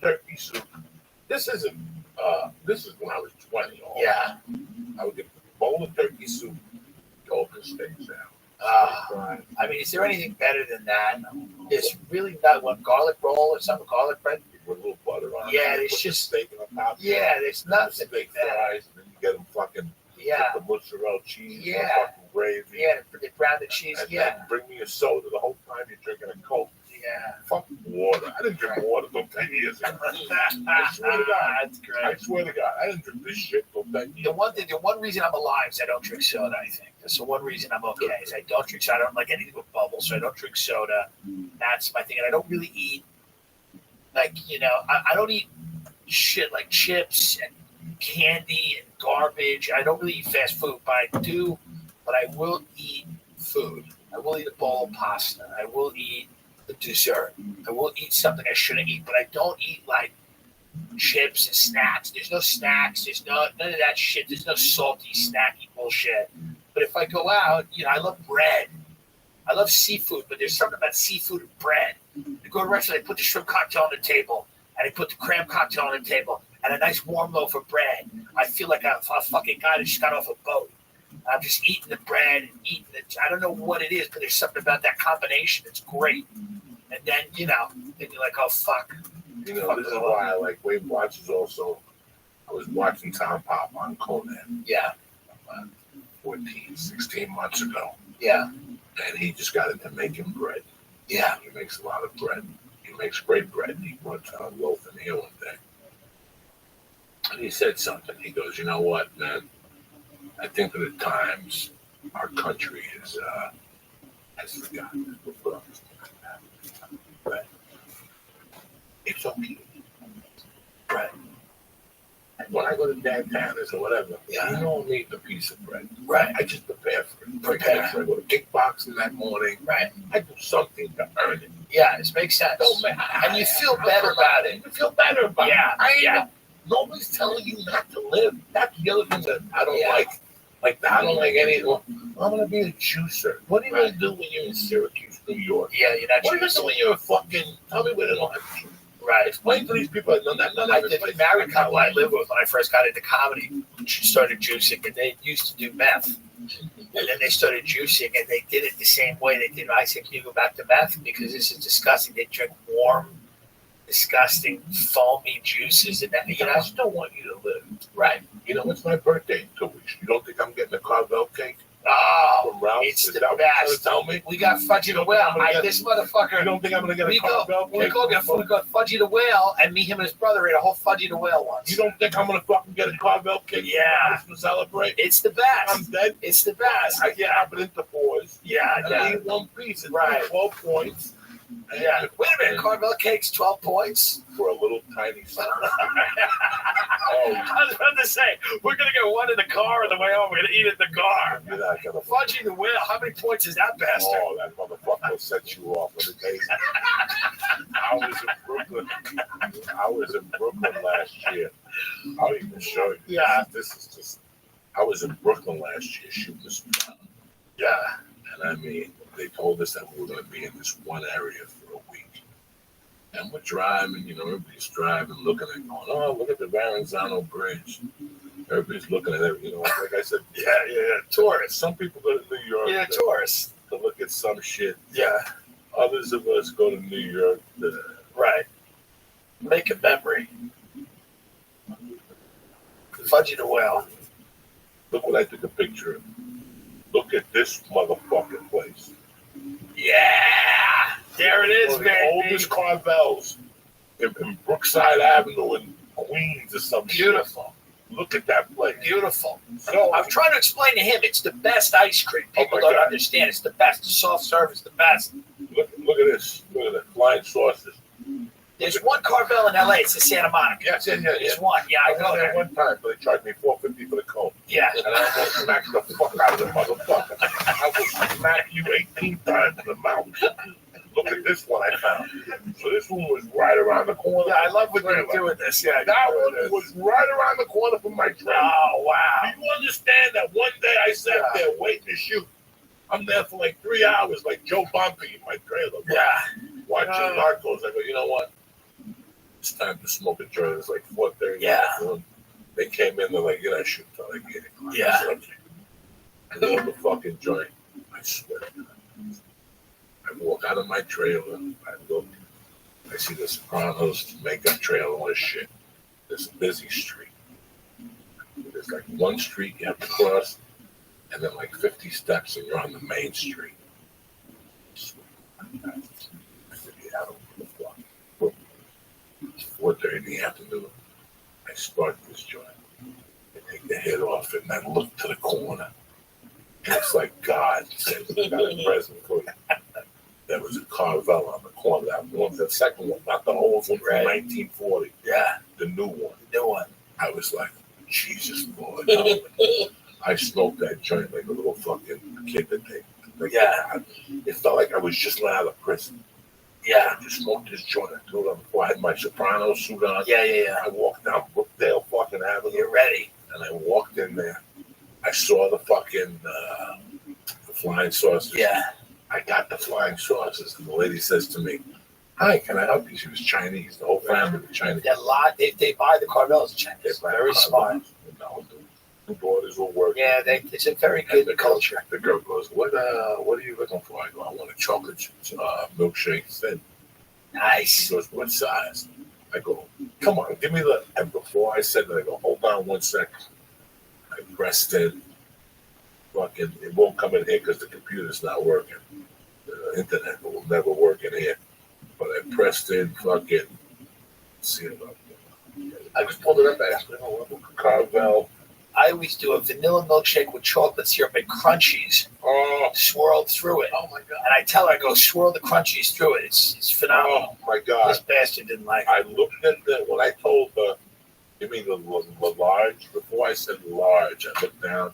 turkey soup. This isn't. This is when I was 20. Yeah. I would get a bowl of turkey soup, open steaks out. I mean, is there anything better than that? There's really not one garlic roll or something, garlic bread. With a little butter on it. Yeah, Put it's the just steak on top. Yeah, there's nothing Steak better. fries, and then you get them fucking. Yeah. The mozzarella cheese. Yeah. And fucking gravy. Yeah, the brown cheese. And Yeah. then bring me a soda the whole time you're drinking a Coke. Yeah. Fucking water. I didn't drink water till 10 years ago. I swear to God. That's great. I swear to God. I didn't drink this shit till 10 years. The one reason I'm alive is I don't drink soda, I think. That's the one reason I'm okay. Is I don't drink soda. I don't like anything with bubbles, so I don't drink soda. That's my thing. And I don't really eat, like, I don't eat shit like chips and candy and garbage. I don't really eat fast food, but I will eat food. I will eat a bowl of pasta. I will eat a dessert. I will eat something I shouldn't eat, but I don't eat like chips and snacks. There's no snacks. There's none of that shit. There's no salty, snacky bullshit. But if I go out, I love bread. I love seafood, but there's something about seafood and bread. I go to a restaurant, I put the shrimp cocktail on the table, and I put the crab cocktail on the table, and a nice warm loaf of bread. I feel like a fucking guy that just got off a boat. I'm just eating the bread and eating it. I don't know what it is, but there's something about that combination that's great. And then, then you're like, oh, fuck. This is why I like Weight Watchers also. I was watching Tom Pop on Conan. Yeah. 14, 16 months ago. Yeah. And he just got into making bread. Yeah. He makes a lot of bread. He makes great bread. He brought a loaf in here one day. And he said something. He goes, you know what, man? I think that at times our country has forgotten. Bread. It's okay. Bread. When I go to Dan's or whatever, you don't need a piece of bread. Right. I just prepare for it. I go to kickboxing that morning. Right. I do something to earn it. Yeah, it makes sense. And you feel better about it. You feel better about it. Yeah. Nobody's telling you not to live. That's the other thing that I don't like. Like, I don't like any. I'm going to be a juicer. What are you going to do when you're in Syracuse, New York? Yeah, you're not What are you going to do when you're a fucking. Tell me where they don't have juice. Right. Explain to these people. None I did a married couple I lived with when I first got into comedy. She started juicing, and they used to do meth. And then they started juicing, and they did it the same way they did. I said, can you go back to meth? Because this is disgusting. They drink warm, disgusting, foamy juices. And that, I still want you to live. Right. It's my birthday in 2 weeks. You don't think I'm getting a Carvel cake? Oh, from Ralph's? it's Is the that what you're trying best. to tell me? We got Fudgy the Whale. This motherfucker. You don't think I'm going to get a Carvel cake? We got Fudgy the Whale, and me, him, and his brother ate a whole Fudgy the Whale once. You don't think I'm going to fucking get a Carvel cake? Yeah. To celebrate? It's the best. I'm dead. It's the best. I chop it into fours. Yeah, And I eat one piece. It's right. 12 points. Yeah. Wait a minute. Carvel cake's 12 points? For a little tiny son. I was about to say, we're going to get one in the car on the way home. We're going to eat it in the car. You're not going to. Fudgy the Whale. How many points is that bastard? Oh, that motherfucker will set you off with a days. I was in Brooklyn last year. I'll even show you. Yeah. This is just. I was in Brooklyn last year shooting this film. Yeah. And I mean, they told us that we were going to be in this one area for a week. And we're driving, everybody's driving, looking at going, oh, look at the Verrazano Bridge. Everybody's looking at it, like I said, yeah, tourists. Some people go to New York. Yeah, tourists. To look at some shit. Yeah. Others of us go to New York to... Right. Make a memory. Fudgy the Whale. Look what I took a picture of. Look at this motherfucking place. Yeah! There it is, man. The oldest Carvels in Brookside Avenue in Queens or something. Beautiful. Look at that place. Beautiful. So, I'm trying to explain to him it's the best ice cream. People don't understand. It's the best. The soft serve is the best. Look at this. Look at the flying saucers. There's one Carvel in L.A. It's in Santa Monica. Yeah. There's one. Yeah, I go there. One time, but they charged me $4.50 for the cone. Yeah. And I almost smacked the fuck out of the motherfucker. I will smack you 18 times in the mouth. Look at this one I found. So this one was right around the corner. Yeah, I love when you're doing this. Yeah, that one was right around the corner from my trailer. Oh, wow. Do you understand that one day I sat there waiting to shoot? I'm there for like 3 hours, like Joe Bumpy in my trailer. Yeah. Watching Narcos. I go, you know what? it's time to smoke a joint. It's like 4:30. Yeah. They came in, they're like, you're not shooting till like 8 o'clock. Yeah. I know the fucking joint. I swear. I walk out of my trailer. I look. I see the Sopranos makeup trailer on shit. There's a busy street. There's like one street you have to cross, and then like 50 steps, and you're on the main street. It's 4:30 in the afternoon. I start this joint. I take the head off it, and I look to the corner. And it's like God said, "We got a present for you." There was a Carvel on the corner. That one, the second one, not the old one from 1940. Yeah. The new one. The new one. I was like, Jesus, Lord. I smoked that joint like a little fucking kid that day. Like, it felt like I was just let out of prison. Yeah. I just smoked this joint. I told them before I had my Soprano suit on. Yeah. I walked down Brookdale fucking Avenue. You're ready. And I walked in there. I saw the fucking the flying saucers. Yeah. I got the flying saucers. And the lady says to me, "Hi, can I help you?" She was Chinese. The whole family was Chinese. A lot. They buy the Carvels in China. It's very smart. The daughters will work. Yeah, it's a very good culture. The girl goes, "What are you looking for?" I go, "I want a chocolate milkshake thin." Nice. She goes, "What size?" I go, "Come on, give me the." And before I said that, I go, "Hold on 1 second." I pressed in. Fucking, it won't come in here because the computer's not working. The internet will never work in here. But I pressed in fucking. See it up. I just pulled it up. I asked me, Carvel. I always do a vanilla milkshake with chocolate syrup and crunchies swirled through it. Oh my God. And I tell her, I go, swirl the crunchies through it. It's phenomenal. Oh my God. This bastard didn't like it. I looked at when I told her, give me the large. Before I said large, I looked down.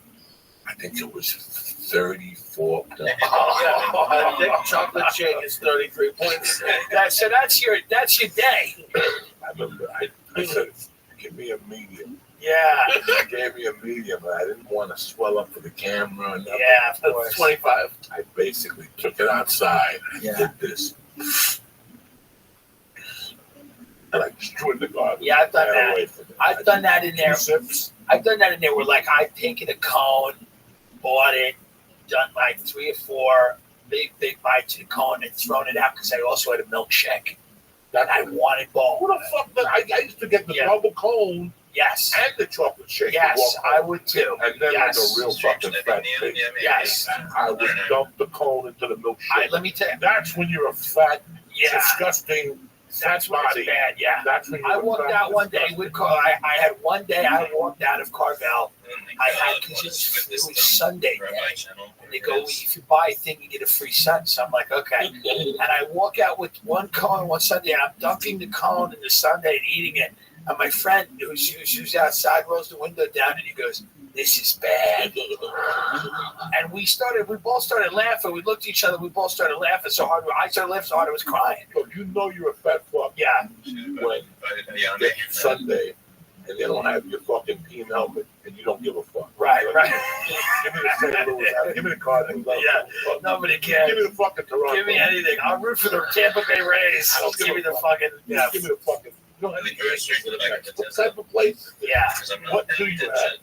I think it was 34 points. A thick chocolate shake is 33 points. So that's your day. I remember I said, give me a medium. Yeah. She gave me a medium, and I didn't want to swell up for the camera. And Yeah, of course. 25. I basically took it outside and did this. And I just threw it in the garbage. Yeah, I've done that. I've done that in there. 2 sips. I've done that in there where, like, I've taken a cone, bought it, done like 3 or 4 big bites of the cone and thrown it out because I also had a milkshake. And I wanted both. Who the fuck? I used to get the double cone. Yes. And the chocolate shake. Yes, I would too. And then like a real fucking fat pig. Yes. I would dump the cone into the milkshake. Let me tell you. That's when you're a fat, disgusting, that's when it's bad. Yeah. That's when I walked out one day with I had one day I walked out of Carvel. I had because it was Sunday day. And they go, well, if you buy a thing, you get a free Sunday. So I'm like, okay. And I walk out with one cone one Sunday, and I'm dumping the cone in the Sunday and eating it. And my friend who's outside rolls the window down, and he goes, "This is bad." And we both started laughing. We looked at each other. We both started laughing so hard. I started laughing so hard I was crying. So you know you're a fat fuck. Yeah. When it's Sunday and they don't have your fucking team helmet and you don't give a fuck. Right. Give me the St. Louis hat. Give me the Cardinals. Yeah. Nobody cares. Give me the fucking Toronto. Give me anything. I'll root for the Tampa Bay Rays. I don't give me the fucking. Yeah. Give me the fucking. You don't have what type of place? Yeah. What do you have?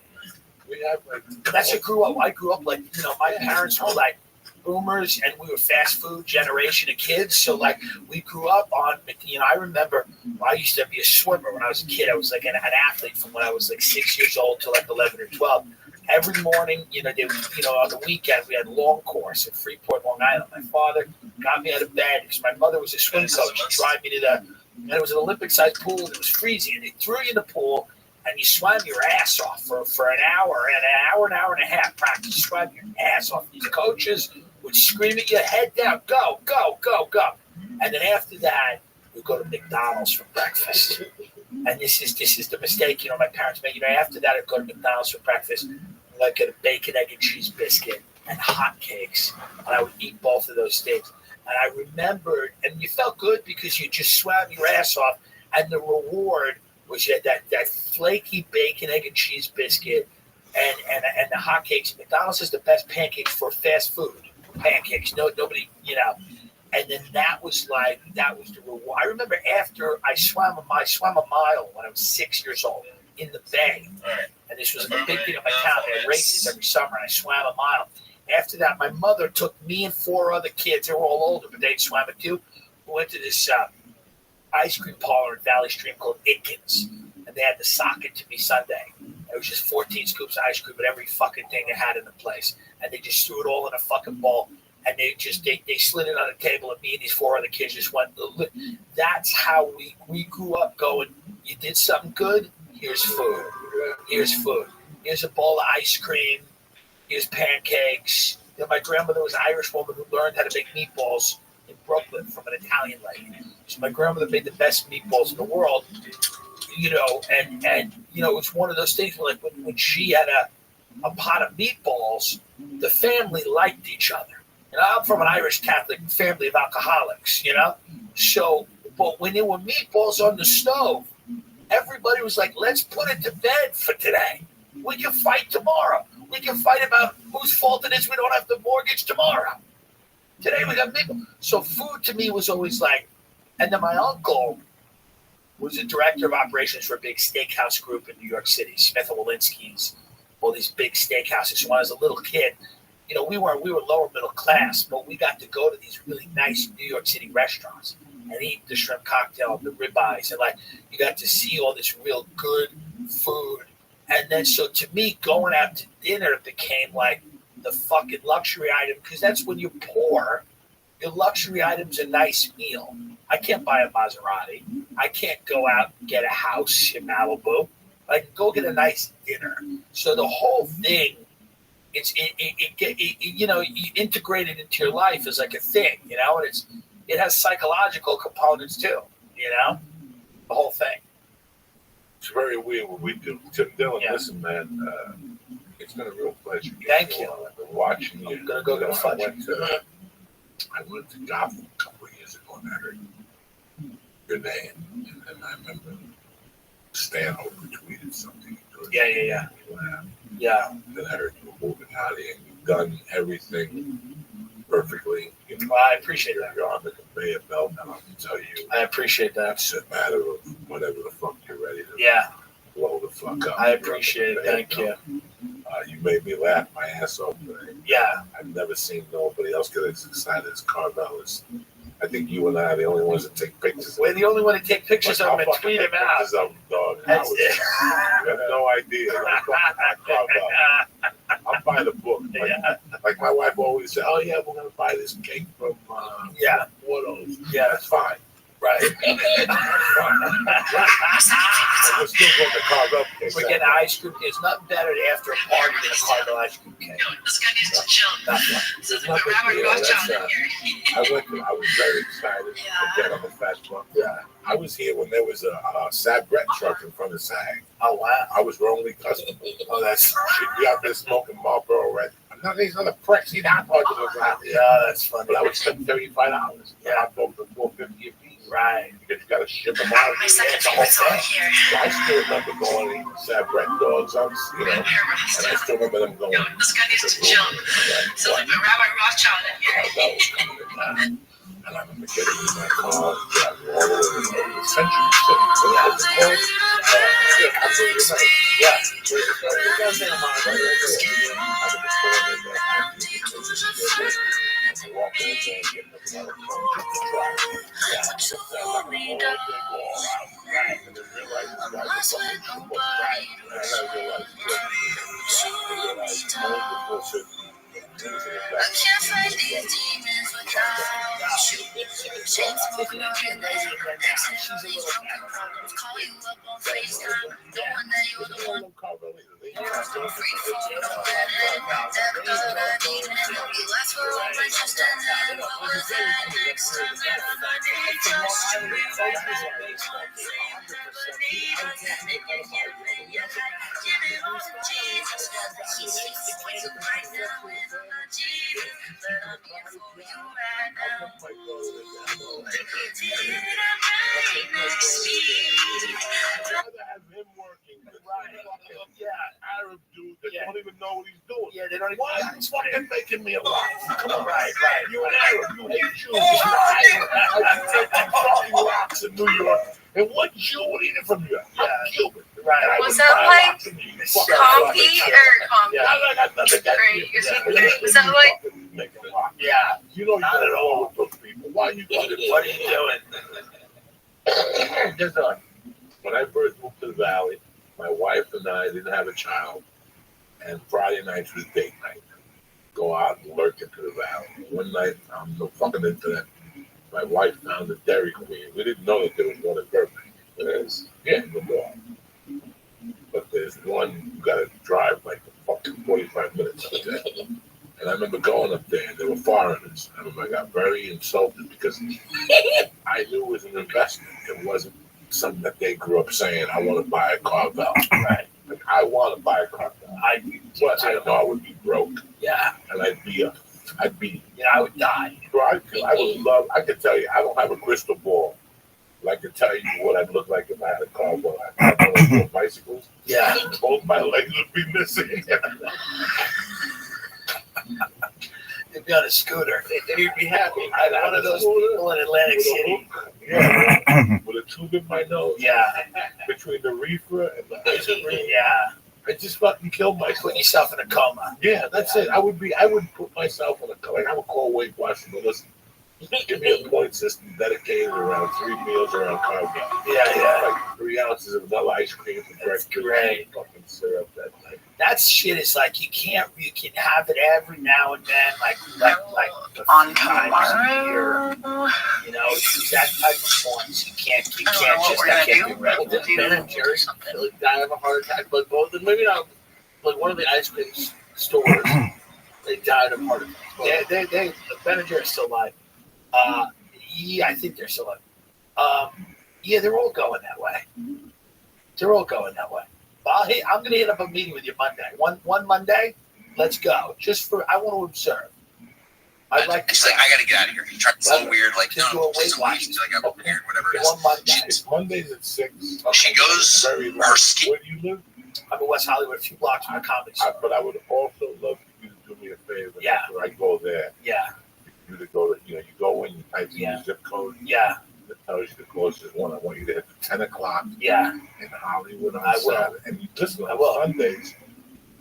We have like. That's what grew up. I grew up like, my parents were like boomers and we were fast food generation of kids. So like we grew up on, I remember I used to be a swimmer when I was a kid. I was like an athlete from when I was like 6 years old to like 11 or 12. Every morning, they on the weekend we had long course at Freeport, Long Island. My father got me out of bed because my mother was a swim coach. She drive me to and it was an Olympic-sized pool. And it was freezing, and they threw you in the pool, and you swam your ass off for an hour and an hour and a half practice. You swam your ass off. These coaches would scream at you, head down, go, go, go, go. And then after that, we go to McDonald's for breakfast. And this is the mistake, my parents made. After that, I'd go to McDonald's for breakfast, and I'd get a bacon, egg, and cheese biscuit and hotcakes. And I would eat both of those things. And I remembered, and you felt good because you just swam your ass off, and the reward was you had that flaky bacon, egg, and cheese biscuit and the hotcakes. McDonald's is the best pancakes for fast food. Pancakes. Nobody, And then that was the reward. I remember after I swam a mile when I was 6 years old in the bay. And this was a big thing in my town. They had races every summer, and I swam a mile. After that, my mother took me and 4 other kids. They were all older, but they swam it too. We went to this ice cream parlor in Valley Stream called Itkins, and they had the Sock It To Me Sunday. It was just 14 scoops of ice cream with every fucking thing they had in the place, and they just threw it all in a fucking bowl. And they slid it on a table, and me and these 4 other kids just went. That's how we grew up going, you did something good, here's food. Here's food. Here's a bowl of ice cream. Here's pancakes. My grandmother was an Irish woman who learned how to make meatballs in Brooklyn from an Italian lady. So my grandmother made the best meatballs in the world, and it was one of those things where, like, when she had a pot of meatballs, the family liked each other. I'm from an Irish Catholic family of alcoholics, So, but when there were meatballs on the stove, everybody was like, let's put it to bed for today. We can fight tomorrow. We can fight about whose fault it is we don't have the mortgage tomorrow. Today we got meatballs. So food to me was always like, and then my uncle was a director of operations for a big steakhouse group in New York City, Smith & Wolinski's, all these big steakhouses. So when I was a little kid, we were lower middle class, but we got to go to these really nice New York City restaurants and eat the shrimp cocktail, the ribeyes, and you got to see all this real good food. And then so to me, going out to dinner became like the fucking luxury item, because that's when you're poor. Your luxury item's a nice meal. I can't buy a Maserati. I can't go out and get a house in Malibu. I can go get a nice dinner. So the whole thing, you integrate it into your life as like a thing, and it has psychological components too, the whole thing. It's very weird what we do. Tim Dillon, Listen, man, it's been a real pleasure. Thank you. I've been watching you. I'm gonna go get a fudge. I went to Gotham a couple of years ago and I heard your name, and I remember Stanhope tweeted something. Yeah. Then I heard you were moving out of here and you've done everything perfectly. Well, I appreciate that. You're on the conveyor belt, and I can tell you, I appreciate that. it's a matter of whatever the fuck you're ready to blow the fuck up. I appreciate it. Thank you. You made me laugh my ass off today. Yeah. I've never seen nobody else get as excited as Carvel is. I think you and I are the only ones that take pictures. We're the only one to take pictures of him and tweet him out. Pictures of him, dog. That's it. You have no idea. I'll buy the book. Like my wife always said, oh, yeah, we're going to buy this cake from Porto's. Yeah. That's fine. Right. We're still going to Carvel cake. We're getting ice cream. There's nothing better after a party than a Carvel ice cream cake. This guy needs to chill. There's nothing Rabbi Rothschild in here. I was very excited. Again, I'm a fast buck. Yeah. I was here when there was a Sabret truck in front of SAG. Oh, wow. I was her only customer. Oh, that's She'd be out there smoking Marlboro Red. None of these other pricks eat hot dogs in the ground. Yeah, that's funny. But I would spend $35. Yeah. Hot dogs are $4.50 a piece. Right. Because you got to ship them out. My second It's a whole favorite song thing. here. So I still remember going and eating Sabret dogs. And I still remember them going. Yo, this guy needs to chill. So we put Rabbi Rothschild in here. That was coming down. And I remember getting in my car and driving all the way to the Century City. So that was the point. Absolutely right. Yeah. It does in my mind. I was just going in there. I walk over there and get another phone to drive. Yeah. Sit down like a whole thing all out. Right. And then realize this guy's a fucking football. Right. And I realized before certain I can't fight these demons without you. Chains smoking on your leg. Exit all these broken problems. Call you up on FaceTime. Knowing that you're the one. Free fall no redhead. Never thought I'd even know you. Ask for all my trust and then what was that next time that I did trust you? Jesus, he sees way too bright now with my Jesus, but I'm here for you right now. Did I next week? I'd rather have him working. Yeah, Arab dude that don't even know what he's doing. Yeah, they don't even. Why are you fucking making me a lot? Come on, Right. you an Arab, you hate Jews. I taking fucking rocks in New York. And what Jew would eat it from you? I'm Cuban. Right. And I Was would that buy like rocks from you, you fucking Comfy fucking- or comfy? Yeah, I got nothing against Right, you. was that like- Making a lot. Yeah. You know, not at all with those people. Why are you fucking? What are you doing? Just when I first moved to the Valley, my wife and I didn't have a child, and Friday nights was date night. Go out and lurk into the Valley. One night, I'm no fucking into that. My wife found the Dairy Queen. We didn't know that there was one in Burbank. Yeah, the mall. But there's one you gotta drive like fucking 45 minutes up there. And I remember going up there, and there were foreigners. I remember I got very insulted because I knew it was an investment. It wasn't something that they grew up saying, I want to buy a Carvel. Right. Like, I want to buy a Carvel. But I know I would be broke. Yeah. And I'd be, I would die. Bro, I would love, I could tell you, I don't have a crystal ball. But I could tell you what I'd look like if I had a Carvel. I had one of those bicycles. Yeah. Both my legs would be missing. You'd be on a scooter. You'd be happy. I'm one of those people in Atlantic City. Yeah, with a tube in my nose. Yeah. Between the reefer and the ice cream. Yeah. I just fucking killed myself. Put yourself in a coma. Yeah, that's it. I would put myself in a coma. Like, I would call Weight Watchers and listen. Give me a point system dedicated around 3 meals around Carvel. Yeah. Like 3 ounces of vanilla ice cream for breakfast. Great. Fucking syrup that night. That shit is like you can have it every now and then, like On times a tomorrow. year. You know, it's that type of points. You can't I don't know what just we're gonna can't do. be regular. We'll do Ben and Jerry's like die of a heart attack, but both, maybe not, like one of the ice cream stores, they died of heart attack. They Ben and Jerry's still alive. Yeah, I think they're still alive. Yeah, they're all going that way. Well, hey, I'm gonna hit up a meeting with you Monday. One Monday, let's go. Just for I want to observe. I'd like to. She's like, I gotta get out of here. You tried so weird, like, Just do a please Weight don't leave. She's like, I'm weird, whatever it One is. Monday. It's Mondays at 6. She goes, Very her late. skin. Where do you live? I'm in West Hollywood, a few blocks from the comedy store. But I would also love for you to do me a favor. Yeah. After I go there, Yeah, you to go to, you go in, you type in your zip code. yeah, That tells you the closest one. I want you to hit 10 o'clock yeah. in Hollywood on I will. Saturday. And you listen, I on will. Sundays,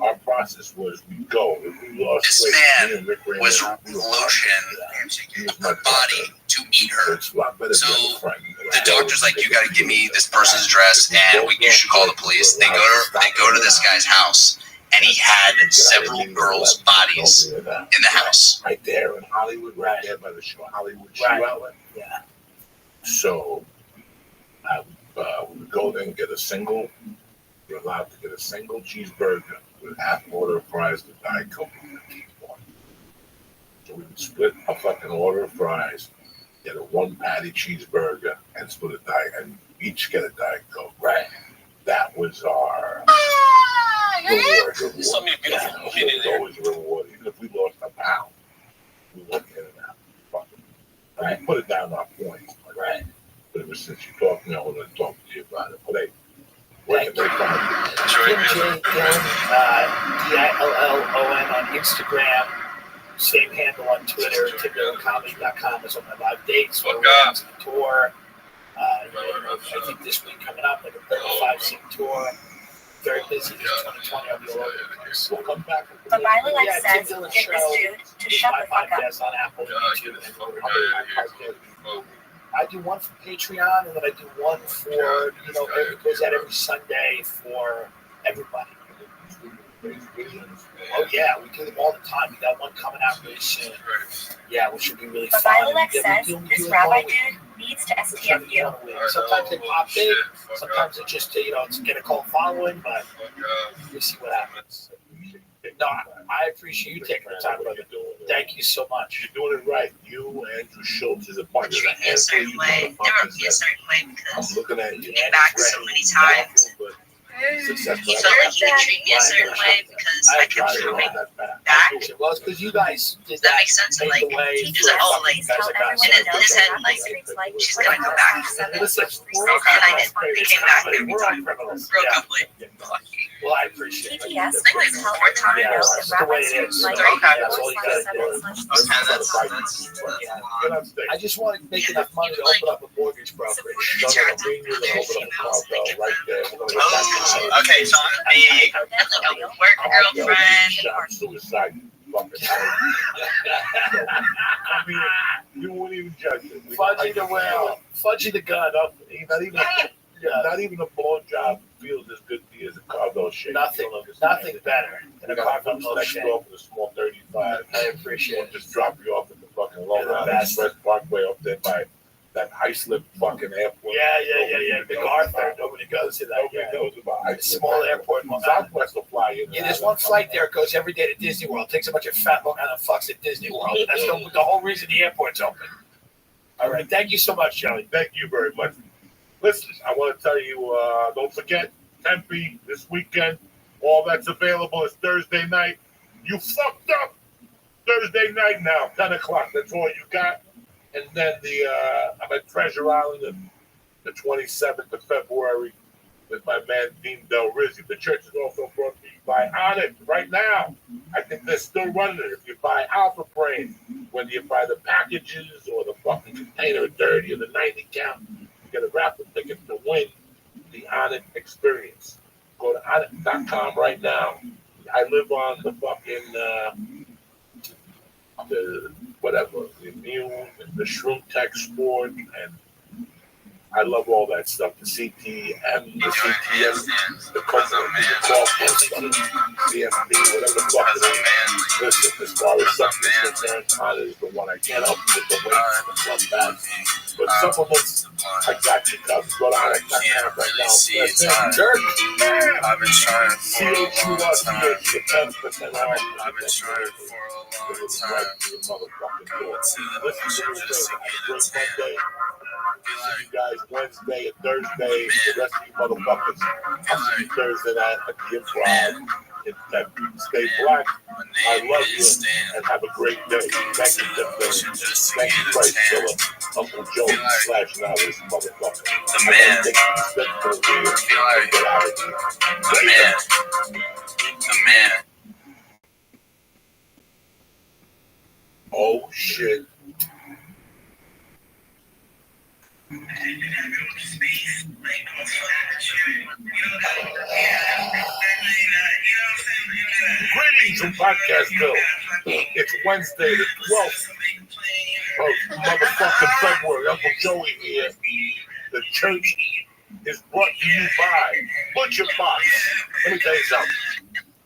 our process was we go. If we lost This weight, man me and Rick ran was there, we were lotion her body to eat her. It's a lot better So, than a friend. The doctor's like, you gotta give me this person's address, and you should call the police. They go to this guy's house, and he had several girls' bodies in the house. Right there in Hollywood, right there by the show, Hollywood Shoe Right. Outlet. Yeah. So we would go there and get a single. You're allowed to get a single cheeseburger with half order of fries with Diet Coke. So we would split a fucking order of fries, get a 1 patty cheeseburger, and split a Diet, and each get a Diet Coke. Right. That was our reward. So many beautiful Yeah, women it was there. always a reward. Even if we lost a pound, we went in and out. Fucking. Right. We put it down our points. Right. But it was since you talked to me, I wanted to talk to you about it. But hey, where can they find you? Tim J. Dillon, DILLON on Instagram. Same handle on Twitter. TimDillonComedy.com is on my live dates. We're on the tour. I think this week coming up, like a 35-city tour. Very busy this 2020. I'll be all over the place. We'll come back. But Miley like Yeah, says, Tim Dillon get this Show. dude to shut the My fuck up. podcast on Apple and YouTube. I do one for Patreon, and then I do one for, it goes out every Sunday for everybody. Oh, yeah, we do them all the time. We got one coming out really soon. Yeah, which should be really But fun. Miley like says, We do this it rabbi all week. dude needs to STF you. Sometimes they pop big, sometimes it just, it's get a cult following, but we see what happens. No, I appreciate you taking the time, brother. Thank you so much. You're doing it right. You, Andrew Schultz, is a bunch of Treat me a certain way. Never be a certain way I'm because looking at you. you get back so many times. Success, You felt like you could treat me a certain way because I kept showing back It was because you guys did That makes sense. And, made like, the way he for just, oh, fucking like, guys tell like us. everyone And in his head, like, she's gonna go back. Listen, we're And I all didn't. They criminals. came back every We're all time. criminals. Real Yeah. quickly. Lucky. Well, I appreciate it. TTS Think like please tell 4 everyone Yeah, know that's that the way Rabbi it is. like Okay. That's all you gotta do. Yeah. Get on stage. I just want to make enough money to open up a mortgage brokerage. No, no, no, me and you are gonna open up a car, though, right there. We're gonna go back to Oh, okay. So me, That's like a work girlfriend. shot suicide. Fucking I mean, you wouldn't even judge it. Fudgy the whale. Fudgy the gun. Not even a blowjob feels as good to you as a cargo shake. Nothing better than a I got cargo next shake. door for the small 35. I appreciate We'll it. just drop you off at the fucking Long You're the Island best. Express Parkway up there by that Islip fucking airport. Yeah. The Arthur. Nobody goes to that. Nobody Yeah. knows about Islip. Small airport. Southwest will fly you. Yeah, there's one flight there that goes every day to Disney World. Takes a bunch of fat Long Island fucks at Disney World. That's the whole reason the airport's open. All right. Thank you so much, Joey. Thank you very much. Listen, I want to tell you, don't forget, Tempe this weekend. All that's available is Thursday night. You fucked up. Thursday night now, 10 o'clock. That's all you got. And then I'm at Treasure Island on the 27th of February with my man Dean Del Rizzi. The church is also brought to you by Onyx right now. I think they're still running it. If you buy Alpha Brain, whether you buy the packages or the fucking container of 30 or the 90 count, you get a raffle ticket to win the Onyx experience. Go to Onyx.com right now. I live on the fucking the immune and the shroom tech sport, and I love all that stuff. The CTM, the CTM, the coconut, the coffee, CFP, whatever the fuck it is. Listen, as far as supplements concerned, Honor is the one. I can't help you with the weights and the club bags, but supplements, I got you covered. Go to Onyx.com right now. Jerk. I've been trying for a long time. CHUS, I've been trying for a long time. Going to the ocean just to get a tan. See you guys Wednesday and Thursday. The rest of you motherfuckers, I'll see you Thursday night at the Improv. Stay black. I love you and have a great day. Thank you, Tim. Thank you, Christ Killer, Uncle Joe / now this motherfucker. The man. The man. Oh shit. Greetings from Podcastville. It's Wednesday the 12th of motherfucking February. Uncle Joey here. The church is brought to you by Butcher Box. Let me tell you something.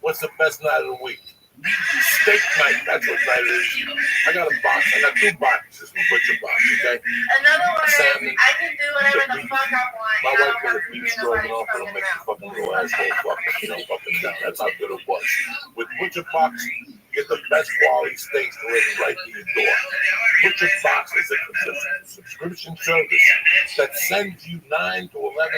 What's the best night of the week? Steak night. That's what night it is. I got a box. I got 2 boxes from Butcher Box, okay? Another word, Salmon. I can do whatever the fuck I want. My I don't wife have did a to beef hear nobody stroganoff and it'll fucking make you mouth. fucking little asshole fucking, up and down. That's how good it was. With Butcher Box, you get the best quality steaks delivered right to your door. Butcher Box is a subscription service that sends you 9 to 11 pounds of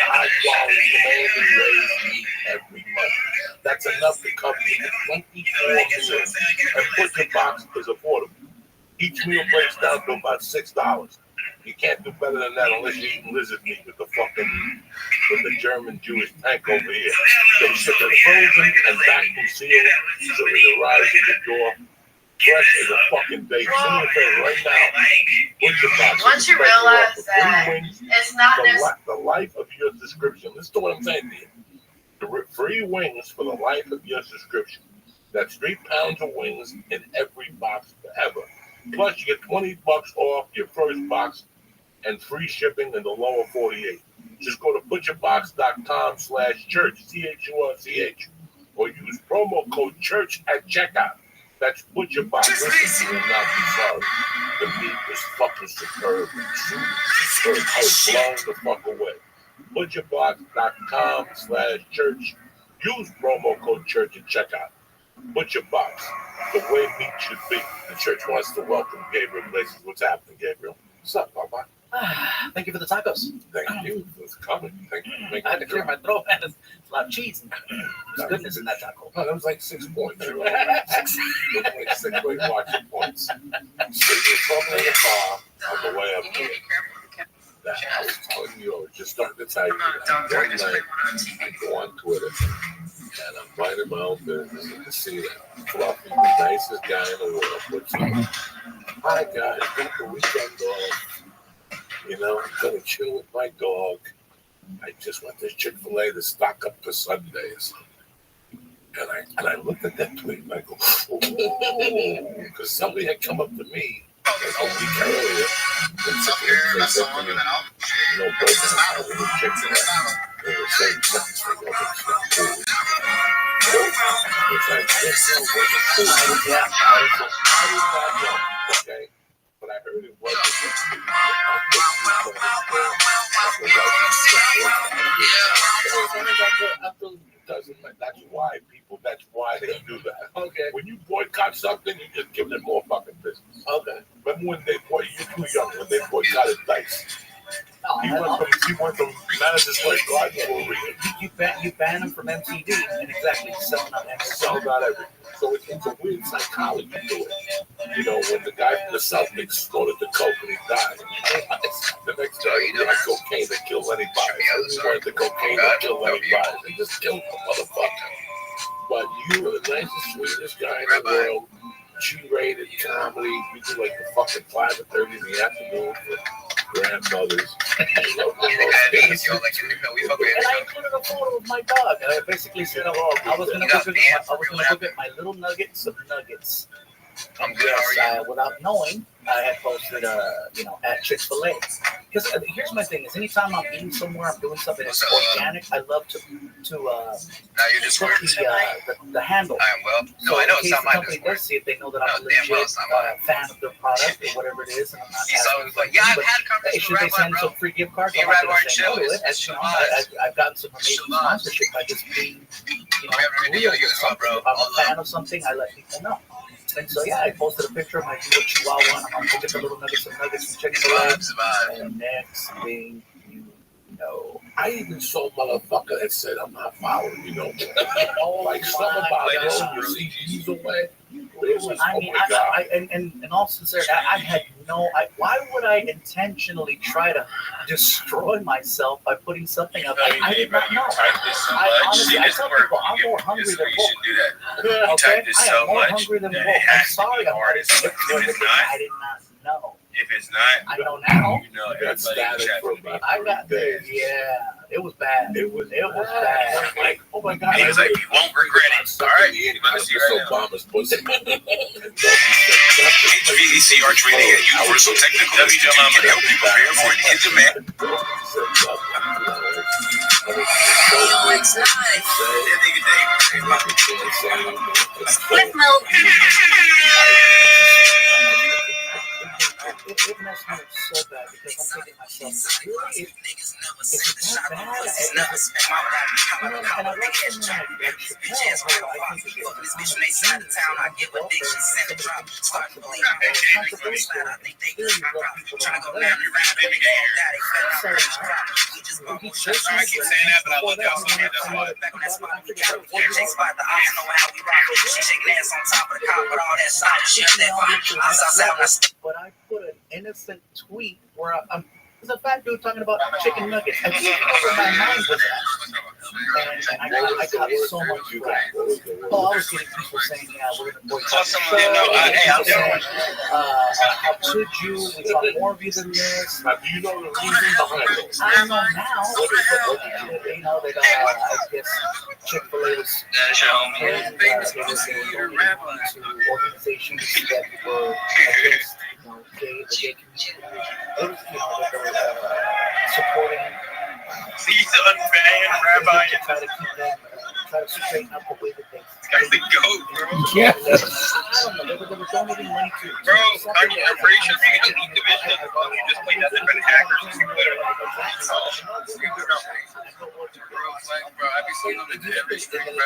high quality commanding raised meat every month. That's enough to cover you for 24 meals. And Butcher Box is affordable. Each meal breaks down to about $6. You can't do better than that unless you're eating lizard meat with the German Jewish tank over here. They ship it frozen and vacuum sealed so it arrives at your door fresh as a fucking day. Do me a favor right now. Butcher Box. Once you realize that it's not necessarily the life of your subscription. Listen to what I'm saying to you. The free wings for the life of your subscription. That's 3 pounds of wings in every box forever. Plus, you get $20 off your first box and free shipping in the lower 48. Just go to butcherbox.com/church, CHURCH, or use promo code CHURCH at checkout. That's ButcherBox. Listen, you will not be sorry. The meat is fucking superb. Superb. I was blown the fuck away. ButcherBox.com/church. Use promo code CHURCH at checkout. ButcherBox, the way meat should be. The church wants to welcome Gabriel Places. What's happening, Gabriel? What's up, Papa? Thank you for the tacos. Thank you for coming. Thank you for making I had to clear my throat, man. There's a lot of cheese and there's goodness in that taco. No, that was like 6 points. You know? Like 6 weight watching points. So you're talking in the car on the way up there. That I was telling you, I was just starting to tell you that one night I go on Twitter and I'm minding my own business and to see that Fluffy, the nicest guy in the world, puts up, hi guys, got the weekend off. You know, I'm gonna chill with my dog. I just went to Chick-fil-A to stock up for Sunday or something. And I looked at that tweet and I go, oh, because somebody had come up to me a week earlier and said to me, you know, Bill, I was with Chick-fil-A. They were saying something like, oh, it's not cool. It's like, this wasn't cool. Yeah, I did not know, okay? But I heard it wasn't that's why they do that. Okay. When you boycott something, you just give them more fucking business. Okay. Remember when you're too young when they boycotted Dice? He went from Madison Square Garden to a ring. You ban them from MTV and exactly selling out everything. Selling out everything. So it's a weird psychology to it. You know, when the guy from the Celtics snorted the coke and he died. The next day, he had cocaine that kills anybody. He wanted the cocaine that kills anybody. They just killed the motherfucker. But you are the nicest, sweetest guy in the world. G-rated comedy. We do like the fucking 5:30 in the afternoon for grandmothers. And I included a photo of my dog. I basically said, I was going to go get my little nuggets of nuggets. I'm good. How are you? Without knowing, I had posted, at Chick-fil-A. Because here's my thing: is anytime I'm eating somewhere, I'm doing something that's organic. I love to Now you're just put the handle. I am well. No, So I know in it's case not the my company Discord. does see it, they know that I'm a No, damn well legit it's not mine. fan of their product or whatever it is. And I'm not He's always like, asking yeah, I've but, had hey, conversations should with they Rabbi, send bro. some free gift cards? Me I'm and not Rabbi going to say no chill. to it. It's You know, Shabbat. I've gotten some amazing Shabbat. sponsorship by just being, We have a video you as well, bro. If I'm a fan of something, I let people know. And so, yeah, I posted a picture of my little Chihuahua, and I'm going to get the little nuggets of nuggets from Chick-fil-A. And next thing you know, I even saw a motherfucker that said, I'm not following you no more. oh Like something about my it. God. You see, he's away. I mean, in all sincerity, I had why would I intentionally try to destroy myself by putting something up? I did not know. Honestly, I tell people, I'm more hungry than woke. Okay? I am more hungry than woke. I'm sorry I'm not as sick to it. I did not know. If it's not, I know now. you know, That's everybody static for about I got 3 days. it was bad. It was bad. Like, oh my God. He was like, you won't regret it. All right, you want to see right now. Obama's pussy. HVAC Arch Rating at Universal Technical Institute can help you prepare for an in-demand. Flip mode. It messed me up so bad because I'm thinking to myself, really, is it that bad? And I watched something like Chappelle, who I think is I keep saying that, but I love y'all so much. That's why. But I put an innocent tweet where there's a fat dude talking about chicken nuggets. I can't remember where my mind was at. And I got so much flack. Oh, I was getting people saying, yeah, we're going to boycott the show. How could you? We got more of you than this. Now, do you know the reason behind it? I know now. You know, that I guess Chick-fil-A was to organizations that were against, the gay community. It was, that they were supporting. He's unbanned, Rabbi. To try to keep them, try to straighten up the way that they. Guy's the goat, bro. Yeah. I don't know. They were donating money to. Bro, I'm pretty sure if you get elite division of the phone, you just play nothing but hackers. Bro, I be seeing them to do everything, bro.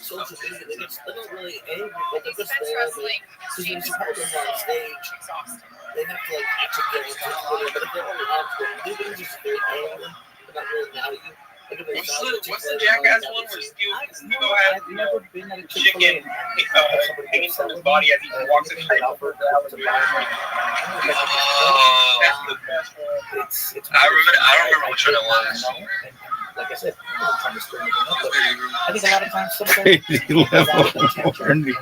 Social media, they're not really angry, but they're just there. Because you're supposed to be on stage. they have to like actually get into it. But if they're only on Twitter, they can just do it anyway. They're not really mad at you. Like if they saw the What's the Jackass one where you go ahead I've never been at a chicken Chick-fil-A. hanging from his body as he walks in straight up? That's the best one. I remember which one it was. Like I said, I'm not trying to stir anything up, but I think a lot of times Crazy level warning.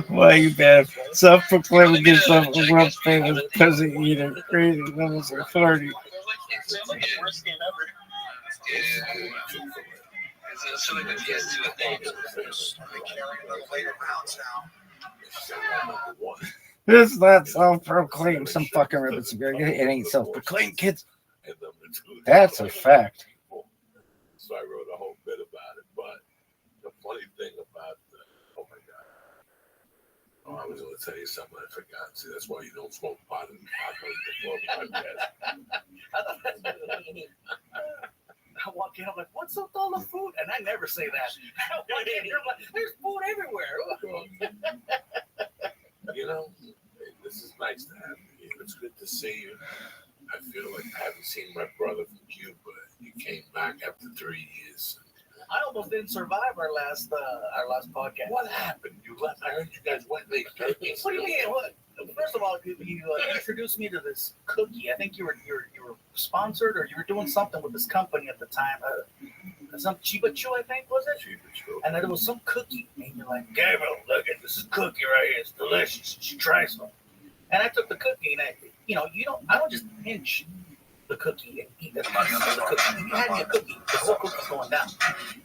Why you bad? Self-proclaimed yourself a world famous pussy eater. Crazy levels of authority. This is not self-proclaimed. Some fucking ribbons. It ain't self-proclaimed, kids. That's a fact. So I wrote a whole bit about it. But the funny thing about oh my God. Oh, I was going to tell you something I forgot. See, that's why you don't smoke pot in the podcast. I walk in, I'm like, what's up with all the food? And I never say that. I walk in, I'm like, there's food everywhere. You know, this is nice to have you here. It's good to see you. I feel like I haven't seen my brother from Cuba. He came back after 3 years. I almost didn't survive our last podcast. What happened? You left? I heard you guys went late. What do you mean? What? First of all, you introduced me to this cookie. I think you were sponsored, or you were doing something with this company at the time. Some Chiba Chew, I think, was it? Chiba Chew. And then there was some cookie, and you're like, Gabriel, look at this cookie right here. It's delicious. You should try some. And I took the cookie, and I don't just pinch the cookie and eat the cookie. If you had me a cookie, the whole cookie's going down.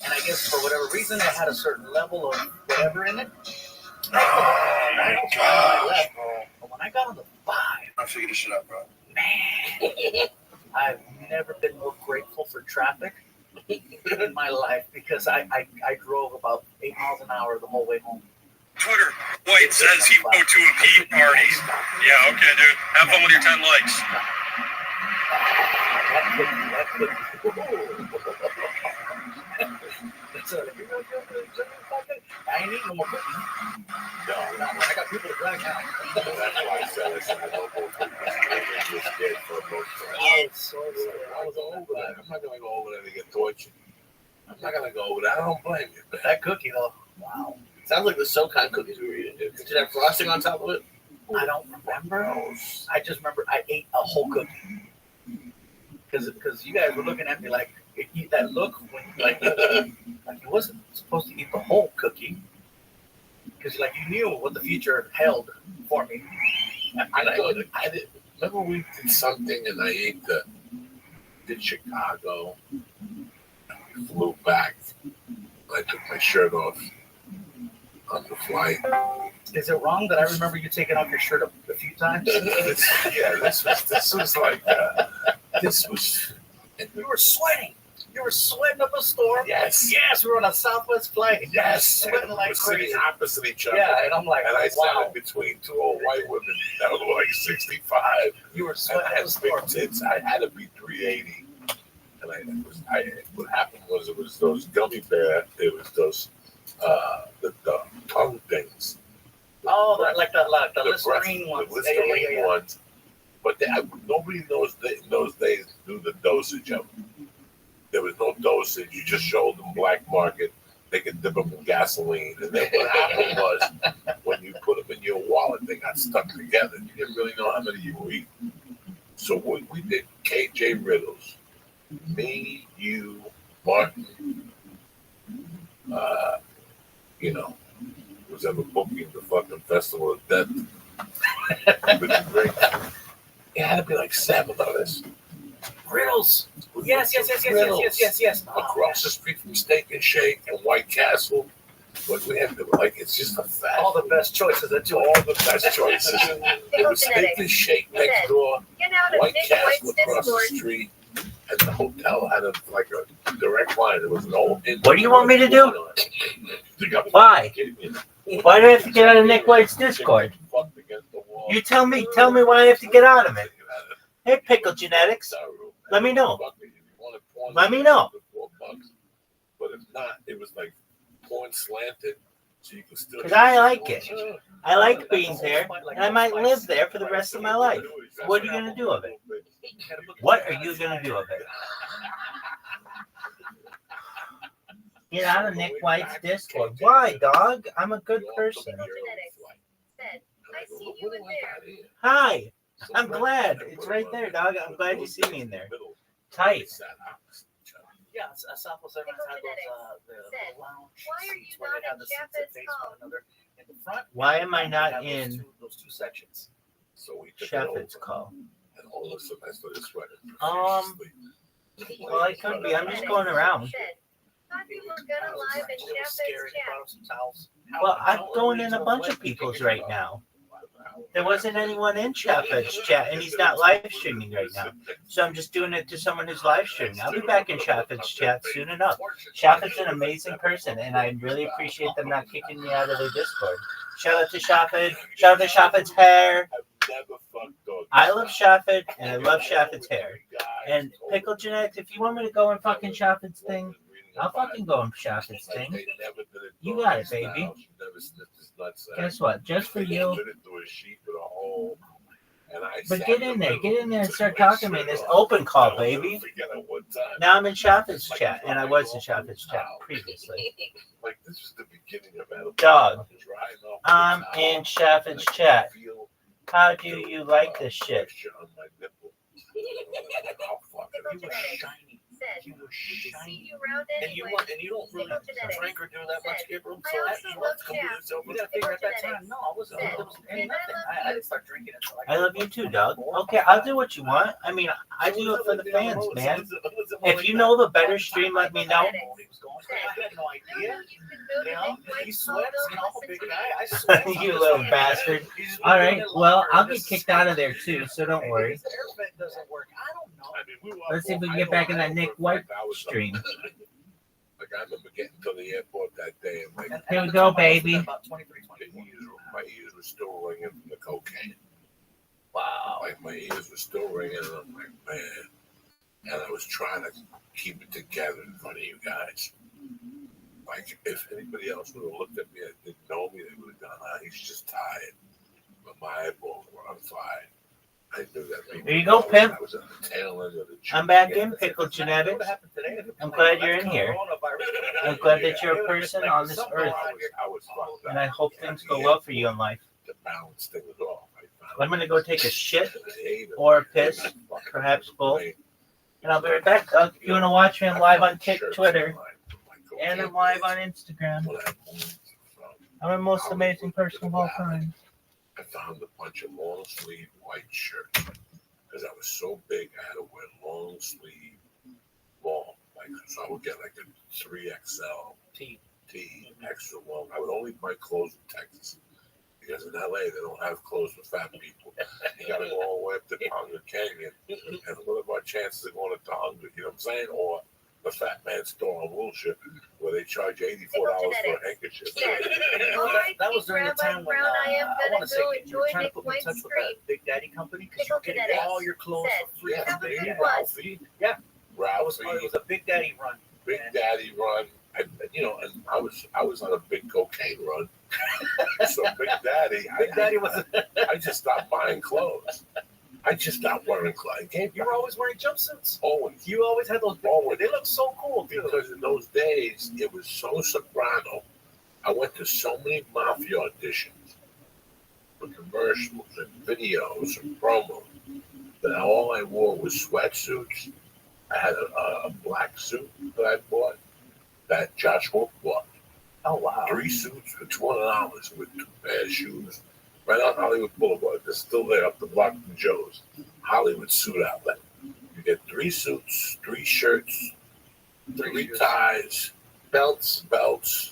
And I guess for whatever reason, it had a certain level of whatever in it. I left, but when I got on the 5, I figured this shit out, bro. man, I've never been more grateful for traffic in my life because I drove about 8 miles an hour the whole way home. Twitter, White says he go to a pee party. Yeah, okay, dude. Have fun with your 10 likes. That cookie. I ain't eating no more cookies. No, I got people to drag out. That's why I said this. I don't go to I was over that. I'm not going to go over there to get tortured. I'm not going to go over there. I don't blame you. But that cookie, though, wow. Sounds like the SoCon cookies we were eating. Did it have frosting on top of it? I don't remember. I just remember I ate a whole cookie. Because you guys were looking at me like that look when like you wasn't supposed to eat the whole cookie because like you knew what the future held for me. I did. Remember we did something and I did Chicago. I flew back. I took my shirt off on the flight. Is it wrong that I remember you taking off your shirt a few times? This was like this was. We were sweating. You were sweating up a storm. Yes. Yes, we were on a Southwest flight. Yes. Sweating like sitting crazy. opposite each other. Yeah, and I'm like, and I wow. sat in between 2 old white women that were like 65. You were And sweating I up a had storm. big tits. I had to be 380. And what happened was it was those gummy bear. It was those the tongue things. Oh, like the Listerine breath, ones. The Listerine ones. But nobody in those days knew the dosage of them. There was no dosage. You just showed them black market. They could dip them in gasoline. And then what happened was when you put them in your wallet, they got stuck together. You didn't really know how many you were eating. So we did KJ Riddles. Me, you, Martin, was ever booking the fucking Festival of Death. Which is great. It had to be like 7 of us. Riddles. Yes. Across the street from Steak and Shake and White Castle. But we had to, it's just a fact. All the best choices that you All the best choices. There was Steak and Shake next door, White Castle across the street, and the hotel had a direct line. There was no. What do you want me to do? Why? Why do I have to get out of Nick White's Discord? You tell me why I have to get out of it. Hey, Pickle Genetics, let me know. Let me know. But if not, it was like porn slanted, so you could still. Because I like it. I like being there, and I might live there for the rest of my life. What are you gonna do of it? What are you gonna do of it? Get out of Nick White's Discord. Why, dog? I'm a good person. I see you in there. Hi. I'm glad. It's right there, dog. I'm glad you see me in there. Tight. Yeah, Southwest Airlines had the lounge Why are you seats where they not have in the seats that Shepard's face home? one another in the front. Why am I and not have in those two sections? So we took Shepard's call? and all the semester this sweater. Well, I could be. I'm just going around. Thought you were gonna live in It was Shepard's scary. They chat. brought up some towels. Well, I'm going in a bunch of people's right now. There wasn't anyone in Shepard's chat, and he's not live streaming right now. So I'm just doing it to someone who's live streaming. I'll be back in Shepard's chat soon enough. Shepard's an amazing person, and I really appreciate them not kicking me out of their Discord. Shout out to Shepard. Shout out to Shepard's hair. I love Shepard, and I love Shepard's hair. And Pickle Genetics, if you want me to go and fucking Shepard's thing, I'll fucking go and Shepard's thing. You got it, baby. Guess what? Just for you. But get in there and start talking to me. This open call, baby. Now I'm in Shepard's chat, and I was in Shepard's chat previously. Dog, I'm in Shepard's chat. How do you like this shit? You were shiny. You were See shiny. you around And you anyway. don't really drink or do that much, Gabriel. I So also you love have to come with yourself. You gotta figure out that time. No, I wasn't. There was nothing. I didn't start drinking until I love you too, dog. Okay, I'll do what you want. I mean, I do it for the fans, man. If you know the better stream, let me know. I had no idea. You know, he sweats. You know, I'm a big guy. I sweat. You little bastard. All right, well, I'll get kicked out of there too, so don't worry. This air vent doesn't work. I don't know. Let's see if we can get back in that Nick White stream. Like I remember getting to the airport that day and like Here we go, baby. About 23, 24. my ears were still ringing from the cocaine. Wow. Like my ears were still ringing, and I'm like, man. And I was trying to keep it together in front of you guys. Like if anybody else would have looked at me and didn't know me, they would have gone, he's just tired. But my eyeballs were on fire. I knew that. There you go, pimp. I was at the tail end of the I'm back in Pickle Genetics. I'm glad you're in here. I'm glad that you're a person on this earth, and I hope things go well for you in life. To balance things off. I'm gonna go take a shit or a piss, perhaps both, and I'll be right back. If you wanna watch me, I'm live on Twitter, and I'm live on Instagram. I'm the most amazing person of all time. I found a bunch of long sleeve white shirts because I was so big. I had to wear long sleeve, long. Like so, I would get like a 3XL T extra long. I would only buy clothes in Texas because in LA they don't have clothes for fat people. You got to go all the way up to Tonga Canyon, and what are our chances of going to Tonga? You know what I'm saying? Or the Fat Man store on Wilshire, where they charge $84 for a handkerchief. That was during the time when I want to say you were trying to put me in touch with that Big Daddy company because you were getting all your clothes for free. Yeah, Ralphie. Yeah, Ralphie. it was a Big Daddy run. Big Daddy run. And I was on a big cocaine run. So Big Daddy, I just stopped buying clothes. I just stopped wearing clothes. You were always wearing jumpsuits. Always. You always had those. They look so cool too. Because in those days, it was so soprano. I went to so many mafia auditions for commercials and videos and promos that all I wore was sweatsuits. I had a black suit that I bought that Josh Hook bought. Oh, wow. 3 suits for $200 with 2 pairs of shoes. Right on Hollywood Boulevard. They're still there up the block from Joe's. Hollywood Suit Outlet. You get 3 suits, 3 shirts, 3 ties, belts,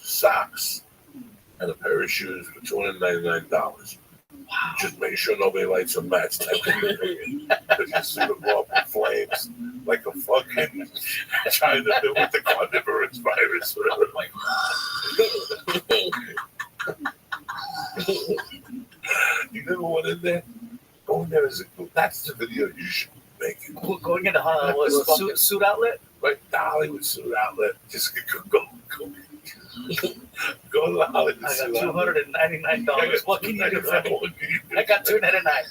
socks, and a pair of shoes for $299. Wow. Just make sure nobody lights a match type of thing. Because you see them go up in flames like a fucking trying to deal with the carnivorous virus. You never went in there? Go in there as a group. That's the video you should make. Going into Hollywood suit outlet? Right, the Hollywood Suit Outlet. Just go Go to the holiday. I got $299. What can you do for me? I got $299.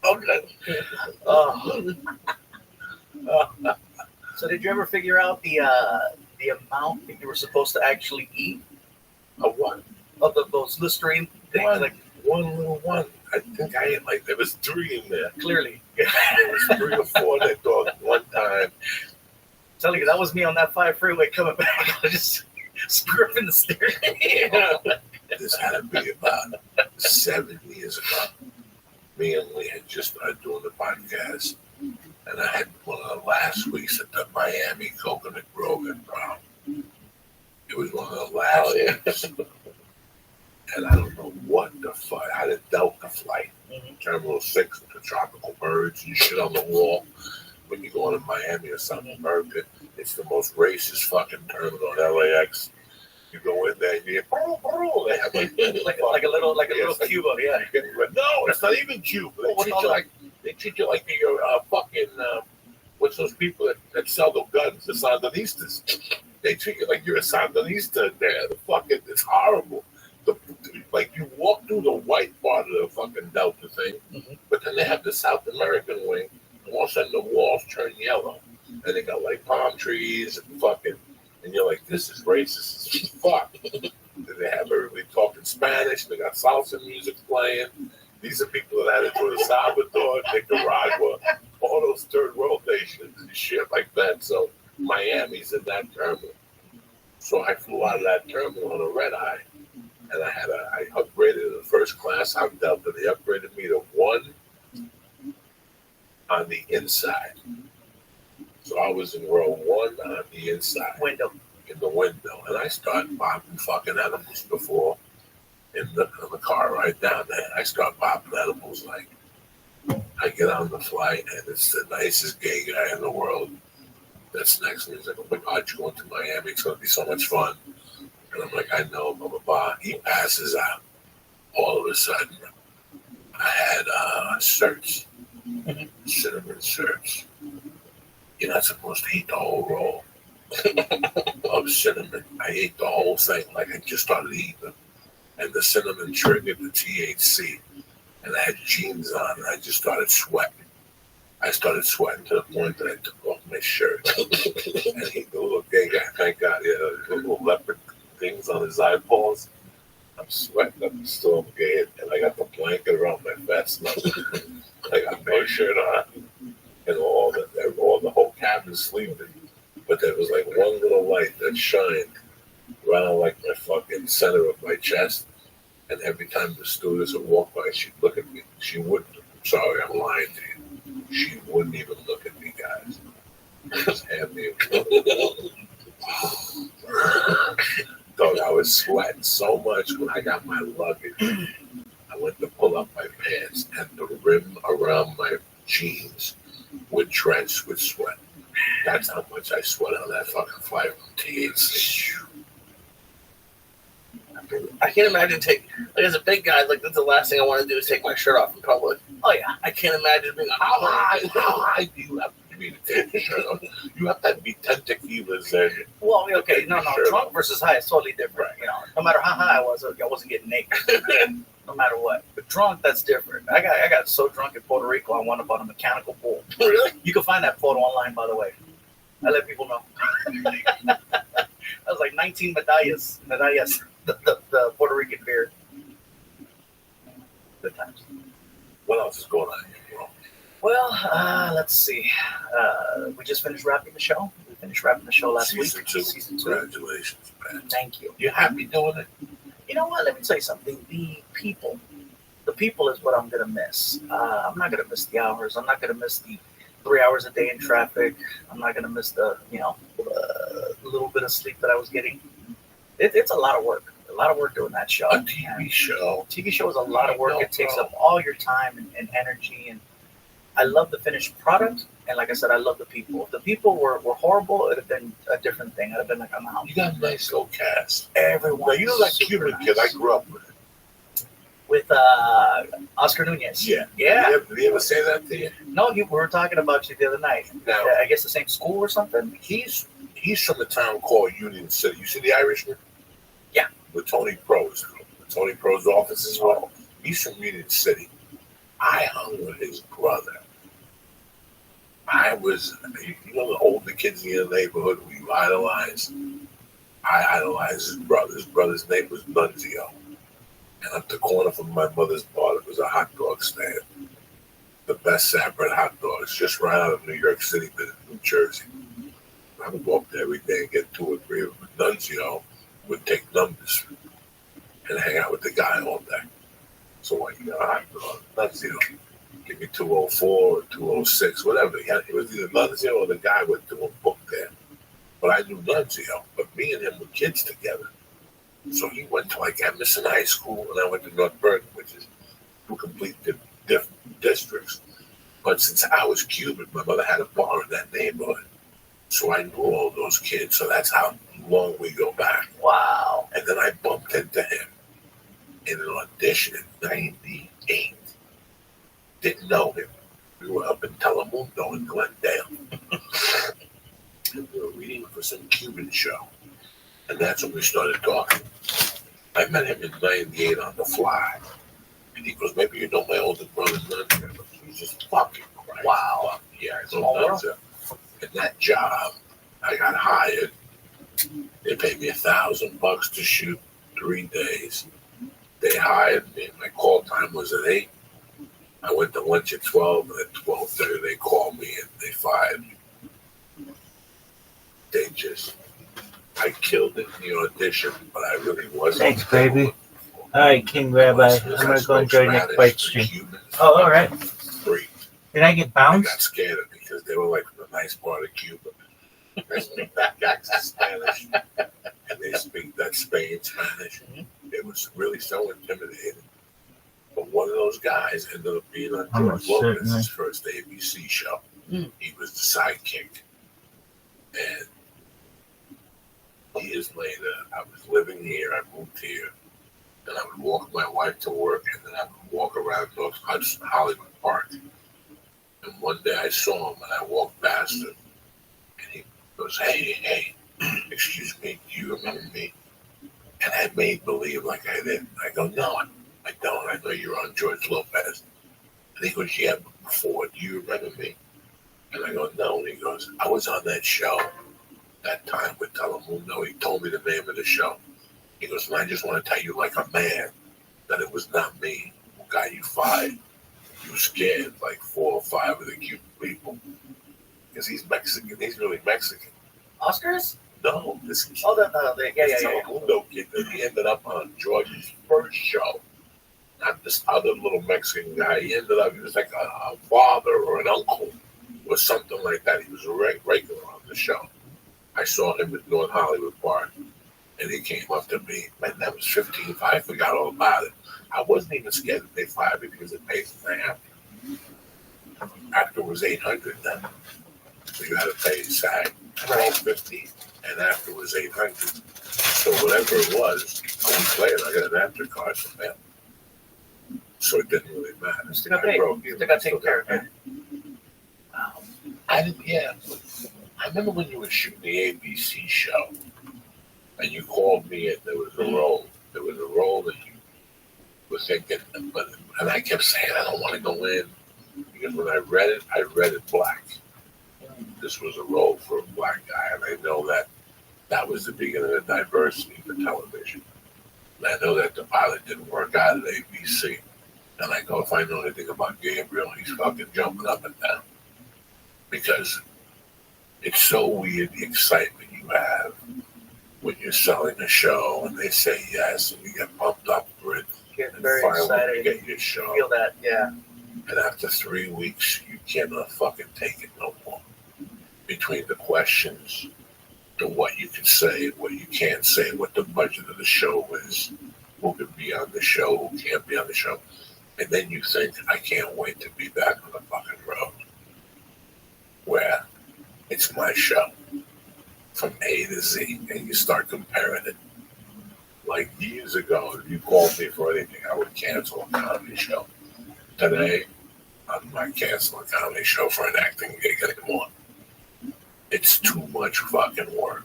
Okay. So did you ever figure out the amount that you were supposed to actually eat A one. of those Listerine things? One. Like One little one. I think I ate like there was 3 in there. clearly, There was 3 or 4 that thought one time. telling you that was me on that 5 freeway coming back. I was just scraping the steering. This had to be about 7 years ago. Me and Lee had just started doing the podcast, and I had one of the last weeks at the Miami Coconut Grove in Brown. It was one of the last weeks. And I don't know what the fuck. I had a Delta flight, Terminal 6 with the tropical birds and shit on the wall. When you go into Miami or something, America, it's the most racist fucking terminal in LAX. You go in there and you hear, they have like a little Cuba, yeah. No, it's not even Cuba. They treat you like you're fucking, what's those people that sell the guns, the Sandinistas. They treat you like you're a Sandinista there. The fucking, it's horrible. Like you walk through the white part of the fucking Delta thing, but then they have the South American wing, and all of a sudden the walls turn yellow, and they got like palm trees and fucking, and you're like, this is racist as fuck. And they have everybody talking Spanish, they got salsa music playing. These are people that had it to El Salvador, Nicaragua, all those third world nations and shit like that. So Miami's in that terminal. So I flew out of that terminal on a red eye. And I upgraded to the first class out Delta. They upgraded me to 1 on the inside. So I was in row 1 on the inside. In the window. And I started bopping fucking animals before in the car right down there. I start bopping animals like I get on the flight and it's the nicest gay guy in the world that's next to me. He's like, oh my God, you're going to Miami. It's going to be so much fun. And I'm like, I know, blah, blah, blah. He passes out. All of a sudden, I had certs, cinnamon certs. You're not supposed to eat the whole roll of cinnamon. I ate the whole thing like I just started eating them. And the cinnamon triggered the THC. And I had jeans on, and I just started sweating. I started sweating to the point that I took off my shirt. And the little gay guy, thank God, he had a little leopard things on his eyeballs. I'm sweating. I'm still gay, and I got the blanket around my vest. And I got no shirt on, and all the whole cabin sleeping. But there was like one little light that shined around like my fucking center of my chest. And every time the stewardess would walk by, she'd look at me. She wouldn't. I'm sorry, I'm lying to you. She wouldn't even look at me, guys. Just hand me Dog, I was sweating so much when I got my luggage. I went to pull up my pants, and the rim around my jeans would drenched with sweat. That's how much I sweat on that fucking flight from THC. I can't imagine as a big guy, like that's the last thing I want to do is take my shirt off in public. Oh yeah, I can't imagine being How high do you have to be to take your shirt off? You have to be 10 tequilas and well, okay, no, drunk versus high is totally different. You know, no matter how high I wasn't getting naked. No matter what. But drunk, that's different. I got so drunk in Puerto Rico, I wound up on a mechanical bull. Really? You can find that photo online, by the way. I let people know. I was like 19 medallas, the Puerto Rican beer. Good times. what else is going on here, bro? Well, let's see. We just finished wrapping the show. We finished wrapping the show last week. Season 2. Congratulations, man. Thank you. You happy doing it? You know what? Let me tell you something. The people is what I'm gonna miss. I'm not gonna miss the hours. I'm not gonna miss the 3 hours a day in traffic. I'm not gonna miss the little bit of sleep that I was getting. It's a lot of work. A lot of work doing that show. A TV show. TV show is a lot of work. It takes up all your time and energy. And I love the finished product. And like I said, I love the people. If the people were horrible, it would have been a different thing. I'd have been like, I'm out. You got a nice little cast. Everyone. Now, you know that Cuban kid I grew up with? With Oscar Nunez. Yeah. Yeah. Did he ever say that to you? No, we were talking about you the other night. Now, I guess the same school or something. he's from a town called Union City. You see the Irishman? Yeah. With Tony Pro's group. Tony Pro's office as well. He's from Union City. I hung with his brother. I was, you know, the older kids in your neighborhood who you idolize. I idolized his brother. His brother's name was Nunzio. And up the corner from my mother's bar, there was a hot dog stand. The best Sabret hot dogs, just right out of New York City, but in New Jersey. I would walk there every day and get 2 or 3 of them. Nunzio would take numbers and hang out with the guy all day. So when you got a hot dog, Nunzio, give me 204 or 206, whatever. It was either Nunzio or the guy went to a book there. But I knew Nunzio, but me and him were kids together. So he went to like Emerson High School, and I went to North Bergen, which is 2 complete different districts. But since I was Cuban, my mother had a bar in that neighborhood. So I knew all those kids. So that's how long we go back. Wow. And then I bumped into him in an audition in 98. Didn't know him. We were up in Telemundo in Glendale. And we were reading for some Cuban show. And that's when we started talking. I met him in 98 on the fly. And he goes, maybe you know my older brother, Nunzio. He's just fucking crazy. Wow. Yeah, I know Nunzio. And that job, I got hired. They paid me $1,000 to shoot 3 days. They hired me. My call time was at 8. I went to lunch at 12, and at 12:30 they called me and they fired me. I killed it in the audition, but I really wasn't. Thanks, baby. All right, King Rabbi. I'm going to go enjoy Nick White's stream. Oh, all right. Did I get I bounced? got scared of because they were like from the nice part of Cuba. They speak that accent Spanish, and they speak that Spain Spanish. It was really so intimidating. But one of those guys ended up being on George Lopez's first ABC show. He was the sidekick. And years later, I was living here, I moved here, and I would walk my wife to work, and then I would walk around North Hollywood Park. And one day I saw him, and I walked past him, and he goes, hey, excuse me, do you remember me? And I made believe like I didn't. I go, no, I don't. I know you're on George Lopez. And he goes, yeah, but before, do you remember me? And I go, no. And he goes, I was on that show that time with Telemundo. He told me the name of the show. He goes, and I just want to tell you like a man that it was not me who got you fired. You scared like 4 or 5 of the Cuban people. Because he's Mexican. He's really Mexican. Oscars? No, this is yeah. Telemundo kid that he ended up on George's first show. Not this other little Mexican guy. He was like a father or an uncle or something like that. He was a regular on the show. I saw him at North Hollywood Park, and he came up to me. Man, that was 15. I forgot all about it. I wasn't even scared that they fired me because it pays them after. After it was $800 then. So you had to pay SAG $12.50, and after it was $800. So whatever it was, a week later I got an AfterCard from them. So it didn't really matter. Still got taken care of. I remember when you were shooting the ABC show, and you called me and there was a role. There was a role that you were thinking, and I kept saying, I don't want to go in. Because when I read it black. This was a role for a black guy, and I know that was the beginning of diversity for television. And I know that the pilot didn't work out at ABC. And I go, if I know anything about Gabriel, he's fucking jumping up and down. Because it's so weird the excitement you have when you're selling a show and they say yes and you get pumped up for it. Get very excited. You get your show. Feel that, yeah. And after 3 weeks, you cannot fucking take it no more. Between the questions, to what you can say, what you can't say, what the budget of the show is, who can be on the show, who can't be on the show. And then you think, I can't wait to be back on the fucking road. Where it's my show from A to Z, and you start comparing it. Like years ago, if you called me for anything, I would cancel a comedy show. Today, I might cancel a comedy show for an acting gig anymore. It's too much fucking work.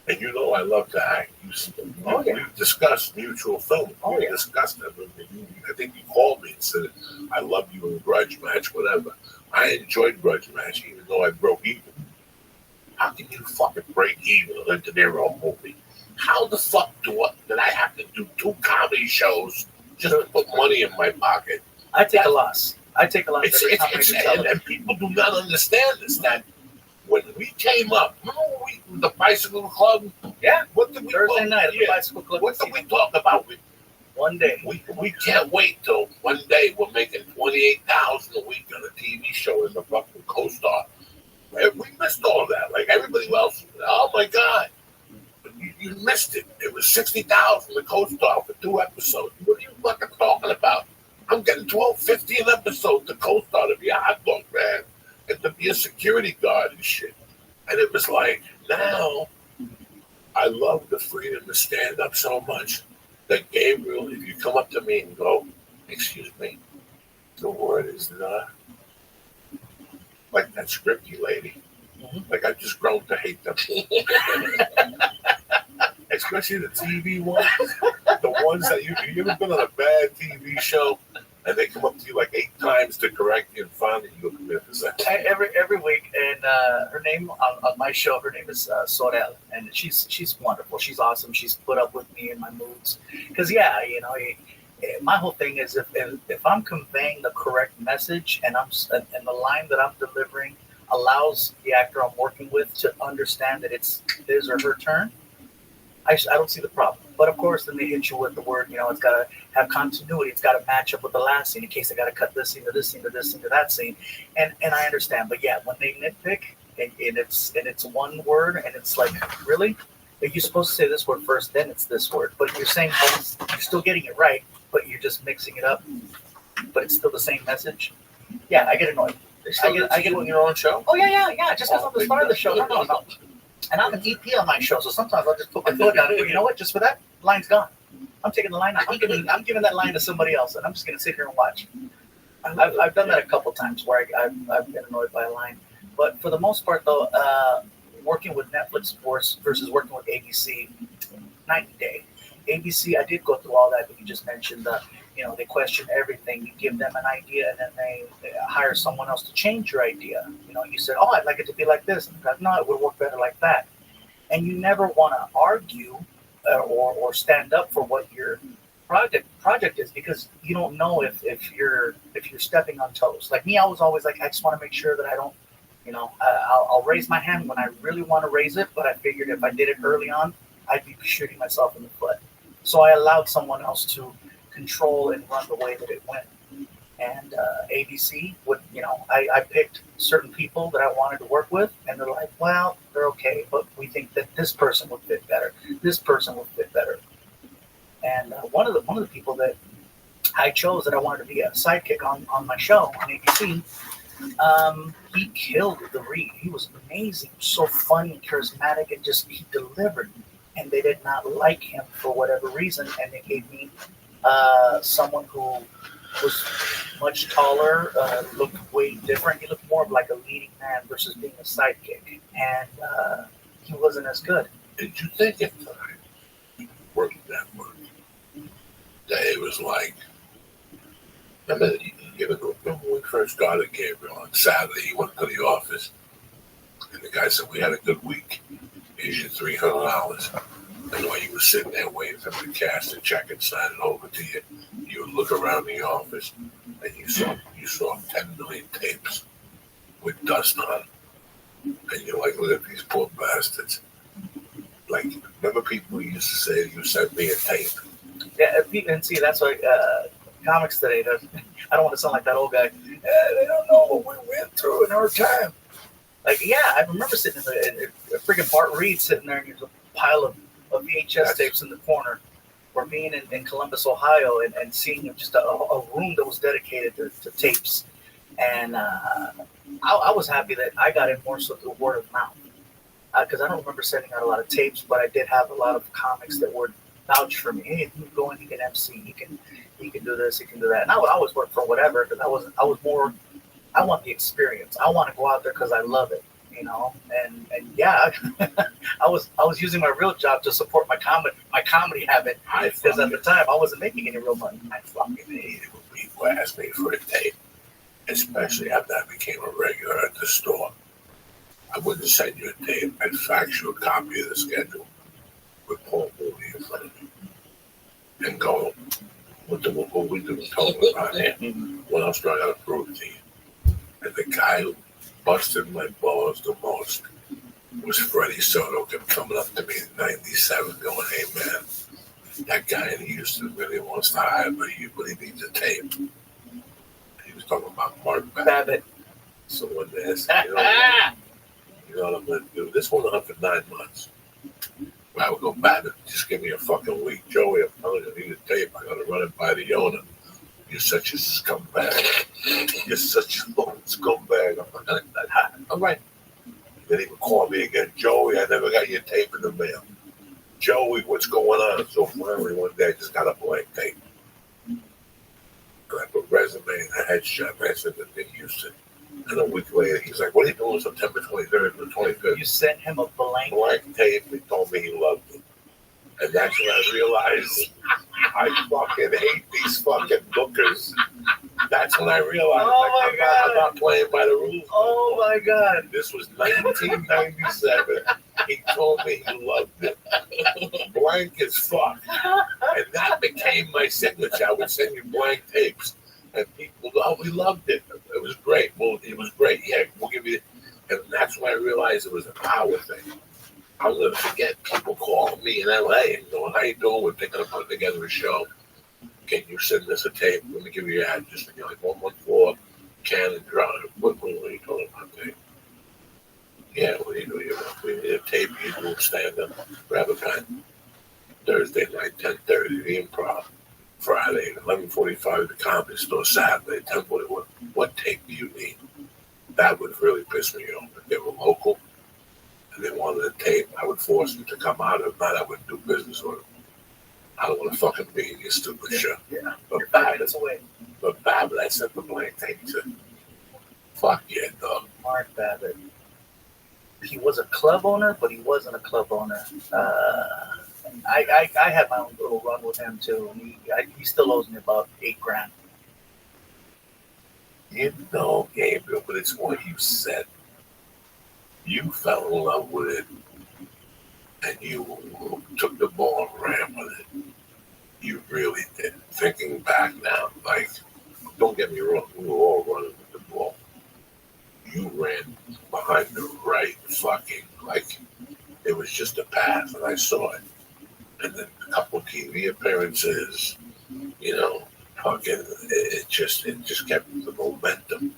And you know I love to act. We discussed mutual film. We discussed it. I think you called me and said, I love you in Grudge Match, whatever. I enjoyed Grudge Match, even though I broke even. How can you fucking break even on a De Niro movie? How the fuck did I have to do 2 comedy shows just to put money in my pocket? I take a loss. And people do not understand this, that when we came up, the Bicycle Club? Yeah. What did we Thursday night at the Bicycle Club. What did we talk about? One day. We can't wait till one day we're making $28,000 a week on a TV show as a fucking co-star. We missed all that. Like everybody else. Oh my God. You missed it. It was $60,000 a co-star for 2 episodes. What are you fucking talking about? I'm getting $12.50 an episode to co-star to be a hot dog man and to be a security guard and shit. And it was like, now I love the freedom to stand up so much that Gabriel, if you come up to me and go, excuse me, the word is not, like that scripty lady. Like I've just grown to hate them. Especially the TV ones. The ones that you ever been on a bad TV show and they come up to you like 8 times to correct you and finally you go commit this. Every week, and her name on my show, her name is Sorel, and she's wonderful. She's awesome. She's put up with me in my moods. Because my whole thing is if I'm conveying the correct message and the line that I'm delivering allows the actor I'm working with to understand that it's his or her turn, I don't see the problem. But of course, then they hit you with the word, it's got to have continuity. It's got to match up with the last scene in case I got to cut this scene to this scene to this scene to that scene. And I understand. But yeah, when they nitpick and it's one word and it's like, really? Are you supposed to say this word first, then it's this word? But you're saying you're still getting it right, but you're just mixing it up. But it's still the same message. Yeah, I get annoyed. I get on your own show? Oh, yeah. Just because I'm the star of the show. No. And I'm an EP on my show, so sometimes I'll just put my foot down. But you know what? Just for that, line's gone. I'm taking the line out. I'm giving that line to somebody else, and I'm just going to sit here and watch. I've done that a couple times where I've been annoyed by a line. But for the most part, though, working with Netflix versus working with ABC, night and day. ABC, I did go through all that you just mentioned. They question everything. You give them an idea, and then they hire someone else to change your idea. You said, "Oh, I'd like it to be like this." And like, no, it would work better like that. And you never want to argue or stand up for what your project is, because you don't know if you're stepping on toes. Like me, I was always like, I just want to make sure that I don't. I'll raise my hand when I really want to raise it, but I figured if I did it early on, I'd be shooting myself in the foot. So I allowed someone else to control and run the way that it went. And ABC would, I picked certain people that I wanted to work with, and they're like, well, they're okay, but we think that this person would fit better. This person would fit better. And one of the people that I chose that I wanted to be a sidekick on my show on ABC, he killed the read. He was amazing, so funny and charismatic, and just he delivered. And they did not like him for whatever reason, and they gave me someone who was much taller, looked way different. He looked more of like a leading man versus being a sidekick, and he wasn't as good. Did you think at the time you worked that much that it was like? Remember when we first started Gabriel on Saturday, he went to the office, and the guy said, "We had a good week. Here's your $300." And while you were sitting there waiting for them to cash the check and sign it over to you, you would look around the office and you saw 10 million tapes with dust on them. And you're like, look at these poor bastards. Like, remember people used to say, you sent me a tape? Yeah, and see, that's why comics today, I don't want to sound like that old guy. They don't know what we went through in our time. Like, yeah, I remember sitting in freaking Bart Reed sitting there, and there's a pile of VHS tapes in the corner, or being in Columbus, Ohio, and seeing just a room that was dedicated to tapes. And I was happy that I got it more so through word of mouth, because I don't remember sending out a lot of tapes, but I did have a lot of comics that would vouch for me. Hey, you go in, he can MC, he can do this, he can do that. And I would always work for whatever, because I was more, I want the experience. I want to go out there because I love it. you know, and yeah, I was using my real job to support my comedy habit because at the time I wasn't making any real money. I fucking hated when people asked me for a tape, especially after I became a regular at the store. I wouldn't send you a tape. I'd fax you a copy of the schedule with Paul Mooney in front of me and go, what we doing talking about here? What else do I got to prove to you? And the guy who busted my balls the most was Freddie Soto, kept coming up to me in '97 going, hey man, that guy in Houston really wants to hire me, but he needs a tape. He was talking about Mark Babbitt. So one day I said, you know what I'm going to do? This went on for 9 months. I would go, Babbitt, just give me a fucking week. Joey, I'm telling you, I need a tape. I got to run it by the owner. You're such a scumbag. You're such a scumbag. I'm not going to that happen. All right. Then he would call me again. Joey, I never got your tape in the mail. Joey, what's going on? So finally one day I just got a blank tape. And I put resume and a headshot. And I sent it to Houston. And a week later, he's like, what are you doing September 23rd to the 25th? You sent him a blank tape. He told me he loved it. And that's when I realized I fucking hate these fucking bookers. That's when I realized I'm not playing by the rules. Oh my God. This was 1997. He told me he loved it. Blank as fuck. And that became my signature. I would send you blank tapes. And people, we loved it. It was great. Well, it was great. Yeah, we'll give you. And that's when I realized it was a power thing. I'll never forget people calling me in LA and going, how you doing? We're thinking of putting together a show. Can you send us a tape? Let me give you your address. And you're like, 114 Cannon Drive. What are you talking about, tape? Yeah, what do you do? We need a tape. You do stand up, grab a pen. Thursday night, 10:30, the Improv. Friday, 11:45 the Comedy Store. Saturday, 10:41. What tape do you need? That would really piss me off. If they were local and they wanted a tape, I would force them to come out. If not, I wouldn't do business with them. I don't want to fucking be in your stupid show. Yeah. But Babbitt, I sent the blank tape to. Fuck yeah, dog. Mark Babbitt. He was a club owner, but he wasn't a club owner. I had my own little run with him too, and he still owes me about $8,000. You know, Gabriel, but it's what you said. You fell in love with it, and you took the ball and ran with it. You really did. Thinking back now, like, don't get me wrong, we were all running with the ball. You ran behind the right fucking, like, it was just a path, and I saw it. And then a couple of TV appearances, you know, fucking, it just kept the momentum.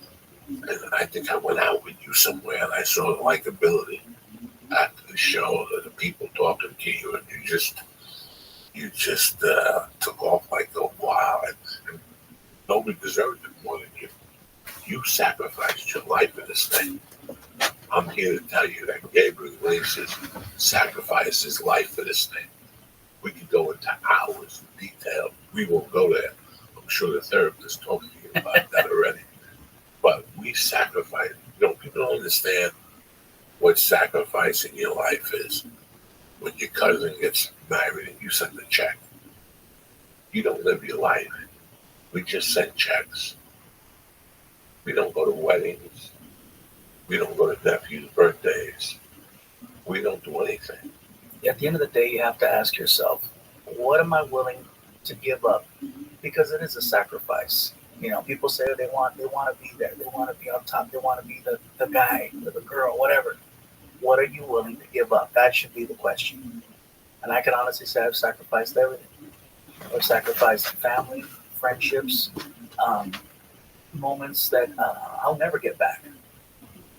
And I think I went out with you somewhere and I saw the likability after the show, the people talking to you, and you just took off like, oh, wow. And nobody deserved it more than you. You sacrificed your life for this thing. I'm here to tell you that Gabriel Iglesias sacrificed his life for this thing. We could go into hours of detail. We won't go there. I'm sure the therapist talked to you about that already. But we sacrifice. You know, people don't understand what sacrifice in your life is. When your cousin gets married and you send a check, you don't live your life. We just send checks. We don't go to weddings. We don't go to nephews' birthdays. We don't do anything. At the end of the day, you have to ask yourself, what am I willing to give up? Because it is a sacrifice. You know, people say they want to be there. They want to be on top. They want to be the guy or the girl, whatever. What are you willing to give up? That should be the question. And I can honestly say I've sacrificed everything. I've sacrificed family, friendships, moments that I'll never get back,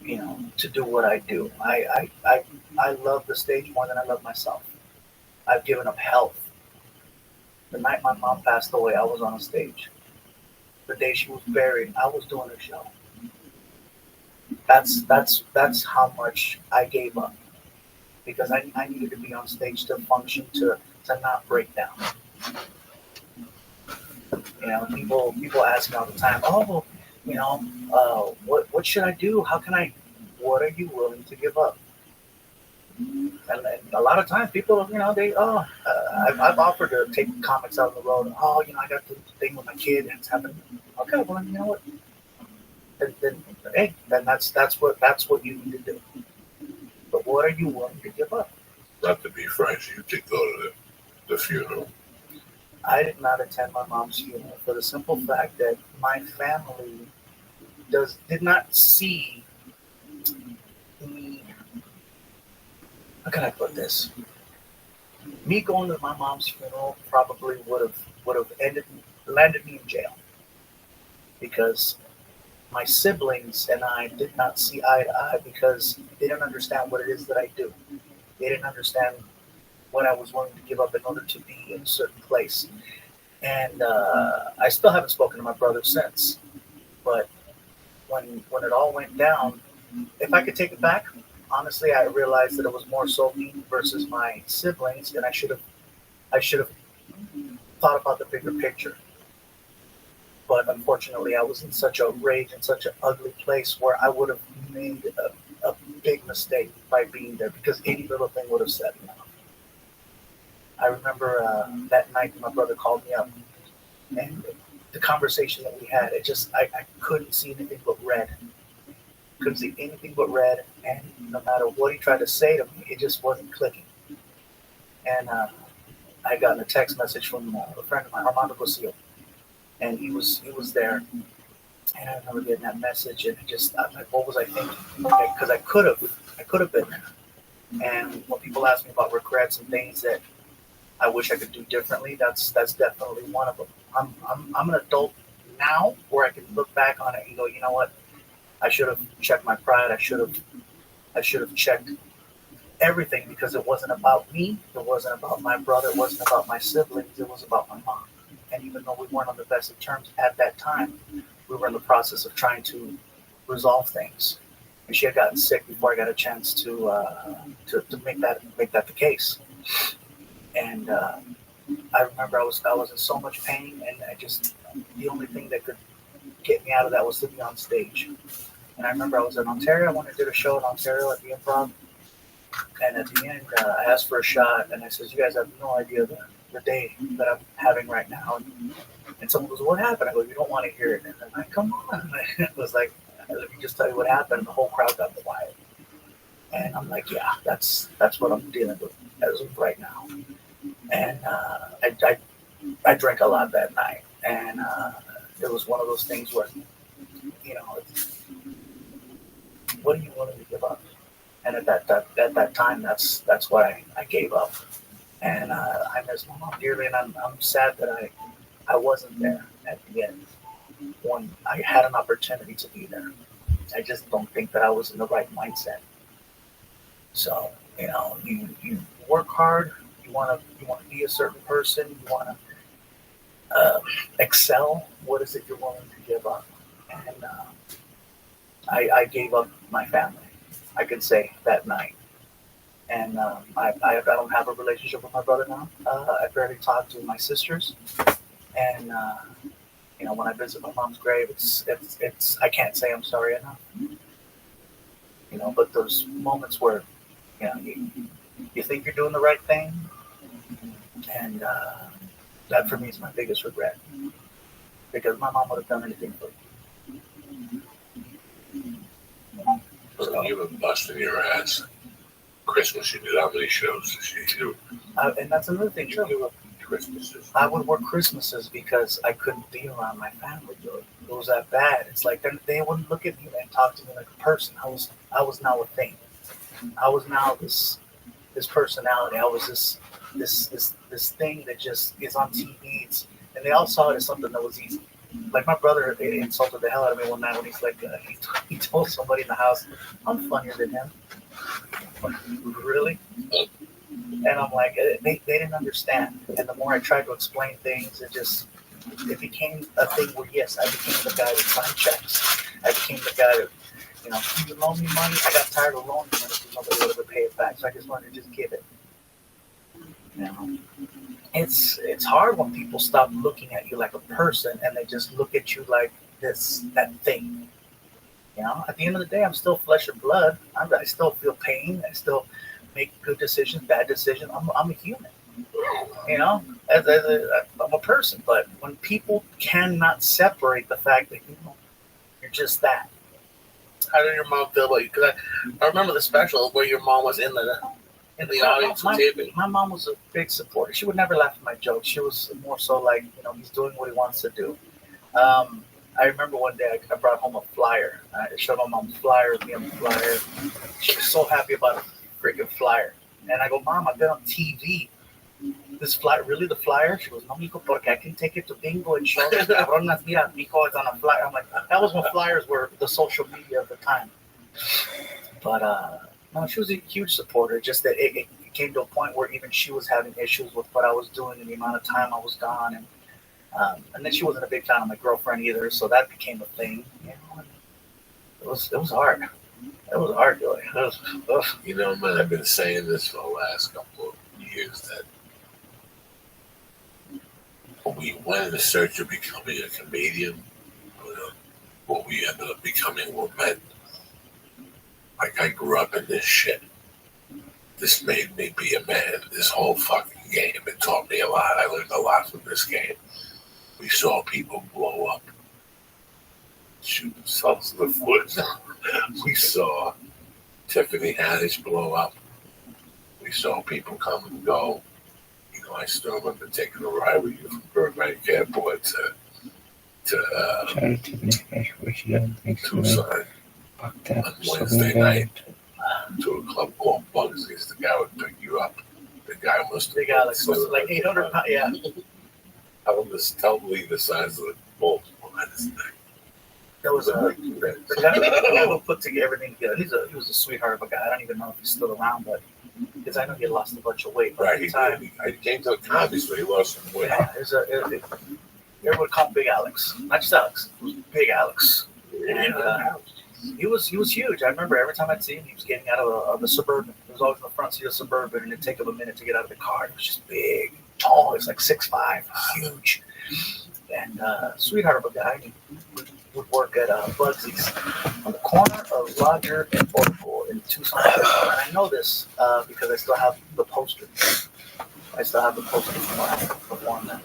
you know, to do what I do. I love the stage more than I love myself. I've given up health. The night my mom passed away, I was on a stage. The day she was buried, I was doing a show. That's how much I gave up. Because I needed to be on stage to function, to not break down. You know, people ask me all the time, oh, you know, what should I do? How can I what are you willing to give up? And a lot of times people, I've offered to take comics out on the road. Oh, I got the thing with my kid and it's happened. Okay, well, you know what? Then that's what you need to do. But what are you willing to give up? Not to be frank, you did go to the funeral. I did not attend my mom's funeral for the simple fact that my family did not see me. How can I put this? Me going to my mom's funeral probably would have landed me in jail, because my siblings and I did not see eye to eye because they didn't understand what it is that I do. They didn't understand what I was willing to give up in order to be in a certain place. And I still haven't spoken to my brother since. But when it all went down, if I could take it back, honestly, I realized that it was more so me versus my siblings, and I should have thought about the bigger picture. But unfortunately, I was in such a rage and such an ugly place where I would have made a big mistake by being there, because any little thing would have set me off. I remember that night my brother called me up, and the conversation that we had, I couldn't see anything but red. Couldn't see anything but red, and no matter what he tried to say to me, it just wasn't clicking. And I got a text message from a friend of mine, Armando Cosillo, and he was there. And I remember getting that message, and I'm like, what was I thinking? Because I could have been there. And when people ask me about regrets and things that I wish I could do differently, that's definitely one of them. I'm an adult now where I can look back on it and go, you know what? I should have checked my pride. I should have checked everything, because it wasn't about me. It wasn't about my brother. It wasn't about my siblings. It was about my mom. And even though we weren't on the best of terms at that time, we were in the process of trying to resolve things. And she had gotten sick before I got a chance to make that the case. And I remember I was in so much pain, and the only thing that could get me out of that was to be on stage. And I remember I was in Ontario. I went and did a show in Ontario at the Improv. And at the end, I asked for a shot, and I said, "You guys have no idea the day that I'm having right now." And someone goes, "What happened?" I go, "You don't want to hear it." And I'm like, "Come on." It was like, "Let me just tell you what happened." And the whole crowd got quiet. And I'm like, "Yeah, that's what I'm dealing with as of right now." And I drank a lot that night, and it was one of those things where, what are you willing to give up? And at that time, that's why I gave up. And I miss my mom dearly, and I'm sad that I wasn't there at the end when I had an opportunity to be there. I just don't think that I was in the right mindset. So, you work hard. You want to be a certain person. You want to excel. What is it you're willing to give up? And I gave up my family, I could say, that night. And I don't have a relationship with my brother now. I barely talk to my sisters. And when I visit my mom's grave, it's I can't say I'm sorry enough. But those moments where you think you're doing the right thing, and that for me is my biggest regret, because my mom would have done anything for me. So you've been busting your ass. Christmas, you did how many shows this year? You and that's another thing, too. do Christmases. I would work Christmases because I couldn't be around my family. It was that bad. It's like they wouldn't look at me and talk to me like a person. I was now a thing. I was now this personality. I was this thing that just is on TV. And they all saw it as something that was easy. Like my brother insulted the hell out of me one night when he's like, he told somebody in the house, "I'm funnier than him." Really? And I'm like, they didn't understand. And the more I tried to explain things, it became a thing where, yes, I became the guy that signed checks. I became the guy that, you loan me money. I got tired of loaning money because nobody would ever pay it back. So I just wanted to just give it. It's hard when people stop looking at you like a person and they just look at you like that thing. You know, at the end of the day, I'm still flesh and blood. I still feel pain. I still make good decisions, bad decisions. I'm a human. You know, I'm a person. But when people cannot separate the fact that you're just that. How did your mom feel about you? Because I remember the special where your mom was in the audience taping. My mom was a big supporter. She would never laugh at my jokes. She was more so like, he's doing what he wants to do. I remember one day I brought home a flyer. I showed my mom the flyer, me on the flyer. She was so happy about a freaking flyer. And I go, Mom, I've been on TV. This flyer, really the flyer? She goes, no, mijo, porque I can take it to bingo and show them. Cabronas, mira, mijo, it's on a flyer. I'm like, that was when flyers were the social media of the time. But, no, she was a huge supporter. Just that it came to a point where even she was having issues with what I was doing and the amount of time I was gone. And then she wasn't a big fan of my girlfriend either, so that became a thing. It was hard. It was hard, Billy. Man, I've been saying this for the last couple of years that when we went in the search of becoming a comedian, what we ended up becoming were men. Like, I grew up in this shit. This made me be a man. This whole fucking game, it taught me a lot. I learned a lot from this game. We saw people blow up, shoot themselves in the foot. We saw Tiffany Haddish blow up. We saw people come and go. I still remember taking a ride with you from Burbank Airport to Tucson on Wednesday night to a club called Bugsy's. The guy would pick you up. The guy must have like 800 pounds. Yeah. I was totally the size of the bolts behind his neck. There was the guy who put everything together. He was a sweetheart of a guy. I don't even know if he's still around, but because I know he lost a bunch of weight. But right, he came to the comedy, so he lost some weight. Yeah, everyone called Big Alex. Not just Alex, it was Big Alex. And he was huge. I remember every time I'd see him, he was getting out of the Suburban. He was always in the front seat of the Suburban, and it'd take him a minute to get out of the car. He was just big, tall. He was like 6'5", huge, and sweetheart of a guy. He would work at Bugsy's on the corner of Roger and Oracle in Tucson. And I know this because I still have the poster. I still have the poster from when I performed that.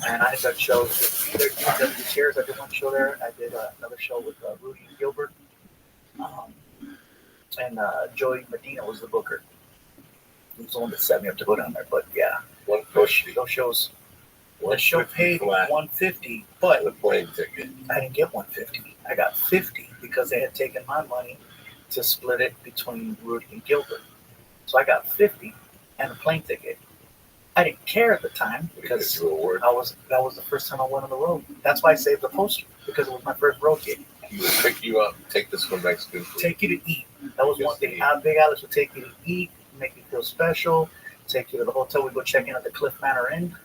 And I had done shows with either Cheers. I did one show there. I did another show with Rudy Gilbert. And Joey Medina was the booker. He was the one that set me up to go down there. But yeah, those shows. The show paid $150, but the plane ticket. I didn't get $150. I got $50 because they had taken my money to split it between Rudy and Gilbert. So I got $50 and a plane ticket. I didn't care at the time because that was the first time I went on the road. That's why I saved the poster, because it was my first road gig. He would pick you up, take this from Mexican food. Take you to eat. That was one thing. Big Alex would take you to eat, make you feel special, take you to the hotel. We'd go check in at the Cliff Manor Inn.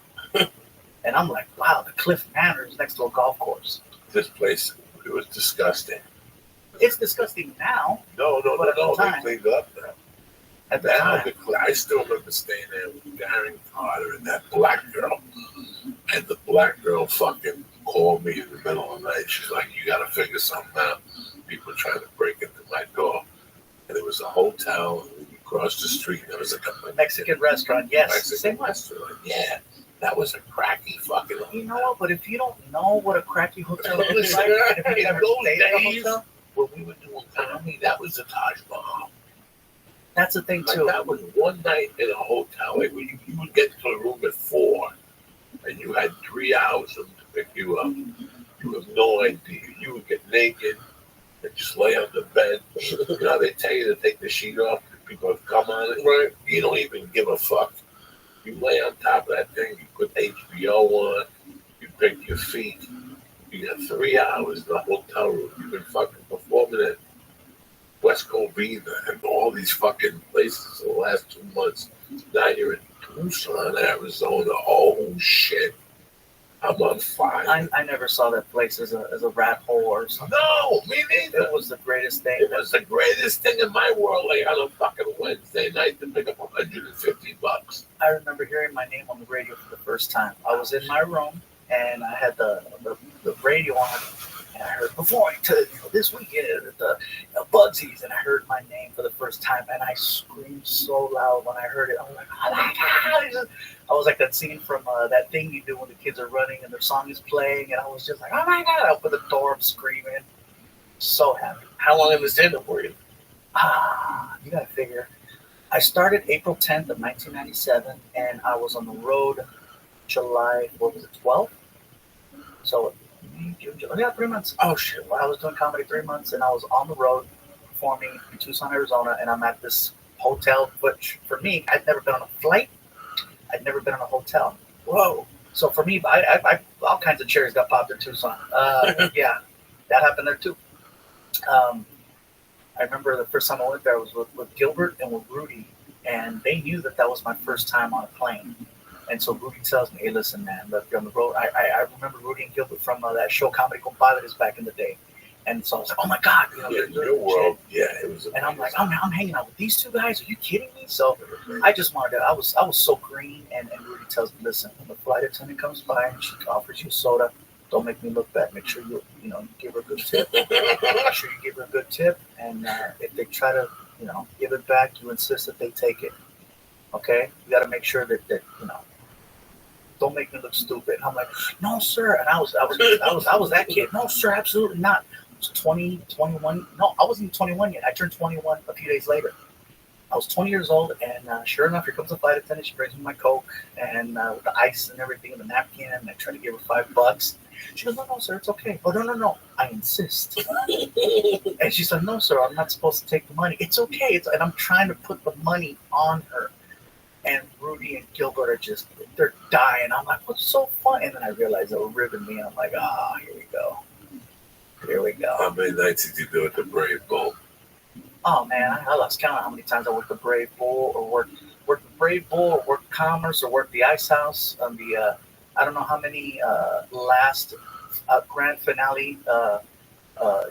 And I'm like, wow, the Cliff Manor is next to a golf course. This place, it was disgusting. It's disgusting now. No. They cleaned it up now. At the time. I still remember staying there with Darren Carter and that black girl. And the black girl fucking called me in the middle of the night. She's like, you got to figure something out. People are trying to break into my door. And there was a hotel across the street. There was a Mexican restaurant, yes. Mexican restaurant, yeah. That was a cracky fucking hotel. You know what? But if you don't know what a cracky hotel is like, if you never stayed at a hotel, when we were doing comedy, that was the Taj Mahal. That's the thing too. That was one night in a hotel. Like, you would get to a room at 4, and you had 3 hours for them to pick you up. You have no idea. You would get naked and just lay on the bed. You know, they tell you to take the sheet off. People have come on it. Right? You don't even give a fuck. You lay on top of that thing, you put HBO on, you pick your feet, you got 3 hours in the hotel room. You've been fucking performing at West Covina and all these fucking places the last 2 months. Now you're in Tucson, Arizona. Oh shit. I'm on fire. I never saw that place as a rat hole or something. No, me neither. It was the greatest thing. It was the greatest thing in my world. Like on a fucking Wednesday night to pick up $150. I remember hearing my name on the radio for the first time. I was in my room and I had the radio on, and I heard performing to this weekend at the Bugsy's, and I heard my name for the first time, and I screamed so loud when I heard it. I was like, oh my God. I was like that scene from that thing you do when the kids are running and their song is playing, and I was just like, oh my God. I opened the door, I'm screaming. So happy. How long have this been for you? You gotta figure. I started April 10th of 1997, and I was on the road July, 12th? So, June, July, yeah, 3 months. Oh shit, well, I was doing comedy 3 months, and I was on the road performing in Tucson, Arizona, and I'm at this hotel, which for me, I'd never been on a flight, I'd never been in a hotel. Whoa. So for me, I all kinds of cherries got popped in Tucson. Yeah, that happened there too. I remember the first time I went there was with Gilbert and with Rudy, and they knew that was my first time on a plane. And so Rudy tells me, hey, listen, man, look, you're on the road. I remember Rudy and Gilbert from that show Comedy Compadres back in the day. And so I was like, oh my God. Your world, yeah, it was amazing. And I'm like, I'm hanging out with these two guys. Are you kidding me? So I just wanted to, I was so green. And Rudy tells me, listen, when the flight attendant comes by and she offers you soda, don't make me look bad. Make sure you give her a good tip. Make sure you give her a good tip. And if they try to, give it back, you insist that they take it. Okay? You got to make sure that don't make me look stupid. And I'm like, no, sir. And I was that kid. No, sir, absolutely not. I was 20, 21. No, I wasn't even 21 yet. I turned 21 a few days later. I was 20 years old, and sure enough, here comes the flight attendant. She brings me my Coke and with the ice and everything and the napkin, and I try to give her $5. She goes, no, sir, it's okay. Oh, no, I insist. And she's like, no, sir, I'm not supposed to take the money. It's okay. And I'm trying to put the money on her. And Rudy and Gilbert are they're dying. I'm like, what's so fun? And then I realized they were ribbing me. And I'm like, here we go. Here we go. How many nights did you do at the Brave Bull? Oh, man, I lost count of how many times I worked the Brave Bull or worked the Brave Bull or worked Commerce or worked the Ice House on the, I don't know how many last grand finale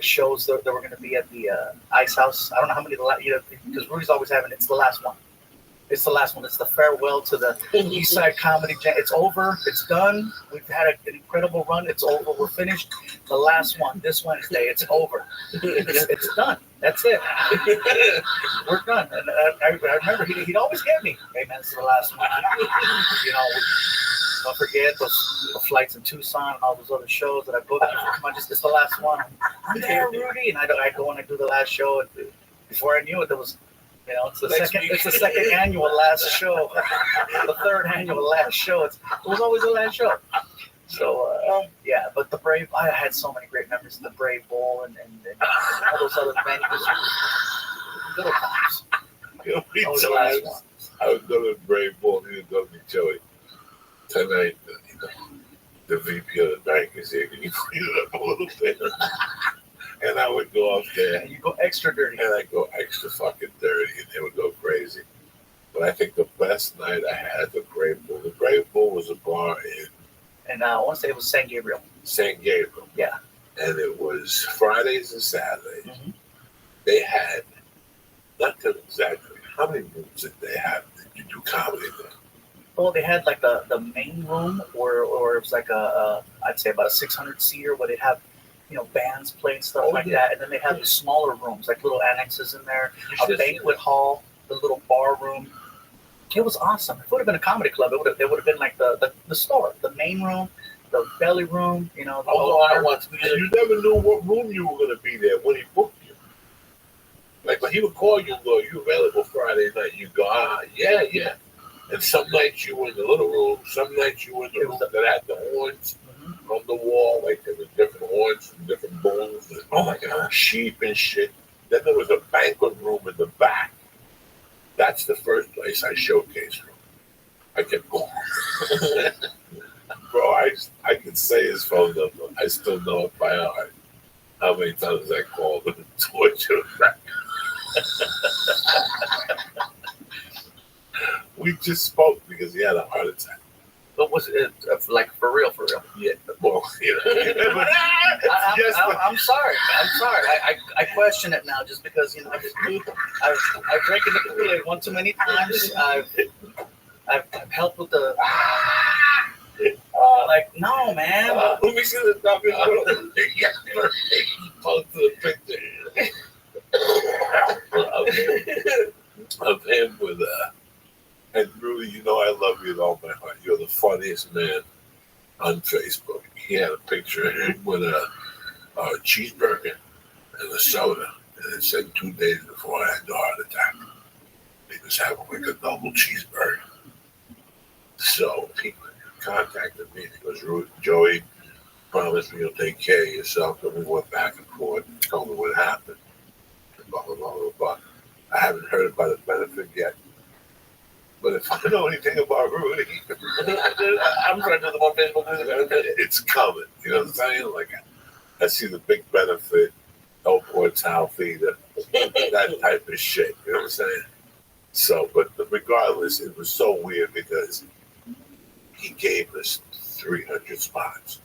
shows that were going to be at the Ice House. I don't know how many, because Rudy's always having it's the last one. It's the last one. It's the farewell to the East Side Comedy Jam. It's over. It's done. We've had an incredible run. It's over. We're finished. The last one, this Wednesday, it's over. It's done. That's it. We're done. And I remember he'd always get me. Hey, man, this is the last one. Don't forget the flights in Tucson and all those other shows that I booked. Come on, it's the last one. I'm there, Rudy. And I go and I do the last show. And before I knew it, there was... it's the second annual last show, the third annual last show. It was always the last show. So, yeah, but the Brave, I had so many great memories of the Brave Bowl and all those other venues. Little times. I was going to Brave Bull, and he was going to be Joey. Tonight, the VP of the bank is here. Can you clean it up a little bit? And I would go up there. And you go extra dirty. And I go extra fucking dirty, and they would go crazy. But I think the best night I had at the Brave Bull. The Brave Bull was a bar in... And I want to say it was San Gabriel. San Gabriel. Yeah. And it was Fridays and Saturdays. Mm-hmm. They had, not to exaggerate, how many rooms did they have that you do comedy in? Well, they had like the main room, or it was like I'd say about a 600-seater where they'd have bands playing stuff like that, and then they had the smaller rooms, like little annexes in there, a banquet hall, the little bar room. It was awesome. If it would have been a comedy club, it would have been like the store, the main room, the belly room, You never knew what room you were going to be there when he booked you. Like when he would call you and go, "You available Friday night?" You go, yeah. And some nights you were in the little room, some nights you were in the room that had the horns. On the wall, like there were different horns from different bulls, and oh my god, sheep and shit. Then there was a banquet room in the back. That's the first place I showcased from. I kept going. Bro, I can say his phone number. I still know it by heart. How many times I called him and tortured him. We just spoke because he had a heart attack. But was it like for real? Yeah. Well, I'm sorry. I question it now just because I've drank in the Kool-Aid one too many times. I've helped with the. Like, no, man. Let me see the dog. He posted a picture of him with and Rudy, you know I love you with all my heart. You're the funniest man on Facebook. He had a picture of him with a cheeseburger and a soda, and it said 2 days before I had the heart attack. He was having like a double cheeseburger. So he contacted me. He goes, Joey, promise me you'll take care of yourself. And we went back and forth and told me what happened. And blah, blah, blah, blah, blah. I haven't heard about his benefit yet. But if I know anything about Rudy, I'm trying to do the one Facebook with the benefit. it's coming. You know what I'm saying? Like, I see the big benefit, Elport Towel Feeder, that type of shit. You know what I'm saying? So, but regardless, it was so weird because he gave us 300 spots.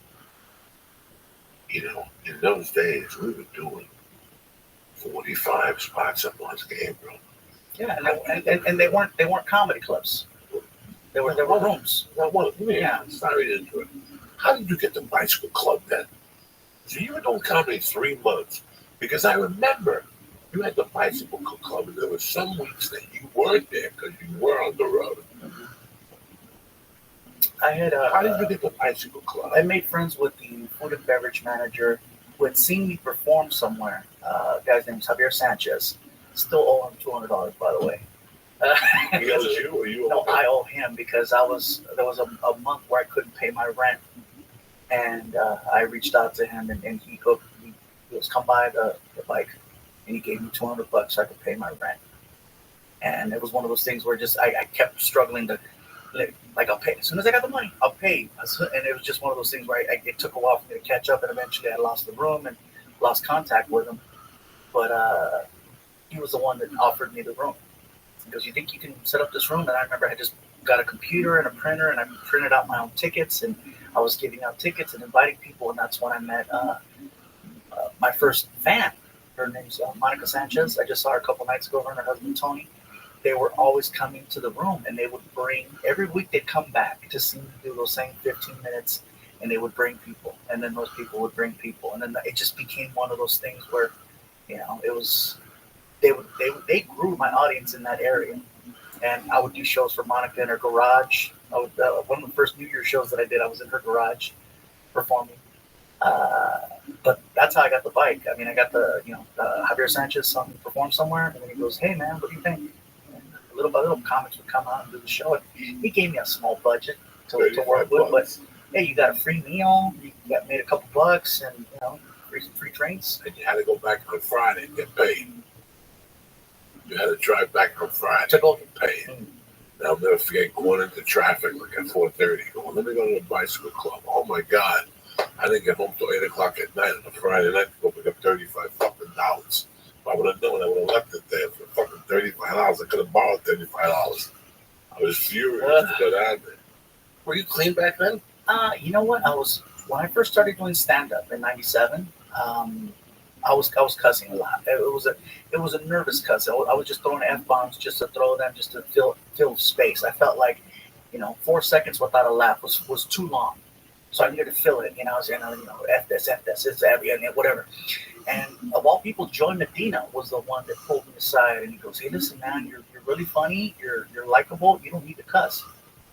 You know, in those days, we were doing 45 spots a month, Gabriel. Yeah, and they weren't comedy clubs. They were rooms. Yeah, sorry to interrupt. How did you get the bicycle club then? So you were doing comedy 3 months because I remember you had the bicycle club, and there were some weeks that you weren't there because you were on the road. I had How did you get the bicycle club? I made friends with the food and beverage manager who had seen me perform somewhere. Guy's name is Javier Sanchez. Still owe him $200, by the way. He owes you, or you No, owe him? I owe him because there was a month where I couldn't pay my rent, and I reached out to him, and he was come by the bike, and he gave me $200 so I could pay my rent. And it was one of those things where just I kept struggling to, like, I'll pay as soon as I got the money, I'll pay. And it was just one of those things where it took a while for me to catch up, and eventually I lost the room and lost contact with him. But he was the one that offered me the room. He goes, you think you can set up this room? And I remember I just got a computer and a printer, and I printed out my own tickets, and I was giving out tickets and inviting people, and that's when I met my first fan. Her name's Monica Sanchez. I just saw her a couple nights ago, her and her husband Tony. They were always coming to the room, and they would bring, every week they'd come back to see me do those same 15 minutes, and they would bring people, and then those people would bring people, and then it just became one of those things where, you know, it was, they grew my audience in that area. And I would do shows for Monica in her garage. One of the first New Year's shows that I did, I was in her garage performing. But that's how I got the bike. I mean, I got Javier Sanchez saw me perform somewhere, and then he goes, hey, man, what do you think? And little by little, comics would come out and do the show. And he gave me a small budget to work with, but hey, you got a free meal, you got made a couple bucks, and, you know, free drinks. And you had to go back on Friday and get paid. You had to drive back on Friday To go and get paid. And I'll never forget going into traffic like at 4:30. Going, let me go to the bicycle club. Oh my God. I didn't get home till 8 o'clock at night on a Friday night to go pick up $35 fucking dollars. If I would have known, I would have left it there for fucking $35. I could have borrowed $35. I was furious to go down there. Were you clean back then? You know what? When I first started doing stand-up in '97, I was cussing a lot. It was a nervous cuss. I was just throwing F-bombs just to throw them, just to fill space. I felt like, 4 seconds without a laugh was too long. So I needed to fill it. I was saying, F this, it's whatever. And of all people, Joey Medina was the one that pulled me aside, and he goes, hey, listen, man, you're really funny. You're likable. You don't need to cuss.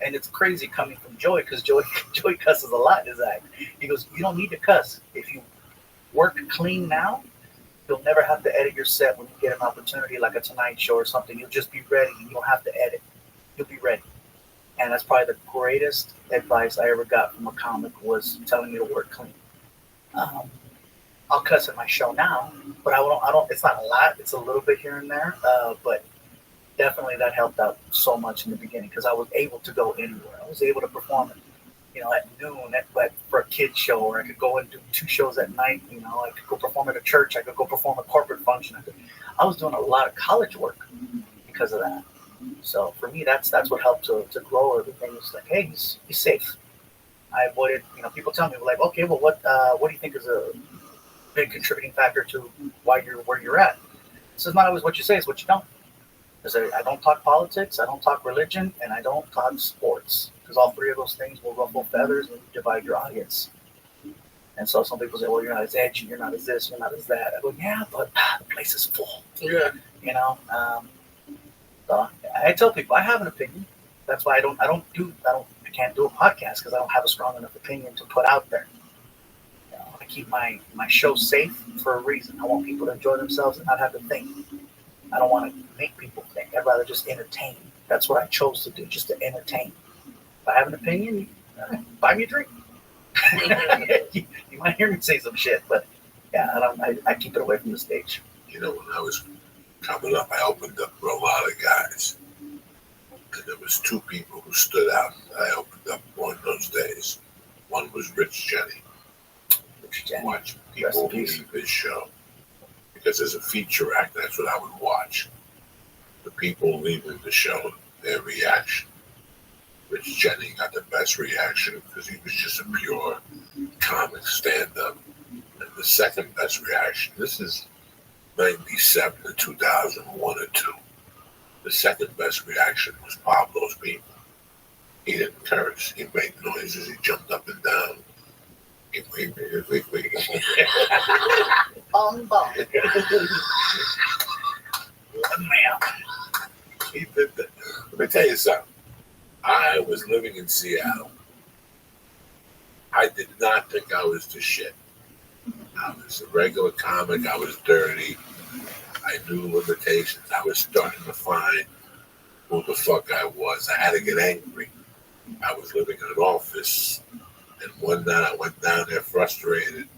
And it's crazy coming from Joey, because Joey cusses a lot in his act. He goes, you don't need to cuss. If you work clean now, you'll never have to edit your set when you get an opportunity like a Tonight Show or something. You'll just be ready. You don't have to edit. You'll be ready. And that's probably the greatest advice I ever got from a comic, was telling me to work clean. I'll cuss at my show now, but I don't. It's not a lot. It's a little bit here and there. But definitely that helped out so much in the beginning, because I was able to go anywhere. I was able to perform at noon for a kid's show, or I could go and do 2 shows at night. I could go perform at a church. I could go perform a corporate function. I was doing a lot of college work because of that. So for me, that's what helped to grow everything. It's like, hey, he's safe. I avoided, people tell me, like, okay, well, what do you think is a big contributing factor to why you're where you're at? So it's not always what you say, it's what you don't. Because I don't talk politics, I don't talk religion, and I don't talk sports. Because all three of those things will ruffle feathers and divide your audience. And so some people say, well, you're not as edgy, you're not as this, you're not as that. I go, yeah, but the place is full. Yeah. You know, so I tell people I have an opinion. That's why I can't do a podcast because I don't have a strong enough opinion to put out there. You know, I keep my show safe for a reason. I want people to enjoy themselves and not have to think. I don't want to make people think. I'd rather just entertain. That's what I chose to do, just to entertain. If I have an opinion, buy me a drink. You might hear me say some shit, but yeah, I keep it away from the stage. You know, when I was coming up, I opened up for a lot of guys. And there was two people who stood out that I opened up for in those days. One was Rich Jenny. Watch people leave his show. Because as a feature act, that's what I would watch. The people leaving the show, their reaction. Rich Jenny got the best reaction because he was just a pure comic stand-up. And the second best reaction, this is 97 to 2001 or 2. The second best reaction was Pablo's people. He didn't curse. He made noises. He jumped up and down. Bong bong. He did that. Let me tell you something. I was living in Seattle. I did not think I was the shit. I was a regular comic. I was dirty. I knew limitations. I was starting to find who the fuck I was. I had to get angry. I was living in an office, and one night I went down there frustrated,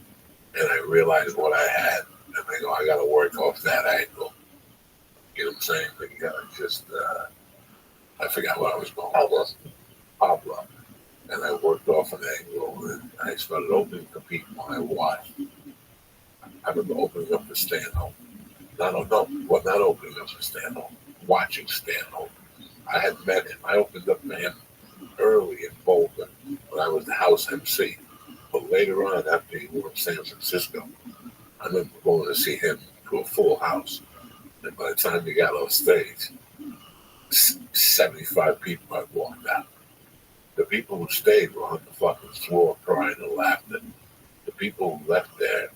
and I realized what I had. And I go, I got to work off that angle. You know what I'm saying? Like, you got to just, I forgot what I was going with. Pablo. And I worked off an angle, and I started opening for people. I watched. I remember opening up for Stanhope. Not opening up for Stanhope. Watching Stanhope. I had met him. I opened up for him early in Boulder when I was the house MC. But later on, after he moved to San Francisco, I remember going to see him to a full house. And by the time he got on stage, 75 people had walked out. The people who stayed were on the fucking floor crying and laughing. The people who left there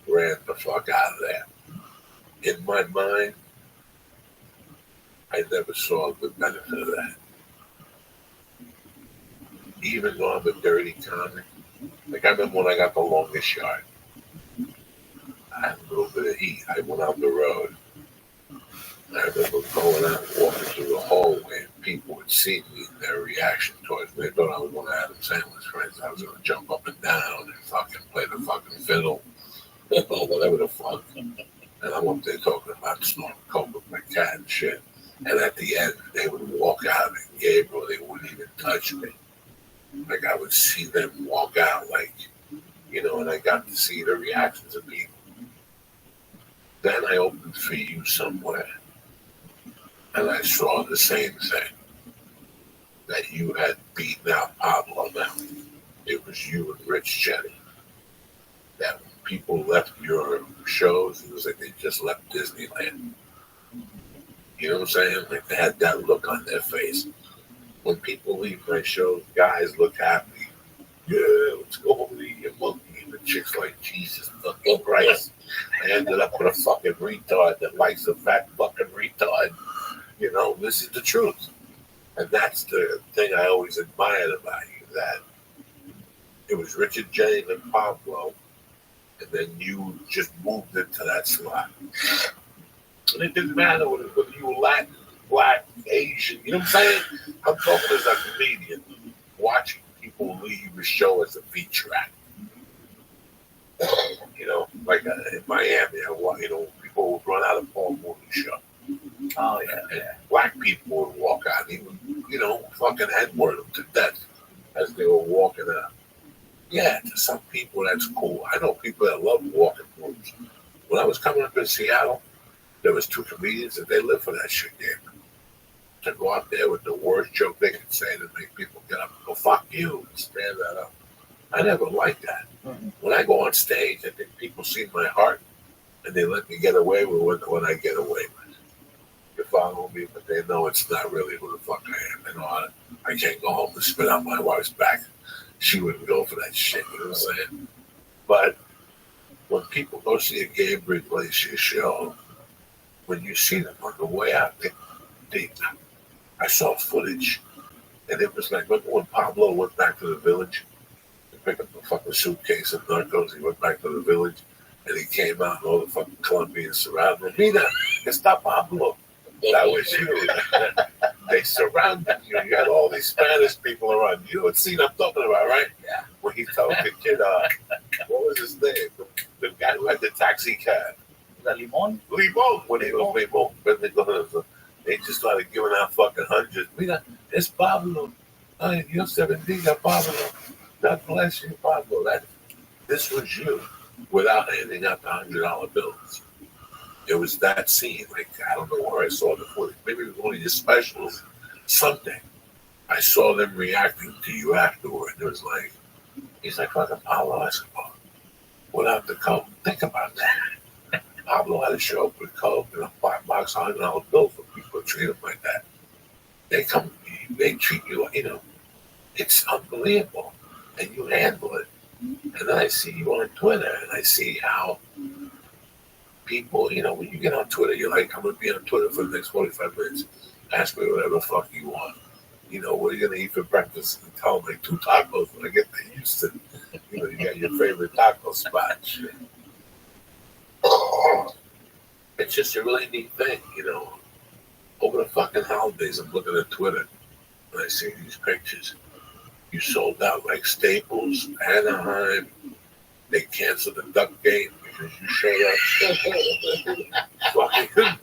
ran the fuck out of there. In my mind, I never saw the benefit of that. Even though I'm a dirty comic, like I remember when I got the longest yard, I had a little bit of heat. I went out the road. I remember going out and walking through the hallway, and people would see me and their reaction towards me. They thought I was one of Adam Sandler's friends. I was going to jump up and down and fucking play the fucking fiddle or whatever the fuck. And I'm up there talking about snorting coke with my cat and shit. And at the end, they would walk out and Gabriel, they wouldn't even touch me. Like I would see them walk out, like, you know, and I got to see the reactions of people. Then I opened for you somewhere. And I saw the same thing, that you had beaten out Pablo now. It was you and Rich Jenny. That when people left your shows, it was like they just left Disneyland. You know what I'm saying? Like they had that look on their face. When people leave my shows, guys look happy. Yeah, let's go over the monkey. And the chick's like, Jesus fucking Christ. I ended up with a fucking retard that likes a fat fucking retard. You know, this is the truth. And that's the thing I always admired about you, that it was Richard Jenny and Pablo, and then you just moved into that slot. And it didn't matter whether you were Latin, Black, Asian, you know what I'm saying? I'm talking as a comedian, watching people leave the show as a feature act. You know, like in Miami, you know, people would run out of Paul Mooney's show. Oh, yeah. And black people would walk out. He would, you know, fucking N-word them to death as they were walking out. Yeah, to some people, that's cool. I know people that love walking rooms. When I was coming up in Seattle, there was 2 comedians that they lived for that shit game. To go out there with the worst joke they could say to make people get up and go, fuck you, and stand that up. I never liked that. Mm-hmm. When I go on stage, I think people see my heart, and they let me get away with what I get away with. You follow follow me, but they know it's not really who the fuck I am. They know I can't go home and spit out my wife's back. She wouldn't go for that shit, you know what I'm saying? But when people go see a Gabriel Glacier show, when you see them on the way out, I saw footage, and it was like, remember when Pablo went back to the village to pick up the fucking suitcase of narcos? He went back to the village, and he came out, and all the fucking Colombians surrounded him. Mira, está Pablo. That was you. They surrounded you. You had all these Spanish people around. You know what scene I'm talking about, right? Yeah. When he told the kid, what was his name? The guy who had the taxi cab. The Limon? Limon. When he was Limon. But they just started giving out fucking hundreds. Mira, it's Pablo. Ay, Dios te bendiga, Pablo. God bless you, Pablo. This was you without handing out the $100 bills. It was that scene. Like, I don't know where I saw the footage. Maybe it was one of your specials. Something. I saw them reacting to you afterward. It was like, he's like fucking Pablo Escobar without the coke. Think about that. Pablo had to show up with coke and a $5 $100 bill for people to treat him like that. They treat you like, it's unbelievable. And you handle it. And then I see you on Twitter and I see how people, when you get on Twitter, you're like, I'm going to be on Twitter for the next 45 minutes. Ask me whatever the fuck you want. What are you going to eat for breakfast? And tell them, like, 2 tacos when I get to Houston. You got your favorite taco spot. It's just a really neat thing, Over the fucking holidays, I'm looking at Twitter and I see these pictures. You sold out like Staples, Anaheim. They canceled the duck game because you showed up. Fucking.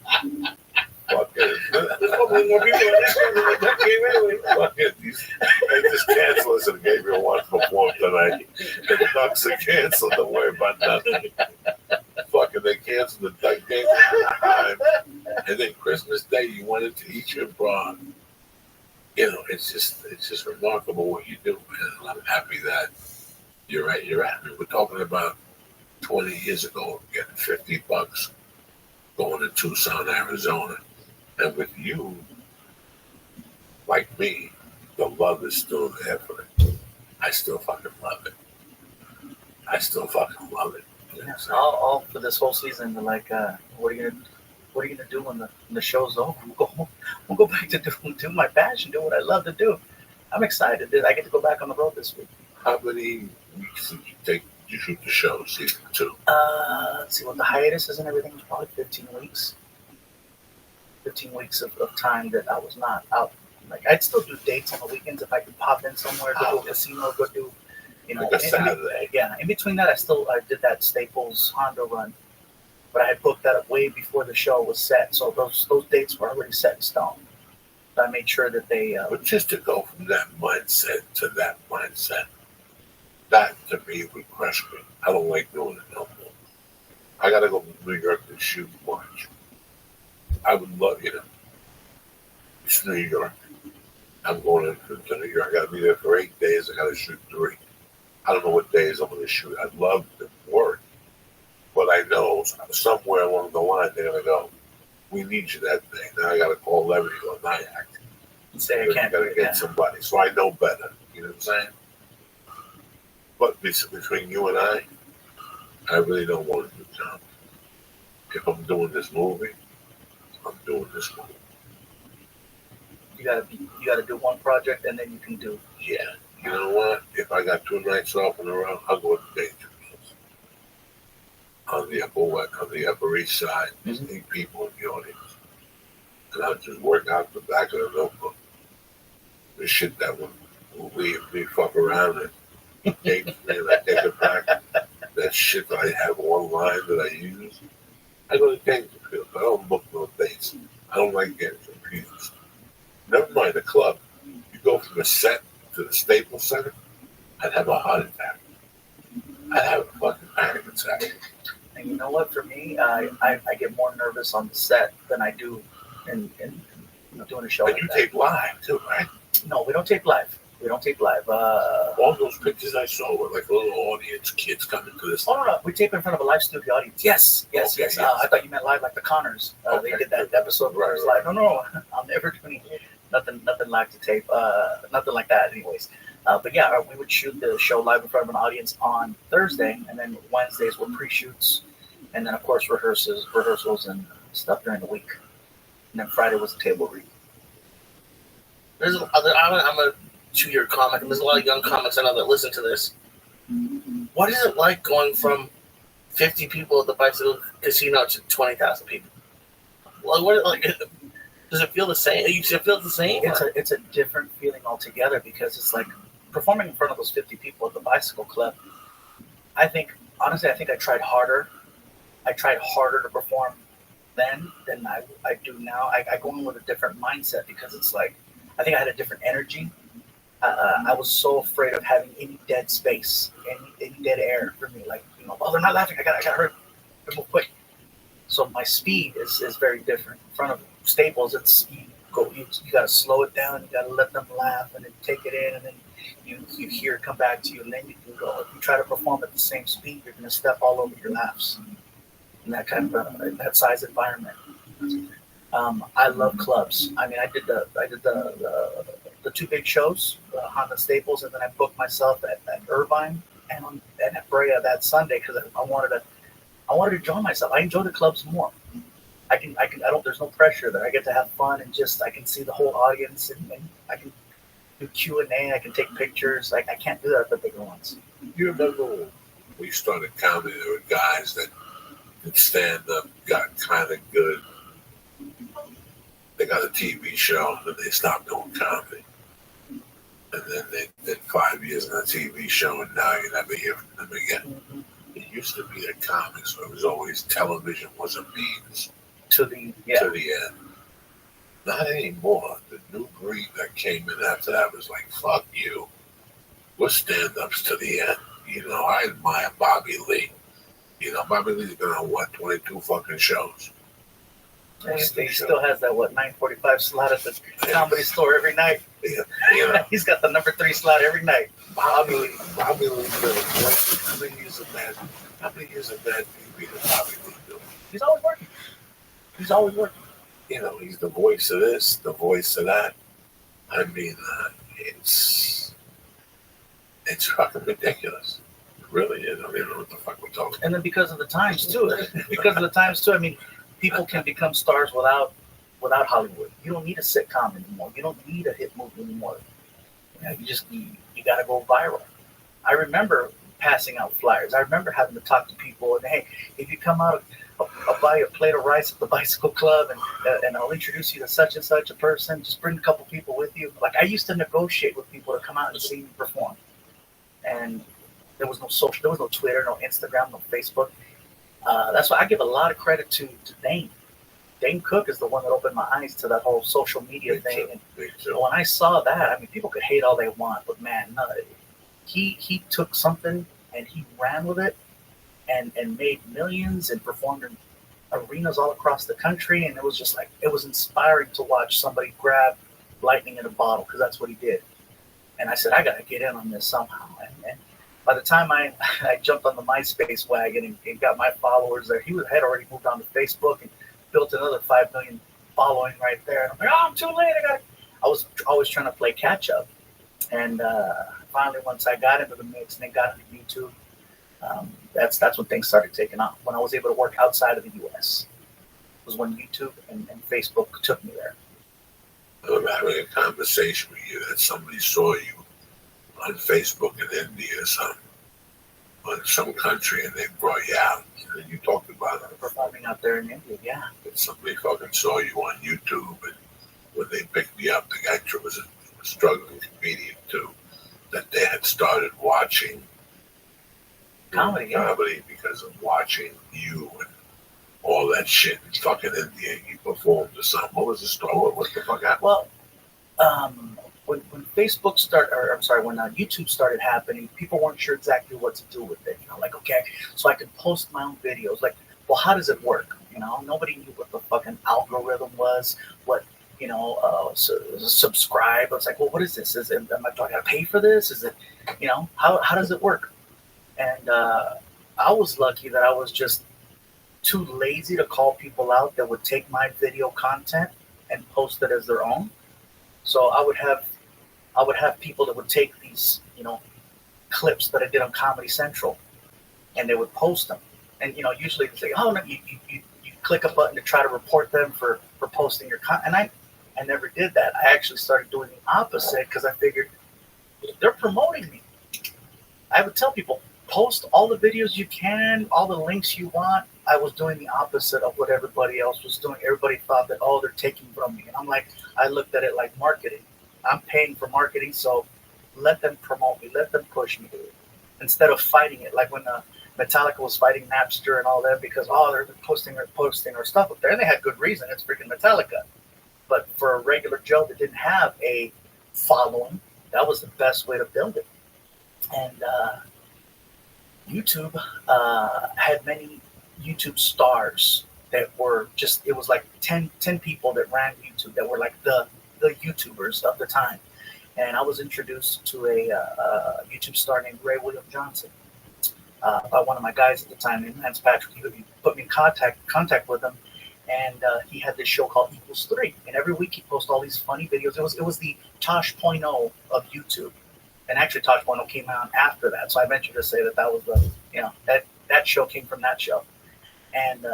They just canceled us and Gabriel wants to perform tonight. The Ducks are canceled. Don't worry about nothing. Fucking, they canceled the Duck game at the time. And then Christmas Day, you wanted to eat your broth. It's just remarkable what you do, man. And I'm happy that you're at. I mean, we're talking about 20 years ago, getting $50, going to Tucson, Arizona. And with you, like me, the love is still there for it. I still fucking love it. All for this whole season, like, what are you gonna do when the show's over? We'll go back to do my passion, do what I love to do. I'm excited. I get to go back on the road this week. How many weeks did you shoot the show, season 2? Let's see, what the hiatus is and everything was probably 15 weeks. 15 weeks of time that I was not out. Like, I'd still do dates on the weekends if I could pop in somewhere, go to a casino, go do, like a Saturday. In between that, I did that Staples Honda run, but I had booked that up way before the show was set, so those dates were already set in stone. So I made sure that they. But just to go from that mindset to that mindset, that to me would crush me. I don't like doing it no more. I gotta go to New York to shoot March. I would love, it's New York. I'm going to New York. I got to be there for 8 days. I got to shoot 3. I don't know what days I'm going to shoot. I'd love to work, but I know somewhere along the line they're going to go, we need you that day. Now I got to call Levy or Nyack and say, I got to get somebody. So I know better. You know what I'm saying? But between you and I really don't want to do John. If I'm doing this movie, I'm doing this movie. You gotta do one project and then you can do. Yeah. You know what? If I got 2 nights off in a row, I'll go to Danger on the Upper East Side. There's 8 people in the audience, and I'll just work out the back of the notebook. The shit that we fuck around and take it back. That shit that I have one line that I use. I go to Dangerfield. I don't book no dates. I don't like getting confused. Never mind the club. You go from the set to the Staples Center, I'd have a heart attack. I'd have a fucking panic attack. And you know what? For me, I get more nervous on the set than I do in doing a show. But like you that. tape live too, right? No, we don't tape live. We don't tape live. All those pictures I saw were like a little audience, kids coming to this. Oh no, we tape in front of a live studio audience. Yes. Okay, yes. I thought you meant live like the Connors. They did that episode where it was live. No, I'm never doing nothing live to tape. Nothing like that, anyways. But yeah, we would shoot the show live in front of an audience on Thursday, and then Wednesdays were pre-shoots, and then of course rehearsals and stuff during the week. And then Friday was a table read. I'm a 2-year comic, and there's a lot of young comics I know that listen to this. What is it like going from 50 people at the Bicycle Casino to 20,000 people? Does it feel the same? You feel the same? It's a different feeling altogether because it's like performing in front of those 50 people at the Bicycle Club. Honestly, I think I tried harder. I tried harder to perform then than I do now. I go in with a different mindset because it's like, I think I had a different energy. I was so afraid of having any dead space, any dead air for me. Like, oh, they're not laughing. I gotta hurry, move quick. So my speed is very different. In front of Staples, it's you gotta slow it down. You gotta let them laugh and then take it in, and then you hear it come back to you, and then you can go. If you try to perform at the same speed, you're gonna step all over your laughs. In that kind of that size environment. I love clubs. I mean, I did the 2 big shows, Honda Staples, and then I booked myself at Irvine and at Brea that Sunday because I wanted to enjoy myself. I enjoy the clubs more. There's no pressure there. I get to have fun and just, I can see the whole audience and I can do Q&A. I can take pictures. I can't do that at the bigger ones. You remember when we started comedy, there were guys that could stand up, got kind of good. They got a TV show, and they stopped doing comedy. And then they did 5 years on a TV show, and now you never hear from them again. Mm-hmm. It used to be that comics, where it was always television was a means to the end. Not anymore. The new breed that came in after that was like, fuck you. We're stand-ups to the end. I admire Bobby Lee. Bobby Lee's been on, 22 fucking shows. He still has that 9:45 slot at the Comedy Store every night. Yeah. He's got the number 3 slot every night. Bobby Lee. How many years of bad TV does Bobby Lee do? He's always working. He's the voice of this, the voice of that. I mean, it's fucking ridiculous. It really is. I don't even know what the fuck we're talking about. And then because of the times too. I mean, people can become stars without Hollywood. You don't need a sitcom anymore. You don't need a hit movie anymore. You got to go viral. I remember passing out flyers. I remember having to talk to people and, hey, if you come out, I'll buy you a plate of rice at the Bicycle Club and I'll introduce you to such and such a person. Just bring a couple people with you. Like, I used to negotiate with people to come out and see me perform. And there was no social, there was no Twitter, no Instagram, no Facebook. That's why I give a lot of credit to Dane. Dane Cook is the one that opened my eyes to that whole social media thing. And when I saw that, I mean, people could hate all they want, but man, he took something and he ran with it and made millions and performed in arenas all across the country. And it was just like, it was inspiring to watch somebody grab lightning in a bottle, because that's what he did. And I said, I got to get in on this somehow. And by the time I jumped on the MySpace wagon and got my followers there, he had already moved on to Facebook and built another 5 million following right there. And I'm like, oh, I'm too late. I was always trying to play catch up. And finally, once I got into the mix and then got into YouTube, that's when things started taking off. When I was able to work outside of the U.S. was when YouTube and Facebook took me there. I remember having a conversation with you that somebody saw you on Facebook in India or something, or in some country, and they brought you out. And you talked about it. Performing out there in India, yeah. And somebody fucking saw you on YouTube, and when they picked me up, the guy was a struggling comedian too, that they had started watching comedy because of watching you and all that shit in fucking India. You performed or something. What was the story? What the fuck happened? Well, when Facebook started, or I'm sorry, when YouTube started happening, people weren't sure exactly what to do with it. Like, okay, so I could post my own videos. Like, well, how does it work? Nobody knew what the fucking algorithm was, what subscribe. I was like, well, what is this? Do I gotta pay for this? Is it, how does it work? And I was lucky that I was just too lazy to call people out that would take my video content and post it as their own. So I would have people that would take these, clips that I did on Comedy Central, and they would post them. And usually they say, oh no, you click a button to try to report them for posting your content. And I never did that. I actually started doing the opposite because I figured they're promoting me. I would tell people, post all the videos you can, all the links you want. I was doing the opposite of what everybody else was doing. Everybody thought that, oh, they're taking from me. And I'm like, I looked at it like marketing. I'm paying for marketing, so let them promote me, let them push me. Instead of fighting it, like when Metallica was fighting Napster and all that because, oh, they're posting our stuff up there. And they had good reason. It's freaking Metallica. But for a regular Joe that didn't have a following, that was the best way to build it. And YouTube had many YouTube stars that were just, it was like 10 people that ran YouTube that were like the YouTubers of the time. And I was introduced to a YouTube star named Ray William Johnson by one of my guys at the time named Lance Patrick. He put me in contact with him, and he had this show called Equals 3. And every week he posted all these funny videos. It was the Tosh.0 of YouTube. And actually Tosh.0 came out after that. So I venture to say that was that show came from that show. And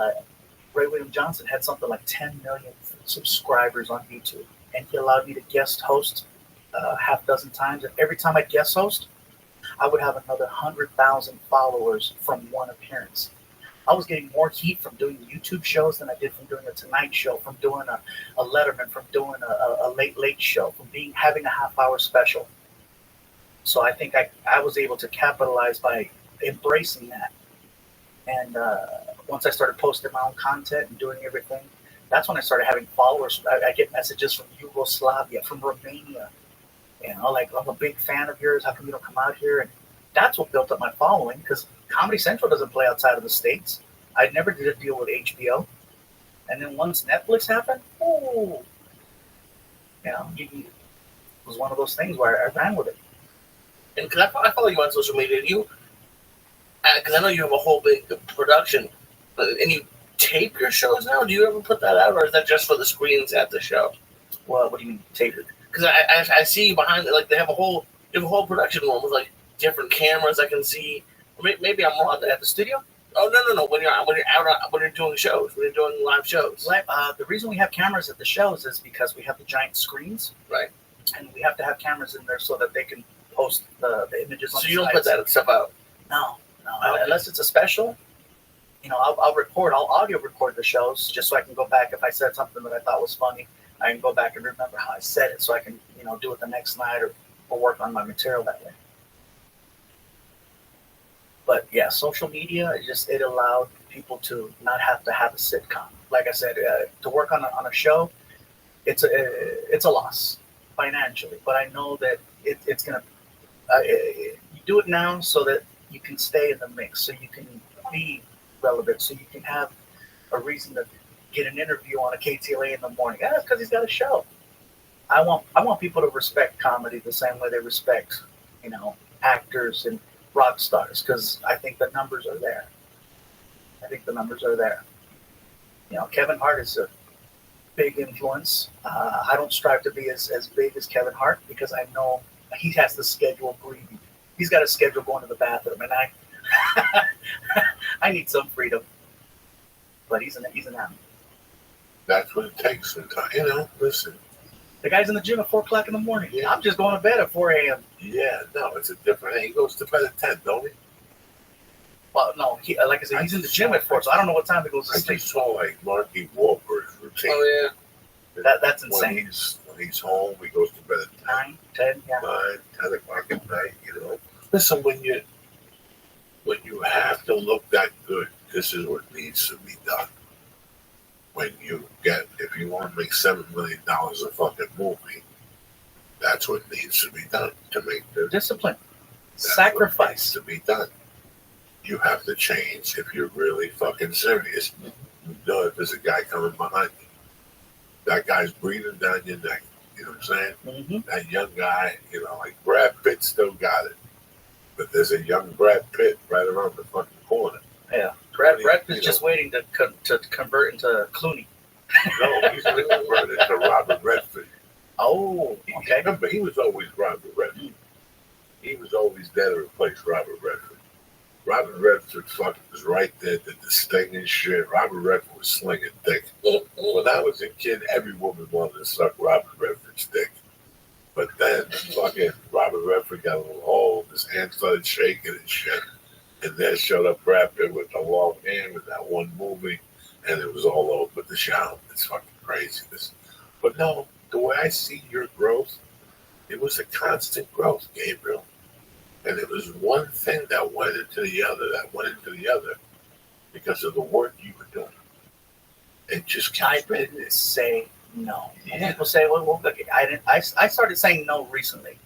Ray William Johnson had something like 10 million subscribers on YouTube. And he allowed me to guest host half dozen times. And every time I guest host, I would have another 100,000 followers from one appearance. I was getting more heat from doing YouTube shows than I did from doing a Tonight Show, from doing a Letterman, from doing a Late Show, from having a half-hour special. So I think I was able to capitalize by embracing that. And once I started posting my own content and doing everything, that's when I started having followers. I get messages from Yugoslavia, from Romania. Like, I'm a big fan of yours. How come you don't come out here? And that's what built up my following, because Comedy Central doesn't play outside of the States. I never did a deal with HBO. And then once Netflix happened, it was one of those things where I ran with it. And because I follow you on social media, because I know you have a whole big production, and you tape your shows now? Do you ever put that out, or is that just for the screens at the show? Well, what do you mean tape it? Because I see you behind it, like they have a whole production room with like different cameras I can see. Maybe I'm wrong. At the studio? Oh no! When you're doing shows, when you're doing live shows. The reason we have cameras at the shows is because we have the giant screens, right? And we have to have cameras in there so that they can post the images on the So you don't put that stuff out? No. Unless it's a special. I'll audio record the shows just so I can go back. If I said something that I thought was funny, I can go back and remember how I said it so I can, do it the next night or work on my material that way. But yeah, social media, it allowed people to not have to have a sitcom. Like I said, to work on a show, it's a loss financially. But I know that it's going to, you do it now so that you can stay in the mix, so you can be relevant, so you can have a reason to get an interview on a KTLA in the morning. That's because he's got a show. I want people to respect comedy the same way they respect, actors and rock stars, because I think the numbers are there. Kevin Hart is a big influence. I don't strive to be as big as Kevin Hart because I know he has the schedule of breathing. He's got a schedule going to the bathroom, and I need some freedom. But he's an animal. That's what it takes sometimes. Listen. The guy's in the gym at 4 o'clock in the morning. Yeah. I'm just going to bed at 4 a.m. Yeah, no, it's a different. He goes to bed at 10, don't he? Well, no, like I said, he's in the gym at 4, so I don't know what time he goes to sleep. I just saw like Marky Wahlberg's routine. Oh yeah, that's insane. When he's home, he goes to bed at 9, 10, yeah. 9, 10 o'clock at night. Listen, when you have to look that good, this is what needs to be done. If you want to make $7 million a fucking movie, that's what needs to be done to make the discipline, sacrifice to be done. You have to change if you're really fucking serious. If there's a guy coming behind you. that guy's breathing down your neck. You know what I'm saying? Mm-hmm. That young guy, like Brad Pitt still got it. But there's a young Brad Pitt right around the fucking corner. Yeah. Brad Pitt's just waiting to convert into Clooney. No, he's going to convert into Robert Redford. Oh, okay. Remember, he was always Robert Redford. He was always there to replace Robert Redford. Robert Redford fucking was right there, did the sting and shit. Robert Redford was slinging dick. When I was a kid, every woman wanted to suck Robert Redford's dick. But then fucking Robert Redford got a little old, his hand started shaking and shit. And then showed up Brad Pitt with the long hair with that one movie, and it was all over the show. It's fucking crazy. But no, the way I see your growth, it was a constant growth, Gabriel. And it was one thing that went into the other, because of the work you were doing. It just I didn't say no. Yeah. People say, well, I didn't. I started saying no recently.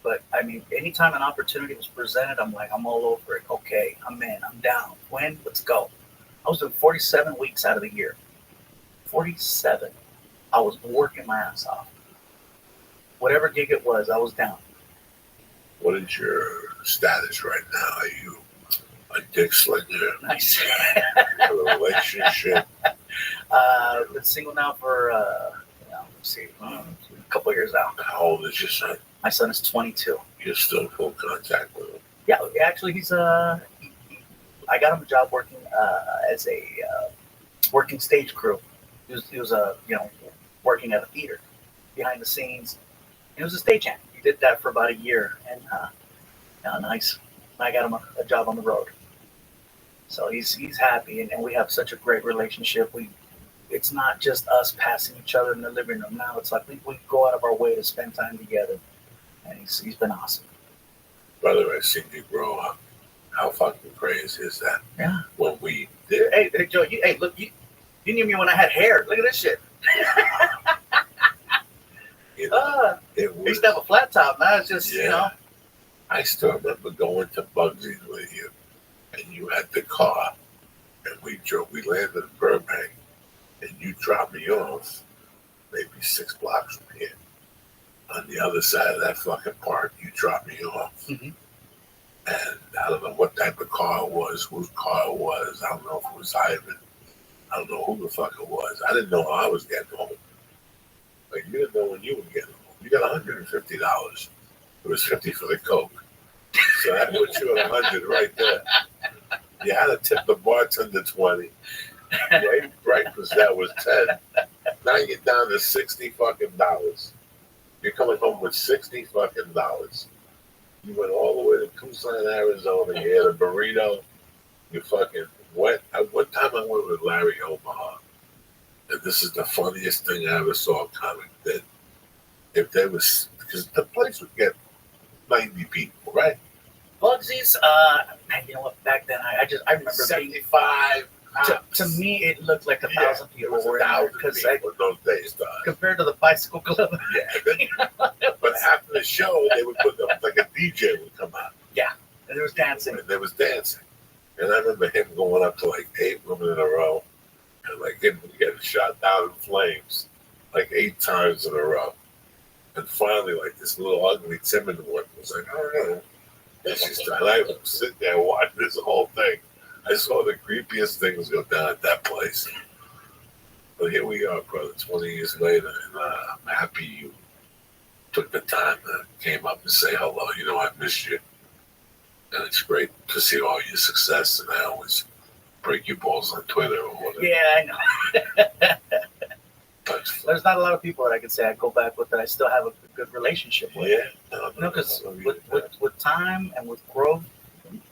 But, I mean, anytime an opportunity was presented, I'm like, I'm all over it. Okay, I'm in. I'm down. When? Let's go. I was doing 47 weeks out of the year. 47. I was working my ass off. Whatever gig it was, I was down. What is your status right now? Are you a dick slinger? Nice. A relationship? Been single now for, let's see, a couple of years now. How old is your son? My son is 22. You're still in full contact with him? Yeah, actually, he's I got him a job working as a working stage crew. He was working at a theater behind the scenes. He was a stagehand. He did that for about a year, and nice. I got him a job on the road. So he's happy, and we have such a great relationship. It's not just us passing each other in the living room now. It's like we go out of our way to spend time together, and he's been awesome. Brother, I've seen you grow up. How fucking crazy is that? Yeah. When we did. Hey, Joe, look, you knew me when I had hair. Look at this shit. It used to have a flat top. Now it's just, I still remember going to Bugsy's with you, and you had the car, and we landed in Burbank, and you dropped me off maybe 6 blocks from here. On the other side of that fucking park, you dropped me off. Mm-hmm. And I don't know what type of car it was, whose car it was. I don't know if it was Ivan. I don't know who the fuck it was. I didn't know how I was getting home. Like, you didn't know when you were getting home. You got $150. It was $50 for the Coke. So that put you at $100 right there. You had to tip the bartender $20. You ate breakfast, that was $10. Now you're down to $60 fucking dollars. You're coming home with $60 fucking dollars. You went all the way to Tucson, Arizona. You had a burrito. You fucking went. One time I went with Larry Omaha. And this is the funniest thing I ever saw a comic did. If there was, because the place would get 90 people, right? Bugsy's, you know what? Back then, I remember 75. To me, it looked like 1,000 people were in there because those days, compared to the Bicycle Club. Yeah, but after the show, they would put like a DJ would come out. Yeah, and there was dancing. And there was dancing, and I remember him going up to like 8 women in a row, and like him getting shot down in flames like 8 times in a row, and finally like this little ugly timid one was like, "I don't know," and I was sitting there watching this whole thing. I saw the creepiest things go down at that place. But here we are, brother, 20 years later, and I'm happy you took the time to came up and say hello. You know, I missed you. And it's great to see all your success, and I always break your balls on Twitter or whatever. Yeah, I know. There's not a lot of people that I can say I go back with that I still have a good relationship with. Yeah. Because with time and with growth,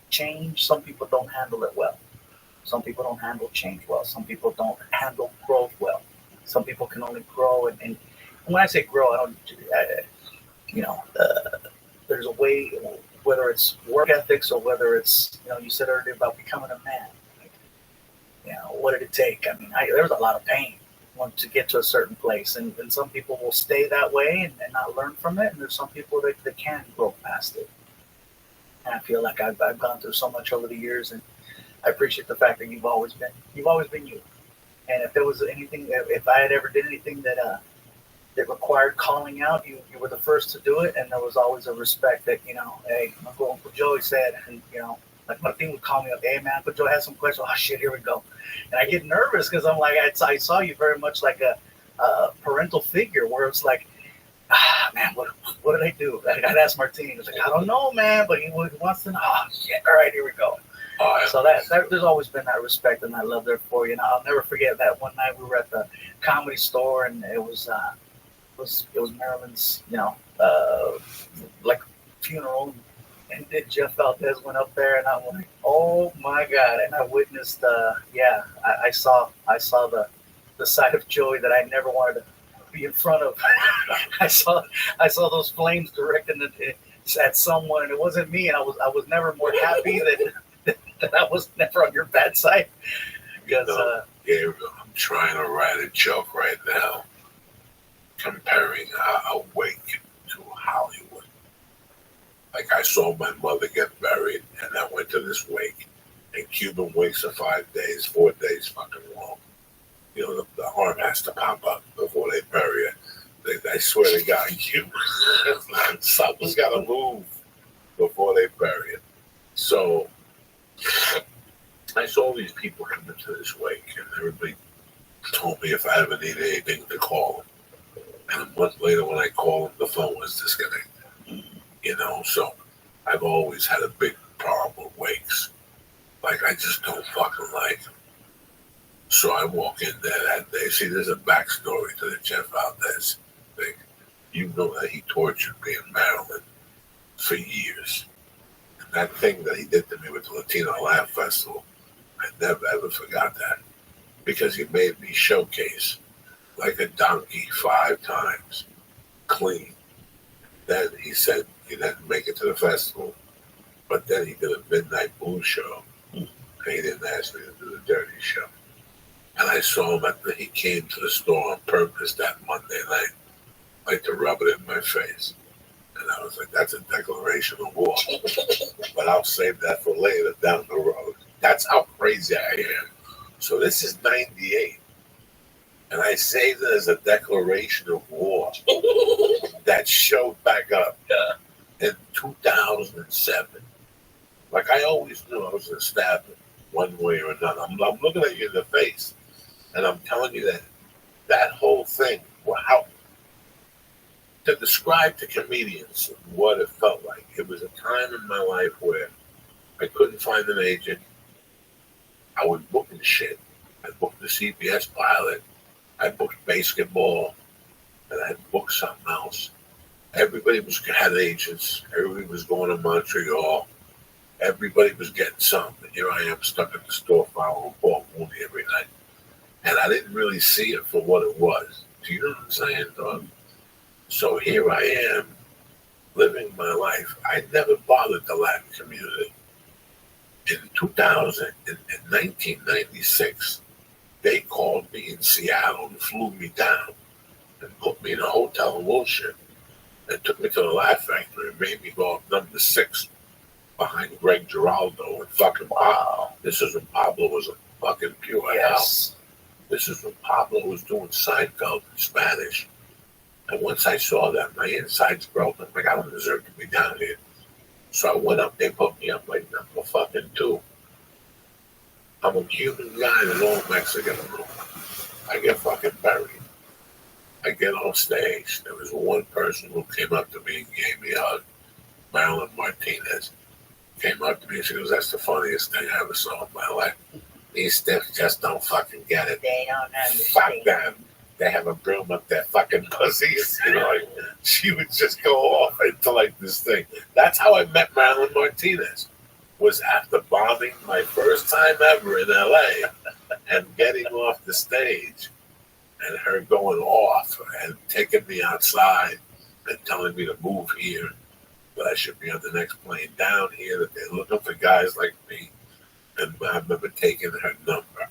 change, some people don't handle it well. Some people don't handle change well. Some people don't handle growth well. Some people can only grow. And when I say grow, there's a way, whether it's work ethics or whether it's, you said earlier about becoming a man. What did it take? I mean, there was a lot of pain to get to a certain place. And some people will stay that way and not learn from it. And there's some people that can grow past it. And I feel like I've gone through so much over the years, and I appreciate the fact that you've always been you, And if there was anything, if I had ever did anything that that required calling out, you were the first to do it, and there was always a respect that, you know, hey, Uncle Joey said, and, you know, like Martin would call me up, hey man, Uncle Joe has some questions. Oh shit, here we go. And I get nervous because I'm like, I saw you very much like a parental figure, where it's like, man, what did I do? I'd ask Martin. He was like, I don't know, man, but he wants to know. Oh shit, all right, here we go. So that there's always been that respect and that love there for you. And I'll never forget that one night we were at the Comedy Store, and it was Marilyn's, you know, like funeral, and Jeff Valdez went up there, and I'm like, oh my god! And I witnessed, I saw the side of Joey that I never wanted to be in front of. I saw those flames directed at someone, and it wasn't me, and I was never more happy that I was never on your bad side. Because Gabriel, I'm trying to write a joke right now, comparing a wake to Hollywood. Like, I saw my mother get buried, and I went to this wake. And Cuban wakes are 5 days, 4 days fucking long. You know, the arm has to pop up before they bury it. I swear to God, Cuban, something's got to move before they bury it. So I saw these people come into this wake, and everybody told me if I ever needed anything to call them. And a month later, when I called them, the phone was disconnected. You know, so I've always had a big problem with wakes. Like, I just don't fucking like them. So I walk in there that day. See, there's a backstory to the Jeff Valdez thing. You know that he tortured me in Maryland for years. And that thing that he did to me with the Latino Laugh Festival, I never ever forgot that. Because he made me showcase like a donkey 5 times, clean. Then he said he didn't make it to the festival, but then he did a midnight blues show, and he didn't ask me to do the dirty show. And I saw him he came to the store on purpose that Monday night, like to rub it in my face. And I was like, that's a declaration of war. But I'll save that for later down the road. That's how crazy I am. So this is 98. And I saved it as a declaration of war that showed back up in 2007. Like, I always knew I was going to stab him one way or another. I'm looking at you in the face, and I'm telling you that whole thing, how to describe to comedians what it felt like. It was a time in my life where I couldn't find an agent. I was booking shit. I booked the CBS pilot. I booked basketball, and I booked something else. Everybody had agents. Everybody was going to Montreal. Everybody was getting something. Here I am stuck at the store following Paul Mooney every night. And I didn't really see it for what it was. Do you know what I'm saying, dog? So here I am, living my life. I never bothered the Latin community. In 1996, they called me in Seattle and flew me down and put me in a hotel in Wilshire and took me to the Laugh Factory and made me go up number 6 behind Greg Giraldo and fucking Pablo. This is when Pablo was a fucking pure hell. This is when Pablo was doing Seinfeld in Spanish. And once I saw that, my insides broke. I'm like, I don't deserve to be down here. So I went up, they put me up like number fucking 2. I'm a Cuban guy in an old Mexican room. I get fucking buried. I get on stage. There was one person who came up to me and gave me a hug. Marilyn Martinez came up to me and she goes, that's the funniest thing I ever saw in my life. These stiffs just don't fucking get it. They don't understand. Fuck them. They have a broom up their fucking pussies. You know, like, she would just go off into like this thing. That's how I met Marilyn Martinez. Was after bombing my first time ever in LA and getting off the stage and her going off and taking me outside and telling me to move here, that I should be on the next plane down here, that they're looking for guys like me. And I remember taking her number.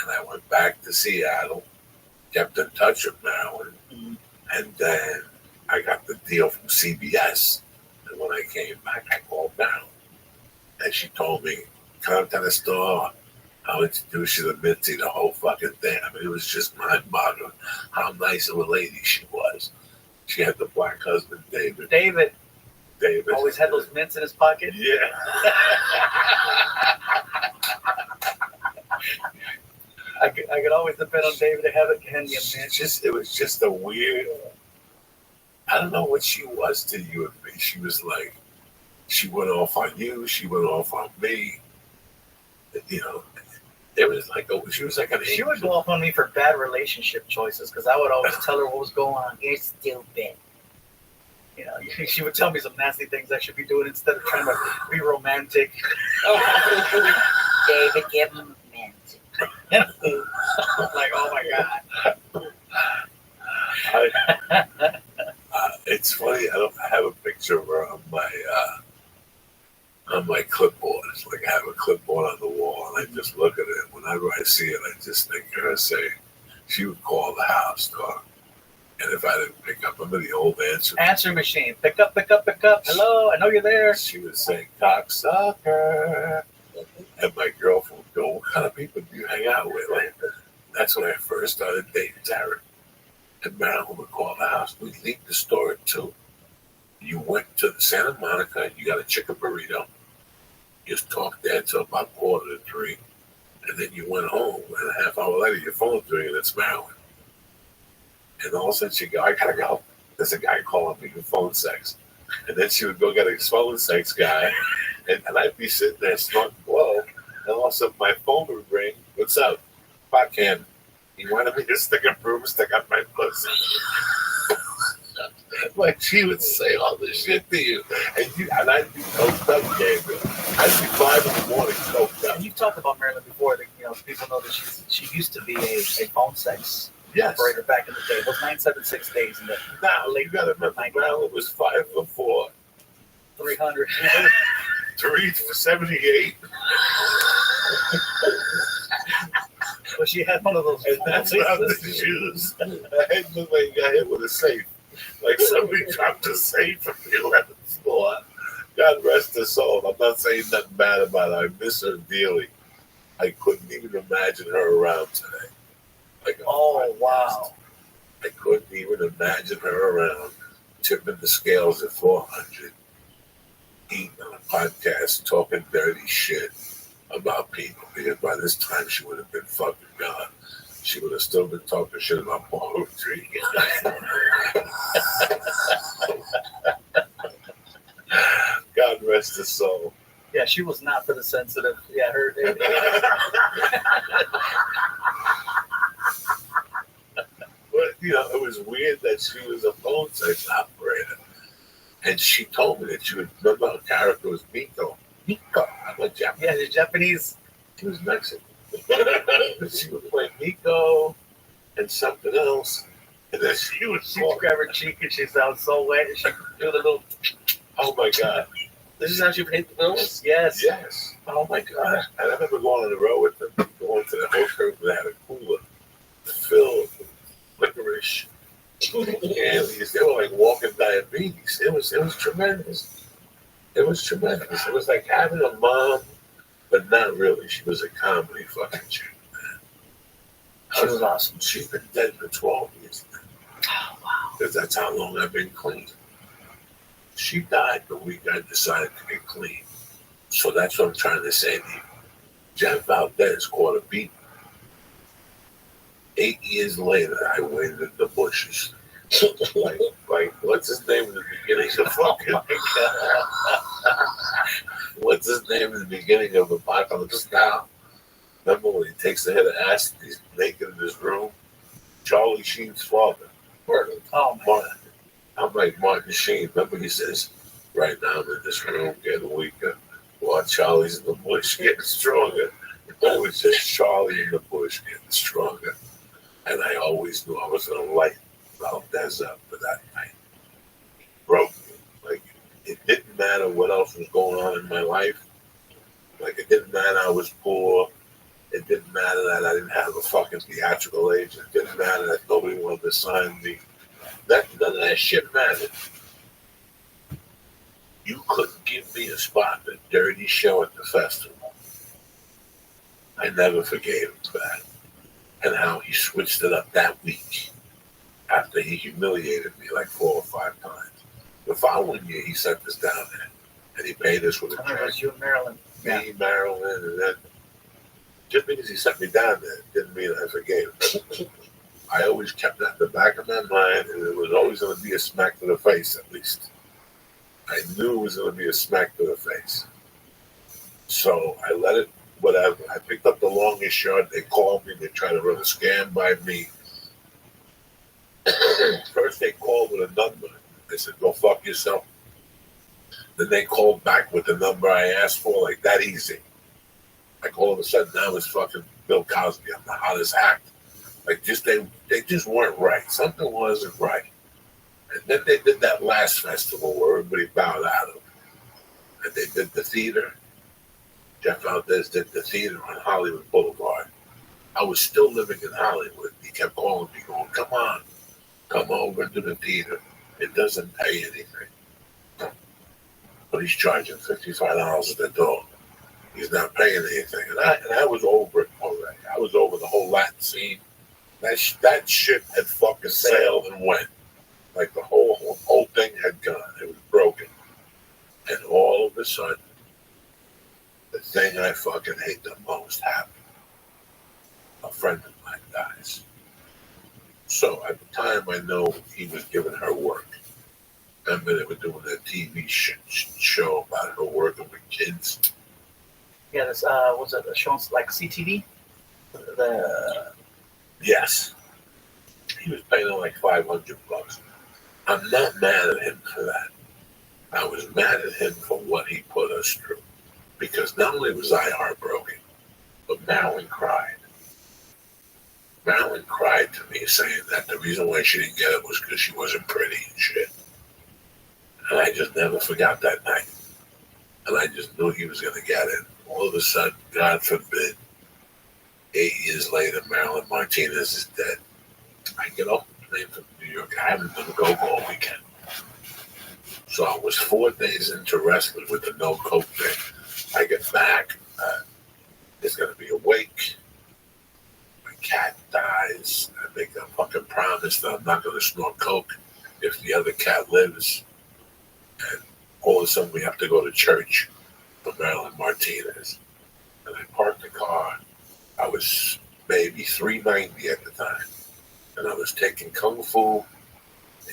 And I went back to Seattle, kept in touch with Marilyn, and then I got the deal from CBS. And when I came back, I called Marilyn. And she told me, come to the store, I'll introduce you to Mitzi, the whole fucking thing. I mean, it was just mind-boggling how nice of a lady she was. She had the black husband, David. David David. always had those mints in his pocket. Yeah. I could always depend on David to have it hand me a mint. It was just a weird. I don't know what she was to you and me. She was like, she went off on you. She went off on me. You know, it was like she was like an. She would go off on me for bad relationship choices because I would always tell her what was going on. You're stupid. You know, she would tell me some nasty things I should be doing instead of trying to be romantic. David, give him a mint. I'm like, oh my god. It's funny. I don't have a picture of her on my clipboard. It's like I have a clipboard on the wall, and I just look at it. Whenever I see it, I just think of her saying she would call the house dog, and if I didn't pick up, I'm in the old answer machine. Pick up, pick up, pick up. Hello, I know you're there. She would say, "Cocksucker," and my girlfriend would go, "What kind of people do you hang out with?" Like, that's when I first started dating Tara. And Marilyn would call the house. We'd leave the store at 2. You went to Santa Monica. You got a chicken burrito. You just talked there until about 2:45, and then you went home. And a half hour later, your phone's ringing, and it's Marilyn. And all of a sudden, she'd go, "I gotta go. There's a guy calling me for phone sex." And then she would go get a phone sex guy, and I'd be sitting there snorting blow, and all of a sudden, my phone would ring. "What's up?" "Fuck him. He wanted me to stick a broomstick up my pussy." Like she would say all this shit to you, and I'd be coked up, Gabriel. I'd be 5 in the morning coked up. And you've talked about Marilyn before. That, you know, people know that she used to be a phone sex operator back in the day. Those 976 days in the now, you got to remember, Marilyn was 5'4", 300, 378. But she had one of those. And that's what the shoes. I had looked like I hit with a safe. Like somebody dropped a safe from the 11th floor. God rest her soul. I'm not saying nothing bad about her. I miss her dearly. I couldn't even imagine her around today. Like, oh, wow. I couldn't even imagine her around, tipping the scales at 400, eating on a podcast, talking dirty shit about people, because by this time she would have been fucking gone. She would have still been talking shit about poetry. God rest her soul. Yeah, she was not for the sensitive. Yeah, her. But, you know, it was weird that she was a phone sex operator. And she told me that she would remember her character was Miko. Miko. I'm like Japanese. Yeah, she's Japanese. She was Mexican. She would play Miko and something else. And then she would grab her cheek and she sounds so wet. And she would do the little. Oh my God. This is how she paid the bills? Yes. Yes. Oh my God. I remember going on the road with them, going to the hotel that had a cooler filled with licorice. And they were like walking diabetes. It was tremendous. It was tremendous. It was like having a mom, but not really. She was a comedy fucking chick, man. She was awesome. She's been dead for 12 years now. Oh, wow. Because that's how long I've been clean. She died the week I decided to get clean. So that's what I'm trying to say to you. Jeff Valdez caught a beat. 8 years later, I waited in the bushes. like what's his name in the beginning of fucking... What's his name in the beginning of Apocalypse Now? Remember when he takes the head of acid, he's naked in his room? Charlie Sheen's father. Oh, Martin. I'm like Martin Sheen. Remember he says, right now I'm in this room getting weaker while Charlie's in the bush getting stronger. It was just Charlie in the bush getting stronger. And I always knew I was going to light Valdez up for that night. He broke me. Like, it didn't matter what else was going on in my life. Like, it didn't matter I was poor. It didn't matter that I didn't have a fucking theatrical agent. It didn't matter that nobody wanted to sign me. None of that shit mattered. You couldn't give me a spot at a dirty show at the festival. I I never forgave him for that. And how he switched it up that week after he humiliated me like 4 or 5 times. The following year, he sent us down there. And he paid us with a I remember it was check. you in Maryland. Me, Maryland, and then just because he sent me down there didn't mean I forgave him. I always kept that in the back of my mind, and it was always going to be a smack to the face, at least. I knew it was going to be a smack to the face. So I let it, whatever. I picked up the longest shot. They called me. They tried to run a scam by me. First, they called with a number. They said, go fuck yourself. Then they called back with the number I asked for, like that easy. Like all of a sudden, now it's fucking Bill Cosby. I'm the hottest act. Like just they just weren't right. Something wasn't right. And then they did that last festival where everybody bowed out of. And they did the theater. Jeff Valdez did the theater on Hollywood Boulevard. I was still living in Hollywood. He kept calling me, going, come on, come over to the theater. It doesn't pay anything. But he's charging $55 at the door. He's not paying anything. And I was over it already. I was over the whole Latin scene. That shit had fucking sailed and went. Like the whole thing had gone. It was broken. And all of a sudden, the thing I fucking hate the most happened. A friend of mine dies. So at the time, I know he was giving her work. Remember they were doing that TV show about her working with kids? Yeah, this was it a show like CTV? Yes. He was paying her like $500. I'm not mad at him for that. I was mad at him for what he put us through. Because not only was I heartbroken, but Marilyn cried. Marilyn cried to me saying that the reason why she didn't get it was because she wasn't pretty and shit. And I just never forgot that night. And I just knew he was going to get it. All of a sudden, God forbid, 8 years later, Marilyn Martinez is dead. I get off the plane from New York. I haven't done go all weekend. So I was 4 days into wrestling with the no coke thing. I get back. There's going to be a wake. My cat dies. I make a fucking promise that I'm not going to snort coke if the other cat lives. And all of a sudden, we have to go to church for Marilyn Martinez. And I parked the car. I was maybe 390 at the time. And I was taking Kung Fu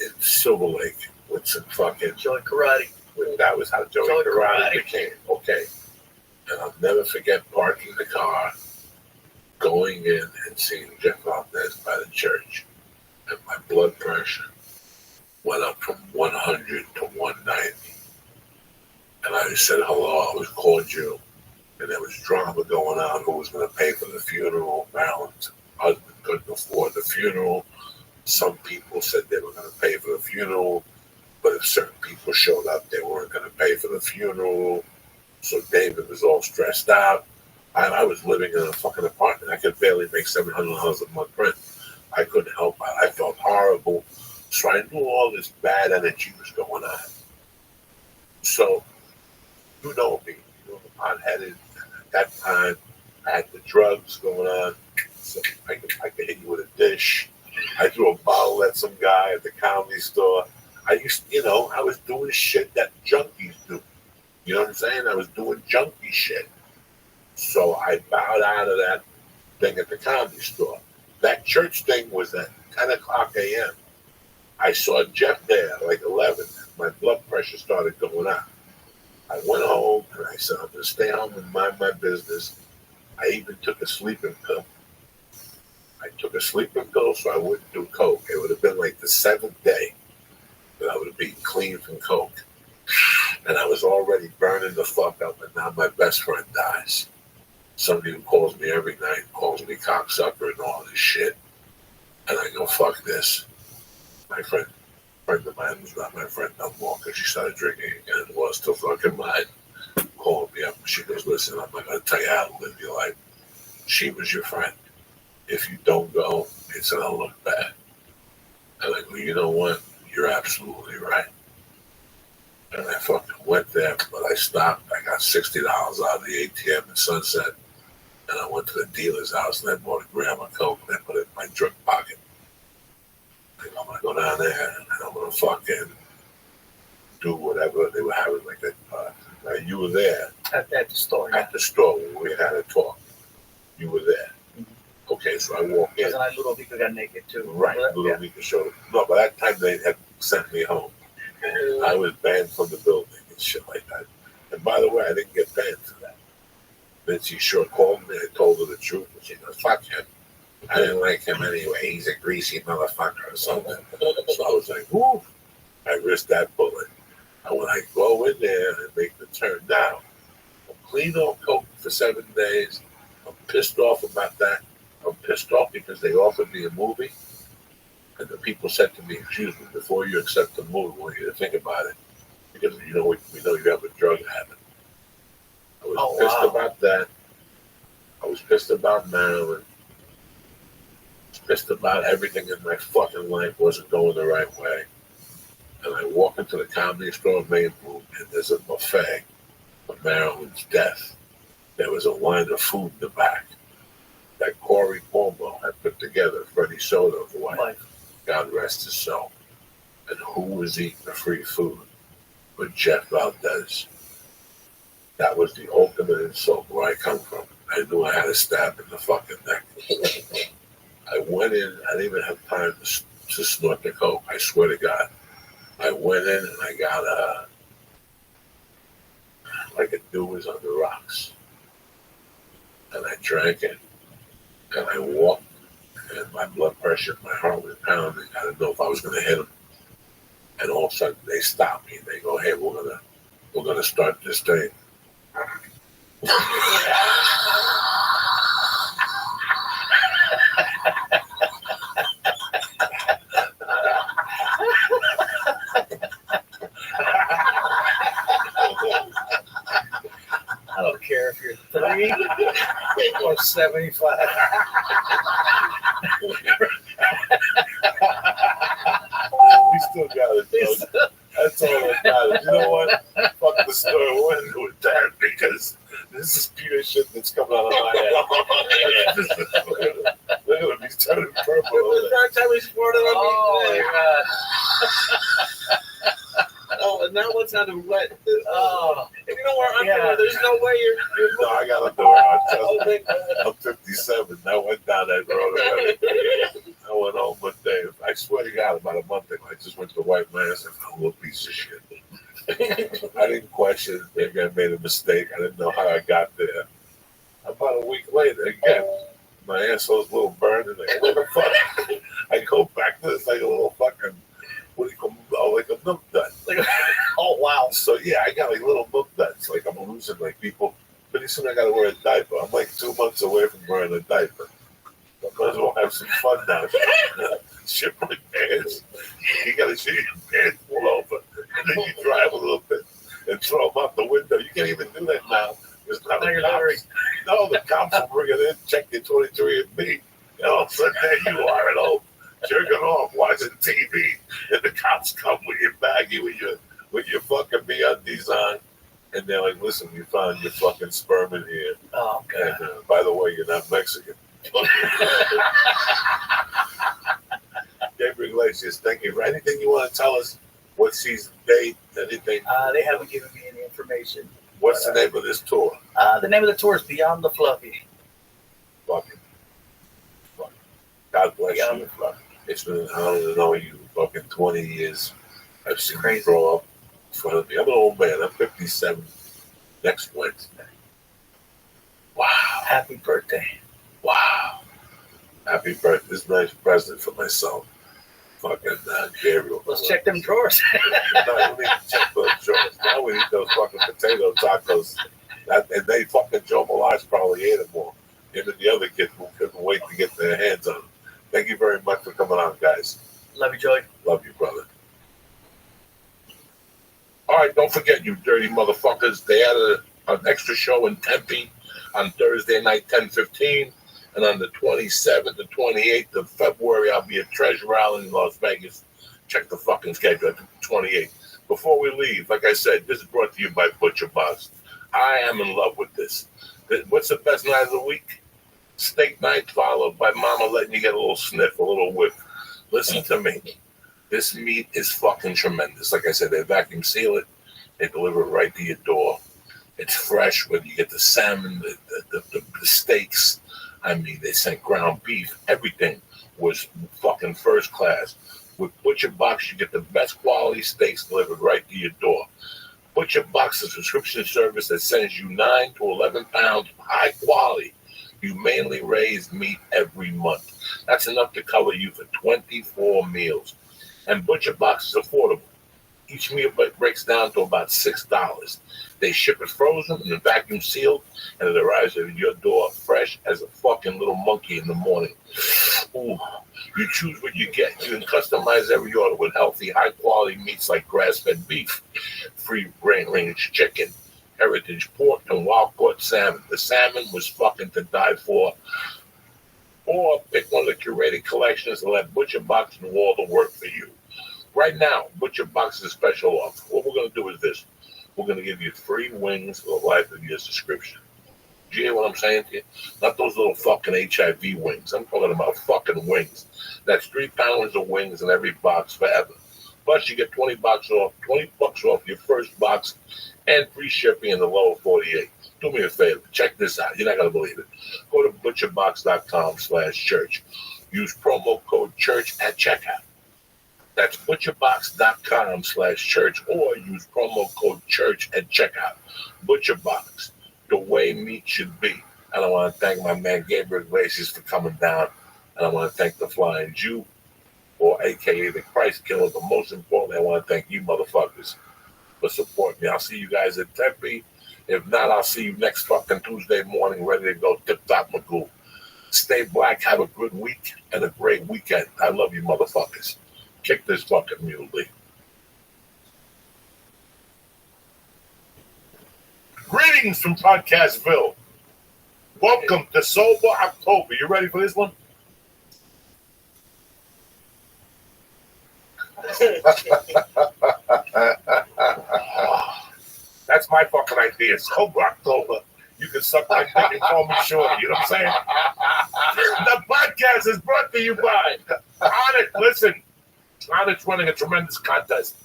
in Silver Lake with some fucking Joey Karate. That was how Joey Karate became. Okay. And I'll never forget parking the car, going in and seeing Jeff Valdez by the church. And my blood pressure went up from 100 to 190. And I said, hello, I was cordial. And there was drama going on. Who was going to pay for the funeral? Marilyn's husband couldn't afford the funeral. Some people said they were going to pay for the funeral. But if certain people showed up, they weren't going to pay for the funeral. So David was all stressed out. I was living in a fucking apartment. I could barely make $700 a month rent. I couldn't help it. I felt horrible. So I knew all this bad energy was going on. So, you know me. You know, I'm hot-headed. At that time, I had the drugs going on. So I could hit you with a dish. I threw a bottle at some guy at the comedy store. I was doing shit that junkies do. You know what I'm saying? I was doing junkie shit. So I bowed out of that thing at the comedy store. That church thing was at 10 o'clock a.m. I saw Jeff there at like 11. My blood pressure started going up. I went home and I said, I'm going to stay home and mind my business. I even took a sleeping pill. I took a sleeping pill so I wouldn't do coke. It would have been like the 7th day that I would have been clean from coke. And I was already burning the fuck up, and now my best friend dies. Somebody who calls me every night, calls me cocksucker and all this shit. And I go, fuck this. My friend of mine who's not my friend no more because she started drinking again and was still fucking mine. Called me up. She goes, listen, I'm not going to tell you how to live your life. She was your friend. If you don't go, it's going to look bad. And I go, you know what? You're absolutely right. And I fucking went there, but I stopped. I got $60 out of the ATM in Sunset. And I went to the dealer's house and I bought a gram of coke and I put it in my drink pocket. And I'm gonna go down there and I'm gonna fucking do whatever they were having. Like that. You were there At the store. at the store when we had a talk. You were there. Okay, so I walk in. Because then Ludovico got naked too. Right, Ludovico showed up. No, by that time they had sent me home. I was banned from the building and shit like that. And by the way, I didn't get banned for that. Then she sure called me. I told her the truth. And she goes, fuck him. I didn't like him anyway. He's a greasy motherfucker or something. So I was like, whoo. I risked that bullet. And when I go in there and make the turn down, I'm clean on coke for 7 days. I'm pissed off about that. I'm pissed off because they offered me a movie. And the people said to me, excuse me, before you accept the movie, I want you to think about it. Because we know you have a drug habit. I was pissed about that. I was pissed about Maryland. I was pissed about everything in my fucking life wasn't going the right way. And I walk into the comedy store main room and there's a buffet of Maryland's death. There was a line of food in the back that Corey Cuomo had put together, Freddie Soto's wife. God rest his soul. And who was eating the free food but Jeff Valdez? That was the ultimate insult where I come from. I knew I had a stab in the fucking neck. I went in, I didn't even have time to snort the coke, I swear to God. I went in and I got like a dew was on the rocks. And I drank it. And I walked. And my blood pressure, my heart was pounding. I didn't know if I was going to hit them. And all of a sudden, they stop me. They go, "Hey, we're gonna start this thing." I don't care if you're 3 or 75. We still got it, though. That's all that matters. You know what? Fuck the story. We're going to do it there because this is pure shit that's coming out of my head. Look at him. He's turning purple. The first time he squirted on me. Oh, God. Oh, and now it's out of wet. Oh. If you don't wear underwear, there's no way you're No, I got underwear. I'm 57. I went down that road. I went home one day. I swear to God, about a month ago, I just went to White Mass and found a little piece of shit. I didn't question. Maybe I made a mistake. I didn't know how I got there. About a week later, again, my asshole's a little burned. And like, what the fuck? I go back to this like a little fucking, what do you call it? Oh, like a milk dud. Oh, wow. So, yeah, I got like little milk duds. Like, I'm losing like people. Pretty soon I got to wear a diaper. I'm like 2 months away from wearing a diaper. I might as well have some fun now. Shit my pants. You got to shit your pants all over. And then you drive a little bit and throw them out the window. You can't even do that now. There's not the cops. No, the cops will bring it in, check your 23andMe. And all of a sudden, there you are at home, jerking off, watching TV. And the cops come with your baggie, with your fucking MeUndies on. And they're like, listen, we found your fucking sperm in here. Oh, God. And by the way, you're not Mexican. Gabriel Iglesias, thank you. Anything you want to tell us? What season, date, anything? They haven't given me any information. What's the name of this tour? The name of the tour is Beyond the Fluffy. Fucking. God bless Beyond you. the Fluffy. It's been an honor to know you. Fucking 20 years. I've seen you grow up in front of me. I'm an old man. I'm 57 next Wednesday. Wow. Happy birthday. Wow. Happy birthday. This is a nice present for myself. Fucking Gabriel. Let's check them drawers. No, we need to check those drawers. Now we need those fucking potato tacos. And they fucking Joe Milage probably ate them all. Him and the other kid who couldn't wait to get their hands on them. Thank you very much for coming on, guys. Love you, Joey. Love you, brother. All right, don't forget, you dirty motherfuckers. They had an extra show in Tempe on Thursday night, 10:15. And on the 27th and 28th of February, I'll be at Treasure Island in Las Vegas. Check the fucking schedule at the 28th. Before we leave, like I said, this is brought to you by Butcher Box. I am in love with this. What's the best night of the week? Steak night followed by mama letting you get a little sniff, a little whip. Listen to me. This meat is fucking tremendous. Like I said, they vacuum seal it. They deliver it right to your door. It's fresh. Whether you get the salmon, the steaks. I mean, they sent ground beef. Everything was fucking first class. With Butcher Box, you get the best quality steaks delivered right to your door. Butcher Box is a subscription service that sends you 9 to 11 pounds of high quality, humanely raised meat every month. That's enough to cover you for 24 meals. And Butcher Box is affordable. Each meal breaks down to about $6. They ship it frozen and vacuum sealed, and it arrives at your door fresh as a fucking little monkey in the morning. Ooh, you choose what you get. You can customize every order with healthy, high-quality meats like grass-fed beef, free-range chicken, heritage pork, and wild-caught salmon. The salmon was fucking to die for. Or pick one of the curated collections and let Butcher Box do all the work for you. Right now, Butcher Box is a special offer. What we're going to do is this. We're going to give you free wings for the life of your subscription. Do you hear what I'm saying to you? Not those little fucking HIV wings. I'm talking about fucking wings. That's 3 pounds of wings in every box forever. Plus, you get $20 off your first box and free shipping in the lower 48. Do me a favor. Check this out. You're not going to believe it. Go to butcherbox.com/church. Use promo code CHURCH at checkout. That's butcherbox.com/church or use promo code CHURCH at checkout. ButcherBox, the way meat should be. And I want to thank my man Gabriel Iglesias for coming down. And I want to thank the Flying Jew, or AKA the Christ Killer. But most importantly, I want to thank you motherfuckers for supporting me. I'll see you guys at Tempe. If not, I'll see you next fucking Tuesday morning, ready to go tip-top Magoo. Stay black, have a good week, and a great weekend. I love you motherfuckers. Kick this fucking muley. Greetings from Podcastville. Welcome to Sober October. You ready for this one? That's my fucking idea. Sober October. You can suck my dick and call me shorty. You know what I'm saying? The podcast is brought to you by Onyx. Listen. Onyx running a tremendous contest.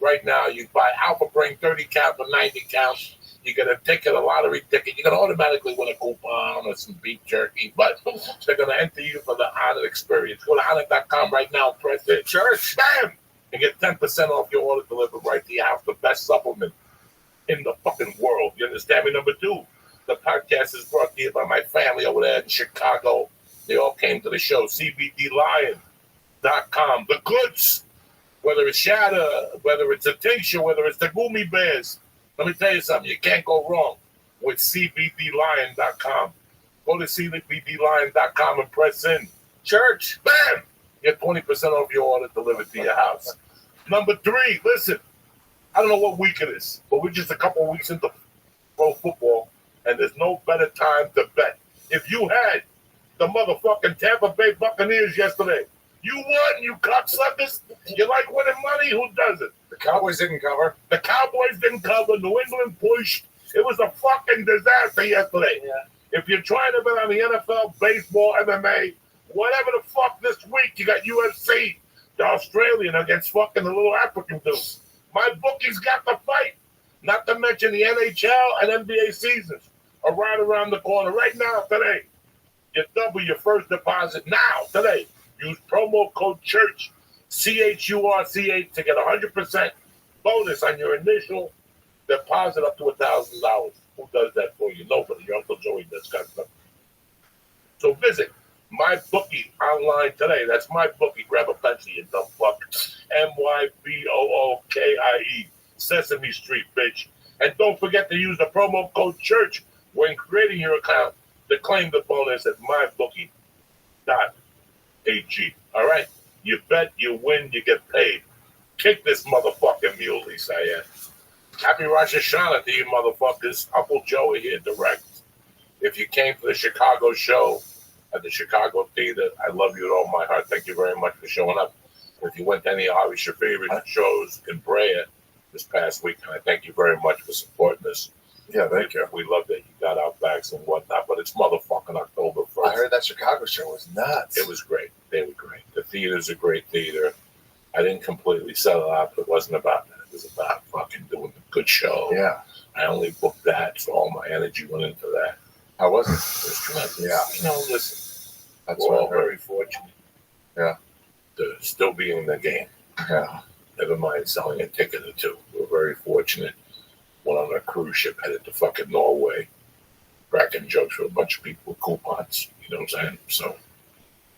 Right now, you buy Alpha Brain 30 count for 90 counts. You get a ticket, a lottery ticket. You're going to automatically win a coupon or some beef jerky, but they're going to enter you for the Onyx experience. Go to Onyx.com right now, press it. Church, bam! And get 10% off your order delivered right to your house. The best supplement in the fucking world. You understand me? Number 2, the podcast is brought to you by my family over there in Chicago. They all came to the show. CBDLion.com. The goods, whether it's shatter, whether it's a tincture, whether it's the Gummy Bears. Let me tell you something. You can't go wrong with CBDLion.com. Go to CBDLion.com and press in. Church, bam! Get 20% off your order delivered to your house. Number 3, listen. I don't know what week it is, but we're just a couple of weeks into pro football, and there's no better time to bet. If you had the motherfucking Tampa Bay Buccaneers yesterday, you won, you cocksuckers. You like winning money? Who doesn't? The Cowboys didn't cover. The Cowboys didn't cover. New England pushed. It was a fucking disaster yesterday. Yeah. If you're trying to bet on the NFL, baseball, MMA, whatever the fuck this week, you got UFC, the Australian against fucking the little African dude. My bookies got the fight. Not to mention the NHL and NBA seasons are right around the corner. Right now, today, you double your first deposit now, today. Use promo code CHURCH, CHURCH, to get 100% bonus on your initial deposit up to $1,000. Who does that for you? Nobody. Your Uncle Joey does that stuff. So visit MyBookie online today. That's MyBookie. Grab a pencil, you dumb fuck. MyBookie. Sesame Street, bitch. And don't forget to use the promo code CHURCH when creating your account to claim the bonus at MyBookie.ag. All right? You bet, you win, you get paid. Kick this motherfucking muley, Sayed. Happy Rosh Hashanah to you motherfuckers. Uncle Joey here direct. If you came to the Chicago show at the Chicago Theater, I love you with all my heart. Thank you very much for showing up. If you went to any of Harvey's favorite shows in Brea this past week, and I thank you very much for supporting us. Yeah, thank you. We love that you got our backs and whatnot, but it's motherfucking October 1st. I heard that Chicago show was nuts. It was great. They were great. The theater's a great theater. I didn't completely sell it out, but it wasn't about that. It was about fucking doing a good show. Yeah. I only booked that, so all my energy went into that. How was it? It was tremendous. Yeah. You know, listen, That's we're all what I heard. very fortunate. Yeah. To still be in the game. Yeah. Never mind selling a ticket or two. We're very fortunate. Went on a cruise ship headed to fucking Norway, cracking jokes with a bunch of people with coupons. You know what I'm saying? So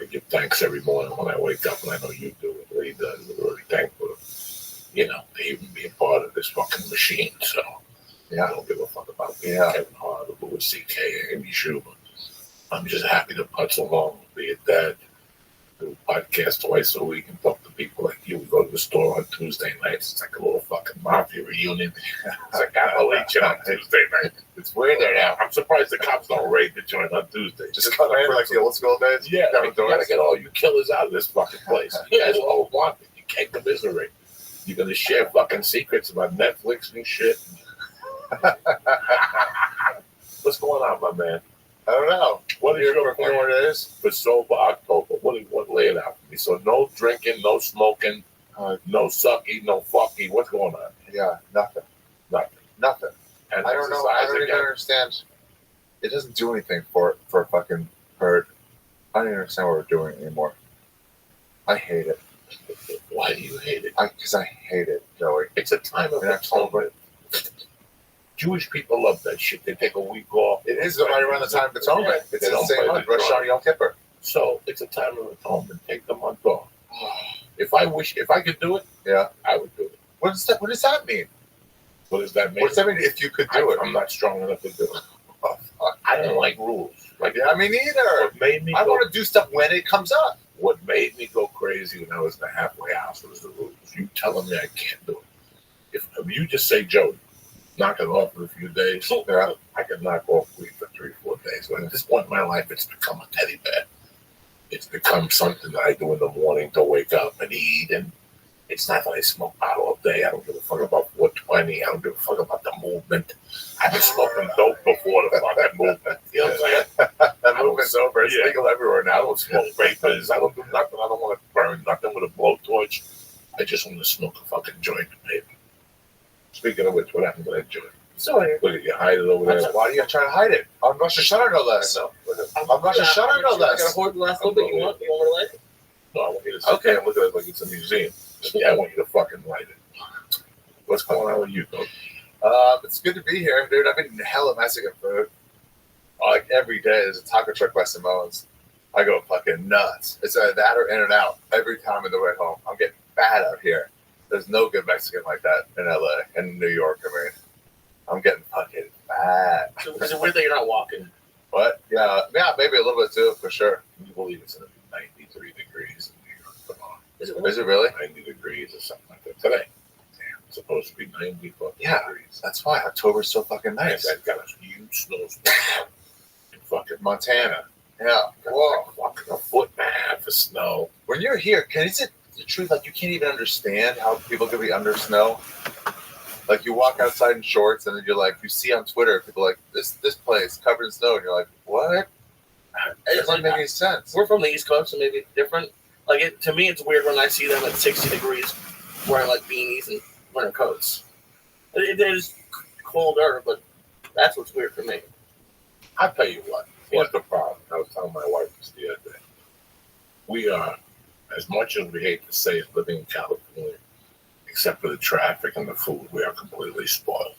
I give thanks every morning when I wake up, and I know you do it. Lee does. We're really thankful, you know, to even be a part of this fucking machine. So Yeah. I don't give a fuck about being Yeah. Kevin Hart or Louis C.K. or Amy Schumer. I'm just happy to putz along, be it that. Do a podcast twice a week and talk to people like you. We go to the store on Tuesday nights. It's like a little fucking mafia reunion. It's like I'll eat you on Tuesday night. It's weird there now. I'm surprised the cops don't raid the joint on Tuesday. Just come in for like the old school days. Yeah, you gotta get all you killers out of this fucking place. You guys are all wanted. You can't commiserate. You're gonna share fucking secrets about Netflix and shit. What's going on, my man? I don't know. What is your plan? What it is? For sober October? What lay it out for me? So no drinking, no smoking, no sucky, no fucky. What's going on? Yeah, nothing. Nothing. And I don't know. I don't even understand. It doesn't do anything for fucking hurt. I don't even understand what we're doing anymore. I hate it. Why do you hate it? Because I hate it, Joey. It's a time of atonement. Jewish people love that shit. They take a week off. It is right around the time of atonement. Yeah, It's the same like Rosh Hashanah Yom Kippur. So it's a time of atonement. Take the month off. If I could do it, yeah, I would do it. What does that mean? What does that mean? What does that mean if you could do it? I'm not strong enough to do it. I don't like rules. Yeah, me neither. What made me I want to do stuff when it comes up. What made me go crazy when I was in the halfway house was the rules. You telling me I can't do it. If you just say, Joe, knock it off for a few days, I could knock off weed for 3-4 days. But at this point in my life, it's become a teddy bear. It's become something that I do in the morning to wake up and eat. And it's not that I smoke pot all day. I don't give a fuck about 420. I don't give a fuck about the movement. I've been smoking dope before the fucking movement. You know what I'm saying? That movement's over. It's legal everywhere now. I don't smoke vapors. I don't do nothing. I don't want to burn nothing with a blowtorch. I just want to smoke a fucking joint, baby. Speaking of which, what happened to that joint? Sorry. Look at you, hide it over there. Why do you try to hide it? I'm Rosh Hashanah no less. I'm Rosh Hashanah no I gotta less. hold the last little bit. You want me to light it? No, I want you to sit there and look at it like it's a museum. Yeah, I want you to fucking light it. What's going on with you, Coach? It's good to be here, dude. I've been hella Mexican food. Like every day, there's a taco truck by Simone's. I go fucking nuts. It's that or In-N-Out every time on the way home. I'm getting fat out here. There's no good Mexican like that in LA and New York. I mean, I'm getting fucking fat. Is it weird that you're not walking? What? Yeah, maybe a little bit too, for sure. You believe it's going to be 93 degrees in New York tomorrow? Is it really? 90 degrees or something like that today. Damn, it's supposed to be 90 fucking degrees. That's why October's so fucking nice. I've got a huge snowstorm in fucking Montana. Yeah. Whoa. Fucking a foot and a half of snow. When you're here, is it the truth? Like, you can't even understand how people could be under snow. Like, you walk outside in shorts, and then you're like, you see on Twitter, people like, this place covered in snow, and you're like, what? It doesn't make any sense. We're from the East Coast, so maybe it's different. Like, to me, it's weird when I see them at 60 degrees wearing, like, beanies and winter coats. It is colder, but that's what's weird for me. I'll tell you what. Here's the problem. I was telling my wife this the other day. We are, as much as we hate to say it, living in California, except for the traffic and the food, we are completely spoiled.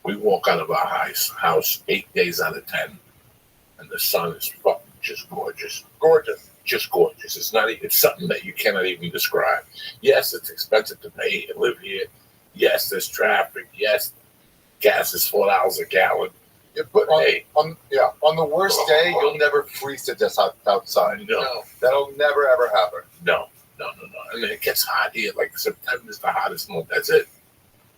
We walk out of our house 8 days out of 10, and the sun is fucking just gorgeous. Gorgeous. Just gorgeous. It's something that you cannot even describe. Yes, it's expensive to pay and live here. Yes, there's traffic. Yes, gas is $4 a gallon. Yeah, but on the worst day, you'll never freeze to death outside. No. That'll never, ever happen. No. I mean, it gets hot here. Like, September's the hottest month. That's it.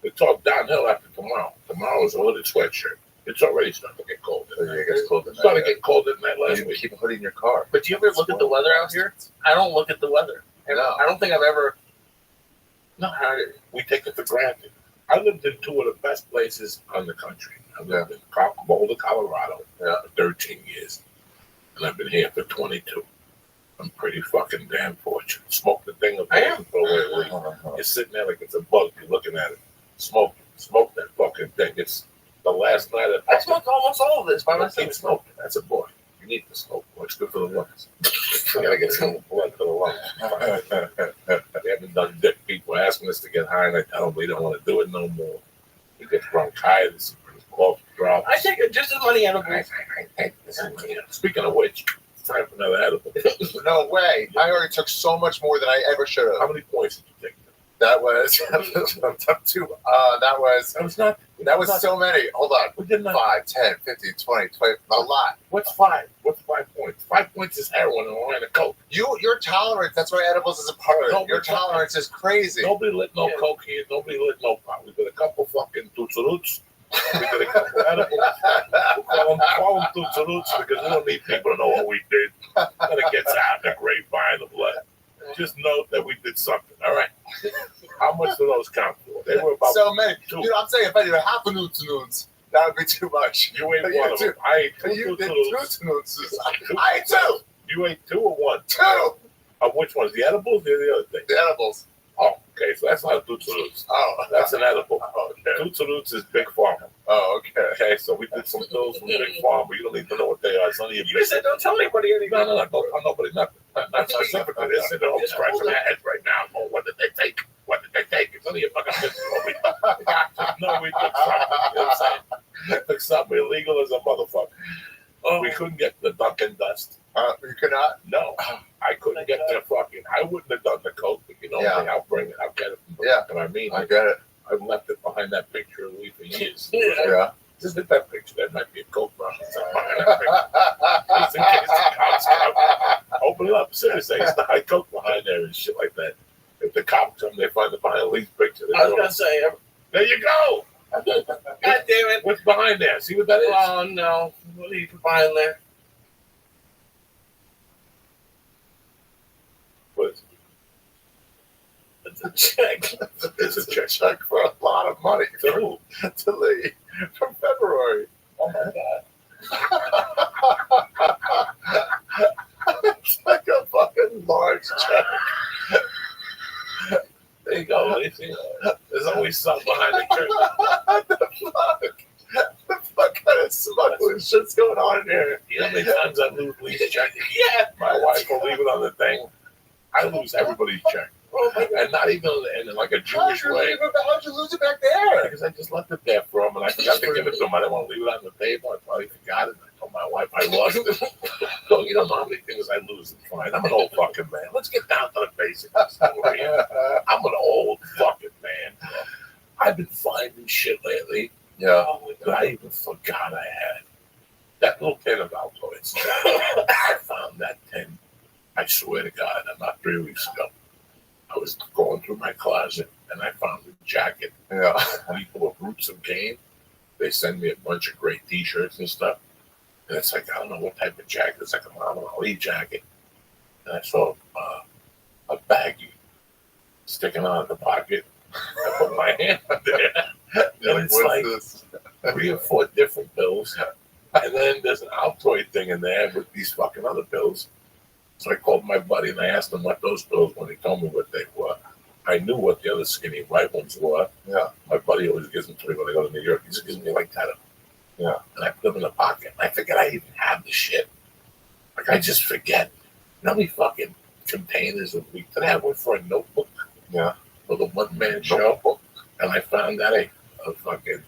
We talk downhill after tomorrow. Tomorrow's a hooded sweatshirt. It's already starting to get cold. It gets cold. It's starting to get cold at night last week. Keep a hoodie in your car. But do you ever look at the weather out here? I don't look at the weather. No. I don't think I've ever. No, we take it for granted. I lived in two of the best places on the country. I lived in Boulder, Colorado for 13 years. And I've been here for 22. I'm pretty fucking damn fortunate. Smoke the thing up there and throw away a leaf. You're sitting there like it's a bug. You're looking at it. Smoke that fucking thing. It's the last night. I smoked almost all of this by myself. Keep smoking. That's a boy. You need to smoke. It's good for the lungs. You gotta get some blood for the lungs. They haven't done dick. People asking us to get high, and I tell them we don't want to do it no more. You get bronchitis, cough drops. I take just as many edibles. Speaking of which, it's time for another edible. No way. I already took so much more than I ever should have. How many points did you take? That was that was so many. Hold on. We did not. 5, 10, 15, 20, a lot. What's 5? What's 5 points? 5 points is heroin and a line of coke. Your tolerance, that's why edibles is a part of it. Your tolerance is crazy. Nobody lit no coke here. Nobody lit no pot. We did a couple fucking Tootsie Roots. We did a couple edibles. We call them Tootsie Roots because we don't need people to know what we did. And it gets out in the grapevine of blood. Just note that we did something, all right? How much do those count for? They were about so many. 2. Dude, I'm saying if I did half a Newts, that would be too much. You ate one of them. I ate 2 You did Newts. 2 Newts. I ate 2. You ate 2 or 1? 2. Of which ones? The edibles or the other thing? The edibles. Oh, okay. So that's not a Tootsie Roots. Oh, that's an edible. Oh, okay. Tootsie Roots is Big Pharma. Oh, okay. Okay, so we did some pills from Big Pharma. You don't need to know what they are. It's none of your business. said don't tell anybody anything. No, don't tell nobody nothing. Not specifically. They're sitting home scratching their heads right now. Oh, what did they take? What did they take? It's none of your fucking business. We took something. You know what I'm saying? We took something illegal as a motherfucker. Oh. We couldn't get the Dunkin' Dust. You could not? No. I couldn't get the fucking. I wouldn't have done the coke, but you know me. I'll bring it. I'll get it. Yeah. And I mean, I get it. I've left it behind that picture of Lee for years. Yeah. Just at that picture, there might be a coke behind that picture. Just in case the cops come. Open it up. Seriously, it's the high coke behind there and shit like that. If the cops come, they find the behind Lee's picture. I was going to say, there you go. God damn it. What's behind there? See what that is? Oh, no. What are you behind there? What is it? It's a check. It's a check for a lot of money. To who? To Lee. From February. Oh, my God. It's like a fucking large check. There you go. There's always something behind the curtain. What the fuck? The fuck kind of smuggling shit's going on in here? You know how many times I lose Lee's check? Yeah. My wife will leave it on the thing. I lose everybody's check. Oh my God. And not even in like a Jewish way. How'd you lose it back there? Because I just left it there for him and I forgot to give it to him. I didn't want to leave it on the table. I probably forgot it. I told my wife I lost it. So you don't know how many things I lose and find. I'm an old fucking man. Let's get down to the basics. I'm an old fucking man. I've been finding shit lately. Yeah. That I even forgot I had. That little tin of Altoids. I found that tin. I swear to God, about 3 weeks ago. I was going through my closet and I found a jacket. Yeah. People with Roots of Game. They send me a bunch of great T-shirts and stuff. And it's like, I don't know what type of jacket. It's like a Muhammad Ali jacket. And I saw a baggie sticking out of the pocket. I put my hand on there. And it's like this? 3 or 4 different pills. And then there's an Altoid thing in there with these fucking other pills. So I called my buddy and I asked him what those pills when he told me what they were. I knew what the other skinny white ones were. Yeah. My buddy always gives them to me when I go to New York. He just gives me like 10 of them. Yeah. And I put them in the pocket. And I forget I even have the shit. Like I just forget. You know how many fucking containers a week that I went for a notebook? Yeah. For the one-man show. And I found that a fucking,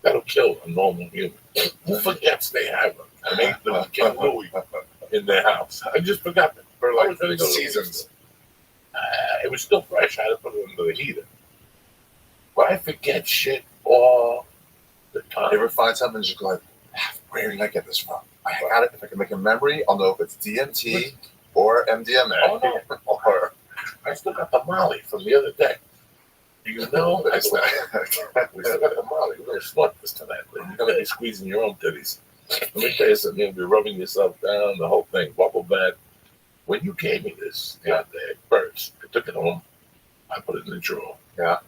that'll kill a normal human. Who forgets they have an 8th Ken Louis in their house? I just forgot that. For like really seasons. It was still fresh. I had to put it under the heater. But I forget shit all the time. You ever find something and just go like, where did I get this from? I got it. If I can make a memory, I'll know if it's DMT or MDMA. Oh, no. Or I still got the Molly from the other day. Do you know? We still got the Molly. We're going to snort this tonight. You're going to be squeezing your own titties. Let me tell you something. You'll be rubbing yourself down, the whole thing, bubble bath. When you gave me this the other day, first, I took it home. I put it in the drawer. Yeah.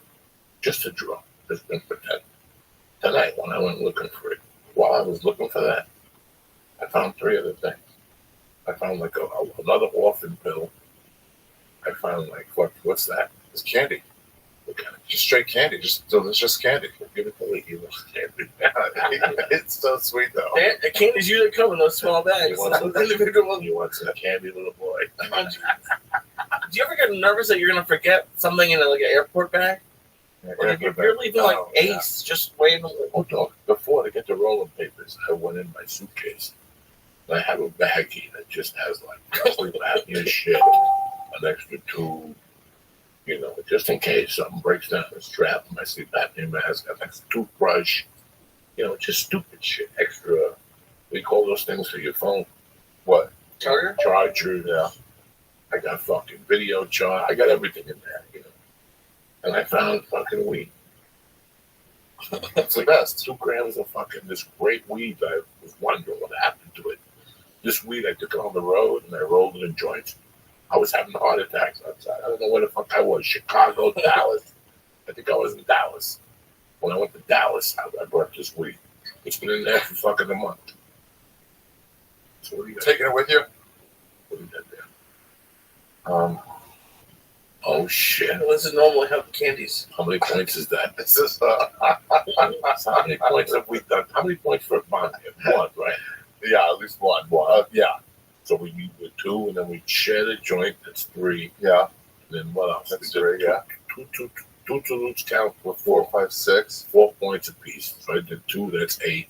Just a drawer. Just been pretending. Tonight, when I went looking for it, while I was looking for that, I found 3 other things. I found like another orphan pill. I found like what's that? It's candy. What kind of Just straight candy. Just delicious candy. give it to the evil candy? It's so sweet though. The candies usually come in those small bags. You want some Individual. You want some candy, little boy? Do you ever get nervous that you're gonna forget something in like an airport bag? Or if you're leaving like Ace, just waiting. Oh, dog. Before to get the rolling papers, I went in my suitcase. And I have a baggie that just has like sleep apnea shit, an extra tube, you know, just in case something breaks down. A strap, my sleep apnea mask, an extra toothbrush, you know, just stupid shit. Extra, we call those things for your phone. What? Charger? Charger. Yeah. I got fucking video charge. I got everything in there, you know. And I found fucking weed. It's the best. 2 grams of fucking this great weed. I was wondering what happened to it. This weed, I took it on the road and I rolled it in joints. I was having heart attacks outside. I don't know where the fuck I was. Chicago, Dallas. I think I was in Dallas. When I went to Dallas, I brought this weed. It's been in there for fucking a month. So what do you got? Taking it with you? What do you got there? Oh shit. This is normally how candies. How many points is that? This is How many points have we done? How many points for a bond? 1, right? yeah, at least one. Yeah. So we meet with 2, and then we share the joint. That's 3. Yeah. And then what else? That's We did 3, yeah. Two salutes count for 4, 5, 6. 4 points apiece. So I did 2. That's 8.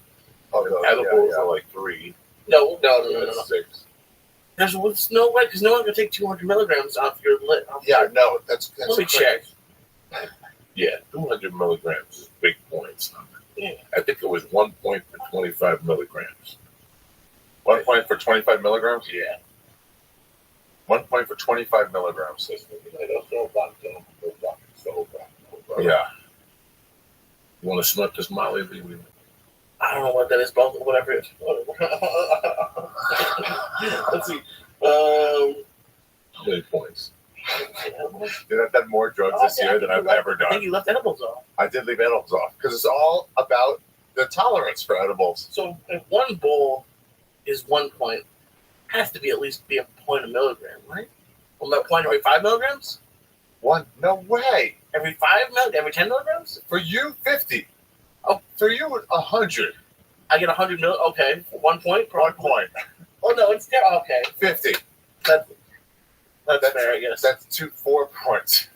Oh, Edibles yeah. are like 3. No. That's 6. There's no way, because no one can take 200 milligrams off your lid. Yeah, no, that's Let me check. Yeah, 200 milligrams is big points. Yeah. I think it was 1 point for 25 milligrams. 1 point for 25 milligrams? Yeah. 1 point for 25 milligrams. Yeah. You want to snort this Molly? I don't know what that is, but whatever it is. Let's see. How many points? Dude, I've done more drugs this year than I've ever I think done. you left edibles off. I did leave edibles off because it's all about the tolerance for edibles. So if 1 bowl is 1 point, has to be at least be a point a milligram, right? Well, that point every 5 milligrams? 1? No way. Every 5 milligrams? Every 10 milligrams? For you, 50. Oh, for you, 100. I get 100 mil. Okay, 1 point per 1 point. Oh no, it's there. Okay, 50. that's fair, I guess. That's 4 points.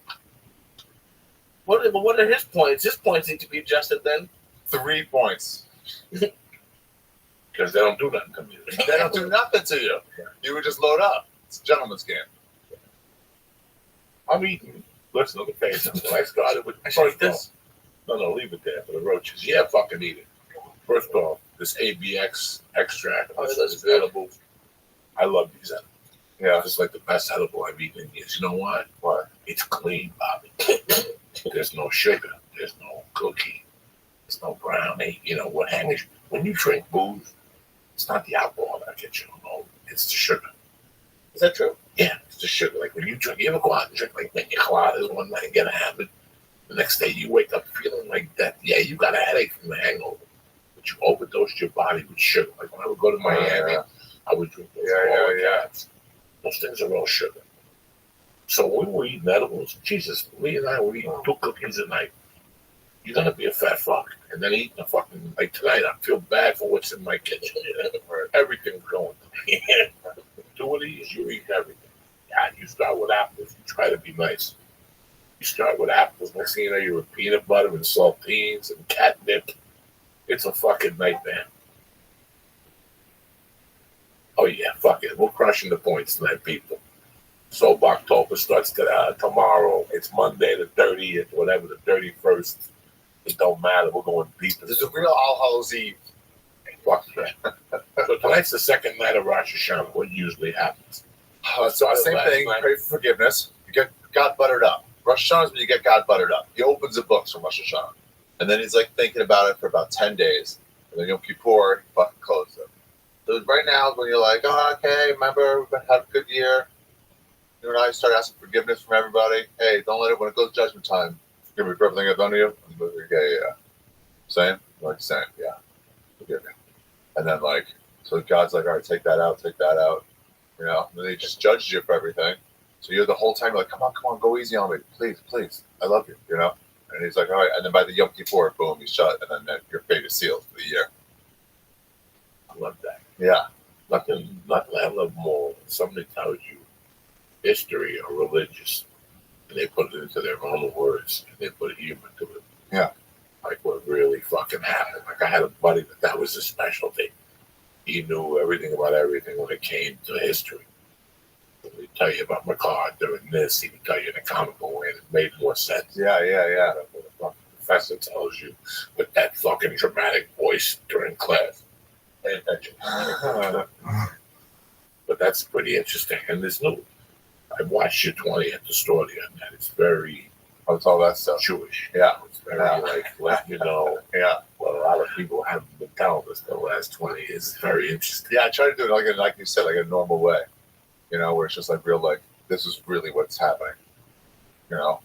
What are his points? His points need to be adjusted then. 3 points. Because they don't do nothing to me. They don't do nothing to you. You would just load up. It's a gentleman's game. I'm eating. Listen, let me tell you something. I started with I should eat first off. this. No, leave it there for the roaches. Yeah, fucking eat it. First off, this ABX extract, Oh, this that's is good. edible. I love these edibles. Yeah. It's like the best edible I've eaten in years. You know why? Why? It's clean, Bobby. There's no sugar. There's no cookie. There's no brownie. You know what happens when you drink booze? It's not the alcohol that gets you alone. It's the sugar. Is that true? Yeah, it's the sugar. Like when you drink, you ever go out and drink like pina coladas one night and get a habit. The next day you wake up feeling like that. Yeah, you got a headache from the hangover, but you overdosed your body with sugar. Like when I would go to Miami, I would drink those cats. Those things are all sugar. So when we were eating edibles, Jesus, Lee and I were eating 2 cookies a night. You're gonna be a fat fuck, and then eating a fucking like tonight. I feel bad for what's in my kitchen. Everything's going. 2 of these, you eat everything. Yeah, you start with apples. You try to be nice. You start with apples. Next thing you know, you're with peanut butter and saltines and catnip. It's a fucking nightmare. Oh yeah, fuck it. We're crushing the points tonight, people. So October starts tomorrow. It's Monday the 30th, whatever, the 31st. It don't matter. We're going deep. This is a real All Hallows Eve. Fuck that. So tonight's the second night of Rosh Hashanah. What usually happens? So same thing. Pray for forgiveness. You get God buttered up. Rosh Hashanah is when you get God buttered up. He opens the books from Rosh Hashanah, and then he's like thinking about it for about 10 days. And then Yom Kippur, he fucking closes them. So right now is when you're like, oh, okay, remember we've had a good year. You and I start asking forgiveness from everybody. Hey, don't let it when it goes judgment time. Give me for everything I've done to you. Yeah. Same? Like, same, yeah. Forgive me. And then, like, so God's like, all right, take that out. You know, and then he just judged you for everything. So you're the whole time like, come on, go easy on me. Please. I love you, you know? And he's like, all right. And then by the Yom Kippur, boom, he's shut. And then your fate is sealed for the year. I love that. Yeah. Nothing I love more when somebody tells you history or religious and they put it into their own words and they put humor to it. Yeah. Like what really fucking happened. Like I had a buddy that was his specialty. He knew everything about everything when it came to history. When he'd tell you about MacArthur and this, he would tell you in a comical way and it made more sense. Yeah. When the fucking professor tells you with that fucking dramatic voice during class. Pay attention. But that's pretty interesting. And there's no, I watched your 20 at the store the other night. It's very it's all that stuff. Jewish. Yeah. It's very like letting you know. Yeah. Well, a lot of people haven't been telling us the last 20 years. It's very interesting. Yeah, I try to do it like you said, like a normal way. You know, where it's just like real, like this is really what's happening. You know,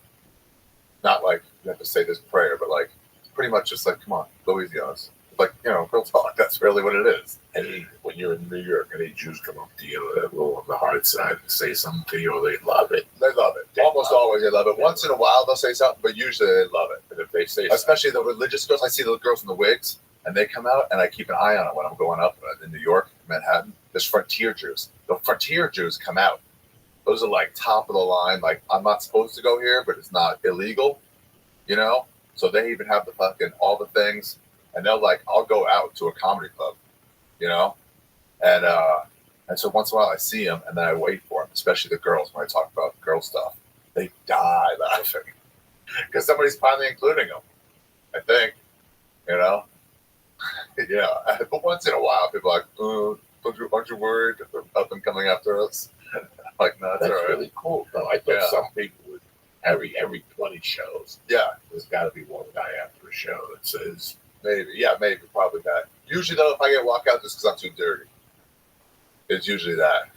not like you have to say this prayer, but like pretty much just like, come on, go easy on us. Like, you know, real talk. That's really what it is. And when you're in New York, any Jews come up to you a little on the hard side and say something to you, they love it. They love it. Almost always they love it. Once in a while they'll say something, but usually they love it. And if they say especially the religious girls, I see the girls in the wigs, and they come out, and I keep an eye on it when I'm going up in New York, Manhattan. There's frontier Jews. The frontier Jews come out. Those are like top of the line. Like, I'm not supposed to go here, but it's not illegal, you know? So they even have the fucking, all the things. And they're like, I'll go out to a comedy club, you know? And so once in a while I see them and then I wait for them, especially the girls when I talk about girl stuff. They die laughing because somebody's finally including them, I think, you know? Yeah. But once in a while people are like, oh, aren't you worried about them coming after us? Like, no, that's all right. Really cool, though. I thought some people would, every 20 shows, there's got to be one guy after a show that says, Maybe, probably that. Usually, though, if I get walkouts, it's because I'm too dirty. It's usually that.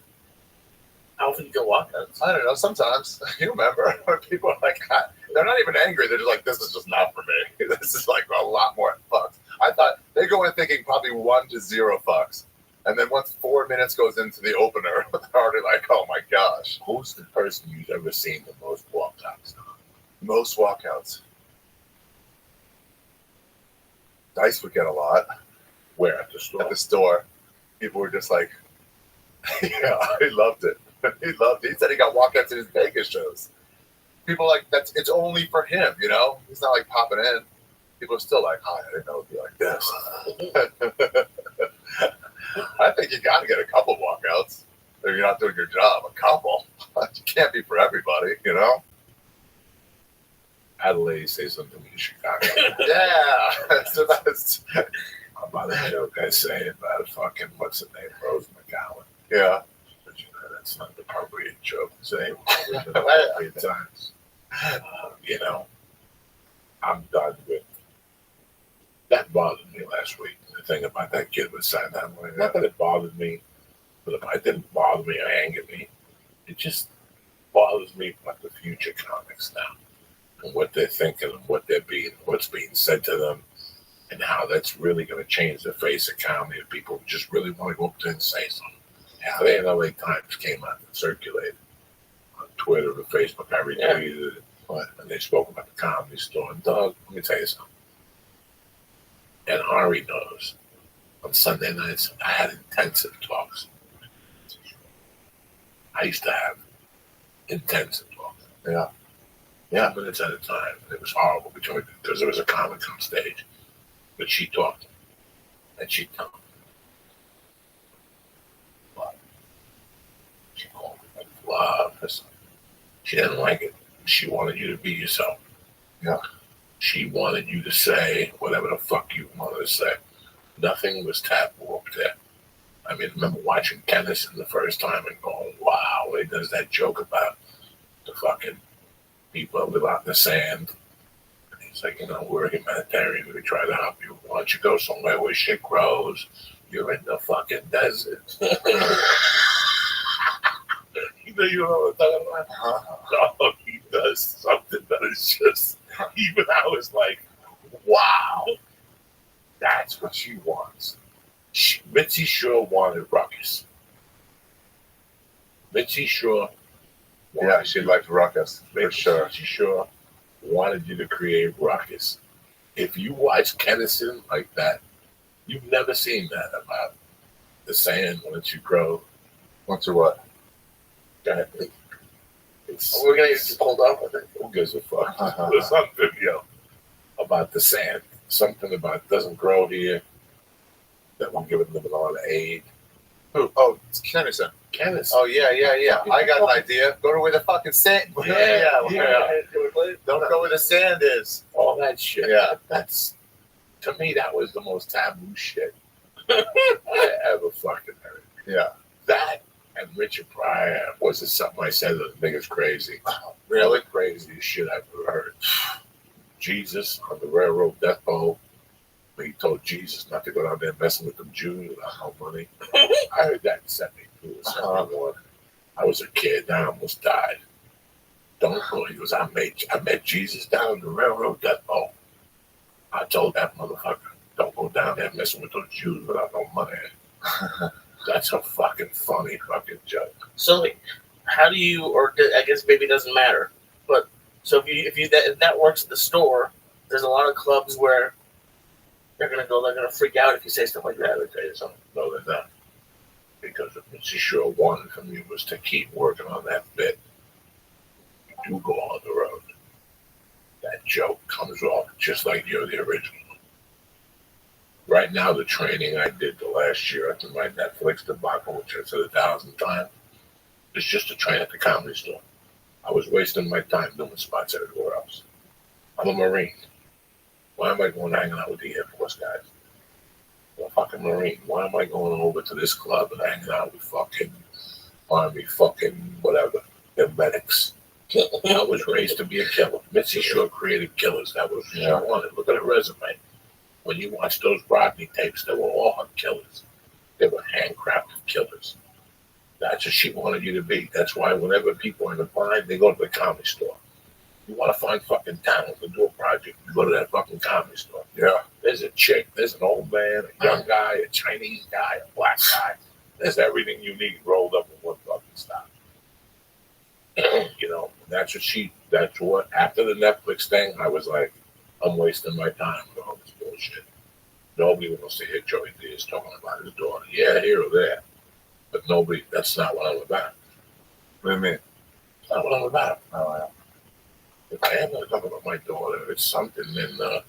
How often you get walkouts? I don't know. Sometimes. You remember when people are like, they're not even angry. They're just like, this is just not for me. This is like a lot more fucks. I thought they go in thinking probably 1 to 0 fucks. And then once 4 minutes goes into the opener, they're already like, oh my gosh. Who's the person you've ever seen the most walkouts? Most walkouts. Dice would get a lot. Where? At the store? At the store. People were just like, yeah, he loved it. He said he got walkouts in his Vegas shows. People like, it's only for him, you know? He's not like popping in. People are still like, oh, I didn't know it'd be like this. I think you got to get a couple walkouts if you're not doing your job. A couple. You can't be for everybody, you know? I had a lady say something to me in Chicago. Yeah. So that's about a joke I say about fucking, what's her name, Rose McGowan. Yeah. But you know, that's not the appropriate joke to say at appropriate times. You know, I'm done with that. Bothered me last week. The thing about that kid was saying that way. Not that it bothered me, but if it didn't bother me or anger me, it just bothers me about the future comics now. And what they're thinking and what's being said to them, and how that's really going to change the face of comedy if people just really want to go up there and say something. Yeah, the LA Times came out and circulated on Twitter and Facebook. I retweeted it, and they spoke about the Comedy Store. And Doug, let me tell you something. And Ari knows. On Sunday nights, I had intensive talks. I used to have intensive talks. Yeah. 10 minutes at a time. It was horrible because there was a comic on stage. But she talked. And she told me. But she called me love. She didn't like it. She wanted you to be yourself. Yeah. She wanted you to say whatever the fuck you wanted to say. Nothing was taboo up there. I mean, I remember watching Guinness the first time and going, wow, he does that joke about the fucking people that live out in the sand. And he's like, you know, we're humanitarian. We try to help you. Why don't you go somewhere where shit grows? You're in the fucking desert. You know what I'm talking about? No, he does something that is just Even I was like, wow, that's what she wants. Mitzi sure wanted ruckus. Mitzi sure. Yeah, she liked ruckus for sure. She sure wanted you to create ruckus. If you watch Kennison like that, you've never seen that about the sand once you grow. Once you what? We're gonna get pulled off with it. Who gives a fuck? There's some video about the sand. Something about it doesn't grow here. That will give it a little bit of aid. Who? Oh, it's Kennison. Kennison. Oh, yeah. I got an idea. Go to where the fucking sand. Yeah. Don't go where the sand is. All that shit. Yeah. That's, to me, that was the most taboo shit I ever fucking heard. Yeah. That and Richard Pryor was something I said that I think is crazy. Really? Crazy shit I've ever heard. Jesus on the railroad depot. He told Jesus not to go down there messing with them Jews without no money. I heard that in 72 or 71. I was a kid. I almost died. Don't go. He goes, I met Jesus down the railroad depot. I told that motherfucker, don't go down there messing with those Jews without no money. That's a fucking funny fucking joke. So, like, how do you, or I guess maybe it doesn't matter, but so if that works at the store, there's a lot of clubs where they're gonna freak out if you say stuff like that. I'll tell you something. No, they're not. Because what Mitzi sure wanted from you was to keep working on that bit. You do go on the road. That joke comes off just like you're the original. Right now, the training I did the last year after my Netflix debacle, which I said 1,000 times, is just to train at the Comedy Store. I was wasting my time doing spots everywhere else. I'm a Marine. Why am I going hanging out with the Air Force guys? I'm a fucking Marine. Why am I going over to this club and hanging out with fucking Army, fucking whatever, they're medics? I was raised to be a killer. Mitzi sure created killers. That was what she wanted. Look at her resume. When you watch those Rodney tapes, they were all her killers. They were handcrafted killers. That's what she wanted you to be. That's why whenever people are in the bind, they go to the Comedy Store. You want to find fucking talent to do a project, you go to that fucking Comedy Store. Yeah. There's a chick, there's an old man, a young guy, a Chinese guy, a black guy. There's everything you need rolled up in one fucking stop. You know, that's what, after the Netflix thing, I was like, I'm wasting my time with all this bullshit. Nobody wants to hear Joey Diaz talking about his daughter. Yeah, here or there. But nobody, that's not what I'm about. What do you mean? It's not what I'm about. Oh, yeah. If I am going to talk about my daughter, it's something in that,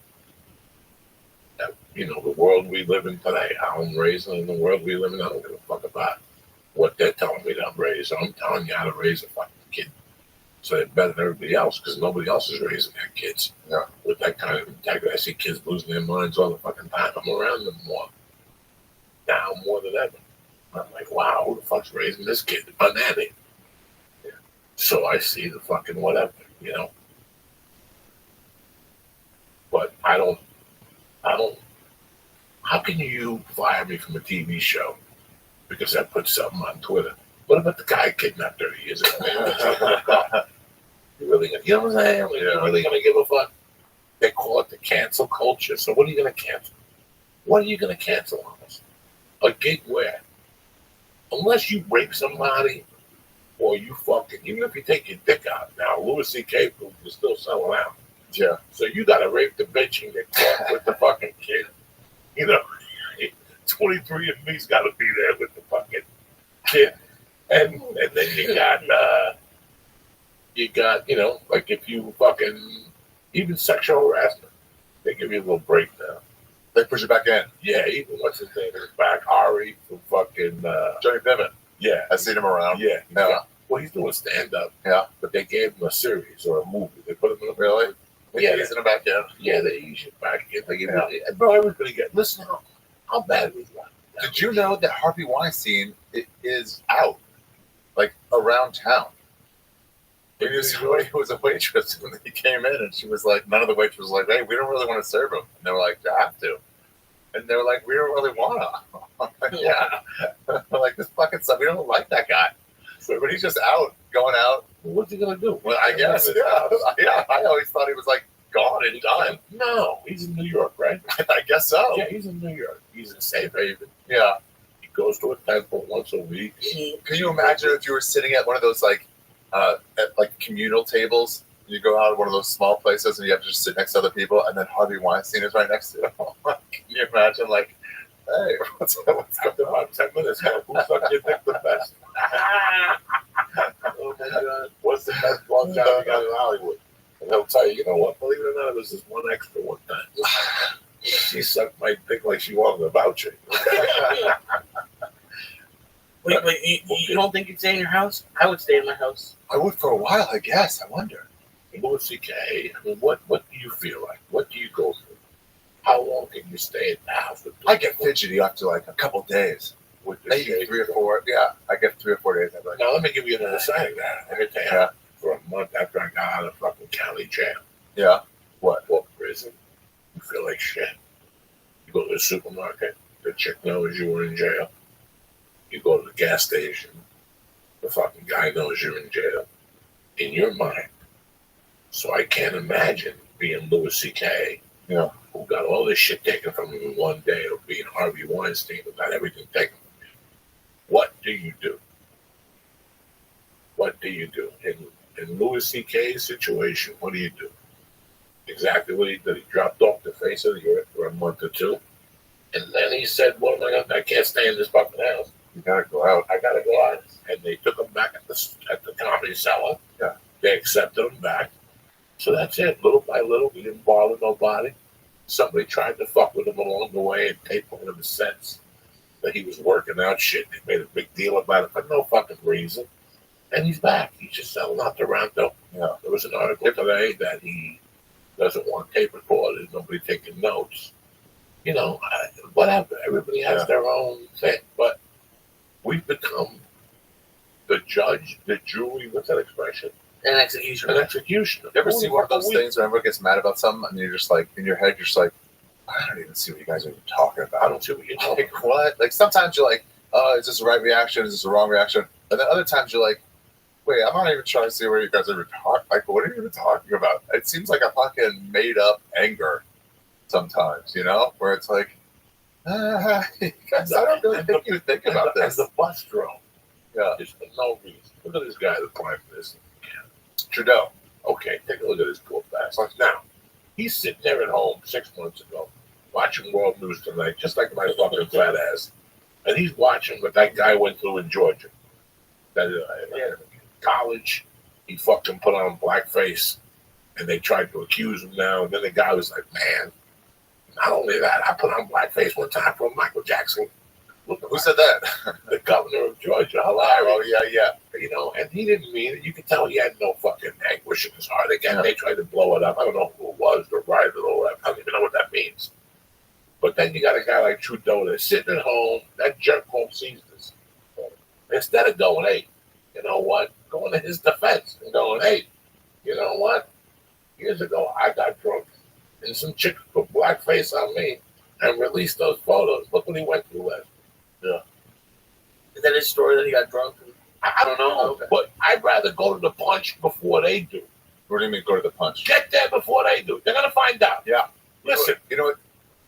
you know, the world we live in today, how I'm raising in the world we live in, I don't give a fuck about what they're telling me to raise. I'm telling you how to raise a fucking kid. So they're better than everybody else because nobody else is raising their kids with that kind of integrity. I see kids losing their minds all the fucking time. I'm around them more. Now more than ever. I'm like, wow, who the fuck's raising this kid? My nanny. Yeah. So I see the fucking whatever, you know. But I don't, how can you fire me from a TV show because I put something on Twitter? What about the guy kidnapped 30 years ago? You really, you know what I'm saying? You're really going to give a fuck? They call it the cancel culture. So what are you going to cancel? What are you going to cancel on us? A gig where? Unless you rape somebody or you fucking, even if you take your dick out. Now, Louis C.K. is still selling out. Yeah. So you got to rape the bitch and get caught with the fucking kid. You know, 23 of me's got to be there with the fucking kid. And then you got, you know, like if you fucking, even sexual harassment, they give you a little break now. They push it back in. Yeah, even what's his name is back, Ari from fucking Johnny Piven. Yeah, I've seen him around. Yeah, well, he's doing stand up. Yeah, but they gave him a series or a movie. They put him in a really. Yeah, he's in the back end. Yeah, they ease it back in. Bro, everybody get listen. How bad was that? Did you know that Harvey Weinstein is out, like around town? He was a waitress when he came in, and she was like, none of the waitresses was like, hey, we don't really want to serve him. And they were like, you have to. And they were like, we don't really want to. Yeah. Like, this fucking stuff, we don't like that guy. So, but he's just out, going out. Well, what's he going to do? Well, I guess. Yeah, I always thought he was like gone and done. No, he's in New York, right? I guess so. Yeah, he's in New York. He's in Safe Haven. Yeah. He goes to a temple once a week. Can you imagine if you were sitting at one of those at communal tables? You go out of one of those small places and you have to just sit next to other people, and then Harvey Weinstein is right next to you. Can you imagine, like, hey, what's After about 10 minutes, who sucked your dick the best? Oh my God. What's the best blowjob you got in Hollywood? And they'll tell you, you know what, believe it or not, it was this one extra one time. She sucked my dick like she wanted a voucher. Wait, you don't think you'd stay in your house? I would stay in my house. I would for a while, I guess. I wonder. Louis C.K., I mean, what do you feel like? What do you go through? How long can you stay in the house? I get fidgety after like a couple days. With the Maybe shade 3 or 4. Yeah, I get 3 or 4 days. I'm like, Now, let me give you another side of that. Let me tell you, for a month after I got out of fucking county jail, yeah. What? or prison, you feel like shit. You go to the supermarket, the chick knows you were in jail. You go to the gas station, the fucking guy knows you're in jail. In your mind. So I can't imagine being Louis C.K., who got all this shit taken from him in one day, or being Harvey Weinstein, who got everything taken from him. What do you do? What do you do? In Louis C.K.'s situation, what do you do? Exactly what he did. He dropped off the face of the earth for a month or two. And then he said, well, I can't stay in this fucking house. You gotta go out. I gotta go out. And they took him back at the Comedy Cellar. Yeah. They accepted him back. So that's it. Little by little, he didn't bother nobody. Somebody tried to fuck with him along the way and take one of his sets that he was working out shit. They made a big deal about it for no fucking reason. And he's back. He's just selling out Toronto. Yeah. There was an article today that he doesn't want tape recorded, nobody taking notes. Whatever. Everybody has their own thing. But we've become the judge, the jury, what's that expression? An executioner. An executioner. You ever see one of those things where everyone gets mad about something and you're just like, in your head, you're just like, I don't even see what you guys are even talking about. I don't see what you're talking about. Like, what? Like, sometimes you're like, oh, is this the right reaction? Is this the wrong reaction? And then other times you're like, wait, I'm not even trying to see where you guys are even talking. Like, what are you even talking about? It seems like a fucking made up anger sometimes, where it's like, guys, I don't really think you think about this. And the bus drone. Yeah. Just for no reason. Look at this guy, the Prime Minister. Trudeau. Okay, take a look at this poor bastard. Now, he's sitting there at home 6 months ago, watching World News Tonight, just like my fucking fat ass. And he's watching what that guy went through in Georgia. That college, he fucking put on blackface, and they tried to accuse him now. And then the guy was like, man, not only that, I put on blackface one time for Michael Jackson. Who said that? The governor of Georgia. Oh, yeah. And he didn't mean it. You could tell he had no fucking anguish in his heart. Again, they tried to blow it up. I don't know who it was, the writer or whatever. I don't even know what that means. But then you got a guy like Trudeau that's sitting at home. That jerk home sees this. Instead of going, hey, you know what? Going to his defense and going, hey, you know what? Years ago, I got drunk and some chick put blackface on me and released those photos. Look what he went through last. Yeah. Is that his story that he got drunk? I don't know, but I'd rather go to the punch before they do. What do you mean go to the punch? Get there before they do. They're going to find out. Yeah. Listen. You know what?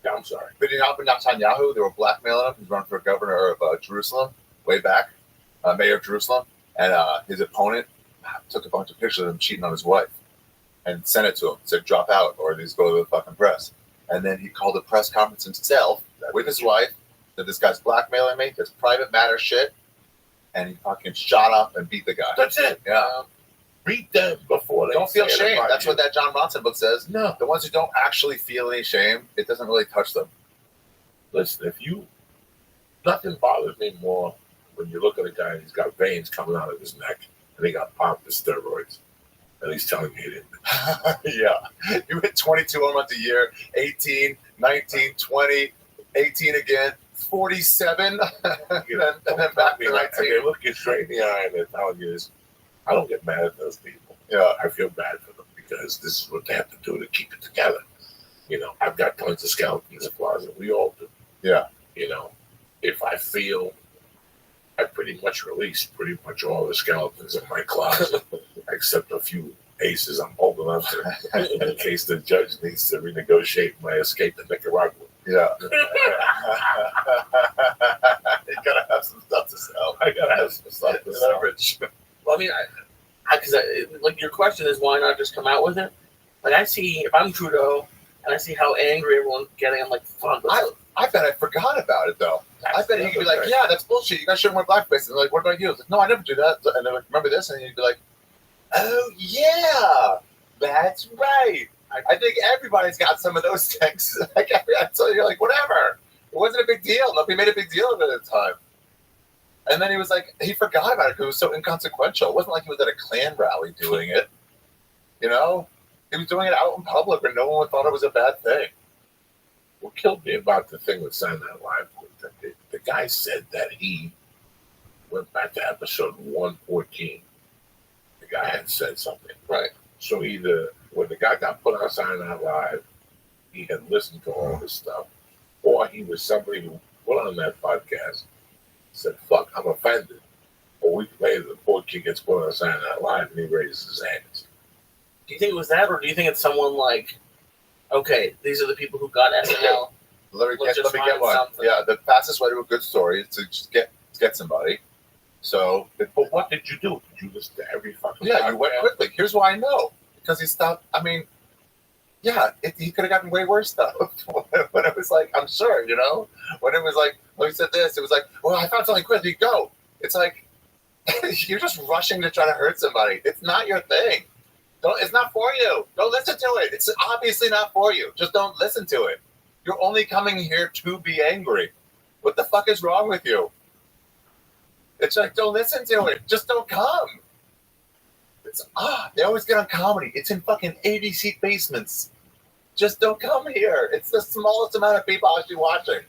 Yeah, I'm sorry. But Netanyahu, they were blackmailing him. He's running for governor of Jerusalem way back, mayor of Jerusalem. And his opponent took a bunch of pictures of him cheating on his wife and sent it to him. Said, drop out or these go to the fucking press. And then he called a press conference himself with his wife. That this guy's blackmailing me, this private matter shit, and he fucking shot up and beat the guy. That's it. Yeah. Beat them before they don't feel say shame. That's what that John Ronson book says. No. The ones who don't actually feel any shame, it doesn't really touch them. Listen, nothing bothers me more when you look at a guy and he's got veins coming out of his neck and he got popped with steroids. And he's telling me he didn't. Yeah. You hit 22 months a year, 18, 19, 20, 18 again. 47, and then back to 19. They look you straight in the eye and they're telling you this. I don't get mad at those people. Yeah, I feel bad for them because this is what they have to do to keep it together. I've got tons of skeletons in the closet. We all do. Yeah. If I feel I pretty much release pretty much all the skeletons in my closet, except a few aces I'm holding up to in case the judge needs to renegotiate my escape to Nicaragua. Yeah. You gotta have some stuff to sell. I gotta have some stuff to sell. Leverage. Well, I mean, because like your question is why not just come out with it? Like I see, if I'm Trudeau and I see how angry everyone's getting, I'm like, fuck. I bet I forgot about it though. I bet he'd be like, yeah, that's bullshit. You guys shouldn't wear blackface. And they're like, what about you? It's like, no, I never do that. And they're like, remember this? And you'd be like, oh yeah, that's right. I think everybody's got some of those things. So you're like, whatever. It wasn't a big deal. Nobody made a big deal of it at the time. And then he was like, he forgot about it because it was so inconsequential. It wasn't like he was at a Klan rally doing it. You know? He was doing it out in public where no one thought it was a bad thing. What killed me about the thing with Saturday Night Live was that the guy said that he went back to episode 114. The guy had said something. Right. So either when the guy got put on Saturday Night Live, he had listened to all this stuff, or he was somebody who put on that podcast, said, fuck, I'm offended. A week later, the poor kid gets put on Saturday Night Live and he raises his hands. Do you think it was that, or do you think it's someone like, okay, these are the people who got SNL? Let me get one. Something. Yeah, the fastest way to a good story is to just get somebody. So, but what did you do? Did you listen to every fucking? Yeah, you went quickly. Here's why I know, because he stopped. I mean, yeah, he could have gotten way worse stuff. When it was like, I'm sure, you know, when it was like, well, he said this, it was like, well, I found something quickly. Go. It's like you're just rushing to try to hurt somebody. It's not your thing. It's not for you. Don't listen to it. It's obviously not for you. Just don't listen to it. You're only coming here to be angry. What the fuck is wrong with you? It's like, don't listen to it. Just don't come. They always get on comedy. It's in fucking 80-seat basements. Just don't come here. It's the smallest amount of people actually watching.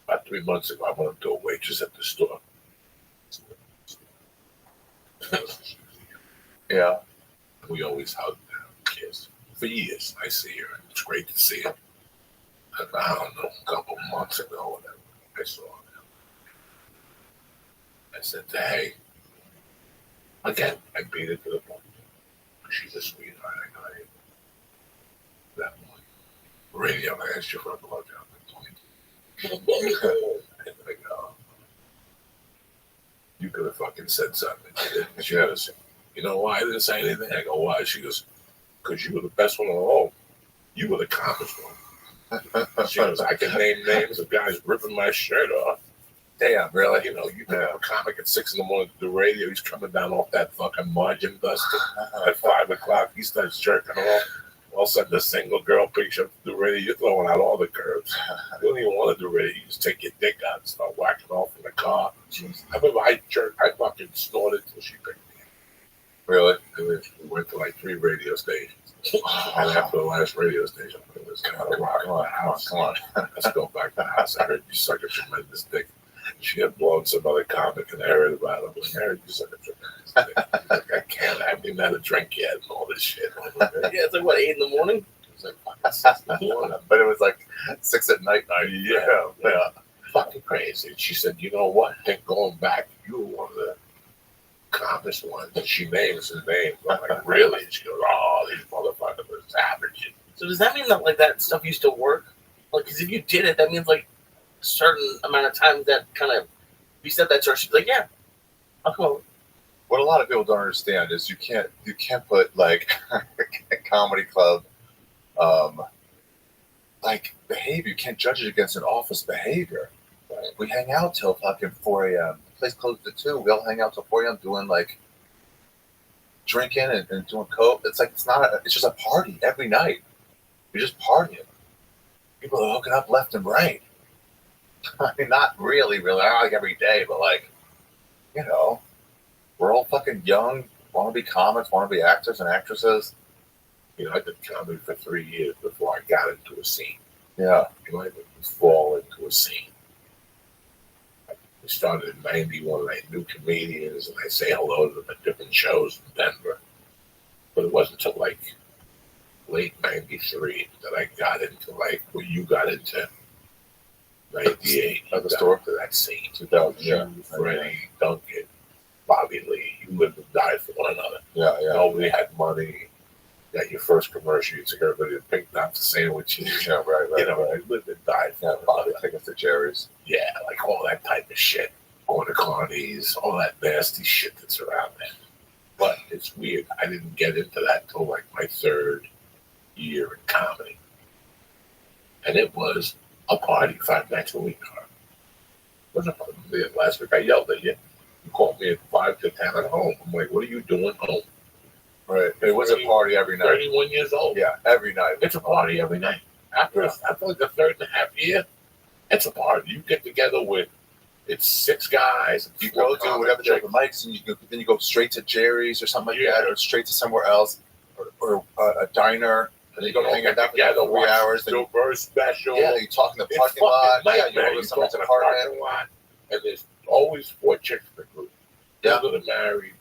About 3 months ago, I went up to a waitress at the store. Yeah. We always hug and kiss. For years, I see her. It's great to see her. And I don't know, a couple months ago, or whatever, I saw her. I said, hey, again, I beat it to the point. She's a sweetheart, I got it. That morning, radio, I asked you for a blowjob. And I go, you could have fucking said something. She had to say, you know why I didn't say anything? I go, why? She goes, because you were the best one of all. You were the calmest one. She goes, I can name names of guys ripping my shirt off. Damn, really? You know, you have a comic at 6 a.m. to do radio. He's coming down off that fucking margin duster. At 5 o'clock, he starts jerking off. All of a sudden, the single girl picks up the radio. You're throwing out all the curves. You don't even want to do radio. You just take your dick out and start whacking off in the car. I remember I fucking snorted until she picked me up. Really? And then we went to like 3 radio stations. And after the last radio station, it was kind of rock on the house. Come on. Let's go back to the house. I heard you suck a tremendous dick. She had blown some other comic and I heard about it. I was like, I heard you suck a tremendous dick. Like, I can't. I haven't even had a drink yet and all this shit. Yeah, it's like, what, 8 in the morning? It was like fucking 6 in the morning. But it was like 6 at night. Yeah. Fucking crazy. And she said, you know what? Then going back, you were one of the calmest ones. And she names his name. I'm like, really? And she goes, oh, these motherfuckers are savage. So does that mean that like that stuff used to work? Like, because if you did it, that means like a certain amount of times that kind of, you said that to her, she's like, yeah, I'll come over. What a lot of people don't understand is you can't put like a comedy club like behavior. You can't judge it against an office behavior. Right? We hang out till fucking 4 a.m. The place closed at 2. We all hang out till 4 a.m. doing like drinking and doing coke. It's like it's just a party every night. You're just partying. People are hooking up left and right. I mean, not really, not like every day, but like, you know, we're all fucking young, want to be comics, want to be actors and actresses. You know, I did comedy for 3 years before I got into a scene. Yeah. You know, I didn't fall into a scene. I started in 91 and I knew comedians and I say hello to them at different shows in Denver. But it wasn't until like late 93 that I got into like what you got into. 98. At the store? To that scene. 2000. Yeah. Freddie, Duncan, Bobby Lee. You lived and died for one another. Yeah, yeah. Nobody had money. Got your first commercial, you took everybody to Pink Knots sandwiches. Yeah, right. You know, they lived and died for Yeah, one Bobby another. tickets to Jerry's. Yeah, like all that type of shit. Going to Carney's, all that nasty shit that's around there. But it's weird. I didn't get into that until like my third year in comedy. And it was a party 5 nights a week. It wasn't fun. Last week I yelled at you. You called me at 5 to 10 at home. I'm like, what are you doing home? Right. It was a party every night. 31 years old. Yeah, every night. It's a party every night. After like the third and a half year, it's a party. You get together with, it's 6 guys. You go do whatever the open mics, and then you go straight to Jerry's or something like that, or straight to somewhere else, or a diner. And you go hang out together for 3 hours. Then very special. Yeah, you talk in the parking lot. Yeah, you go to You someone's talk in the apartment. parking lot. And there's always 4 chicks in the group. Yeah. 2 that are married,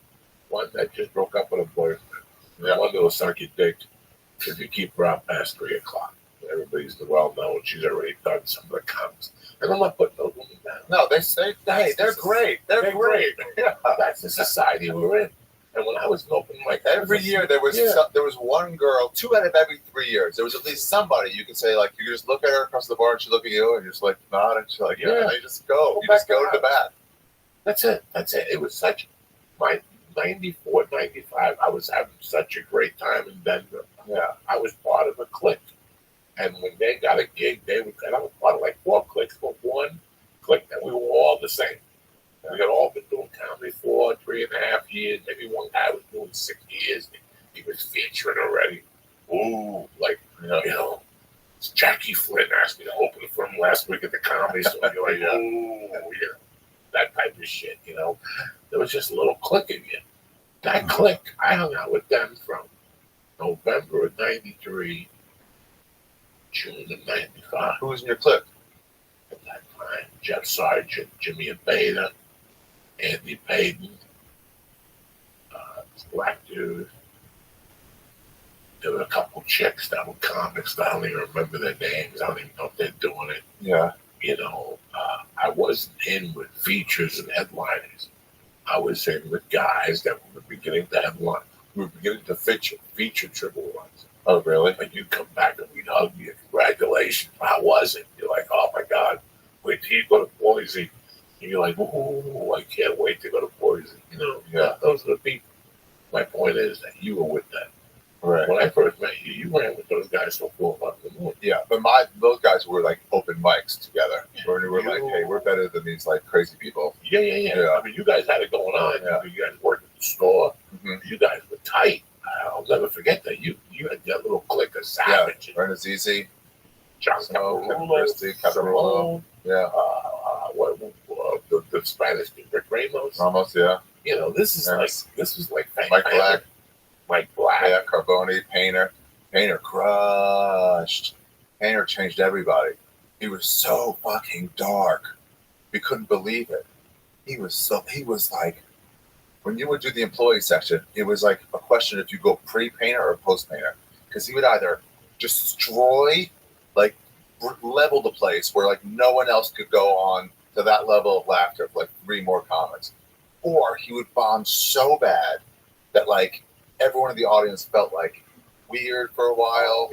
1 that just broke up with a boyfriend, and 1 that'll suck your dick if you keep her out past 3 o'clock. Everybody's well known. She's already done some of the comments. And I'm not putting those women down. No, they say, hey, they're great. They're great. Yeah. That's the society we're in. And when I was open mic, Every year there was one girl, 2 out of every 3 years. There was at least somebody you could say, like, you just look at her across the bar and she look at you and you're just like nod and she's like, yeah, and you just go. You just go to the bat. That's it. It was such my 94, 95. I was having such a great time in Denver. Yeah. I was part of a clique. And when they got a gig, and I was part of like 4 cliques, but 1 clique that we were all the same. We had all been doing comedy for 3.5 years. Maybe one guy was doing 6 years. He was featuring already. Ooh, like, you know, Jackie Flynn asked me to open for him last week at the Comedy Store. You're like, ooh, yeah, that type of shit, you know. There was just a little clique in you. That clique, I hung out with them from November of 93, June of 95. Who was in your clique? At that time, Jeff Sargent, Jimmy Abeda, Andy Payton, this black dude. There were a couple chicks that were comics. I don't even remember their names. I don't even know if they're doing it. Yeah. You know, I wasn't in with features and headliners. I was in with guys that were beginning to headline. We were beginning to feature triple runs. Oh, really? And you'd come back and we'd hug you. Congratulations. How was it? You're like, oh my God. Wait till you go to Boise. And you're like, ooh, I can't wait to go to Boise. You know, Yeah. Those are the people. My point is that you were with them. Right. When I first met you, you ran with those guys till 4 o'clock in the morning. Yeah, but those guys were like open mics together. Where we were like, hey, we're better than these like crazy people. Yeah. I mean, you guys had it going on. Yeah. You guys worked at the store. Mm-hmm. You guys were tight. I'll never forget that. You had that little clique of Savage. Yeah, Ernest Easy, John Caparulo. Yeah. The Spanish dude, Rick Ramos. Ramos, yeah. You know, this was like Mike Black. Mike Black. Yeah, Carboni, Painter. Painter crushed. Painter changed everybody. He was so fucking dark. We couldn't believe it. He was like, when you would do the employee section, it was like a question if you go pre-Painter or post-Painter. Because he would either destroy, like, level the place where, like, no one else could go on to that level of laughter for, like, 3 more comics. Or he would bomb so bad that, like, everyone in the audience felt, like, weird for a while.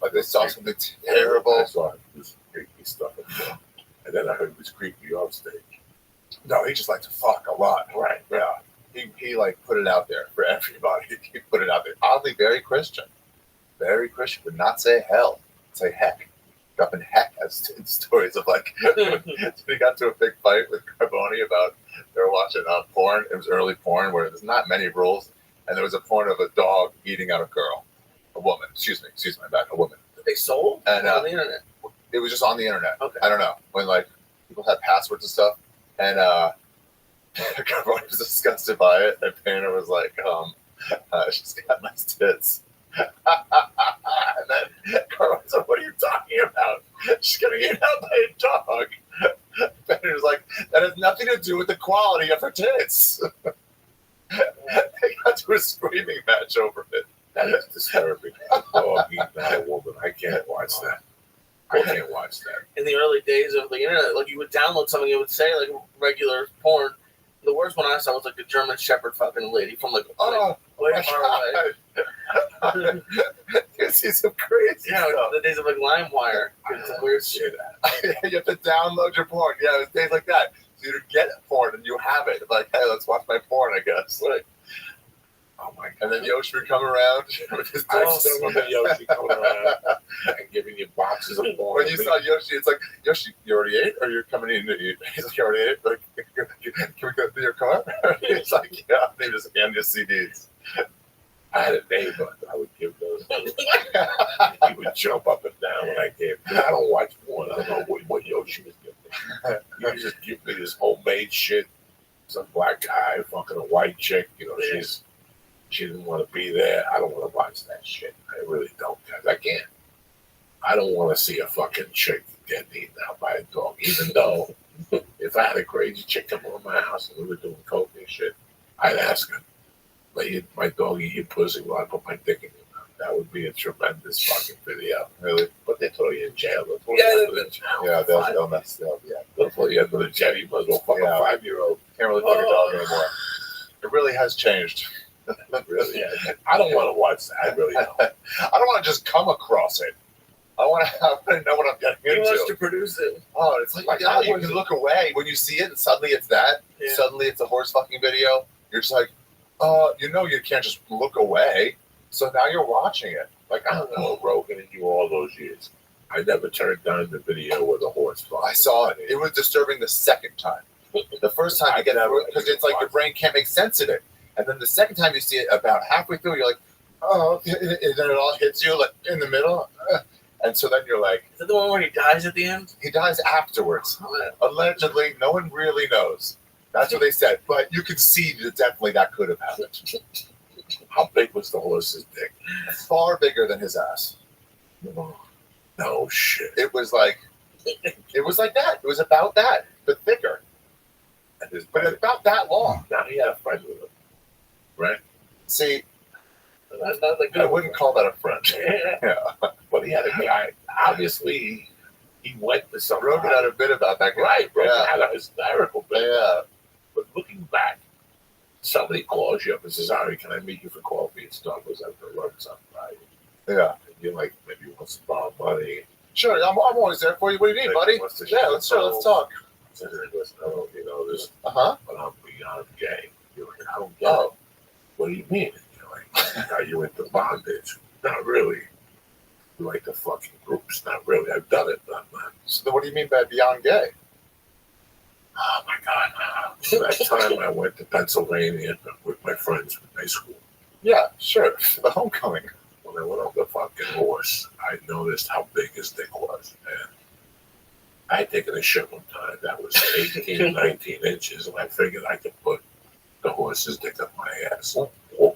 Like, they saw something terrible. I saw this creepy stuff. And then I heard he was creepy off stage. No, he just liked to fuck a lot. Right. Yeah. He like put it out there for everybody. He put it out there. Oddly, very Christian. Very Christian. Would not say hell. Say heck. Dropping heck as stories of like, he got to a big fight with Carboni about, they were watching porn. It was early porn where there's not many rules. And there was a porn of a dog eating out a girl. A woman. Excuse me, my bad. A woman. That they sold and, on the internet. It was just on the internet. Okay. I don't know. When like people had passwords and stuff. And Carboni was disgusted by it. And Painter was like, she's got nice tits. And then Carboni said, what are you talking about? She's getting eaten out by a dog. Painter was like, that has nothing to do with the quality of her tits. They got to a screaming match over it. That is disturbing. Dog eating out a woman. I can't watch that. I can't watch that. In the early days of the internet, like you would download something, it would say like regular porn, The worst one I saw was like the German Shepherd fucking lady from like Oh, way my far away. You see some crazy Yeah, stuff. the days of like LimeWire. It's some weird shit. You have to download your porn. Yeah, it's days like that. So you get porn and you have it. Like, hey, let's watch my porn, I guess. Like, Oh my god. and then Yoshi would come around with his I dolls. still remember Yoshi coming around and giving you boxes of porn. When you saw Yoshi, it's like, Yoshi, you already ate, or you're coming in to eat? He's like, you already ate? Like, can we go to your car? He's like, yeah. They just hand you CDs. I had a neighbor. I would give those. He would jump up and down when I gave. I don't watch porn. I don't know what Yoshi was giving me. He would just give me this homemade shit. Some black guy fucking a white chick. You know, she didn't want to be there. I don't want to watch that shit. I really don't, guys. I can't. I don't want to see a fucking chick get eaten out by a dog. Even though if I had a crazy chick come over my house and we were doing coke and shit, I'd ask her, let my dog eat your pussy while I put my dick in your mouth. That would be a tremendous fucking video. Really? But they throw you in jail. They'll throw you under the jail. Yeah, they'll mess it up. Yeah. They'll throw you under the jail. You might as well fuck a 5-year-old. Can't really fuck a dog anymore. It really has changed. Really? Yeah. I don't want to watch that. I really don't. I don't want to just come across it. I want to know what I'm getting He into. wants to produce it. Oh, it's like how you was can it? look away when you see it, and suddenly it's that. Yeah. Suddenly it's a horse fucking video. You're just like, you know, you can't just look away. So now you're watching it. Like, I don't know, Rogan and you all those years. I never turned down the video with a horse fuck. I saw it. It was disturbing the second time. The first time you get it, because it's like your brain can't make sense of it. And then the second time you see it, about halfway through, you're like, oh, and then it all hits you like in the middle. And so then you're like, Is that the one where he dies at the end? he dies afterwards. Allegedly, no one really knows. That's what they said. But you can see that definitely that could have happened. How big was the horse's dick? Far bigger than his ass. No shit. It was like that. It was about that, but thicker. But about that long. Now he had a friend with him, right? See, That's not the I good wouldn't call that a friend. Yeah. But he had a guy. Obviously, he went to some. Rogan had a bit about that guy. Right, Rogan Yeah. had a hysterical bit. Yeah. But looking back, somebody calls you up and says, Ari, can I meet you for coffee? It's done. Was out to learn something, right? Yeah. And you're like, maybe you want to borrow money. Sure, I'm always there for you. What do you need, buddy? Yeah, let's talk. So he goes, oh, you know, this, Uh-huh. but I'm beyond gay. You're like, I don't get Oh. it. What do you mean? And you're like, are you into bondage? Not really. You like the fucking groups? Not really. I've done it, but I'm not. So then what do you mean by beyond gay? Oh my God. So that time I went to Pennsylvania with my friends from high school. Yeah, sure. The homecoming. When I went on the fucking horse, I noticed how big his dick was. And I had taken a shit one time that was 18, 19 inches, and I figured I could put the horse's dick up my ass.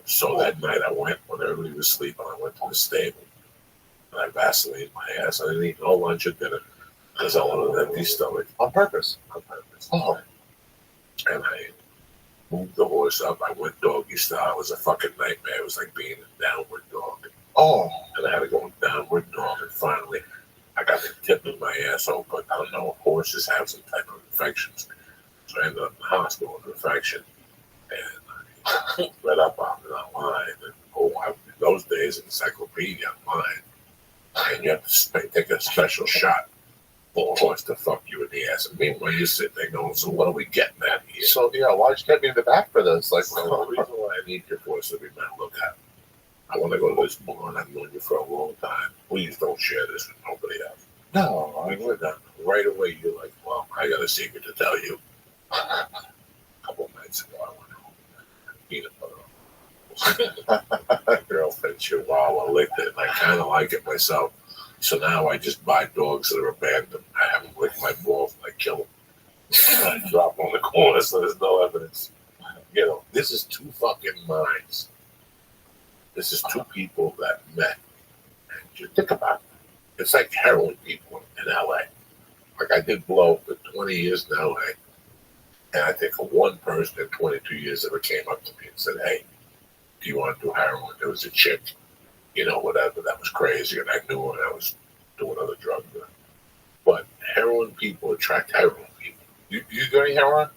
So that night I went, when everybody was sleeping, I went to the stable. And I Vaselined my ass. I didn't eat no lunch or dinner because I wanted an empty stomach. On purpose. On purpose. Oh. And I moved the horse up. I went doggy style. It was a fucking nightmare. It was like being a downward dog. Oh. And I had to go downward dog. And finally, I got the tip of my ass open. I don't know if horses have some type of infections. So I ended up in the hospital with an infection. And I read up on it online. And in those days, encyclopedia online. And you have to take a special shot for a horse to fuck you in the ass. And meanwhile, you sit there going, so what are we getting at here? So, yeah, why'd you get me in the back for this? Like, So the reason why I need your horse to be my lookout. I want to go to this barn. I've known you for a long time. Please don't share this with nobody else. no, I mean, right away, you're like, well, I got a secret to tell you. A couple of nights ago, I went home and peanut butter. My girlfriend Chihuahua licked it, and I kind of like it myself. So now I just buy dogs that are abandoned. I have them lick my balls and I kill them. I drop them on the corner so there's no evidence. You know, this is two fucking minds. This is two people that met. And you think about it. It's like heroin people in LA. Like I did blow for 20 years in LA. And I think of one person in 22 years ever came up to me and said, hey, do you want to do heroin? There was a chick, you know, whatever, that was crazy. And I knew her and I was doing other drugs with her. But heroin people attract heroin people. You do any heroin?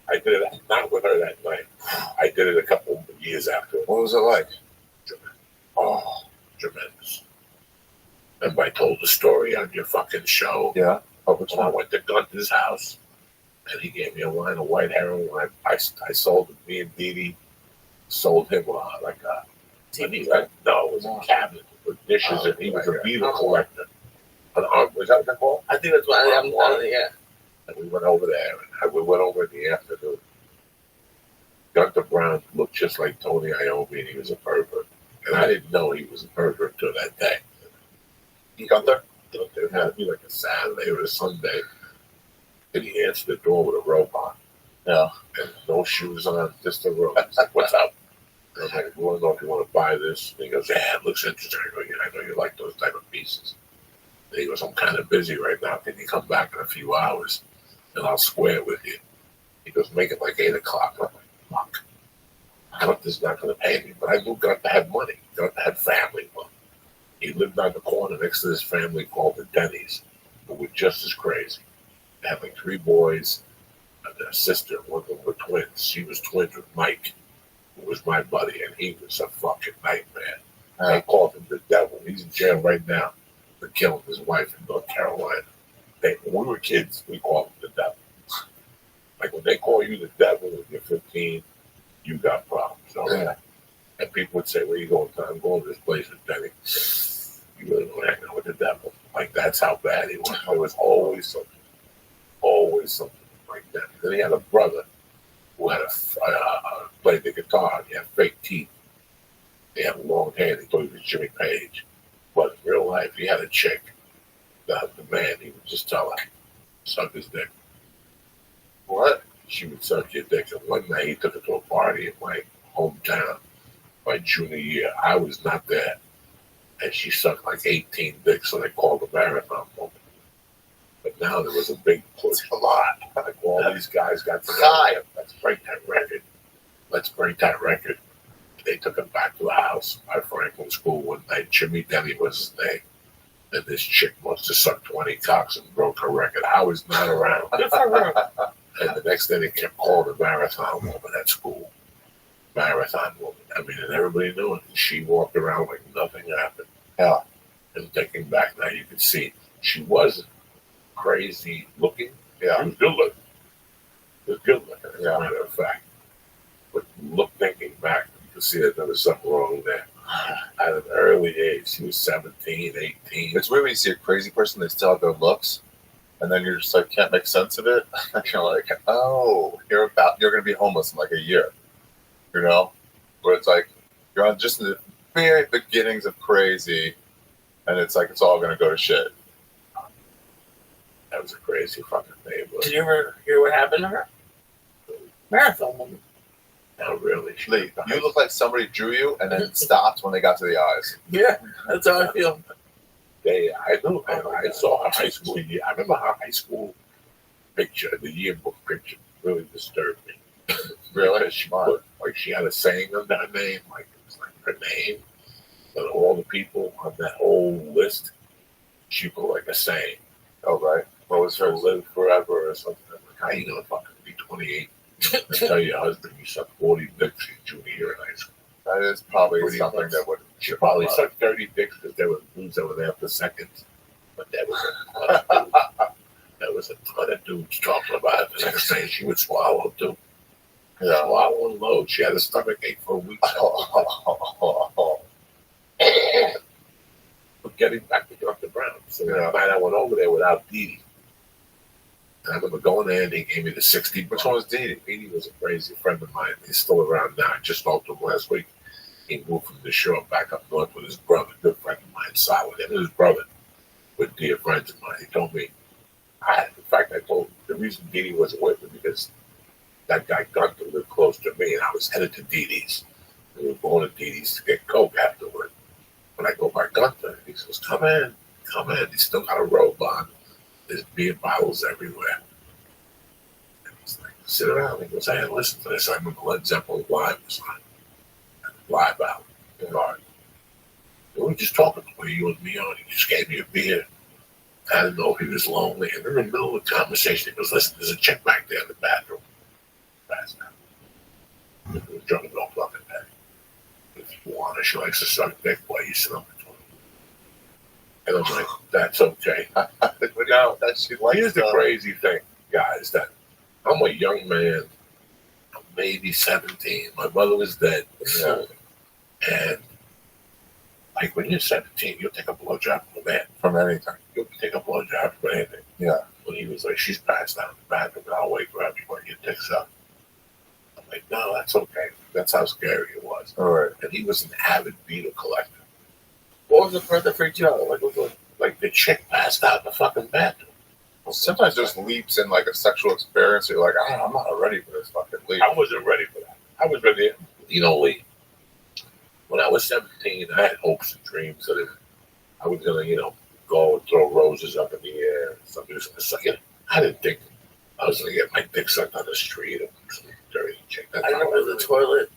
I did it not with her that night. I did it a couple of years after. What was it like? Oh, tremendous. Remember I told the story on your fucking show? Yeah. Oh, which When I one? went to Gunther's house, and he gave me a line of white heroin. I sold it. Me and Dee Dee sold him like a TV. No, it was a cabinet with dishes, and he was a beetle collector. Was that what they called? I think that's what I'm yeah. And we went over there, and we went over in the afternoon. Gunther Brown looked just like Tony Iommi, and he was a pervert. And I didn't know he was a pervert until that day. Gunther? It had to be like a Saturday or a Sunday. And he answered the door with a robot. Yeah. And no shoes on, just a robe. He's like, what's up? And I'm like, I want to know if you want to buy this. And he goes, yeah, it looks interesting. I go, yeah, I know you like those type of pieces. And he goes, I'm kind of busy right now. Can you come back in a few hours? And I'll square with you. He goes, make it like 8 o'clock. I'm like, fuck. Gunther's not going to pay me. But I knew Gunther had money. Gunther had family money. He lived on the corner next to this family called the Denny's, who were just as crazy. They had like 3 boys and their sister. One of them were twins. She was twins with Mike, who was my buddy, and he was a fucking nightmare. They called him the devil. He's in jail right now for killing his wife in North Carolina. When we were kids, we called him the devil. Like when they call you the devil when you're 15, you got problems. Okay? And people would say, where you going, Tom? I'm going to this place with Denny. You really don't hang out with the devil. Like, that's how bad he was. There was always something like that. Then he had a brother who had played the guitar. He had fake teeth. He had long hair. He thought he was Jimmy Page. But in real life, he had a chick. The man, he would just tell her, suck his dick. What? She would suck your dick. And one night, he took her to a party in my hometown. My junior year, I was not there. And she sucked like 18 dicks, so they called the marathon woman. But now there was a big push, a lot. Like all these guys got together. Let's break that record. Let's break that record. They took him back to the house by Franklin School one night. Jimmy Denny was his name. And this chick must have sucked 20 cocks and broke her record. I was not around. And the next day they kept calling the marathon woman at school. Marathon woman. I mean, and everybody knew it. And she walked around like nothing happened. Yeah. And thinking back now, you can see she wasn't crazy looking. Yeah. She was good looking. She was good looking, as a matter of fact. But thinking back, you can see that there was something wrong there. At an early age, she was 17, 18. It's weird when you see a crazy person, they still have their looks. And then you're just like, can't make sense of it. And you're like, oh, you're going to be homeless in like a year. You know? Where it's like, you're on just the very beginnings of crazy, and it's like, it's all going to go to shit. That was a crazy fucking neighborhood. Did you ever hear what happened to her? Marathon woman. Not really. Lee, you look like somebody drew you and then stopped when they got to the eyes. Yeah, that's how I feel. I know. I saw her high school year. I remember her high school picture, the yearbook picture, really disturbed me. Really? She put, like, she had a saying under her name, like it was like her name. But all the people on that whole list, she put like a saying. Oh, right. What was her? Live forever or something. I'm like, how you gonna fucking be 28 and tell your husband you sucked 40 dicks in junior year in high school? That is probably something that would. She probably sucked 30 dicks because there were dudes that were there for seconds. But there was a ton of dudes. There was a ton of dudes talking about it. The next day she would swallow too. Yeah. Swallow and load. She had a stomach ache for a week. But getting back to Dr. Brown. So that night I went over there without Dee Dee. And I remember going there and he gave me the 60. Which one was Dee Dee? Dee Dee was a crazy friend of mine. He's still around now. I just talked to him last week. He moved from the shore back up north with his brother, good friend of mine, Solid. Him and his brother were dear friends of mine. He told me, in fact, I told him the reason Dee Dee wasn't with me because that guy Gunther lived close to me and I was headed to Dee Dee's. We were going to Dee Dee's to get Coke afterward. When I go by Gunther, he says, come in. He's still got a robe on. There's beer bottles everywhere. And he's like, sit around. He goes, I had listened to this. I remember Led Zeppelin Live was on. Live out in the garden. We were just talking the way you and me on. He just gave me a beer. I didn't know if he was lonely. And in the middle of the conversation, he goes, listen, there's a chick back there in the bathroom. passed out. If it was drunk, no fucking day. If you want her, she likes to suck dick while you sit on the toilet. And I'm like, that's okay. Now, here's the crazy thing, guys, that I'm a young man, maybe 17. My mother was dead. Yeah. And like when you're 17, you'll take a blowjob from a man. From anything. You'll take a blowjob from anything. Yeah. When he was like, she's passed out in the bathroom, and I'll wait for her before you dick up. I'm like, no, that's okay. That's how scary it was. All right. And he was an avid beetle collector. What was the part that freaked you out? Like the chick passed out in the fucking bathroom. Well, sometimes there's leaps in like a sexual experience. You're like, I'm not ready for this fucking leap. I wasn't ready for that. I was ready. You know, Lee, when I was 17, I had hopes and dreams that I was going to, go and throw roses up in the air. Something was going to suck it. I didn't think I was going to get my dick sucked on the street or some dirty chick. That's I remember the toilet.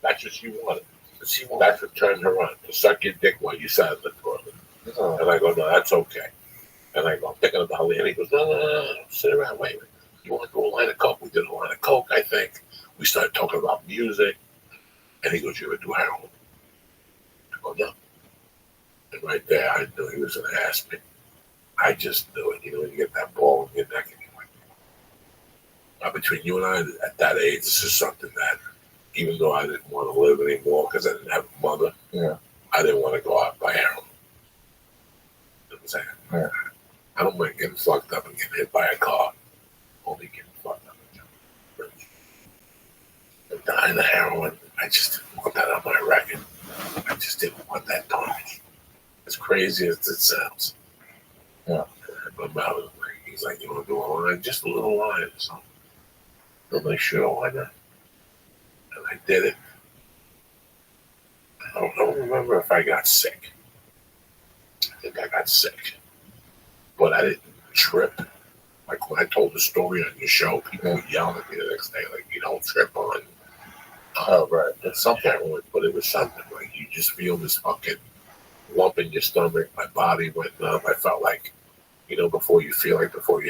That's what she wanted. That's what turned her on, to suck your dick while you sat in the toilet. Oh. And I go, no, that's okay. And I go, I'm thinking about Lee. And he goes, no, sit around, wait a minute. You want to do a line of coke? We did a line of coke, I think. We started talking about music. And he goes, you ever do heroin? I go, no. And right there, I knew he was going to ask me. I just knew it. When you get that ball in your neck and you're like, now, between you and I, at that age, this is something that, even though I didn't want to live anymore because I didn't have a mother, I didn't want to go out and buy heroin. You know what I'm saying? Yeah. I don't mind getting fucked up and getting hit by a car. Only getting fucked up and jumping. And dying of heroin, I just didn't want that on my record. I just didn't want that tarnish. As crazy as it sounds. Yeah. My mouth was like, he's like, you want to do a line? Just a little line or something. I'm like, sure, why not? And I did it. I don't remember if I got sick. I think I got sick. But I didn't trip. Like when I told the story on your show, people were yelling at me the next day, like, you don't trip on. Oh, right. It's something. But it was something. Like, you just feel this fucking lump in your stomach. My body went numb. I felt like, before you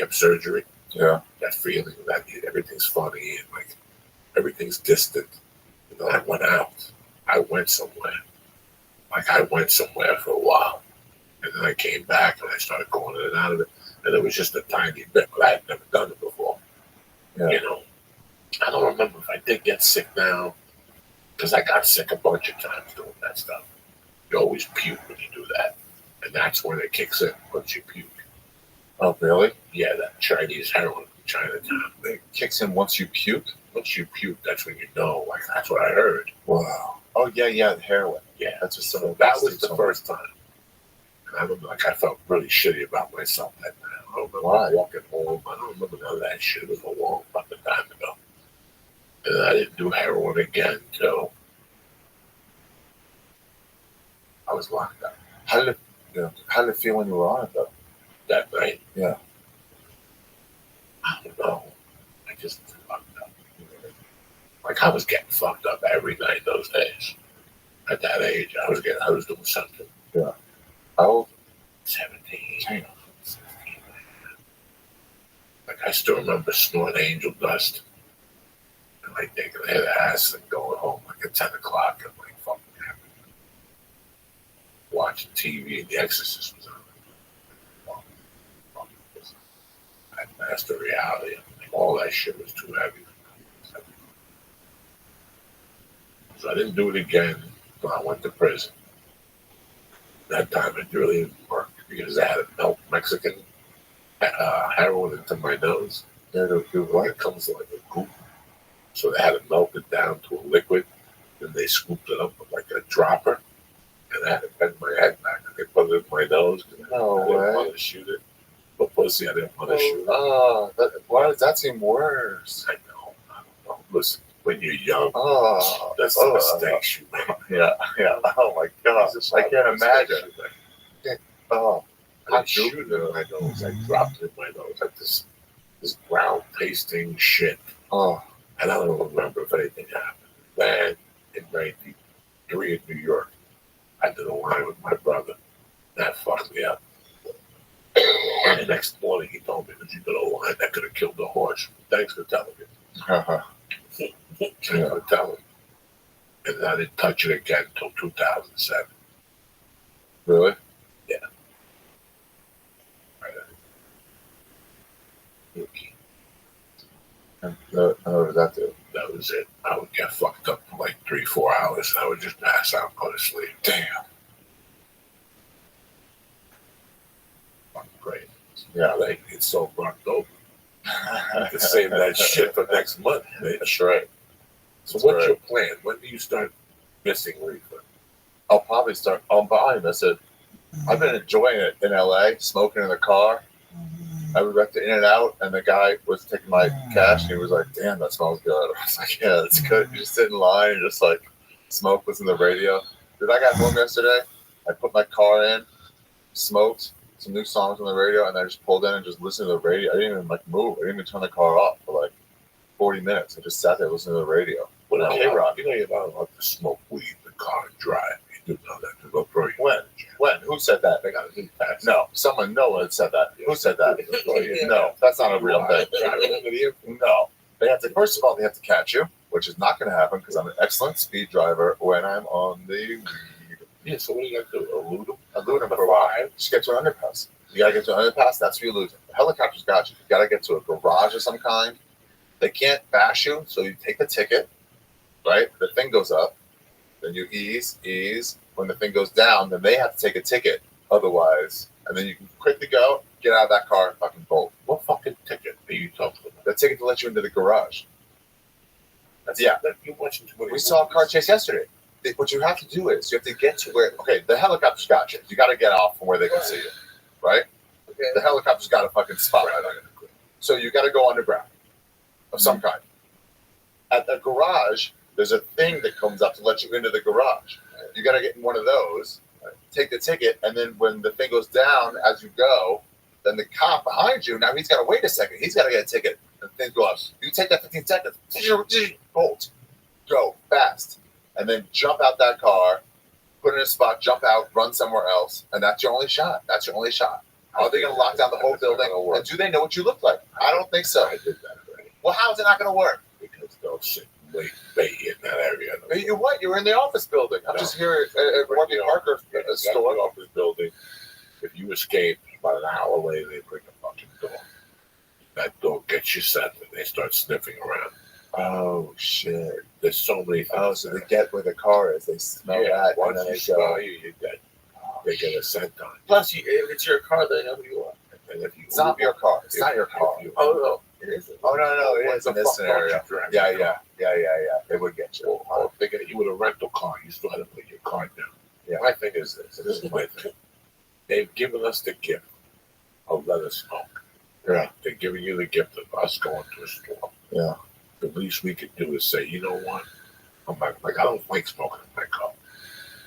have surgery. Yeah. That feeling that everything's funny and like everything's distant. And then I went out. I went somewhere. Like I went somewhere for a while. And then I came back and I started going in and out of it. And it was just a tiny bit, but I had never done it before. Yeah. I don't remember if I did get sick now, because I got sick a bunch of times doing that stuff. You always puke when you do that. And that's when it kicks in, once you puke. Oh, really? Yeah, that Chinese heroin in Chinatown. It kicks in once you puke? Once you puke, that's when you know. Like, that's what I heard. Wow. Oh, yeah, the heroin. Yeah. That's just that was the first time. And I remember, I felt really shitty about myself that night. I don't remember walking home. I don't remember none of that shit. It was a long fucking time ago. And I didn't do heroin again until I was locked up. How did it feel when you were on it, though? That night? Yeah. I don't know. I just fucked up. Like, I was getting fucked up every night those days. At that age, I was doing something. Yeah. How old? 17. Damn. Like, I still remember snorting angel dust. And like taking a hit of acid and going home like at 10 o'clock and like fucking happy. Watching TV and The Exorcist was on. I mastered reality. All that shit was too heavy. So I didn't do it again when I went to prison. That time it really didn't work because I had to melt Mexican heroin into my nose. Yeah, it comes like a goop. So they had to melt it down to a liquid. Then they scooped it up with like a dropper. And I had to bend my head back. They put it in my nose. I didn't want to shoot it. But pussy, I didn't want to shoot it. Oh, why does that seem worse? I don't know. Listen, when you're young, that's the mistakes you make. Yeah. Oh my God. I can't imagine. I shoot it in my nose. I dropped it in my nose. Like this brown pasting shit. Oh. And I don't remember if anything happened. Then in 93 in New York, I did a line with my brother. That fucked me up. And the next morning he told me that you did a line that could have killed the horse. Thanks for telling me. You know, tell him. And I didn't touch it again until 2007. Really? Yeah. Okay. No, what did that do? That was it. I would get fucked up for like 3-4 hours, and I would just pass out and go to sleep. Damn. Fucking great. Yeah. Like, it's so fucked over. You can save that shit for next month, bitch. That's right. So what's your plan? When do you start missing reefer? I'll probably start. I'll probably miss it. I've been enjoying it in LA, smoking in the car. I would wreck the In-N-Out, and the guy was taking my cash, and he was like, "Damn, that smells good." I was like, "Yeah, that's good." You just sit in line and just like smoke, listen to the radio. Dude, I got home yesterday. I put my car in, smoked some new songs on the radio, and I just pulled in and just listened to the radio. I didn't even like move. I didn't even turn the car off for like 40 minutes. I just sat there listening to the radio. Well, Okay, Rob. you know you're not allowed to smoke weed in the car and drive. You do know that. To go through your When? Who said that? They got a new tax. No, no one had said that. Who said that? No, that's not a real thing. No. They have to, first of all, they have to catch you, which is not going to happen because I'm an excellent speed driver when I'm on the weed. Yeah, so what do you got to do? Elude them? Elude them for a while. Just get to an underpass. You got to get to an underpass, that's where you lose it. The helicopter's got you. You got to get to a garage of some kind. They can't bash you, so you take the ticket, right? The thing goes up. Then you ease. When the thing goes down, then they have to take a ticket. Otherwise, and then you can quickly go, get out of that car, and fucking bolt. What fucking ticket are you talking about? The ticket to let you into the garage. You're watching too many We saw a car chase yesterday. What you have to do is you have to get to where. Okay, the helicopter's got you. You got to get off from where they can see you, right? Okay. The helicopter's got a fucking spotlight on it. So you got to go underground of some kind. At the garage, there's a thing that comes up to let you into the garage. You got to get in one of those, take the ticket, and then when the thing goes down as you go, then the cop behind you, now he's got to wait a second. He's got to get a ticket. And things go up. You take that 15 seconds, bolt, go fast, and then jump out that car, put it in a spot, jump out, run somewhere else, and that's your only shot. That's your only shot. Are they going to lock down the whole building? And do they know what you look like? I don't think so. I did that already. Well, how is it not going to work? Because they'll sit and wait in that area. You what? You're in the office building. I'm just here at Warby Parker store. The office building. If you escape, about an hour later, they bring a fucking dog. That dog gets you sent, and they start sniffing around. Oh, shit. There's so many things. Oh, so they get where the car is. They smell that, once and then they they go. smell you, you get, they get a scent on. Plus, if it's your car, they know who you are. And if you It's not your car. It's not your car. Oh, no. It is. Oh, no, it is in this scenario. Yeah. They would get you. Or if they get you with a rental car, you still have to put your car down. Yeah. My thing is this is my thing. They've given us the gift of let us smoke. Yeah. They're giving you the gift of us going to a store. Yeah. The least we could do is say, you know what? I'm like I don't like smoking in my car.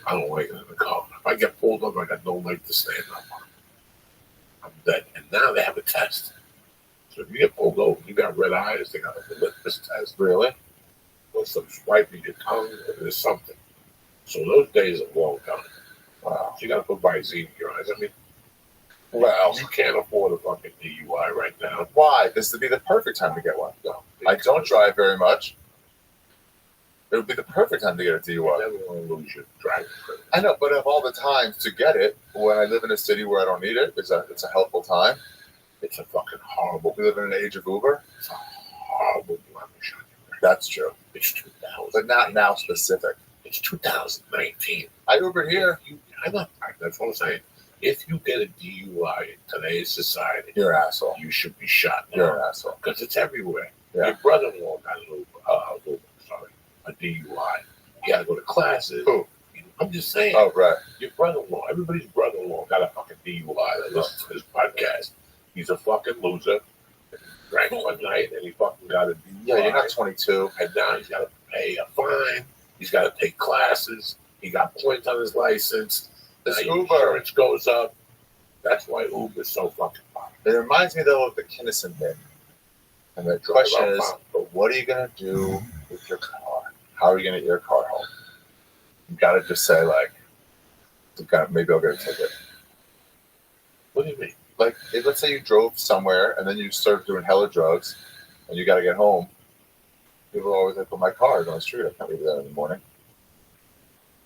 I don't like it in the car. If I get pulled over, I got no leg to stand up on. I'm dead. And now they have a test. So if you get pulled over, you got red eyes, they got a litmus test. Really? Or some swiping your tongue, or there's something. So those days are long gone. Wow. So you got to put Visine in your eyes. I mean, well, you can't afford a fucking DUI right now. Why? This would be the perfect time to get one. No, I don't drive very much. It would be the perfect time to get a DUI. You never want to lose your driving credit. I know, but of all the times to get it, when I live in a city where I don't need it, it's a helpful time. It's a fucking horrible. We live in an age of Uber. It's a horrible blemish on your record. That's true. It's 2000. But not now specific. It's 2019. I Ubered here. That's what I'm saying. If you get a DUI in today's society, You're an asshole. you should be shot now. You're an asshole. Because it's everywhere. Yeah. Your brother-in-law got a DUI. He had to go to classes. Who? I'm just saying. Oh, right. Your brother-in-law, everybody's brother-in-law got a fucking DUI that listens to this podcast. He's a fucking loser. Drank one night and he fucking got a DUI. Yeah, you're not 22. And now he's got to pay a fine. He's got to take classes. He got points on his license. This Now your Uber. insurance goes up. That's why Uber's so fucking popular. It reminds me, though, of the Kinnison thing. And the question is, what are you going to do with your car? How are you going to get your car home? You got to just say, like, maybe I'll get a ticket. What do you mean? Like, let's say you drove somewhere and then you started doing hella drugs and you got to get home. People always like, "Well, my car is on the street. I can't leave that in the morning."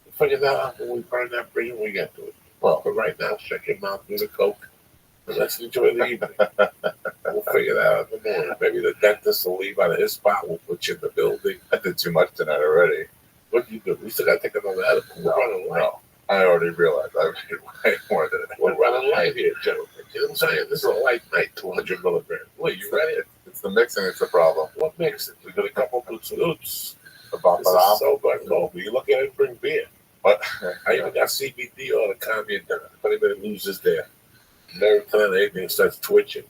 We'll figure that out when we burn that bridge when we get to it. Well, but right now, shut your mouth, do the coke, and let's enjoy the evening. We'll figure that out in the morning. Maybe the dentist will leave out of his spot. We'll put you in the building. I did too much tonight already. What do you do? We still got to take another edible. We're running late. No, I already realized I did way more than it. We're running light here, gentlemen. You know what I'm saying? This is a light night, 200 milligrams. Wait, you ready? It's the mixing that's the problem. What mixing? We got a couple of salutes. The This is so good. No, you look at it and bring beer. What? I even got CBD on to calm you down. If anybody loses there, every time anything starts twitching,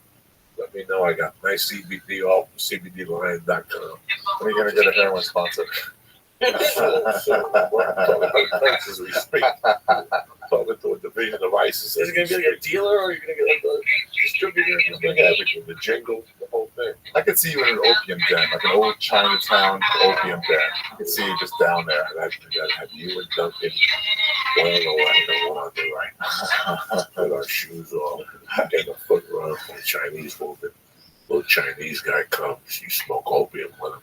let me know. I got nice CBD off CBDline.com. When are you going to get a heroin sponsor? We're talking about prices we speak. Talking to a division of ISIS. Is it going to be like a dealer or are you going to get like a distributor? You're going to have everything, the jingle, the whole thing. I could see you in an opium den, like an old Chinatown opium den. I could see you just down there. And I'd have you and Duncan one on the left and one on the right. With our shoes off, getting a foot run from the Chinese movement. Little Chinese guy comes, you smoke opium with him.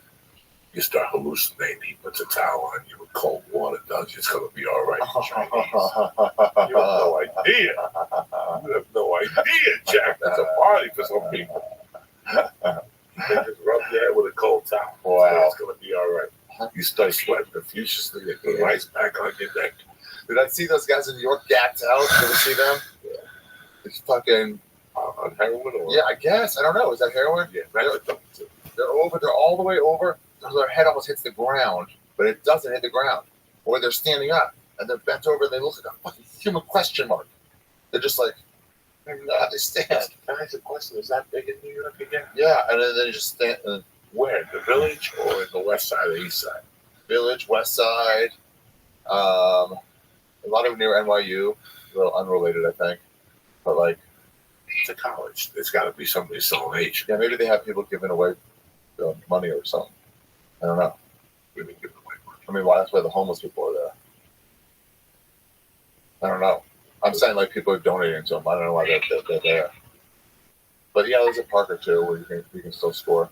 You start hallucinating, he puts a towel on you with cold water, does it's going to be all right. You have no idea. You have no idea, Jack. That's a party for some people. They just rub your head with a cold towel. Wow. It's going to be all right. You start sweating profusely, they put ice back on your neck. Did I see those guys in New York gacked out? Did you ever see them? Yeah. It's fucking... On heroin or? Yeah, I guess. I don't know. Is that heroin? Yeah, that's they're over. They're all the way over. Their head almost hits the ground, but it doesn't hit the ground. Or they're standing up and they're bent over and they look like a fucking human question mark. They're just like, I don't know how they stand. Can I ask a question? Is that big in New York again? Yeah, and then they just stand. Where? The Village or in the west side or the east side? Village, west side. A lot of near NYU. A little unrelated, I think. But like, it's a college. There's got to be somebody selling H. Yeah, maybe they have people giving away money or something. I don't know. We didn't give away money. I mean, why? That's why the homeless people are there. I don't know. I'm saying like people are donating to them. I don't know why they're there. But yeah, there's a park or two where you can still score.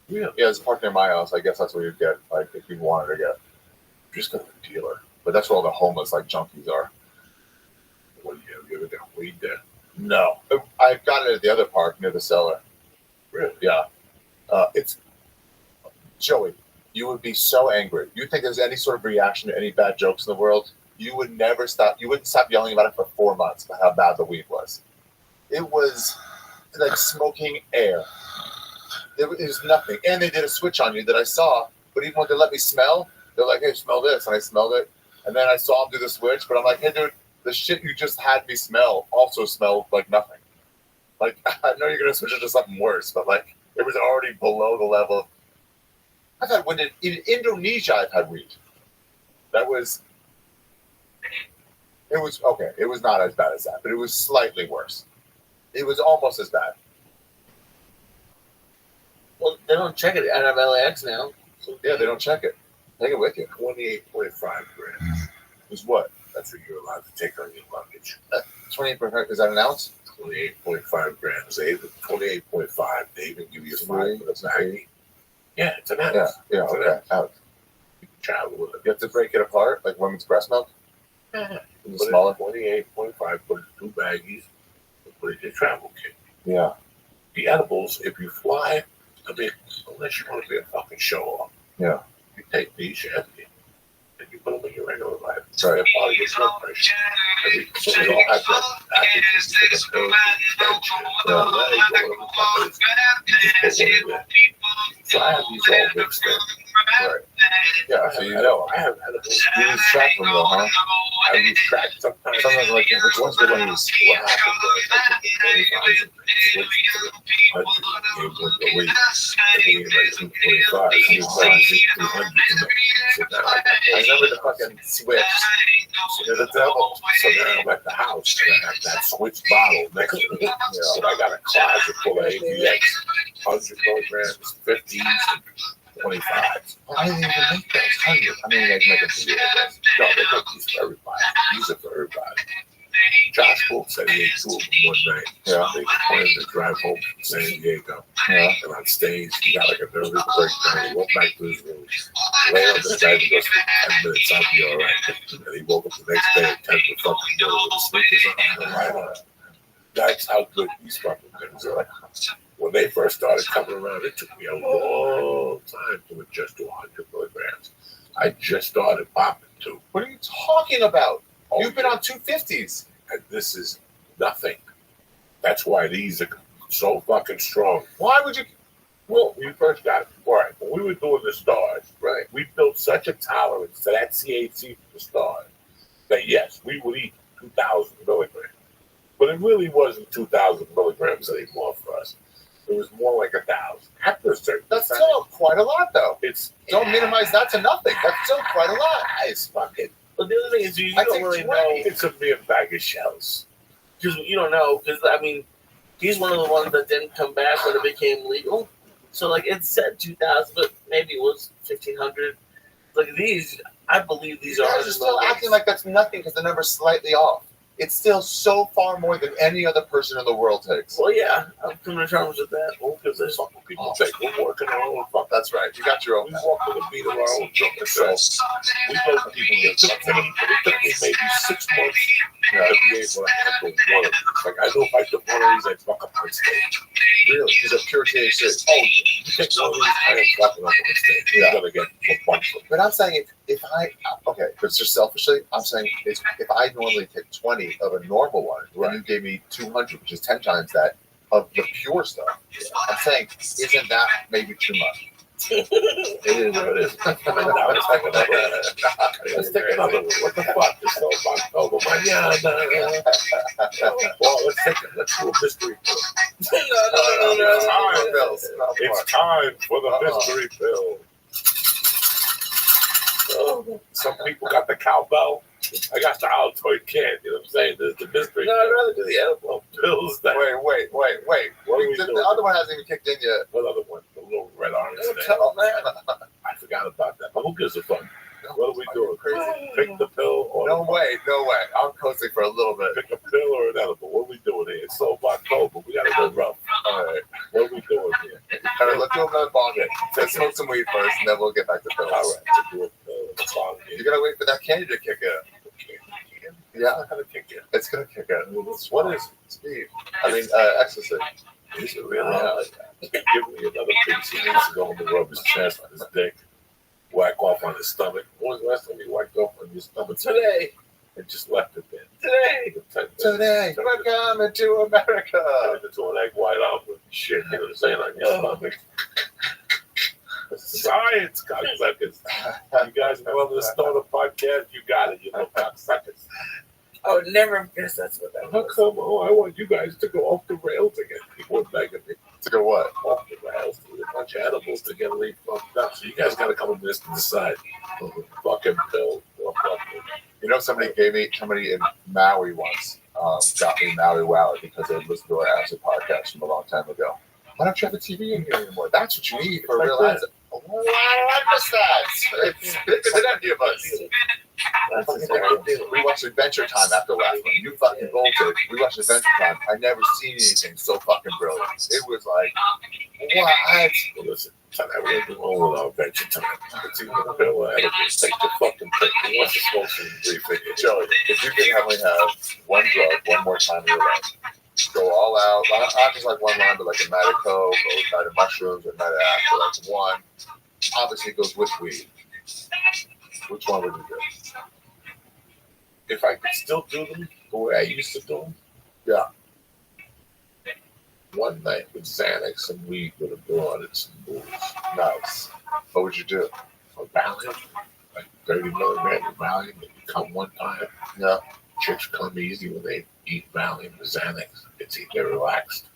Yeah. Yeah, there's a park near my house. I guess that's where you'd get, like, if you wanted to get. Just got a dealer. But that's where all the homeless, like, junkies are. What, you ever got weed there? No. I've got it at the other park near the cellar. Really? Yeah. It's... Joey, you would be so angry. You think there's any sort of reaction to any bad jokes in the world? You would never stop. You wouldn't stop yelling about it for 4 months about how bad the weed was. It was like smoking air. It was nothing. And they did a switch on you that I saw, but even when they let me smell, they're like, hey, smell this. And I smelled it. And then I saw them do the switch, but I'm like, hey, dude, the shit you just had me smell also smelled like nothing. Like, I know you're going to switch it to something worse, but like, it was already below the level. I've had weed in Indonesia. I've had weed. It was okay. It was not as bad as that, but it was slightly worse. It was almost as bad. Well, they don't check it out of LAX now. So, yeah, they don't check it. Take it with you. 28.5 grams. Is what? That's what you're allowed to take on your luggage. 28%. Is that an ounce? 28.5 grams. 28.5. They even give you a 5 for the baggie. Yeah, it's an ounce. Yeah, It's an okay. ounce. Ounce. You can travel with it. You have to break it apart, like women's breast milk? Yeah. Is it Put smaller? 28.5, put it in 2 baggies, and put it in your travel kit. Yeah. The edibles, if you fly, I mean, unless you want to be a fucking show off, Yeah. you take these, you empty, and you put them in your regular life. Right. They're part of your blood pressure. So they all have that active for the pills, So I have these all mixed in. Right. Yeah, so you know. I have edibles. You lose track of them, though, huh? I lose track sometimes. Sometimes, like, which one's the one you use? What happened was I took the 25 and switched to the 100 with the weight. And we had like 225. He was like 200. So now I remember the fucking switch. you're the devil. So now I'm at the house and I have that switch bottle next to me. So I got a closet full of AVX, 100 milligrams, 50s, and 25s. I didn't even make those 100. I mean, they make them for you. No, they make these for everybody. These are for everybody. Josh Wolf said he ate 2 of them one night. Yeah. They planned to drive home from San Diego. Yeah. And on stage, he got like a nervous breakdown. He went back to his room, lay on the bed, and goes, for 10 minutes, I'll be all right. And he woke up the next day at 10 to fucking morning with his sneakers on and a light on. That's how good these fucking things are. When they first started coming around, it took me a long time to adjust to 100 milligrams. I just started popping too. What are you talking about? Oh, You've been on 250s. And this is nothing. That's why these are so fucking strong. Why would you? Well, we first got it. All right, when we were doing the stars, right, we built such a tolerance to that THC for the stars that yes, we would eat 2,000 milligrams. But it really wasn't 2,000 milligrams anymore for us. It was more like 1,000. After a certain That's time, still quite a lot, though. Don't yeah. minimize that to nothing. That's still quite a lot. It's fucking. But the other thing is, you I don't take really 20. know. It's a mere bag of shells. Because you don't know. Because, I mean, he's one of the ones that didn't come back when it became legal. So, like, it said 2,000, but maybe it was 1,500. Like, these, I believe these are. You're still acting like that's nothing because the number's slightly off. It's still so far more than any other person in the world takes. Well, yeah, I'm coming to terms with that. Well, because there's Fucking people take. We're working our own fuck. That's right. You got your own. We walk with a beat of our own drum. So we know the people that took me. It took me maybe 6 months to be able to handle one of them. Like I know if I took one of these, I'd fuck up on stage. Really? Because of pure THC. Oh, yeah. You take one of these, I am fucking up on stage. You're gonna get a bunch of them. But I'm saying if I but just selfishly, I'm saying if I normally take 20 of a normal one, and you gave me 200, which is 10 times that of the pure stuff, I'm saying isn't that maybe too much? It is what it is. Now let's take another one. Let's take another one. What the fuck? This whole box over my Well, let's take it. Let's do a mystery pill. No. It's time for the mystery pill. Some people got the cowbell. I got the Altoid can. You know what I'm saying? This is the mystery. No, I'd rather do the edible pills. That Wait. What are we The doing? other one hasn't even kicked in yet. What other one? The little red orange thing. tell them that. I forgot about that. But who gives a fuck? What are we doing? Crazy. Pick the pill or No way. I'm coasting for a little bit. pick a pill or an edible. What are we doing here? It's so October. We gotta go rough. All right. What are we doing here? All right, let's do another bong hit. Let's smoke some weed first, and then we'll get back to pills. All right. To do a pill. It's on here. You gotta wait for that candy to kick in. Yeah, It's gonna kick in. it's gonna kick in. What is it? Speed. Ecstasy. Is it really? Give me another piece. He needs to go on the rub his chest on his dick. Whack off on his stomach. When was the last time you whacked off on your stomach? Today. And just left it there. Today, we're coming to America. Turned into an egg white omelet and shit, you know what I'm saying, on your stomach. Science, cocksuckers. You guys want to start a podcast? You got it, you know, cocksuckers. I would never have guessed that's what that How was. come? Oh, I want you guys to go off the rails again. People are begging me To go what? off the rails. There's a bunch of edibles to get me fucked up. So you guys got to come on this to decide. Fucking pill or fucking. You know, somebody in Maui once got me Maui Wowie because they listened to our acid podcast from a long time ago. Why don't you have a TV in here anymore? That's what you need for Like real that. acid. Why did I miss that? It's bigger than any of us. We watched Adventure Time after last one. You fucking bolted. We watched Adventure Time. I never seen anything so fucking brilliant. It was like, what? Well, listen, tonight we're going to go with our Adventure Time. It's either a pill or edibles. Take the fucking pick. Who wants to smoke some briefly? Joey, if you could only have one drug one more time in your life, go all out, not just like one line, but like a night of coke, or a night of mushrooms, or a night of after, like one. Obviously it goes with weed. Which one would you do? If I could still do them the way I used to do them, Yeah. one night with Xanax, some weed with a broad and some booze. Nice. What would you do? A Valium, like 30 milligrams of Valium, and you come one time. Yeah. Chicks come easy when they eat Valium with Xanax. They're relaxed.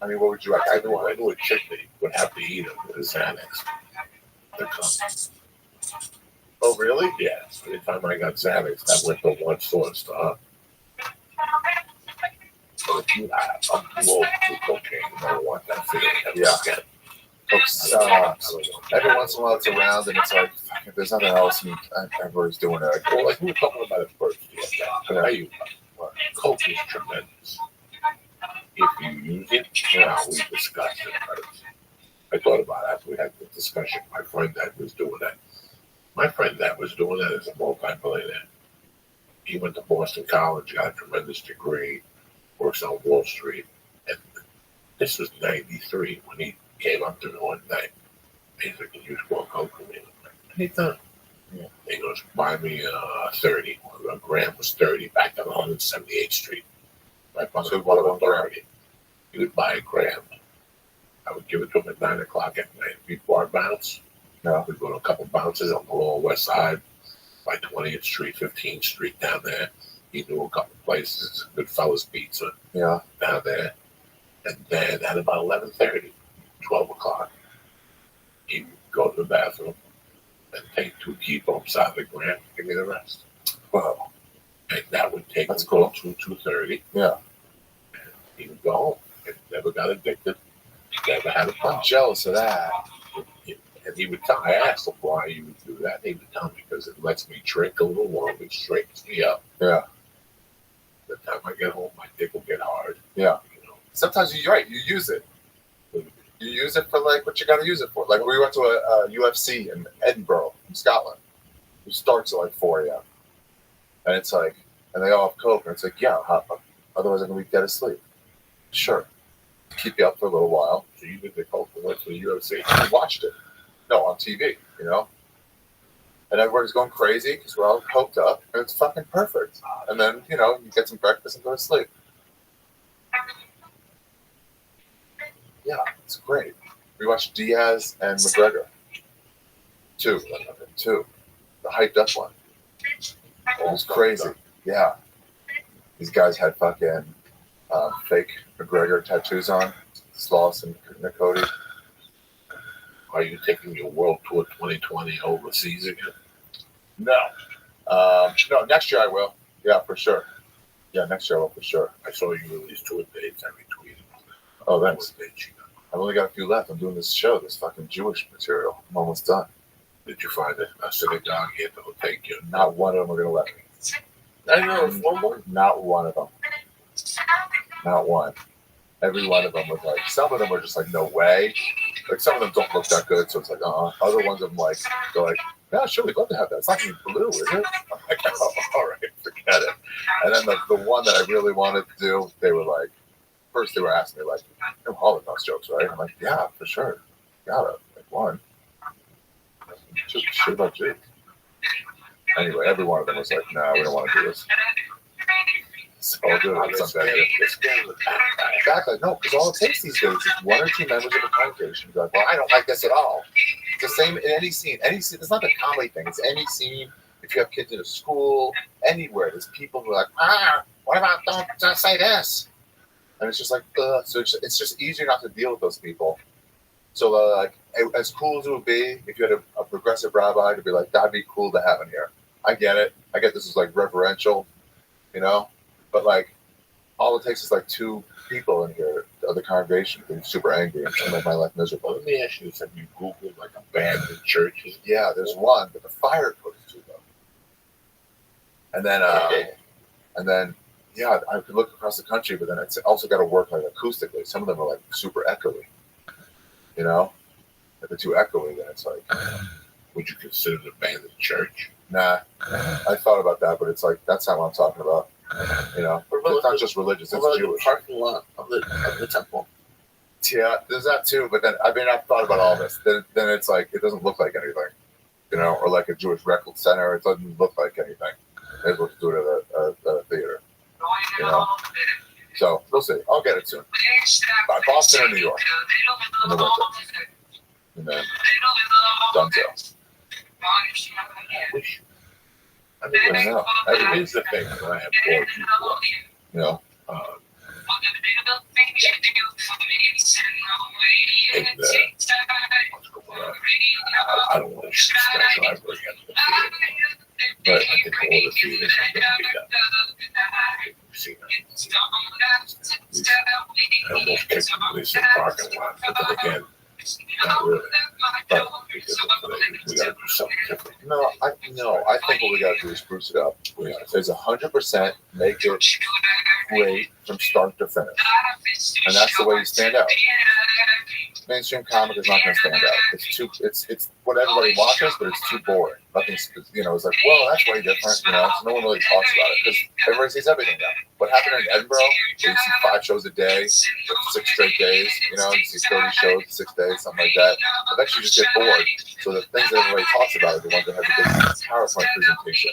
I mean, what would you I actually do? knew a chick that would have to eat it with a Xanax to come. Oh, really? Yeah, so every time I got Xanax, that went to one source to her. So if you have, I'm too old to do cocaine. I don't want that feeling ever Yeah. again. Every once in a while it's around and it's like, fuck, if there's nothing else, and everybody's doing it. Well, like we were talking about it first. How you coke is tremendous. If you use it, we discuss it. discussion. My friend that was doing that. My friend that was doing that is a multi-millionaire. He went to Boston College, got a tremendous degree, works on Wall Street. And this was 93 when he came up to me one night. He's like, can you smoke coke with me? He done. Yeah. He goes, buy me 30. A gram was 30 back on 178th Street. Right by the Water Authority. He would buy a gram. I would give it to him at 9 o'clock at night. Before I bounce, we'd go to a couple bounces on the Lower West Side, by 20th Street, 15th Street down there. He knew a couple places, Goodfellas Pizza down there. And then at about 11:30, 12 o'clock, he would go to the bathroom and take 2 key bumps out of the gram and give me the rest. Wow. And that would take him cool. To 2:30. Yeah. And he would go home. And never got addicted. Never had a problem. I'm jealous of that. And he would tell, I asked him why he would do that. He would tell me because it lets me drink a little longer, it straightens me up. Yeah. By the time I get home, my dick will get hard. Yeah. You know. Sometimes you're right. You use it. You use it for like what you got to use it for. Like we went to a UFC in Edinburgh, in Scotland. It starts at like 4 a.m. And it's like, and they all have coke, and it's like, yeah, otherwise I'm gonna be dead asleep. Sure. Keep you up for a little while. So you did the coke and went to the UFC. I watched it. No, on TV, you know? And everybody's going crazy because we're all coked up, and it's fucking perfect. And then, you know, you get some breakfast and go to sleep. Yeah, it's great. We watched Diaz and McGregor. Two. The hyped up one. It was crazy. Yeah. These guys had fucking fake McGregor tattoos on. Sloss and Cody. Are you taking your World Tour 2020 overseas again? No. No, next year I will. Yeah, for sure. Yeah, next year I will for sure. I saw you release tour dates. I retweeted. Oh, thanks. I've only got a few left. I'm doing this show, this fucking Jewish material. I'm almost done. Did you find a synagogue here that will take you? Not one of them are going to let me. I know, one more. Not one of them. Not one. Every one of them was like, some of them were just like, no way. Like, some of them don't look that good, so it's like, Other ones of them, like, they're like, yeah, sure, we'd love to have that. It's not even blue, is it? I'm like, oh, all right, forget it. And then the one that I really wanted to do, they were like, first they were asking me, like, no Holocaust jokes, right? I'm like, yeah, for sure. Gotta. Like, one. Just shit about Jews. Anyway, every one of them was like, nah, we don't want to do this. So I'll do it someday. Exactly. No, because all it takes these days is one or two members of the congregation to be like, well, I don't like this at all. It's the same in any scene. It's not a comedy thing. It's any scene. If you have kids in a school, anywhere, there's people who are like, what about don't say this? And it's just like, so it's just easier not to deal with those people. So, like, as cool as it would be if you had a progressive rabbi to be like, that'd be cool to have in here. I get it. I get this is like reverential, you know? But, like, all it takes is like two people in here, the congregation, being super angry and make my life miserable. Let me ask you this: have you Googled like abandoned churches? Yeah, there's one, but the fire goes to them. And then, yeah, I could look across the country, but then it's also got to work like acoustically. Some of them are like super echoey, you know. If they're too echoey, then it's like, would you consider an abandoned church? Nah, I thought about that, but it's like that's not what I'm talking about. You know, it's not just religious; it's Jewish. The parking lot of the temple. Yeah, there's that too. But then, I mean, I've thought about all this. Then it's like it doesn't look like anything, you know, or like a Jewish record center. It doesn't look like anything. Maybe we'll do it at a theater, you know. So we'll see. I'll get it soon. By Boston or New York in the winter, and then Dunzo. I know. Here's the thing that I have told you before. You know, I don't want to shoot special ever again to the theater. But I think all the theaters are going to be that. We've seen that. I almost kicked the police in the parking lot. But then again, not really. But because we got to do something different. No, I think what we got to do is spruce it up. There's 100% make it great from start to finish, and that's the way you stand out. mainstream comic is not going to stand out. It's what everybody watches, but it's too boring. Nothing's, it's like, well, that's way different. So no one really talks about it because everybody sees everything now. What happened in Edinburgh, where you see 5 shows a day for 6 straight days, you see 30 shows in 6 days, something like that. Eventually you just get bored. So the things that everybody talks about are the ones that have the big PowerPoint presentation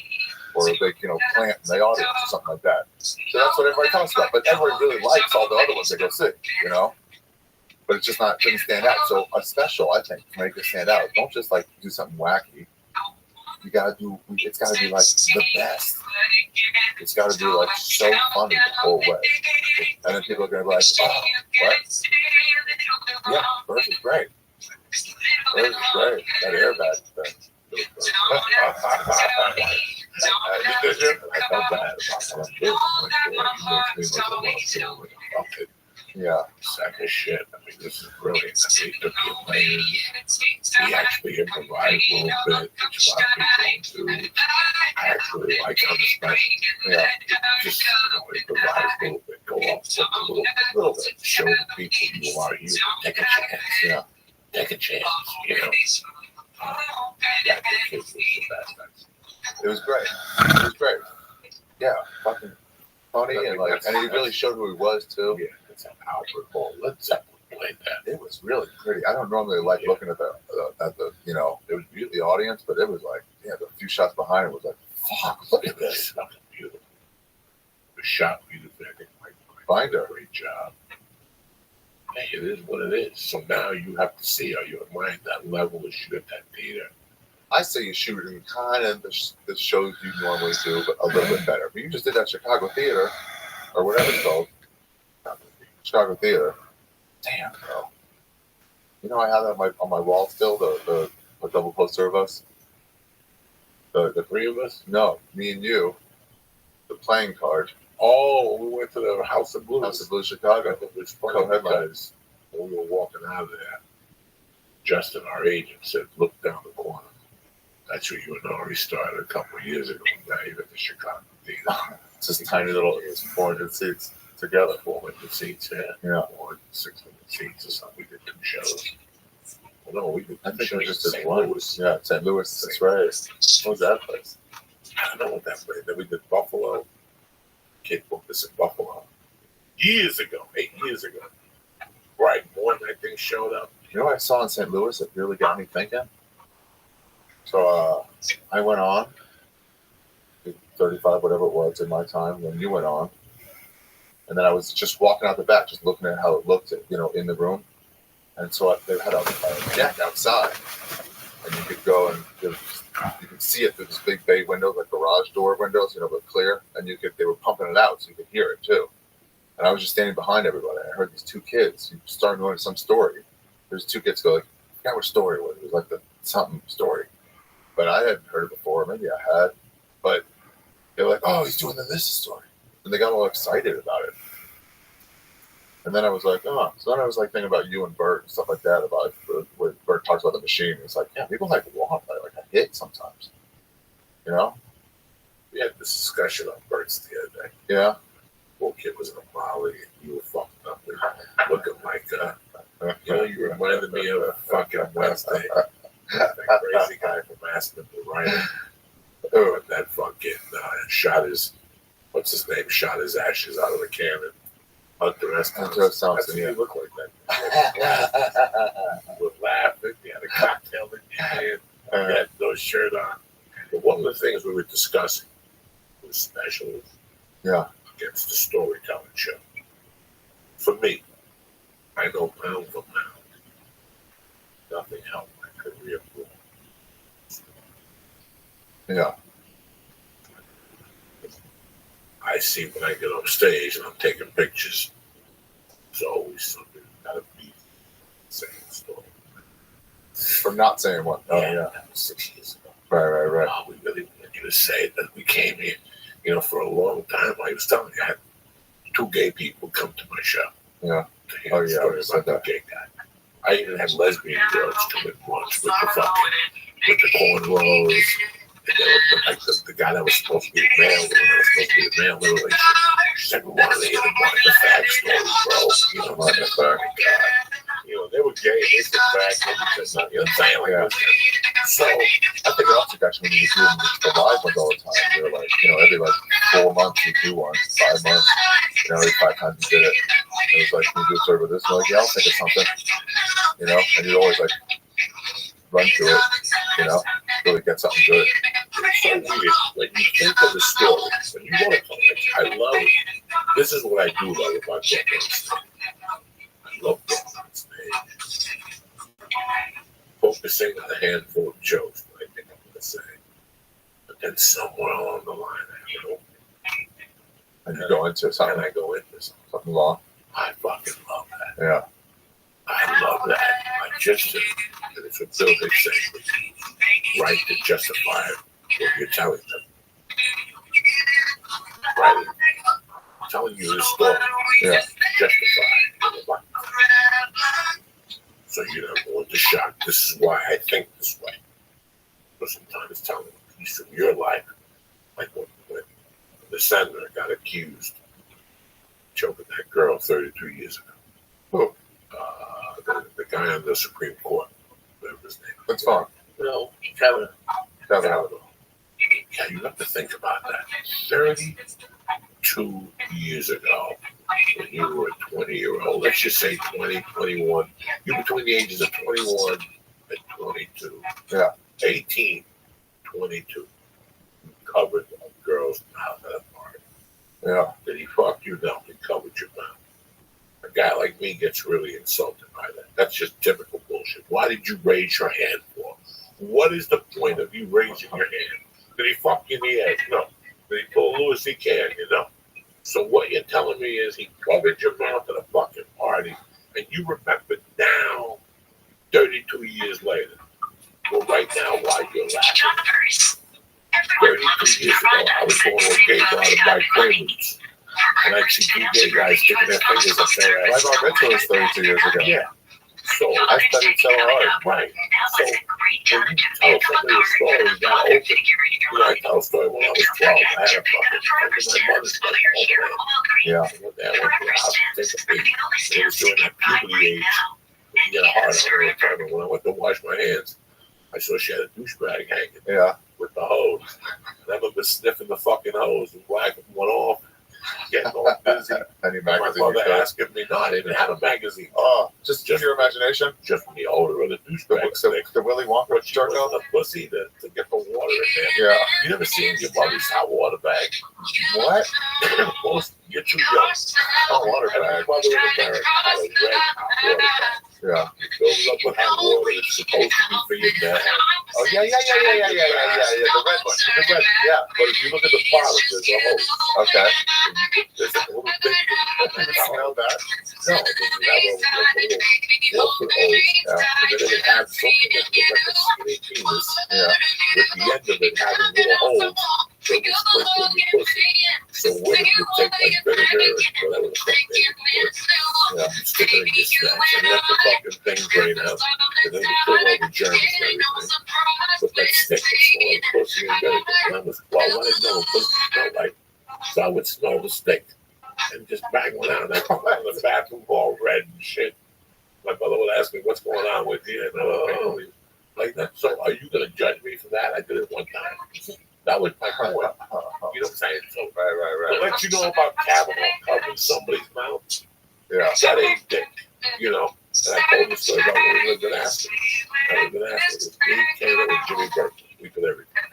or a big, plant in the audience or something like that. So that's what everybody talks about. But everybody really likes all the other ones they go see, But it's just not, doesn't stand out. So a special, I think, to make it stand out, don't just like do something wacky. It's gotta be like the best. It's gotta be like so funny the whole way. And then people are gonna be like, oh, what? Yeah, Burst is great. Burst is great. That airbag thing. I felt bad about it. Yeah. Sack of shit. I mean, this is brilliant. He took the plane. He actually improvised a little bit, which a lot of people don't do. I actually like how the special. Yeah. Just, improvise a little bit, go off a little bit, show the people you are you. Take a chance. Yeah. Take a chance, That kid was the best. It was great. Yeah, fucking funny and he really showed who he was too. Yeah, it's an Albert Hall. Let's played that. It was really pretty. I don't normally like looking at the it was the audience, but it was like, the few shots behind it was like, fuck, look at this. Fucking beautiful. The shot beautiful. I think Mike Binder. Great job. Hey, it is what it is. So now you have to see, are you in mind that level to shoot at that theater? I say you shoot it in kind of the shows you normally do, but a little bit better. But you just did that Chicago Theater, or whatever it's called. Chicago Theater. Damn, bro. I have that on my wall still, the double poster of us. The 3 of us? No, me and you. The playing card. Oh, we went to the House of Blues. House of Blues, Chicago. It was funny because when we were walking out of there, Justin, our agent, said, look down the corner. That's where you and Ari started a couple of years ago. Now you're at the Chicago Theater. It's just tiny little, it's 400 seats together. 400 seats, yeah. 600 seats or something. We did 2 shows. Well, no, we did 2 I think shows we just in did St. one. Louis. Yeah, St. Louis. That's right. What was that place? I don't know what that place. Then we did Buffalo. Kid booked us in Buffalo. Years ago, 8 years ago. Right, Morton, I think, showed up. You know what I saw in St. Louis that really got me thinking? So I went on, 35, whatever it was in my time, when you went on. And then I was just walking out the back, just looking at how it looked, in the room. And so they had a deck outside. And you could go and you could see it through this big bay window, like garage door windows, but clear. And they were pumping it out so you could hear it too. And I was just standing behind everybody. I heard these 2 kids starting going to some story. There's 2 kids go like, I forgot what story it was. It was like the something story. But I hadn't heard it before. Maybe I had. But they were like, oh, he's doing this story. And they got all excited about it. And then I was like, oh. So then I was like thinking about you and Bert and stuff like that, about where Bert talks about the machine. It's like, yeah, people like want like a hit sometimes. We had this discussion on Bert's the other day. Yeah. Poor kid was in a Molly and you were fucked up. Looking like, you reminded me of a fucking Wednesday. That crazy guy from Aspen, the writer. That fucking shot his ashes out of the cannon. Hunter S. Thompson. That's what he looked like that. You were laughing. You had a cocktail in your hand. You had no shirt on. But one of the things we were discussing was specials against the storytelling show. For me, I know pound for pound, nothing helped my career more. Yeah. I see when I get on stage and I'm taking pictures, there's always something got to be saying the story. For not saying what? Oh, yeah. That was 6 years ago. Right. Oh, we really wanted you to say it. That we came here, for a long time. I was telling you, I had 2 gay people come to my show. Yeah. To hear the story about that gay guy. I even had lesbian girls come in once with the cornrows. And they were like the guy that was supposed to be the male, the one that was supposed to be the male, literally. She said, we wanted to hear the fag stories, bro. They were gay. It's not, you know what I'm saying? Like, Yeah. so, I think it also got you when you do the live ones all the time. You're like, every like 4 months you do one, 5 months, every 5 times you did it. It was like, can you do a story with this? You're like, yeah, I'll think of something, and you'd always like run to it, really get something good. it's so weird. When you think of the story, when you want to talk, I love it. This is what I do love about getting on stage. I love getting on stage. Focusing on a handful of jokes that I think I'm going to say. But then somewhere along the line, I have an opening. And you go into something. And I go into something long. I fucking love that. Yeah. I love that. I just think that it's what Bill Hicks said, right to justify what you're telling them. Right? I'm telling you this story. Yeah. Justify it. So you don't want to shock. This is why I think this way. But sometimes telling a piece from your life, like when the senator got accused of choking that girl 32 years ago. Who? The guy on the Supreme Court, whatever his name. That's fine. No, Kevin. Yeah, you have to think about that. 32 years ago, when you were a 20-year-old, let's just say 20, 21, you're between the ages of 21 and 22. Yeah. 18, 22. You covered a girl's mouth at a party. Yeah. Did he fuck you? No, he covered your mouth. A guy like me gets really insulted by that. That's just typical bullshit. Why did you raise your hand for? What is the point of you raising your hand? Did he fuck you in the ass? No. Did he pull Louis C.K. on you? No. So what you're telling me is he covered your mouth at a fucking party, and you remember now, 32 years later. Well, right now, while you're laughing, 32 years ago, I was going to a gay bar to buy Quaaludes. And I see two gay guys sticking their fingers up their ass. My bar mitzvah was 32 years ago. Yeah. So I studied so hard. Right. So when you tell somebody a story, you got to open. I tell a story when I was 12. I had a fucking friend of my mother's brother. Yeah. I went there, I went to the house to take a pee. It was during that puberty age. You get a hard on all the time. And when I went to wash my hands, I saw she had a douchebag hanging. Yeah. With the hose. And I remember sniffing the fucking hose and whacking one off. Getting all busy. Any My magazine? mother asking me, no, I didn't have a magazine. Oh, just your imagination? Just from the odor of the douchebag. The Willy Wonka jerk off? The pussy to get the water in there. Yeah. You never seen your mother's hot water bag? What? Most, you're too young. Hot water bag. My mother in America had a red hot water bag. Yeah. You fill it up with hot water. It's supposed to be for your dad. Oh, yeah. The red one. The red, yeah. But if you look at the bottom, there's a hose. Okay. There's a little thing. You smell that? No, then you have a little water hose. Yeah. And then it would have something that looked like a skinny penis. Yeah. With the end of it having little holes. So it was sprinkling your pussy. So women would take like vinegar and whatever the fuck they would put. You stick it in your snacks and let the fucking thing drain out. And then you kill all the germs and everything. But that stick would smell like pussy and vinegar. And I was 12, I didn't know what pussy smelled like. So I would smell the stick and just bang one out. And I'd come out of the bathroom all red and shit. My mother would ask me, what's going on with you? And like that. So are you going to judge me for that? I did it one time. That was my point. You know what I'm saying? So, right. To let you know about Kavanaugh covering somebody's mouth, Yeah. that ain't dick, And I told the story about when we lived in Aspen. I lived in Aspen. It was me, Taylor, and Jimmy Burton. We did everything.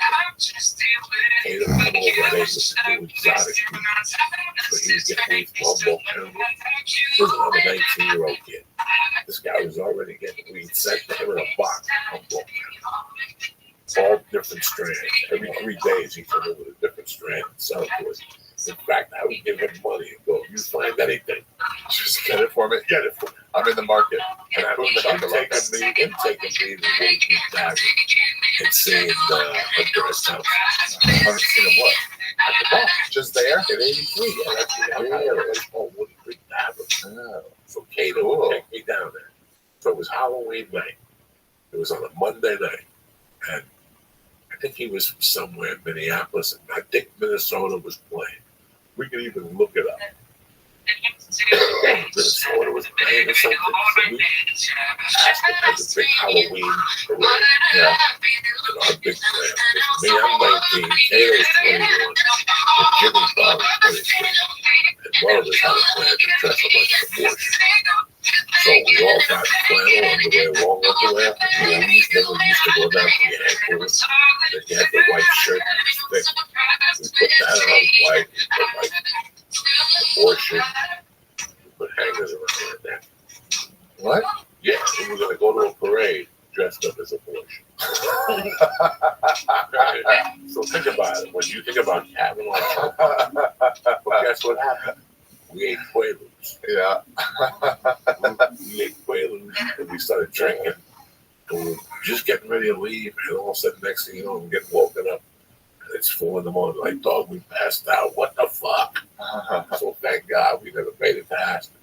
Taylor come over and they was do exotic weed. So he was getting weed from Humboldt County. This was another 19-year-old kid. This guy was already getting weed sent to him in a box from Humboldt County. All different strands. Every 3 days he came in with a different strand and sell it to us. In fact, I would give him money and go, you find anything, Just get it for me. get it for me. I'm in the market. And I was taking me to Willie P. Tavern and seeing a girl's house. I'm seeing what? At the bar. Just there? In 83. Yeah, that's the place called Willie P. Tavern. Oh. So Kato would take me down there. So it was Halloween night. It was on a Monday night. And I think he was from somewhere in Minneapolis, and I think Minnesota was playing. We could even look it up. Minnesota was rain or something. So we asked them as a big Halloween parade. Yeah. And our big plan was me, I'm 19, Kato's 21, and Jimmy Bob is 23. And one of us had a plan to dress up like an abortion. So we all got flannel underwear, long underwear. We used to go down to your ankles. Then you had the white shirt that was thick. We put that on white. We put like abortion. We put hangers around our neck. What? Yeah, we were going to go to a parade dressed up as abortion. So think about it. When you think about having on but guess what happened? We ate Quaaludes. Yeah. We ate Quaaludes and we started drinking. And we were just getting ready to leave. And all of a sudden, next thing you know, I'm getting woken up. And it's 4 a.m. Like, dog, we passed out. What the fuck? So thank God we never made it to Aspen.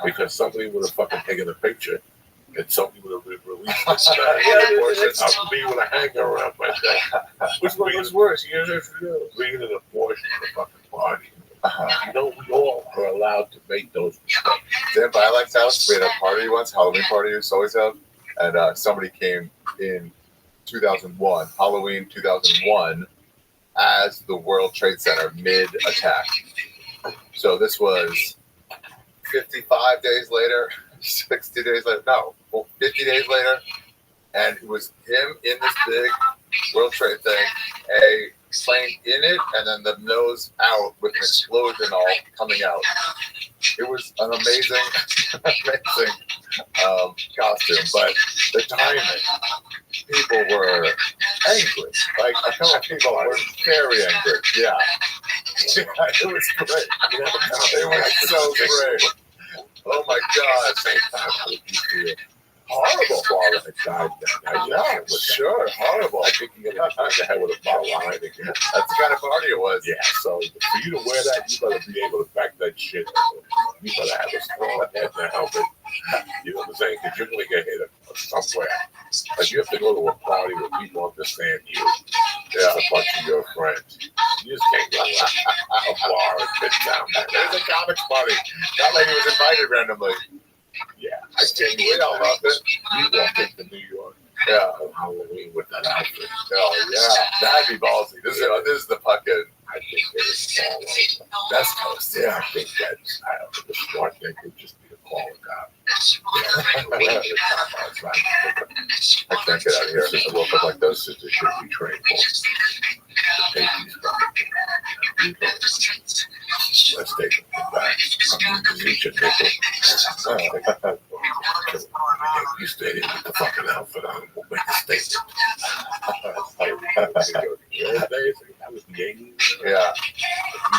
Because somebody would have fucking taken a picture and somebody would have released this guy. Me with a hanger around my neck. Which one was worse? Bringing an abortion to the fucking party. You know, we all are allowed to make those mistakes. Dan Bilek's house, we had a party once, Halloween party we used to always have, and somebody came in 2001, Halloween 2001, as the World Trade Center mid-attack. So this was 55 days later, 60 days later, no, 50 days later, and it was him in this big World Trade thing, a plane in it, and then the nose out with an explosion all coming out. It was an amazing, amazing costume, but the timing, people were angry. Like, I feel like people were very angry. Yeah. It was great. It was so great. Oh my God. Same time, how did you feel? Horrible. Father had died that night. Yeah, sure. Horrible. I think you're going to hit the head with a bottle of Heineken. That's the kind of party it was. Yeah, so for you to wear that, you better be able to back that shit. You better have a strong head to help it. You know what I'm saying? Because you're going to get hit somewhere. Like, you have to go to a party where people understand you. There's a bunch of your friends. You just can't go out a bar and sit down. There's a comics party. That lady was invited randomly. Yeah, I can't wait. I love it. you walk into New York. Yeah. On Halloween with that outfit. Oh, yeah. That'd be ballsy. This is the fucking I think it is all over. West Coast. Yeah, Yeah. I think that's the smart thing would just be to call a cop. I can't get out of here. I woke up like Those sisters should be trained for. To take these fucking let's take them back. Each a nickel. You stay there with the fucking outfit on. We'll make a statement. That was the 80s. Yeah. You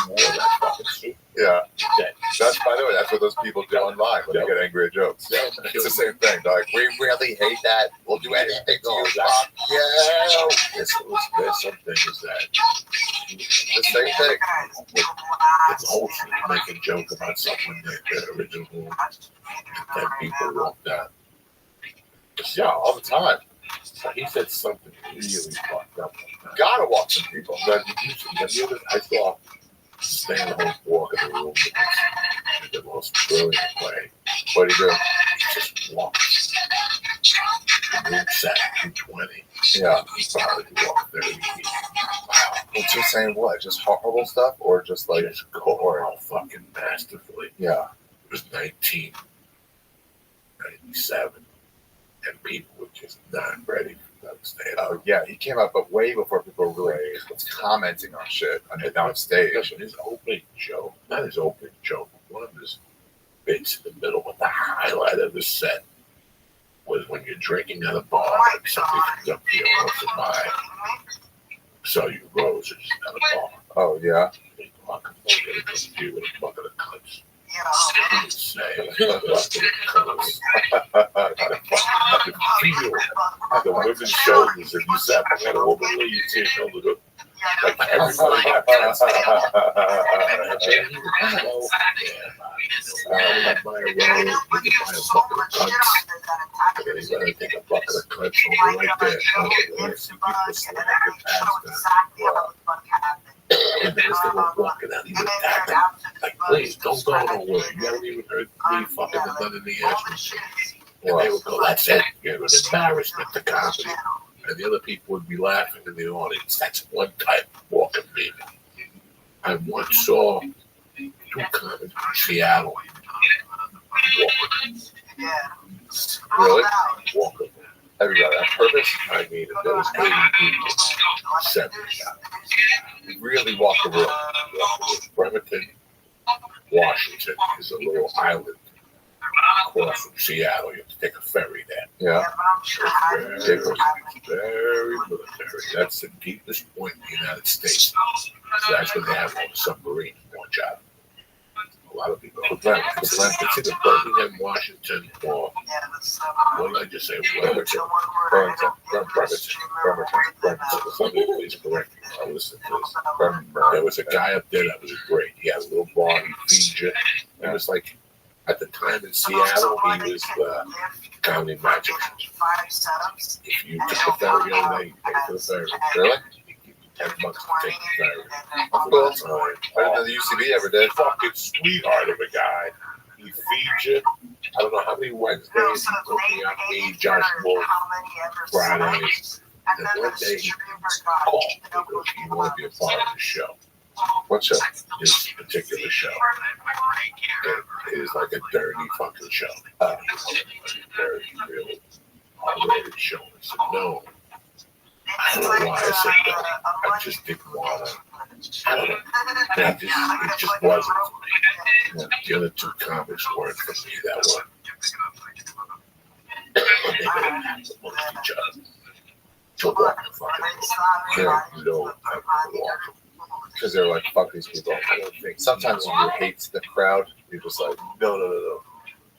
wore that fucking suit. Yeah. Dead. That's, by the way, that's what those people do online when they get angry at jokes. Yeah. It's the same thing. They're like, we really hate that. We'll do anything to you. Yeah. There's some things that The same thing. it's wholesome to make a joke about something that the original that people walked out. Yeah, all the time. So he said something really fucked up. Gotta watch some people. I saw Stan Hope walk in the room in the most brilliant way. What do you do? He just walked. The room sat 220. Yeah. He probably walked 30 feet. Well, just saying what? Just horrible stuff, or just like Just going all fucking masterfully. yeah. It was 1997, and people were just not ready to understand. Oh yeah, he came out, but way before people were really commenting on shit on stage. His opening joke, not his opening joke, one of his bits in the middle, but the highlight of the set was when you're drinking at a bar, like somebody comes up to you and wants to buy, sell you roses at a bar. Oh yeah. They walk up and it comes to you with a bucket of cuts. You say, I could feel the women's shoulders, and you sat behind a woman, you see her shoulders up. Like everybody got cuts. And then he's going to take a bucket of cuts over right there. And see people sliding past them. And then as they were walking out, he would tap them like Please don't go nowhere. You haven't even heard me fucking the none of the answers. And they would go, that's it. You're an embarrassment to comedy. And the other people would be laughing in the audience. That's one type of walking baby. I once saw 2 comics in Seattle. Really? Walking. Everybody on purpose? I mean, if there was 80 people, 70 shots. Really walk the room. Bremerton, Washington is a little island across from Seattle. You have to take a ferry there. Yeah. Very military. That's the deepest point in the United States. So that's when they have all the submarines launch out. A lot of people go, it's either Birmingham, Washington, or what did I just say? Bremerton. Somebody please correct me. I'll listen to this. There was a guy up there that was great. He had a little bar, he feed you. It was like, at the time in Seattle, he was the comedy magic. If you took the ferry all day, you paid for the ferry. Really? He'd give you $10 to take the ferry. That's cool. I didn't know the UCB ever did. Fucking sweetheart of a guy. He feeds you. I don't know how many Wednesdays he took me out, me, Josh Wolf, Fridays. And one day he called because he wanted to be a part of the show. What show? This particular show. It is like a dirty fucking show. Very real R-rated show. I said, no. I don't know why I said no. I just didn't want to. I don't know. It just wasn't for me. The other 2 comics weren't for me that one. They didn't have to look at each other. To walk the fucking walk. You don't have to walk. Because they're like, fuck these people. I don't think. Sometimes when you hate the crowd, you're just like, no.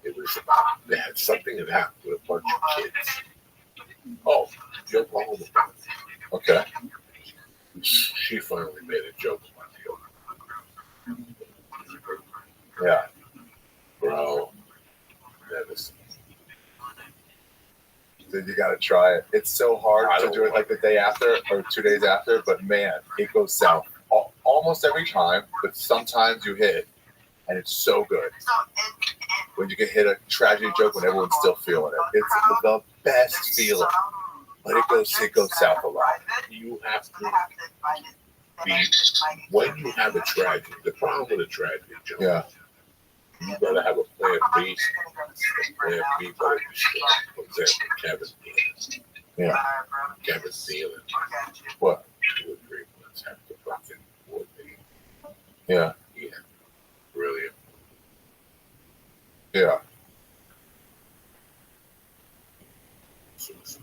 It was about, they had something that happened with a bunch of kids. Oh, the Oklahoma girl. Okay. She finally made a joke about the Oklahoma. Yeah. Bro, never seen. Dude, you gotta try it. It's so hard to do it like the day after or 2 days after, but man, it goes south almost every time. But sometimes you hit it, and it's so good. When you can hit a tragedy joke when everyone's still feeling it, it's the best feeling. But it goes south a lot. You have to be, when you have a tragedy, the problem with a tragedy joke, you gotta have a plan B. Plan B better be strong. For example, Kevin Nealon. Yeah. Kevin Nealon. What? 2 or 3 months after fucking coordinating. Yeah. Yeah. Brilliant. Yeah. Suicide.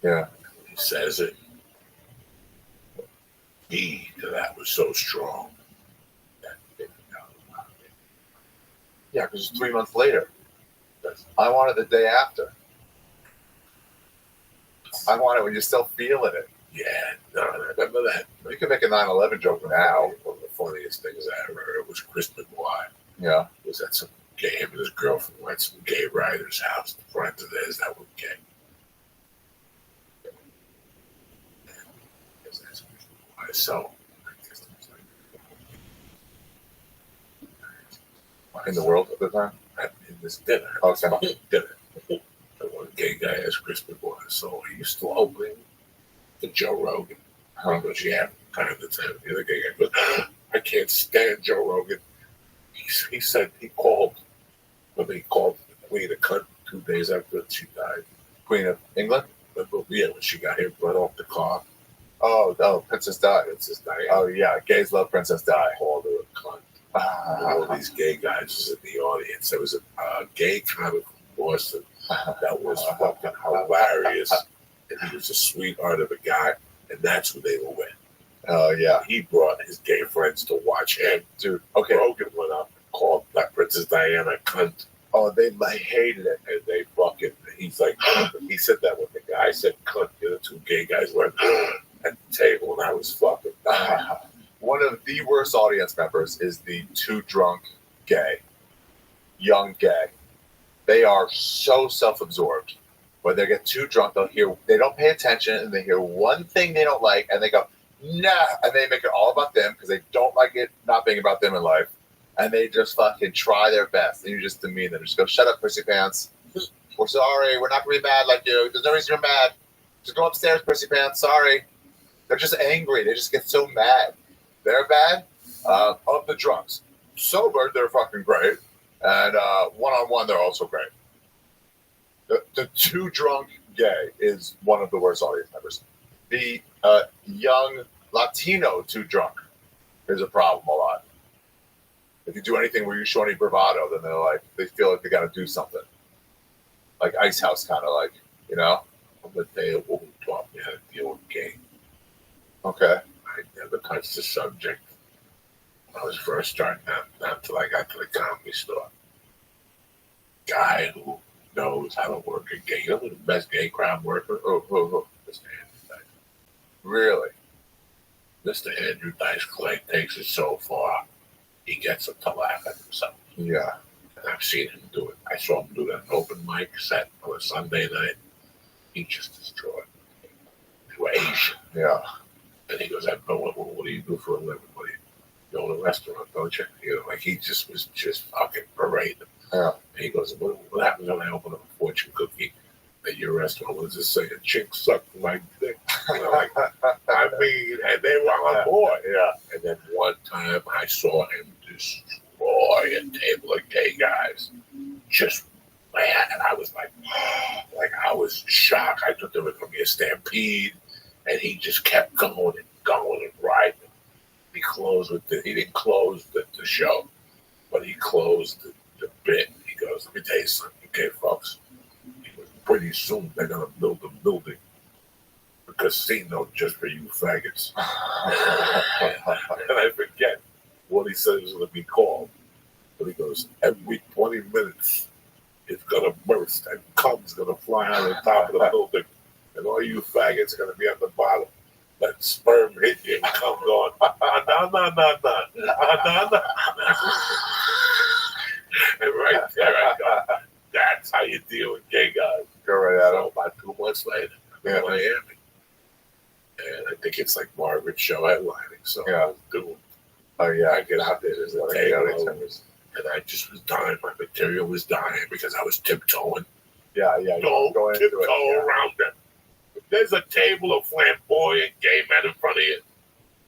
Yeah. He says it. He to that was so strong. Yeah, because it's 3 months later. I want it the day after. I want it when you're still feeling it. Yeah, no, I remember that. You can make a 9/11 joke now. One of the funniest things I ever heard was Chris McGuire. Yeah. Was at some gay, him and his girlfriend went to some gay writer's house. The friends of theirs that were gay. So, in the world at the time? In this dinner. Okay. Dinner. The one gay guy asked Chris McGuire, so are you still opening for Joe Rogan? He goes, yeah, kind of the time. The other gay guy goes, I can't stand Joe Rogan. He said he called the Queen of Cunt 2 days after she died. Queen of England? Yeah, when she got hit right off the car. Oh, Princess Di. Princess Diana. Oh, yeah, gays love Princess Di. Called her a cunt. All these gay guys was in the audience. There was a gay comic from Boston that was fucking hilarious. And he was a sweetheart of a guy, and that's who they were with. Oh, yeah. He brought his gay friends to watch him. Dude, okay. Rogan went up and called Princess Diana a cunt. Oh, they hated it. And they fucking, he's like, he said that when the guy said cunt, the other 2 gay guys went at the table, and I was fucking. One of the worst audience members is the too drunk gay, young gay. They are so self-absorbed. When they get too drunk, they don't pay attention, and they hear one thing they don't like, and they go, nah, and they make it all about them because they don't like it not being about them in life, and they just fucking try their best, and you just demean them. Just go, shut up, pussy pants. We're sorry. We're not gonna be mad like you. There's no reason you're mad. Just go upstairs, pussy pants. Sorry. They're just angry. They just get so mad. They're bad. Of the drunks, sober, they're fucking great, and one-on-one, they're also great. The too drunk gay is one of the worst audience members. The young Latino too drunk is a problem a lot. If you do anything where you show any bravado, then they're like, they feel like they got to do something. Like Ice House, kind of like, you know? But they won't taught me how to deal with gay. Okay. I never touched the subject when I was first starting out, not until I got to the comedy store. Guy who knows how to work a gay. You know who the best gay crowd worker? Oh, Mr. Andrew Dice. Really? Mr. Andrew Dice Clay takes it so far, he gets them to laugh at himself. Yeah. And I've seen him do it. I saw him do that open mic set on a Sunday night. He just destroyed. They were Asian. Yeah. And he goes, what do you do for a living? You own a restaurant, don't you? You know, like he just was fucking berating them. Yeah. And he goes, what happens when I open up a fortune cookie at your restaurant? What does it say? A chick sucked my dick. You know, like, I mean, and they were on board. Yeah. And then one time I saw him destroy a table of gay guys. Just, man, and I was like I was shocked. I thought there was going to be a stampede. And he just kept going and riding. He didn't close the show, but he closed the bit. He goes, let me tell you something, okay, folks? He goes, pretty soon they're going to build a building, a casino just for you faggots. And I forget what he said it was going to be called. But he goes, every 20 minutes, it's going to burst and cum's going to fly out of the top of the building. And all you faggots are going to be at the bottom. Let sperm hit you and come going. And right there I go, that's how you deal with gay guys. Go right at So him. about 2 months later, I'm in Miami. And I think it's like Margaret's show headlining. So Yeah. I was doing. Oh, yeah. I get out there, there's a Like, table, yeah, and I just was dying. My material was dying because I was tiptoeing. yeah. Don't Go into tiptoe it. around them. If there's a table of flamboyant gay men in front of you,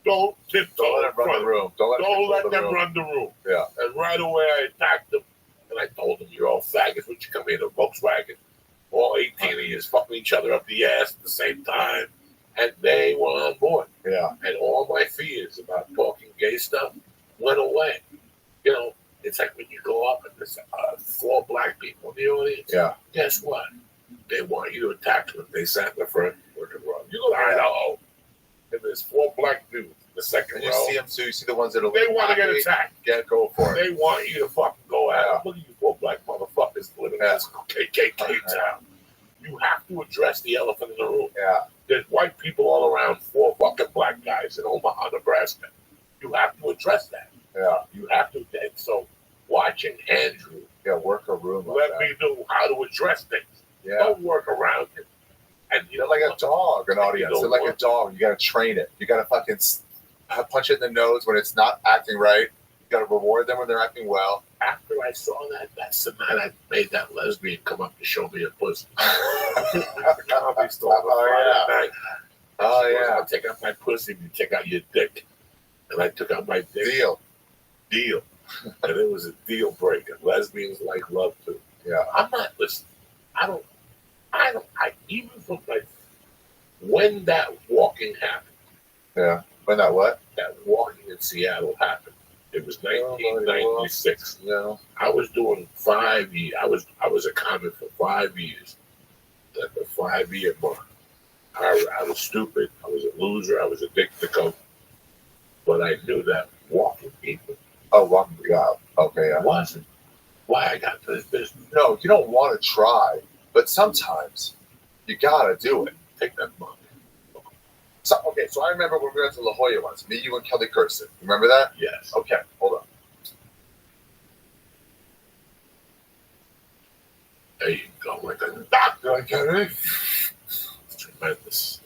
don't tiptoe Don't let in him run front the of them. room. Don't let them room. run the room. Yeah. And right away I attacked them. And I told them, you're all faggots. Would you come in a Volkswagen? All 18 of you fucking each other up the ass at the same time. And they were on board. Yeah. And all my fears about talking gay stuff went away. You know, it's like when you go up and there's 4 black people in the audience. Yeah. Guess what? They want you to attack them if they sat in the front working wrong. You go to Idaho, and there's 4 black dudes in the second And you row. see them too. You see the ones that are They want to get happy. attacked. Go for it. They want you to fucking go out. Look at you 4 black motherfuckers living in this KKK town. You have to address the elephant in the room. Yeah. There's white people all around 4 fucking black guys in Omaha, Nebraska. You have to address that. Yeah. You have to. And so watching Andrew work a room like let that. me know how to address things. Yeah. Don't work around it. And They're like a dog, an audience. You know They're like a what? dog. You got to train it. You got to fucking punch it in the nose when it's not acting right. You got to reward them when they're acting well. After I saw that, that's the night I made that lesbian come up to show me a pussy. Comedy store on Friday night. Oh, She goes, yeah. I'll take out my pussy if you take out your dick. And I took out my dick. Deal. And it was a deal breaker. Lesbians like love too. Yeah. I'm not listening. I even from like when that walking happened. Yeah. When that what? That walking in Seattle happened. It was 1996. Yeah. I was doing 5 years. I was a comic for 5 years. At the 5-year mark, I was stupid. I was a loser. I was addicted to coke. But I knew that walking people. Oh, walking. Yeah. Okay. Yeah. Wasn't why I got to this business. No, you don't want to try, but sometimes you gotta do it. Take that money. So I remember when we went to La Jolla once. Me, you, and Kelly Kirsten. Remember that? Yes. Okay. Hold on. There you go, like a doctor. I get it. It's tremendous.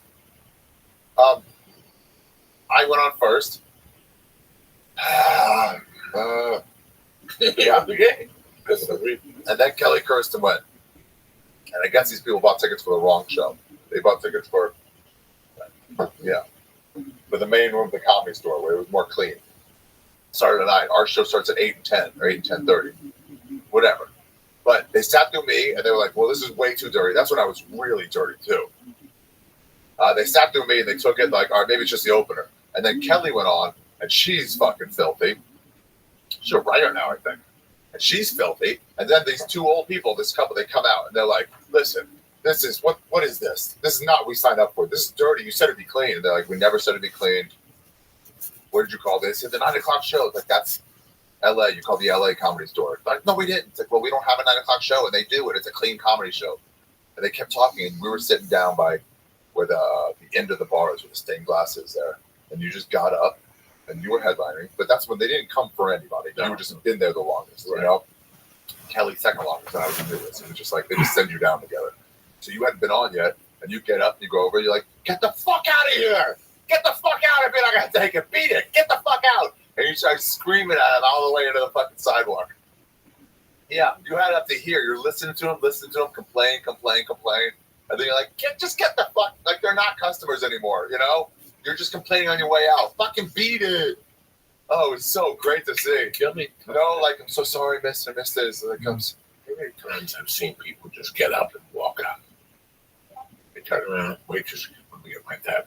I went on first. Yeah. And then Kelly Kirsten went. And I guess these people bought tickets for the wrong show. They bought tickets for the main room of the Comedy Store where it was more clean. Started at 9. Our show starts at 8 and 10 or 8 and 10:30. Whatever. But they sat through me and they were like, well, this is way too dirty. That's when I was really dirty too. They sat through me and they took it like, all right, maybe it's just the opener. And then Kelly went on and she's fucking filthy. She's a writer now, I think. And she's filthy. And then these two old people, this couple, they come out and they're like, listen, this is, what is this? This is not what we signed up for. This is dirty. You said it'd be clean. And they're like, we never said it'd be clean. What did you call this? They said the 9 o'clock show. It's like, that's LA. You call the LA Comedy Store. Like, no, we didn't. It's like, well, we don't have a 9 o'clock show. And they do. And it's a clean comedy show. And they kept talking. And we were sitting down by where the end of the bar is, where the stained glass is there. And you just got up. And you were headlining, but that's when they didn't come for anybody. You were just been there the longest, you know. Kelly second longest, and I was new this. It was just like they just send you down together. So you hadn't been on yet, and you get up, and you go over, you're like, "Get the fuck out of here! Get the fuck out of here! I gotta take it. Beat it! Get the fuck out!" And you start screaming at him all the way into the fucking sidewalk. Yeah, you had up to here. You're listening to them, complain, and then you're like, just get the fuck. Like they're not customers anymore, you know. You're just complaining on your way out. Fucking beat it. Oh, it's so great to see. No, like, I'm so sorry, mister. And it comes. How many times I've seen people just get up and walk out? They turn around, waitress, let me get my tab.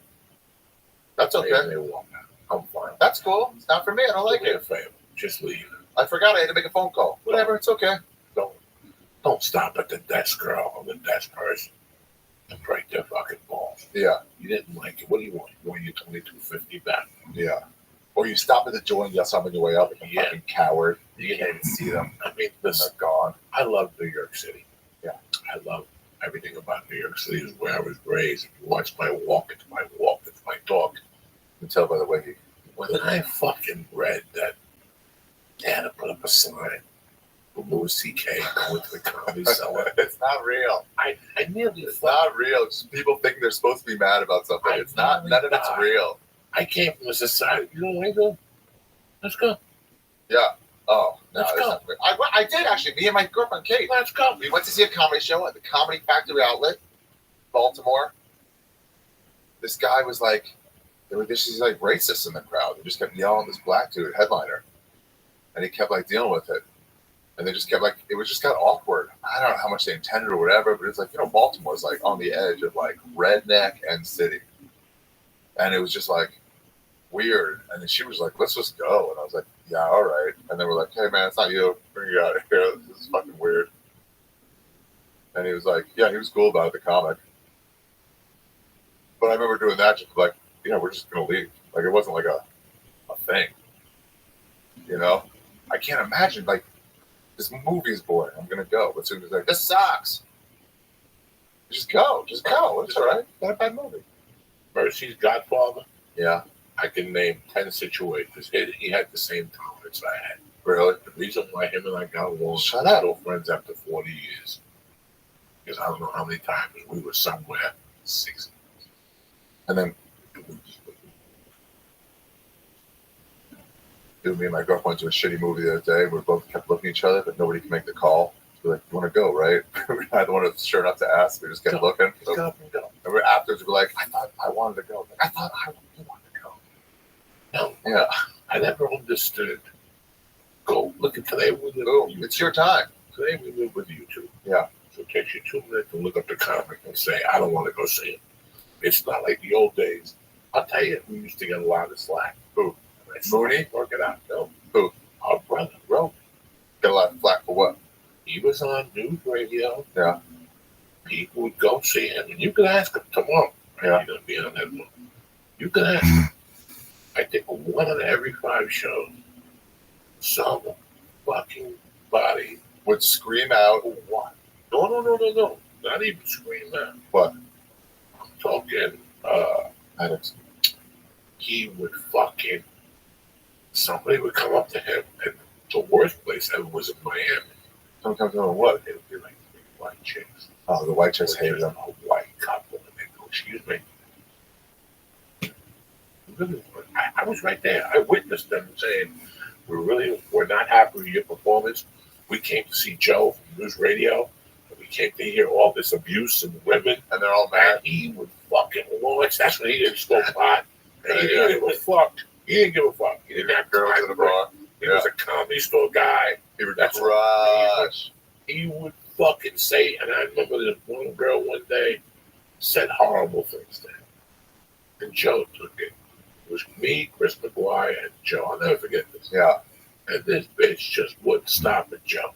That's okay. And they walk out. I'm fine. That's cool. It's not for me. I don't like Do me it. a favor. Just leave. I forgot I had to make a phone call. Whatever. It's okay. Don't stop at the desk girl or the desk person and break their fucking balls. Yeah. You didn't like it. What do you want? You want your $22.50 back? Yeah. Or you stop at the joint and yell something on your way up like a fucking coward. You can't even see them. I mean, listen, they're gone. I love New York City. Yeah. I love everything about New York City. Is where I was raised. If you watch my walk, it's my walk, it's my talk. You can tell by the way When I fucking read that they had to put up a sign for Louis C.K. going to the Comedy Cellar. It's not real. I nearly It's not real. Just people think they're supposed to be mad about something. It's not. None of it's real. I came from the society. You know what I do? Let's go. Yeah. Oh, no, Let's go. I did actually. Me and my girlfriend Kate. Let's go. We went to see a comedy show at the Comedy Factory Outlet, Baltimore. This guy was like, there were these like racists in the crowd. They just kept yelling at this black dude, headliner, and he kept like dealing with it. And they just kept like, it was just got awkward. I don't know how much they intended or whatever, but it's like, you know, Baltimore's like on the edge of like redneck and city. And it was just like weird. And then she was like, let's just go. And I was like, yeah, all right. And they were like, hey man, it's not you. Bring you out of here. This is fucking weird. And he was like, yeah, he was cool about it, the comic. But I remember doing that just like, yeah, we're just going to leave. Like it wasn't like a thing. You know? I can't imagine like, this movie is boring. I'm gonna go. But soon as like, this sucks. Just go. It's all right. Not a bad movie. Mercy's Godfather. Yeah. I can name 10 situations. He had the same tolerance I had. Really? The reason why him and I got along, Shut up. still friends after 40 years, because I don't know how many times we were somewhere 6 And then dude, me and my girlfriend went to a shitty movie the other day. We both kept looking at each other, but nobody could make the call. So we're like, you want to go, right? We had one of sure enough to ask. We just kept looking. Just go and go. And we're afterwards, we're like, I thought I wanted to go. I thought I wanted to go. No, Yeah. I never understood. Go look at today. We live Boom. with YouTube. It's your time. Today we live with YouTube. Yeah. So it takes you 2 minutes to look up the comic and say, I don't want to go see it. It's not like the old days. I'll tell you, we used to get a lot of slack. Who? Mooney? Work it out. No. Who? Our brother, Roby. Got a lot of flack for what? He was on news radio. Yeah. People would go see him, and you could ask him tomorrow. Yeah. He's going to be on that one. You could ask him. I think 1 out of every 5 shows, some fucking body Would scream out. what? No. Not even scream out. What? I'm talking, Addicts. he would fucking, somebody would come up to him, and the worst place ever was in Miami. Sometimes doing what? It would be like 3 white chicks. Oh, the white chicks hated them. A white couple, and they go, excuse me. I was right there. I witnessed them saying, we're not happy with your performance. We came to see Joe from News Radio. And we came to hear all this abuse and women. And they're all mad. And he would fucking launch. That's when he didn't smoke pot. And he didn't give a fuck. He didn't give a fuck. He didn't have girls time in the to break. bar. He was a comedy store guy. He would That's crush. He would fucking say, and I remember this one girl one day said horrible things to him. And Joe took it. It was me, Chris McGuire, and Joe. I'll never forget this. Yeah. And this bitch just wouldn't stop at Joe.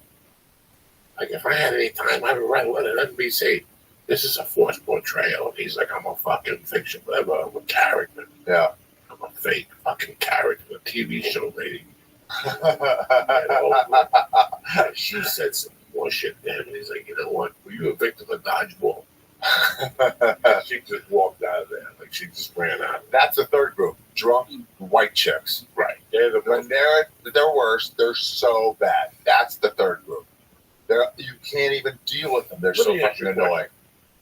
Like, if I had any time, I would write a letter to NBC. This is a forced portrayal. And he's like, I'm a fucking fiction, whatever. I'm a character. Yeah. I'm a fake fucking character, a TV show lady. She said some more shit to him. And he's like, you know what? Were you a victim of dodgeball? She just walked out of there. Like, she just ran out. That's the third group. Drunk white chicks. Right. When they're worse, they're so bad. That's the third group. You can't even deal with them. They're so fucking annoying.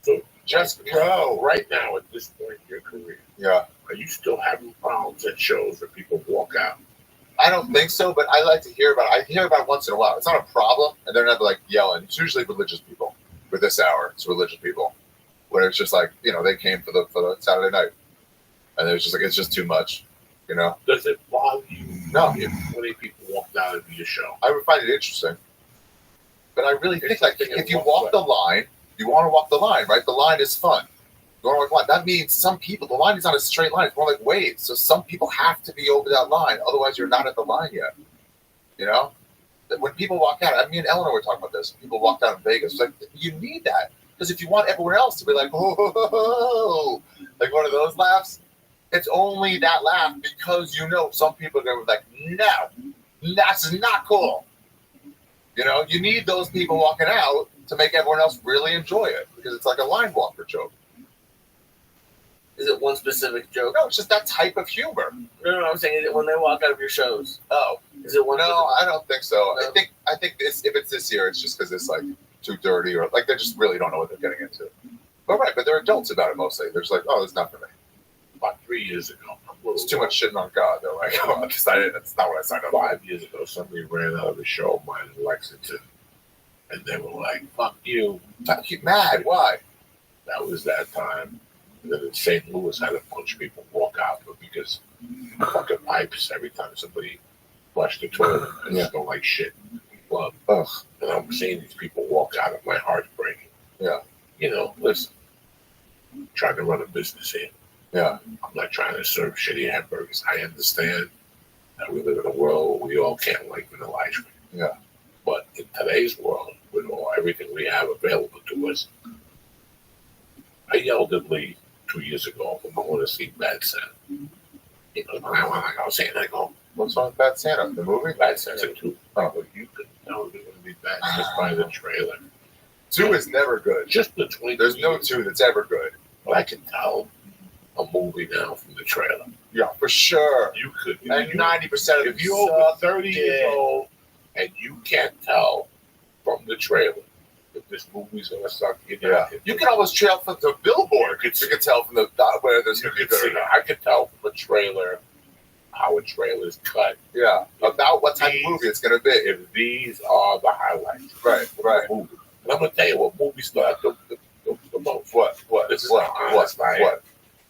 So just go. Right now, at this point in your career, are you still having problems at shows where people walk out? I don't think so, but I like to hear about it. I hear about it once in a while. It's not a problem, and they're not like yelling. It's usually religious people. For this hour, it's religious people. Where it's just like, they came for the Saturday night, and it's just like it's just too much, Does it bother you? No. If 20 people walked out of your show, I would find it interesting, but I really think like if you walk the line, you want to walk the line, right? The line is fun. You want to walk the line. That means some people. The line is not a straight line; it's more like waves. So some people have to be over that line, otherwise you're not at the line yet. When people walk out, me and Eleanor were talking about this. People walked out in Vegas. It's like, you need that. Because if you want everyone else to be like, oh, like one of those laughs, it's only that laugh because some people are going to be like, no, that's not cool. You need those people walking out to make everyone else really enjoy it because it's like a line walker joke. Is it one specific joke? No, it's just that type of humor. No, I'm saying when they walk out of your shows. Oh. Is it one? No, I don't think so. No. I think if it's this year, it's just because it's like too dirty or like they just really don't know what they're getting into. But but they're adults about it mostly. They're just like, oh, it's not for me. About 3 years ago, It's too much shitting on God. They're like, oh, that's not what I signed up for. 5 years ago, somebody ran out of a show of mine in Lexington, and they were like, fuck you. You're mad. Why? That was that time. And then in St. Louis, I had a bunch of people walk out because fucking pipes every time somebody flushed the toilet. I just don't like shit in the club. Ugh. And I'm seeing these people walk out of my heart's breaking. Yeah. Listen, I'm trying to run a business here. Yeah. I'm not trying to serve shitty hamburgers. I understand that we live in a world where we all can't like vanilla ice cream. Yeah. But in today's world, with everything we have available to us, I yelled at Lee 2 years ago from going to see Bad Santa. I was saying, I go, what's wrong with Bad Santa? The movie? Bad Santa 2. Oh, you could tell they're going to be bad just by the trailer. 2 is never good. Just the 20. There's no 2 that's ever good. But I can tell a movie now from the trailer. Yeah, for sure. You could. And 90% of if you're over 30 years old and you can't tell from the trailer if this movie's going to suck, you can almost tell from the billboard. You can tell from the where there's going to be. I could tell from a trailer how a trailer is cut. Yeah, about what type of movie it's going to be. If these are the highlights, right. Movie. And I'm going to tell you what movie started the most. What? This is What?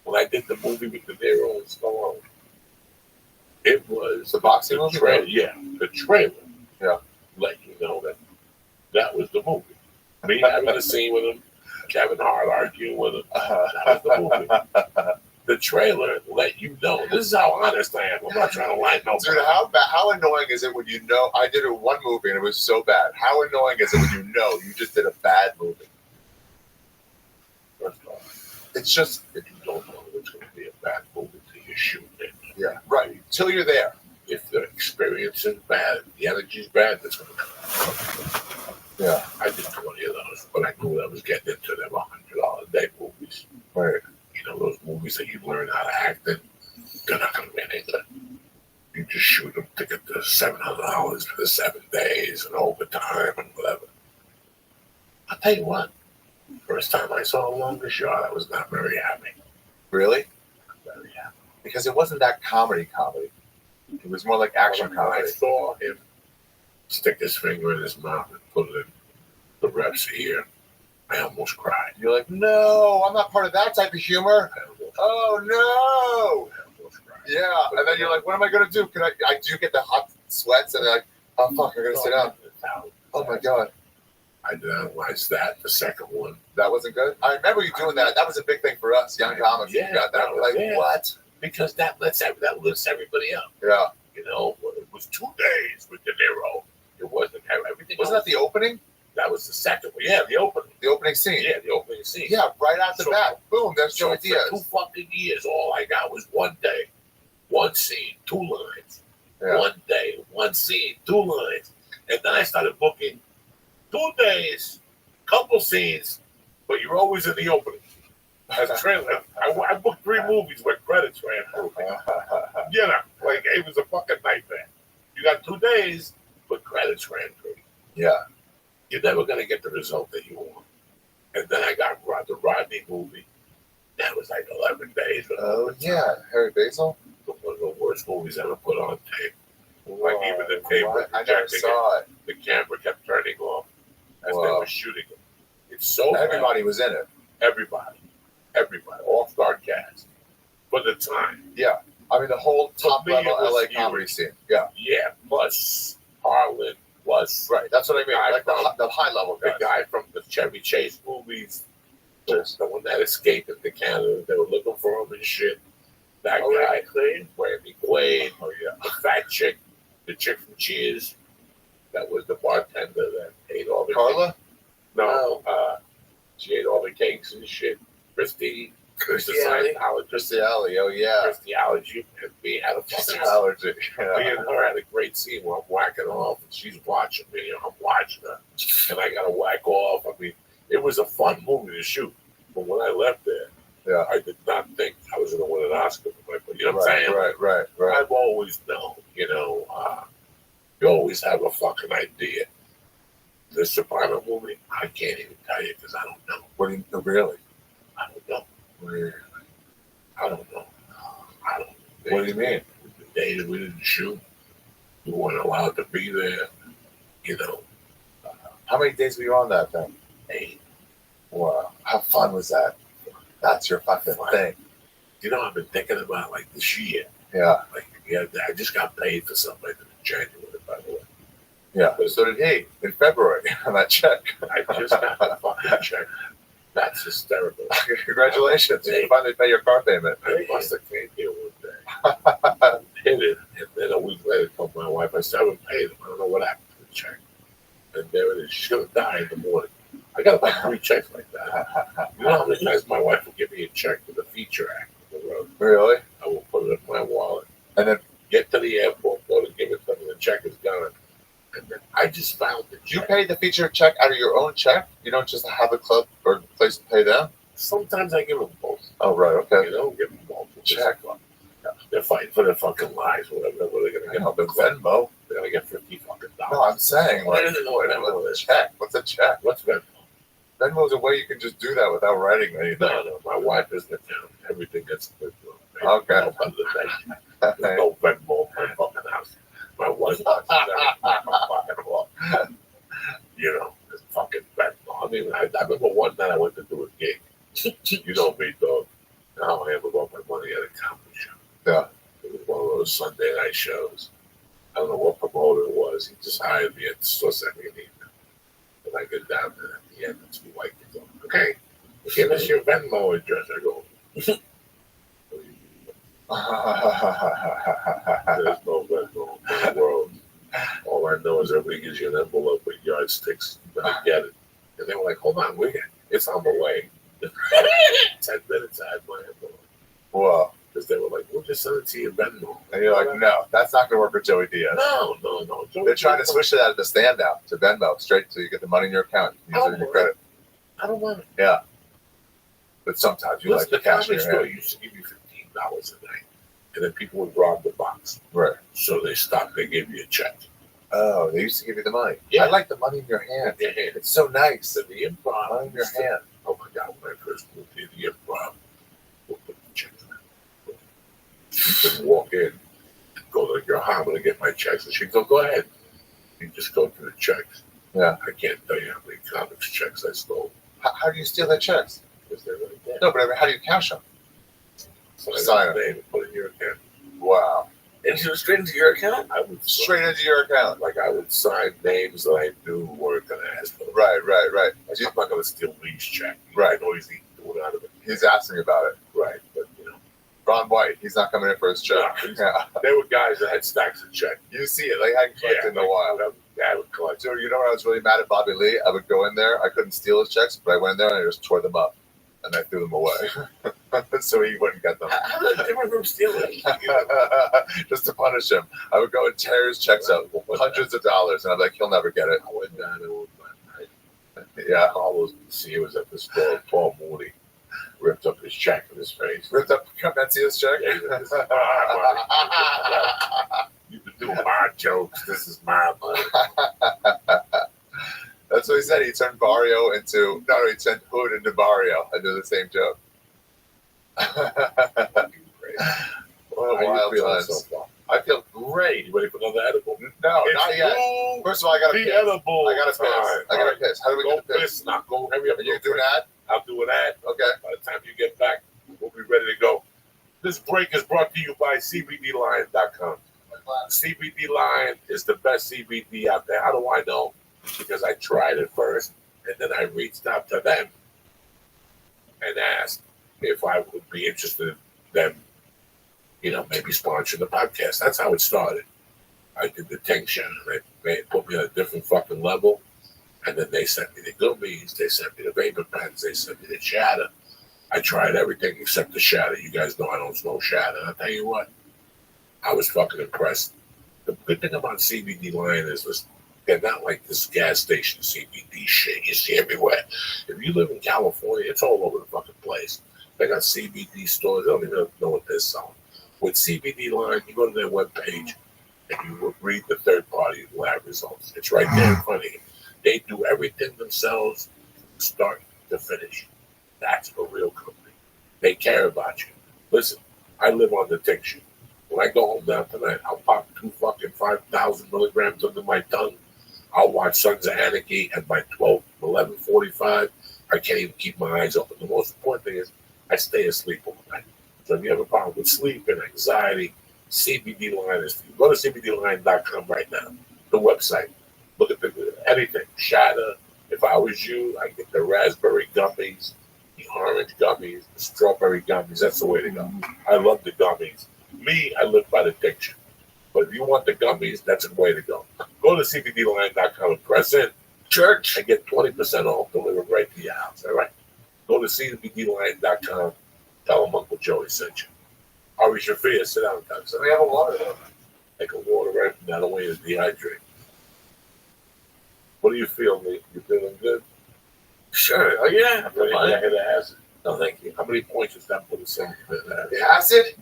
When I did the movie with De Niro and Stallone, it was the boxing movie. Yeah, the trailer. Yeah, let you know that was the movie. Me having a scene with him, Kevin Hart arguing with him. That was the movie. The trailer let you know. This is how honest I am. I'm not trying to lie no. Dude, how annoying is it when you know? I did it one movie and it was so bad. How annoying is it when you know you just did a bad movie? First of all, it's just if you don't know it's going to be a bad movie till you shoot it. Yeah, right. Till you're there. If the experience is bad, the energy's bad, that's going to come. Yeah, I did 20 of those, but I knew what I was getting into. Them $100 a day movies. Right. Those movies that you learn how to act in, they're not going to be any good. You just shoot them to get the $700 for the 7 days and overtime and whatever. I'll tell you what, first time I saw a longer shot, I was not very happy. Really? Very happy. because it wasn't that comedy. It was more like action When I comedy. saw him stick his finger in his mouth and put it in the rep's ear, I almost cried. You're like, no, I'm not part of that type of humor. Oh no! Yeah, and then you're like, what am I gonna do? I do get the hot sweats, and they're like, oh fuck, I'm gonna sit down. Oh my god. I didn't analyze that. The second one. That wasn't good. I remember you doing that. That was a big thing for us, young comics. Yeah, You got that. We're like, what? Because that lifts everybody up. Yeah. You know, it was 2 days with De Niro. It wasn't everything. Wasn't that the opening? That was the second one. Yeah, the opening. The opening scene. Yeah, the opening scene. Yeah, right out the So- bat. Boom, there's Joey So Diaz. for 2 fucking years, all I got was 1 day, 1 scene, 2 lines. Yeah. 1 day, 1 scene, 2 lines. And then I started booking 2 days, couple scenes, but you're always in the opening. As a trailer. I booked 3 movies where credits ran through. You know, like it was a fucking nightmare. You got 2 days, but credits ran through. Yeah. You're never gonna get the result that you want. And then I got the Rodney movie. That was like 11 days. Oh yeah, Harry Basil. One of the worst movies ever put on tape. Like even the tape was I never projecting saw it. the camera kept turning off as they Whoa. were shooting it. It's so Everybody was in it. everybody, all star cast for the time. Yeah. I mean, the whole top me, level it was LA huge. comedy scene. Yeah. Yeah, plus Harlan, plus Right. That's what I mean. Guy Like from- the high level the guys. guy from the Chevy Chase movies, the one that escaped into Canada. They were looking for him and shit. That guy, Randy Quaid. Oh yeah. The fat chick, the chick from Cheers, that was the bartender that ate all the Carla. No, she ate all the cakes and shit. Christy Scientologist. Christy Alley. Oh yeah. Christy Allergy and me had a Christy fucking Allergy. Me and her had a great scene where I'm whacking off and she's watching me and I'm watching her and I gotta whack off. I mean, it was a fun movie to shoot. But when I left there, Yeah. I did not think I was gonna win an Oscar for my You know what I'm saying? Right. I've always known, you always have a fucking idea. This Soprano movie, I can't even tell you because I don't know. What do you really? I don't know. Really? I don't know. I don't. What do you mean? The day that we didn't shoot, we weren't allowed to be there. How many days were you on that thing? 8. Wow. How fun was that? That's your fucking thing. I've been thinking about like this year. Yeah. Like, I just got paid for something in January, by the way. Yeah. But so did he in February on that check. I just got the fucking check. That's hysterical. Congratulations. You finally pay your car payment. I must have came here one day. Hit it. And then a week later, I told my wife, I said, I haven't paid him. I don't know what happened to the check. And there it is. She's going to die in the morning. I got about 3 checks like that. You know how many times my wife will give me a check for the feature act on the road? Really? I will put it in my wallet. And then get to the airport, go to give it to them, and the check is gone. And then I just found the check. You pay the feature check out of your own check? You don't just have a club or place to pay them? Sometimes I give them both. Oh, right, okay. Give them both. Check. They're fighting for their fucking lives, whatever. What are they going to get? The Venmo. They're going to get $50 fucking. No, I'm saying, like, what's a check? What's a check? What's Venmo? Venmo's a way you can just do that without writing anything. No, my wife is the town. Everything gets Venmo. Okay. There's no Venmo in my fucking house. My wife watches everything on fucking wall. It's fucking Venmo. I mean, I remember one night I went to do a gig. You know me, dog. Now I am about my money at a comedy show. Yeah. It was one of those Sunday night shows. I don't know what promoter it was. He just hired me and still sent me an email. And I get down there at the end and see white kids going, okay, give us your Venmo address. I go, there's no Venmo in the world. All I know is everybody gives you an envelope with yardsticks. You better get it. And they were like, hold on, it's on the way. 10 minutes I had my envelope. Whoa. Because they were like, we'll just send it to your Venmo. And you're like, no, that's not going to work for Joey Diaz. No. They're trying to switch it out of the standout to Venmo straight so you get the money in your account. You use it in your credit. I don't want it. Yeah. But sometimes you like the the cash in comedy your store hand. used to give you $15 a night. And then people would rob the box. Right. So they stopped. They gave you a check. Oh, they used to give you the money. Yeah. I like the money in your hand. It's so nice. And the improv. Money in your hand. Oh my God, when I first moved to the improv, we'll put the check in. You can walk in, go to your home and get my checks. And she'd go ahead. You just go through the checks. Yeah. I can't tell you how many comics checks I stole. How do you steal their checks? Because they're right there. No, but I mean, how do you cash them? Sign them and put it in your account. Wow. Straight into your account? I would Straight into your account. Like I would sign names that I knew weren't going to ask for. Right. Like, I'm not going to steal Lee's check. Right. Always do it out of it. He's asking about it. Right, but you know. Ron White, he's not coming in for his check. Yeah. There were guys that had stacks of checks. You see it, like I hadn't collected in a while. I would collect. So you know when I was really mad at Bobby Lee? I would go in there. I couldn't steal his checks, but I went in there and I just tore them up. And I threw them away. So he wouldn't get them. How is that different from stealing? Just to punish him. I would go and tear his checks up, hundreds of dollars, and I'm like, he'll never get it. I went down there with my Yeah. Carlos he was at the store. Paul Mooney ripped up his check in his face. Ripped up Mencio's check? Yeah, this is my money. You can do my jokes. This is my money. That's what he said. He turned Barrio into, no, he turned Hood into Barrio. I do the same joke. What a wild times. So far? I feel great. You ready for another edible? No, It's not yet. First of all, I got to piss. edible. I got to piss. I got to piss. How do we Go get to piss? piss now. Go hurry up. Are you doing that? I'll do an ad. Okay. By the time you get back, we'll be ready to go. This break is brought to you by CBDLion.com. CBD Lion is the best CBD out there. How do I know? Because I tried it first, and then I reached out to them and asked if I would be interested in them, maybe sponsoring the podcast. That's how it started. I did the tincture, and they put me on a different fucking level, and then they sent me the gummies, they sent me the vapor pens, they sent me the shatter. I tried everything except the shatter. You guys know I don't smoke shatter. I'll tell you what, I was fucking impressed. The good thing about CBD Lion is they're not like this gas station CBD shit you see everywhere. If you live in California, it's all over the fucking place. They got CBD stores. They don't even know what they're selling. With CBD Lion, you go to their webpage and you will read the third-party lab results. It's right there in front of you. They do everything themselves, start to finish. That's a real company. They care about you. Listen, I live on the tincture. When I go home now tonight, I'll pop 2 fucking 5,000 milligrams under my tongue. I'll watch Sons of Anarchy at my 11:45. I can't even keep my eyes open. The most important thing is I stay asleep all night. So if you have a problem with sleep and anxiety, CBD Lion is for you. Go to CBDLion.com right now. The website. Look at anything. Shatter. If I was you, I'd get the raspberry gummies, the orange gummies, the strawberry gummies. That's the way to go. I love the gummies. Me, I live by the tincture. But if you want the gummies, that's the way to go. Go to CBDLion.com and press in church and get 20% off delivered right to your house. All right? Go to CBDLion.com. Tell them Uncle Joey sent you. Ari Shafir, sit down, guys. We have a water though. Take a water right from that way to dehydrate. What do you feel, Lee? You feeling good? Sure. Oh yeah. I hit acid. No, thank you. How many points does that put us in? The acid?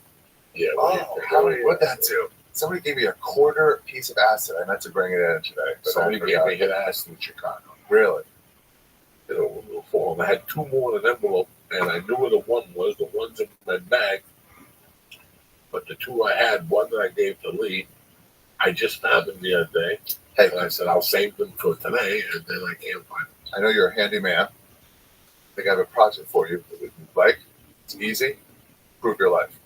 Yeah. What'd that do? Somebody gave me a quarter piece of acid. I meant to bring it in today. But Somebody gave me hit acid in Chicago. Really? And I had 2 more in an envelope, and I knew where the one was. The one's in my bag. But the 2 I had, one that I gave to Lee, I just found them the other day. Hey, and I said, I'll save them for today, and then I can't find them. I know you're a handyman. I think I have a project for you. If you like, it's easy. Improve your life.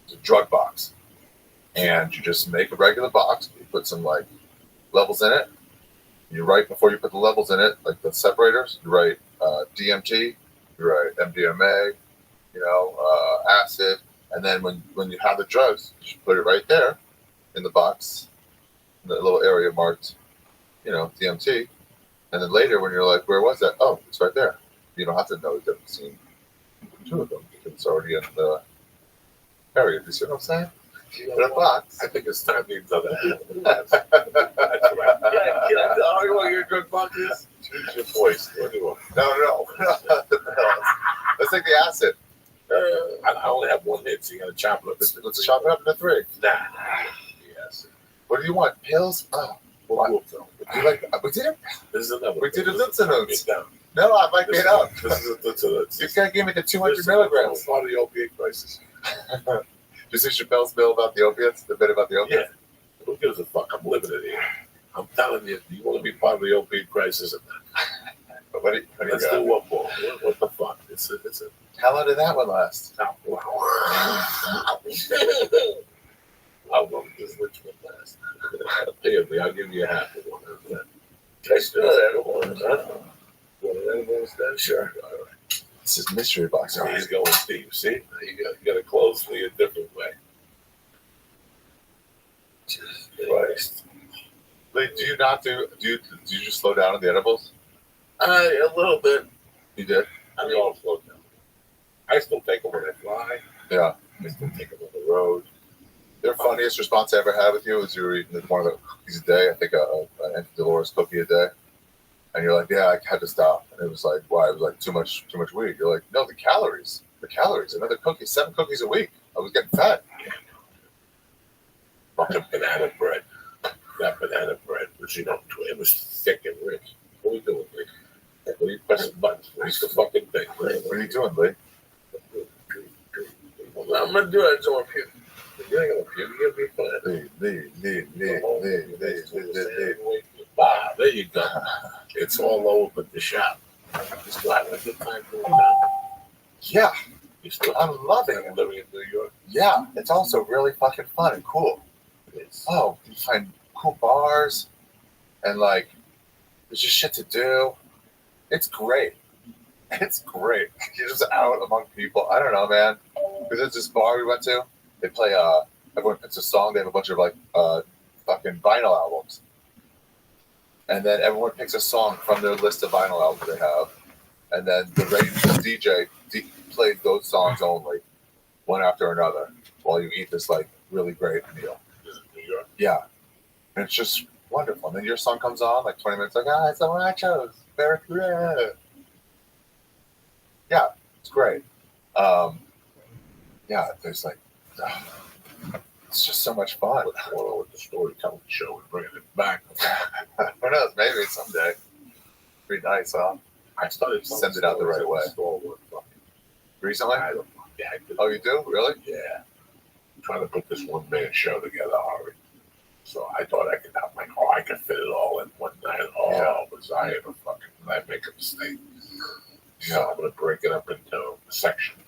It's a drug box. And you just make a regular box. You put some levels in it. You write before you put the levels in it, like the separators. You write DMT. You write MDMA. Acid. And then when you have the drugs, you put it right there in the box, in the little area marked, DMT. And then later, when you're like, where was that? Oh, it's right there. You don't have to know the difference between 2 of them because it's already in the area. You see what I'm saying? In a box. I think it's time to another ad. That's right. Yeah. You want your drug boxes? Choose your voice. What do you want? No. Let's take the acid. I only have 1 hit, so you got to chop it up. Let's chop it up into 3. Nah. Yes. What do you want? Pills? Oh. We'll We did it? This is another. We did a Litzinoots. down. No, I might get up. This is a Litzinoots. You can't give me the 200 milligrams. Part of the opiate crisis. You see Chappelle's bill about the opiates? The bit about the opiates? Yeah. Who gives a fuck? I'm living it here. I'm telling you, you want to be part of the opiate crisis or not? But what do you Let's got? do one more. What the fuck? It's a How long did that one last? How long does which one last? Pay me. I'll give you a half of one. Taste another one. Huh? Want another one instead? Sure. All right. This is mystery box. So he's going deep. See, you got to close me a different way. Jesus Christ. Lee, do you just slow down on the edibles? A little bit. You did? I mean, all slow down. I still take them when I fly. Yeah. I still take them on the road. Their funniest response I ever had with you was you were eating one of the cookies a day. I think an Auntie Dolores cookie a day. And you're like, yeah, I had to stop. And it was like, why? It was like too much weed. You're like, no, the calories. Another cookie, 7 cookies a week. I was getting fat. Fucking banana bread. That banana bread was, it was thick and rich. What are we doing, Lee? What are you pressing buttons? What's the fucking thing? What are you doing, Lee? Well, I'm gonna do it. I just want to puke. You ain't gonna puke. You're gonna be fine. Ah, there you go. It's all over the shop. You still having a good time doing that? Yeah. I'm loving it. Living in New York. Yeah. It's also really fucking fun and cool. Oh, you find cool bars and like there's just shit to do. It's great. It's great. You're just out among people. I don't know, man. Because there's this bar we went to. They play everyone picks a song. They have a bunch of like fucking vinyl albums. And then everyone picks a song from their list of vinyl albums they have. And then the DJ plays those songs only, one after another, while you eat this like really great meal. New York? Yeah. And it's just wonderful. And then your song comes on, like 20 minutes, like, it's the one I chose. Very good. Yeah, it's great. Yeah, there's like, it's just so much fun. What's going on with the storytelling show and bringing it back? Who knows? Maybe someday. Pretty nice, huh? I started send it out the right way. Recently? Yeah, I did. Oh, you do? Really? Yeah. I'm trying to put this one-man show together, Ari. So I thought I could fit it all in one night. Was I ever fucking, did I make a mistake? So I'm going to break it up into sections.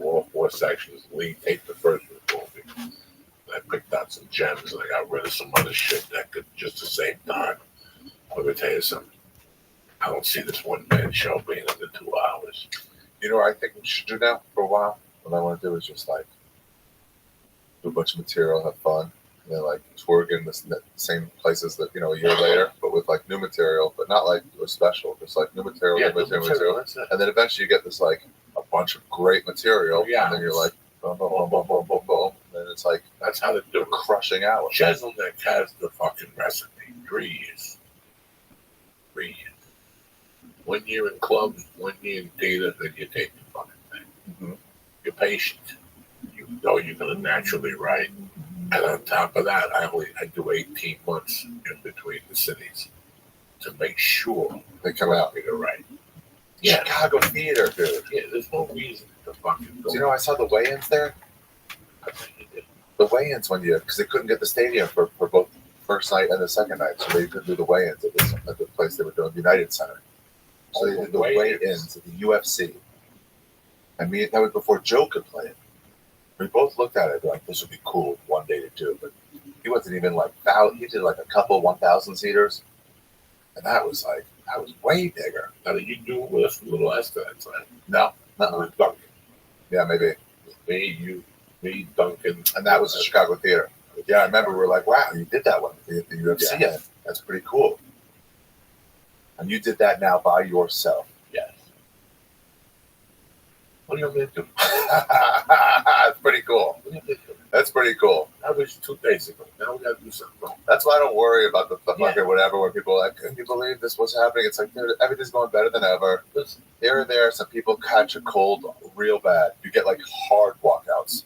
All 4 sections. Lee taped the first one for me. I picked out some gems and I got rid of some other shit that could just the same time. Let me tell you something. I don't see this one-man show being under 2 hours. You know what I think we should do now for a while? What I want to do is just like do a bunch of material, have fun, and then like tour again the same places that, a year later, but with like new material, but not like a special, just like new material, new material. And then eventually you get this like a bunch of great material, and then you're like, boom, boom, boom, boom, boom, boom, boom. And it's like, that's how they do it. Crushing out. Jeselnik has the fucking recipe. 3 years. 3 years. 1 year in clubs, 1 year in theater, then you take the fucking thing. Mm-hmm. You're patient. You know you're going to naturally write. And on top of that, I do 18 months in between the cities to make sure they come out to write. Yeah. Chicago theater, dude. Yeah, there's no reason to fucking go. Do you know I saw the weigh-ins there? I think you did. The weigh-ins one year, because they couldn't get the stadium for both first night and the second night, so they could do the weigh-ins at the place they were doing, United Center. So they did the weigh-ins at the UFC. And that was before Joe could play it. We both looked at it like, this would be cool one day to do, but he wasn't even like, he did like a couple 1,000 seaters. And that was way bigger. Now, did you do it with us a little less than that time? No. With Duncan. Yeah, maybe. Me, Duncan. And that was the Chicago Theater. Yeah, I remember we were like, wow, you did that one, the UFC end. That's pretty cool. And you did that now by yourself. Yes. What do you want me to do? That's pretty cool. That's pretty cool. That was 2 days ago. Now we got to do something wrong. That's why I don't worry about the fucking whatever, where people are like, can you believe this was happening? It's like, dude, everything's going better than ever. Here and there, some people catch a cold real bad. You get like hard walkouts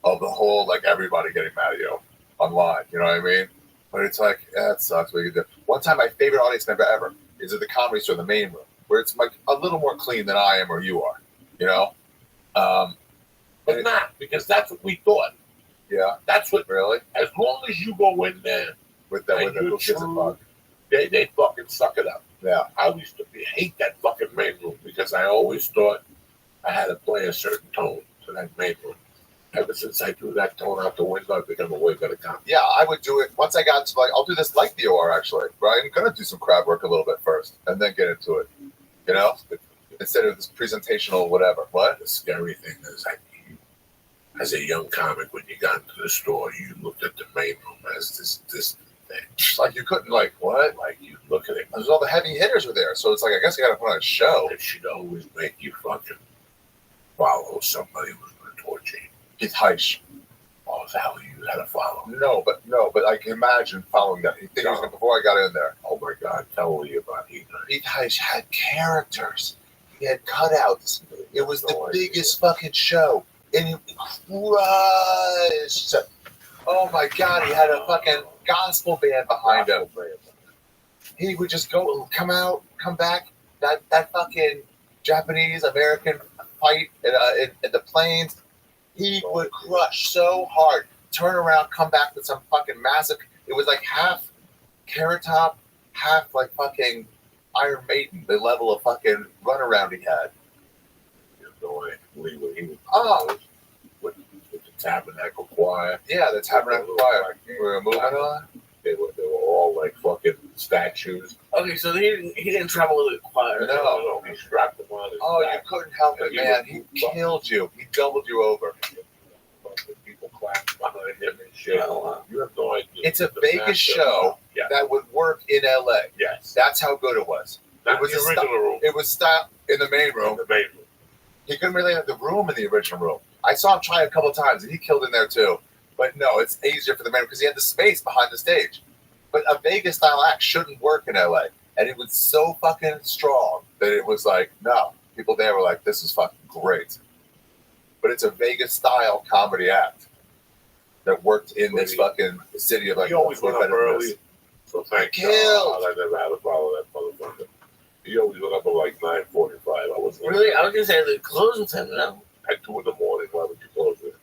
of the whole, like everybody getting mad at you online. You know what I mean? But it's like, it sucks. What you do. One time, my favorite audience member ever is at the Comedy Store, the main room, where it's like a little more clean than I am or you are. but not because that's what we thought. Yeah. That's what. Really? As long as you go in there With the who gives a fuck. They fucking suck it up. Yeah. I used to hate that fucking main room because I always thought I had to play a certain tone to that main room. Ever since I threw that tone out the window, I've become a way better comic. Yeah, I would do it once I got to I'll do this like the OR actually. Right? I'm gonna do some crowd work a little bit first and then get into it. You know, instead of this presentational whatever. What? The scary thing is that as a young comic, when you got into the store, you looked at the main room as this thing. Like you couldn't what? Like you look at it. Because all the heavy hitters were there, so it's like I guess you got to put on a show. It should always make you fucking follow somebody who's going to torture you. Keith Heisch. Oh, is that how you had to follow? No, but I can imagine following that. Before I got in there. Oh my God, tell me about Heath. Heath Heisch had characters. He had cutouts. It was the biggest fucking show. And he crushed. Oh my God, he had a fucking gospel band behind him. He would just come back. That fucking Japanese American fight in the plains. He would crush so hard, turn around, come back with some fucking massive. It was like half Carrot Top, half like fucking Iron Maiden, the level of fucking runaround he had. You know, he was with the Tabernacle Choir. Yeah, the Tabernacle Choir. We're moving on. They were all like fucking statues. Okay, so he didn't travel with a choir. No, he strapped them on his back. You couldn't help it, man. He killed you. He doubled you over. People clapped behind him and shit. You have no idea. It's a Vegas show that would work in LA. Yes. That's how good it was. Not it was the original room. It was stopped in the main room. He couldn't really have the room in the original room. I saw him try a couple of times, and he killed in there too. But no, it's easier for the main room because he had the space behind the stage. But a Vegas-style act shouldn't work in LA. And it was so fucking strong that it was like, no. People there were like, this is fucking great. But it's a Vegas-style comedy act that worked in this fucking city of like. He always went up early. So thank God I never had to follow that motherfucker. He always went up at like 9:45. Really? I was gonna say they close with him, no? At 2 in the morning. Why would you close with him?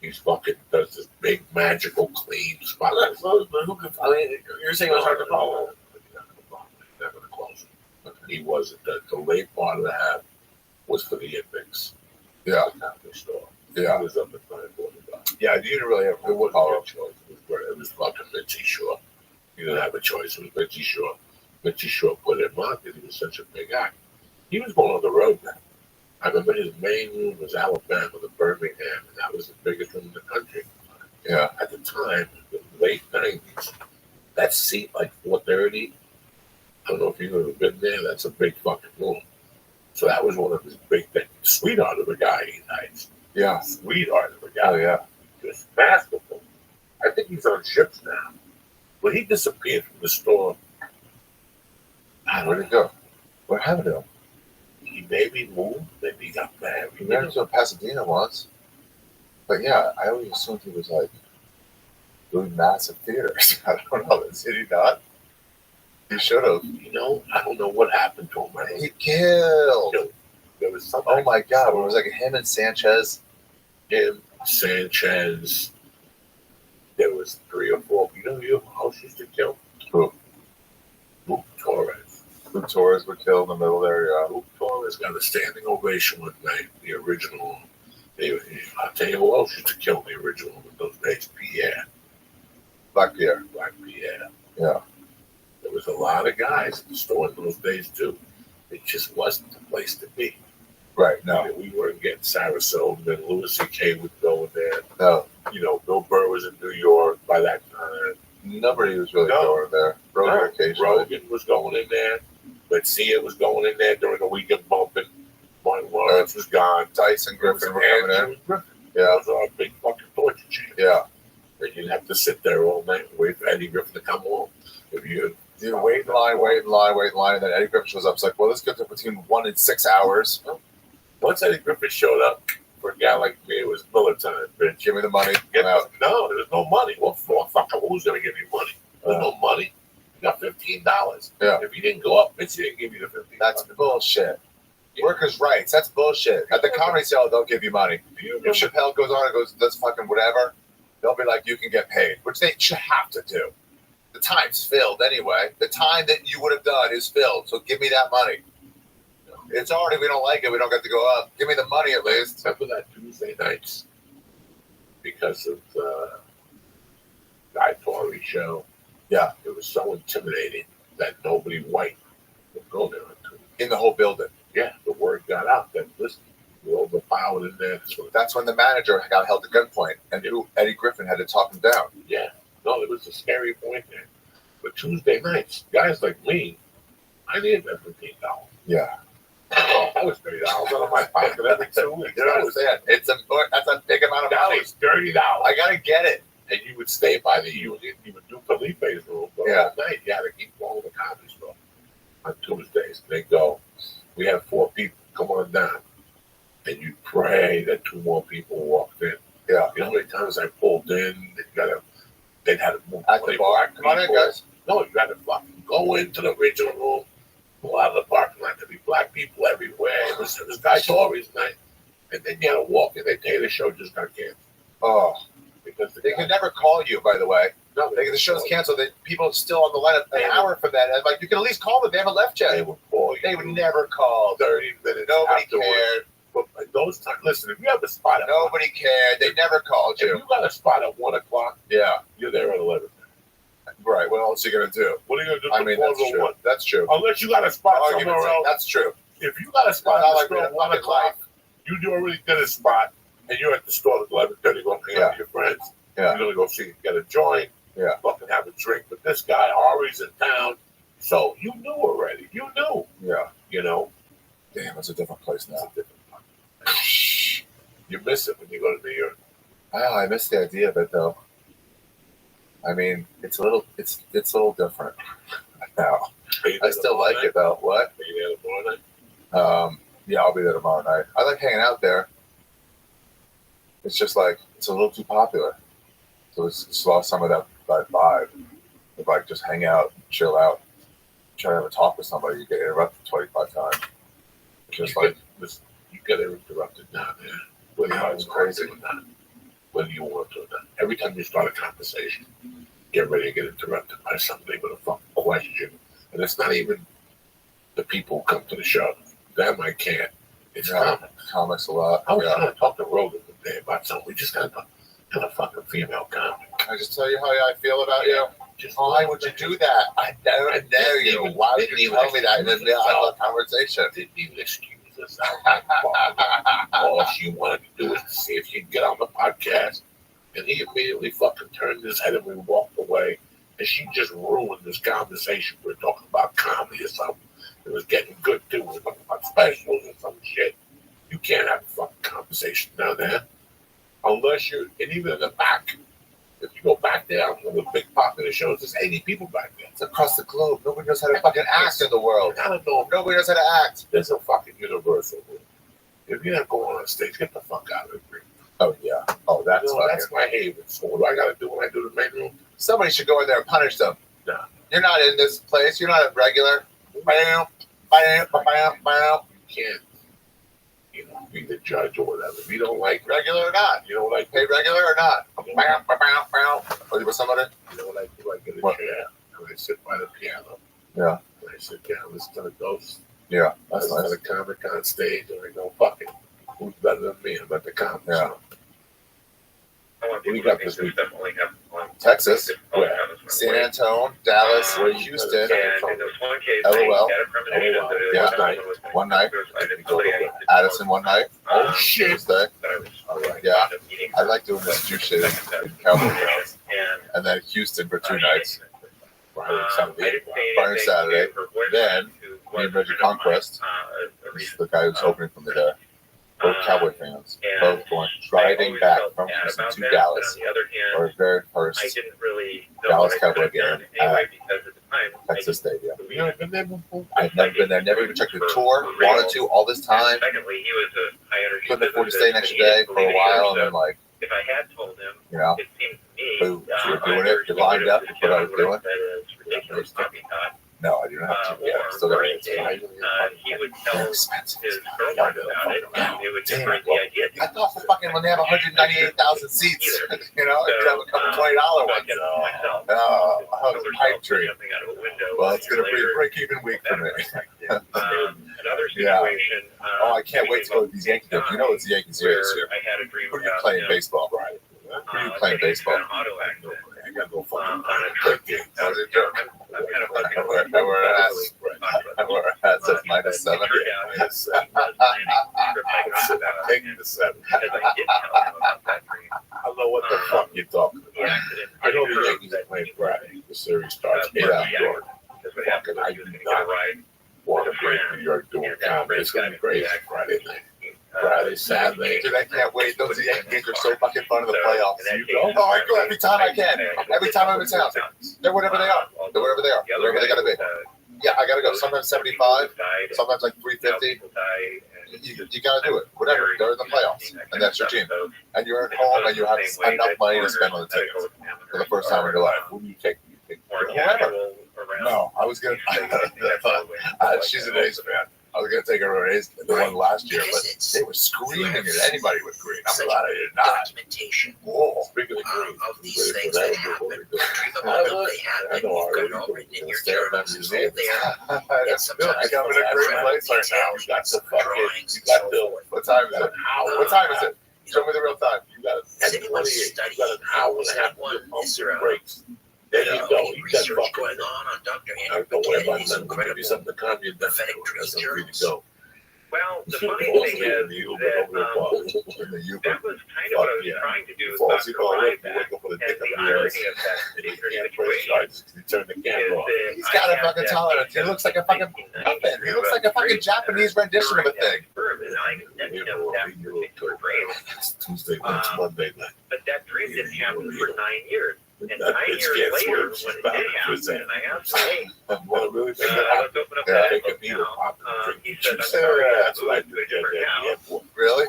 He's fucking does this big magical clean spot. Well, not close, but who could? I mean, you're saying it was hard to follow. He's not gonna close it. He wasn't. The late part of the half was for the Index. Yeah. The comedy store. Yeah. He was up at 9:45. Yeah, you didn't really have. It wasn't your choice. It was fucking Mitzi Shore. You didn't have a choice. It was Mitzi Shore. Mitzi Shore put him on because he was such a big act. He was going on the road now. I remember his main room was Alabama, the Birmingham, and that was the biggest room in the country. Yeah. At the time, the late 90s, that seat like 430, I don't know if you've ever been there, that's a big fucking room. So that was one of his big things. Sweetheart of a guy, he nice. Yeah. Sweetheart of a guy. Oh, yeah. Just masterful. I think he's on ships now. When he disappeared from the store, where'd he go? What happened to him? He maybe moved, maybe he got married. He married to Pasadena once. But yeah, I always assumed he was like doing massive theaters. I don't know. Did he not? He should have. You know, I don't know what happened to him. He killed. There was something. Oh my God! It was like him and Sanchez. Him, Sanchez. There was 3 or 4. You know who your house used to kill? Who? Luke Torres. Luke Torres would kill in the middle there. Yeah. Luke Torres got a standing ovation one night. The original. I'll tell you who else used to kill the original in those days. Pierre. Black Pierre. Black Pierre. Yeah. There was a lot of guys at the store in those days too. It just wasn't the place to be. Right. No. We weren't getting Sarasota. Then Louis C.K. would go in there. No. You know, Bill Burr was in New York by that time. Nobody was really going there. Rogan occasionally. Rogan was going in there. Garcia was going in there during the weekend bumping. Martin Lawrence was gone. Tyson Griffin were coming in. Yeah. Those are big fucking torture champs. Yeah. And you'd have to sit there all night and wait for Eddie Griffin to come home. If you wait in line, and then Eddie Griffin shows up. It's like, well, this goes to between 1 and 6 hours. Once Eddie Griffin showed up, for a guy like me, it was Miller time, bitch. Give me the money. Get out. No, there was no money. What for? Fucker, who's going to give you money? There's no money. You got $15. Yeah. If you didn't go up, bitch, he didn't give you the $15. That's bullshit. Workers' rights. That's bullshit. At the comedy cell, they'll give you money. If Chappelle goes on and does fucking whatever, they'll be like, you can get paid, which they should have to do. The time's filled anyway. The time that you would have done is filled, so give me that money. It's already, we don't like it, we don't get to go up. Give me the money at least. Except for that Tuesday nights. Because of the Guy Fieri show. Yeah. It was so intimidating that nobody white would go there. In the whole building. Yeah, the word got out that, listen, we're overpowered in there. That's when the manager got held at gunpoint, and Eddie Griffin had to talk him down. Yeah. No, it was a scary point there. But Tuesday nights, guys like me, I needed that $15. Yeah. Oh, that was $30 out of my pocket every 2 weeks. You know what I'm saying? It's that's a big amount of money. That was $30. I gotta get it. And you would stay by the union. You would do Felipe's room all night. You had to keep going to the comedy store on Tuesdays. They go, we have 4 people. Come on down. And you pray that 2 more people walked in. Yeah. You know how many times I pulled in? They'd had to move at the bar. Come on in, guys. No, you had to fucking go into the original room, pull out of the parking lot. There'd be black people everywhere. It was Guy Fieri's night. And then you had to walk in. They tell you the show just got canceled. Oh. Because they could never call you, by the way. No, the show's canceled. People are still on the lineup an hour for that. And like, you can at least call them. They haven't left yet. They would call you. They would never call. 30 minutes. Nobody afterwards. cared. But at those times, listen, if you have a spot at nobody cared. They never called you. If you got a spot at 1 o'clock, yeah, you're there at 11. Right. What else are you gonna do? What are you gonna do? I mean, that's true. 1? That's true. Unless you got a spot somewhere else. That's true. If you got a spot at the store at 1 like o'clock, you do already get a spot, and you're at the store at 11:30 going to hang out with your friends. Yeah. You're gonna go see, get a joint. Yeah. Fucking have a drink with this guy. Ari's in town, so you knew already. You knew. Yeah. You know. Damn, it's a different place now. You miss it when you go to New York. Oh, I miss the idea of it though. I mean, it's a little different now. I still like it though. What? Are you there tomorrow night? Yeah, I'll be there tomorrow night. I like hanging out there. It's just like it's a little too popular, so it's lost some of that vibe. If I just hang out, chill out, try to have a talk with somebody, you get interrupted 25 times. Just like you get interrupted down there. Whether it's crazy or not, whether you want to or not. Every time you start a conversation, get ready to get interrupted by somebody with a fucking question. And it's not even the people who come to the show. Them I can't. It's comics a lot. I was trying to talk to Rogan today about something. We just got a fucking female comic. Can I just tell you how I feel about you? Why would you do that? I never know you. Why would you tell me that in the middle of a conversation? Didn't even excuse herself. All she wanted to do was to see if she'd get on the podcast. And he immediately fucking turned his head and we walked away. And she just ruined this conversation. We were talking about comedy or something. It was getting good too. We were talking about specials or some shit. You can't have a fucking conversation down there. Unless you're, and even in the back. If you go back there, one of the big popular shows, there's 80 people back there. It's across the globe. Nobody knows how to fucking act in the world. I don't know. Nobody knows how to act. There's a fucking universal rule. If you're not going on stage, get the fuck out of it. Oh, yeah. Oh, that's that's my haven. So what do I got to do when I do the main room? Somebody should go in there and punish them. No. You're not in this place. You're not a regular. You can't, be the judge or whatever. If you don't like regular or not, you don't like pay regular or not. Or you with somebody? You know what I do? I get a chair and I sit by the piano. Yeah. And I sit down, listen to the ghosts. Yeah. That's nice. The comic on stage, and I go, fuck it. Who's better than me? I'm at the comic. Yeah. We got this week. Texas, Where? San Antonio, Dallas, Houston, LOL. Yeah, one night. Addison one night. Oh shit! Tuesday. Yeah, I like doing this Jew shit in Cowboy Towns. And then Houston for 2 nights. Friday and Saturday. Then me and Reggie Conquest, the guy who's opening for me there. Both Cowboy fans, both going driving back from Houston to Dallas for a very first Dallas Cowboy game at Texas Stadium. I've never been there, never even checked the tour, wanted to all this time. Couldn't afford to stay an extra day for a while, and then if I had told him, it seemed to me we were doing it, they lined up, what I was doing. No, I didn't have to. Yeah, still got it. he would tell his girlfriend about it, and it would give her the idea. I thought for fucking when they have 198,000 seats, you know, you have a couple $20 ones. Pipe dream. Well, it's gonna be a break-even week for me. Another Yeah. situation. Oh, I can't wait to go to these Yankees games. You know it's the Yankees here this year. I had a dream Who are you about playing baseball? Who are you playing baseball? An auto accident. I gotta go fucking On a trip. That was a joke. I'm kind of fucking I wear a hat says -7. Yes. Taking the 7. Because I did tell him about that dream. I don't know what the fuck you're talking The about. accident. I know the Yankees are playing Friday. The series starts in New York. That's what happened. Fucking I He was do going to get a not ride. want to be in New York doing comedy. It's gonna be crazy Friday night. Friday, Saturday. Dude, I can't wait. Those Yankee games are so fucking fun in the So, playoffs. in that You case, go? Oh, I go every time I can. Every time I'm in town. They're whatever they are. They're whatever they are. Whatever they gotta be. Yeah, I gotta go. Sometimes 75, sometimes like 350. You gotta do it. Whatever. They're in the playoffs, and that's your team. And you're at home, and you have enough money to spend on the tickets for the first time in your life. Who do you take? You take Whoever. No, I was gonna. She's an A's fan. I was gonna take her to A's, the one last year, but they were screaming at anybody with green. I'm glad I did not. Documentation Whoa. Speaking of green, of these things that happen. They happen. You've got it all written in your journals. It's all there. And That's good. sometimes I got in a great place right now. you got the drawings fucking, and you so got forth. What time is it? What time is it? Show me the real time. You got Has a anyone 28. studied You got an hour and a half one? Is there a breaks. There you go. any You got research fucking. going on Dr. I Andrew don't worry McKinnon about and his nothing. Give me something incredible to calm you down. prophetic dream That's where you journals? go. Well, the funny Falls thing asleep is in the Uber that over the bar. In the Uber. that was kind of what I was Yeah. trying to do with Falls Dr. asleep on the Ryback. you wake up with a And dick the up your irony ass. of that particular You situation turn the is camera off. that He's got a fucking tolerance. He looks like a fucking puppet. He looks like a fucking Japanese rendition of a thing. It's Tuesday, next Monday night. But that dream didn't happen for 9 years. And That 9 bitch years can't later, swim. She's when it about did to happen, present. and I asked him, hey, Want to really make it let's happen? open up Yeah, that Take a book beer, now. pop and drink. He said, I'm Yeah, sorry, I that's what I moved do to a at different the house. airport. Really?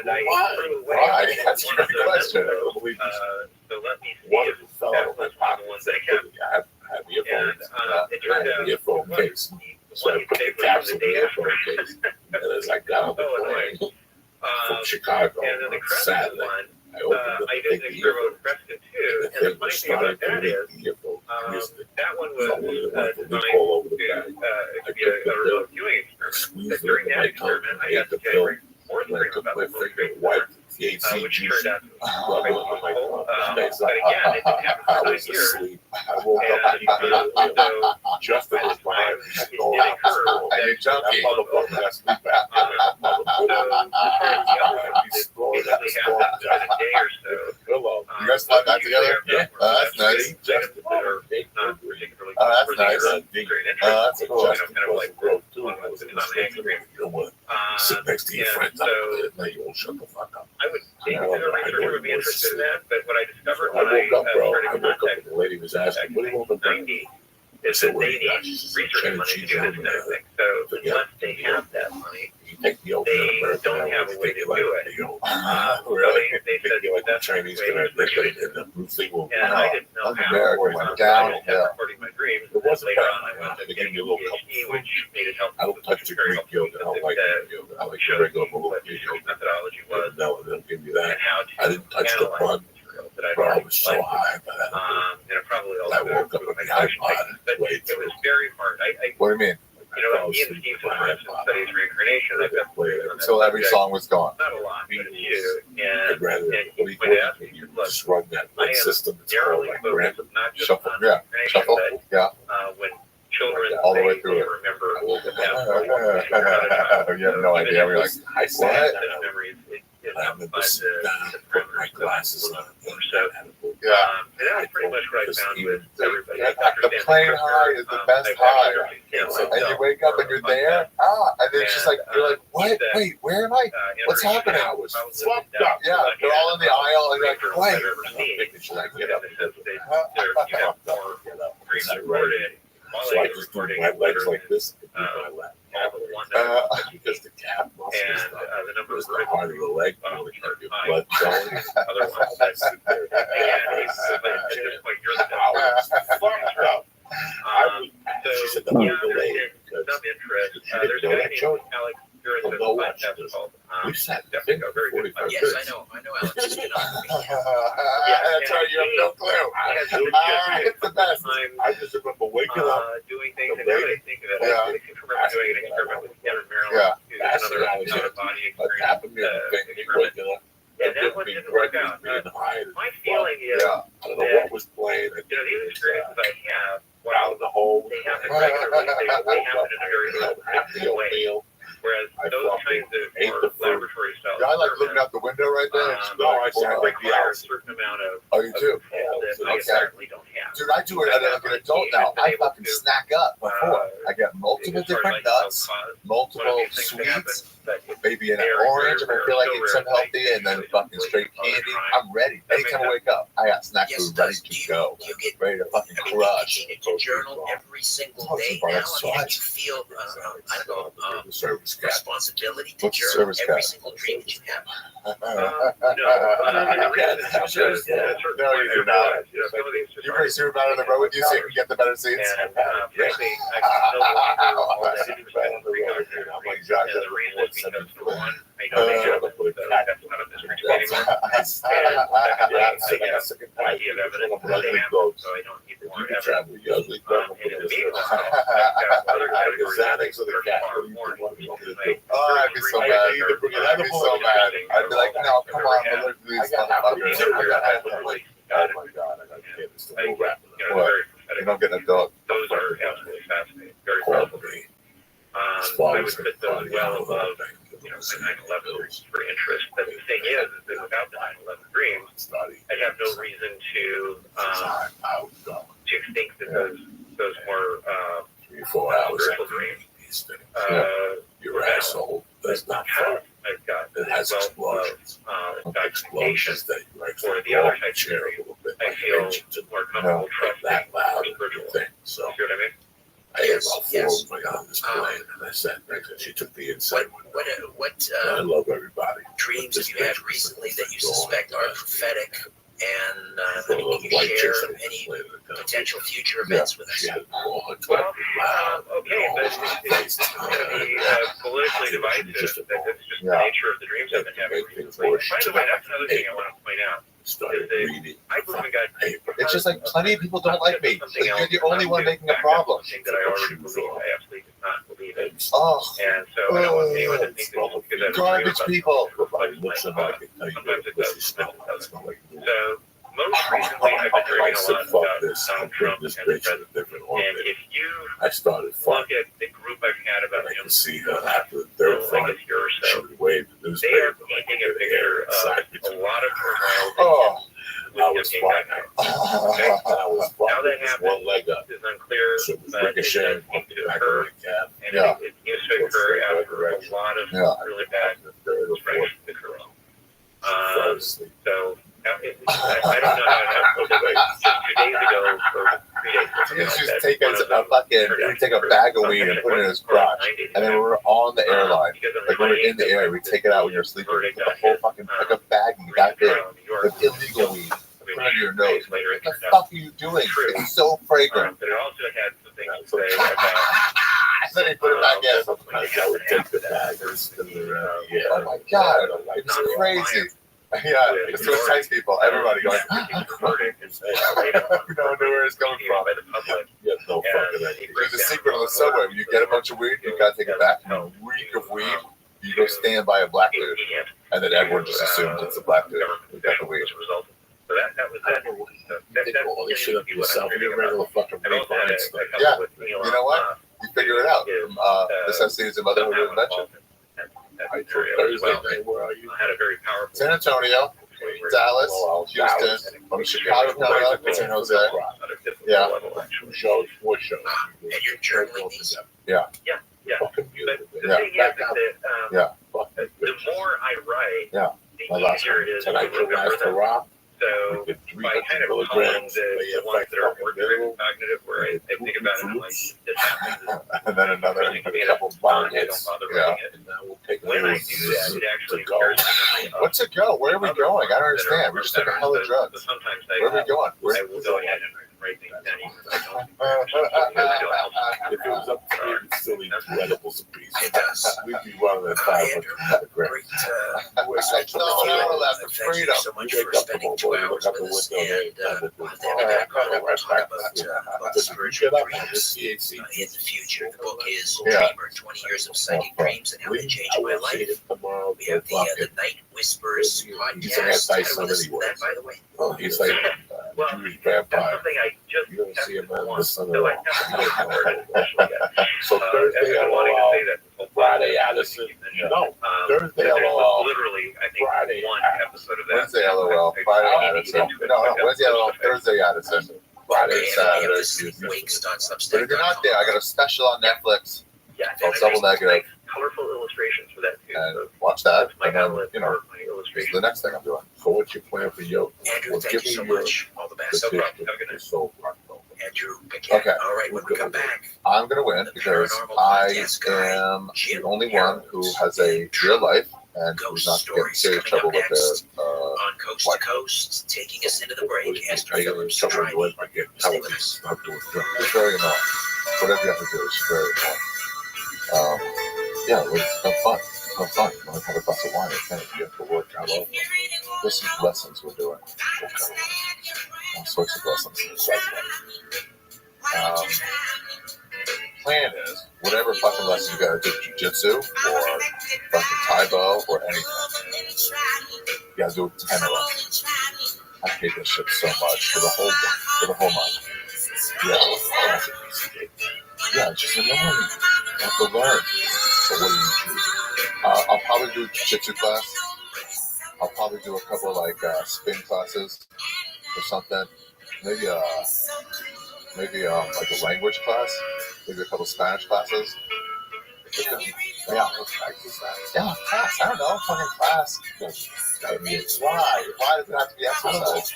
And I Why? threw away Why? That's a one great of the question. envelopes, so let me see One if fell that out of my was one of the pocket. ones that I kept. I have earphones. And it I turned had out an earphone case. So I put the caps in the earphone case. And as I got on the plane from Chicago And then the on credit Saturday, one, I opened up I the did big the Euro earphone. Crescent too. And the And the thing funny was thing about starting to that leak is, the earphone. that one was So we designed leak all over the to bag. be a remote viewing experiment. Squeezed But it during in that my tongue. experiment, I Ate got the to get a pill. great more And I dream took about my the finger military and wiped the THC which juice. turned out to be Rub it on my tongue. but again, it didn't happen I for 9 was years. asleep. I woke up So just by as the time my it did occur, And you junkie. that motherfucker got sleep Hello. You guys slept that together? Yeah. That's nice. Justin. That's nice. That's Cool. cool. Justin was broke too. I was in the same room. You don't want to sit next to your friends. Now you won't shut the fuck up. I would think that a researcher would be interested in that, but what I discovered I when I woke up, bro. started I woke up contact and the lady was asking, what do you want to bring? 90 is that they need research money to do this kind of thing. So unless they have that money, You take the old they don't have a way to do it. Really? They said Like the that's the Chinese way gonna to do it. and the blue thing will And I didn't know how. America went I down. just kept Yeah. recording my dreams. It wasn't Later bad. on, I wound up They getting give a you a little PhD, which made it helpful. I don't touch the Greek yoga. I don't like Greek yoga. I like the Showed regular me Malay what research yoga. methodology was No, they'll give you that. and how to I didn't touch the analyze bun. material that I'd Bro, I already was so collected. high by that. And it probably also I woke up improved with my the question iPod. technique, but it was very hard. What do you mean? You know, Ian Stevenson, for instance, studies reincarnation. I've got players on that Until every subject. song was gone. Not a lot, but a few. I'd And rather and what do he would ask you me, you look, just run that I am system. It's called narrowly like focused random. not just Shuffle. on Yeah. reincarnation, Shuffle. but Yeah. when children All the way they through it. remember I woke up that You have no idea. You're like, I what? sat Set down. of memories is I outside remember sitting down, the put my parameters glasses on. So, yeah. and that's pretty much what I found with everybody. The plane high is the best high. And you wake up and you're there. And it's just like, you're like, what? Wait, where am I? What's happening? I was fucked up. Yeah, they're all in the aisle and you're like, wait. Should I get up? You have more dreams recorded, So I just do my legs like this and do my lap. Because the calf muscle is and the number is of the heart of the leg. You want to keep your blood going. other ones. That's it. But at this point, you're the I was fucked up. So, She said, "No, yeah, don't delayed because some interest. you didn't There's a know guy that, named Joey? Alex Duras Well, has no a watch podcast this. called We sat in the Definitely thing a for very good 45 podcast. Yes, minutes. I know Alex has been on. That's right. You have no clue. It's the best. I just remember waking up. Doing things, the and now that I lady- think of it, Yeah. I think I remember doing an experiment with Ken in Maryland. Yeah. It That's was another the out-of-body experience. Tapping me on the thing and experiment. waking up. And that one didn't work out. My feeling is, Yeah. I don't know what was playing. these experiences I have, Out while of the hole. they happen regularly, they happen in a very low way. Meal. Whereas I those fucking kinds of ate more the fruit. laboratory style Yeah, I like looking out the window right there. No, I said like the require a house. certain amount of Oh, you do? that I Okay. certainly don't have. Dude, I do it as like an adult now. I fucking snack up before. I get multiple different nuts, multiple sweets, maybe an orange if I feel like eating something healthy, and then fucking straight candy. I'm ready. Anytime I wake up, I got snack Yes, it food ready does. to go. Do you get? Ready to fucking I mean, crush. you continue to journal every single day now, and you feel, I don't know, The service cat. responsibility to What's the journal service every cat? single dream that you have. No, you do not. You bring Super out on the road with you so you can get the better seats. And frankly, I can still all that interest in the regard to I'm like, Josh, and the reason is because, for one, I I know should have put a cat. that's not a mystery to me anymore. And secondly, I have plenty of evidence to stand, so I don't need more evidence. And in the meanwhile, I've got other categories that are far more interesting. Oh, I'd be so mad. I'd be so mad. I'd be like, no, come on, we'll look at these motherfuckers. Oh my God, I got to get this little rap. What? You don't get a dog. Those are absolutely fascinating, very powerful. I would put those well above, the 9/11 dreams for interest. But the thing is that without the 9/11 dreams, I have no reason to think that those more 3-4 hours. spiritual dreams. Your asshole. That's not fun. I've got It has explosions. documentation Explosions that you for actually the other walk type the chair of a dreams. little bit. I Like feel ancient and more comfortable trusting that loud the and spiritual. everything. So You see what I mean? I had Yes, about 4 yes. of them on this plane, and I sat next to her. She took the inside window. What I love everybody. dreams have you had recently that you suspect are prophetic, and Full of can you white chicks share on the any plane at the time. potential future events with us? She had all her Well, talking loud. okay, but it's going to be politically divisive. That's just the nature of the dreams I've been having recently. By the way, that's another thing I want to point out. Started reading. I believe in God. It's just like plenty of people don't like me. Something You're else the only one making a back up problem. Something that I already believe. I absolutely do not believe in. Oh, And so I don't want anyone to think that because I garbage people. Everybody looks at her, I can tell you Sometimes that it pussy does, smell. sometimes it It's not like you. So most recently, I've been dreaming I a said, lot fuck about this. I'm Donald putting Trump this and the bitch in a president. different And orbit. if you I started look fucking. at the group I've had about And I him, can see her after the third I fight. guess year or She so, would wave the they are newspaper like painting a the air picture inside of a lot of turmoil Oh, I with was him fine. being back I was Now fine. that Just happened, one leg up. is unclear, So it was but it ricocheting does off seem the to back occur, of the cab. and Yeah. it seems to occur after a lot of Yeah. really bad The third or fourth. strikes occur. Fell asleep. So I don't know how it happened. Just 2 days ago, or 3 days ago, he used to take a bag of weed and put it in his crotch, and then we were on the airline. Like when we were in the air, we take it out when you're sleeping. We put the whole fucking like a bag and that big with illegal weed. Put it under your nose. What the fuck are you doing? It's so fragrant. But it also had some things to say about. Then he put it back in. Sometimes I would take the bag and spin it around. Yeah. Oh my god, it's crazy. Yeah, it's to entice people. Everybody going. We don't know where it's coming from. Yeah, no fucking idea. There's a secret on the subway. When you get a bunch of weed, you gotta take it back. And you reek of weed. You go stand by a black dude, and then everyone just assumes it's a black dude who got the weed. So that was that. They put all this shit up yourself in your regular fucking refined stuff. Yeah, you know what? You figure it out. Necessity is a mother of invention. I told Thursday night, where are you? Had a very powerful. San Antonio, Dallas, Houston, from Chicago, coming up, San Jose. Yeah. 2 shows, 4 shows. And you're journaling these. Yeah. Fucking But beautiful. the thing is that Yeah. the more I write, Yeah. My the last easier one. it is to Tonight, your remember last them. hurrah. So With by 300 kind of calling milligrams, the ones that are more driven cognitive, where I think about it, I'm like, this happens. And then another Really can be a couple bomb I don't hits. bother Yeah. writing it. And now we'll take When I those do that, it actually to go. scares me. What's it go? Where are we going? I don't understand. We just took a hell of drugs. Sometimes Where are we going? I will go ahead and write things down even if I don't. If it was up to silly edibles a piece. It does. We'd be running at 500 grand. No, I left for freedom. So much for spending 2 hours with us, and we'll have to have you back on. We'll talk about spiritual dreams in the future. The book is Dreamer, 20 Years of Psychic Dreams and How They Changed My Life. We have the Night Whispers podcast. How do we listen to that, by the way? Oh, he's like Jewish vampire. You don't see him on the sun at all. So Thursday, LOL. Friday, Addison. No, Thursday, LOL. Literally, I think Friday, one episode of that. Wednesday, LOL. Friday, Addison. No, Wednesday, LOL. Thursday, Addison. Friday, Saturday, Tuesday. But if you're not there, I got a special on Netflix. Yeah, called Double Negative. Colorful illustrations for that too. And So watch that. my And then, outlet you know, for my this is illustrations. the next thing I'm doing. So what's your plan for yoga? Andrew, Well, thank give you me so your much. All the best. No problem. Have a good night. soul rock. Andrew, again. Okay. All right, when we come back, I'm going to win because I am the only one who has a real life and who's not getting serious trouble with their on Coast to Coast, taking us into the break, Esther Phillips, Trouble try with me. I get Stay with us. television. Not doing drugs. It's very annoying. Whatever you have to do is very annoying. Yeah, it's been fun. It's been fun. You want to have a glass of wine, okay? You have to work out all. This is lessons we're doing. All sorts of lessons. Plan is whatever fucking lesson you gotta do, jiu-jitsu or fucking Taibo or anything. You gotta do 10 of them. I hate this shit so much for the whole month. Yeah, it's just annoying. You have to learn. So what do you choose? I'll probably do jiu-jitsu class. I'll probably do a couple like spin classes or something. Maybe like a language class. Maybe a couple Spanish classes. Yeah, practice that. Yeah, class. I don't know. Fucking class. Why? Why does it have to be exercise?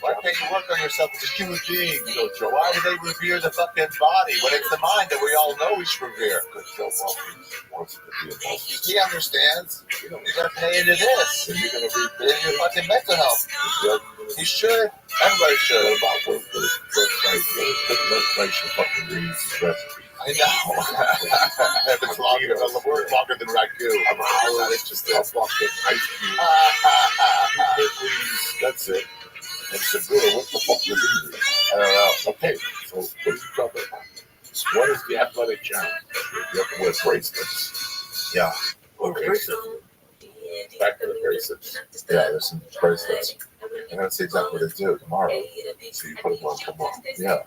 Why can't you work on yourself as a human being? Why do they revere the fucking body when it's the mind that we all know we should revere? He understands. You're gonna pay into this. And you're gonna be in your fucking mental health. He should. Everybody should. What about workplace fucking reads recipe? I know. If it's longer than ragu. I'm not interested. I'm fucking ice cream. That's it. And Segura, what the fuck is it? I don't know. Okay, so what are you talking about? What is the athletic challenge? You have to wear bracelets. Yeah. Okay. Back to the bracelets. Yeah, there's some bracelets. I'm gonna see exactly what they do tomorrow. So you put them on tomorrow. Yeah.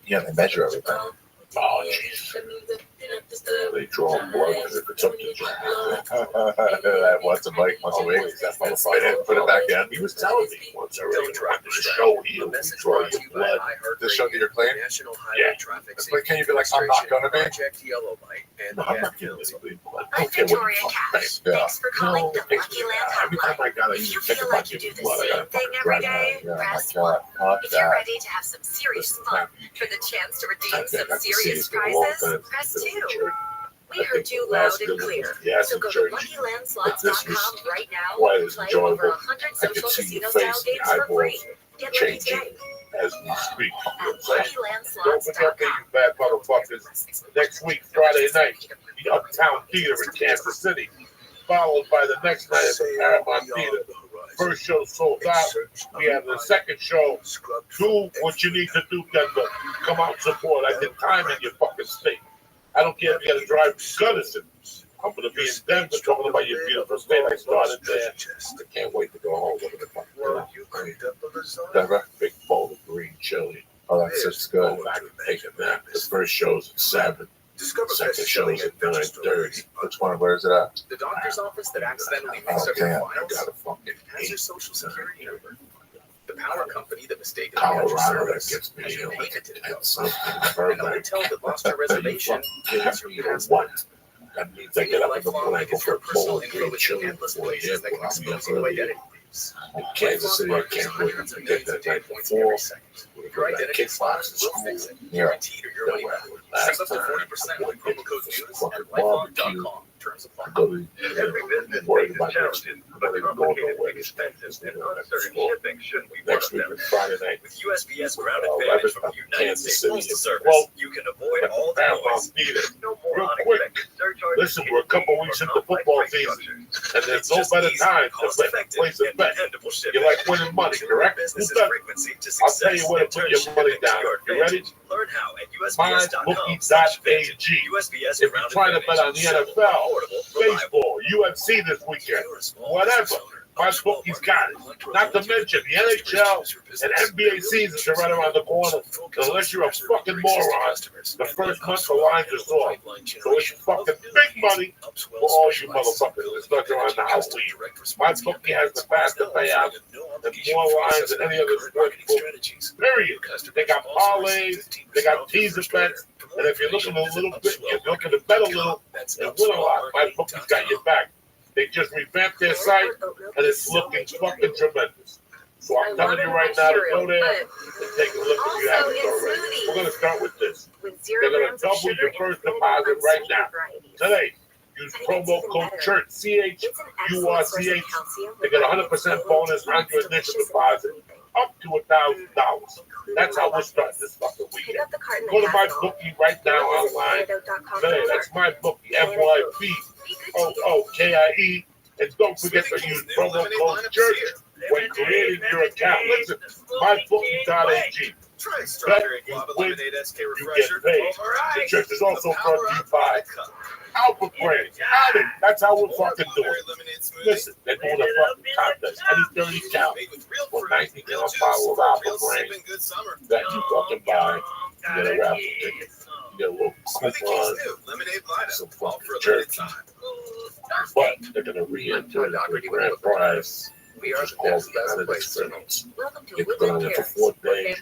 Yeah, they measure everything. Oh, Jesus. They draw blood because if it's up to Once a week. They didn't put it back in. He was telling me once already trying to show you draw your blood. To show that you're clean? Yeah. But can you be like, I'm not gonna be? No, I'm not giving anybody blood. I I'm don't care what Victoria the fuck Cash. thanks. Yeah. Thanks for calling the Thanks Lucky for Land that. Every time I gotta If even you think feel about like you do giving the blood, I gotta same thing fucking every drive day, Yeah, press my God. 1. Fuck If you're that. ready to have some serious fun for the chance to redeem I some can see serious it in a long prizes, time. press It's 2. church. We heard you loud and clear. Yes, So in go to church. LuckyLandSlots.com right now Quite and as play enjoyable. over 100 I can social see your casino-style face and games for eyeballs free. Get lucky changing today as we speak. at Don't forget that, LuckyLandSlots.com. you bad motherfuckers. Next week, Friday night, the Uptown Theater in Kansas City, followed by the next night at the Paramount Theater. First show sold out. We have the second show. Do what you need to do, Denver. Come out and support. I did time in your fucking state. I don't care if you got to drive to Gunnison. I'm going to be in Denver talking about your beautiful state. I started there. I can't wait to go home. Look at the fucking Denver? big bowl of green chili. Oh, that's just good. Go back and take a nap. The first show's at 7. Second show's at 9:30. Which one? Where is it at? The doctor's office that accidentally Oh, mixed up your damn. I files got a fucking has your social security number. The power company that mistakenly Colorado your that service gets me has your like payment didn't go. 10 something. And the hotel that lost your reservation has your What? passport. That means I get up in the morning, I go for a bowl Personal of info green with chili endless before places that can I'm expose early. new identity. In Kansas City, I can't wait to get that night before. We go to that kickbox in school. Yeah. Guaranteed or your money back. Save up to 40% with promo code news at lifelong.com. Terms apply. I go to Every business worried faces about next challenges, week. but I'm going complicated nowhere. expenses and uncertain shipping shouldn't be one Next of week them. is Friday night. With USPS Ground Well, Advantage from Rabbit, the United Kansas States City Postal is Service, close. you can avoid all the need it. Real quick. Listen, we're a couple weeks into football season, and there's no better time to place a bet. You like winning money, correct? Who doesn't? I'll tell you where to put your money down. You ready? MyBookie.ag. If you're trying to bet on the NFL, baseball, UFC this weekend, whatever, MyBookie's got it. Not to mention the NHL and NBA seasons are right around the corner. Unless you're a fucking moron, the first month the lines are soft. So it's fucking big money for all you motherfuckers. It's not around the Halloween. MyBookie has the faster payout and more lines than any other sports book. Period. They got parlays, they got teaser bets, and if you're looking a little bit, you're looking to bet a little and win a lot, MyBookie's got your back. They just revamped their site, and it's looking fucking tremendous. So I'm telling you right now to go there and take a look if you haven't already. We're going to start with this. They're going to double your first deposit right now. Today, use promo code CHURCH, CHURCH. They get a 100% bonus on your initial deposit, up to $1,000. That's how we're starting this fucking weekend. Go to MyBookie right now online. Today, that's MyBookie, MyBookie. And don't forget to use promo code CHURCH when creating your account. Listen, MyBookie.ag. Bet, you win, you get paid. The church is also brought to you by Alpha Brand. That's how we're fucking doing. Listen, they're doing a fucking contest. Any 30 count for 90 pound bottle of Alpha Brand that you fucking buy. You get a raffle ticket. You get a little coupon, some fucking jerky. But they're going to re-enter the grand prize. Which is called the United Experience. It's been on it for 4 days.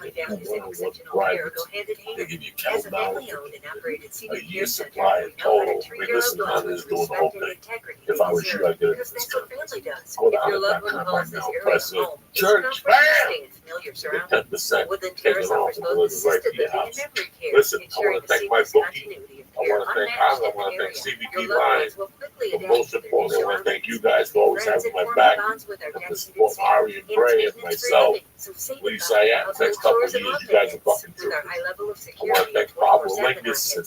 One private. They give you $10, a year's supply in total. I mean, listen, Honda's doing the whole thing. If I was you, I'd get it for this company. Go to Honda.com right now, press it. Church, bam! Get 10%. Take it off and deliver right to your house. Listen, I want to thank my bookie. I want to thank Honda. I want to thank CBP Line. But most importantly, I want to thank you guys for always having my back. And to support Ari and Bray and myself. Lisa, next couple of years, you guys are fucking true. I want to thank Pablo Lingus and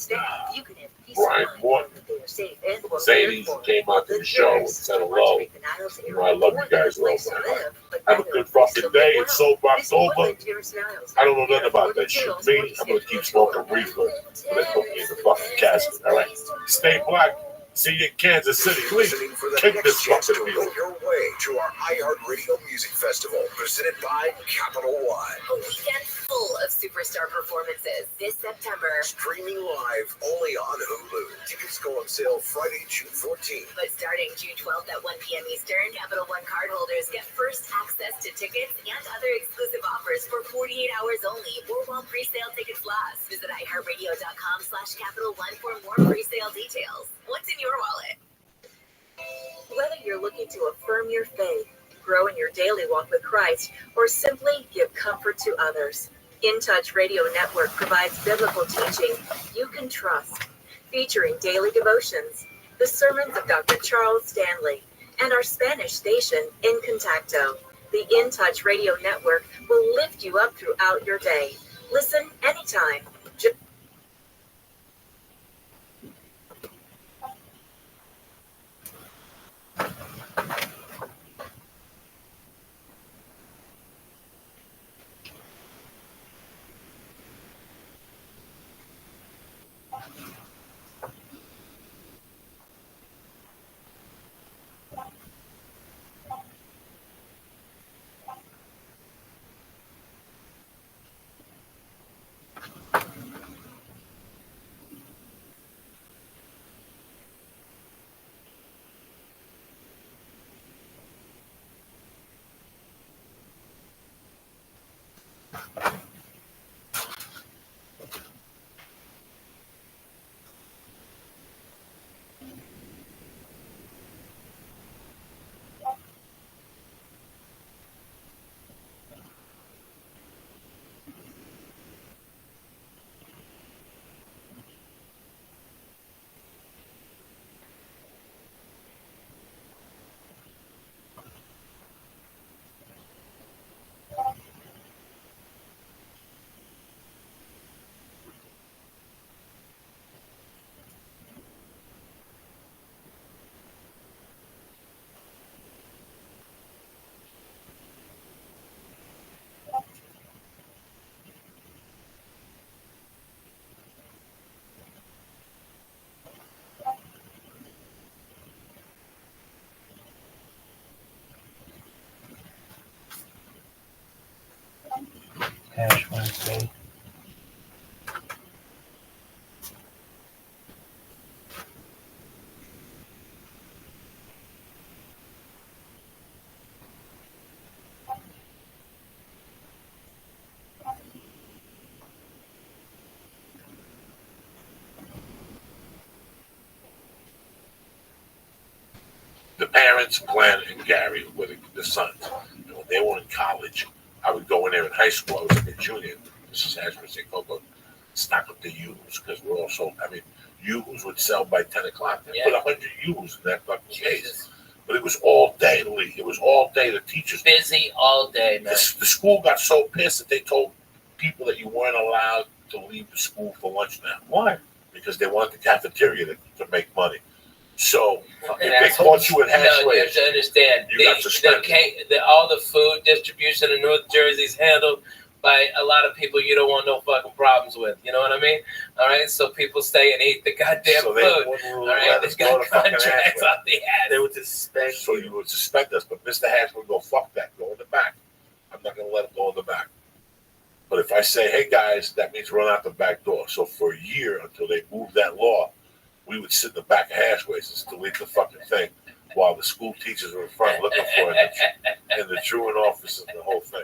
Brian Morton. Zadie came out to the show and said hello. You know, I love you guys all, man. Have a good fucking day. It's Sober October. I don't know nothing about that shit. Me, I'm going to keep smoking reefer. But they put me in the fucking casket, all right? Stay black. See you in Kansas City. Please take this fucking deal. Your way to our iHeartRadio Music Festival, presented by Capital One. A weekend full of superstar performances this September. Streaming live only on Hulu. Tickets go on sale Friday, June 14th. But starting June 12th at 1 p.m. Eastern, Capital One cardholders get first access to tickets and other exclusive offers for 48 hours only or while pre-sale tickets last. Visit iHeartRadio.com/Capital One for more pre-sale details. What's in your wallet? Whether you're looking to affirm your faith, grow in your daily walk with Christ, or simply give comfort to others, In Touch Radio Network provides biblical teaching you can trust, featuring daily devotions, the sermons of Dr. Charles Stanley, and our Spanish station, In Contacto. The In Touch Radio Network will lift you up throughout your day. Listen anytime. Ash Wednesday. The parents, Glenn and Gary, were the sons. And when they were in college, I would go in there in high school. I was like a junior. Mrs. Ash would say, "Coco, stock up the U's because we're also." I mean, U's would sell by 10 o'clock. They put 100 U's in that fucking case. But it was all day, Lee. It was all day. The teachers busy all day, man. The school got so pissed that they told people that you weren't allowed to leave the school for lunch now. Why? Because they wanted the cafeteria to make money. So if they caught you at hash you have to understand, all the food distribution in North Jersey is handled by a lot of people you don't want no fucking problems with. You know what I mean? All right, so people stay and eat the goddamn food. All right, they got contracts off the ass. They would suspect. So you would suspect us, but Mr. Hash would go, "Fuck that, go in the back. I'm not going to let him go in the back." But if I say, "Hey guys," that means run out the back door. So for a year until they moved that law, we would sit in the back of Hashways and still eat the fucking thing while the school teachers were in front looking for it in the truant office and the whole thing.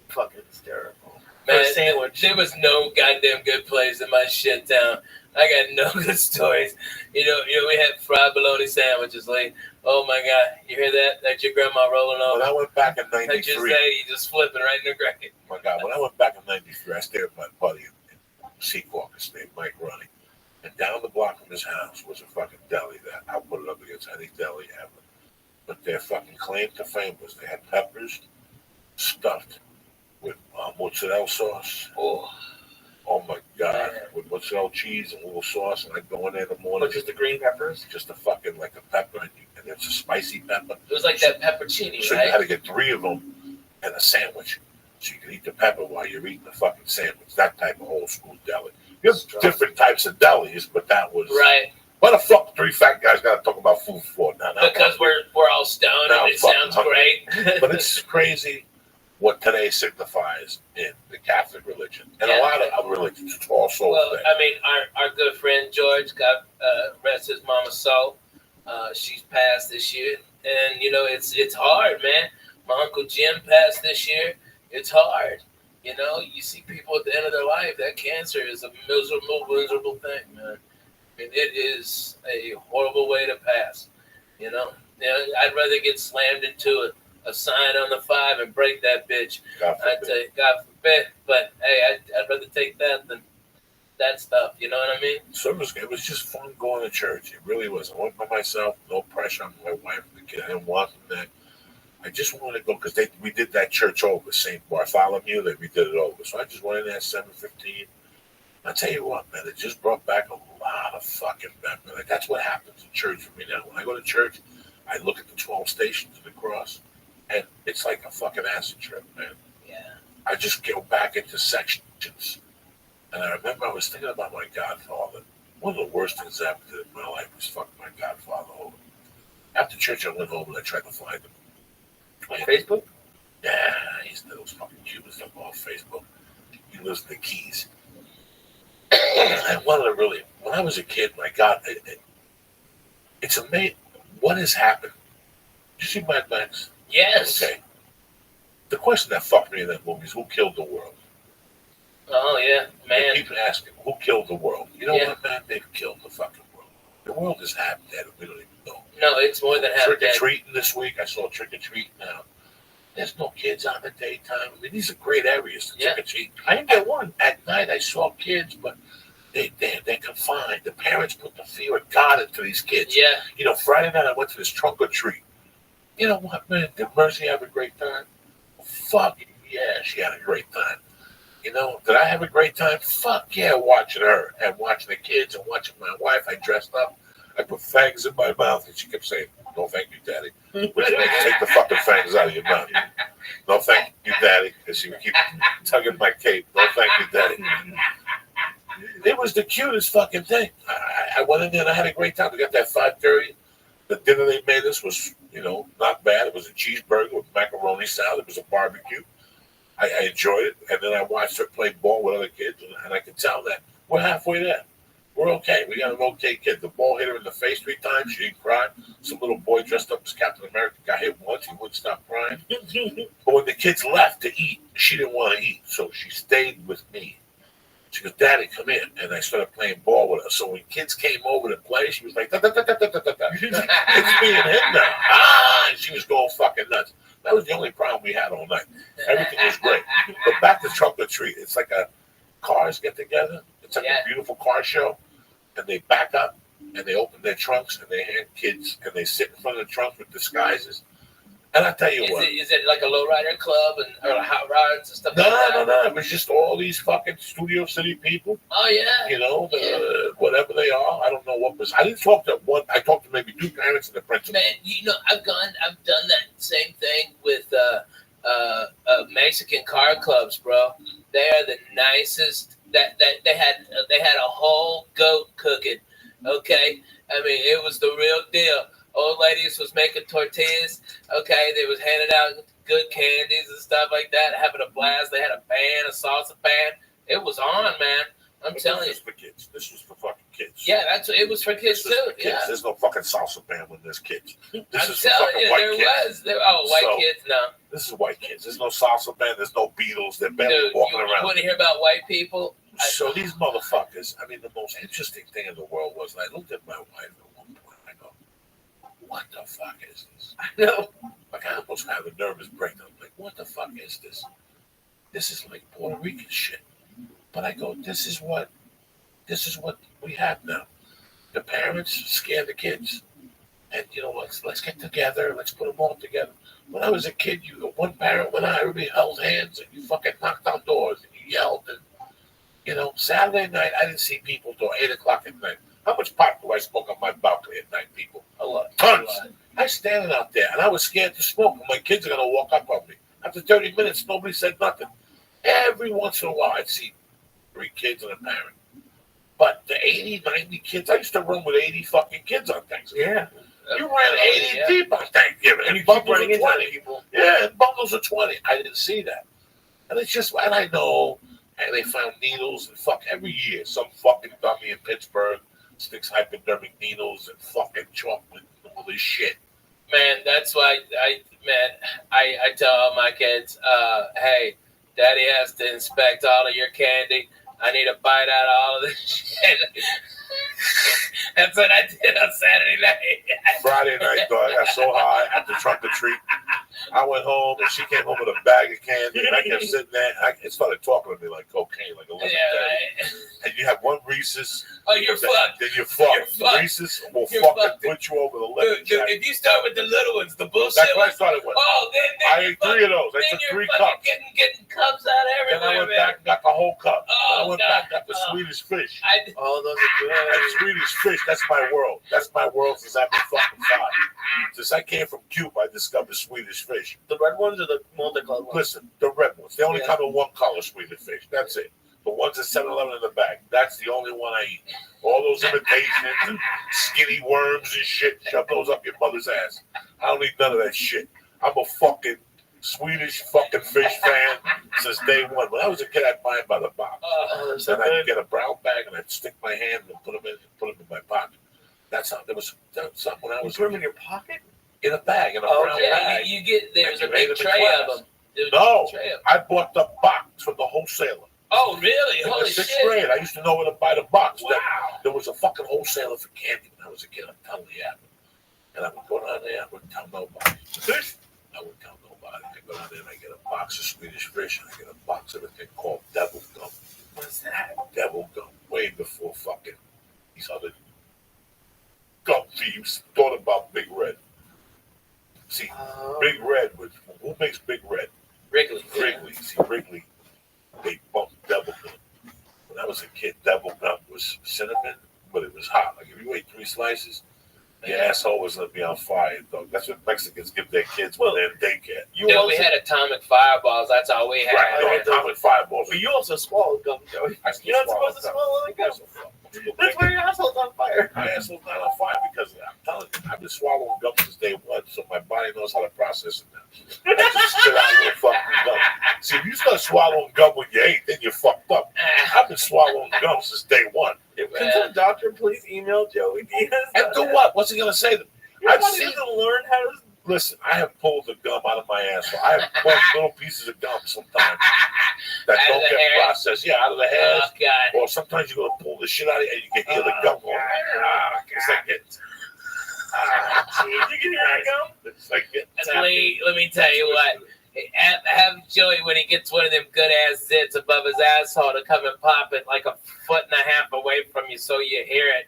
Fucking hysterical. Man, there was no goddamn good place in my shit town. I got no good stories. You know, we had fried bologna sandwiches. Like, oh my God, you hear that? That's your grandma rolling over. When I went back in '93, like just say, you just flipping right in the grave. Oh my God, when I went back in '93, I stayed with my buddy in Sequoia, named Mike Ronnie. And down the block from his house was a fucking deli that I'll put it up against any deli ever. But their fucking claim to fame was they had peppers stuffed with mozzarella sauce. Oh my God, with mozzarella cheese and a little sauce. And I'd go in there in the morning. But just the green peppers? Just a fucking like a pepper, and it's a spicy pepper. It was like that peppercini, so right? You had to get 3 of them and a sandwich. So you could eat the pepper while you're eating the fucking sandwich. That type of old school deli. You have different types of delis, but that was right. What the fuck 3 fat guys got to talk about food for now? Because we're all stoned and it sounds great. But it's crazy what today signifies in the Catholic religion and a lot of other religions. It's also I mean, our good friend George, God rest his mama's soul. She's passed this year, and you know it's hard, man. My Uncle Jim passed this year. It's hard. You know, you see people at the end of their life. That cancer is a miserable thing, man. And it is a horrible way to pass. You know, I'd rather get slammed into a sign on the 5 and break that bitch. God forbid. But hey, I'd rather take that than that stuff. You know what I mean? So it was just fun going to church. It really was. I went by myself. No pressure on my wife and the kid. I didn't want them there. I just wanted to go because we did that church over, St. Bartholomew. We did it over. So I just went in there at 7:15. I tell you what, man, it just brought back a lot of fucking memories. Like, that's what happens in church for me now. When I go to church, I look at the 12 stations of the cross, and it's like a fucking acid trip, man. Yeah. I just go back into sections. And I remember I was thinking about my godfather. One of the worst things I ever did in my life was fuck my godfather over. After church, I went home and I tried to find him. On Facebook? Yeah, he's those fucking Cubans up off Facebook. He lives in the Keys. And when I was a kid, my God, it's amazing what has happened. Did you see Mad Max? Yes. Okay. The question that fucked me in that movie is who killed the world? Oh, yeah, man. People asking, who killed the world? You know what, man? They've killed the fucking world. The world is half dead, and we don't even know. No, it's more than half dead. Trick-or-treating this week. I saw trick-or-treating now. There's no kids on the daytime. I mean, these are great areas to trick-or-treat. I didn't get one. At night, I saw kids, but they're confined. The parents put the fear of God into these kids. Yeah. You know, Friday night, I went to this trunk-or-treat. You know what, man? Did Mercy have a great time? Fuck yeah, she had a great time. You know, did I have a great time? Fuck yeah, watching her and watching the kids and watching my wife. I dressed up. I put fangs in my mouth, and she kept saying, "No, thank you, Daddy." Which means take the fucking fangs out of your mouth. No, thank you, Daddy, because she would keep tugging my cape. No, thank you, Daddy. It was the cutest fucking thing. I went in there and I had a great time. We got that 5:30. The dinner they made us was, you know, not bad. It was a cheeseburger with macaroni salad. It was a barbecue. I enjoyed it, and then I watched her play ball with other kids, and I could tell that we're halfway there. We're okay. We got an okay kid. The ball hit her in the face 3 times. She didn't cry. Some little boy dressed up as Captain America got hit once. He wouldn't stop crying. But when the kids left to eat, she didn't want to eat, so she stayed with me. She goes, Daddy, come in. And I started playing ball with her. So when kids came over to play, she was like, da, da, da, da, da, da, da. It's me and him now. And she was going fucking nuts. That was the only problem we had all night. Everything was great. But back to Trunk or Treat. It's like cars get together. It's like a beautiful car show. And they back up and they open their trunks and they hand kids and they sit in front of the trunks with disguises. And I tell you what. Is it like a lowrider club or hot rods and stuff like that? No. It was just all these fucking Studio City people. Oh, yeah. You know, whatever they are. I don't know what was. I didn't talk to one. I talked to maybe 2 parents and the principal. Man, you know, I've done that same thing with Mexican car clubs, bro. They are the nicest. That they had a whole goat cooking. Okay, I mean it was the real deal. Old ladies was making tortillas. Okay, they was handing out good candies and stuff like that, having a blast. They had a band, a salsa band. It was on, man. I'm telling you. This was for kids. This was for fucking kids. Yeah, it was for kids too. For kids. Yeah. There's no fucking salsa band when there's kids. This I'm is for telling fucking you, white there kids. was. White kids, no. This is white kids. There's no salsa band. There's no Beatles. They're barely walking around. You want to hear about white people? So these motherfuckers, I mean, the most interesting thing in the world was, I looked at my wife at one point, I go, what the fuck is this? I know. Like, I almost had a nervous breakdown. I'm like, what the fuck is this? This is like Puerto Rican shit. But I go, this is what we have now. The parents scare the kids. And, you know, let's get together. Let's put them all together. When I was a kid, one parent went out, everybody held hands, and you fucking knocked on doors, and you yelled, and you know, Saturday night, I didn't see people till 8 o'clock at night. How much pot do I smoke on my balcony at night, people? A lot. Tons. I was standing out there, and I was scared to smoke. My kids are going to walk up on me. After 30 minutes, nobody said nothing. Every once in a while, I'd see 3 kids and a parent. But the 80, 90 kids, I used to run with 80 fucking kids on Thanksgiving. Yeah. You ran 80 deep on Thanksgiving. And you keep running into 20 people. Yeah, and bundles of 20. I didn't see that. And it's just, and I know... And they found needles and every year some fucking dummy in Pittsburgh sticks hypodermic needles and fucking chocolate and all this shit. Man, that's why I tell all my kids, hey, Daddy has to inspect all of your candy. I need to bite out all of this shit. That's what I did on Saturday night. Friday night, though, I got so high at the Trunk or Treat. I went home and she came home with a bag of candy. And I kept sitting there. And it started talking to me like cocaine, like 11:30. Right. And you have one Reese's. Oh, you're fucked. Then you're fucked. Reese's will fucking put you over the limit. Dude, if you start with the little ones, the bullshit. That's what I started with. Oh, then I ate 3 of those. I took 3 cups. Getting cups out everywhere. Then I went back and got the whole cup. Oh, I went back and got the Swedish fish. Those are good. That Swedish fish, that's my world. That's my world since I've been fucking 5. Since I came from Cuba, I discovered Swedish fish. The red ones or the multicolored ones? Listen, the red ones. They only come in one color Swedish fish. That's it. The ones that 7-Eleven in the bag. That's the only one I eat. All those imitations and skinny worms and shit, shove those up your mother's ass. I don't eat none of that shit. I'm a fucking Swedish fucking fish fan since day one. When I was a kid, I'd buy them by the box. Then I'd get a brown bag and I'd stick my hand and put them in my pocket. That's how there was something when I was. You put them in your pocket? In a bag, in a brown bag. You get there's a big tray of them. No, I bought the box from the wholesaler. Oh, really? In Holy the 6th shit. grade, I used to know where to buy the box. Wow. There was a fucking wholesaler for candy when I was a kid. I'm telling you. And I would go down there. I wouldn't tell nobody. I wouldn't tell nobody. I go down there and I get a box of Swedish fish and I get a box of a thing called devil gum. What's that? Devil gum. Way before fucking these other gum thieves thought about Big Red. See, Big Red was, who makes Big Red? Wrigley. Wrigley. See, Wrigley, they bumped devil gum. When I was a kid, devil gum was cinnamon, but it was hot. Like if you ate 3 slices, your asshole was gonna be on fire, dog. That's what Mexicans give their kids when they're in daycare. We had atomic fireballs. That's all we had. Right, atomic fireballs. But you also swallowed gum, Joey. You're not supposed to swallow like gum. That's why your asshole's on fire. My asshole's not on fire because I'm telling you, I've been swallowing gum since day one, so my body knows how to process it now. I just spit out little fucking gum. See, if you start swallowing gum when you ate, then you're fucked up. I've been swallowing gum since day one. Can some doctor please email Joey Diaz? And do what? What's he gonna say to me? I've Everybody seen doesn't learn how to. Listen, I have pulled the gum out of my asshole. I have pulled little pieces of gum sometimes that Out of don't the get hairs? processed. Yeah, out of the hairs. Oh, God. Or sometimes you're gonna pull the shit out of it and you can hear the gum going. It's like it. You can hear that gum? It's like it. Let me tell you what. Have Joey, when he gets one of them good ass zits above his asshole, to come and pop it like a foot and a half away from you so you hear it.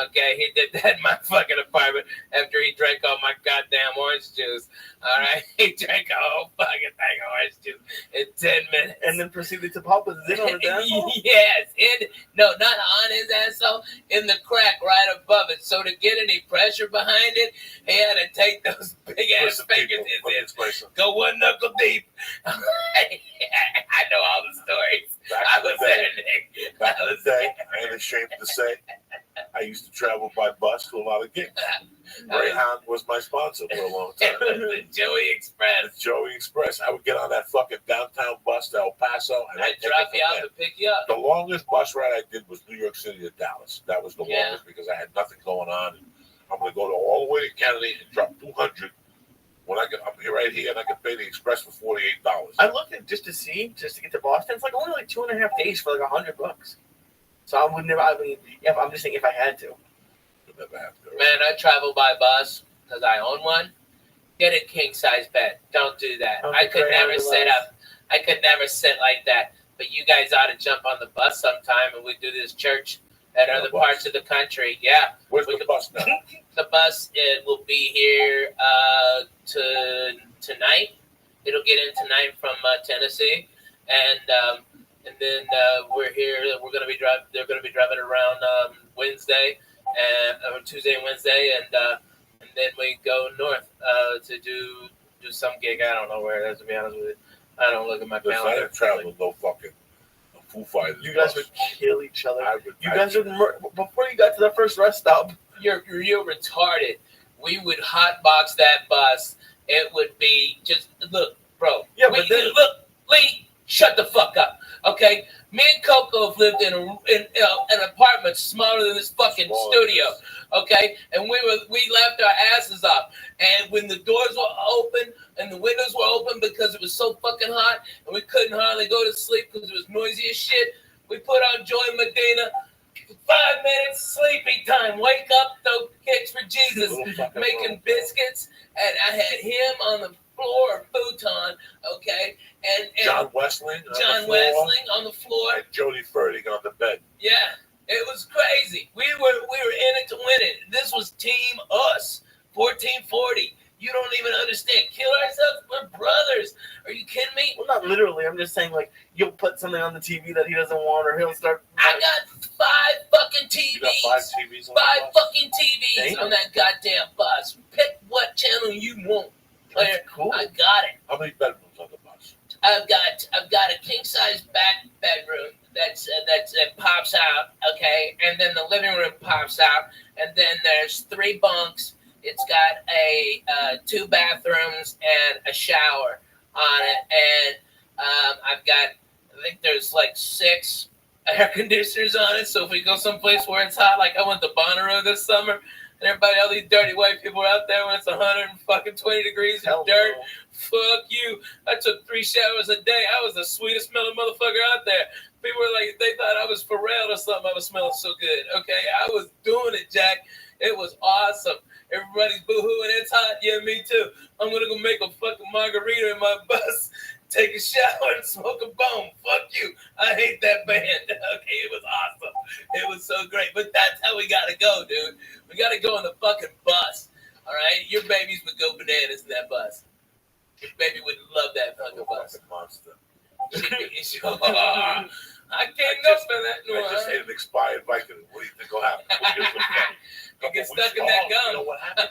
Okay, he did that in my fucking apartment after he drank all my goddamn orange juice. All right, he drank a whole fucking thing of orange juice in 10 minutes. And then proceeded to pop his zit on his asshole? Yes, no, not on his asshole, in the crack right above it. So to get any pressure behind it, he had to take those big ass fingers in, go one knuckle deep. I know all the stories. Back in the day, I ain't ashamed to say, I used to travel by bus to a lot of gigs. Greyhound was my sponsor for a long time. The Joey Express. The Joey Express. I would get on that fucking downtown bus to El Paso, and I'd drop you out to pick you up. The longest bus ride I did was New York City to Dallas. That was the longest because I had nothing going on. I'm going to go all the way to Kennedy and drop $200. When I get up here right here, and I can pay the express for $48. I looked at just to get to Boston. It's like only like 2.5 days for like $100. So I would never. I mean, I'm just saying if I had to. Man, I travel by bus because I own one. Get a king size bed. Don't do that. I could never sit up. I could never sit like that. But you guys ought to jump on the bus sometime, and we do this church at other parts of the country. Yeah. Where's the bus now? The bus, it will be here tonight. It'll get in tonight from Tennessee, and then we're here. We're going to be driving. They're going to be driving around Wednesday and Tuesday and Wednesday, and then we go north to do some gig. I don't know where it is, to be honest with you. I don't look at my calendar. I didn't travel with no fucking Foo Fighters. You guys would kill each other. Before you got to the first rest stop. You're retarded. We would hotbox that bus. It would be just look, bro. Yeah, but then look, Lee, shut the fuck up, okay? Me and Coco have lived in an apartment smaller than this fucking studio, okay? And we left our asses up. And when the doors were open and the windows were open because it was so fucking hot and we couldn't hardly go to sleep because it was noisy as shit, we put on Joy Medina. 5 minutes sleepy time. Wake up, throw kicks for Jesus. Making biscuits, and I had him on the floor, futon. Okay, and John Westling. On the floor. And Jody Ferding on the bed. Yeah, it was crazy. We were in it to win it. This was Team Us. 1440. You don't even understand. Kill ourselves. We're brothers. Are you kidding me? Well, not literally. I'm just saying, like, you'll put something on the TV that he doesn't want, or he'll start. I got 5 fucking TVs. You got 5 TVs on 5 the bus? fucking TVs on that goddamn bus. Pick what channel you want. Player. Cool. I got it. How many bedrooms on the bus? I've got a king size back bedroom that pops out. Okay, and then the living room pops out, and then there's 3 bunks. It's got a 2 bathrooms and a shower on it, and I think there's like 6 air conditioners on it. So if we go someplace where it's hot, like I went to Bonnaroo this summer, and everybody, all these dirty white people out there when it's 120 degrees and dirt. No. Fuck you! I took 3 showers a day. I was the sweetest smelling motherfucker out there. People were like, they thought I was Pharrell or something. I was smelling so good. Okay, I was doing it, Jack. It was awesome. Everybody's boo-hooing. It's hot. Yeah, me too. I'm going to go make a fucking margarita in my bus, take a shower, and smoke a bone. Fuck you. I hate that band. Okay, it was awesome. It was so great. But that's how we got to go, dude. We got to go on the fucking bus. All right? Your babies would go bananas in that bus. Your baby would love that fucking bus. Monster. I can't go for that. I just ate an expired Viking. What do you think will happen? You get stuck in that gum. You know what happened?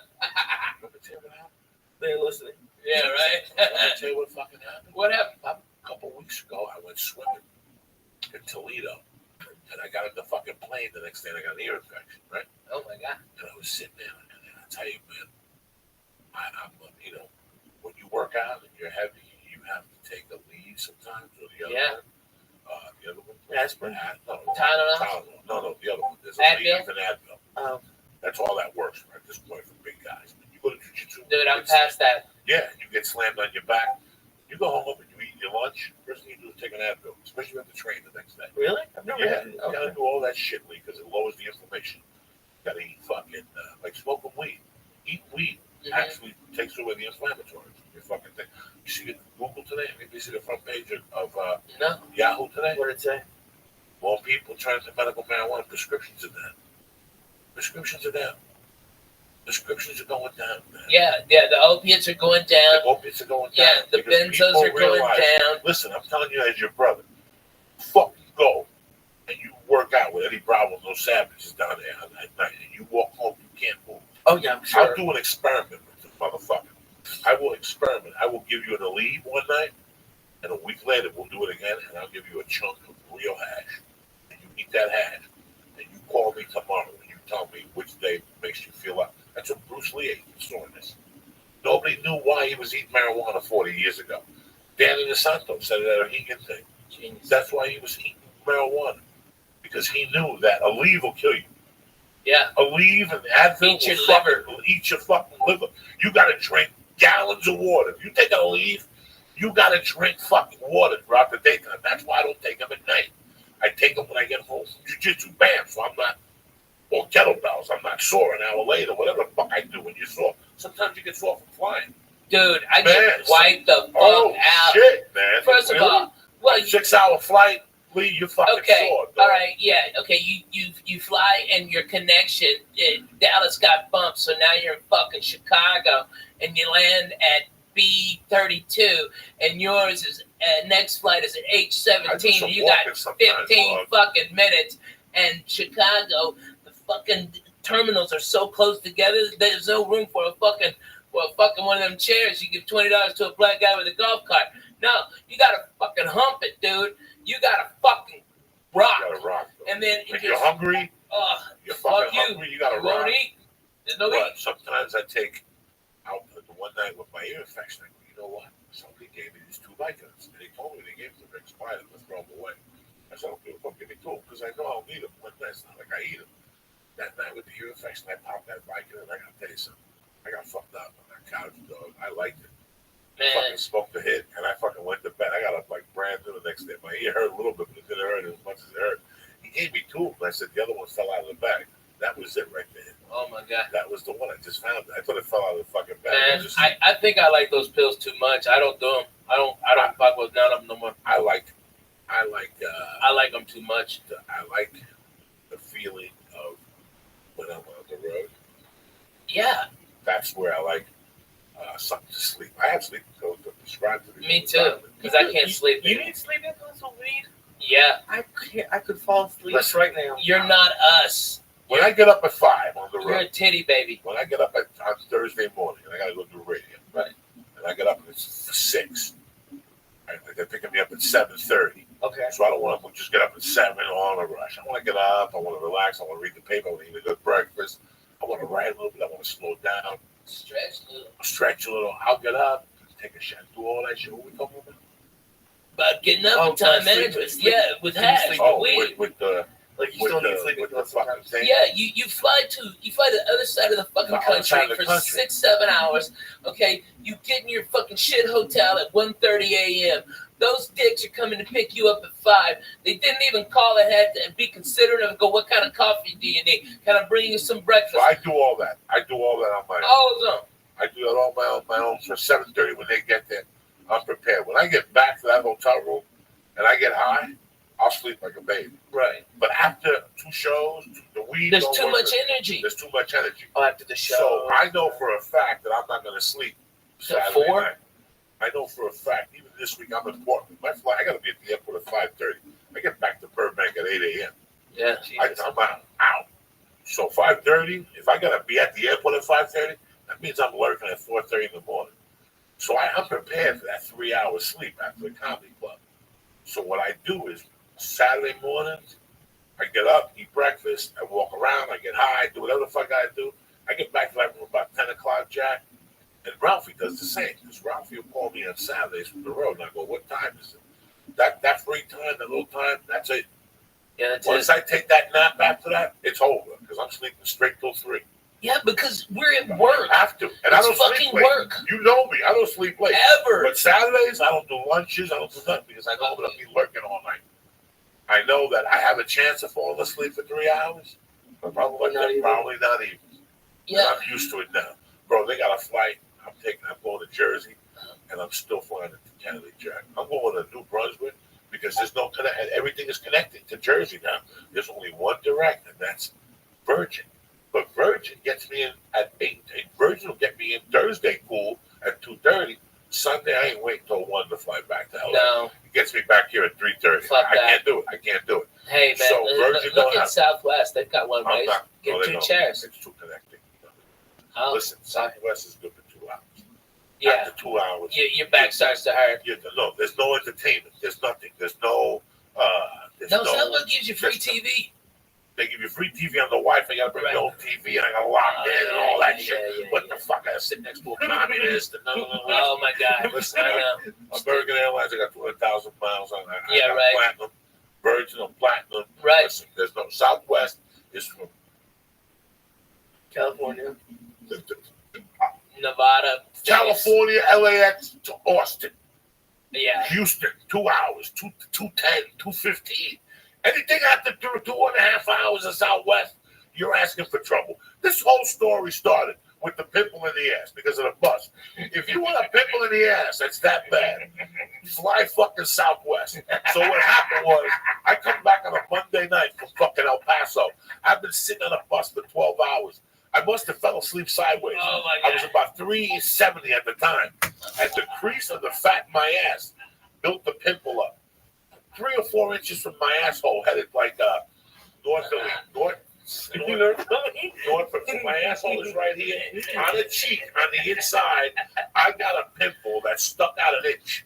Let me tell you what happened. They're listening. Yeah, right? Let me tell you what fucking happened. What happened, Pop? A couple weeks ago, I went swimming in Toledo. And I got on the fucking plane the next day, and I got an ear infection, right? Oh, my God. And I was sitting there, and I tell you, man, I'm when you work out and you're heavy, you have to take a lead sometimes, or the other Yeah. one. The other one. Aspirin? No, Tylenol? No, the other one. There's a Advil? lead and Advil. That's all that works at this point for big guys. When you go to jiu-jitsu, Dude, I'm past that. Yeah, you get slammed on your back. You go home and you eat your lunch. First thing you do is take an Advil, especially when you have to train the next day. Really? I've never Yeah, had it. you gotta do all that shit, Lee, because it lowers the inflammation. You gotta eat fucking like smoking weed. Eat weed actually takes away the inflammatories. Your fucking thing. You see Google today? Maybe you see the front page of Yahoo today? What did it say? More people trying to medical marijuana. Prescriptions are down. Prescriptions are down. Prescriptions are going down, man. Yeah, the opiates are going down. The opiates are going down. Yeah, the because benzos people are going realize, down. Listen, I'm telling you as your brother, fucking go and you work out with Eddie Bravo, no savages down there at night, and you walk home, you can't move. Oh, yeah, I'm sure. I'll do an experiment with this motherfucker. I will experiment. I will give you an Aleve one night, and a week later we'll do it again, and I'll give you a chunk of real hash. And you eat that hash, and you call me tomorrow, and you tell me which day makes you feel up. That's what Bruce Lee ate in soreness. Nobody knew why he was eating marijuana 40 years ago. Danny DeSanto said it at a Hegan thing. Genius. That's why he was eating marijuana, because he knew that Aleve will kill you. Yeah. Aleve and Advil will eat your fucking liver. You got to drink gallons of water. If you take an Aleve, you got to drink fucking water throughout the daytime. That's why I don't take them at night. I take them when I get home from jiu-jitsu. Bam, so I'm not, or kettlebells. I'm not sore an hour later, whatever the fuck I do when you're sore. Sometimes you get sore from flying. Dude, I get wiped the fuck out. Shit, man. First of all, well, 6-hour flight, Lee, you're fucking sore. All right, yeah, okay. You fly and your connection, Dallas got bumped, so now you're in fucking Chicago, and you land at B32, and yours is next flight is at H17. And you got 15 fucking minutes, and Chicago, the fucking terminals are so close together. There's no room for a fucking one of them chairs. You give $20 to a black guy with a golf cart. No, you gotta fucking hump it, dude. You gotta fucking rock. You gotta rock. And then if you're hungry, you're fucking hungry. You gotta rock. Won't eat. There's no eat. Sometimes I take out the one night with my ear infection. I go, you know what? Somebody gave me these 2 Vicodins, and they told me they gave them to me expired. I'm gonna throw them away. I said, okay, well, give me 2 because I know I'll need them one night. It's not like I eat them. That night with the ear infection, I popped that Vicodin. I gotta tell you something. I got fucked up on that couch, dog. I liked it. I fucking smoked the hit, and I fucking went to bed. I got up like brand new the next day. My ear hurt a little bit, but it didn't hurt as much as it hurt. He gave me 2 of them. I said the other one fell out of the bag. That was it right there. Oh my god. That was the one. I just found it. I thought it fell out of the fucking bag. Man, I think I like those pills too much. I don't do them. I don't fuck with none of them no more. I like them too much. I like the feeling of when I'm on the road. Yeah. That's where I like something to sleep. I have sleeping pills to prescribe to me. Me too, because I can't sleep. You need sleeping pills with weed? Yeah. I could fall asleep right now. You're not us. When I get up at 5 on the road. You're a titty baby. When I get up on Thursday morning, and I got to go do radio. Right. And I get up at 6. They're picking me up at 7:30. Okay. So I don't want to just get up at 7 all in a rush. I want to get up. I want to relax. I want to read the paper. I want to eat a good breakfast. I want to write a little bit. I want to slow down. Stretch a little. I'll get up. Take a shot. Do all that shit. What we talking about? About getting up and time management. Yeah, with hash. With the... Like you still need sleeping pills sometimes. Yeah, you fly to the other side of the fucking country for 6-7 hours. Okay, you get in your fucking shit hotel at 1:30 a.m. Those dicks are coming to pick you up at 5. They didn't even call ahead and be considerate of go, what kind of coffee do you need? Can I bring you some breakfast? So I do all that. I do all that on my own. All of them. I do that all my own for 7:30 when they get there. I'm prepared. When I get back to that hotel room and I get high, I'll sleep like a baby. Right. But after 2 shows, the weed. There's too much energy. There's too much energy. Oh, after the show. So I know for a fact that I'm not going to sleep Saturday night. I know for a fact. Even this week, I'm in Portland. My flight, I got to be at the airport at 5:30. I get back to Burbank at 8 a.m. Yeah. I'm out. So 5:30. If I got to be at the airport at 5:30, that means I'm lurking at 4:30 in the morning. So I'm prepared for that 3 hours sleep after the comedy club. So what I do is Saturday mornings, I get up, eat breakfast, I walk around, I get high, do whatever the fuck I do. I get back to that room about 10 o'clock, Jack. And Ralphie does does the same. Because Ralphie will call me on Saturdays from the road, and I go, "What time is it?" That free time, that little time, that's it. Yeah, that's Once it. I take that nap after that, it's over because I'm sleeping straight till 3. Yeah, because we're at work. I have to, and It's I don't fucking sleep late. work. You know me, I don't sleep late Ever. But Saturdays, I don't do lunches, I don't do nothing because I know I'm gonna be working all night. I know that I have a chance of falling asleep for 3 hours, but probably not even. Yeah. And I'm used to it now, bro. They got a flight. I'm going to Jersey, and I'm still flying to Kennedy Jack. I'm going to New Brunswick because there's no connect. Everything is connected to Jersey now. There's only one direct, and that's Virgin. But Virgin gets me in at 8. Virgin will get me in Thursday cool at 2:30. Sunday I ain't waiting till 1 to fly back to LA. No. It gets me back here at 3:30. I can't do it. Hey, man, So Virgin look don't at have. Southwest. They've got one I'm race. not. Get no, they 2 don't. chairs. It's too connected. Oh, Listen, Southwest is good for 2 hours. yeah. After 2 hours, Your back starts to hurt. No, there's no entertainment. There's nothing. There's no. No, Southwest gives you free TV. They give you free TV on the Wi-Fi. You gotta bring your own TV, and I gotta lock in and all that shit. What the fuck? I gotta sit next to a communist. And Oh my God! Listen, I know. American Airlines, I got 200,000 miles on that. Yeah, I got right. Platinum, Virgin, and Platinum. Right. Listen, there's no Southwest. Is from California, Nevada, California, LAX to Austin. Yeah. Houston, 2 hours, 2:10, 2:15. Anything after 2.5 hours of Southwest, you're asking for trouble. This whole story started with the pimple in the ass because of the bus. If you want a pimple in the ass, that's that bad. Fly fucking Southwest. So what happened was, I come back on a Monday night from fucking El Paso. I've been sitting on a bus for 12 hours. I must have fell asleep sideways. Oh my God. I was about 370 at the time. And the crease of the fat in my ass built the pimple up. 3 or 4 inches from my asshole, headed like north from my asshole is right here. On the cheek, on the inside, I got a pimple that stuck out an inch.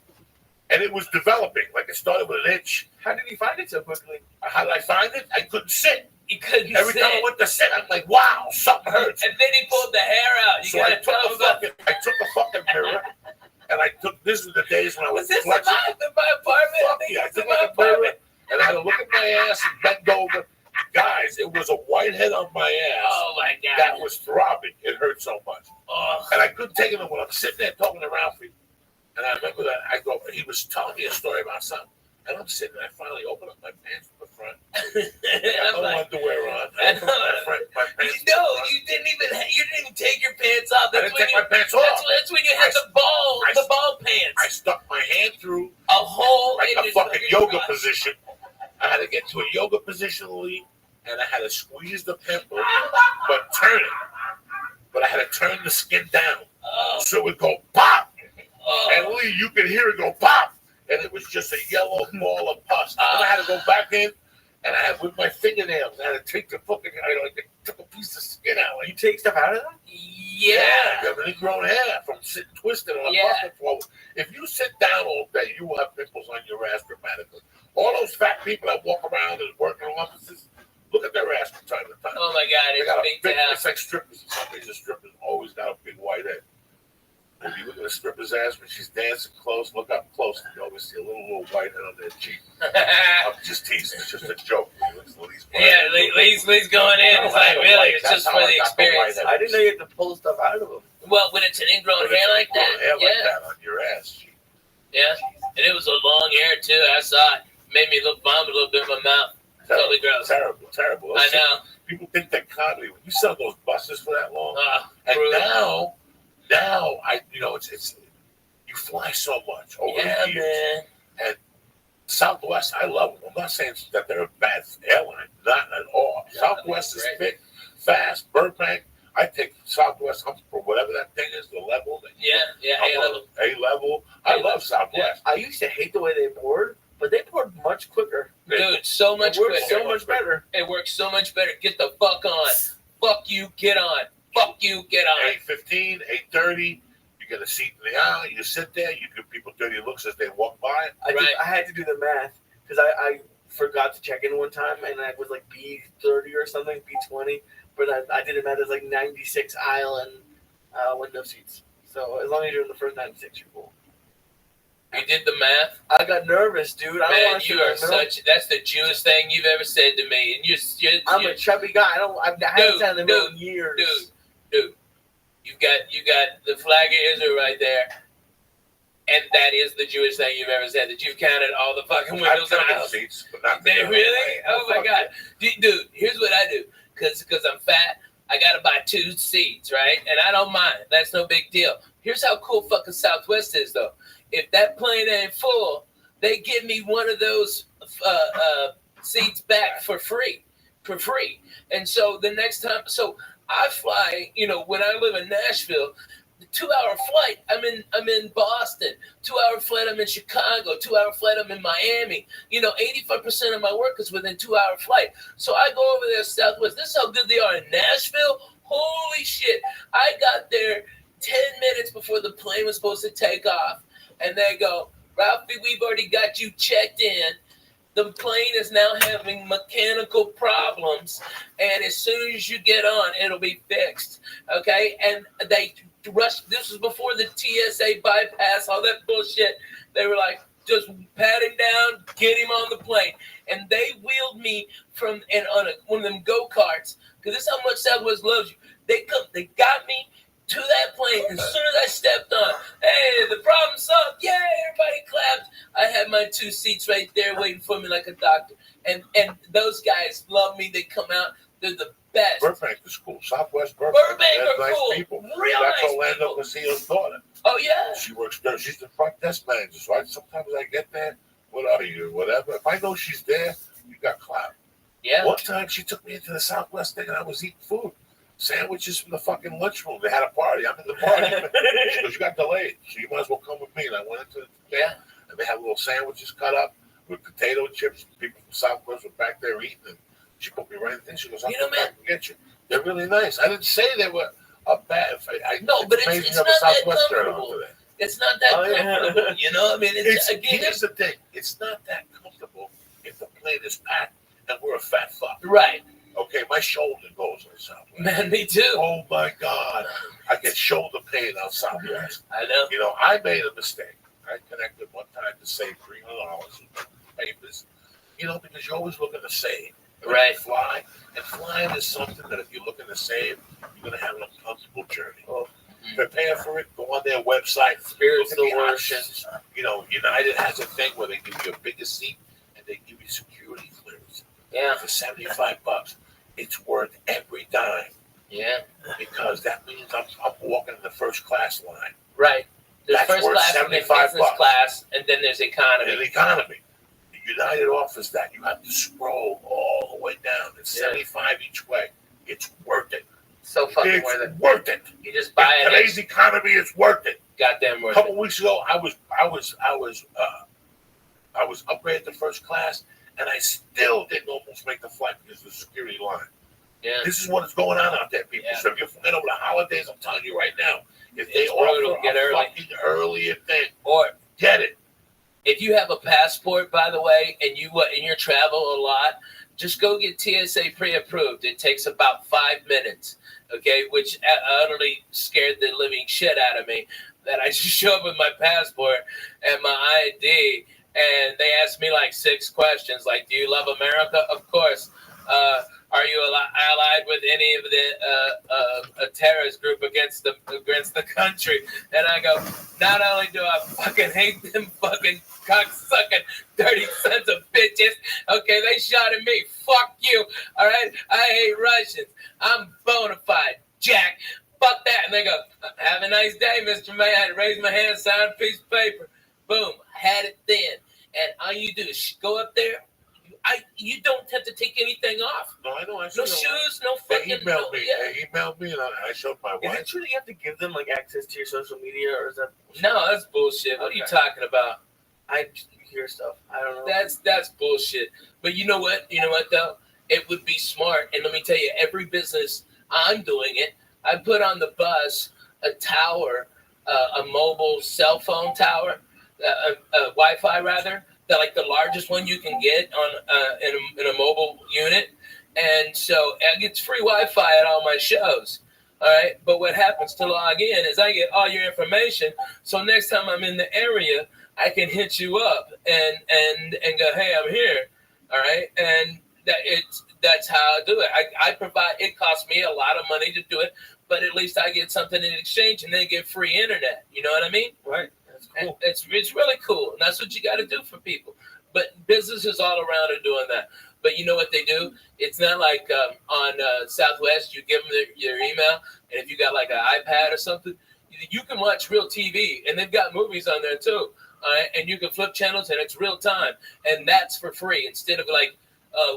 And it was developing, like it started with an inch. How did you find it so quickly? How did I find it? I couldn't sit. You couldn't Every sit. time I went to sit, I'm like, wow, something hurts. And then he pulled the hair out. You So gotta I tell him about took a fucking mirror, and this is the days when I was Was this in flexing. my apartment? Fuck yeah, I took like a mirror, and I had to look at my ass and bend over. Guys, it was a whitehead on my ass. Oh my God. That was throbbing. It hurt so much. Oh. And I couldn't take it when I'm sitting there talking to Ralphie. And I remember that he was telling me a story about something. And I'm sitting there, I finally opened up my pants from the front. I got no underwear on. I opened up my pants. You didn't even take your pants off. I didn't take my pants off. That's when you had the ball pants. I stuck my hand through a hole like in a your fucking yoga crotch. position. I had to get to a yoga position, Lee, and I had to squeeze the pimple, but turn it. But I had to turn the skin down. So it would go pop. And Lee, you could hear it go pop. And it was just a yellow ball of pus. And I had to go back in, and I had with my fingernails, I had to take the fucking, I took a piece of skin out. Like, You take stuff out of them? Yeah. I have an ingrown hair from sitting twisted on a bucket floor. If you sit down all day, you will have pimples on your ass dramatically. All those fat people that walk around and work in offices, look at their ass from time to time. Oh my God, They got a it's big, big to it's like strippers. Some reason strippers always got a big white head. If you look at a stripper's ass when she's dancing close, look up close, and you always see a little white head on their cheek. I'm just teasing. It's just a joke. Yeah, Lee's going in. It's like, really, it's just for the experience. I didn't know you had to pull stuff out of them. Well, when it's an ingrown hair like that, hair yeah. like that on your ass. Yeah, and it was a long hair too. I saw it. Made me vomit a little bit in my mouth. Totally gross. Terrible. I know. People think that comedy. When you sell those buses for that long, and brutal. now it's you fly so much over the years. Man. And Southwest, I love them. I'm not saying that they're a bad airline, not at all. Yeah, Southwest is thick, fast. Burbank, I take Southwest for whatever that thing is, the level. A level. I love Southwest. I used to hate the way they board, but they board much quicker. Dude, so much quicker. quicker. So much better. It works so much better. Get the fuck on. Fuck you, get on. Fuck you, get on. 8:15, 8:30. You get a seat in the aisle. You sit there. You give people dirty looks as they walk by. I had to do the math because I forgot to check in one time and I was like B30 or something, B20. But I did the math. It was like 96 aisle and window seats. So as long as you're in the first 96, you're cool. You did the math? I got nervous, dude. I don't Man, want to you are that's the Jewest thing you've ever said to me. And I'm a chubby guy. I haven't done the middle in years. Dude, you got the flag of Israel right there. And that is the Jewish thing you've ever said, that you've counted all the fucking windows in the house. Seats, but not Really? Oh my God. Dude, here's what I do. Because I'm fat, I got to buy 2 seats, right? And I don't mind. That's no big deal. Here's how cool fucking Southwest is, though. If that plane ain't full, they give me one of those seats back for free. And so the next time, so I fly, when I live in Nashville, the 2-hour flight, I'm in Boston. 2-hour flight, I'm in Chicago. 2-hour flight, I'm in Miami. 85% of my work is within 2-hour flight. So I go over there, Southwest. This is how good they are in Nashville. Holy shit. I got there 10 minutes before the plane was supposed to take off. And they go, Ralphie, we've already got you checked in. The plane is now having mechanical problems. And as soon as you get on, it'll be fixed. Okay? And they rushed. This was before the TSA bypass, all that bullshit. They were like, just pat him down, get him on the plane. And they wheeled me on one of them go-karts. Because this is how much Southwest loves you. They got me to that plane as soon as I stepped on. Hey, the problem solved. Yay, everybody clapped. I had my 2 seats right there waiting for me like a doctor. And those guys love me. They come out. They're the best. Burbank is cool. Southwest Burbank. Are nice cool. People. Real That's nice Orlando people. Casino's daughter. Oh, yeah. She works there. She's the front desk manager. So sometimes I get there. What are you? Whatever. If I know she's there, you got clout. Yeah. One time she took me into the Southwest thing and I was eating food. Sandwiches from the fucking lunchroom. They had a party. I'm in the party. She goes, you got delayed, so you might as well come with me. And I went into the thing, and they had little sandwiches cut up with potato chips. People from Southwest were back there eating, and she put me right in the thing. She goes, I'll come back and get you. They're really nice. I didn't say they were a bad. No, but it's not that comfortable. It's not that comfortable. Here's the thing. It's not that comfortable if the plane is packed and we're a fat fuck. Right. Okay, my shoulder goes on Southwest. Man, me too. Oh my God, I get shoulder pain on Southwest. I know. I made a mistake. I connected one time to save $300 in papers. Because you're always looking to save. Right. Fly, and flying is something that if you're looking to save, you're going to have an uncomfortable journey. Prepare for it. Go on their website. Look at the options. United has a thing where they give you a bigger seat and they give you security clearance. Yeah. For $75. It's worth every dime. Yeah. Because that means I'm walking in the first class line. Right. There's That's first worth class and then business class, and then there's economy. And economy. The United offers that. You have to scroll all the way down. It's $75 each way. It's worth it. So fucking it's worth it. Worth it. You just buy it. Today's economy is worth it. Goddamn worth it. A couple it. weeks ago, I was upgraded to first class, and I still didn't almost make the flight because of the security line. Yeah. This is what is going on out there, people. Yeah. So if you're flying over the holidays, I'm telling you right now, if they brutal. offer Get a early. fucking earlier thing, or get it. If you have a passport, by the way, and you travel a lot, just go get TSA pre-approved. It takes about 5 minutes, okay, which utterly scared the living shit out of me, that I just show up with my passport and my ID, and they asked me like 6 questions, like, do you love America? Of course. Are you allied with any of the a terrorist group against the country? And I go, not only do I fucking hate them fucking cocksucking dirty sons of bitches, okay, they shot at me. Fuck you, all right? I hate Russians. I'm bona fide, Jack. Fuck that. And they go, have a nice day, Mr. May. I had to raise my hand, sign a piece of paper. Boom, had it then. And all you do is go up there. You don't have to take anything off. No, I know. No shoes, no fucking. They emailed me. They emailed me, and I showed my wife. Is it true that you have to give them like access to your social media, or is that? No, that's bullshit. What are you talking about? I hear stuff. I don't know. That's bullshit. But you know what? You know what though? It would be smart. And let me tell you, every business I'm doing it. I put on the bus a tower, a mobile cell phone tower, a Wi-Fi rather. Like the largest one you can get on in a mobile unit, and so I get free Wi-Fi at all my shows. All right, but what happens to log in is I get all your information. So next time I'm in the area, I can hit you up and go, hey, I'm here. All right, and that's how I do it. I provide. It costs me a lot of money to do it, but at least I get something in exchange, and they get free internet. You know what I mean? Right. That's cool. It's really cool, and that's what you got to do for people. But businesses all around are doing that. But you know what they do? It's not like on Southwest, you give them your email, and if you got like an iPad or something, you can watch real TV, and they've got movies on there too. And you can flip channels, and it's real time, and that's for free instead of like,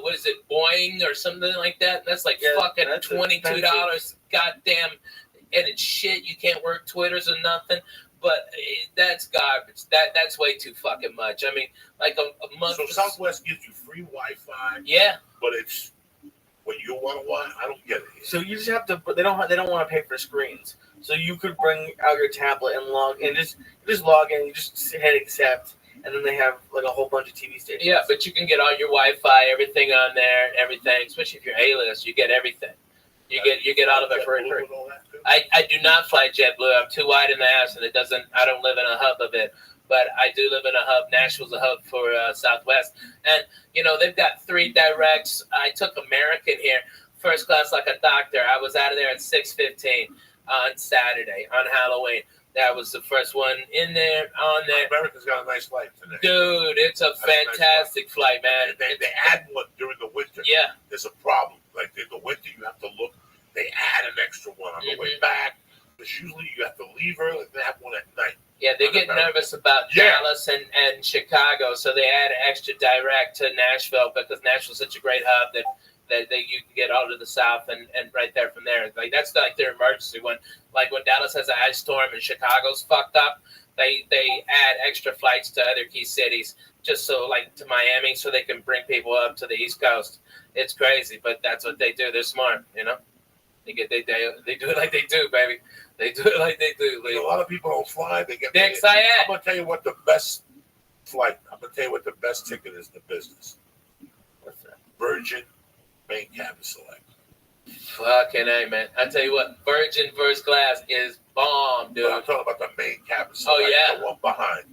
what is it, Boeing or something like that? That's like fucking $22, goddamn, and it's shit. You can't work Twitters or nothing. But that's garbage. That's way too fucking much. I mean, like a month. So Southwest gives you free Wi-Fi. Yeah. But it's when you want to watch. I don't get it. So you just have to. They don't want to pay for screens. So you could bring out your tablet and log in. Just log in. You just hit accept, and then they have like a whole bunch of TV stations. Yeah, but you can get all your Wi-Fi, everything on there, everything. Especially if you're A-list, you get everything. You get all of it for free. I do not fly JetBlue. I'm too wide in the ass, and I don't live in a hub of it. But I do live in a hub. Nashville's a hub for Southwest. And, they've got 3 directs. I took American here, first class like a doctor. I was out of there at 6:15 on Saturday, on Halloween. That was the first one in there, on there. America's got a nice flight today. Dude, it's a fantastic flight, man. They add one during the winter. Yeah. There's a problem. Like in the winter, you have to look. They add an extra one on the way back. Because usually you have to leave early and they have one at night. Yeah, they get nervous about Dallas and Chicago, so they add an extra direct to Nashville because Nashville's such a great hub that you can get all to the south and right there from there. Like that's like their emergency one. Like when Dallas has an ice storm and Chicago's fucked up, they add extra flights to other key cities just so like to Miami so they can bring people up to the East Coast. It's crazy, but that's what they do. They're smart, They do it like they do, baby. They do it like they do. A lot of people don't fly. They get. I'm gonna tell you what the best flight. I'm gonna tell you what the best ticket is in the business. What's that? Virgin main cabin select. Fucking A, man. I tell you what, Virgin first class is bomb, dude. But I'm talking about the main cabin select. Oh yeah, the one behind.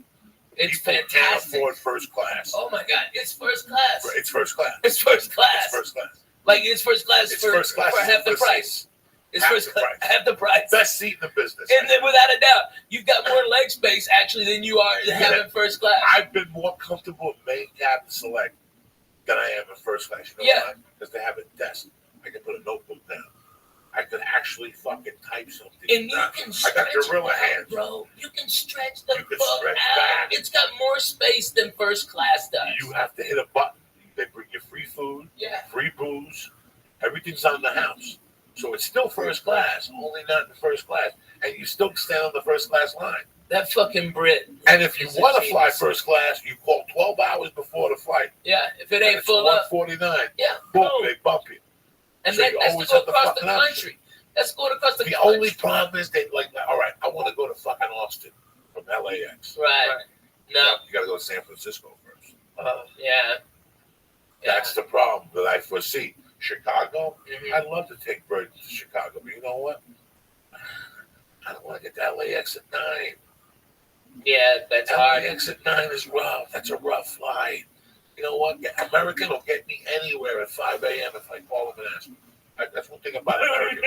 It's people fantastic. Can't afford first class. Oh my god, it's first class. It's first class. It's first class. It's first class. Like it's first class for half the price. It's first class, half the price. Best seat in the business. And then without a doubt, you've got more leg space actually than you are having first class. I've been more comfortable in main cabin select than I am in first class. You know why? Because they have a desk. I can put a notebook down. I could actually fucking type something. And you can stretch, I got gorilla hands. Bro. You can stretch the fuck out. It's got more space than first class does. You have to hit a button. They bring you free food, free booze. Everything's on the house. So it's still first class, only not in the first class. And you still stand on the first class line. That fucking Brit. And if you want to fly first class, you call 12 hours before the flight. Yeah, if it ain't full up. $149. Yeah. Boom, they bump you. And so that's go across the country. That's going across the country. The only problem is they like, all right, I want to go to fucking Austin from LAX. Right. No. You got to go to San Francisco first. Yeah. That's the problem that I foresee. Chicago, I'd love to take Virgin to Chicago, but you know what? I don't want to get to LAX at 9. Yeah, that's hard. LAX at 9 is rough. That's a rough flight. You know what? American will get me anywhere at 5 a.m. if I call them and ask them. That's one thing about American.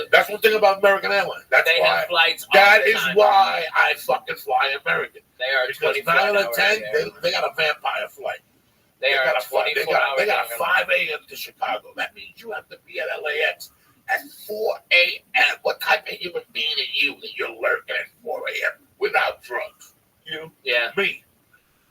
That's one thing about American Airlines. That's they why. Have flights that is why I fucking fly American. They are because 9 out of 10, they got a vampire flight. They got a 24 hour. They got a 5 a.m. to Chicago. That means you have to be at LAX at 4 a.m. What type of human being are you that you're lurking at 4 a.m. without drugs? You? Yeah. Me.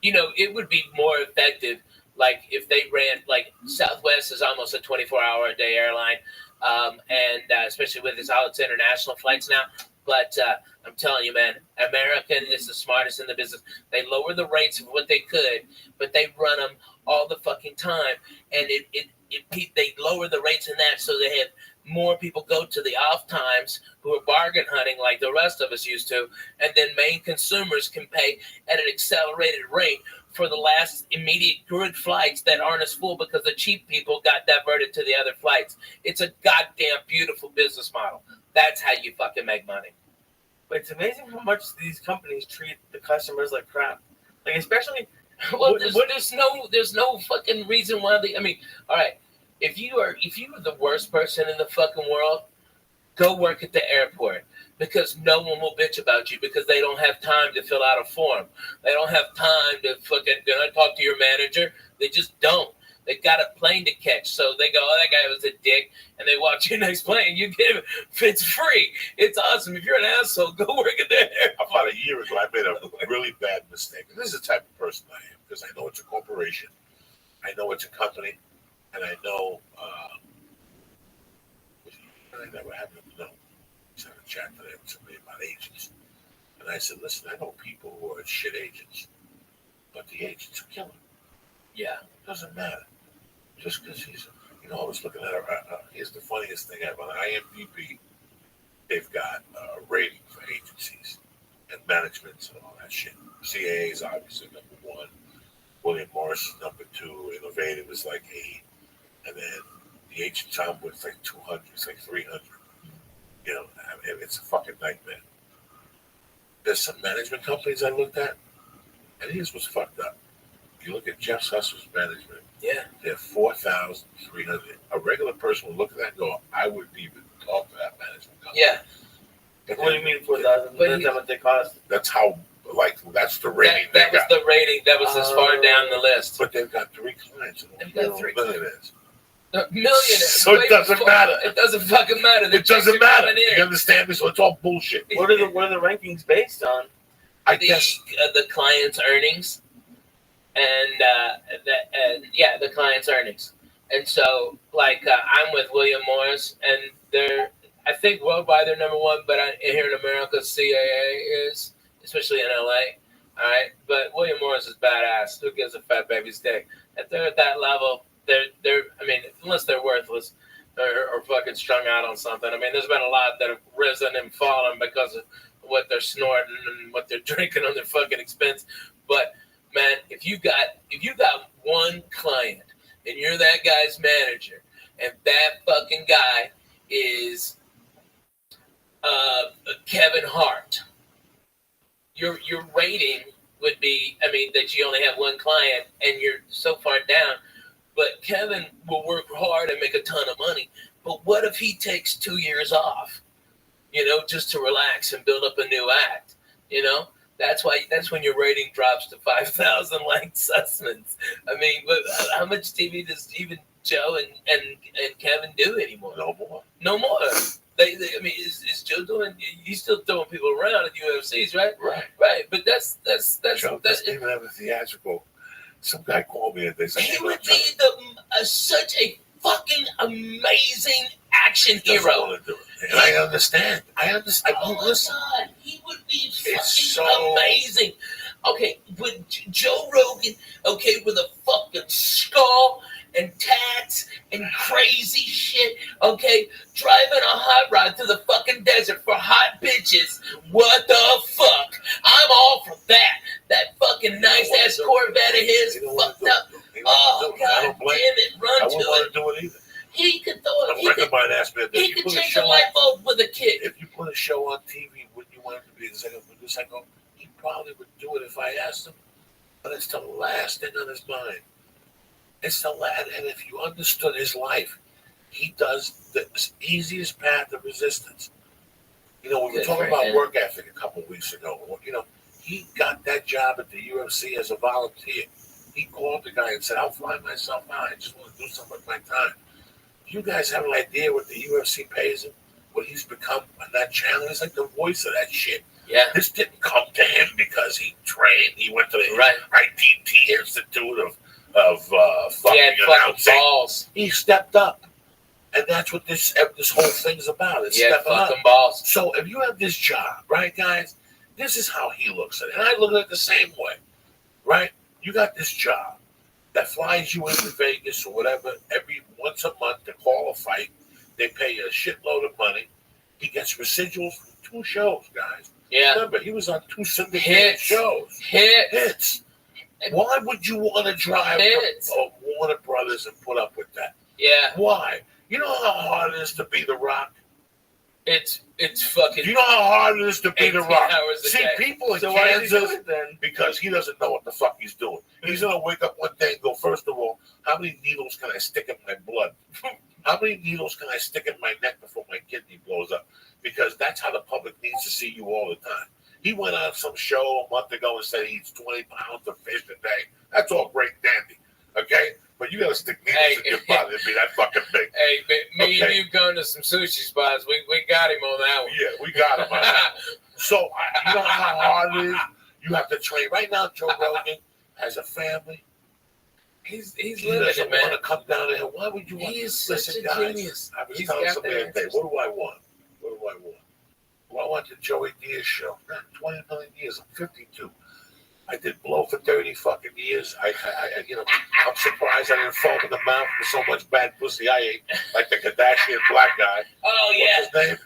It would be more effective, like if they ran, like Southwest is almost a 24-hour a day airline, and especially with all its international flights now. But I'm telling you, man, American is the smartest in the business. They lower the rates of what they could, but they run them all the fucking time, and they lower the rates in that so they have more people go to the off times who are bargain hunting like the rest of us used to, and then main consumers can pay at an accelerated rate for the last immediate good flights that aren't as full because the cheap people got diverted to the other flights. It's a goddamn beautiful business model. That's how you fucking make money. But it's amazing how much these companies treat the customers like crap. Like, especially... Well, there's no fucking reason why they... I mean, all right, if you are the worst person in the fucking world, go work at the airport. Because no one will bitch about you because they don't have time to fill out a form. They don't have time to fucking talk to your manager. They just don't. They got a plane to catch. So they go, oh, that guy was a dick. And they watch your next plane. You get it. It's free. It's awesome. If you're an asshole, go work at the airport. About a year ago, I made a really bad mistake. And this is the type of person I am because I know it's a corporation. I know it's a company. And I know I never happened to know. I had a chat today with somebody about agents. And I said, listen, I know people who are shit agents, but the agents are killing. Yeah. It doesn't matter. Just because he's, I was looking at here's the funniest thing ever. On IMDb, they've got a rating for agencies and managements and all that shit. CAA is obviously number 1. William Morris is number 2. Innovative is like 8. And then the agent Tom was like 200. It's like 300. It's a fucking nightmare. There's some management companies I looked at, and here's what's fucked up. You look at Jeff Susser's management. Yeah. They're 4,300. A regular person would look at that and go, I wouldn't even talk to that management company. Yeah. But what do you mean 4,000? That's how much they cost? That's how, that's the rating that was the rating. That was as far down the list. But they've got 3 clients. They've got 3 millionaires. Millionaires. So it doesn't matter. It doesn't fucking matter. It doesn't matter. You understand me? So it's all bullshit. What are the rankings based on? I guess the client's earnings, and the client's earnings. And so, I'm with William Morris, and I think worldwide they're number 1, but here in America, CAA is, especially in LA. All right, but William Morris is badass. Who gives a fat baby's dick? If they're at that level, they're unless they're worthless or fucking strung out on something. I mean, there's been a lot that have risen and fallen because of what they're snorting and what they're drinking on their fucking expense. But man, if you got one client and you're that guy's manager, and that fucking guy is Kevin Hart, your rating would be, that you only have one client and you're so far down. But Kevin will work hard and make a ton of money. But what if he takes 2 years off, just to relax and build up a new act? That's when your rating drops to 5,000 like Sussman's. But how much TV does even Joe and Kevin do anymore? No more. Is Joe doing? He's still throwing people around at UFCs, right? Right. But that's Joe doesn't even have a theatrical. Some guy called me and they said he would be such a fucking amazing action hero. And I understand. Listen. God, he would be fucking amazing. Okay, with Joe Rogan, with a fucking skull and tats and crazy shit, driving a hot rod through the fucking desert for hot bitches. What the fuck? I'm all for that. That fucking nice ass Corvette of his fucked up. Oh, God damn it, run to it. I wouldn't want to do it either. He could throw it. A friend of mine asked me, he could change a light bulb with a kick. If you put a show on TV, wouldn't you want him to be the second producer? I go, he probably would do it if I asked him. But it's the last thing on his mind. It's the last. And if you understood his life, he does the easiest path of resistance. We were talking about work ethic a couple of weeks ago. He got that job at the UFC as a volunteer. He called the guy and said, I'll fly myself out. I just want to do something with my time. You guys have an idea what the UFC pays him? What he's become on that channel? He's like the voice of that shit. Yeah. This didn't come to him because he trained. He went to the ITT Institute of fucking announcing. Balls. He stepped up. And that's what this whole thing's about. It's stepping fucking up. Balls. So if you have this job, right, guys, this is how he looks at it. And I look at it the same way, right? You got this job that flies you into Vegas or whatever every once a month to call a fight. They pay you a shitload of money. He gets residuals from 2 shows, guys. Yeah. Remember, he was on 2 syndicated shows. Hits. Why would you want to drive to Warner Brothers and put up with that? Yeah. Why? You know how hard it is to be The Rock? It's fucking. You know how hard it is to be The Rock? Hours a See, day. people in So why does he do Kansas, it then? because he doesn't know what the fuck he's doing. He's going to wake up one day and go, first of all, how many needles can I stick in my blood? How many needles can I stick in my neck before my kidney blows up? Because that's how the public needs to see you all the time. He went on some show a month ago and said he eats 20 pounds of fish a day. That's all great dandy, okay? But you got to stick needles in your body to be that fucking big. Hey, me and you going to some sushi spots. We got him on that one. Yeah, we got him on that one. So, you know how hard it is? You have to train. Right now, Joe Rogan has a family. He living doesn't it, man. want to come down here. Why would you want He to is listen, such a guys? genius. I was He's telling got somebody the the other day, answers. what do I want? What do I want? Well, I want the Joey Diaz show. Not 20 million years. I'm 52. I did blow for 30 fucking years. I I'm surprised I didn't foam in the mouth with so much bad pussy I ate, like the Kardashian black guy. Oh, yeah. What's his name?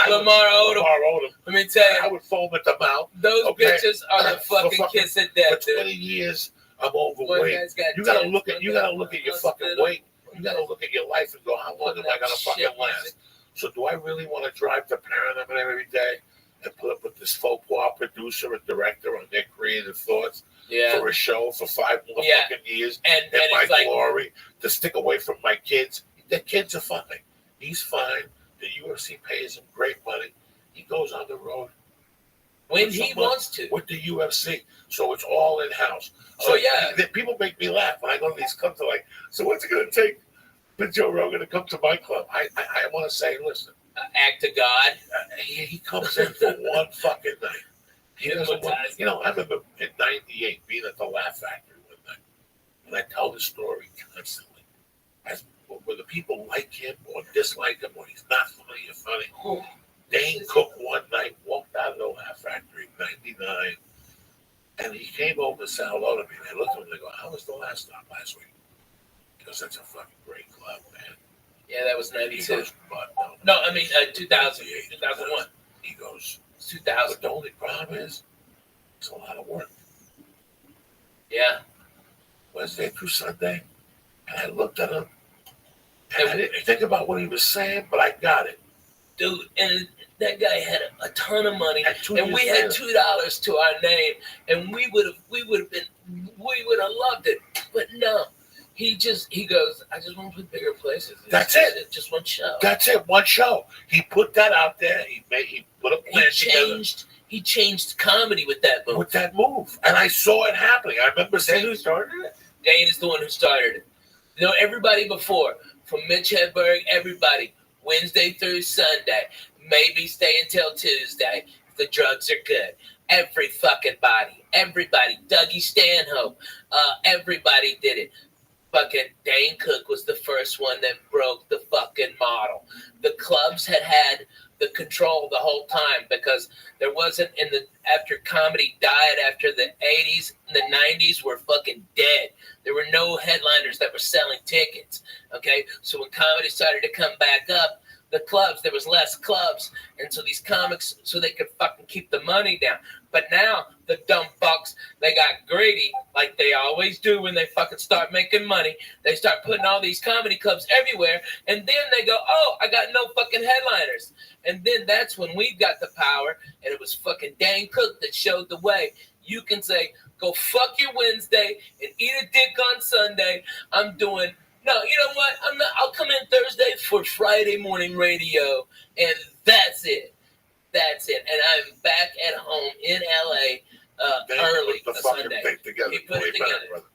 Lamar Odom. Lamar Odom. Let me tell you. I would foam at the mouth. Those bitches are the fucking For kiss of death, For 20 years, I'm overweight. You gotta look at your fucking weight. You gotta look at your life and go, how long am I gonna fucking last? So do I really want to drive to Paranam every day and put up with this faux pas producer and director on their creative thoughts for a show for 5 more fucking years and my glory to stick away from my kids? The kids are fine. He's fine. The UFC pays him great money. He goes on the road when he wants to with the UFC. So it's all in house. So people make me laugh when I go to these clubs. They're like, so what's it going to take for Joe Rogan to come to my club? I want to say, listen, act of God. He comes in for one fucking night. He doesn't want, I remember in '98 being at the Laugh Factory one night, and I tell this story constantly. Whether people like him or dislike him, or he's not funny or funny. Dane Cook one night walked out of the Laugh Factory in '99, and he came over and said hello to me. And I looked at him and I go, how was the last stop last week? He goes, that's a fucking great club, man. Yeah, that was 92. He goes, no, I mean 2000, 2001. He goes, 2000. But the only problem is, it's a lot of work. Yeah. Wednesday through Sunday. And I looked at him, and I didn't think about what he was saying, but I got it. Dude, and that guy had a ton of money, and we had $2 to our name, and we would have loved it. But no. He goes, I just want to put bigger places. That's it. Just one show. That's it. One show. He put that out there. He put a plan together. He changed comedy with that move. With that move. And I saw it happening. I remember saying, who started it? Dane is the one who started it. You know, everybody before, from Mitch Hedberg, everybody, Wednesday through Sunday, maybe stay until Tuesday if the drugs are good. Every fucking body. Everybody. Dougie Stanhope. Everybody did it. Fucking Dane Cook was the first one that broke the fucking model. The clubs had the control the whole time because there wasn't after comedy died after the 80s and the 90s were fucking dead. There were no headliners that were selling tickets. Okay, so when comedy started to come back up, the clubs, there was less clubs, and so these comics, so they could fucking keep the money down. But now the dumb fucks, they got greedy like they always do when they fucking start making money. They start putting all these comedy clubs everywhere, and then they go, oh, I got no fucking headliners. And then that's when we got the power, and it was fucking Dane Cook that showed the way. You can say, go fuck your Wednesday and eat a dick on Sunday. I'm doing... No, you know what? I'll come in Thursday for Friday morning radio, and that's it. That's it. And I'm back at home in LA early put the fucking Sunday. thing together. He put it together. Brother.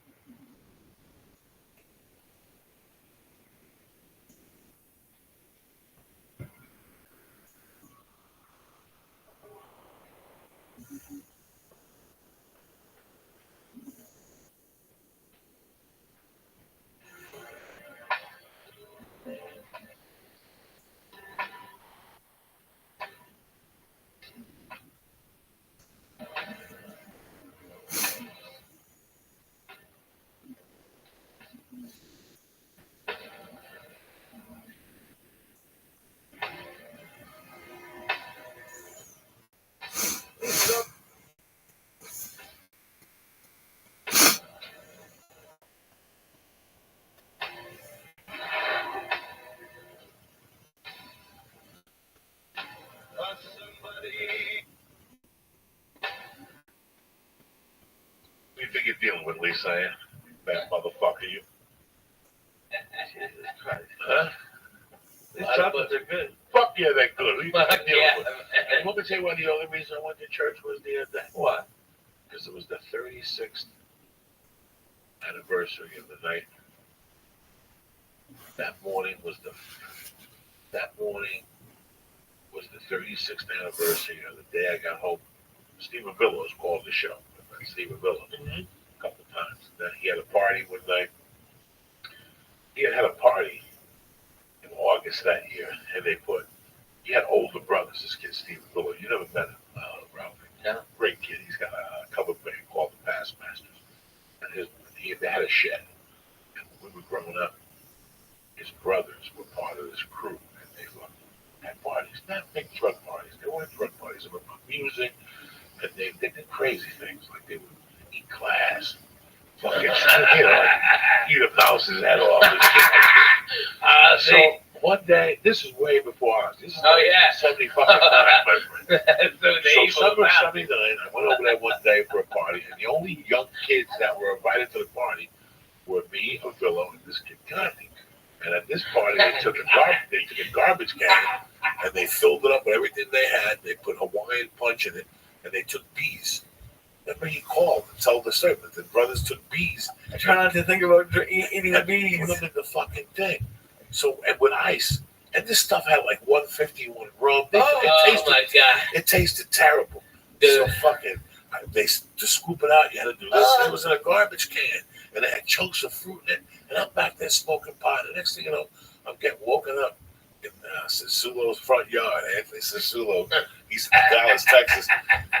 Who you think you're dealing with, Lisa? Eh? Bad motherfucker, you. Huh? These chocolates are good. Fuck yeah, they're good. Who you think you're dealing with? And let me tell you why the only reason I went to church was the other day. What? Because it was the 36th anniversary of the night. That morning was the 36th anniversary of the day I got home. Stephen Villos called the show. Stephen Villos a couple of times. Then he had a party one night. He had a party in August that year, and he had older brothers. This kid, Stephen Villos. You never met him, Ralph. No. Great kid. He's got a cover band called the Pastmasters. And they had a shed. And when we were growing up, his brothers were part of this crew, and they had parties, not big drug parties. They weren't drug parties. They were about music, and they did crazy things, like they would eat glass, fucking, eat a mouse's head off. And shit like so one day, this is way before us. This is 70 fucking 9, my friend. So summer 79, I went over there one day for a party, and the only young kids that were invited to the party were me, Avillo, and this kid Gandhi. And at this party, they took a garbage can and they filled it up with everything they had. They put Hawaiian punch in it, and they took bees. Remember, he called and told the servant the brothers took bees. I try not to think about eating the bees. Put them in the fucking thing. So, and with ice. And this stuff had like 151 rum. It tasted terrible. So fucking, to scoop it out, you had to do this. It was in a garbage can, and it had chunks of fruit in it. And I'm back there smoking pot. The next thing you know, I'm getting woken up in Sisulo's front yard. Anthony Sisulo, he's in Dallas, Texas.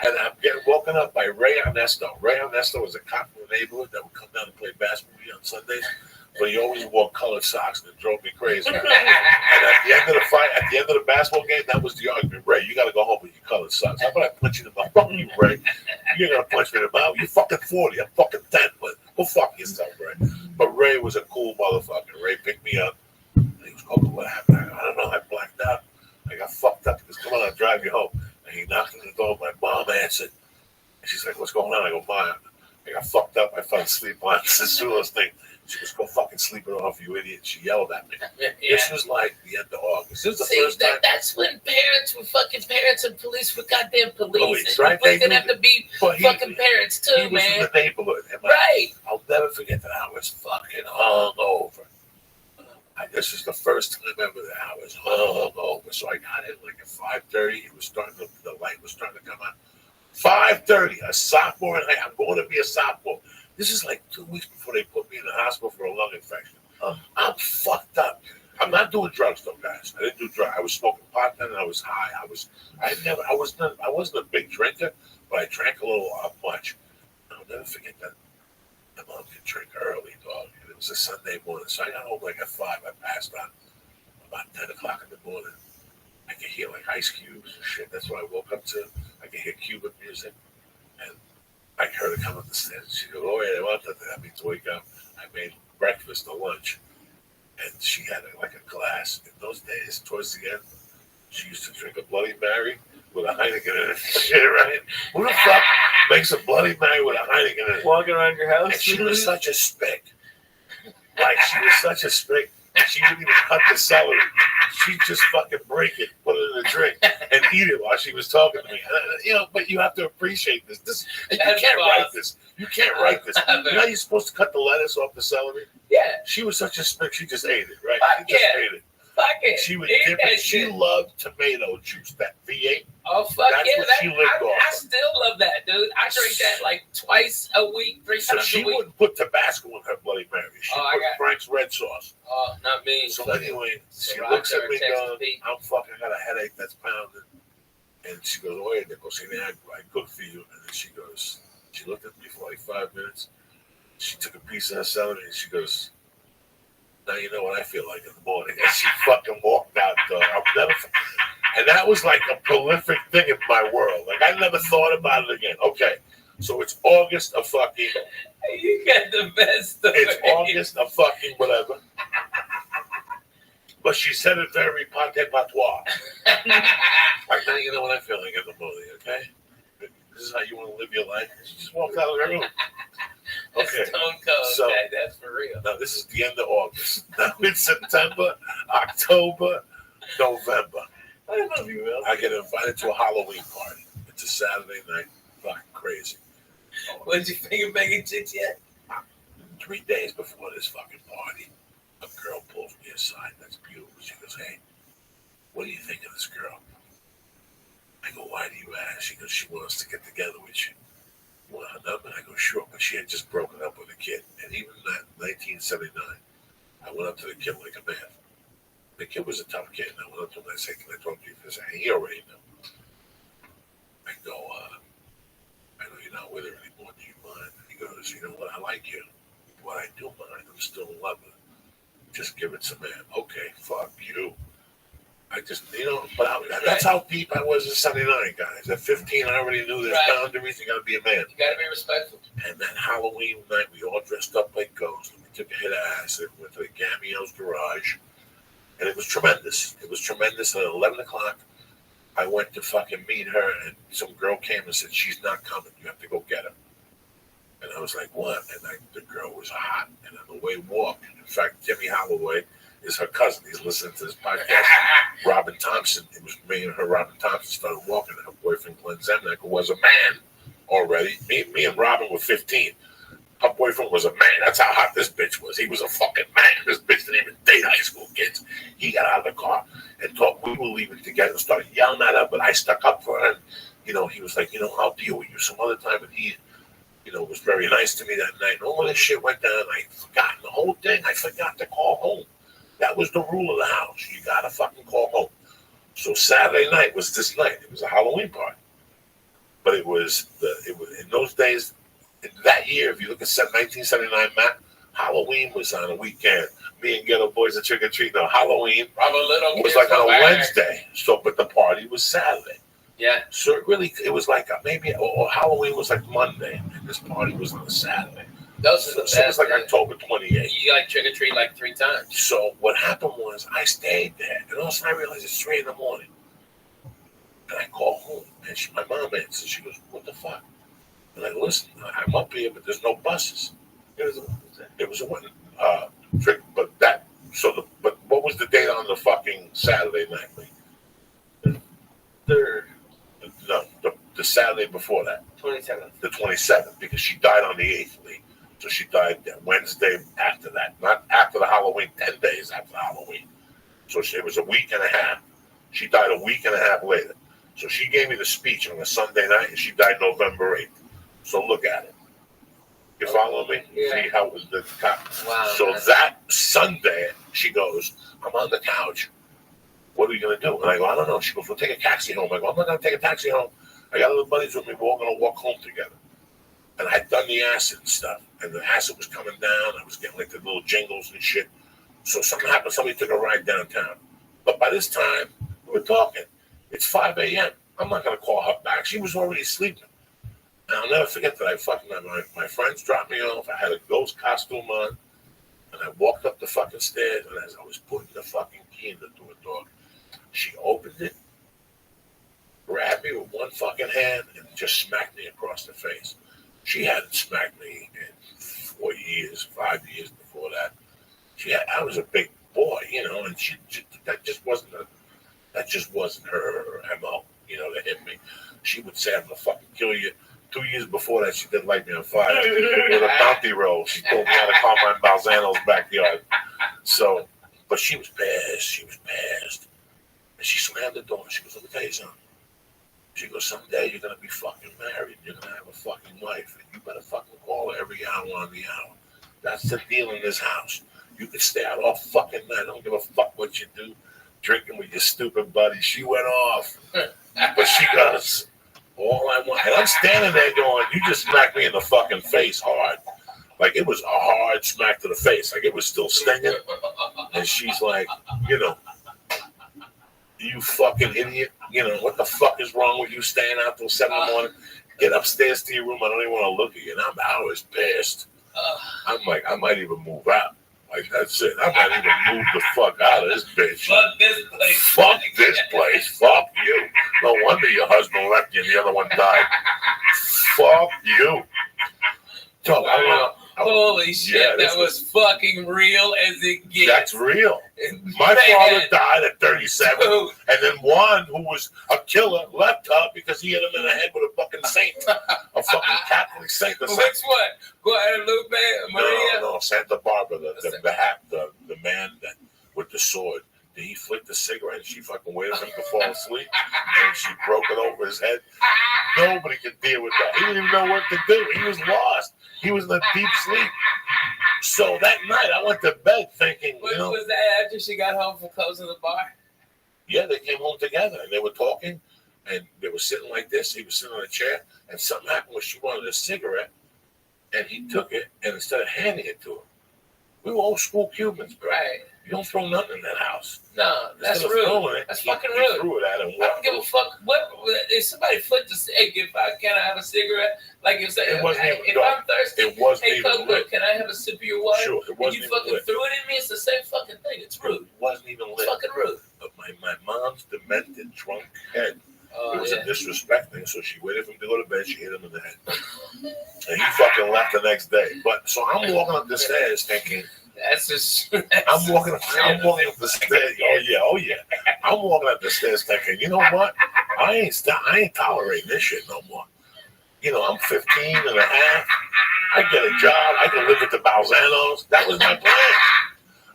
And I'm getting woken up by Ray Ernesto. Ray Ernesto was a cop in the neighborhood that would come down and play basketball on Sundays. But he always wore colored socks, and it drove me crazy. And at the end of the fight, at the end of the basketball game, that was the argument. Ray, you got to go home with your colored socks. How about I punch you in the mouth? Fuck you, Ray. You're going to punch me in the mouth. You're fucking 40. I'm fucking 10. But go fuck yourself, Ray. But Ray was a cool motherfucker. Ray picked me up. And he was, oh, what happened? I don't know. I blacked out. I got fucked up. He goes, come on, I'll drive you home. And he knocked on the door. My mom answered. And she's like, what's going on? I go, Ma, I got fucked up. I fell asleep on Sisulo's thing. She goes, go fucking sleep it off, you idiot. She yelled at me. Yeah. This was like the end of August. This was the first time. That's when parents and police were goddamn police. Right? They didn't have to be fucking parents too, he was man. From the neighborhood. Right. I'll never forget that I was fucking hungover. This is the first time ever that I was hungover. So I got in like at 5:30. It was starting to, the light was starting to come out. 5:30, a sophomore in high. I'm going to be a sophomore. This is like 2 weeks before they put me in the hospital for a lung infection. I'm fucked up. I'm not doing drugs though, guys. I didn't do drugs. I was smoking pot then, and I was high. I wasn't a big drinker, but I drank a little much. I'll never forget that. My mom could drink early, dog. And it was a Sunday morning, so I got home like at 5. I passed out about 10 o'clock in the morning. I could hear like ice cubes and shit. That's what I woke up to. I could hear Cuban music, and I heard her come up the stairs. She goes, oh, yeah, I want that me to wake up. I made breakfast or lunch. And she had like a glass. In those days, towards the end, she used to drink a Bloody Mary with a Heineken in it. Shit, right? Who the fuck makes a Bloody Mary with a Heineken in it? Walking around your house? And she was such a spick. Like, she was such a spick. She didn't even cut the celery. She'd just fucking break it, put it in a drink, and eat it while she was talking to me. But you have to appreciate this. You can't write this. You can't write this. You know how you're supposed to cut the lettuce off the celery? Yeah. She was such a spick. She just ate it, right? Fuck She just yeah. ate it. Fuck it. She would dip it. She loved tomato juice, that V8. Oh, fuck That's yeah. what she lived off I of. still love that, dude. I drink that like twice a week, 3 So times she a week. wouldn't put Tabasco in her Bloody Mary. She put Frank's red sauce. Oh, not me. So anyway, she Sriracha looks at or me Texas going, Pete. I'm fucking got a headache that's pounding. And she goes, oh, yeah, I cook for you. And then she goes, she looked at me for like 5 minutes. She took a piece of her celery and she goes, now you know what I feel like in the morning. And she fucking walked out, dog. And that was like a prolific thing in my world. Like, I never thought about it again. Okay, so it's August of fucking... You got the best story. It's August of fucking whatever. But she said it very pate patois. Like now you know what I feel like in the movie, okay? This is how you want to live your life. You just walked out of the room. That's Okay. Stone Cold, So- okay, that's for real. Now this is the end of August. Now it's September, October, November. I love you, Will. I get invited to a Halloween party. It's a Saturday night. Fucking crazy. What did you think of making chicks yet? 3 days before this fucking party, a girl pulls me aside. That's beautiful. She goes, "Hey, what do you think of this girl?" I go, "Why do you ask?" She goes, "She wants to get together with you." "You want her number?" I go, "Sure." But she had just broken up with a kid. And even in that 1979, I went up to the kid like a man. The kid was a tough kid. And I went up to him and I said, "Can I talk to you for a second?" He already knew. I go, "I know you're not with her anymore. Do you mind?" He goes, "You know what? I like you. What I do mind, I'm still in love with her. Just give it to me." Okay, fuck you. I just, but that's how deep I was in 79, guys. At 15, I already knew there's boundaries. You got to be a man. You got to be respectful. And that Halloween night, we all dressed up like ghosts. We took a hit of acid, went to the Gamio's garage, and it was tremendous. It was tremendous. And at 11 o'clock, I went to fucking meet her, and some girl came and said, "She's not coming. You have to go get her." And I was like, "What?" And the girl was hot. And on the way walked. In fact, Jimmy Holloway is her cousin. He's listening to this podcast. Robin Thompson. It was me and her. Robin Thompson started walking. Her boyfriend, Glenn Zemnick, who was a man already. Me and Robin were 15. Her boyfriend was a man. That's how hot this bitch was. He was a fucking man. This bitch didn't even date high school kids. He got out of the car and thought we were leaving together and started yelling at her, but I stuck up for her. And, he was like, "I'll deal with you some other time." And he, was very nice to me that night. And all this shit went down. I forgot the whole thing. I forgot to call home. That was the rule of the house. You got to fucking call home. So Saturday night was this night. It was a Halloween party. But it was in those days, in that year, if you look at 1979 map, Halloween was on a weekend. Me and Ghetto Boys are trick or treat. No, Halloween was like on a Wednesday. So, but the party was Saturday. Yeah. So it was like or Halloween was like Monday, and this party was on a Saturday. Those are the best. So it was like October 28th. You like trick or treat like 3 times. So what happened was I stayed there, and all of a sudden I realized it's 3 a.m. And I call home, and my mom answers. She goes, "What the fuck?" And I go, "Listen, I'm up here, but there's no buses." It was a trick, but what was the date on the fucking Saturday night? The Saturday before that. 27th. The 27th, because she died on the 8th, Lee. So she died Wednesday after that. Not after the Halloween, 10 days after Halloween. So it was a week and a half. She died a week and a half later. So she gave me the speech on a Sunday night, and she died November 8th. So look at it. You follow me? Yeah. See how it was the cop. Wow. So that Sunday, she goes, "I'm on the couch. What are we going to do?" And I go, "I don't know." She goes, "We'll take a taxi home." I go, "I'm not going to take a taxi home. I got other buddies with me. We're all going to walk home together." And I had done the acid and stuff. And the acid was coming down. I was getting like the little jingles and shit. So something happened. Somebody took a ride downtown. But by this time, we were talking. It's 5 a.m. I'm not going to call her back. She was already sleeping. And I'll never forget that I fucking, my friends dropped me off. I had a ghost costume on. And I walked up the fucking stairs. And as I was putting the fucking key in the door, she opened it, grabbed me with one fucking hand, and just smacked me across the face. She hadn't smacked me in 5 years before that. I was a big boy, and that just wasn't her MO, to hit me. She would say, "I'm gonna fucking kill you." 2 years before that, she did light me on fire with a bounty roll. She told me how to call my Balzano's backyard. So, but she was pissed. And she slammed the door. She goes, "Let me tell you something." She goes, "Someday you're going to be fucking married. You're going to have a fucking wife. And you better fucking call her every hour on the hour. That's the deal in this house. You can stay out all fucking night. I don't give a fuck what you do. Drinking with your stupid buddy." She went off. But she goes, "All I want." And I'm standing there going, "You just smacked me in the fucking face hard." Like it was a hard smack to the face. Like it was still stinging. And she's like, "You fucking idiot. What the fuck is wrong with you staying out till 7 in the morning? Get upstairs to your room. I don't even want to look at you." And I was pissed. I'm like, I might even move out. Like, that's it. I might even move the fuck out of this bitch. Fuck this place. Fuck this place. Fuck you. wonder your husband left you and the other one died. Fuck you. So Holy shit, that was fucking real as it gets. That's real. My father died at 37, and then one who was a killer left her because he hit him in the head with a fucking saint, a fucking Catholic saint. Which one? Guadalupe, Maria? No, Santa Barbara, the man that with the sword. He flicked a cigarette and she fucking waited for him to fall asleep, and she broke it over his head. Nobody could deal with that. He didn't even know what to do. He was lost. He was in a deep sleep. So that night I went to bed thinking, was that after she got home from closing the bar? Yeah, they came home together and they were talking and they were sitting like this. He was sitting on a chair and something happened where she wanted a cigarette and he took it and instead of handing it to her, we were old school Cubans, bro. Right. You don't throw nothing in that house. No, that's rude. That's fucking rude. He threw it at him. I don't give a fuck. What if somebody flipped the egg? Can I have a cigarette? Like if I'm thirsty, it wasn't hey, even Coco, lit. can I have a sip of your water? Sure, it wasn't and you fucking lit. threw it in me. It's the same fucking thing. It's rude. It wasn't even lit. It's fucking rude. But my mom's demented, drunk head. It was yeah. a disrespect thing, so she waited for him to go to bed. She hit him in the head, and he fucking left the next day. But so I'm walking up the stairs thinking. I'm walking up the stairs. Oh yeah. I'm walking up the stairs thinking, you know what? I ain't tolerating this shit no more. I'm 15 and a half. I get a job. I can live with the Balzanos. That was my plan.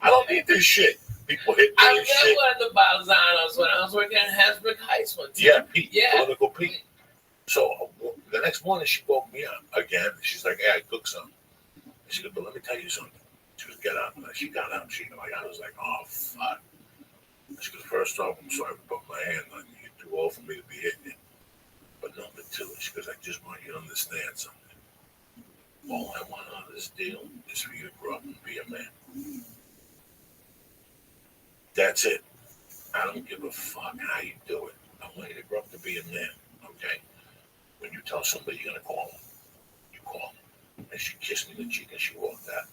I don't need this shit. People hit me I and shit. one of the Balzanos when I was working at Hasbrook Heights one time. Yeah, Pete. Yeah. Political Pete. So the next morning she woke me up again. She's like, hey, I cooked something. She goes, but let me tell you something. She goes, get up. And she got up. I was like, oh, fuck. She goes, first off, I'm sorry for putting my hand on you. You're too old for me to be hitting you. But number two, she goes, I just want you to understand something. All I want out of this deal is for you to grow up and be a man. That's it. I don't give a fuck how you do it. I want you to grow up to be a man, okay? When you tell somebody you're going to call them, you call them. And she kissed me in the cheek and she walked out.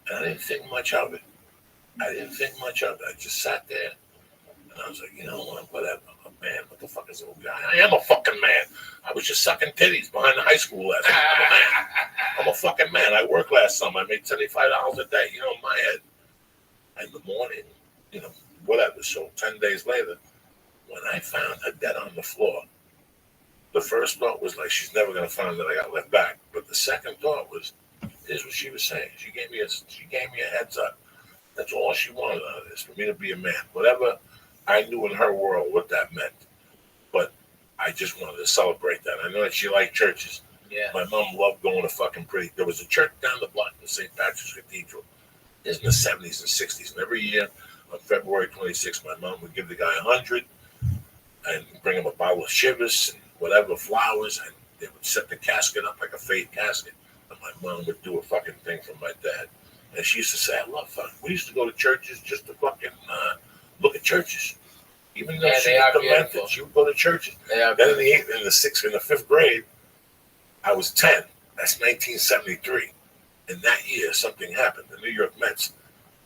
And I didn't think much of it. I just sat there and I was like, you know what, whatever. I'm a man. What the fuck is a little guy? I am a fucking man. I was just sucking titties behind the high school last night. I'm a man. I'm a fucking man. I worked last summer. I made $75 a day, in my head. In the morning, whatever. So 10 days later, when I found her dead on the floor, the first thought was like, she's never going to find that I got left back. But the second thought was, here's what she was saying. She gave me a heads up. That's all she wanted out of this, for me to be a man. Whatever I knew in her world what that meant. But I just wanted to celebrate that. I know that she liked churches. Yeah. My mom loved going to fucking pretty. There was a church down the block in St. Patrick's Cathedral. This in the 70s and 60s. And every year on February 26th, my mom would give the guy 100 and bring him a bottle of Chivas and whatever, flowers, and they would set the casket up like a faith casket. And my mom would do a fucking thing for my dad. And she used to say, I love fun. We used to go to churches just to fucking look at churches. Even though she was demented, she would go to churches. Then in the fifth grade, I was 10. That's 1973. And that year, something happened. The New York Mets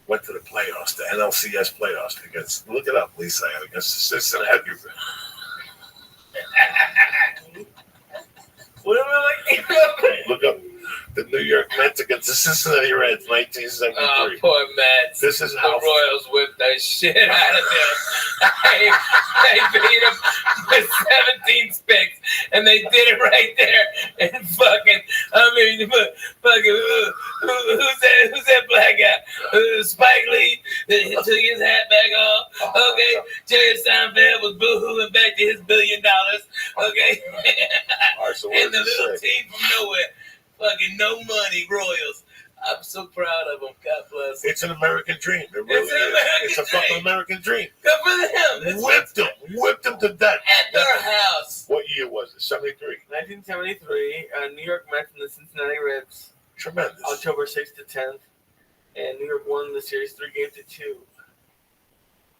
went to the playoffs, the NLCS playoffs against, look it up, Lisa, against the Cincinnati. What am I looking Look up the New York Mets against the Cincinnati Reds, 1973. Oh, poor Mets. This is how the Royals whipped that shit out of them. they beat them with 17 spicks, and they did it right there. And fucking, who's that black guy? Spike Lee took his hat back off. Okay, Jerry Seinfeld was boo-hooing back to his $1 billion. Okay, right, so and the little team from nowhere. Fucking no money Royals. I'm so proud of them. God bless them. It's an American dream. It really is. It's a fucking American dream. Good for them. Whipped them to death. At their house. What year was it? 73. 1973. New York Mets and the Cincinnati Reds. Tremendous. October 6th to 10th. And New York won the series 3-2.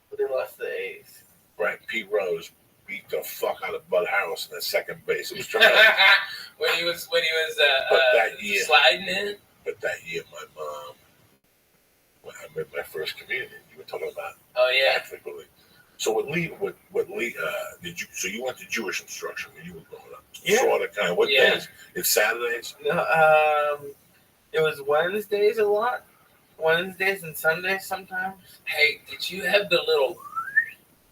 But they lost to the A's. Right. Pete Rose beat the fuck out of Bud Harrelson at second base. It was tremendous. when he was that year, sliding in. But that year, my mom, when I made my first communion, you were talking about Catholic belief. So what Lee, did you? So you went to Jewish instruction when you were growing up? Yeah. Sort of, kind of. What days? It's Saturdays. No, it was Wednesdays a lot. Wednesdays and Sundays sometimes. Hey, did you have the little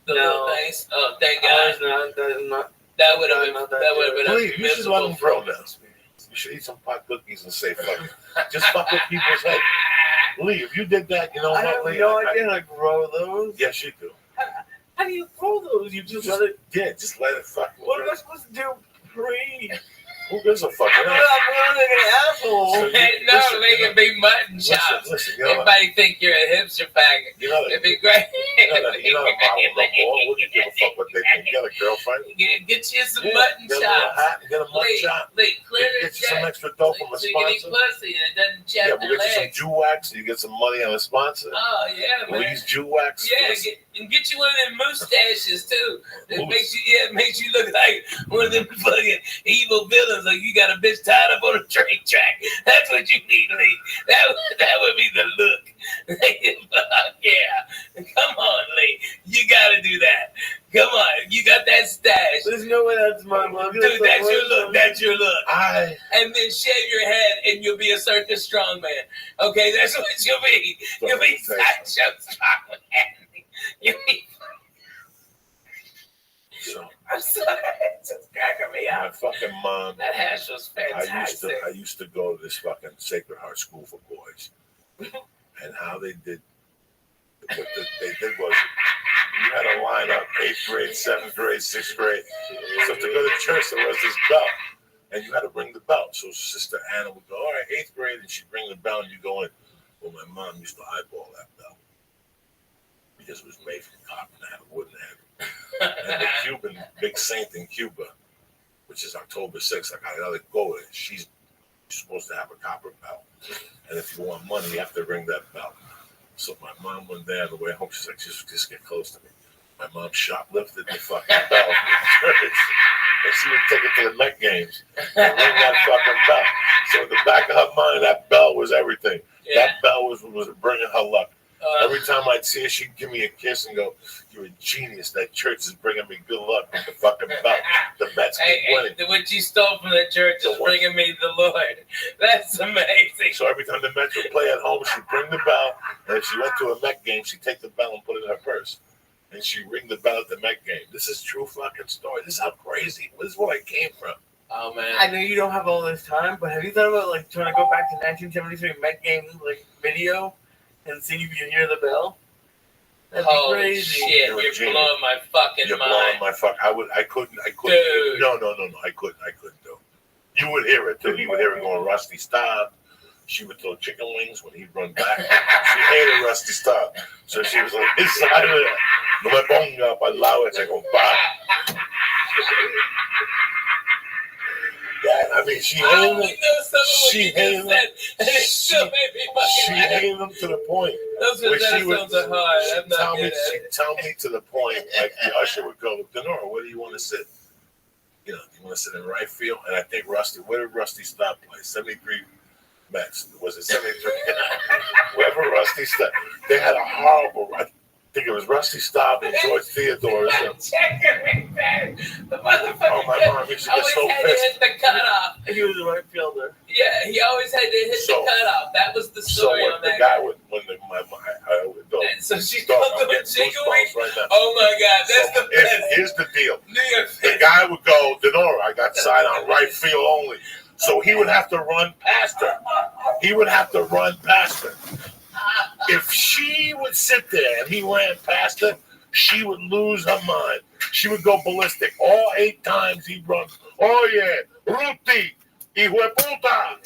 things? Oh, thank God. That would have been Lee, you should let them grow now. You should eat some pot cookies and say fuck. Just fuck with people's head. Lee, if you did that, you know what, Lee? I have no idea how to grow those. Yes, you do. How do you grow those? You just let it. Yeah, just let it fuck. What am I supposed to do? Pre. Who gives a fuck? I'm running an apple. No, they can be mutton chops. Listen, everybody think you're a hipster faggot. It'd be great. You're not a model no more. What do you give a fuck what they think? You got a girlfriend? Get you some mutton chops. Get a mutton chop. Clear Get you some extra dough from a so you can eat sponsor. pussy and it doesn't chap Yeah, the we'll get you some legs. Jew wax and you get some money on a sponsor. Oh, yeah, man. We'll use Jew wax. Yeah, get you one of them mustaches, too. It makes you look like one of them fucking evil villains, like you got a bitch tied up on a train track. That's what you need, Lee. That would be the look. Fuck yeah. Come on, Lee. You gotta do that. Come on. You got that stash. There's no way that's my look. Dude, that's your look. That's your look. And then shave your head and you'll be a circus strongman. Okay, that's what you'll be. You'll be sideshow strongman. You'll be. So, I'm sorry. It's just cracking me up. my fucking mom. That hash was fantastic. I used to go to this fucking Sacred Heart School for Boys, and how they did. What they did was you had to line up 8th grade, 7th grade, 6th grade. So to go to church, there was this belt, and you had to bring the belt. So Sister Anna would go, all right, 8th grade, and she'd bring the belt, and you go in. Well, my mom used to eyeball that belt because it was made from copper and had a wooden head. And the Cuban big saint in Cuba, which is October 6th, I gotta go there. She's supposed to have a copper belt, and if you want money, you have to ring that belt. So my mom went there on the way home. She's like, just get close to me. My mom shoplifted the fucking belt from church, and she would take it to the Met games and ring that fucking belt. So in the back of her mind, that belt was everything. Yeah. That belt was bringing her luck. Every time I'd see her, she'd give me a kiss and go, "You're a genius. That church is bringing me good luck with the fucking belt. The Mets keep winning." What you stole from the church is bringing me the Lord. That's amazing. So every time the Mets would play at home, she'd bring the belt, and if she went to a Met game, she'd take the belt and put it in her purse. And she'd ring the bell at the Met game. This is true fucking story. This is how crazy. This is where I came from. Oh, man. I know you don't have all this time, but have you thought about like trying to go back to 1973 Met game like video and see if you can hear the bell? That'd be Holy crazy. shit, you're blowing my fucking You're mind. blowing my fuck. I couldn't. Dude. No. I couldn't do it. You would hear it too. You would hear it going, Rusty, stop. She would throw chicken wings when he'd run back. She hated Rusty, stop. So she was like, this side of it. No me ponga para el lado ese compadre. Yeah, I mean, she hated him. She hated him. She hated him to the point where she would tell me to the point, like the usher would go, Denora, where do you want to sit? You know, do you want to sit in right field? And I think Rusty, where did Rusty stop play? 73 Mets. Was it 73? Wherever Rusty stopped, they had a horrible, I think it was Rusty Staub and George Theodore. The motherfucker. Oh, my mom used to get so had to hit the cutoff. He was a right fielder. Yeah, he always had to hit the cutoff. That was the story so on that. The guy would, I would go. So she's going to chicken wings? Right now. Oh my God, that's the best. Here's the deal. The guy would go, Denora, I got side on right field only. So he would have to run past her. If she would sit there and he ran past her, she would lose her mind. She would go ballistic. All 8 times he'd run. Oh yeah, Ruti, hijo de puta.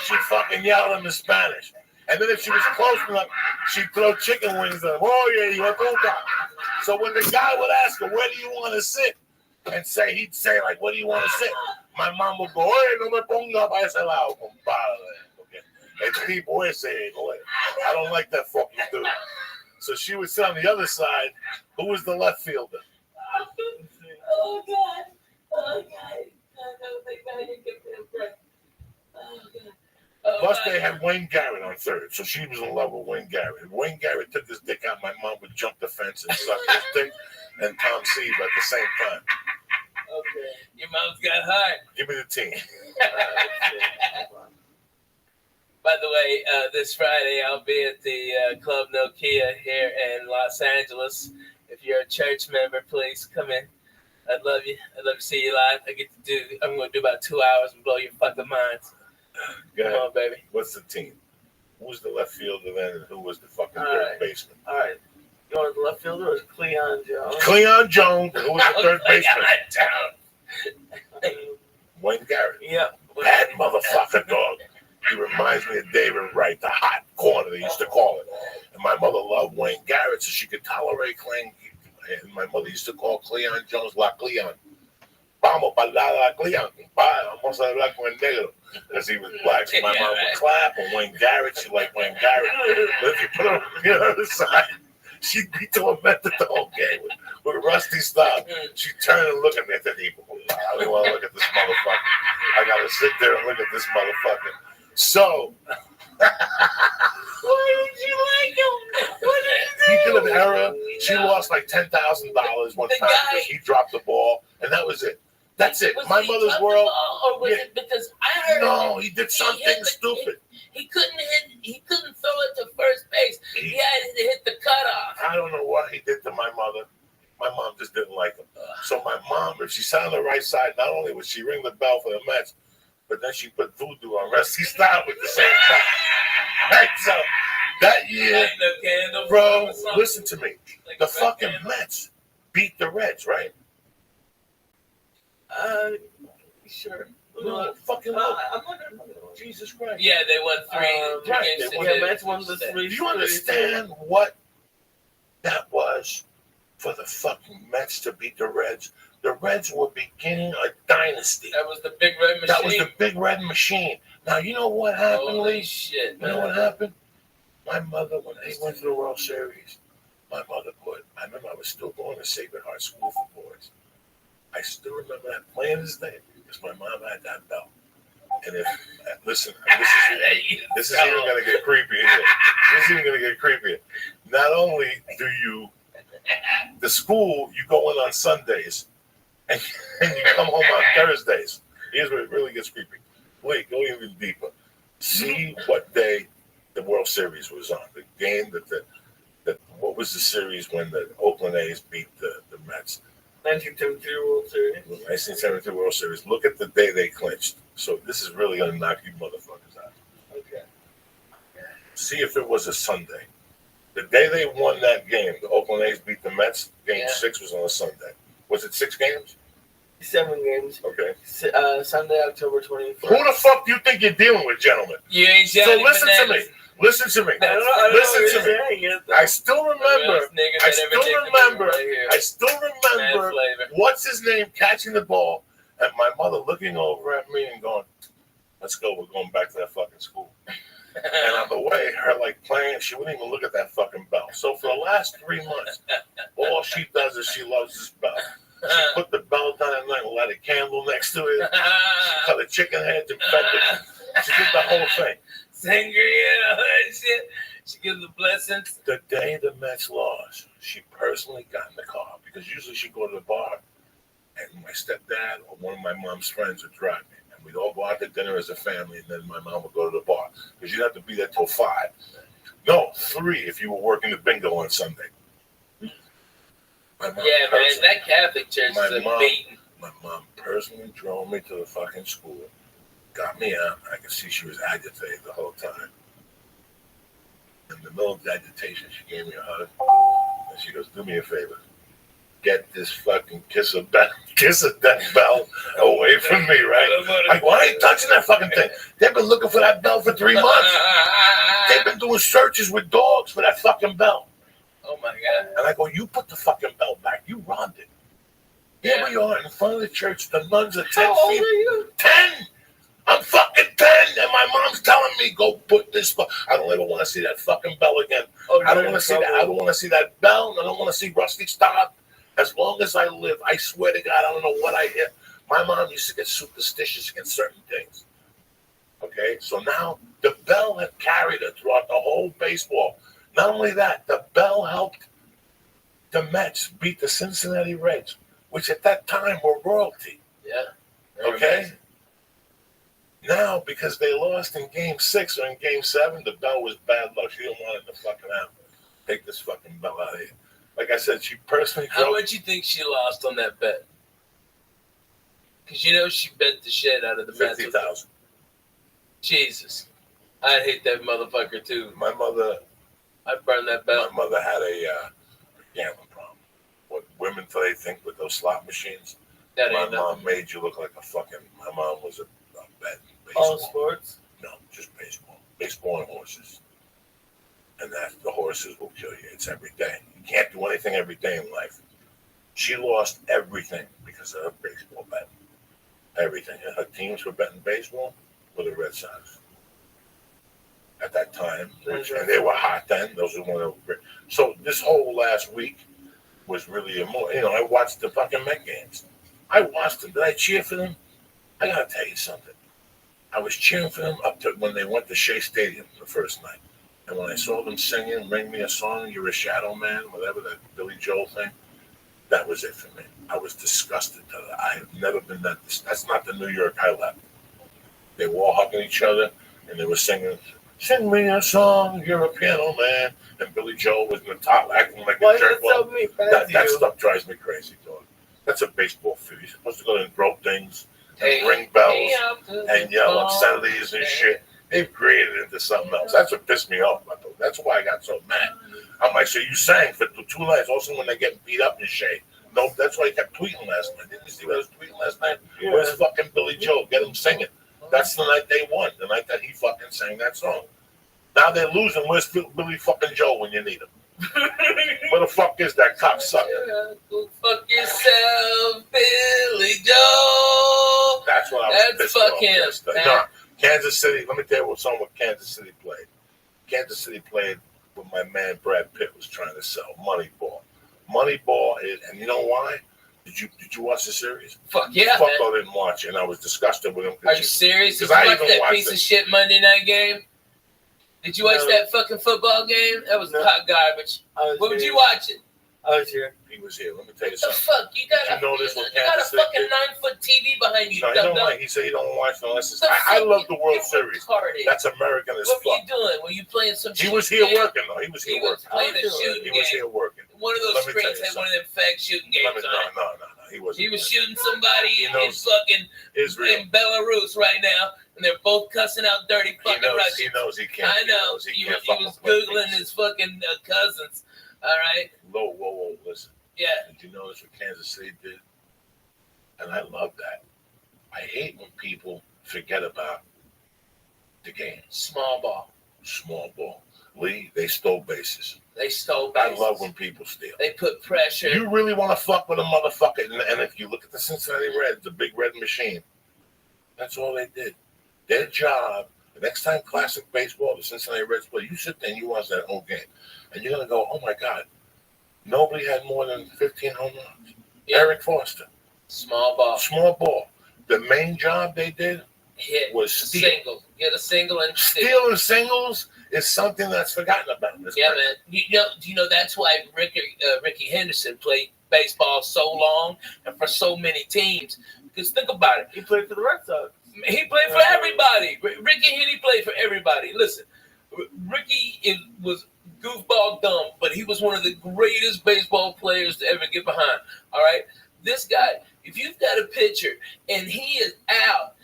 She'd fucking yell at him in Spanish. And then if she was close enough, she'd throw chicken wings at him. Oh yeah, hijo de puta. So when the guy would ask her, where do you want to sit? And he'd say, like, what do you want to sit? My mom would go, oye, no me ponga para ese lado, compadre. El tipo ese, I don't like that fucking dude. So she would sit on the other side. Who was the left fielder? Oh God. Oh God. Plus, they had Wayne Garrett on third, so she was in love with Wayne Garrett. If Wayne Garrett took his dick out, my mom would jump the fence and suck his dick. and Tom Seaver at the same time. Okay. Your mom's got heart. Give me the team. By the way, this Friday I'll be at the Club Nokia here in Los Angeles. If you're a church member, please come in. I'd love you. I'd love to see you live. I'm going to do about 2 hours and blow your fucking minds. Go ahead. Come on, baby. What's the team? Who's the left fielder then, and who was the fucking All third right. baseman? All right. You want the left fielder or is Cleon Jones? Cleon Jones. Who was the third baseman? Wayne Garrett. Yeah. Bad motherfucker dog. He reminds me of David Wright, the hot corner they used to call it. And my mother loved Wayne Garrett, so she could tolerate Cleon. And my mother used to call Cleon Jones La Cleon. Vamos para la Cleon. Vamos a hablar con el negro. Because he was black. So my mom would clap. And Wayne Garrett, she liked Wayne Garrett. But if you put him on the other side, she'd be tormented the whole game with Rusty Stop. She'd turn and look at me at the people. I don't want to look at this motherfucker. I got to sit there and look at this motherfucker. So, why did you like him? What did he did an error. She lost like $10,000 one time because he dropped the ball, and that was it. That's it. My mother's world. Or was it because I heard? No, he did something stupid. He couldn't throw it to first base. He had to hit the cutoff. I don't know what he did to my mother. My mom just didn't like him. So my mom, if she sat on the right side, not only would she ring the bell for the Mets, but then she put voodoo on Rusty Stop at the same time. Right, so that year, bro, listen to me. The fucking Mets beat the Reds, right? Sure. No, fucking look. Jesus Christ. Yeah, they won three. Right. They Mets won the three. Do you understand what that was for the fucking Mets to beat the Reds? The Reds were beginning a dynasty. That was the Big Red Machine. That was the Big Red Machine. Now, you know what happened, Holy Lee? shit, You know what happened? My mother, when they went to the World Series, my mother I remember I was still going to Sacred Heart School for Boys. I still remember that plain as day because my mom had that belt. And if, listen, this is even going to get creepy here. This is even going to get creepier. Not only do you, the school, you go in on Sundays, and you come home on Thursdays. Here's where it really gets creepy. Wait, go even deeper. See what day the World Series was on. The game what was the series when the Oakland A's beat the Mets? 1973 World Series. 1973 World Series. Look at the day they clinched. So this is really going to knock you motherfuckers out. Okay. See if it was a Sunday. The day they won that game, the Oakland A's beat the Mets. Game 6 was on a Sunday. Was it 6 games? 7 games. Okay. Sunday, October 21st. Who the fuck do you think you're dealing with, gentlemen? You ain't So listen to me. Listen to me. Listen to me. I still remember. I still remember what's his name catching the ball and my mother looking over at me and going, "Let's go. We're going back to that fucking school." And on the way, her like playing, she wouldn't even look at that fucking bell. So for the last 3 months, all she does is she loves this bell. She put the bell down at night and light a candle next to it. She cut the chicken heads and fed it. She did the whole thing. Sangria and shit. She gives the blessings. The day the Mets lost, she personally got in the car because usually she'd go to the bar and my stepdad or one of my mom's friends would drive me. And we'd all go out to dinner as a family and then my mom would go to the bar because you'd have to be there till 5. No, 3 if you were working the bingo on Sunday. Yeah, man, that Catholic church is a beating. My mom personally drove me to the fucking school, got me out. I could see she was agitated the whole time. In the middle of the agitation, she gave me a hug, and she goes, "Do me a favor, get this fucking kiss of death bell away from me, right?" Like, why ain't touching that fucking thing? They've been looking for that bell for 3 months. They've been doing searches with dogs for that fucking bell. Oh my God. And I go, "You put the fucking bell back. You robbed it." Here we are in front of the church. The nuns are 10 How old feet. are you? 10. I'm fucking 10. And my mom's telling me, "Go put this." I don't ever want to see that fucking bell again. I don't want to see that. I don't want to see that bell. I don't want to see Rusty Stop. As long as I live, I swear to God, I don't know what I hear. My mom used to get superstitious against certain things. Okay? So now the bell had carried her throughout the whole baseball. Not only that, the bell helped the Mets beat the Cincinnati Reds, which at that time were royalty. Yeah. Okay? Now, because they lost in Game 6 or in Game 7, the bell was bad luck. She didn't want it to fucking out. Take this fucking bell out of here. Like I said, she personally How much you think she lost on that bet? Because you know she bet the shit out of the Mets. 50,000. Jesus. I'd hate that motherfucker too. My mother... I'd burn that bet. My mother had a gambling problem. What women today think with those slot machines. That my ain't mom nothing. made you look like a fucking... My mom was a bet in All baseball. sports? No, just baseball. Baseball and horses. And that the horses will kill you. It's every day. You can't do anything every day in life. She lost everything because of her baseball bet. Everything. And her teams were betting baseball were the Red Sox. At that time, and they were hot then. Those were one of the. So this whole last week was really more. You know, I watched the fucking Met games. I watched them. Did I cheer for them? I gotta tell you something. I was cheering for them up to when they went to Shea Stadium the first night, and when I saw them singing "Ring Me a Song," "You're a Shadow Man," whatever that Billy Joel thing, that was it for me. I was disgusted. I have never been that. That's not the New York I left. They were all hugging each other, and they were singing. Sing me a song, you're a piano man. And Billy Joel was in the top acting like a jerk. That stuff drives me crazy, dog. That's a baseball field. You're supposed to go and throw things and ring bells and yell obscenities and shit. They've created it into something else. That's what pissed me off about those. That's why I got so mad. I'm like, so you sang for 2 nights. Also, when they get beat up in shade. No, that's why he kept tweeting last night. Didn't you see what I was tweeting last night? Yeah. Where's fucking Billy Joel? Get him singing. That's the night they won. The night that he fucking sang that song. Now they're losing. Where's Billy fucking Joel when you need him? Where the fuck is that cocksucker? Yeah, go fuck yourself, Billy Joel. That's what I was pissed off. Him. No, Kansas City. Let me tell you what song what Kansas City played. Kansas City played what my man Brad Pitt was trying to sell. Moneyball. Moneyball is, and you know why? Did you watch the series? Fuck yeah, Fuck, man. I didn't watch it, and I was disgusted with him. Are you serious? Did you I watch even that watched piece it. of shit Monday night game? Did you watch that fucking football game? That was hot garbage. What would you watch it? I was here. He was here. Let me tell you What the something. fuck? You got a fucking 9-foot TV behind you. No, he don't like. He said he don't watch no lessons. I love the World Series. That's American as What fuck. were you doing? Were you playing some He shit was here game? working though. He was here working. Playing a shooting He was here working. One of those Let me tell screens you had one of them fake shooting games on it. No. He wasn't. He was shooting somebody He in knows fucking Israel. in Belarus right now, and they're both cussing out dirty fucking Russians. He knows he can't. I know. He was Googling his fucking cousins. All right. Whoa. Listen. Yeah. Did you notice what Kansas City did? And I love that. I hate when people forget about the game. Small ball. Lee, they stole bases. They stole bases. I love when people steal. They put pressure. You really want to fuck with a motherfucker. And if you look at the Cincinnati Reds, the big red machine, that's all they did. Their job, the next time classic baseball, the Cincinnati Reds play, you sit there and you watch that whole game. And you're going to go, oh my God, nobody had more than 15 home runs. Yeah. Eric Foster. Small ball. The main job they did was steal. Single. Get a single and stealing singles is something that's forgotten about. Yeah, man. You know that's why Ricky Henderson played baseball so long and for so many teams. Because think about it. He played for the Red Sox. He played for everybody. Ricky played for everybody. Listen, Ricky was goofball dumb, but he was one of the greatest baseball players to ever get behind. All right? This guy, if you've got a pitcher and he is out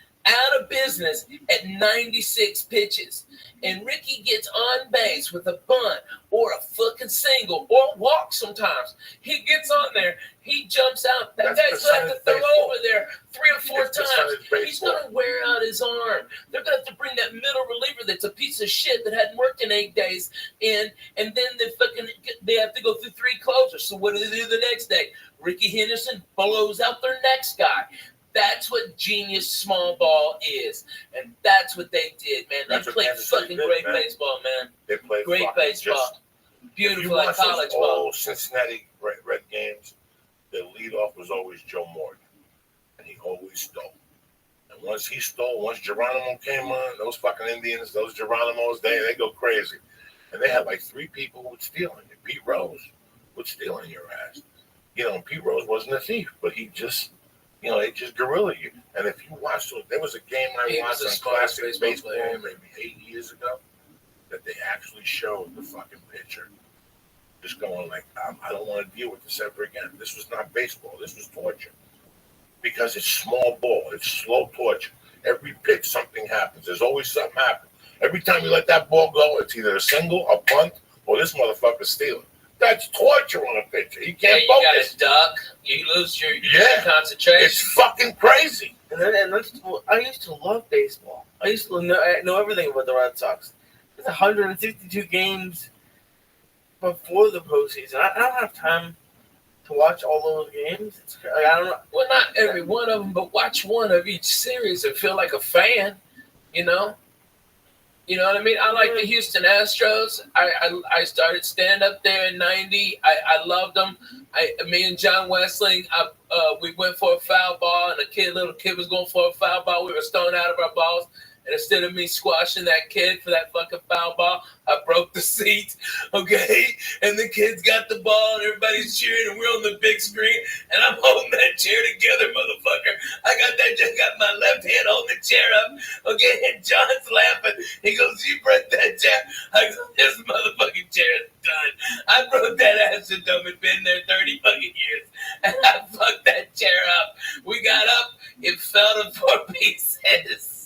of business at 96 pitches, and Ricky gets on base with a bunt or a fucking single or a walk sometimes, he gets on there, he jumps out. That guy's going to have to throw over there 3 or 4 times. He's going to wear out his arm. They're going to have to bring that middle reliever that's a piece of shit that hadn't worked in 8 days in, and then they have to go through 3 closers. So what do they do the next day? Ricky Henderson blows out their next guy. That's what genius small ball is. And that's what they did, man. They played fucking great baseball, man. They played great baseball. Beautiful like college ball. All Cincinnati Red games, the leadoff was always Joe Morgan. And he always stole. And once Geronimo came on, those fucking Indians, those Geronimos, they go crazy. And they had like 3 people who would steal. Pete Rose, with stealing your ass. You know, Pete Rose wasn't a thief, but he just, you know, they just guerrilla you. And if you watch, there was a game I watched on Classic Baseball maybe 8 years ago that they actually showed the fucking pitcher just going like, I don't want to deal with this ever again. This was not baseball. This was torture. Because it's small ball. It's slow torture. Every pitch, something happens. There's always something happens. Every time you let that ball go, it's either a single, a punt, or this motherfucker's stealing. That's torture on a pitcher. You can't you focus. got to duck. You lose your concentration. It's fucking crazy. And that's, I used to love baseball. I used to know everything about the Red Sox. There's 162 games before the postseason. I don't have time to watch all those games. I don't know. Well, not every one of them, but watch one of each series and feel like a fan. You know. You know what I mean? I like the Houston Astros. I started stand up there in '90. I loved them. Me and John Westling, we went for a foul ball, and little kid was going for a foul ball. We were stoned out of our balls. And instead of me squashing that kid for that fucking foul ball, I broke the seat, okay? And the kids got the ball, and everybody's cheering, and we're on the big screen, and I'm holding that chair together, motherfucker. I got my left hand holding the chair up, okay? And John's laughing. He goes, "You broke that chair?" I go, "This motherfucking chair is done. I broke that ass and dumb. It's been there 30 fucking years, and I fucked that chair up." We got up. It fell to 4 pieces.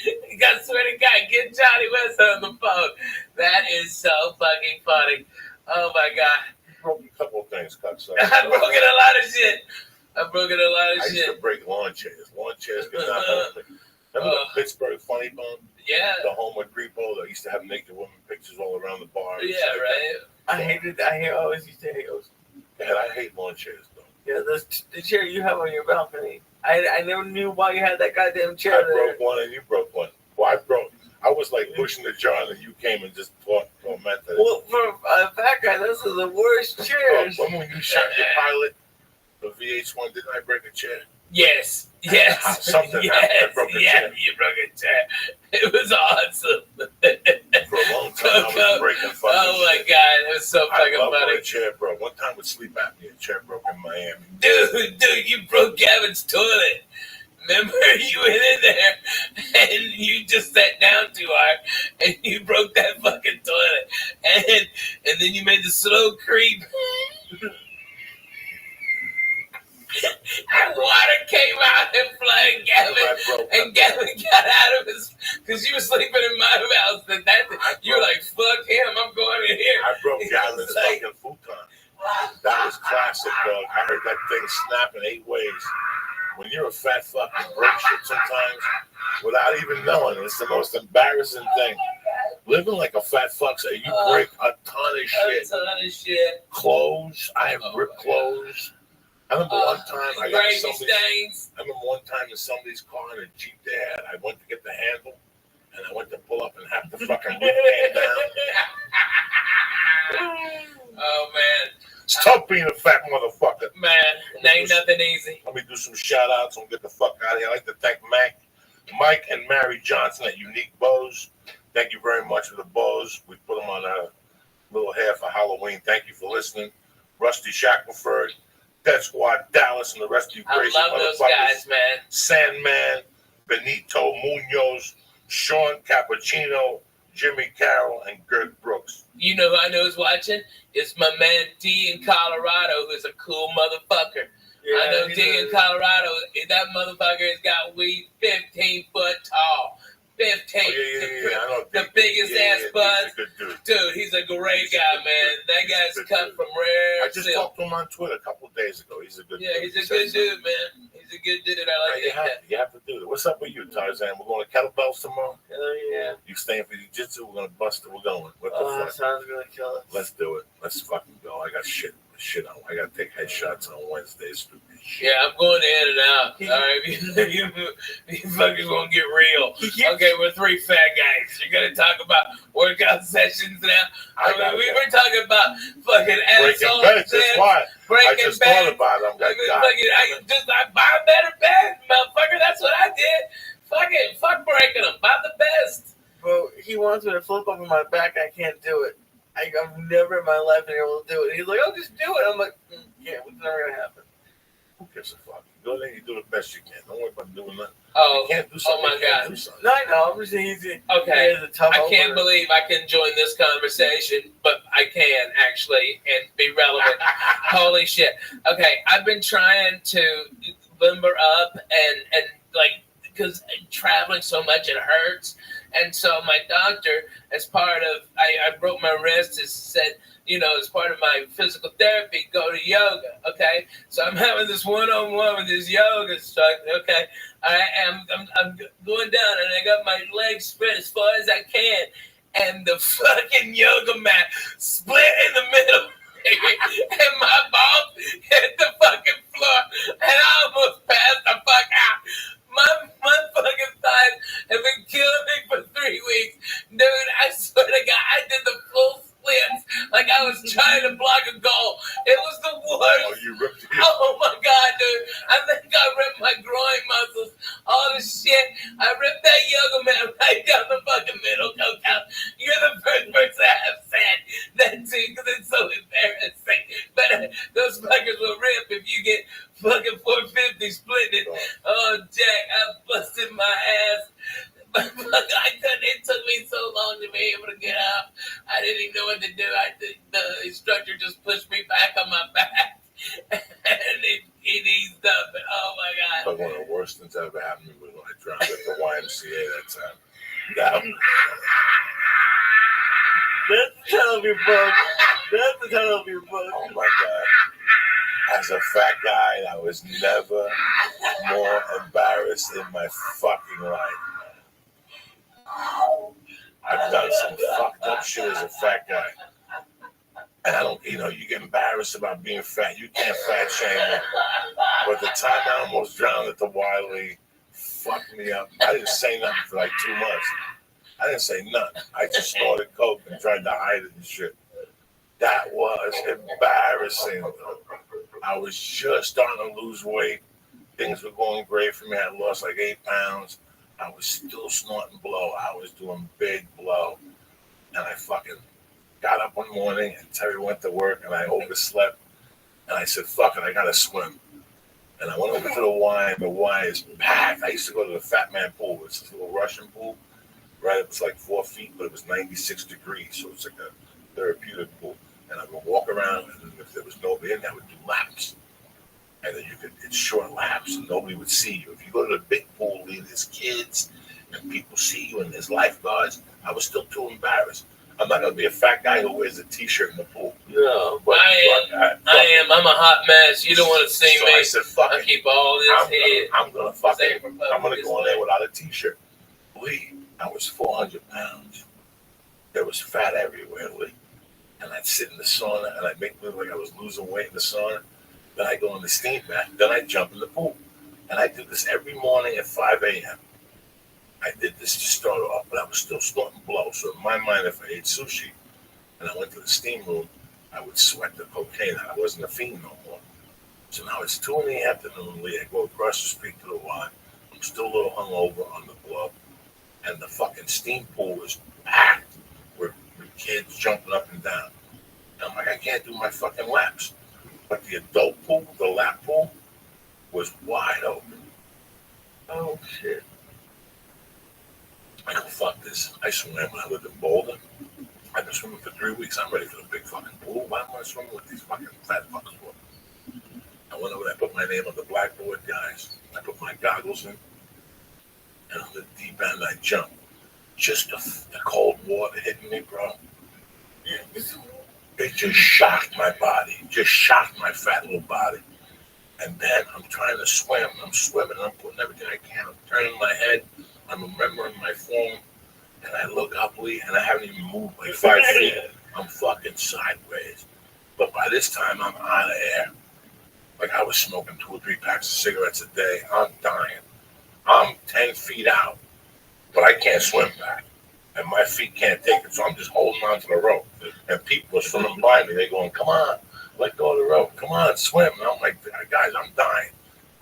I swear to God, get Johnny West on the phone. That is so fucking funny. Oh my God. You broke a couple of things, Cuts. I broke it a lot of shit. I used to break lawn chairs. Lawn chairs could not help me. Remember the Pittsburgh Funny Bone? Yeah. The home with Repo that used to have naked women pictures all around the bar. Yeah, right. I always used to hate those. Yeah, I hate lawn chairs, though. Yeah, the chair you have on your balcony. I never knew why you had that goddamn chair I there. broke one and you broke one. Well, I was like pushing the jar and you came and just tormented it. Well, for a fat guy, those are the worst chairs. When you shot your pilot, the VH1, didn't I break a chair? Yes. Something happened. I broke a chair. You broke a chair. It was awesome. For a long time, I was breaking fucking Oh my God, it was so fucking funny. A chair broke. One time with sleep apnea, a chair broke in Miami. Dude, you broke Gavin's toilet. Remember, you went in there and you just sat down too hard and you broke that fucking toilet. And then you made the slow creep. And water came out and flooded Gavin. And Gavin got out of his, because you were sleeping in my house. And you were like, fuck him, I'm going in here. I broke Gavin's fucking futon. That was classic, dog. I heard that thing snap in 8 ways. When you're a fat fucking break shit sometimes, without even knowing, it's the most embarrassing thing. Living like a fat fuck, so you break a ton of shit. Clothes, I have ripped clothes. I remember one time I remember one time in somebody's car in a Jeep they had. I went to get the handle and I went to pull up and have the fucking roof came down. Oh man. It's tough being a fat motherfucker. Man, ain't nothing easy. Let me do some shout outs and get the fuck out of here. I'd like to thank Mike and Mary Johnson at Unique Bows. Thank you very much for the bows. We put them on a little hair for Halloween. Thank you for listening. Rusty Shackelford, Death Squad Dallas, and the rest of you crazy I love those guys, man. Sandman, Benito Munoz, Sean Cappuccino, Jimmy Carroll, and Gert Brooks. You know who I know is watching? It's my man D in Colorado, who's a cool motherfucker. Yeah, I know D in Colorado, that motherfucker has got weed 15 foot tall. 15. The biggest ass buds. Dude, he's a great guy, man. That guy's cut from rare. I just talked to him on Twitter a couple of days ago. He's a good dude. Yeah, he's a good dude, man. He's a good dude. I like that. You have to do it. What's up with you, Tarzan? We're going to kettlebells tomorrow? Yeah. You staying for jiu-jitsu? We're going to bust it. We're going. What the fuck? Sounds going to kill us. Let's do it. Let's fucking go. I got shit on. I got to take headshots on Wednesdays. Stupid shit. Yeah, I'm going in and out. All right, you fucking gonna get real. Okay, we're 3 fat guys. You're gonna talk about workout sessions now. We were talking about fucking breaking beds. That's why. I just thought about it. I buy better beds, motherfucker. That's what I did. Fuck breaking them. Buy the best. Bro, he wants me to flip over my back. I can't do it. I like, I've never in my life been able to do it. He's like, oh, just do it. I'm like, yeah, it's never going to happen. Who gives a fuck? You go there, you do the best you can. Don't worry about doing nothing. Oh, you can't do something. oh my God. Do something. No, I know. I'm just easy. Okay. I can't over. believe I can join this conversation, but I can actually and be relevant. Holy shit. Okay, I've been trying to limber up and like, because traveling so much, it hurts. And so my doctor, as part of, I broke my wrist, has said, you know, as part of my physical therapy, go to yoga, okay? So I'm having this one-on-one with this yoga instructor, okay? I'm going down, and I got my legs spread as far as I can, and the fucking yoga mat split in the middle, and my balls hit the fucking floor, and I almost passed the fuck out. My fucking thighs have been killing me for 3 weeks. Dude, I swear to God, I did the full splits like I was trying to block a goal. It was the worst. Oh, you ripped it. Oh my God, dude. I think I ripped my groin muscles. All the shit. I ripped that yoga mat right down the fucking middle, Coco. You're the first person I have said that to because it's so embarrassing. But those fuckers will rip if you get fucking 450 splitted. Oh, Jack, I busted my ass. But fuck, I couldn't. It took me so long to be able to get up. I didn't even know what to do. The instructor just pushed me back on my back, and it eased up. And oh my God! But one of the worst things that ever happened to me was when I drowned at the YMCA that time. That's the title of your book. That's the title of your book. Oh my God! As a fat guy, I was never more embarrassed in my fucking life. I've done some fucked up shit as a fat guy. And I don't, you know, you get embarrassed about being fat. You can't fat shame me. But the time I almost drowned at the Wiley fucked me up. I didn't say nothing for like 2 months. I didn't say nothing. I just snorted coke and tried to hide it and shit. That was embarrassing. I was just starting to lose weight. Things were going great for me. I lost like 8 pounds. I was still snorting blow. I was doing big blow. And I fucking got up one morning and Terry went to work and I overslept. And I said, fuck it, I gotta swim. And I went over to the Y and the Y is packed. I used to go to the Fat Man pool. It's this little Russian pool. Right, it was like 4 feet, but it was 96 degrees. So it's like a therapeutic pool. And I would walk around and if there was nobody in there, I would do laps. And then it's short laps and nobody would see you. If you go to the big pool, there's kids and people see you and there's lifeguards. I was still too embarrassed. I'm not going to be a fat guy who wears a t-shirt in the pool. No, but I am. I'm a hot mess. You don't want to see so me. I said, fuck I it. keep all this head. I'm going to go in there without a t-shirt. Lee, I was 400 pounds. There was fat everywhere, Lee. And I'd sit in the sauna and I'd make me look like I was losing weight in the sauna. Then I go in the steam bath. Then I jump in the pool. And I did this every morning at 5 a.m. I did this to start off, but I was still snorting blow. So in my mind, if I ate sushi and I went to the steam room, I would sweat the cocaine out. I wasn't a fiend no more. So now it's 2 in the afternoon, Lee. I go across the street to the Y. I'm still a little hungover on the blow. And the fucking steam pool is packed with kids jumping up and down. And I'm like, I can't do my fucking laps. But the adult pool, the lap pool, was wide open. Oh, shit. I go, fuck this. I swam when I lived in Boulder. I've been swimming for 3 weeks. I'm ready for the big fucking pool. Why am I swimming with these fucking fat fuckers for? I went over there, I put my name on the blackboard, guys. I put my goggles in. And on the deep end, I jumped. Just the cold water hitting me, bro. It just shocked my body. Just shocked my fat little body. And then I'm trying to swim. I'm swimming. I'm putting everything I can. I'm turning my head. I'm remembering my phone. And I look up, Lee, and I haven't even moved like 5 feet. I'm fucking sideways. But by this time, I'm out of air. Like I was smoking 2 or 3 packs of cigarettes a day. I'm dying. I'm 10 feet out. But I can't swim back. And my feet can't take it. So I'm just holding on to the rope. And people are swimming by me. They're going, come on, let go of the rope. Come on, swim. And I'm like, guys, I'm dying.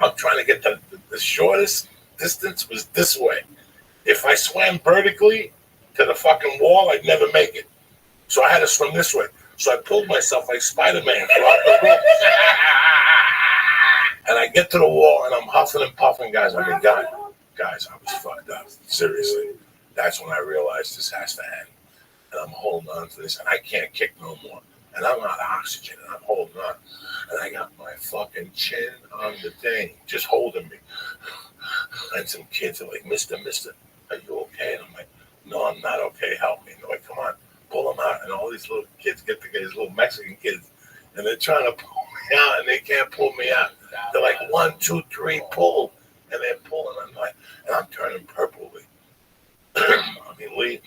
I'm trying to get the shortest distance was this way. If I swam vertically to the fucking wall, I'd never make it. So I had to swim this way. So I pulled myself like Spider-Man throughout the room. And I get to the wall and I'm huffing and puffing, guys. I mean, guys, I was fucked up. Seriously. That's when I realized this has to end. And I'm holding on to this and I can't kick no more. And I'm out of oxygen and I'm holding on. And I got my fucking chin on the thing, just holding me. And some kids are like, Mister, are you okay? And I'm like, no, I'm not okay. Help me. And they're like, come on, pull them out. And all these little kids get together, these little Mexican kids, and they're trying to pull me out, and they can't pull me out. They're like, 1, 2, 3, pull. And they're pulling. And I'm turning purple. I mean, Lee,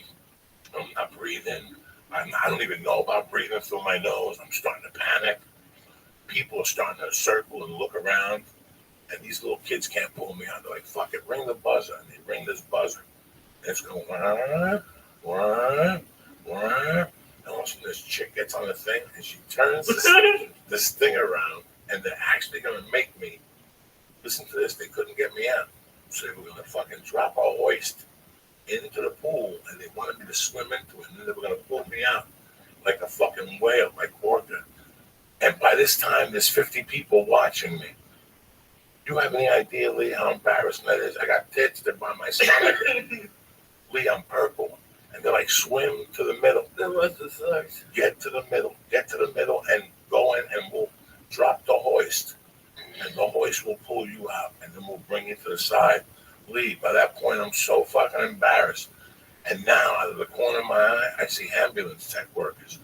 I'm not breathing. I don't even know about breathing through my nose. I'm starting to panic. People are starting to circle and look around. And these little kids can't pull me out. They're like, fuck it, ring the buzzer. And they ring this buzzer. And it's going, wah, wah, wah. And all of a sudden this chick gets on the thing and she turns this thing around. And they're actually going to make me, listen to this, they couldn't get me out. So they were going to fucking drop a hoist into the pool. And they wanted me to swim into it. And then they were going to pull me out like a fucking whale, like orca. And by this time, there's 50 people watching me. You have any idea, Lee, how embarrassing that is? I got tits that by my stomach. Lee, I'm purple. And they're like, swim to the middle. Get to the middle, and go in, and we'll drop the hoist. And the hoist will pull you out, and then we'll bring you to the side. Lee, by that point, I'm so fucking embarrassed. And now, out of the corner of my eye, I see ambulance tech workers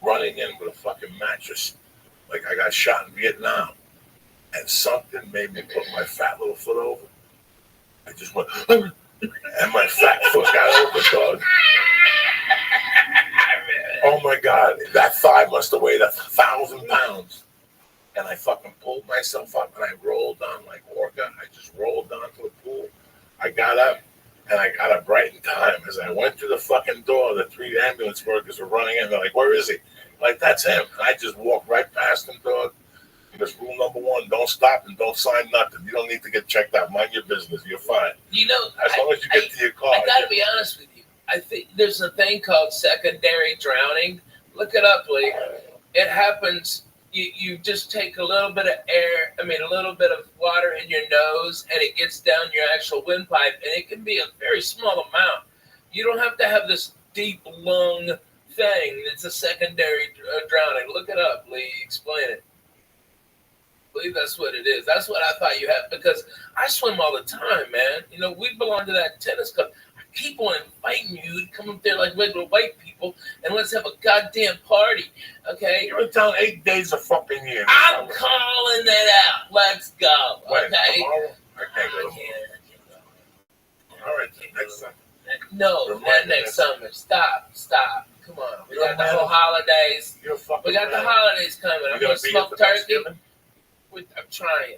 running in with a fucking mattress. Like I got shot in Vietnam. And something made me put my fat little foot over. I just went, and my fat foot got over, dog. Oh my God, that thigh must have weighed 1,000 pounds. And I fucking pulled myself up and I rolled on like orca. I just rolled onto the pool. I got up and I got up right in time. As I went through the fucking door, the 3 ambulance workers were running in. They're like, where is he? I'm like, that's him. And I just walked right past him, dog. Because rule number 1, don't stop and don't sign nothing. You don't need to get checked out. Mind your business. You're fine. You know, as long as you get to your car. I gotta be honest with you. I think there's a thing called secondary drowning. Look it up, Lee. It happens. You just take a little bit of a little bit of water in your nose, and it gets down your actual windpipe, and it can be a very small amount. You don't have to have this deep lung thing. It's a secondary drowning. Look it up, Lee. Explain it. I believe that's what it is. That's what I thought you had, because I swim all the time, man. You know, we belong to that tennis club. I keep on inviting you to come up there like regular white people and let's have a goddamn party, okay? You're in town 8 days a fucking year. I'm calling that out. Let's go, okay? Tomorrow? I can't go. All right, next time. No, not next summer. Stop. Come on. We got the whole holidays. We got the holidays coming. I'm going to smoke turkey. I'm trying.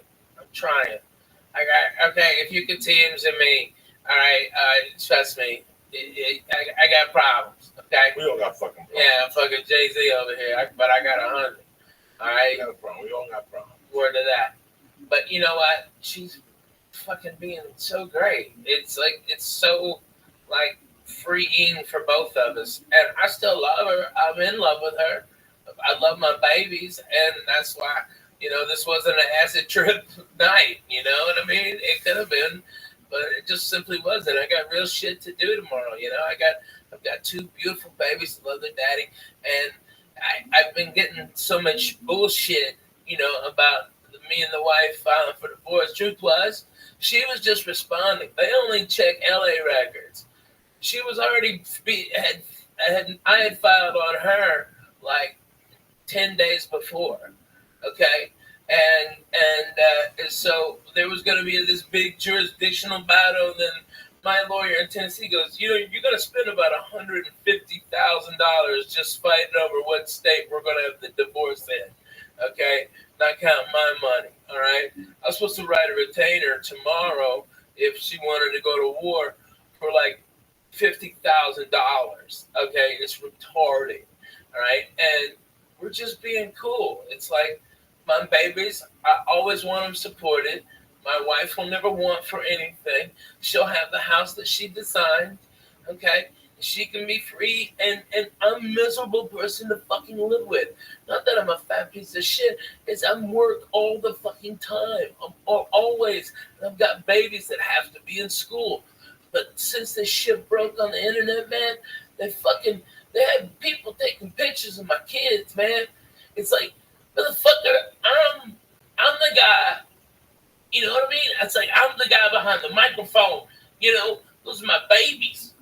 If you can teams in me, all right, trust me, I got problems, okay? We all got fucking problems. Yeah, fucking Jay-Z over here, but I got 100, all right? We got a problem. We all got problems. Word of that. But you know what? She's fucking being so great. It's so, like, freeing for both of us. And I still love her. I'm in love with her. I love my babies, and that's why... You know, this wasn't an acid trip night, you know what I mean? It could have been, but it just simply wasn't. I got real shit to do tomorrow, you know? I've got 2 beautiful babies that love their daddy, and I've been getting so much bullshit, you know, about me and the wife filing for divorce. Truth was, she was just responding. They only check LA records. She was already, I had filed on her like 10 days before. Okay, and so there was going to be this big jurisdictional battle. Then my lawyer in Tennessee goes, you know, you're going to spend about $150,000 just fighting over what state we're going to have the divorce in. Okay, not counting my money. All right, I was supposed to write a retainer tomorrow if she wanted to go to war for like $50,000. Okay, it's retarded. All right, and we're just being cool. It's like, my babies, I always want them supported. My wife will never want for anything. She'll have the house that she designed, okay? she can be free, and I'm a miserable person to fucking live with. Not that I'm a fat piece of shit. It's I'm work all the fucking time. I'm always. I've got babies that have to be in school. But since this shit broke on the internet, man, they had people taking pictures of my kids, man. It's like, motherfucker, I'm the guy. You know what I mean? It's like I'm the guy behind the microphone. You know, those are my babies.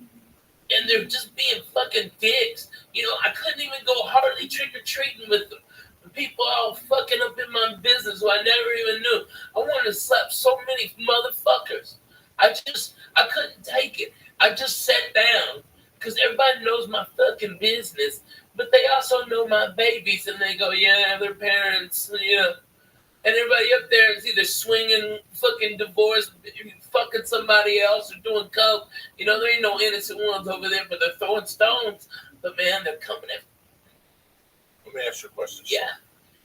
And they're just being fucking dicks. You know, I couldn't even go hardly trick-or-treating with them. The people all fucking up in my business who I never even knew. I wanted to slap so many motherfuckers. I couldn't take it. I just sat down because everybody knows my fucking business, but they also know my babies, and they go, yeah, their parents, you know. And everybody up there is either swinging, fucking divorced, fucking somebody else, or doing coke. You know, there ain't no innocent ones over there, but they're throwing stones. But man, they're coming in. Let me ask you a question. Yeah.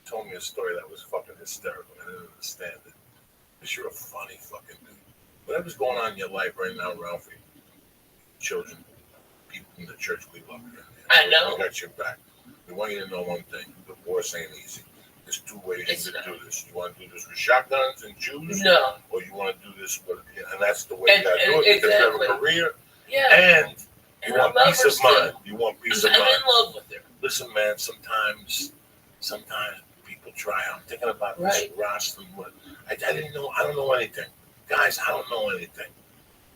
You told me a story that was fucking hysterical. I didn't understand it. Because you're a funny fucking dude. Whatever's going on in your life right now, Ralphie, children, people in the church, we love you. I know. We got your back. We want you to know one thing. Divorce ain't easy. There's two ways to do this. You want to do this with shotguns and Jews? No. Or you want to do this with, and that's the way you got to do it because you have a career. Yeah. And you want peace of mind. You want peace of mind. I'm in love with her. Listen, man, sometimes people try. I'm thinking about this Rothschild. I didn't know. I don't know anything. Guys, I don't know anything.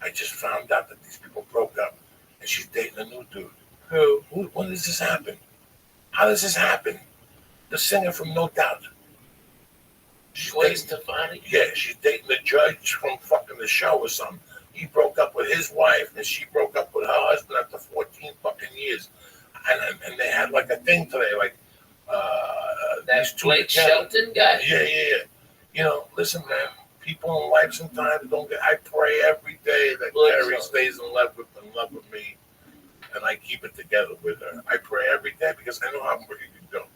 I just found out that these people broke up and she's dating a new dude. Who? When does this happen? How does this happen? The singer from No Doubt. Gwen Stefani? Yeah, she's dating the judge from fucking the show or something. He broke up with his wife and she broke up with her husband after 14 fucking years. And they had like a thing today, like that Blake Shelton guy? Yeah. You know, listen, man. People in life sometimes don't get. I pray every day that Carrie stays in love with me, and I keep it together with her. I pray every day because I know how quick it can go.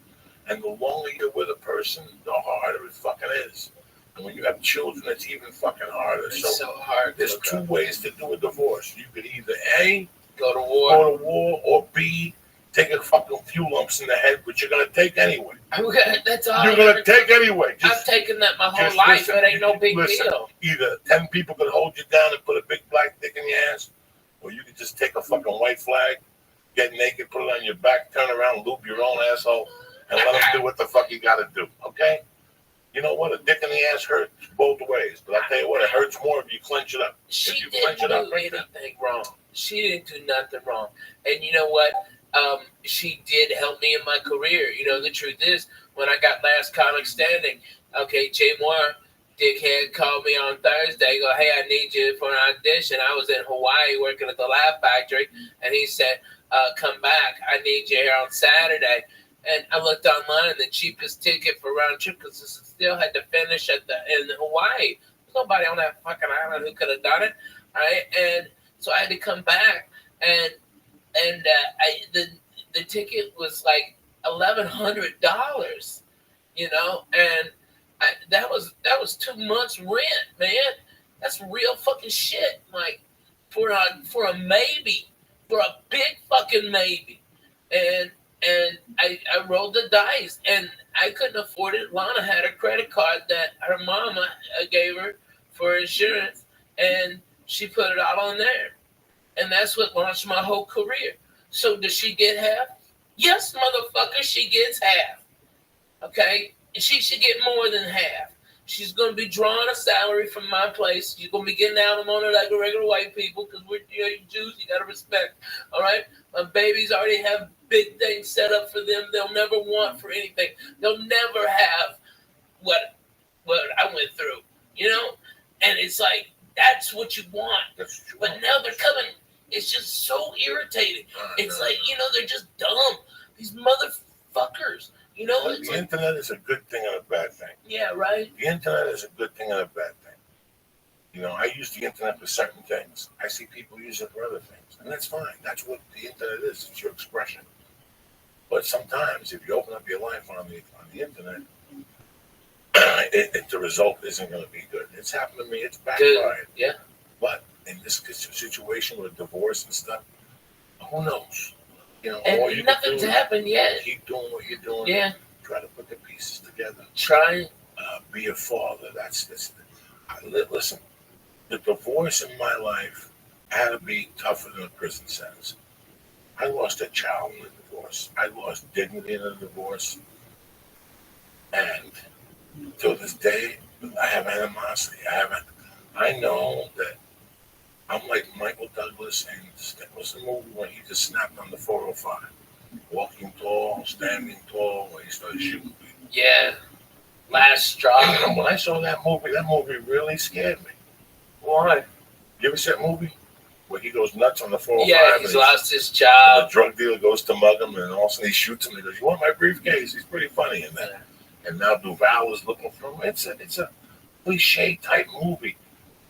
And the longer you're with a person, the harder it fucking is. And when you have children, it's even fucking harder. It's so hard. There's two ways to do a divorce. You could either A, go to war, or B, take a fucking few lumps in the head, which you're gonna take anyway. That's all. You're gonna take anyway. I've taken that my whole life. It ain't no big deal. Either 10 people could hold you down and put a big black dick in your ass, or you could just take a fucking white flag, get naked, put it on your back, turn around, loop your own asshole, and let them do what the fuck you gotta do. Okay? You know what? A dick in the ass hurts both ways, but I'll tell you what, it hurts more if you clench it up. She didn't do anything wrong. She didn't do nothing wrong. And you know what? She did help me in my career. You know, the truth is, when I got Last Comic Standing, okay, Jay Moore, dickhead, called me on Thursday, go, hey, I need you for an audition. I was in Hawaii working at the Laugh Factory, and he said, come back. I need you here on Saturday. And I looked online, and the cheapest ticket for round trip, because I still had to finish in Hawaii. There's nobody on that fucking island who could have done it, right? And so I had to come back, and the ticket was like $1,100, you know, and that was 2 months rent, man. That's real fucking shit. Like for a maybe, for a big fucking maybe, and I rolled the dice, and I couldn't afford it. Lana had a credit card that her mama gave her for insurance, and she put it all on there. And that's what launched my whole career. So does she get half? Yes, motherfucker, she gets half. Okay? And she should get more than half. She's going to be drawing a salary from my place. She's going to be getting alimony like a regular white people because we're Jews. You got to respect. All right? My babies already have big things set up for them. They'll never want for anything. They'll never have what I went through, you know? And it's like, that's what you want. But now they're coming. It's just so irritating. It's like, you know, they're just dumb. These motherfuckers. You know, the internet is a good thing and a bad thing. Yeah, right. The internet is a good thing and a bad thing. You know, I use the internet for certain things. I see people use it for other things, and that's fine. That's what the internet is. It's your expression. But sometimes, if you open up your life on the internet, the result isn't going to be good. It's happened to me. It's backfired. Yeah. But in this situation with divorce and stuff, who knows? You know, And all you nothing's can do happened yet. is keep doing what you're doing. Yeah. Try to put the pieces together. Trying. Be a father. Listen, the divorce in my life had to be tougher than a prison sentence. I lost a child in the divorce. I lost dignity in the divorce. And till this day, I have animosity. I know that I'm like Michael Douglas and what's the movie when he just snapped on the 405? Walking tall, standing tall, when he started shooting people. Yeah. Last straw. And when I saw that movie really scared me. Why? You ever see that movie? Where he goes nuts on the 405. Yeah, he's lost his job. The drug dealer goes to mug him, and all of a sudden he shoots him. And he goes, "You want my briefcase?" He's pretty funny in that. And now Duval is looking for him. It's a cliche type movie,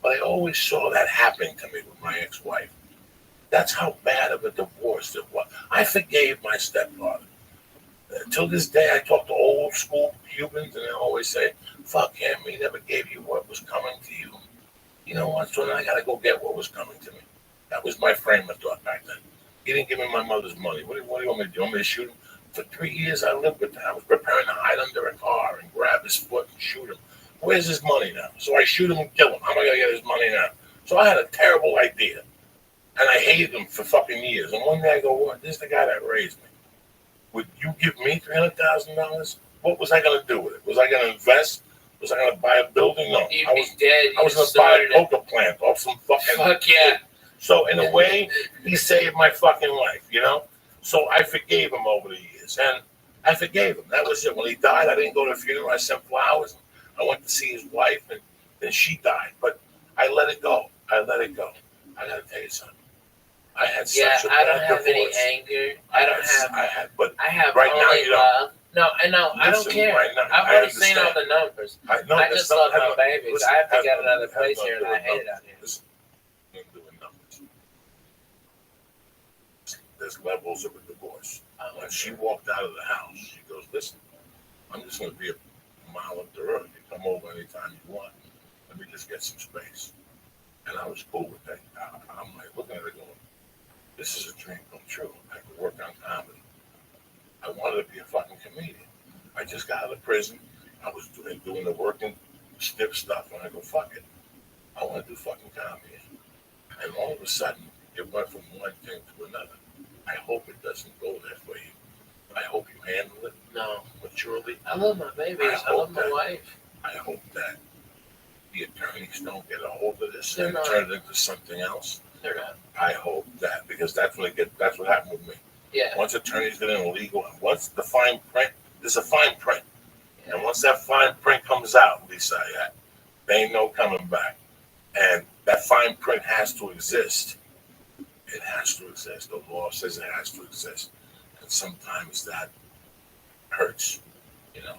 but I always saw that happening to me with my ex-wife. That's how bad of a divorce it was. I forgave my stepfather. Till this day, I talk to old school Cubans, and they always say, "Fuck him. He never gave you what was coming to you." You know what? So then I got to go get what was coming to me. That was my frame of thought back then. He didn't give me my mother's money. What do you want me to do? You want me to shoot him? For 3 years, I lived with him. I was preparing to hide under a car and grab his foot and shoot him. Where's his money now? So I shoot him and kill him. How am I going to get his money now? So I had a terrible idea. And I hated him for fucking years. And one day I go, "What? This is the guy that raised me. Would you give me $300,000? What was I going to do with it? Was I going to invest? Was I going to buy a building? No. You'd I be dead. was going to buy a coca plant off some fucking... Fuck yeah. So in a way, he saved my fucking life, you know? So I forgave him over the years. And I forgave him. That was it. When he died, I didn't go to the funeral. I sent flowers. I went to see his wife, and then she died. But I let it go. I got to tell you something. I had such a I don't bad have any divorce. anger. I have right now only you don't. love. No, I don't care. Right now, I've already seen all the numbers. I just love my babies. Listen, I have to get another place here, and I hate it out here. Listen, doing numbers. There's levels of a divorce. When she walked out of the house, she goes, "Listen, I'm just going to be a mile up the road. You come over anytime you want. Let me just get some space." And I was cool with that. I'm like looking at her going, "This is a dream come true. I could work on comedy. I wanted to be a fucking comedian. I just got out of prison. I was doing the working stiff stuff, and I go, fuck it. I want to do fucking comedy." And all of a sudden, it went from one thing to another. I hope it doesn't go that way. I hope you handle it maturely. I love my babies. I love my wife. I hope that the attorneys don't get a hold of this They're and not. turn it into something else. They're not. I hope that, because that's what happened with me. Yeah. Once attorneys get in illegal, and once the fine print, there's a fine print. And once that fine print comes out, Lisa, they ain't no coming back. And that fine print has to exist. It has to exist. The law says it has to exist. And sometimes that hurts, you know.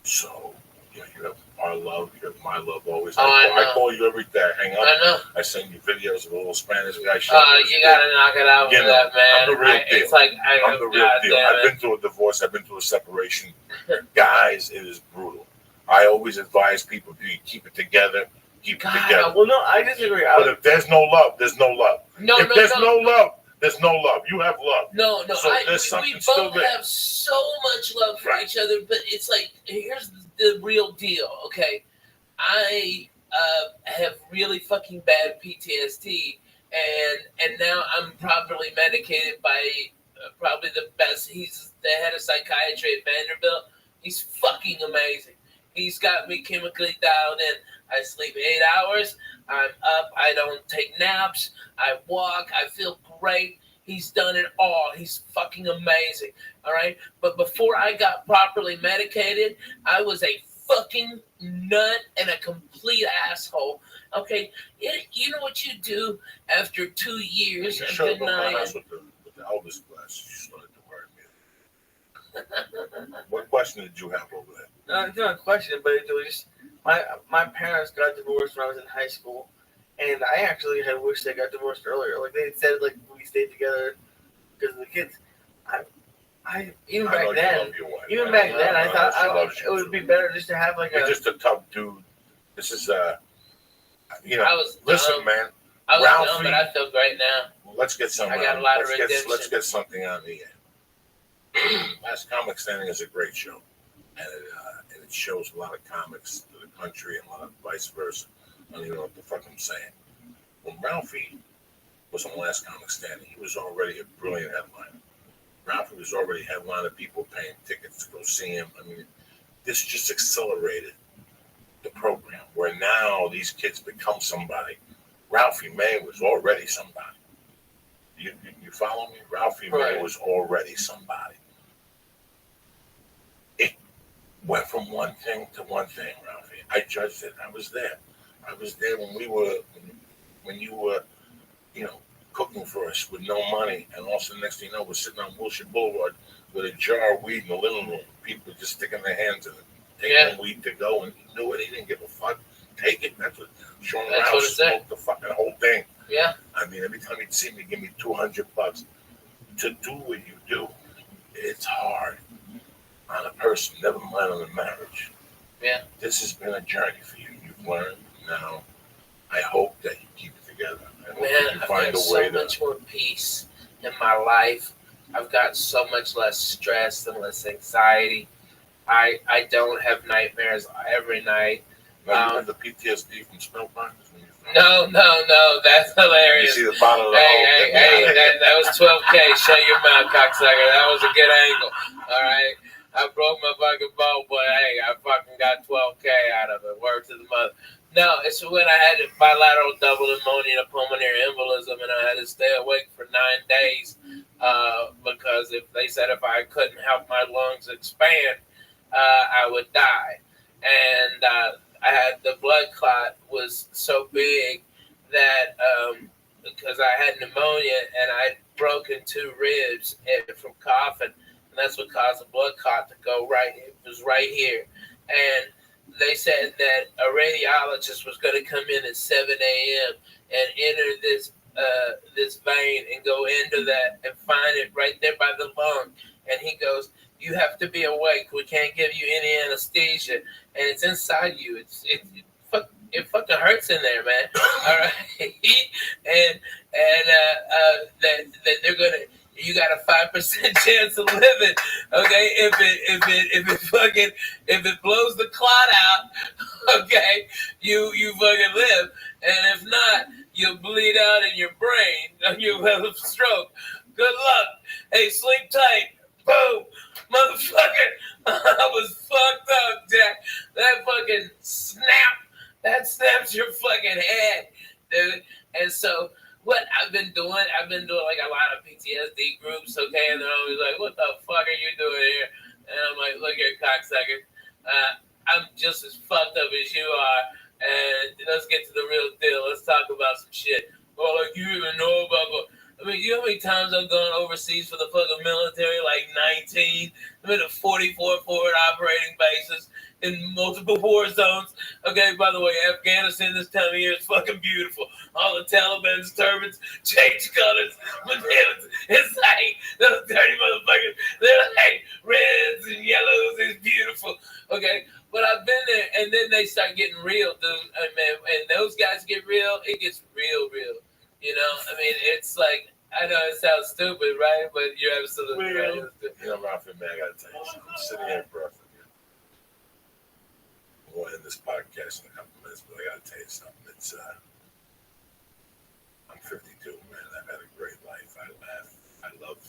So, you know, you have our love, you have my love always. I call you every day. I hang up. I know. I send you videos of a little Spanish guy. You gotta knock it out You for know, that, man. I'm the real deal. It's like, I'm the real deal. I've been through a divorce. I've been through a separation. Guys, it is brutal. I always advise people, do you keep it together? Keep it together. Well, no, I disagree. But if there's no love, there's no love. If there's no love, there's no love. You have love. No, So there's something we still both there. have so much love for each other, but it's like, here's the real deal, okay? I have really fucking bad PTSD, and now I'm properly medicated by probably the best. He's the head of psychiatry at Vanderbilt. He's fucking amazing. He's got me chemically dialed in. I sleep 8 hours. I'm up. I don't take naps. I walk. I feel great. He's done it all. He's fucking amazing. All right? But before I got properly medicated, I was a fucking nut and a complete asshole. Okay? You know what you do after 2 years You of should have gone denying? with the Elvis glass. You started to worry me. What question did you have over there? No, it's not a question, but it was just my parents got divorced when I was in high school, and I actually had wished they got divorced earlier. Like they said, like we stayed together because of the kids. I even back then, I thought it would be better just to have like You're just a tough dude. This is I was listen, dumb. man. I was Ralphie, dumb, but I feel great now. let's get some. I got a lot of redemption. Let's get something on the air. Last Comic Standing is a great show, and it shows a lot of comics to the country and a lot of vice versa. I don't even know what the fuck I'm saying. When Ralphie was on Last Comic Standing, he was already a brilliant headliner. Ralphie was already headlining, people paying tickets to go see him. I mean, this just accelerated the program where now these kids become somebody. Ralphie May was already somebody. You follow me? Ralphie May was already somebody. It went from one thing to one thing, Ralphie. I judged it. I was there. I was there when you were, cooking for us with no money, and also the next thing you know, we're sitting on Wilshire Boulevard with a jar of weed in the living room. People were just sticking their hands in it, taking weed to go, and he knew it. He didn't give a fuck. Take it. That's what Sean Rouse smoked the fucking whole thing. Yeah. I mean, every time he'd see me, give me $200 to do what you do. It's hard on a person, never mind on a marriage. Yeah. This has been a journey for you. You've learned. Now, I hope that you keep it together. Man, I've got so much more peace in my life. I've got so much less stress and less anxiety. I don't have nightmares every night. You have the PTSD from Spellbound? No, that's hilarious. You see the bottom of the Hey, that was 12K. Shut your mouth, cocksucker. That was a good angle. All right. I broke my fucking bone, but hey, I fucking got 12K out of it. Word to the mother. No, it's when I had bilateral double pneumonia and pulmonary embolism, and I had to stay awake for 9 days because they said if I couldn't help my lungs expand, I would die. And I had the blood clot was so big that because I had pneumonia and I'd broken 2 ribs from coughing, and that's what caused the blood clot to go right. It was right here, and they said that a radiologist was going to come in at 7 a.m. and enter this vein and go into that and find it right there by the lung. And he goes, "You have to be awake. We can't give you any anesthesia, and it's inside you. It fucking hurts in there, man." All right, and that they're gonna. You got a 5% chance of living, okay? If it blows the clot out, okay, you fucking live, and if not, you'll bleed out in your brain, and you'll have a stroke. Good luck. Hey, sleep tight. Boom, motherfucker. I was fucked up, Jack. That fucking snap. That snaps your fucking head, dude. And so. What I've been doing like a lot of PTSD groups, okay, and they're always like, "What the fuck are you doing here?" And I'm like, "Look here, cocksucker, I'm just as fucked up as you are, and let's get to the real deal. Let's talk about some shit." Well, like you even know about, I mean, you know how many times I've gone overseas for the fucking military? Like 19. I'm in a 44 forward operating bases in multiple war zones. Okay, by the way, Afghanistan this time of year is fucking beautiful. All the Taliban's turbans change colors. But it's like those dirty motherfuckers. They're like reds and yellows. It's beautiful. Okay, but I've been there, and then they start getting real, dude. I mean, and those guys get real. It gets real. You know, I mean, it's like, I know it sounds stupid, right? But you're absolutely right. You know, Ralphie, man, I gotta tell you something. I'm sitting here in breath. We'll end this podcast in a couple minutes, but I gotta tell you something. It's I'm 52, man. I've had a great life. I laugh. I love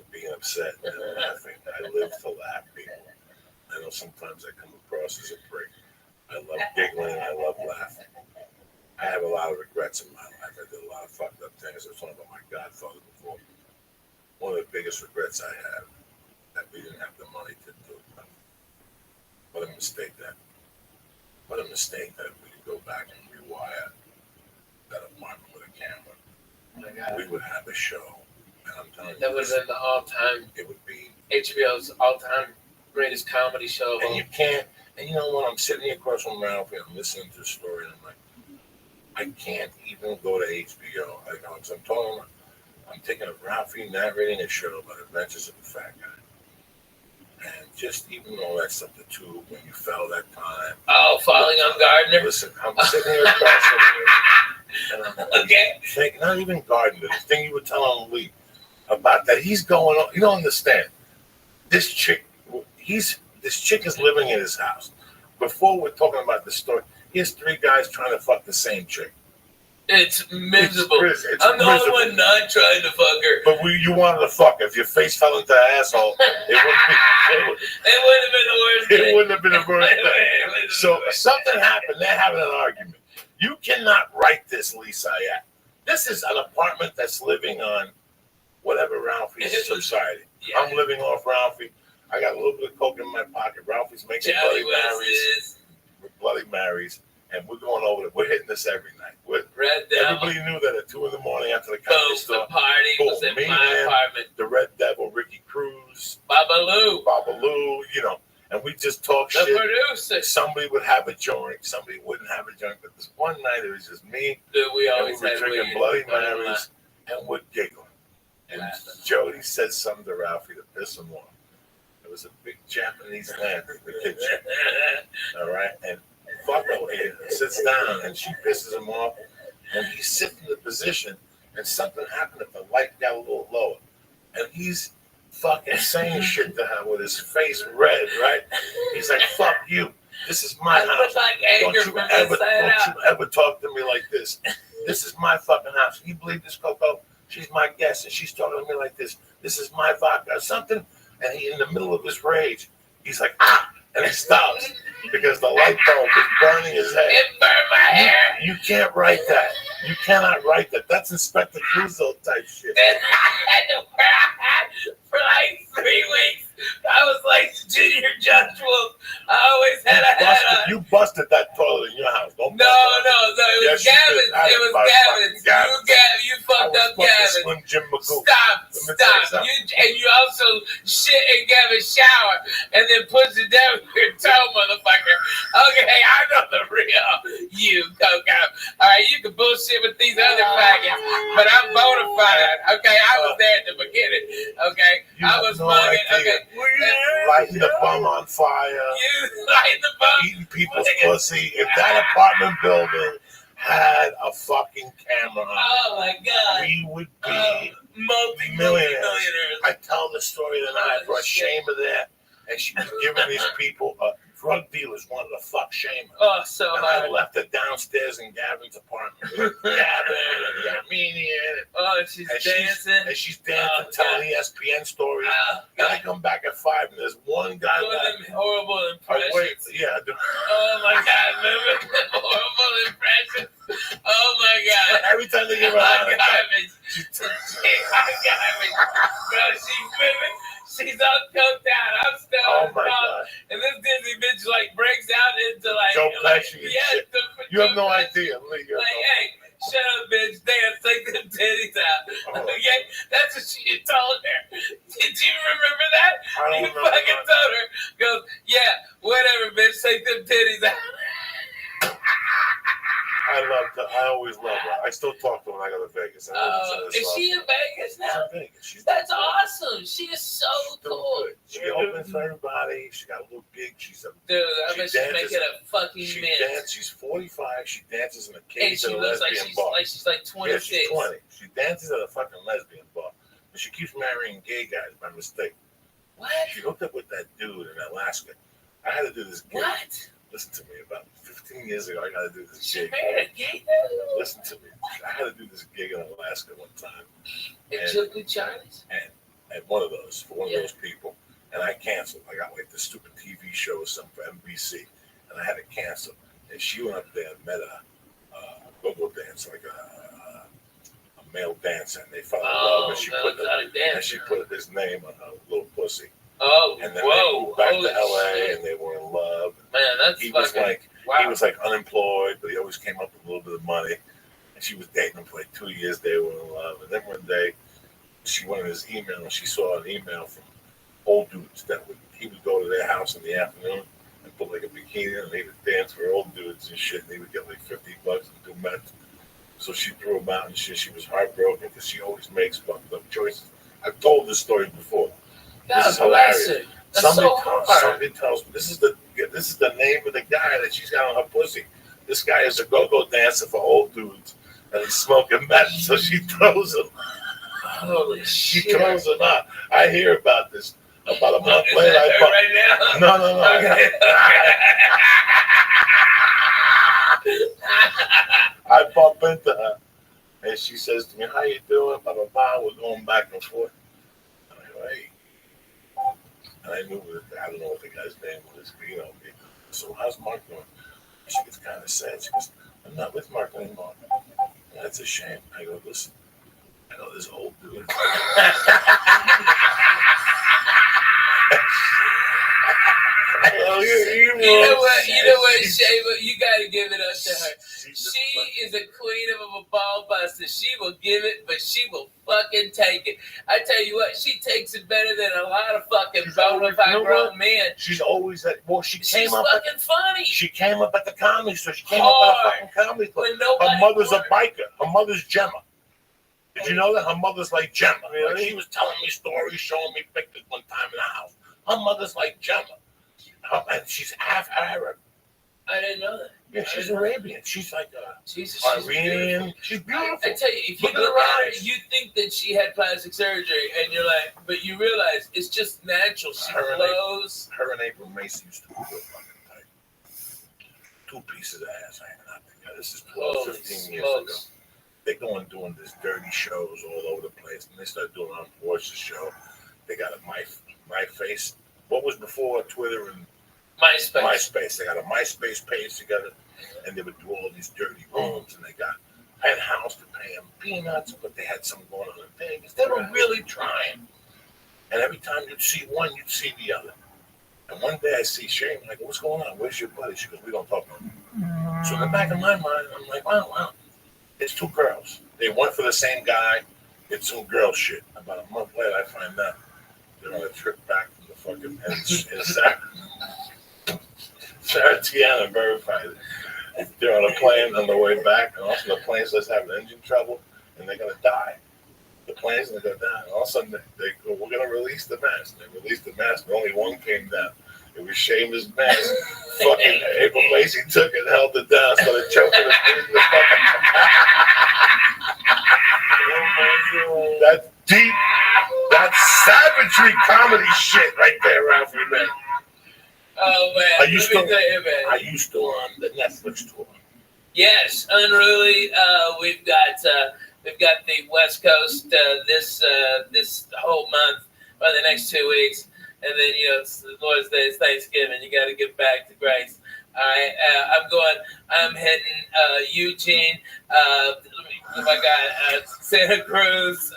being upset and laughing. I live to laugh, people. I know sometimes I come across as a prick. I love giggling. I love laughing. I have a lot of regrets in my life. I did a lot of fucked up things. I was talking about my godfather before. One of the biggest regrets I have that we didn't have the money to do it. What a mistake that we could go back and rewire that apartment with a camera. Oh my God. We would have a show. And I'm telling you, that would have been the all-time. It would be HBO's all-time greatest comedy show. And you can't. And you know what? I'm sitting here across from Ralphie. I'm listening to the story, and I'm like, I can't even go to HBO. I'm thinking of Ralphie narrating a show about Adventures of the Fat Guy. And just even all that stuff, the tube, when you fell that time. Oh, falling on Gardner? Listen, I'm sitting here across from you, and I'm like, Okay. Not even Gardner. The thing you were telling Lee about that he's going on. You don't understand. This chick is living in his house. Before we're talking about the story, he has 3 guys trying to fuck the same chick. It's miserable. It's I'm the miserable. only one not trying to fuck her. But you wanted to fuck. If your face fell into an asshole, it wouldn't have been the worst thing. It wouldn't have been the worst thing. So something happened. They're having an argument. You cannot write this, Lisa. This is an apartment that's living on whatever Ralphie's society. Yeah. I'm living off Ralphie. I got a little bit of coke in my pocket. Ralphie's making Bloody Marys. And we're going over it. We're hitting this every night. Red Devil. Everybody knew that at 2 a.m. after the comedy store. The party was in my apartment. The Red Devil, Ricky Cruz, Babalu, you know, and we just talk shit. The producer. Somebody would have a joint, somebody wouldn't have a joint. But this one night it was just me. Dude, we always were drinking Bloody Marys and we're giggling. And Jody said something to Ralphie to piss him off. There was a big Japanese lamp in the kitchen. All right, and Fucko here sits down and she pisses him off, and he sits in the position, and something happened if the light got a little lower, and he's fucking saying shit to her with his face red, right? He's like, "Fuck you! This is my house. Don't you ever talk to me like this? This is my fucking house. You believe this, Coco? She's my guest, and she's talking to me like this. This is my vodka or something." And he, in the middle of his rage, he's like, "Ah!" And he stops because the light bulb is burning his head. It burned my hair. You can't write that. You cannot write that. That's Inspector Clouseau type shit. And I had to wear for like 3 weeks. I was like Junior Judge Wolf. I always had a hat on. You busted that toilet in your house. No, it was Gavin's. It was Gavin's. You fucked up Gavin's. Jim McCool. Stop. You also shit in Gavin's shower and then push it down your toe, motherfucker. Okay, I know the real you, Coco. All right, you can bullshit with these other faggots, but I'm bona fide. Okay, I was there at the beginning. Okay, I was mugging. Okay. Lighting the bum on fire. You lighting the bum. Eating people's pussy. If that apartment building had a fucking camera on oh my God, we would be multi-millionaires. I tell the story tonight. I brought Shama there, and she was giving these people drug dealers wanted to fuck Shama. Oh, so and I left her downstairs in Gavin's apartment. Gavin and Armenian. Oh, she's dancing. She's dancing, telling ESPN stories. And I come back at 5, and there's one guy doing horrible impressions. Oh my God, remember the horrible impressions? Oh my God. Every time they give her a garbage. Bro, she's women. She's all coked out. I'm still oh my God. And this Disney bitch like breaks out into like Joe Pesci. Yeah, you have no idea, Lee. Hey, shut up, bitch. Dance, take them titties out. Okay, that's what she told her. Did you remember that? I don't remember. Fucking told her. Goes, yeah, whatever, bitch. Take them titties out. I always loved her. I still talk to her when I go to Vegas. Is she in Vegas now? She's That's awesome. She is so cool. She opens for everybody. She got a little gig. Dude, I bet she's making a fucking mint. She's 45. She dances in a cage and she at a looks lesbian bar. Like she's like 26. Yeah, she's 20. She dances at a fucking lesbian bar. But she keeps marrying gay guys by mistake. What? She hooked up with that dude in Alaska. I had to do this gig. What? Listen to me. About 15 years ago, I got to do this she gig. Married a gay dude? Listen to me. I had to do this gig in Alaska one time. In Chilku, Charlie's? And one of those, for one of those people. And I canceled. I got like this stupid TV show or something for NBC. And I had to cancel. And she went up there and met a go-go dancer, like a male dancer. And they fell in love. And she put his name on her little pussy. Oh, and then they moved back to LA and they were in love. Man, that's he was like unemployed, but he always came up with a little bit of money. And she was dating him for like 2 years. They were in love. And then one day, she went in his email and she saw an email from old dudes that he would go to their house in the afternoon and put like a bikini on and he would dance for old dudes and shit. And he would get like $50 and do meth. So she threw him out and she was heartbroken because she always makes fucked up choices. I've told this story before. God this is hilarious. It. Somebody tells me this is the name of the guy that she's got on her pussy. This guy is a go-go dancer for old dudes, and he's smoking meth, so she throws him. Holy She shit. throws him out. I hear about this. About a month Is later, that her right now? No. Okay. I bump into her, and she says to me, "How you doing?" Blah blah blah. We're going back and forth. I'm like, "Hey," and I knew I don't know what the guy's name was. You know, so how's Mark doing? She gets kind of sad. She goes, "I'm not with Mark anymore." That's a shame. I go, "Listen, I know this old dude." You know what, Shayla, you gotta give it up to her. She is a queen of a ball buster. She will give it, but she will fucking take it. I tell you what, she takes it better than a lot of fucking bona fide grown men. She's always at. Well, she's fucking funny. She came up at the comedy store. She came up at a fucking comedy club. Her mother's a biker. Her mother's Gemma. Did you know that? Her mother's like Gemma. Like she was telling me stories, showing me pictures one time in the house. Her mother's like Gemma. And she's half Arab. I didn't know that. Yeah, she's Arabian. She's like Jesus, Iranian. She's beautiful. I tell you, if you look at her, you think that she had plastic surgery, and you're like, but you realize it's just natural. She glows. Her and April Mason used to be real fucking tight. 2 pieces of ass hanging out together. This is 12, 15 years ago. They go and doing these dirty shows all over the place, and they start doing on Porsche's show. They got a my face. What was before Twitter and MySpace. They got a MySpace page together, and they would do all these dirty rooms, and they got penthouse to pay them peanuts, but they had some going on in Vegas. They were really trying. And every time you'd see one, you'd see the other. And one day I see Shane, I'm like, "What's going on? Where's your buddy?" She goes, "We don't talk no more." So in the back of my mind, I'm like, wow. It's 2 girls. They went for the same guy. It's some girl shit. About a month later, I find out they're on a trip back from the fucking Sarah Tiana verified it. They're on a plane on the way back, and also the plane says having engine trouble, and they're gonna die. The plane's gonna go down. And all of a sudden, they go, "We're gonna release the mask." They released the mask, and only one came down. It was Seamus' mask. Fucking April Macy took it, held it down, started choking the fucking. That's deep. That's savagery comedy shit right there, Ralphie, man. Oh man, Are you still on the Netflix tour? Yes, unruly. We've got the West Coast this whole month, or the next 2 weeks, and then it's Lord's Day, it's Thanksgiving. You got to get back to Grace. All right, I'm hitting Eugene. Santa Cruz,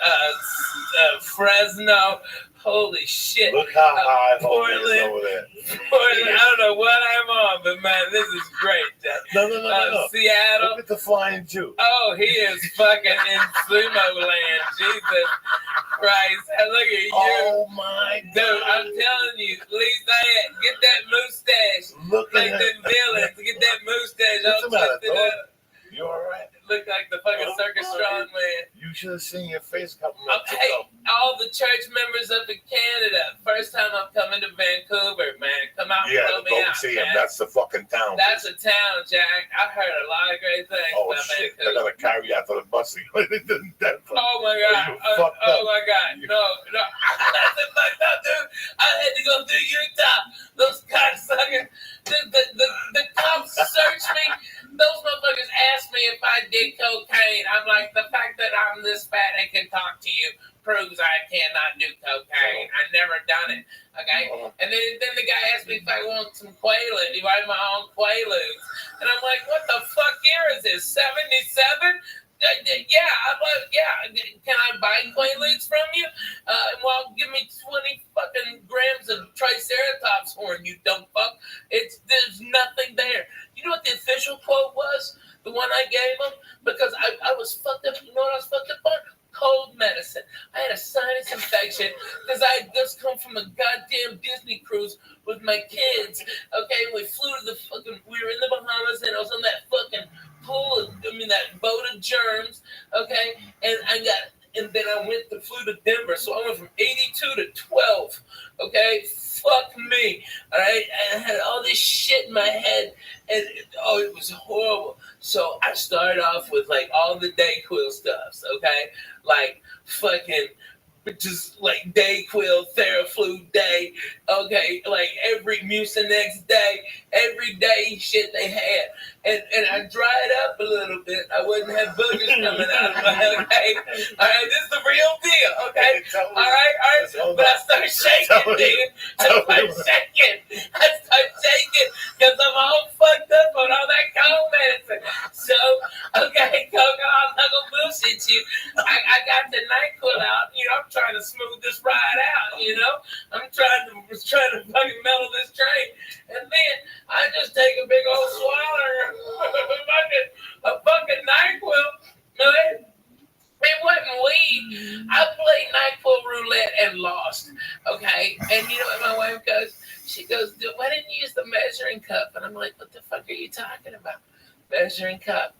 Fresno. Holy shit. Look how high Portland is over there. Portland. I don't know what I'm on, but man, this is great. No. Seattle. Look at the Flying Jew. Oh, he is fucking in sumo land. Jesus Christ. Look at you. Oh my God. Dude, I'm telling you, at least get that mustache. Look like the villains. Get that mustache. What's the matter, dog? You all right? Look like the fucking circus strongman. You should have seen your face a couple months Hey, ago. all the church members up in Canada. First time I'm coming to Vancouver, man. Come out and help me out, see man. him. That's the fucking town. That's a town, Jack. I heard a lot of great things about shit. Vancouver. They're gonna carry you out to the bus. Oh my god. Oh my god. No. That's fucked up, dude. I had to go through Utah. Those cocksuckers. The cops searched me. Those motherfuckers asked me if I did cocaine. I'm like, the fact that I'm this fat and can talk to you proves I cannot do cocaine. I've never done it. Okay? And then the guy asked me if I want some Quaaludes. Do I have my own Quaaludes? And I'm like, what the fuck year is this? 77? Yeah, I'm like, yeah. Can I buy Quaaludes from you? Well, give me 20 fucking grams of Triceratops horn, you dumb fuck. There's nothing there. You know what the official quote was? The one I gave him? Because I was fucked up. You know what I was fucked up on? Cold medicine. I had a sinus infection because I had just come from a goddamn Disney cruise with my kids. Okay, we flew to we were in the Bahamas, and I was on that fucking pool, that boat of germs. Okay, and I got and then flew to Denver. So I went from 82 to 12. Okay, fuck me. All right, and I had all this shit in my head, and it was horrible. So I started off with like all the Dayquil stuffs. Okay, like fucking. Just like Dayquil, Theraflu Day, okay, like every Mucinex day, every day shit they had. And I dried up a little bit. I wouldn't have boogers coming out of my head, okay? All right, this is the real deal, okay? All right. But I started shaking, dude. I started shaking because I'm all fucked up on all that cold medicine. So, okay, Coco, I'm not gonna bullshit you. I got the NyQuil out, I'm trying to smooth this ride out, I'm trying to fucking mellow this train. And then I just take a big old swallow a fucking NyQuil. No, it wasn't weed. I played NyQuil roulette and lost. Okay. And you know what my wife goes? She goes, why didn't you use the measuring cup? And I'm like, what the fuck are you talking about? Measuring cup.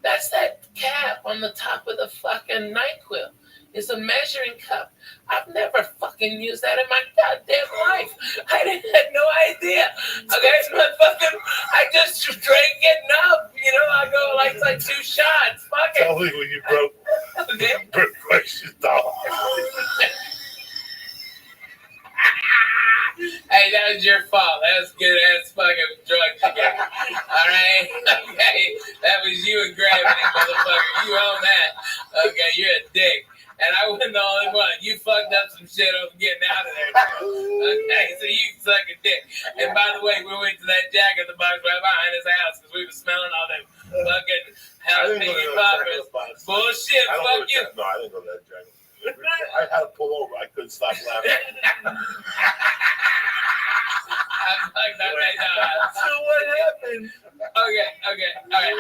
That's that cap on the top of the fucking NyQuil. It's a measuring cup. I've never fucking used that in my goddamn life. I had no idea. Okay, I just drank it up. I go like 2 shots. Fuck it. Tell me when you broke. Okay. Broke Christ's dog. Hey, that was your fault. That was good ass fucking drugs again. All right? Okay. That was you and gravity, motherfucker. You own that. Okay, you're a dick. And I wasn't the only one. You fucked up some shit over getting out of there. Okay, so you suck a dick. And by the way, we went to that Jack in the Box right behind his house because we were smelling all them fucking jalapeno poppers. Bullshit, fuck you. No, I didn't go to that Jack. I had to pull over. I couldn't stop laughing. So what happened? Okay, all right.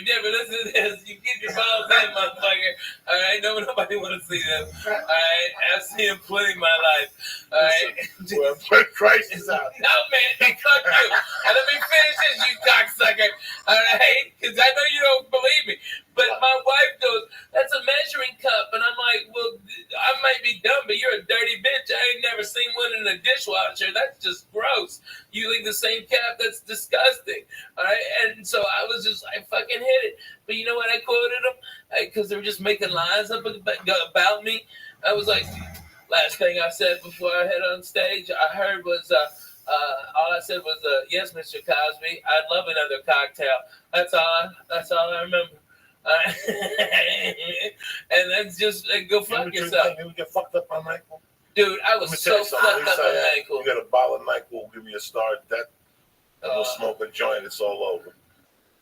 Denver, listen to this. You keep your balls in, motherfucker. All right, nobody want to see them. All right, I've seen them plenty in my life. All right, well, Christ is out. No, man, fuck you. And let me finish this, you cocksucker. All right, because I know you don't believe me. But my wife goes, that's a measuring cup. And I'm like, well, I might be dumb, but you're a dirty bitch. I ain't never seen one in a dishwasher. That's just gross. You leave the same cap. That's disgusting. All right. And so I was just, I fucking hit it. But you know what I quoted them? Because they were just making lies up about me. I was like, last thing I said before I head on stage, I heard was, all I said was, yes, Mr. Cosby, I'd love another cocktail. That's all I remember. And that's just go fuck yourself. You get fucked up on NyQuil? Dude, I was so fucked up on NyQuil. You got a bottle of NyQuil, give me a star. That will smoke a joint. It's all over.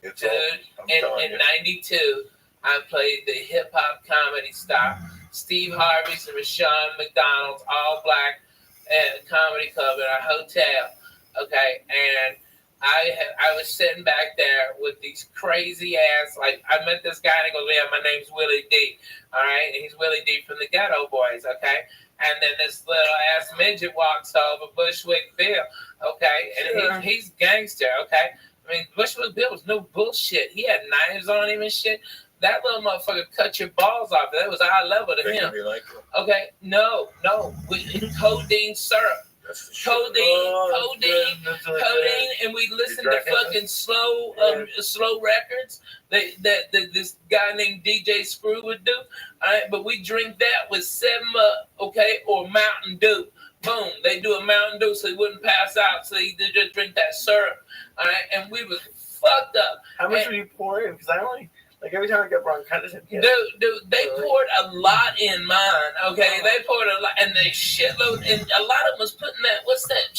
It's dude, over. in 92, I played the hip hop comedy star. Steve Harvey's and Rashawn McDonald's, all black, at a comedy club in our hotel. Okay, and I was sitting back there with these crazy ass, like, I met this guy and he goes, yeah, my name's Willie D. All right, and he's Willie D from the Ghetto Boys, okay? And then this little ass midget walks over, Bushwick Bill, okay? And he's gangster, okay? I mean, Bushwick Bill was no bullshit. He had knives on him and shit. That little motherfucker cut your balls off. That was eye level to him. Okay, no, codeine syrup. Codeine, and we listened to fucking slow records that this guy named DJ Screw would do. All right, but we drink that with 7-Up, okay, or Mountain Dew. Boom, they do a Mountain Dew so he wouldn't pass out, so he did just drink that syrup. All right, and we was fucked up. How much would you pour in? Because I only. Like every time I get bronchitis, dude, they poured a lot in mine. Okay, they poured a lot, and they shitload, and a lot of them was putting that. What's that?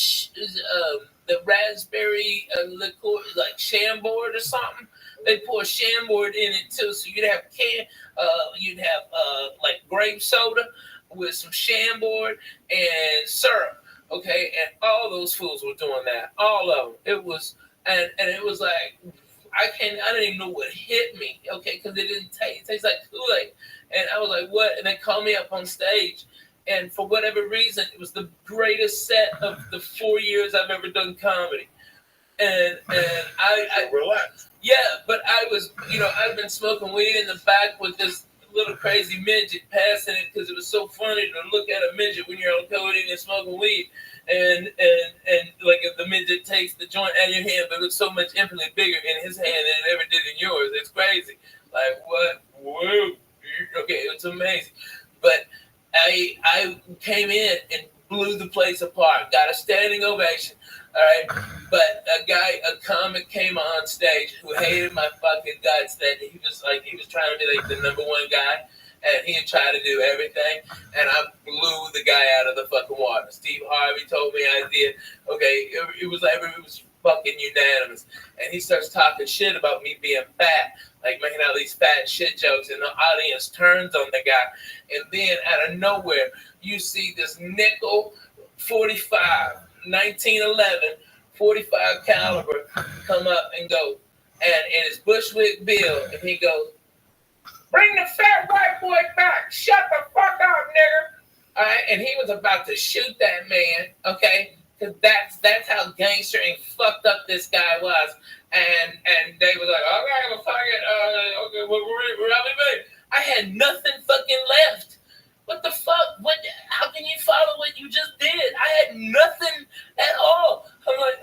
The raspberry liqueur, like Chambord or something. They pour Chambord in it too, so you'd have like grape soda with some Chambord and syrup. Okay, and all those fools were doing that. All of them. It was, and it was like. I didn't even know what hit me, okay, because it didn't taste. It tastes like Kool-Aid. And I was like, what? And they called me up on stage, And for whatever reason, it was the greatest set of the 4 years I've ever done comedy. And I relax. Yeah, but I was, I've been smoking weed in the back with this little crazy midget passing it because it was so funny to look at a midget when you're on codeine and smoking weed. And like if the midget takes the joint out of your hand, but it was so much infinitely bigger in his hand than it ever did in yours. It's crazy. Like what? Whoa. Okay, it's amazing. But I came in and blew the place apart. Got a standing ovation. All right, but a comic came on stage who hated my fucking guts. That he was trying to be like the number one guy, and he tried to do everything, and I blew the guy out of the fucking water. Steve Harvey told me I did. Okay, it was fucking unanimous, and he starts talking shit about me being fat, like making all these fat shit jokes, and the audience turns on the guy, and then out of nowhere you see this nickel 45. 1911 45 caliber come up and go, and it's Bushwick Bill, and he goes, "Bring the fat white boy back! Shut the fuck up, nigger!" All right, and he was about to shoot that man, okay, because that's how gangster and fucked up this guy was, and they was like, "Okay, well, fuck it, okay, we're Robbie. I had nothing fucking left. What the fuck? What? How can you follow what you just did? I had nothing at all. I'm like,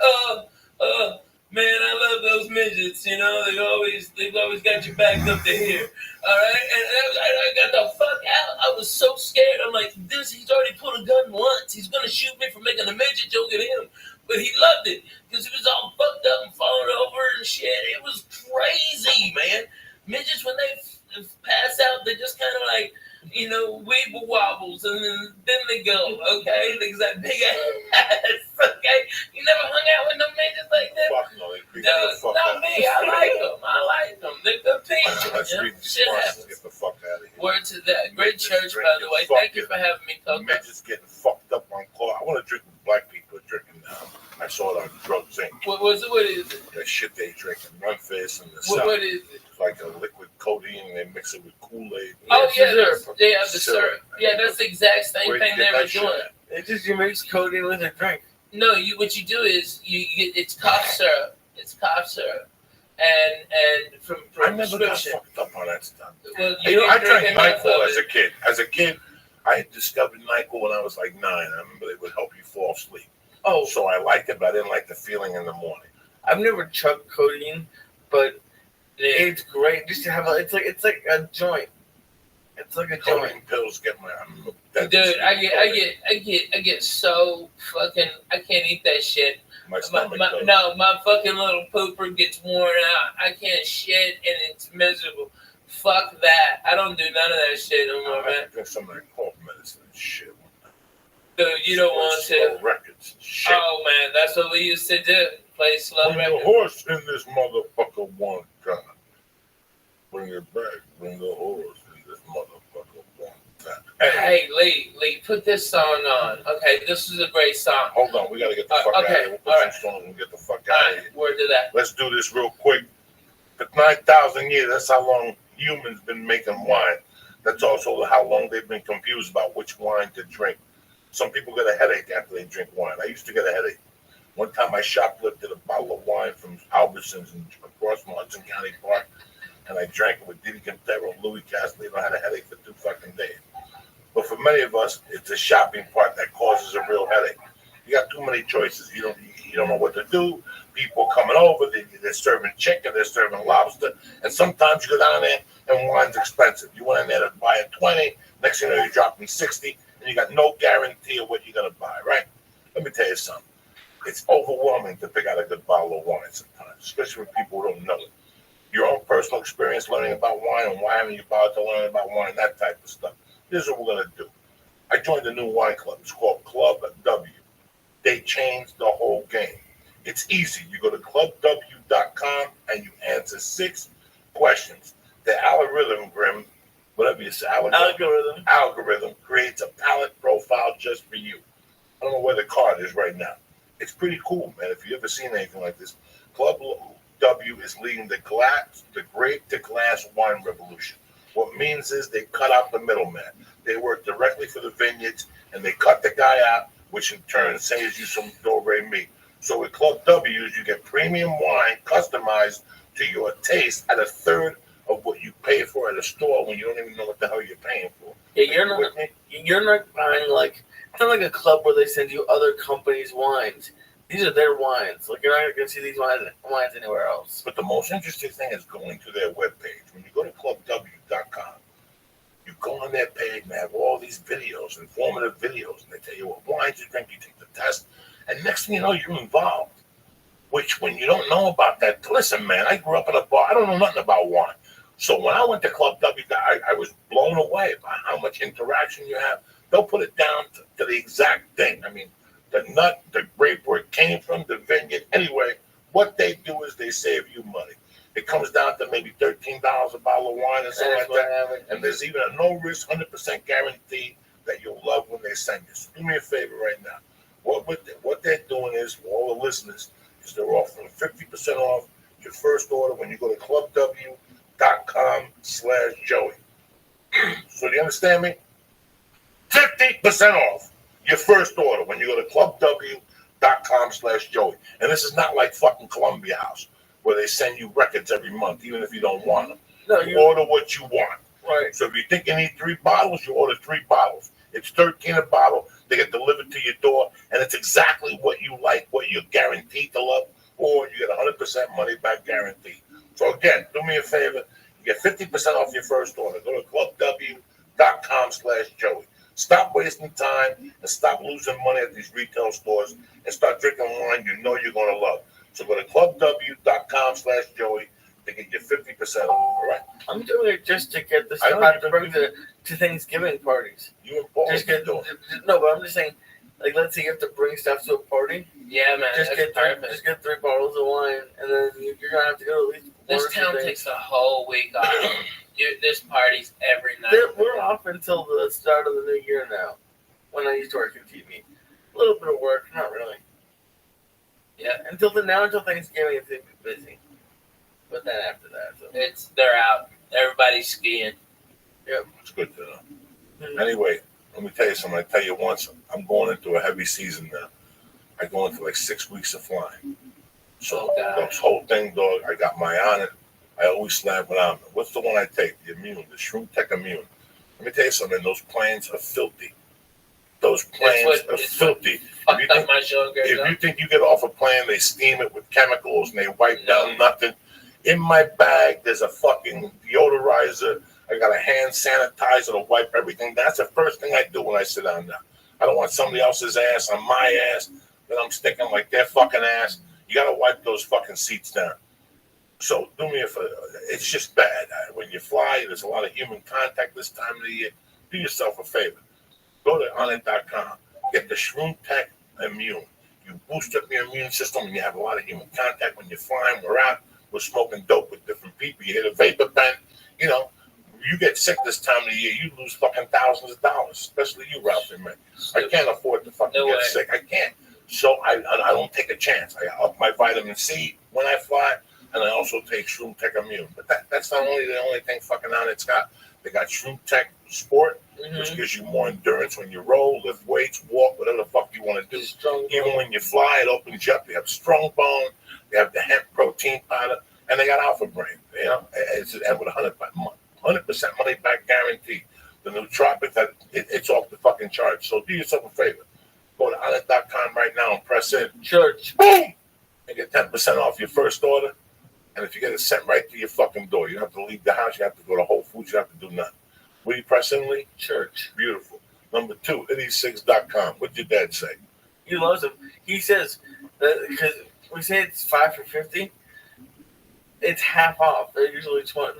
man, I love those midgets. They've always got you backed up to here. All right, and I got the fuck out. I was so scared. I'm like, he's already pulled a gun once. He's gonna shoot me for making a midget joke at him. But he loved it because he was all fucked up and falling over and shit. It was crazy, man. Midgets, when they pass out, they just kind of like, weeble wobbles, and then they go, okay? They got big ass, okay? You never hung out with no midgets like that? Fuck no, dude, not me. I like them. They're good people. Shit happens. Get the fuck out of here. Word to that. Great church, by the way. Thank you for having me, Coco. Midgets getting fucked up on call. I want to drink what black people are drinking now. I saw it on Drugs Inc. What is it? The shit they drink in Memphis and the What South. is it? It's like a liquid codeine, and they mix it with Kool-Aid. Oh, yeah, the syrup. Yeah, that's the exact same thing they were doing. It's just you mix codeine with a drink. No, what you do is you get it's cough syrup. It's cough syrup, and from I never got prescription. fucked up on that stuff. Well, I drank enough NyQuil of as a kid. As a kid, I had discovered NyQuil when I was like 9. I remember it would help you fall asleep. Oh, So I liked it, but I didn't like the feeling in the morning. I've never chugged codeine, but it's great. Just to have it's like a joint. It's like a Codeine joint. pills get my. Dude, I get so fucking. I can't eat that shit. My stomach. My fucking little pooper gets worn out. I can't shit, and it's miserable. Fuck that. I don't do none of that shit no more, man. I drink some of that cough medicine and shit. Dude, you don't want to. Slow records. Shit. Oh man, that's what we used to do. Play slow Bring the records. horse in this motherfucker one time. Bring it back. Bring the horse in this motherfucker one time. Hey, Lee, put this song on. Okay, this is a great song. Hold on, we gotta get the fuck out of here. We'll put some songs and get the fuck out of here. Word to that. Let's do this real quick. For 9,000 years, that's how long humans been making wine. That's also how long they've been confused about which wine to drink. Some people get a headache after they drink wine. I used to get a headache. One time I shoplifted a bottle of wine from Albertsons across from Hudson County Park, and I drank it with Diddy Quintero and Louis Castellino. I had a headache for 2 fucking days. But for many of us, it's the shopping part that causes a real headache. You got too many choices. You don't know what to do. People coming over, they're serving chicken, they're serving lobster, and sometimes you go down there and wine's expensive. You went in there to buy a 20, next thing you know, you're dropping 60, and you got no guarantee of what you're gonna buy, right? Let me tell you something. It's overwhelming to pick out a good bottle of wine sometimes, especially with people who don't know it. Your own personal experience learning about wine and why haven't you bothered to learn about wine, that type of stuff. This is what we're gonna do. I joined a new wine club. It's called Club W. They changed the whole game. It's easy. You go to clubw.com and you answer 6 questions. The algorithm, whatever you say, algorithm creates a palette profile just for you. I don't know where the card is right now. It's pretty cool, man. If you ever seen anything like this, Club W is leading the grape to glass wine revolution. What it means is they cut out the middleman. They work directly for the vineyards, and they cut the guy out, which in turn saves you some do-re mi. So with Club W's, you get premium wine customized to your taste at a third of what you pay for at a store when you don't even know what the hell you're paying for. Yeah, you're not buying like, it's not like a club where they send you other companies' wines. These are their wines. Like, you're not going to see these wines anywhere else. But the most interesting thing is going to their webpage. When you go to clubw.com, you go on their page and they have all these videos, informative videos, and they tell you what wines you drink, you take the test, and next thing you know, you're involved. Which, when you don't know about that, listen, man, I grew up in a bar. I don't know nothing about wine. So when I went to Club W, I was blown away by how much interaction you have. They'll put it down to the exact thing. I mean, the nut, the grape, where it came from, the vineyard. Anyway, what they do is they save you money. It comes down to maybe $13 a bottle of wine or something like that. And there's even a no-risk, 100% guarantee that you'll love when they send you. So do me a favor right now. What they're doing is, for all the listeners, is they're offering 50% off your first order when you go to clubw.com/Joey. So do you understand me? 50% off your first order when you go to clubw.com/Joey. And this is not like fucking Columbia House, where they send you records every month, even if you don't want them. No, you order what you want. Right. So if you think you need 3 bottles, you order 3 bottles. It's $13 a bottle. They get delivered to your door, and it's exactly what you like, what you're guaranteed to love, or you get 100% money back guarantee. So again, do me a favor. You get 50% off your first order. Go to clubw.com/Joey. Stop wasting time and stop losing money at these retail stores and start drinking wine you know you're going to love. So go to clubw.com/Joey to get your 50% off, all right? I'm doing it just to get this stuff to bring to Thanksgiving parties. You and Paul just no, but I'm just saying, like, let's say you have to bring stuff to a party. Yeah, man. Just get 3 bottles of wine, and then you're gonna have to go at least. This town takes a whole week off. There's parties every night. We're off until the start of the new year now. When I used to work in TV, a little bit of work, not really. Yeah, until Thanksgiving, it's gonna be busy. But then after that, so. They're out. Everybody's skiing. Yeah, it's good to know. Mm-hmm. Anyway, let me tell you something. I tell you once, I'm going into a heavy season now. I go into like 6 weeks of flying. So this whole thing, dog, I got my on it. I always snap when I'm. What's the one I take? The Immune, the Shroom Tech Immune. Let me tell you something. Those planes are filthy. Those planes are filthy. If you think you get off a plane, they steam it with chemicals and they wipe down nothing. In my bag, there's a fucking deodorizer. I got a hand sanitizer to wipe everything. That's the first thing I do when I sit down now. I don't want somebody else's ass on my ass that I'm sticking like their fucking ass. You got to wipe those fucking seats down. So do me a favor. It's just bad. When you fly, there's a lot of human contact this time of the year. Do yourself a favor. Go to onit.com. Get the Shroom Tech Immune. You boost up your immune system when you have a lot of human contact. When you're flying, we're out. We're smoking dope with different people. You hit a vapor pen. You know, you get sick this time of the year, you lose fucking thousands of dollars. Especially you, Ralphie, man. I can't afford to fucking get sick. I can't. So I don't take a chance. I up my vitamin C when I fly, and I also take Shroom Tech Immune. But that's not only the only thing fucking on it's got. They got Shroom Tech Sport, which gives you more endurance when you roll, lift weights, walk, whatever the fuck you want to do. Even when you fly, it opens you up. You have Strong Bone, they have the hemp protein powder, and they got Alpha Brain. You know, it's with 100% money back guarantee. The nootropic, it's off the fucking charts. So do yourself a favor. Go to onit.com right now and press in church. Boom! And get 10% off your first order. And if you get it sent right to your fucking door, you don't have to leave the house. You have to go to Whole Foods. You have to do nothing. What do you press in, Lee? Church. Beautiful. Number 2, itty6.com. What'd your dad say? He loves them. He says, because we say it's 5 for $50, it's half off. They're usually 20.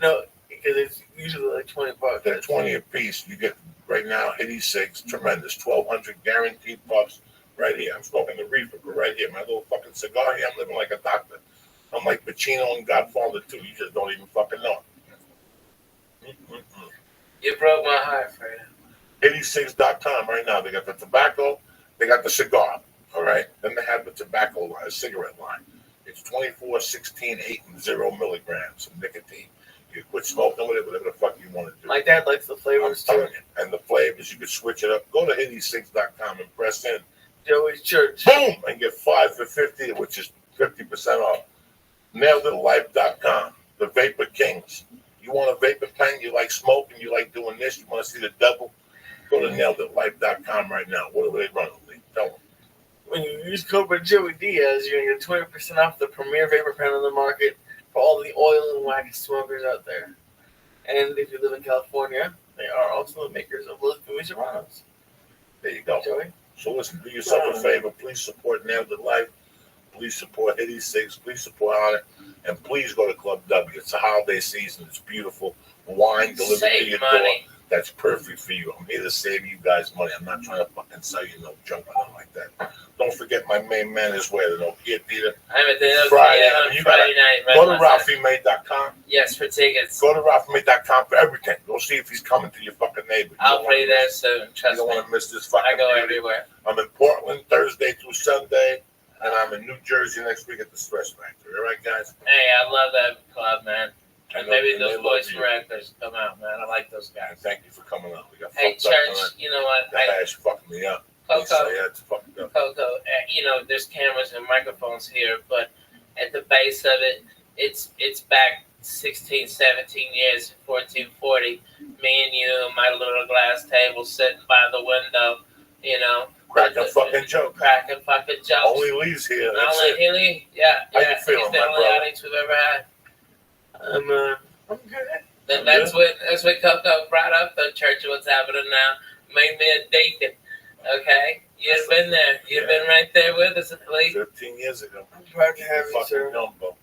No, because it's usually like $20. They're 20 a piece. You get right now, itty6, tremendous. 1,200 guaranteed bucks right here. I'm smoking the reefer right here. My little fucking cigar here. I'm living like a doctor. I'm like Pacino and Godfather too. You just don't even fucking know. You broke my heart, Fred. itty6.com right now. They got the tobacco. They got the cigar. All right. Then they have the tobacco line, cigarette line. It's 24, 16, 8, and 0 milligrams of nicotine. You quit smoking with it, whatever the fuck you want to do. My dad likes the flavors too. And the flavors, you can switch it up. Go to hitty6.com and press in Joey's Church. Boom! And get 5 for 50, which is 50% off. NailedItLife.com. The Vapor Kings. You want a vapor pen? You like smoking? You like doing this? You want to see the double? Go to NailedItLife.com right now. What are they running? Tell them. When you use code Joey Diaz, you're going to get 20% off the premier vapor pen on the market for all the oil and wax smokers out there. And if you live in California, they are also the makers of Los Gooey Serranos. There you go. Joey. So listen, do yourself a favor. Please support Nailed It Life. Please support Hitty Six. Please support On It. And please go to Club W. It's a holiday season. It's beautiful. Wine delivered to your door. That's perfect for you. I'm here to save you guys money. I'm not trying to fucking sell you no junk or nothing like that. Don't forget my main man is where the Nokia Theater. I'm at the Friday, on Friday night. Go to RalphieMay.com. Yes, for tickets. Go to RalphieMay.com for everything. Go see if he's coming to your fucking neighbor. I'll play there soon. Trust me. You don't want to miss this fucking I go beauty. everywhere. I'm in Portland Thursday through Sunday, and I'm in New Jersey next week at the Stress Factory. All right, guys? Hey, I love that club, man. And maybe those boys from Reckless come out, man. I like those guys. And thank you for coming out. We got hey, fucked up Church, tonight. you know what? The hash fucked me up. Coco, you know, there's cameras and microphones here, but at the base of it, it's back 16, 17 years, 1440. Me and you, my little glass table sitting by the window, you know. Cracking fucking jokes. Cracking fucking jokes. Only Lee's here. That's Only it. Hilly? Yeah. How yeah. you feeling, He's the my only brother? audience we've ever had. I'm good. That's what Coco brought up, the Church of What's Happening Now. Made me a deacon. Okay? You've been there. You've been right there with us, Lee. 15 years ago. I'm proud to have you, sir. Dumbo.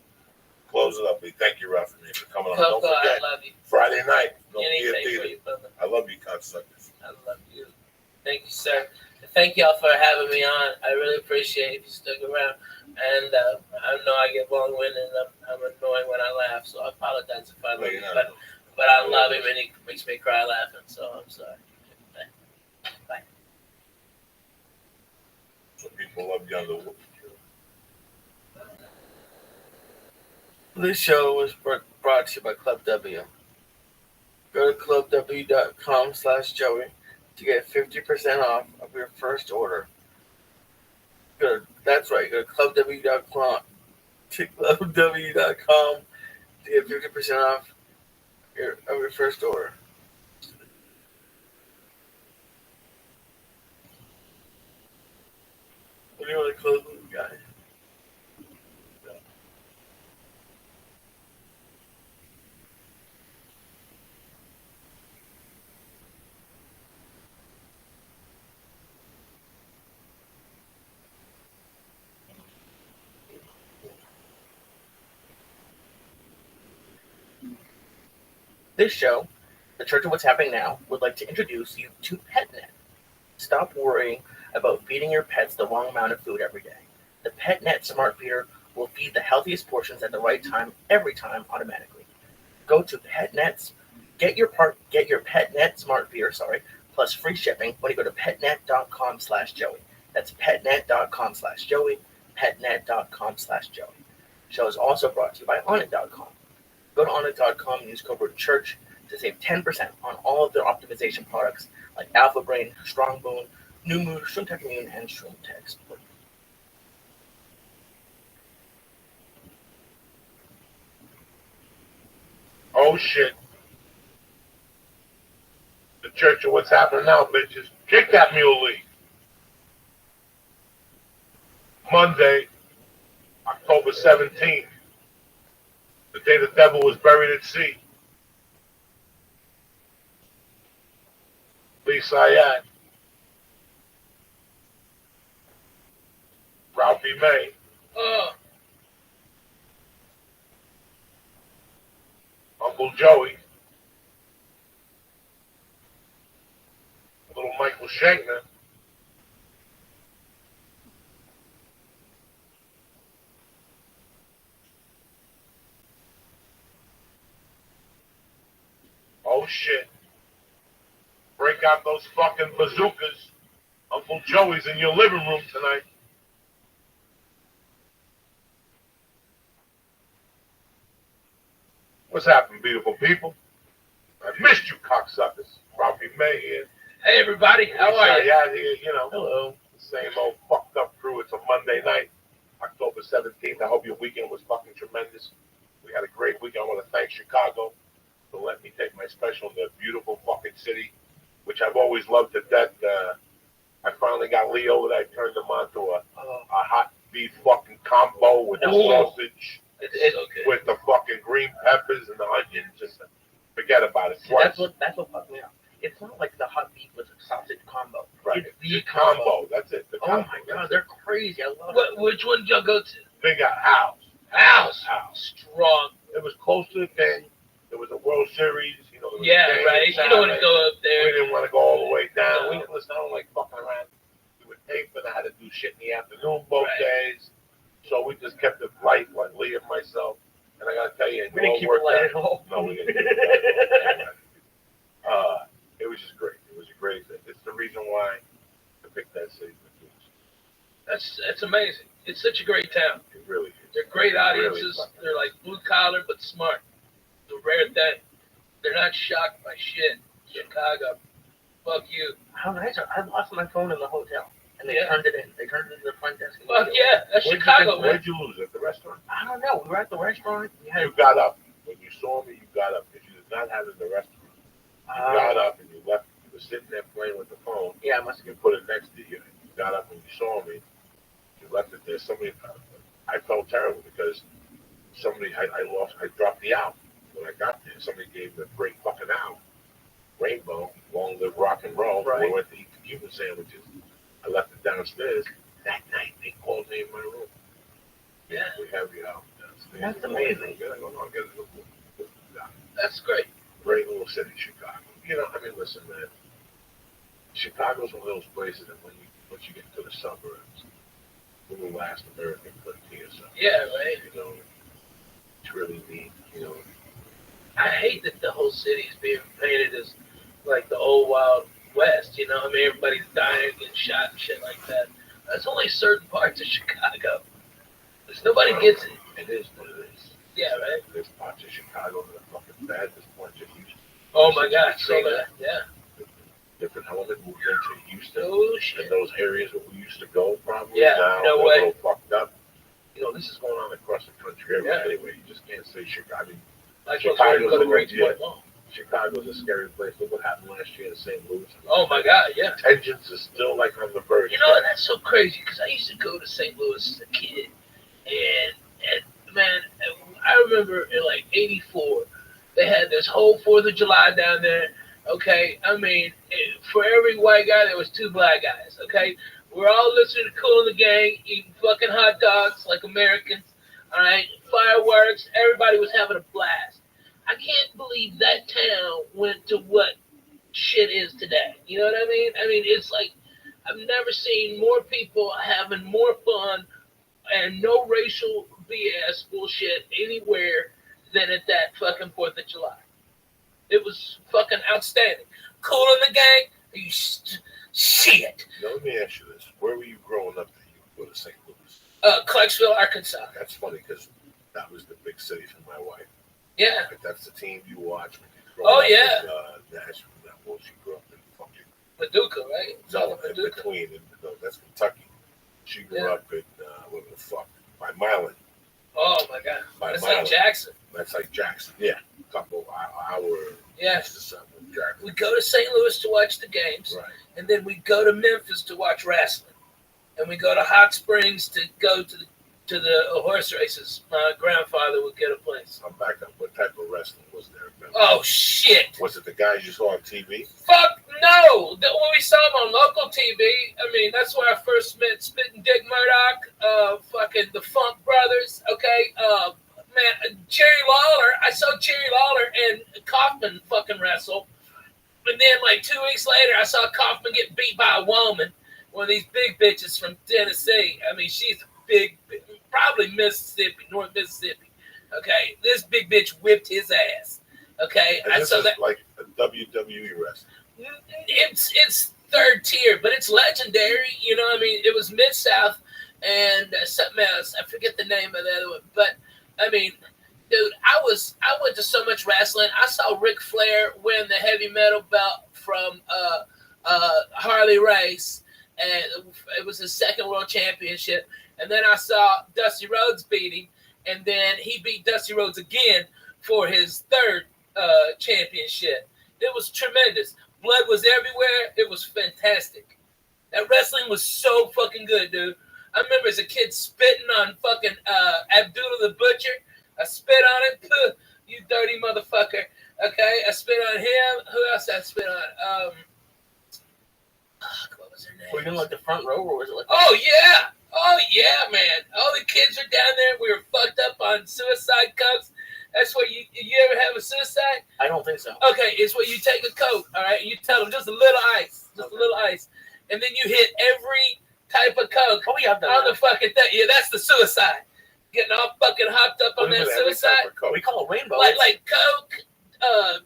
Close it up, Lee. Thank you, Ralph, for coming on. Coco, Don't forget, I love you. Friday night, Nokia Anything for Theater. you, brother. I love you, cocksuckers. I love you. Thank you, sir. Thank y'all for having me on. I really appreciate it if you stuck around. And I know I get long-winded and I'm annoying when I laugh, so I apologize if I love you. But I love him and he makes me cry laughing, so I'm sorry. Bye. So people love you on the This show was brought to you by Club W. Go to clubw.com/Joey to get 50% off of your first order. That's right. Go to clubw.com to get 50% off of your first order. What do you want to close with, guys? This show, The Church of What's Happening Now, would like to introduce you to PetNet. Stop worrying about feeding your pets the wrong amount of food every day. The PetNet Smart Feeder will feed the healthiest portions at the right time, every time, automatically. Go to PetNet's, get your PetNet Smart Feeder, plus free shipping when you go to petnet.com/Joey. That's petnet.com/Joey, petnet.com/Joey. The show is also brought to you by onit.com. Go to onit.com and use code word CHURCH to save 10% on all of their optimization products like Alpha Brain, Strong Boon, New Mood, ShroomTech Immune, and ShroomTech Split. Oh shit. The Church of What's Happening Now, bitches. Kick that mule, Lee. Monday, October 17th. The day the devil was buried at sea. Lee Syed. Ralphie May. Uncle Joey. Little Michael Shankner. Oh shit. Break out those fucking bazookas. Uncle Joey's in your living room tonight. What's happening, beautiful people? I missed you, cocksuckers. Robbie May here. Hey, everybody. How are you? Out here, you know. Hello. The same old fucked up crew. It's a Monday night, October 17th. I hope your weekend was fucking tremendous. We had a great weekend. I want to thank Chicago for letting me take my special in the beautiful fucking city, which I've always loved to death. I finally got Lee over there. I turned him on to a hot beef fucking combo with the sausage, with the fucking green peppers and the onions. Just forget about it. That's what fucked me up. It's not like the hot beef with a sausage combo. Right. It's the combo. That's it. The combo. My God, they're crazy. I love it. Which one did y'all go to? They got House. Strong. It was close to the game. There was a World Series. You know. Yeah, right. You don't want to go up there. We didn't want to go all the way down. We listen. I don't like fucking around. We would pay for that. I had to do shit in the afternoon both days. So we just kept it light, like Lee and myself. And I gotta tell you, we didn't keep it light at all. No, we didn't. It was just great. It was a great thing. It's the reason why I picked that city. That's amazing. It's such a great town. It really is. They're great audiences. Really they're like blue collar but smart. It's a rare thing. They're not shocked by shit. Chicago. Fuck you. How nice. I lost my phone in the hotel. And they turned it in. They turned it into the front desk. Fuck yeah. That's Chicago, man. Where'd you lose it? At the restaurant? I don't know. We were at the restaurant. You got up. When you saw me, you got up. Because you did not have it in the restaurant. You got up and you left. You were sitting there playing with the phone. Yeah, I must have. You put it next to you. You got up when you saw me. You left it there. Somebody, I felt terrible because I dropped the out. When I got there, somebody gave me a great fucking out. Rainbow, long live rock and roll. Right. We went to eat the Cuban sandwiches. I left it downstairs. That night, they called me in my room. Yeah, we have you out downstairs. That's amazing. That's great. Great little city, Chicago. You know, I mean, listen, man. Chicago's one of those places that once you get to the suburbs, little last American frontier. Yeah, right. You know, it's really neat. You know, I hate that the whole city is being painted as like the old Wild West. You know, I mean, everybody's dying, getting shot and shit like that. That's only certain parts of Chicago. Because nobody gets it. It is what it is. Yeah, right. There's parts of Chicago that are fucking bad. There's parts of Houston. Oh my God, so that, yeah. Different element moved into Houston. Oh shit. And those areas where we used to go, probably yeah, now no they're way. a little fucked up. You know, this is going on across the country anyway. You just can't say Chicago. I mean, Chicago's a scary place. Look what happened last year in St. Louis. Oh my God, yeah. Tensions are still like on the verge. You know, and that's so crazy because I used to go to St. Louis as a kid, and man, I remember in like '84, they had this whole 4th of July down there. Okay, I mean, for every white guy, there was 2 black guys. Okay, we're all listening to Kool and the Gang, eating fucking hot dogs like Americans. All right, fireworks. Everybody was having a blast. I can't believe that town went to what shit is today. You know what I mean? I mean, it's like I've never seen more people having more fun and no racial BS bullshit anywhere than at that fucking 4th of July. It was fucking outstanding. Kool and the Gang, shit. Now, let me ask you this. Where were you growing up that you would go to St. Louis? Clarksville, Arkansas. That's funny because that was the big city for my wife. Yeah. Like that's the team you watch when you grow up. Yeah. Nashville, she grew up in fucking Paducah, right? No, in between. That's Kentucky. She grew up in, what the fuck, by Milan. Oh, my God. That's like Jackson. That's like Jackson, yeah. A couple hour. Yeah. We go to St. Louis to watch the games, right. And then we go to Memphis to watch wrestling. And we go to Hot Springs to go to the horse races. My grandfather would get a place. I'm back up. What type of wrestling was there? Oh, shit. Was it the guys you saw on TV? Fuck no. When we saw them on local TV, I mean, that's where I first met Spittin' Dick Murdoch, fucking the Funk Brothers, okay? Man, Jerry Lawler. I saw Jerry Lawler and Kaufman fucking wrestle. And then, like, 2 weeks later, I saw Kaufman get beat by a woman, one of these big bitches from Tennessee. I mean, she's big, probably Mississippi, North Mississippi. Okay, this big bitch whipped his ass. Okay, and this is that like a WWE wrestling. It's third tier, but it's legendary. You know, I mean, it was Mid-South and something else. I forget the name of the other one, but I mean, Dude, I went to so much wrestling. I saw Ric Flair win the heavy metal belt from Harley Race, and it was his second world championship. And then I saw Dusty Rhodes beat him, and then he beat Dusty Rhodes again for his third championship. It was tremendous. Blood was everywhere. It was fantastic. That wrestling was so fucking good, dude. I remember as a kid spitting on fucking Abdullah the Butcher. I spit on him. You dirty motherfucker. Okay, I spit on him. Who else I spit on? What was her name? Were you in like the front row, or was it like? Oh yeah, man. All the kids are down there. We were fucked up on suicide cups. That's where you ever have a suicide? I don't think so. Okay, it's where you take a Coke, all right, and you tell them just a little ice, a little ice, and then you hit every type of Coke on the fucking thing. Yeah, that's the suicide. Getting all fucking hopped up on that suicide. We call it rainbow. Like Coke,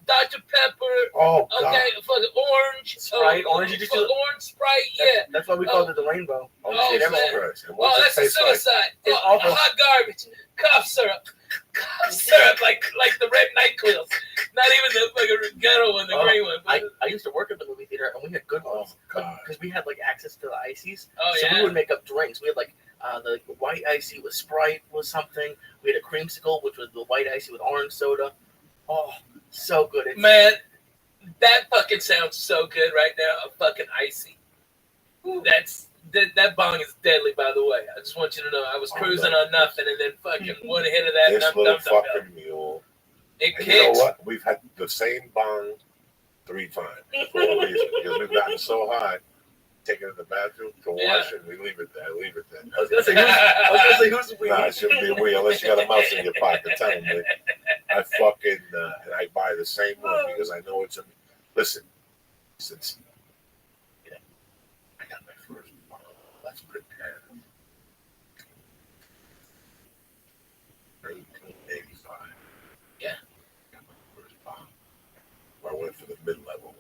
Dr. Pepper, okay, fucking orange. Sprite, orange. You just do orange Sprite, yeah. That's why we call it the rainbow. That's a suicide. It's awful. Hot garbage. Cough syrup. Cough syrup, like the red NyQuil. Not even the fucking ghetto one, the green one. I used to work at the movie theater, and we had good ones because we had like access to the ices. So yeah. we would make up drinks. We had like the white icy with Sprite was something. We had a creamsicle, which was the white icy with orange soda. Oh, so good. Man, that fucking sounds so good right now. A fucking icy. That bong is deadly, by the way. I just want you to know. I was cruising on nothing, and then fucking one hit of that. This little fucking mule. It and kicks. You know what? We've had the same bong 3 times for a reason. Because we've gotten so high, taking it to the bathroom to wash it, we leave it there. I was gonna say who's we? Nah, it shouldn't be we unless you got a mouse in your pocket. Tell me. I fucking and I buy the same one because I know it's a. Listen, since I got my first bong, let's pretend 1985. Yeah. I got my first bong. I went for the mid-level.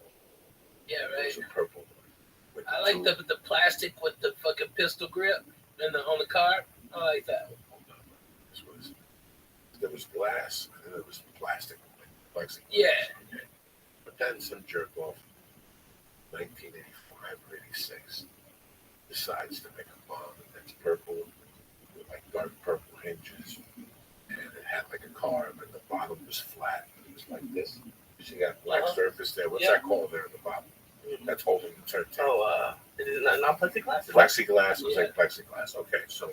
Yeah, right. It was a purple one. I like the plastic with the fucking pistol grip and on the car. I like that. There was glass and there was plastic. Plexiglass. Yeah. Okay. But then some jerk off, 1985 or 86, decides to make a bomb that's purple with like dark purple hinges, and it had like a carb, and the bottom was flat. It was like this. You see that black surface there? What's that called there in the bottom? That's holding the turntable. It is not plexiglass. Plexiglass was like plexiglass. Okay, so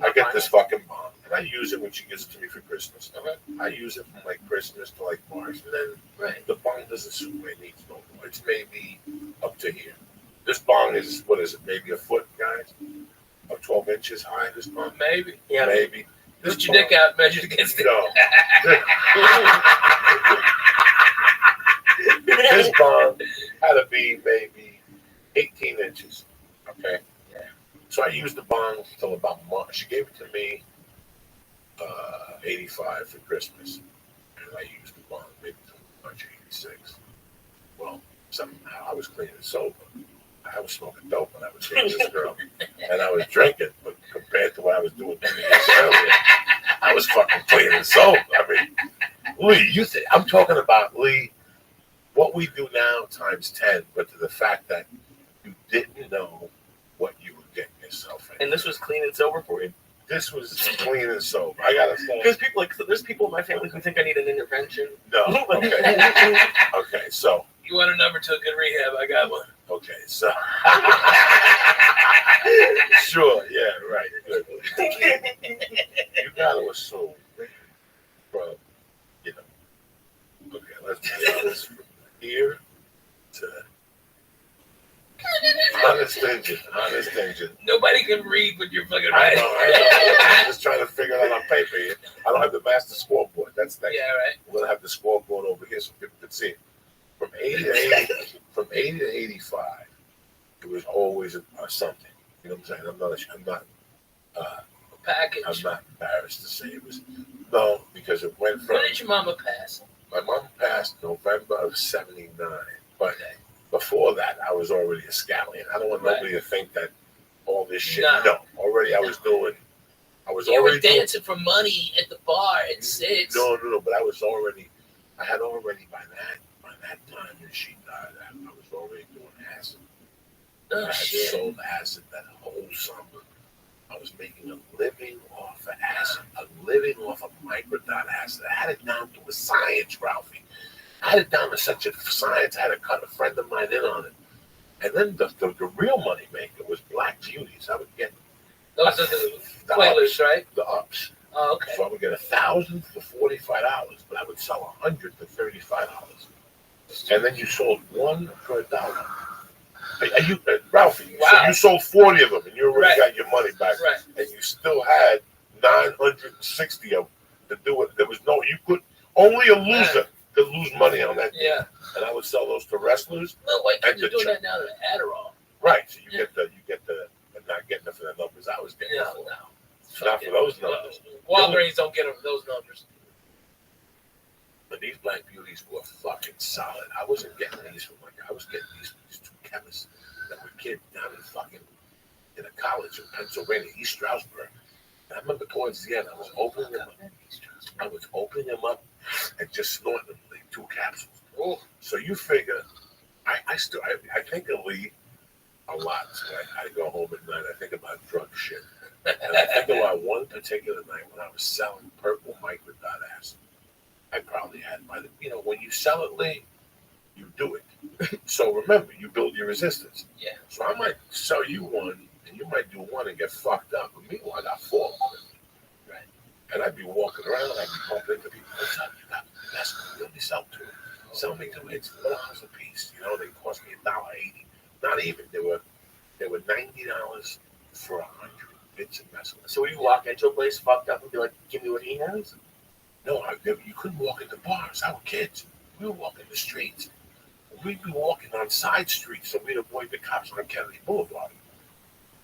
I get this fucking bomb, and I use it when she gives it to me for Christmas. I use it from like Christmas to like March, and then the bong doesn't suit my needs no more. It's maybe up to here. This bong is, what is it, maybe a foot, guys? Or 12 inches high, this bong? Maybe. Yeah. Maybe. Put your dick out, measured against it. No. This bong had to be maybe 18 inches. Okay? Yeah. So I used the bong until about March. She gave it to me 85 for Christmas. And I used the bong maybe until March 86. Well, somehow I was clean and sober. I was smoking dope when I was seeing this girl. And I was drinking, but compared to what I was doing 20 years earlier, I was fucking clean and sober. I mean, Lee, I'm talking about, Lee, what we do now times 10, but to the fact that you didn't know what you were getting yourself in. And this was clean and sober for you? This was clean and sober. I gotta say. Because there's people in my family who think I need an intervention. No. Okay. Okay, so. You want a number to a good rehab? I got one. Okay, so. Sure, yeah, right. Good. You gotta assume from, okay, let's be honest, from here to honest engine. Nobody can read what you're fucking I writing. know. I'm just trying to figure it out on paper here. I don't have the master scoreboard. That's next. Yeah, right. We're gonna have the scoreboard over here so people can see it. From 80 to 85, it was always something. You know what I'm saying? I'm not package. I'm not embarrassed to say it was. No, because it went from. When did your mama pass? My mom passed November of '79, but before that, I was already a scallion. I don't want nobody to think that all this shit. Nah. No, already I was doing I was You already were dancing for money at the bar at 6. No, but I had already by that time when she died, I was already doing acid. Oh, I had shit. sold acid that whole summer. I was making a living off of acid, a living off of microdot acid. I had it down to a science, Ralphie. I had it down to such a science. I had to cut a friend of mine in on it. And then the real money maker was Black Beauties. I would get those are the Quaaludes, right? The ups. Oh, okay. So I would get 1,000 for $45, but I would sell 100 for $35. And then you sold one for $1. Ralphie, wow. So you sold 40 of them, and you already right. got your money back, right. And you still had 960 of them to do it. There was only a loser could lose money on that. Yeah. Deal. And I would sell those to wrestlers. No, wait, you're doing that now to Adderall. Right. So you get the not getting it for the numbers I was getting. No. Not for those numbers. Walgreens don't get them for those numbers. But these Black Beauties were fucking solid. I wasn't getting these from I was getting these from these two chemists that were kids down in a college in Pennsylvania, East Stroudsburg. And I remember towards the end, I was opening them up and just snorting them like 2 capsules. Oh. So you figure, I think of Lee a lot. So I go home at night, I think about drug shit. And I think about one particular night when I was selling purple microdot acid. I probably had when you sell it, Lee, you do it. So remember, you build your resistance. Yeah. So I might sell you one, and you might do one and get fucked up. But meanwhile, I got 4 of them. Right. And I'd be walking around, and I'd be bumping into people. What's up? You got the best. You only sell 2. Sell me 2 hits, $4 a piece. They cost me $1.80. Not even. They were $90 for 100 bits of mescaline. So when you walk into a place fucked up and be like, give me what he has? No, you couldn't walk into bars. I were kids. We would walk in the streets. We'd be walking on side streets so we'd avoid the cops on Kennedy Boulevard.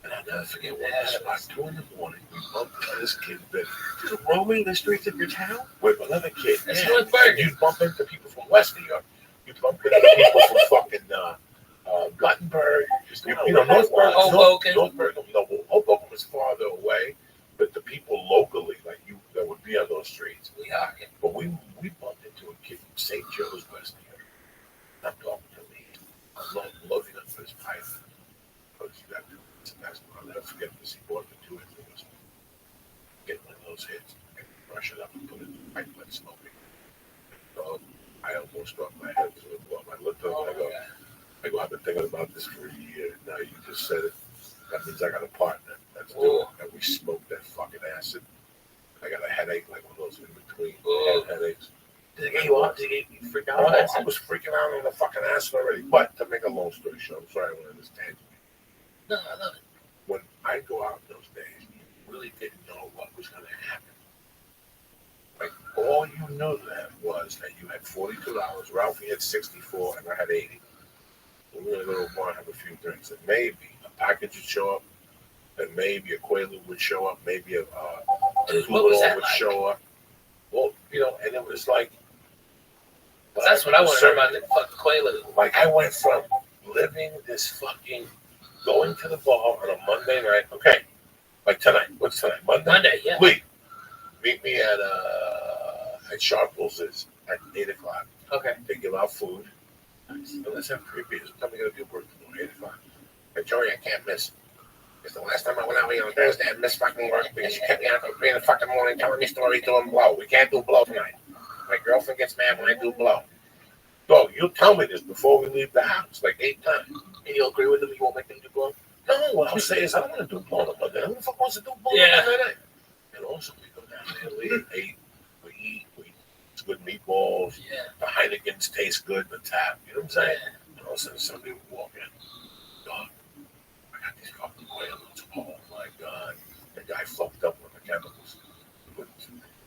And I'll never forget one night about 2 in the morning, we bumped into this kid's bed. Just roaming the streets of your town? With another kid. That's North Bergen. You'd bump into people from West New York. You'd bump into people from fucking Guttenberg. North Bergen. Hoboken. North Bergen. No, Hoboken was farther away. But the people locally, like you, that would be on those streets. But we bumped into a kid from St. Joe's, West New York. I'm talking to me. I'm loading up for his pipe. I'll never forget this. He bought the 2 hits. Get one of those hits, and brush it up and put it in the pipe like smoking. So I almost struck my head to the wall. I looked up and I go, I've been thinking about this for a year. Now you just said it. That means I got a partner that's doing it. And we smoked that fucking acid. I got a headache, like one of those in between headaches. Did it get you off? Did it get you freaked out? I was freaking out on the fucking acid already. But to make a long story short, I'm sorry I went on this tangent. No, I love it. When I go out those days, you really didn't know what was going to happen. Like, all you knew then was that you had $42, Ralphie had 64, and I had 80. We're going to go to a bar and have a few drinks. And maybe a package would show up, and maybe a Quaalude would show up, maybe a Tulador would show up. Well, and it was like... That's what I want to hear about the fucking Quaalude. Like, I went from living this fucking... going to the bar on a Monday night. Okay. Like tonight. What's tonight? Monday, yeah. Lee, meet me at Sharples at 8 o'clock. Okay. They give out food. Nice. And let's have 3 beers. Tell me you're going to do work tomorrow, 8 o'clock. Hey, Joey, I can't miss. Because the last time I went out with you on Thursday, I missed fucking work because you kept me out till 3 in the fucking morning telling me stories doing blow. We can't do blow tonight. My girlfriend gets mad when I do blow. Dog, you'll tell me this before we leave the house, like 8 times. And you'll agree with them? You won't make them do blow? No, what I'll say is I don't want to do blow on a Monday. Who the fuck wants to do blow on a Monday night? And also, we go down there, we eat, it's good meatballs. Yeah. The Heinekens taste good, the tap, you know what I'm saying? And all of a sudden, somebody would walk in. Dog, I got these fucking Quaaludes. Oh my God. The guy fucked up with the chemicals.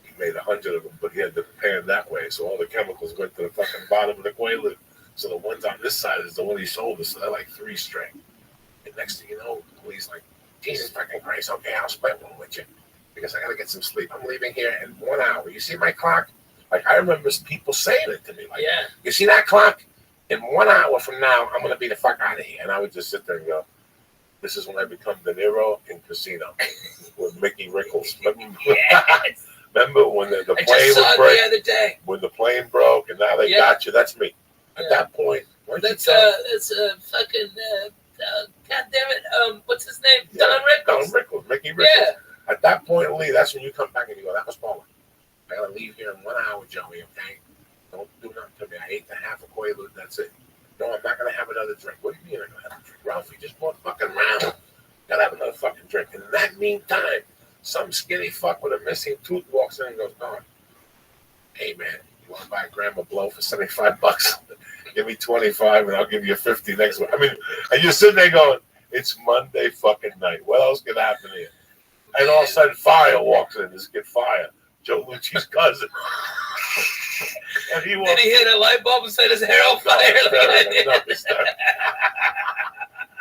He made 100 of them, but he had to prepare them that way. So all the chemicals went to the fucking bottom of the Quaalude. So the ones on this side is the one he sold us. So they're like 3 string. And next thing you know, he's like, Jesus fucking Christ, okay, I'll split one with you. Because I got to get some sleep. I'm leaving here in 1 hour. You see my clock? Like, I remember people saying it to me. Like, you see that clock? In 1 hour from now, I'm going to be the fuck out of here. And I would just sit there and go, this is when I become De Niro in Casino. With Mickey Rickles. Yes. Remember when the I plane just saw would it break? the other day. When the plane broke and now they got you, that's me. At that point, That's a fucking God damn it, what's his name? Don Rickles. Don Rickles, Mickey Rickles. Yeah. At that point, Lee, that's when you come back and you go, that was Paula. I gotta leave here in 1 hour, Joey, okay? Don't do nothing to me. I ate the half a Quaalude, that's it. No, I'm not gonna have another drink. What do you mean I'm gonna have a drink? Ralphie just bought fucking round. Gotta have another fucking drink. And in that meantime, some skinny fuck with a missing tooth walks in and goes, Don, hey man, you wanna buy a gram of blow for $75? Give me 25 and I'll give you 50 next week. I mean, and you're sitting there going, it's Monday fucking night. What else could happen here? And all of a sudden, Fire walks in. This kid, Fire, Joe Lucci's cousin. And he Did he hit a light bulb and set his hair on fire?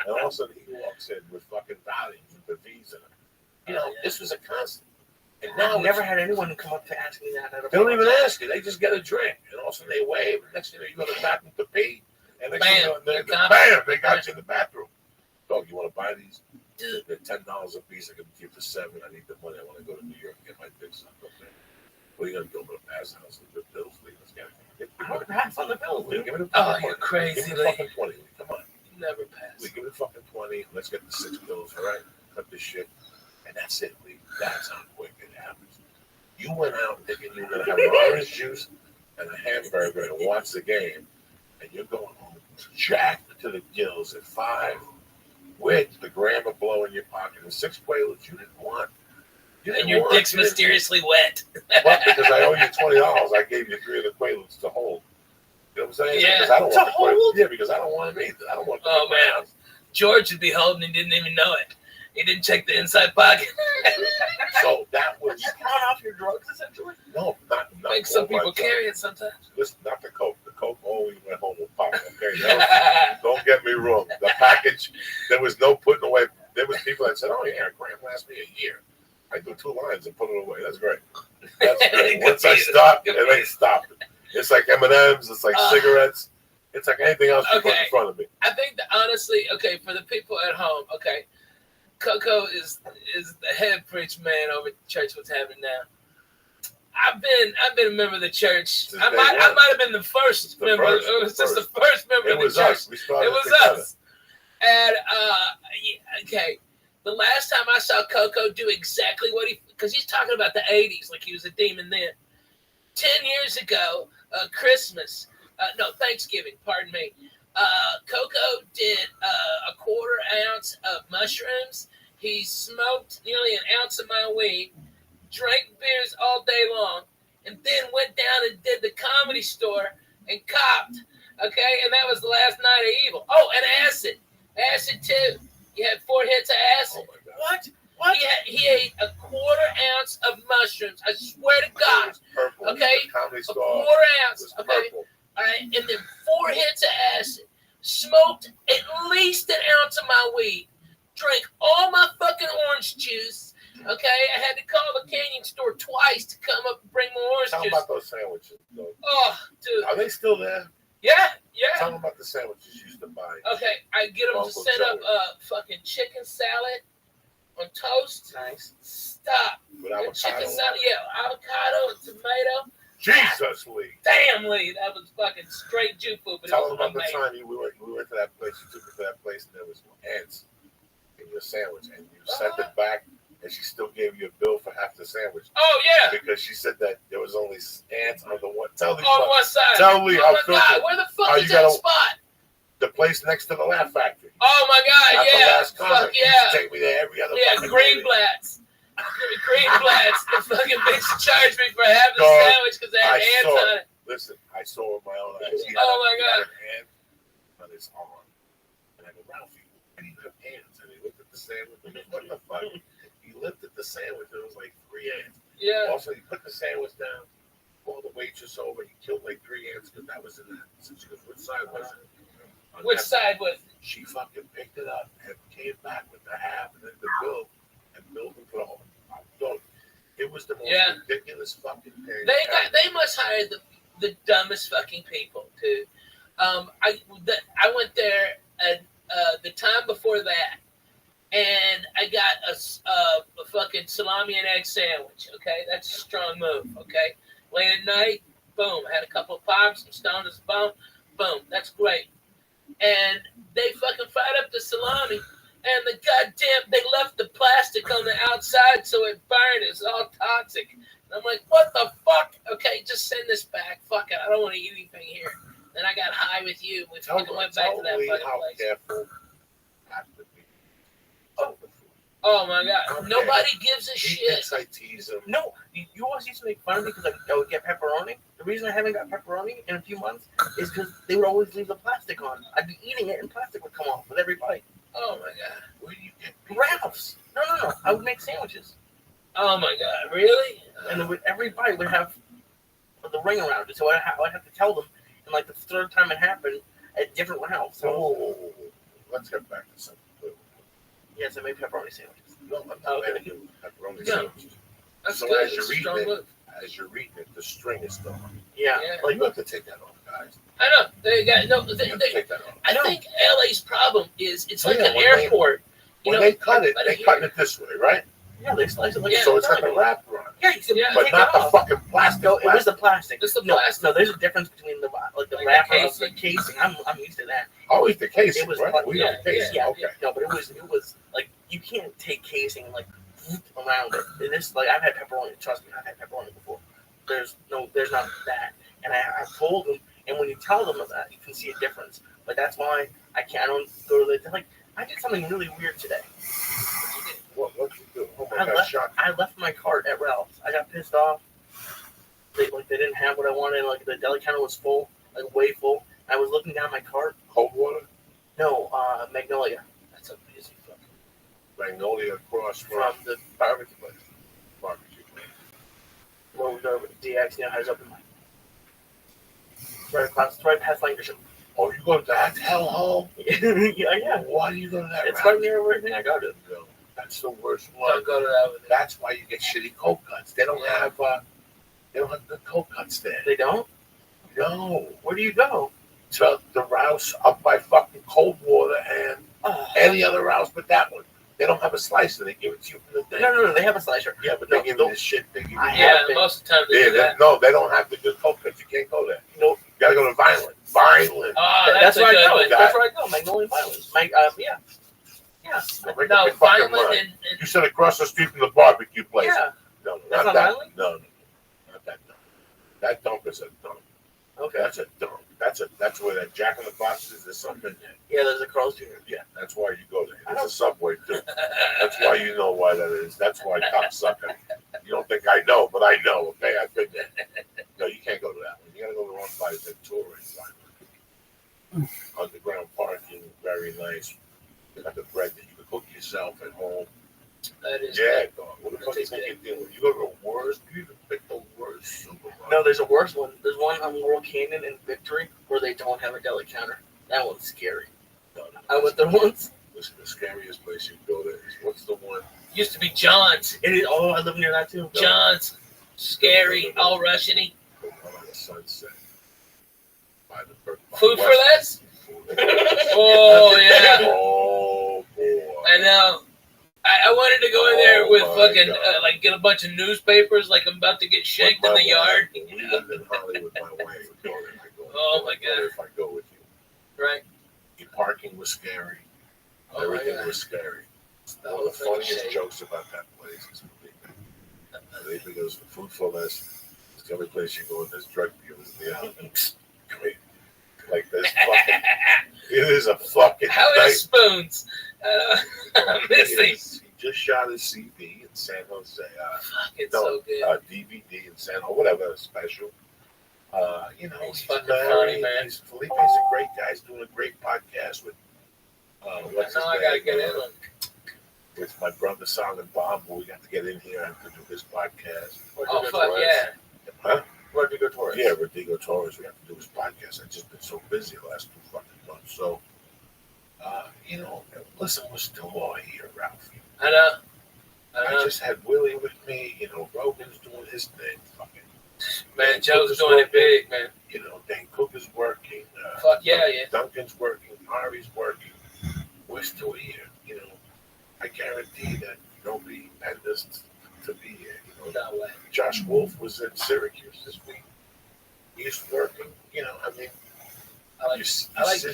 And all of a sudden, he walks in with fucking volumes and the V's in it. You know, this was a constant. And now I've never had anyone come up to ask me that. They don't even ask you. They just get a drink. And all of a sudden, they wave. And next thing you know, you go to the bathroom to pee. And next thing you know, bam, they got you in the bathroom. Dog, you want to buy these? They're $10 a piece. I can give you for $7. I need the money. I want to go to New York and get my dick sucked up there. What are you going to do? I'm going to pass house with the bills, Lee. Let's get it. I don't pass on the bills, Lee. Give me the Oh, fucking you're 20. crazy, Give me the fucking 20. Come on. Never pass. Lee, give me the fucking 20. Let's get the 6 bills, all right? Cut this shit. And that's it, Lee. That's how quick it happens. You went out thinking you were going to have an orange juice and a hamburger and watch the game. And you're going home jacked to the gills at 5 with the gram of blow in your pocket and 6 Quaaludes you didn't want. And your dick's mysteriously wet. What? Because I owe you $20. I gave you 3 of the Quaaludes to hold. You know what I'm saying? Yeah. Because I don't To want the hold? Quaaludes. Yeah, because I don't want them either. I don't want them. Oh, man. George would be holding and didn't even know it. He didn't check the inside pocket. So that was. You pawn off your drugs, essentially? No, not Make some people my carry it sometimes. Listen, not the Coke. The Coke always went home with Pop. Okay, don't get me wrong. The package, there was no putting away. There was people that said, "Oh yeah, a gram lasts me a year." I do 2 lines and put it away. That's great. That's great. Once I stop, it ain't stopping. It's like M&Ms. It's like cigarettes. It's like anything else you put in front of me. I think that honestly, okay, for the people at home, okay, Coco is the head preacher man over at the church. What's happening now? I've been a member of the church. I might have been the first member. It was just the first member of the church. Us. We started it was together. us. And okay, the last time I saw Coco do exactly what because he's talking about the 80s like he was a demon then. 10 years ago, Christmas, Thanksgiving, pardon me. Coco did a 1/4 ounce of mushrooms. He smoked nearly an ounce of my weed, drank beers all day long, and then went down and did the Comedy Store and copped. Okay, and that was the last night of evil. Oh, and acid too. He had 4 hits of acid. Oh my God. What? He ate a 1/4 ounce of mushrooms. I swear to God. Purple. Okay, Comedy a Store 1/4 ounce. Okay, purple. all right, and then 4 hits of acid. Smoked at least an ounce of my weed. Drank all my fucking orange juice. Okay, I had to call the Canyon store twice to come up and bring more orange Tell juice. them about those sandwiches, though. Oh, dude. Are they still there? Yeah. Tell them about the sandwiches you used to buy. Okay, I get them to Uncle set up Joey. fucking chicken salad on toast. Nice. Stop. With The avocado. chicken salad, yeah, avocado and tomato. Jesus, Lee. Damn, Lee, that was fucking straight Jew food. But Tell it them was about the amazing. time we went to that place. You took me to that place, and there was ants in your sandwich, and you sent it back, and she still gave you a bill for half the sandwich. Oh yeah. Because she said that there was only ants on the one. Tell these On one side. Tell Lee oh how my filthy. God, where the fuck how is you that gotta- spot? The place next to the Laugh Factory. Oh my God, At the yeah. last concert, Fuck you used yeah. to take me there every other Yeah, fucking Greenblatt's. Greenblatt's. The fucking bitch charged me for having the Dog, sandwich because they had I ants saw on it. Listen, I saw with my own eyes. He Oh, my he had God. an ant on his arm. And I go, Ralphie, why do you have ants? And he looked at the sandwich and he goes, what the fuck? He lifted the sandwich and it was like 3 ants. Yeah. Also, he put the sandwich down, called the waitress over, he killed like 3 ants because that was in that. So she goes, which side was it? On Which that side was it? She fucking picked it up and came back with the half and then the bill and billed him for the whole. Dog, it was the most ridiculous fucking thing. They must hire the dumbest fucking people too. I went there at the time before that, and I got a fucking salami and egg sandwich. Okay, that's a strong move. Okay, late at night, boom, had a couple of pops, some stoned as a bone, boom, that's great. And they fucking fried up the salami, and the goddamn, they left the plastic on the outside so it burned. It's all toxic. And I'm like, what the fuck? Okay, just send this back. Fuck it, I don't want to eat anything here. Then I got high with you. We fucking went back to that fucking place. Careful. Have to be. Oh my god, nobody gives a shit. I tease them. No, you always used to make fun of me because I would get pepperoni. The reason I haven't got pepperoni in a few months is because they would always leave the plastic on. I'd be eating it and plastic would come off with every bite. Oh my god. Where do you get Ralph's? No. I would make sandwiches. Oh my god, really? And every bite would have the ring around it. So I'd have to tell them, and like the third time it happened, at different Ralph's. So let's get back to something. Yes, I made pepperoni sandwiches. No, I'm not letting you pepperoni Yeah. sandwiches. That's So good. as you're Strong eating move. the string is gone. Yeah. Like you have to take that off, guys. I know. They got no. You have to take that off. I think LA's problem is it's like Yeah, an when airport. When they cut it, they cut it this way, right? Yeah, they slice it like Yeah. So it's like a wrap on it. Yeah, you can But take not it the off. fucking plastic. No, it was the plastic. It's the No, plastic. no, there's a difference between the Like the wrapper of the casing. casing. I'm used to that. Always the casing, It was right? like- We know the casing. Yeah, Okay. no, but it was like you can't take casing and like around it. And this like I've had pepperoni. Trust me, I've had pepperoni before. There's not that. And I told them, and when you tell them that, you can see a difference. But that's why I don't go to the like. I did something really weird today. What you do? Oh my I God, left, shock. I left my cart at Ralph's. I got pissed off. They didn't have what I wanted. Like the deli counter was full, like way full. I was looking down my cart. Cold water? No, Magnolia. That's a busy fucking. Magnolia across From the barbecue place. Barbecue place. Well, the DX now has up in my right across, right past Lancashire. Oh, you go to that hellhole? yeah. Why do you go to that? It's route? right near everything I go to. No, that's the worst one. Don't go to that with it. That's why you get shitty cold cuts. They don't have the cold cuts there. They don't? No. Where do you go? To the Rouse up by fucking Cold Water and any other Rouse but that one. They don't have a slicer. They give it to you from the thing. No. They have a slicer. Yeah, but they give you this shit. They give you Most of the time they do that. No, they don't have the good cold cuts. You can't go there. Nope. You gotta go to Violent. Violent. Oh, That's that's where a I good go. one. That's where I go. Magnolia Violence. Yeah. Make No, up your fucking Violent mind. and You said across the street from the barbecue place. Yeah. No, That's not not that. Violent? No, not that dump. That dump is a dump. Okay. That's a dump. That's where that Jack in the Box is. There's something there. Yeah, there's a Carl's Jr. Yeah, that's why you go there. There's a Subway too. That's why you know why that is. That's why cocksucker. You don't think I know, but I know. Okay, I've been there. No, you can't go to that one. You gotta go to the one by the touring line. Underground parking, very nice. You got the bread that you can cook yourself at home. That is Yeah, good. dog. What the fuck is you dealing with? You go to the worst. You even pick the worst supermarket. No, there's a worse one. There's one on Laurel Canyon and Victory where they don't have a deli counter. That one's scary. No. I went there once. Listen, the scariest place you go there is what's the one? Used to be John's. It is. Oh, I live near that too. John's. Scary. All Russian-y. On the Sunset. By the Food for less? Oh, yeah. Oh, boy. I know. I wanted to go in there with fucking, like, get a bunch of newspapers, like I'm about to get shanked in the yard. We lived in Hollywood, my wife would go there. Oh, my God. If I go with you. Right. The parking was scary. Oh, my Everything God. was scary. That One of the whole thing funniest shake. jokes about that place is believe me, goes for food for less. It's the only place you go and there's drug dealers in the alley. Like this fucking. It is a fucking. How night. is Spoons? I'm missing. He just shot his CD in San Jose. It's so good. DVD in San Jose, whatever, special. You know, He's he's fucking married. funny, man. Felipe's a great guy. He's doing a great podcast with. What's his I name? gotta get in on. With my brother Song and Bob, we got to get in here and to do his podcast. Oh, fuck yeah. Huh? Rodrigo Torres. Yeah, Rodrigo Torres. We have to do his podcast. I've just been so busy the last 2 fucking months. So, you know, listen, we're still all here, Ralph. I know. I just had Willie with me. You know, Rogan's doing his thing. Fucking Man, Dan Joe's Cook is doing it working. big, man. You know, Dan Cook is working. Fuck yeah, yeah. Duncan's working. Ari's working. We're still here. You know, I guarantee that nobody had this to be here. You know, No way. Josh Wolf was in Syracuse this week. He's working. You know, I mean, I like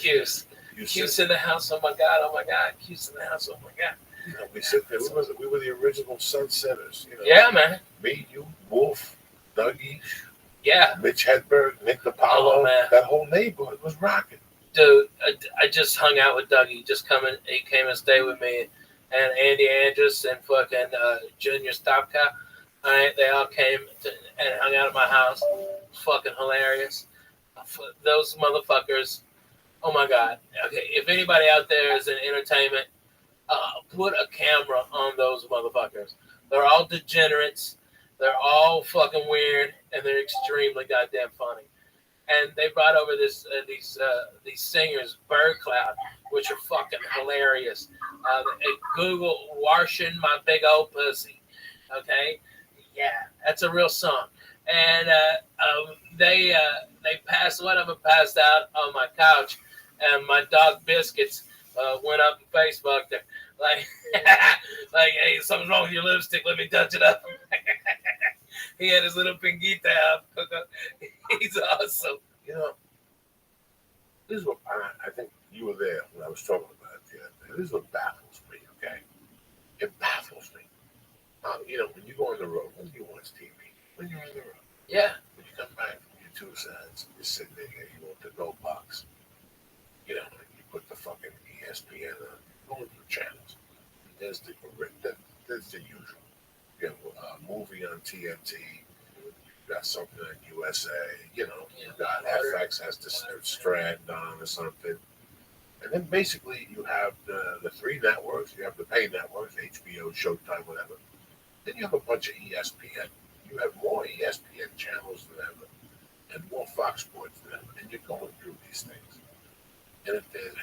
Q's. Q's in the house. Oh my God. Q's in the house. Oh my God. You know, we sit there. We were the original Sunsetters. You know, Yeah, man. Me, you, Wolf, Dougie. Yeah. Mitch Hedberg, Nick DiPaolo. Oh, man. That whole neighborhood was rocking. Dude, I just hung out with Dougie. He came and stayed with me, and Andy Andrus and fucking Junior Stopka. All right, they all came and hung out at my house. Fucking hilarious. Those motherfuckers. Oh my God. Okay, if anybody out there is in entertainment, put a camera on those motherfuckers. They're all degenerates. They're all fucking weird, and they're extremely goddamn funny. And they brought over these singers, Bird Cloud, which are fucking hilarious. Google "Washing My Big Old Pussy." Okay, yeah, that's a real song. And they passed. One of them passed out on my couch, and my dog Biscuits went up on Facebook. Like, hey, something's wrong with your lipstick. Let me touch it up. He had his little pinguita out. He's awesome. You know, this is what I think you were there when I was talking about it the other day. This is what baffles me, okay? It baffles me. You know, when you go on the road, when you watch TV, when you're on the road. Yeah. When you come back from your 2 cents, you're sitting there, you want the go box. You know, you put the fucking ESPN on, going through channels. There's the usual. You have a movie on TNT. You got something on USA. You know, you got FX has the Strand on or something. And then basically you have the 3 networks. You have the pay networks, HBO, Showtime, whatever. Then you have a bunch of ESPN. You have more ESPN channels than ever and more Fox Sports than ever. And you're going through these things. And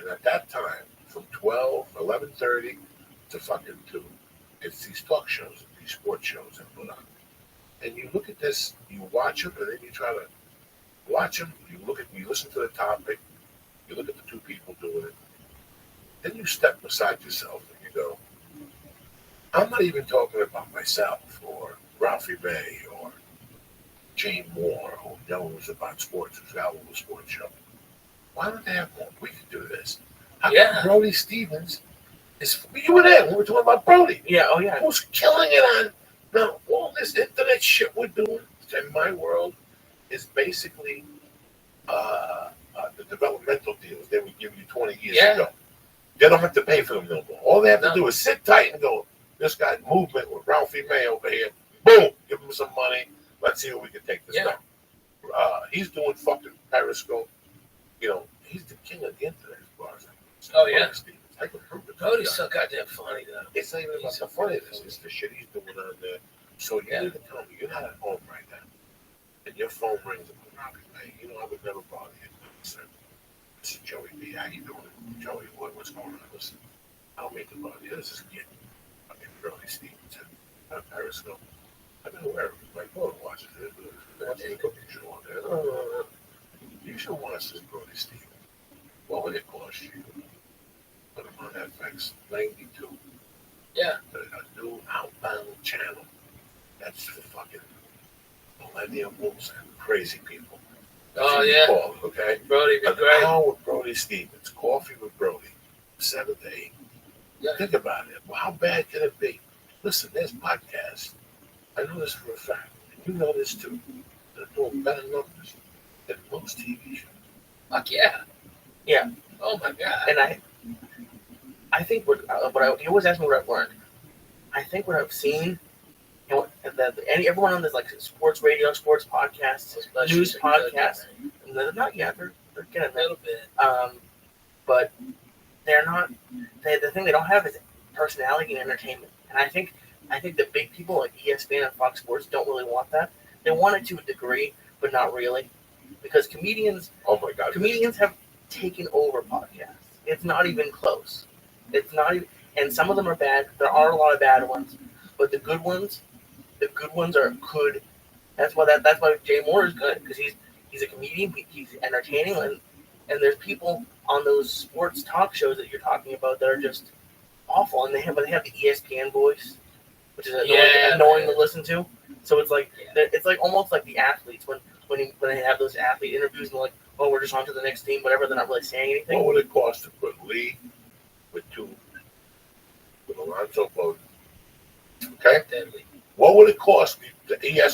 at that time, from 11:30 to fucking 2, it's these talk shows, these sports shows that put on. And you look at this, you watch them, and then you try to watch them. You listen to the topic, you look at the 2 people doing it. Then you step beside yourself and you go, I'm not even talking about myself or Ralphie May or Jane Moore, who knows about sports, who's got a little sports show. Why don't they have more? We could do this. How come Brody Stevens is? You were there. We were talking about Brody. Yeah. Oh yeah. Who's killing it on? Now all this internet shit we're doing in my world is basically the developmental deals they would give you 20 years ago. They don't have to pay for them no more. All they have to do is sit tight and go, this guy's movement with Ralphie May over here. Boom, give him some money. Let's see if we can take this down. He's doing fucking Periscope. You know, he's the king of the internet as far as I can. Oh yeah. I can prove it. Brody's so goddamn funny though. It's not even about the funniness. It's the shit he's doing on there. So you need to tell me you're not at home right now, and your phone rings and Ralphie May. You know I would never bother you. Listen, this is Joey B. How you doing, Joey? What's going on? Listen, I'll make the bother you. This is getting fucking Brody Stevens on Periscope. I've been aware of it. My daughter watches it. Watching the cooking show on there. You should watch this Brody Stevens. What would it cost you? Put him on FX 92. Yeah. A new outbound channel. That's for fucking millennials and crazy people. That's Oh yeah. Call, okay. Brody be An great. hour with Brody Stevens. Coffee with Brody. 7 to 8. Yeah. Think about it. Well, how bad can it be? Listen, there's podcasts. I know this for a fact. And you know this too. They're doing better numbers than most TV shows. Fuck yeah. Yeah. Oh my God. And I think you always ask me what I've learned. I think what I've seen, you know, that everyone on this like sports radio, sports podcasts, news podcasts, they're not yet. They're getting a little bit. But they're not. The thing they don't have is personality and entertainment. And I think the big people like ESPN and Fox Sports don't really want that. They want it to a degree, but not really, because comedians. Oh my God. Comedians have taken over podcasts. It's not even close. It's not even, and some of them are bad. There are a lot of bad ones, but the good ones are good. That's why Jay Moore is good, because he's a comedian. He's entertaining, and there's people on those sports talk shows that you're talking about that are just awful, and they have the ESPN voice, which is annoying to listen to. So it's like almost like the athletes when they have those athlete interviews and they're like, oh, we're just on to the next team, whatever. They're not really saying anything. What would it cost to put Lee with Alonzo Bowden? Okay. What would it cost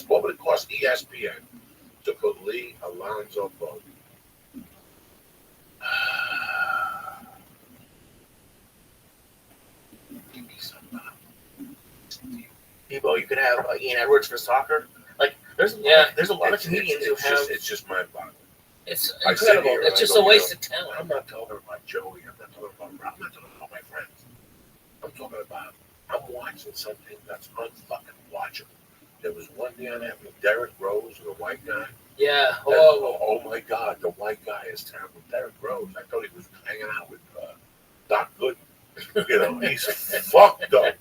What would it cost ESPN to put Lee Alonzo Bowden? Give me some. People, you could have Ian Edwards for soccer. Like there's a lot of comedians who have. It's just mind-boggling. It's incredible. It's just a waste of talent. I'm not talking about Joey. I'm not talking about my friends. I'm talking about I'm watching something that's unfucking watchable. There was one day on that with Derek Rose, the white guy. Yeah. Oh my God, the white guy is terrible. Derek Rose. I thought he was hanging out with Doc Gooden. You know, he's fucked up.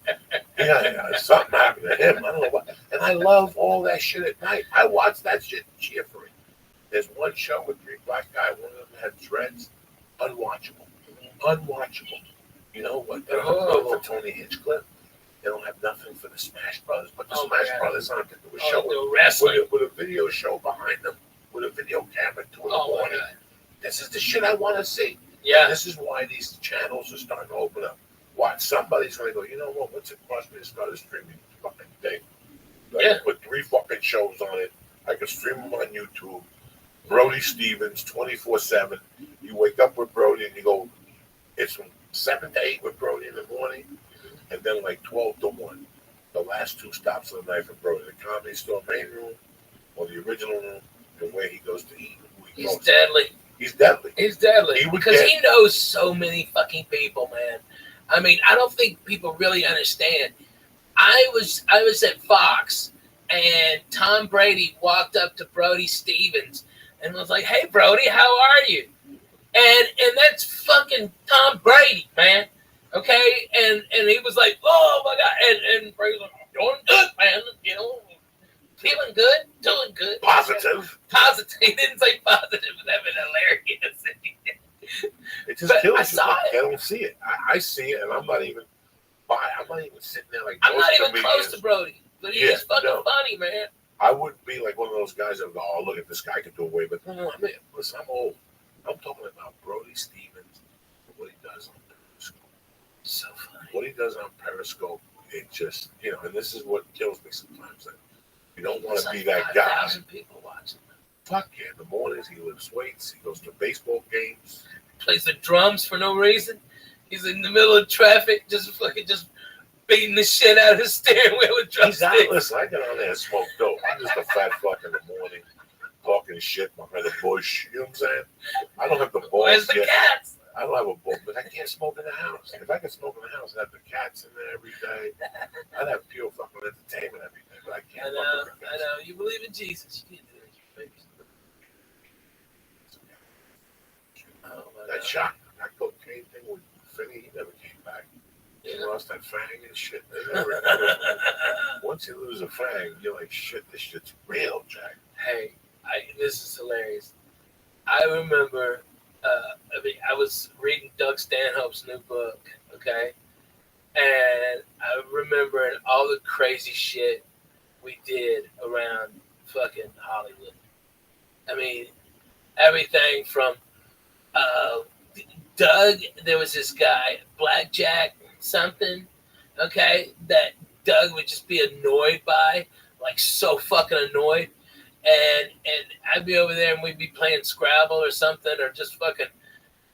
Yeah, something happened to him. I don't know what. And I love all that shit at night. I watch that shit cheerfully. There's one show with 3 black guys. One of them had dreads. Unwatchable. You know what? They don't have nothing for Tony Hinchcliffe. They don't have nothing for the Smash Brothers. But the Smash Brothers aren't going to do a show with a video show behind them, with a video camera to the morning. This is the shit I want to see. Yeah. And this is why these channels are starting to open up. Watch, somebody's going to go, you know what? What's it cost me to start a streaming fucking thing? I can put 3 fucking shows on it. I can stream them on YouTube. Brody Stevens, 24/7. You wake up with Brody and you go, it's from 7 to 8 with Brody in the morning, and then like 12 to 1. The last 2 stops of the night for Brody. The Comedy Store main room or the original room, and where he goes to eat. He's deadly. He's deadly. Because he knows so many fucking people, man. I mean, I don't think people really understand. I was at Fox, and Tom Brady walked up to Brody Stevens and was like, "Hey, Brody, how are you?" And that's fucking Tom Brady, man. Okay, and he was like, "Oh my God," and Brady was like, "I'm doing good, man. You know, feeling good, doing good, positive." He didn't say positive, but that'd been hilarious. It just kills you. saw I don't see it. I see it, and I'm not even sitting there like. I'm not even close to Brody, but he's fucking funny, man. I wouldn't be like one of those guys that go, "Oh, look at this guy can do away." But no, listen, I'm old. I'm talking about Brody Stevens and what he does on Periscope. So funny. What he does on Periscope, it just, you know, and this is what kills me sometimes. That you don't want to be that guy. 5,000 people watching. Fuck yeah! In the mornings, he lifts weights. He goes to baseball games. Plays the drums for no reason. He's in the middle of traffic, just beating the shit out of his steering wheel with drumsticks. Listen, I get on there and smoke dope. I'm just a fat fuck in the morning, talking shit behind the bush. You know what I'm saying? I don't have the balls. Where's the cats? I don't have a ball, but I can't smoke in the house. If I could smoke in the house, I'd have the cats in there every day. I'd have pure fucking entertainment every day, but I can't. I know. You believe in Jesus. You can't do that. That shot, that cocaine thing with Finney, he never came back. He lost that fang and shit. Once you lose a fang, you're like, shit, this shit's real, Jack. Hey, this is hilarious. I remember, I was reading Doug Stanhope's new book, okay? And I remember all the crazy shit we did around fucking Hollywood. I mean, everything from Doug, there was this guy, Blackjack something, okay, that Doug would just be annoyed by, like so fucking annoyed. And I'd be over there and we'd be playing Scrabble or something, or just fucking,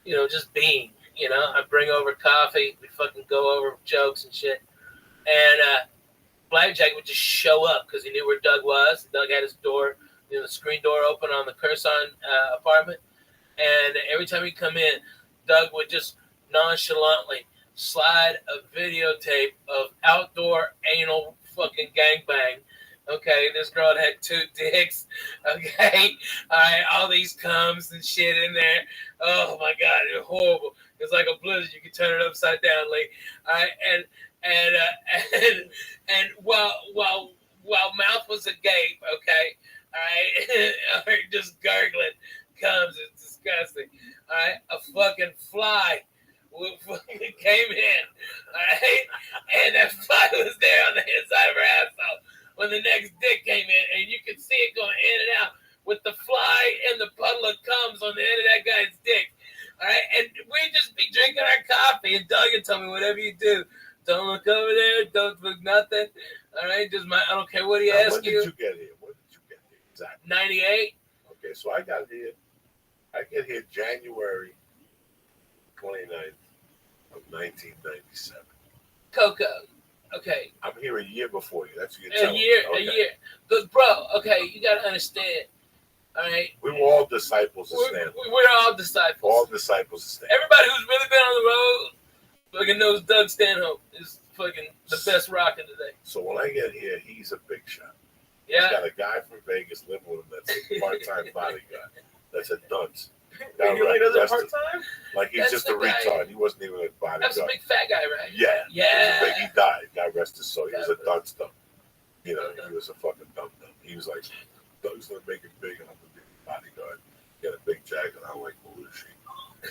just being, I'd bring over coffee, we'd fucking go over jokes and shit. And Blackjack would just show up because he knew where Doug was. Doug had his door, the screen door open on the Curson apartment. And every time he'd come in, Doug would just nonchalantly slide a videotape of outdoor anal fucking gangbang. Okay, this girl had 2 dicks. Okay, all right, all these cums and shit in there. Oh my God, it was horrible. It was like a blizzard. You could turn it upside down, Lee. All right, and while mouth was agape, okay, all right, just gargling. Comes, it's disgusting. All right, a fucking fly came in, all right, and that fly was there on the inside of her asshole when the next dick came in, and you could see it going in and out with the fly and the puddle of cums on the end of that guy's dick, all right, and we'd just be drinking our coffee, and Doug would tell me, whatever you do, don't look over there, don't look nothing, all right, I don't care what he asks you. When did you get here? Exactly. 98. Okay, so I get here January 29th of 1997. Coco. Okay. I'm here a year before you. That's what you're A telling year. me. A year. But, bro, okay, you got to understand. All right? We were all disciples of Stanley. We're all disciples. All disciples of Stanley. Everybody who's really been on the road fucking knows Doug Stanhope is fucking the best rockin' today. So when I get here, he's a big shot. Yeah. He's got a guy from Vegas living with him that's a part-time bodyguard. That's a dunce. He only does it part-time? Like he's That's just a the guy. retard. He wasn't even a bodyguard. That's a big fat guy, right? Yeah. Yeah. He died. God rest his soul. He was a dunce dumb. You know, he was a fucking dumb. He was like, Doug's gonna make it big, and I'm gonna be a bodyguard. Get a big jacket. I like Belushi.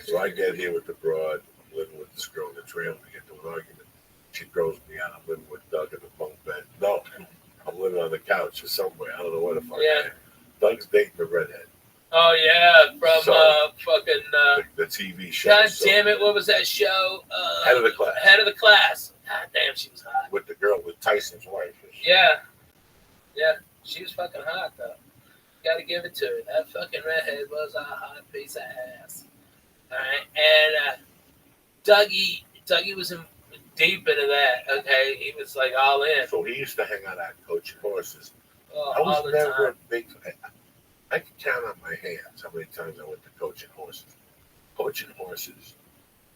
So I get here with the broad. I'm living with this girl in the trail. We get to an argument. She throws me out. I'm living with Doug in the bunk bed. No, I'm living on the couch or somewhere. I don't know where the fuck I am. Doug's dating the redhead. Oh, yeah, from fucking... the TV show. God damn it, what was that show? Head of the Class. Head of the Class. God damn, she was hot. With the girl, with Tyson's wife. Yeah. Yeah, she was fucking hot, though. Gotta give it to her. That fucking redhead was a hot piece of ass. All right, and Dougie was deep into that, okay? He was like all in. So he used to hang out at Coaching Horses. Oh, I was all the never time. a big... I can count on my hands how many times I went to Coaching Horses. Coaching Horses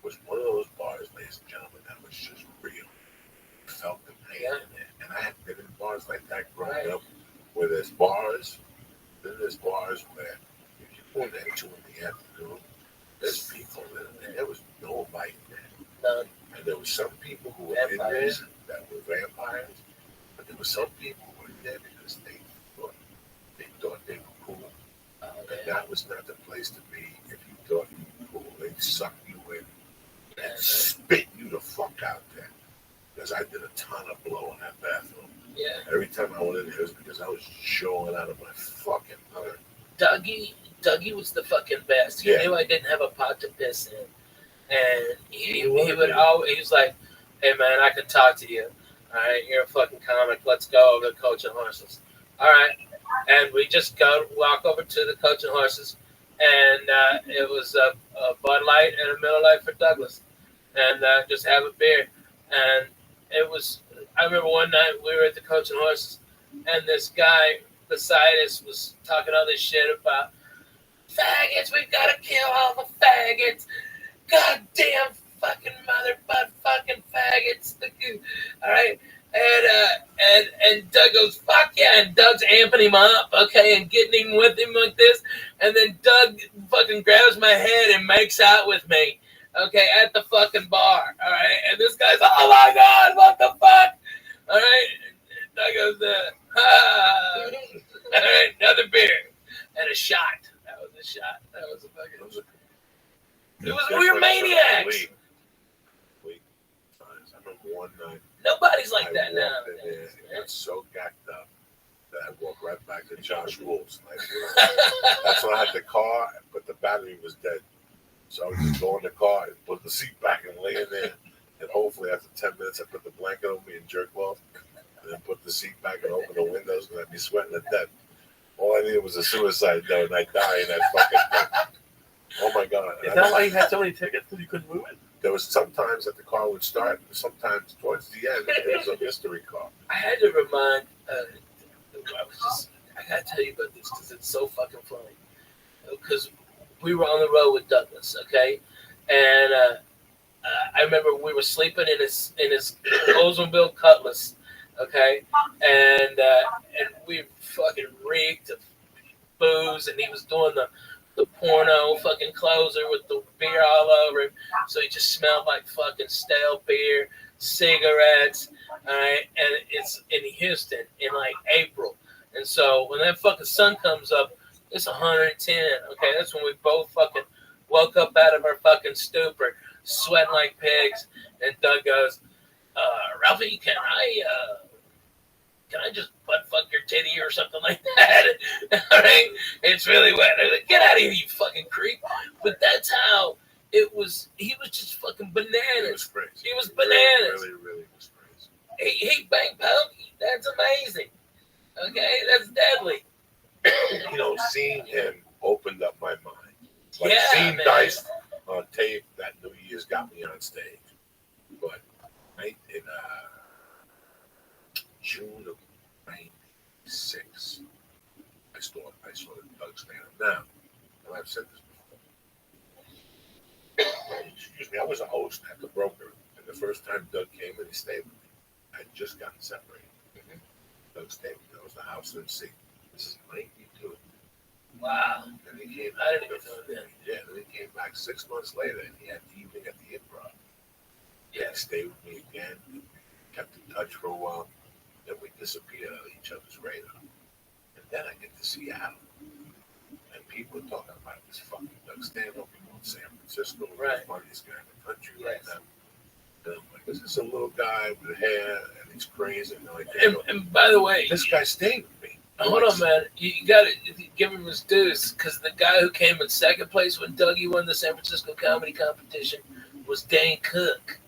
was one of those bars, ladies and gentlemen, that was just real. You felt the pain in it. And I had been in bars like that growing up, where there's bars, then there's bars where if you go in at 2 in the afternoon, there's people in there. There was nobody there. None. And there were some people who were in there that were vampires, but there were some people who were in there because they thought they were cool. And that was not the place to be if you thought you were cool. They'd suck you in and spit you the fuck out there. Because I did a ton of blow in that bathroom. Yeah. Every time I went in there, it was because I was showing out of my fucking mind. Dougie was the fucking best. He knew I didn't have a pot to piss in. And he would always, he was like, hey man, I can talk to you. All right, you're a fucking comic. Let's go over to Coaching Horses. All right. And we just walk over to the Coaching Horses. And it was a Bud Light and a Miller Lite for Douglas. And just have a beer. And it was, I remember one night we were at the Coaching Horses. And this guy beside us was talking all this shit about faggots. We've got to kill all the faggots. Goddamn fucking motherfucking faggots. All right. And Doug goes, fuck yeah. And Doug's amping him up, okay, and getting him with him like this. And then Doug fucking grabs my head and makes out with me, okay, at the fucking bar. All right. And this guy's, oh my God, what the fuck? All right. And Doug goes, all right, another beer and a shot. That was a shot. That was a fucking. We were maniacs. I remember one night. Nobody's like that now. I got so gacked up that I walked right back to Josh Wolf's. Like, that's when I had the car, but the battery was dead. So I would just go in the car and put the seat back and lay in there. And hopefully after 10 minutes, I put the blanket over me and jerk off. And then put the seat back and open the windows and I'd be sweating to death. All I needed was a suicide note and I'd die in that fucking thing. Oh my God. Is that why you had so many tickets because you couldn't move it? There was sometimes that the car would start, and sometimes towards the end, it was a mystery car. I had to remind, I gotta tell you about this because it's so fucking funny. Because we were on the road with Douglas, okay? And I remember we were sleeping in his Oldsmobile Cutlass, okay? And we fucking reeked of booze, and he was doing the porno fucking closer with the beer all over him. So he just smelled like fucking stale beer, cigarettes, all right? And it's in Houston in like April. And so when that fucking sun comes up, it's 110, okay? That's when we both fucking woke up out of our fucking stupor, sweating like pigs. And Doug goes, Ralphie, can I just butt fuck your titty or something like that? All right, it's really wet. I'm like, get out of here, you fucking creep. But that's how it was. He was just fucking bananas. He was bananas. Really was crazy. He banged Pokey. That's amazing. Okay, that's deadly. You know, seeing him opened up my mind. Like Yeah, seeing man. Dice on tape that New Year's got me on stage. But right in June of '96, I saw the Doug stand up. Now, and I've said this before. Excuse me, I was a host at the Broker, and the first time Doug came in, he stayed with me. I had just gotten separated. Doug stayed with me. That was the house MC. This is '92. Wow. And he came I didn't even know that. Yeah, and he came back 6 months later, and he had the evening at the Improv. Yeah, he stayed with me again. We kept in touch for a while. Then we disappeared out of each other's radar. And then I get to Seattle. And people are talking about this fucking Doug stand-up in San Francisco. Right. The funniest guy in the country right now. And I'm like, is this a little guy with hair, and he's crazy? And, like, And by the way, this guy stayed with me. hold on, man. You got to give him his dues, because the guy who came in second place when Dougie won the San Francisco comedy competition was Dane Cook.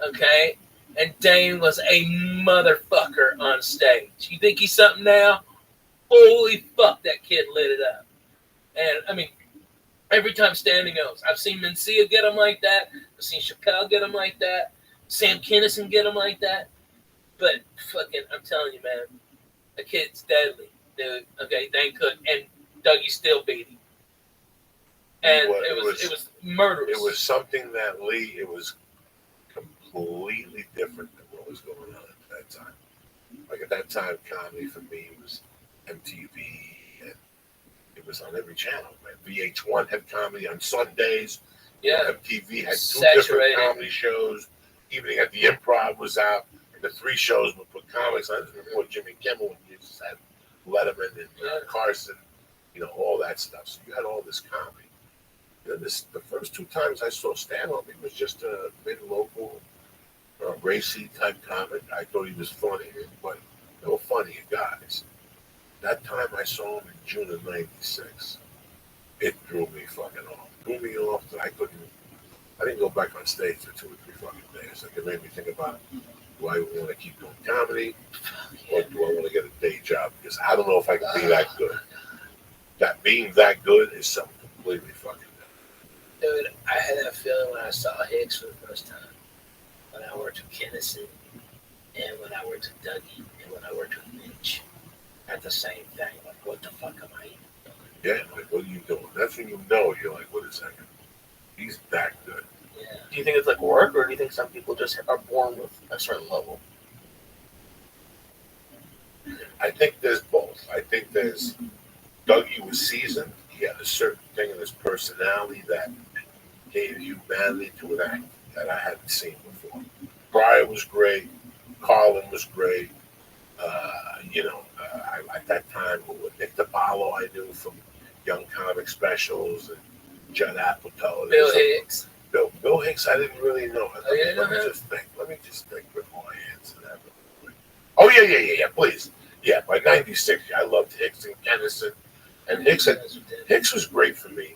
Okay? And Dane was a motherfucker on stage. You think he's something now? Holy fuck, that kid lit it up. And, I mean, every time standing goes, I've seen Mencia get him like that. I've seen Chappelle get him like that. Sam Kinison get him like that. But fucking, I'm telling you, man, the kid's deadly, dude. Okay, Dane Cook, and Dougie still beat him. And it was murderous. It was something that Lee, it was completely different than what was going on at that time. Like at that time, comedy for me was MTV, and it was on every channel. Man. VH1 had comedy on Sundays. Yeah. MTV had two Saturated. different comedy shows. Evening at the Improv was out. And the three shows would put comics on. Before Jimmy Kimmel, and you just had Letterman and Carson, you know, all that stuff. So you had all this comedy. And the first two times I saw stand-up, he was just a mid-local, racy type comic. I thought he was funny, but they were funny guys. That time I saw him in June of '96, it threw me fucking off. Threw me off that I didn't go back on stage for 2 or 3 fucking days. Like it made me think about, do I want to keep doing comedy, or do I want to get a day job? Because I don't know if I can be that good. That being that good is something completely fucking different. Dude, I had that feeling when I saw Hicks for the first time. When I worked with Kinnison, and when I worked with Dougie, and when I worked with Mitch. At the same thing. Like, what the fuck am I even doing? Yeah, like, what are you doing? That's when you know, you're like, wait a second. He's that good. Yeah. Do you think it's like work, or do you think some people just are born with a certain level? I think there's both. I think there's Dougie was seasoned. He had a certain thing in his personality that gave humanity to an act that I hadn't seen before. Brian was great. Carlin was great. At that time, with Nick DiPaolo, I knew from Young Comic Specials and Judd Apatow. Bill Hicks. Bill Hicks, I didn't really know. Let me just think before I answer that. Oh, yeah, please. Yeah, by '96, I loved Hicks and Kennison. And Hicks was great for me.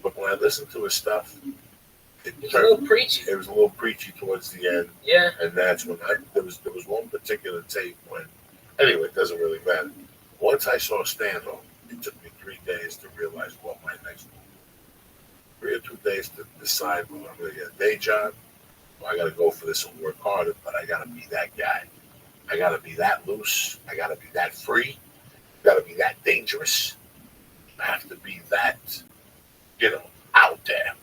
But when I listened to his stuff, it was a little preachy. It was a little preachy towards the end. Yeah. And that's when there was one particular tape when, anyway, it doesn't really matter. Once I saw stand-up, it took me 3 days to realize what my next move was. 3 or 2 days to decide whether I'm going to get a day job, or I got to go for this and work harder, but I got to be that guy. I got to be that loose. I got to be that free. I got to be that dangerous. I have to be that, out there.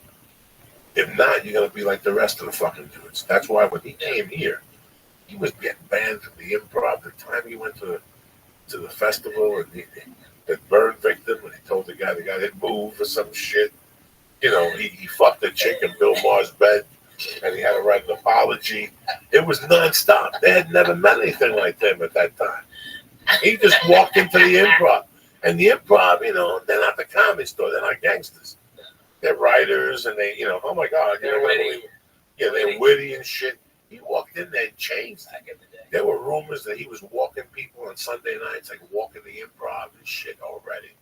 If not, you're going to be like the rest of the fucking dudes. That's why when he came here, he was getting banned from the Improv. The time he went to the festival and the burn victim, and he told the guy didn't move or some shit. He fucked a chick in Bill Maher's bed, and he had to write an apology. It was nonstop. They had never met anything like them at that time. He just walked into the Improv. And the Improv, they're not the Comedy Store. They're not gangsters. They're writers, and they, oh my God, Yeah, they're witty and shit. He walked in there chains. There were rumors that he was walking people on Sunday nights, like walking the Improv and shit already.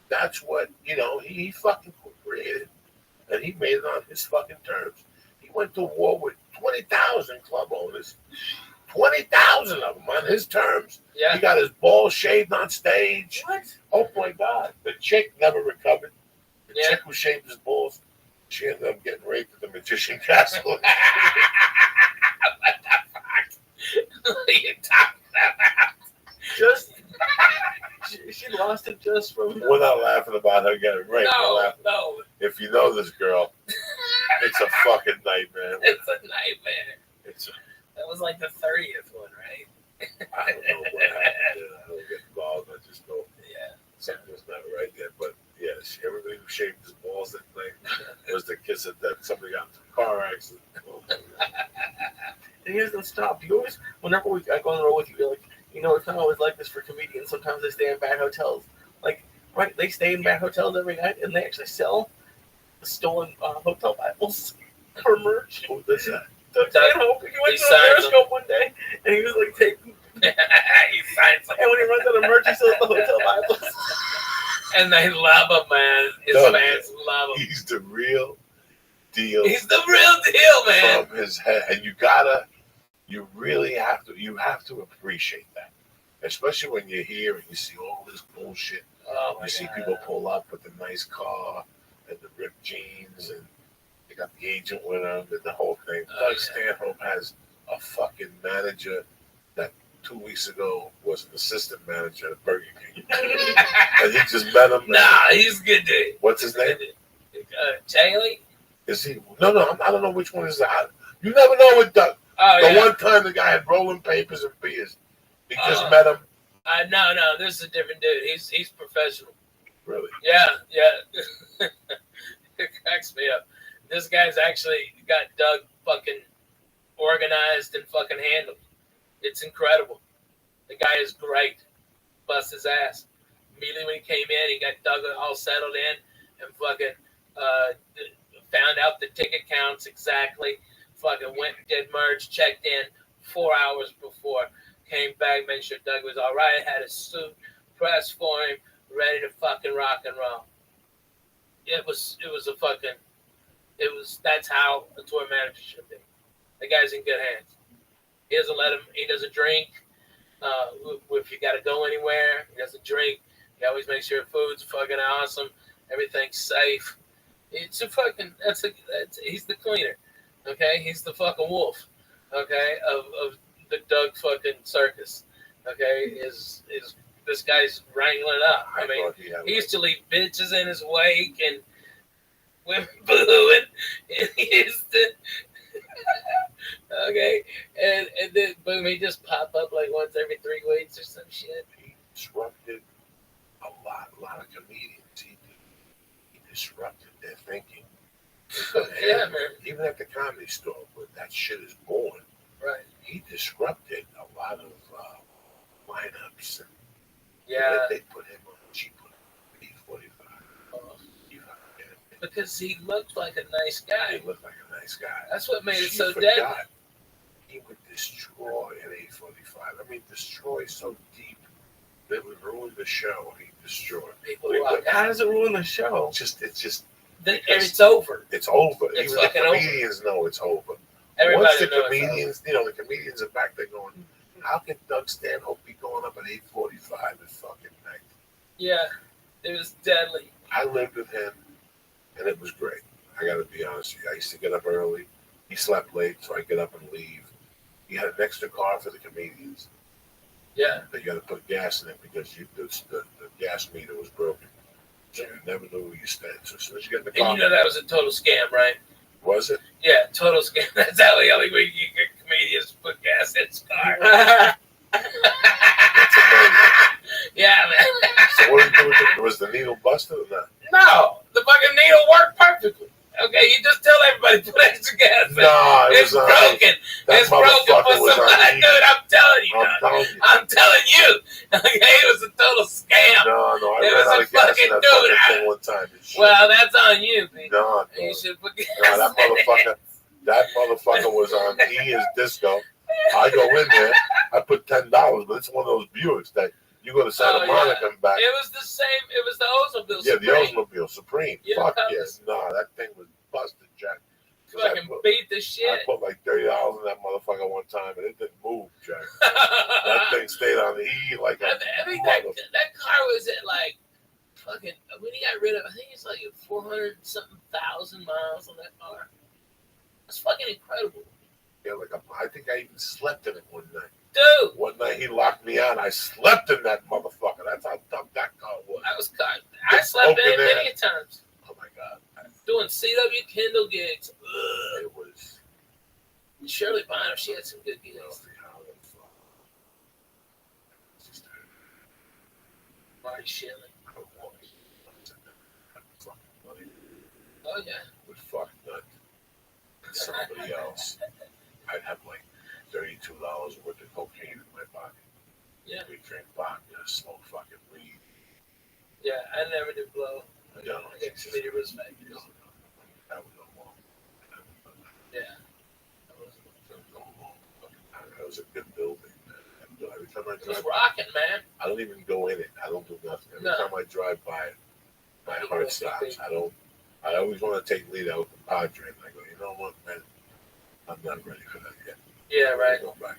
That's what, he fucking created. And he made it on his fucking terms. He went to war with 20,000 club owners. 20,000 of them on his terms. Yeah. He got his balls shaved on stage. What? Oh my God. The chick never recovered. The Yeah. chick who shaved his balls, she ended up getting raped at the Magician Castle. What the fuck? What are you talking about? Just she lost it just from. We're not laughing about her getting raped. We're laughing. No. If you know this girl, it's a fucking nightmare. It's a nightmare. It's a, That was like the 30th one, right? I don't know what happened. I don't get involved. I just know something was not right there. But yeah, everybody who shaved his balls that night was the kiss of death. Somebody got into a car accident. And he doesn't stop. You always, whenever I go on the road with you, you're like, it's not always like this for comedians. Sometimes they stay in bad hotels. Like, right, they stay in bad hotels every night, and they actually sell stolen hotel Bibles for merch. Who does that? Doug Stanhope, he went to a Periscope one day, and he was like taking. He signs them. And when he runs out of merch, he sells the hotel Bibles. And they love him, man. His fans love him. He's the real deal. He's the real deal, man. From his head, and you really have to appreciate that, especially when you're here and you see all this bullshit. Oh my you see God. people pull up with the nice car and the ripped jeans, and they got the agent with them and the whole thing. Doug Stanhope has a fucking manager that 2 weeks ago was an assistant manager at Burger King, and he just met him. Nah, he's a good dude. What's his name? Charlie? Is he? No, I don't know which one is that. You never know with Doug. Oh, One time the guy had rolling papers and beers. He just met him. No, this is a different dude. He's professional. Really? Yeah. It cracks me up. This guy's actually got Doug fucking organized and fucking handled. It's incredible. The guy is great. Bust his ass. Immediately when he came in, he got Doug all settled in and fucking found out the ticket counts exactly. Fucking went and did merge, checked in 4 hours before, came back, made sure Doug was all right, had his suit pressed for him, ready to fucking rock and roll. That's how a tour manager should be. The guy's in good hands. He doesn't drink. If you got to go anywhere, he doesn't drink. He always makes sure food's fucking awesome. Everything's safe. He's the cleaner. Okay, he's the fucking wolf. Okay, of the Doug fucking circus. Okay, is this guy's wrangling up? I mean, he used to leave bitches in his wake and women booing. And he used to, okay, and then boom, he just pop up like once every 3 weeks or some shit. He disrupted a lot of comedians. He disrupted their thinking. Yeah, man. Even at the Comedy Store, where that shit is born, right? He disrupted a lot of lineups. And they put him on cheaper. Because he looked like a nice guy. He looked like a nice guy. That's what made it so deadly. He would destroy an 845. I mean, destroy so deep that it would ruin the show. He destroyed people. How does it ruin the show? It's just it's over. It's over. It's Even the fucking over. comedians know it's over. Everybody Once the knows comedians, the comedians are back there going, how can Doug Stanhope be going up at 8:45 at fucking night? Yeah, it was deadly. I lived with him, and it was great. I got to be honest with you. I used to get up early. He slept late, so I get up and leave. He had an extra car for the comedians. Yeah. But you got to put gas in it because the gas meter was broken. So you never knew where you stand. So as soon as you get in the car. And you know that was a total scam, right? Was it? Yeah, total scam. That's how the only way you get comedians to put gas in his car. Yeah, man. So what did you do with it? Was the needle busted or not? No, the fucking needle worked perfectly. Okay, you just tell everybody put extra gas in. No, it's broken. It's broken for somebody. Dude, I'm telling you. I'm telling you. Okay, it was a total scam. No, I it ran out was of a gas fucking in that dude. one time. Well, that's on you, Pete. No, you should put gas that in motherfucker. That motherfucker was on E is Disco. I go in there. I put $10, but it's one of those Buicks that you go to Santa Monica and back. It was the same. It was the Oldsmobile. Yeah, Supreme. the Oldsmobile Supreme. Yeah, Fuck yes. No, that thing was busted, Jack. Fucking beat the shit. I put like $30 in that motherfucker one time, and it didn't move, Jack. That thing stayed on the E like a I think that car was at like fucking. When he got rid of, I think it's like 400-something thousand miles on that car. It's fucking incredible. Yeah, I think I even slept in it one night. Dude! One night he locked me out. I slept in that motherfucker. That's how dumb that car was. I slept in it many times. Oh my God. Doing CW Kindle gigs. Ugh. It was. Shirley Bonner, she had some good gigs. Marty Shelley. Oh, yeah. Would fuck nut. Somebody else. I'd have like $32 worth of cocaine in my pocket. Yeah. We drink vodka, smoke fucking weed. Yeah, I never did blow. I No, get committee respect. No, that was no more. Yeah. That was a good building, man. Every time I It was drive, rocking, man. I don't even go in it. I don't do nothing. Every No. time I drive by it, my heart stops. I always want to take lead out with Padre, and I go, you know what, man? I'm not ready for that yet. Yeah, right. Go back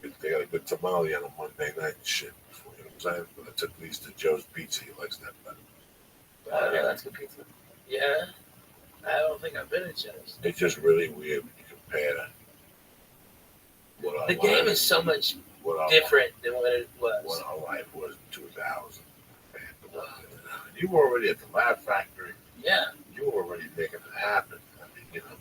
in. They got a good tamale on a Monday night and shit. You know what I'm saying? But I took these to Joe's Pizza. He likes that better. Yeah, that's good pizza. Yeah. I don't think I've been at Joe's. It's just really weird when you compare what our The game is so much different than what it was. What our life was in 2000. You were already at the Laugh Factory. Yeah. You were already making it happen. I mean, you know.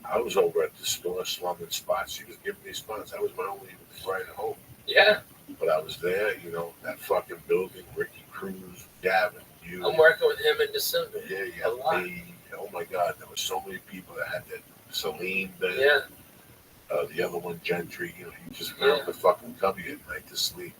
I was over at the store slumming spots. She was giving me spots. That was my only right at home. Yeah. But I was there, you know, that fucking building, Ricky Cruz, Gavin, you. I'm working with him in December. Yeah, you got me. Oh my God, there were so many people that had that. Celine there. Yeah. The other one, Gentry, you know, you just went up the fucking cubby at night to sleep.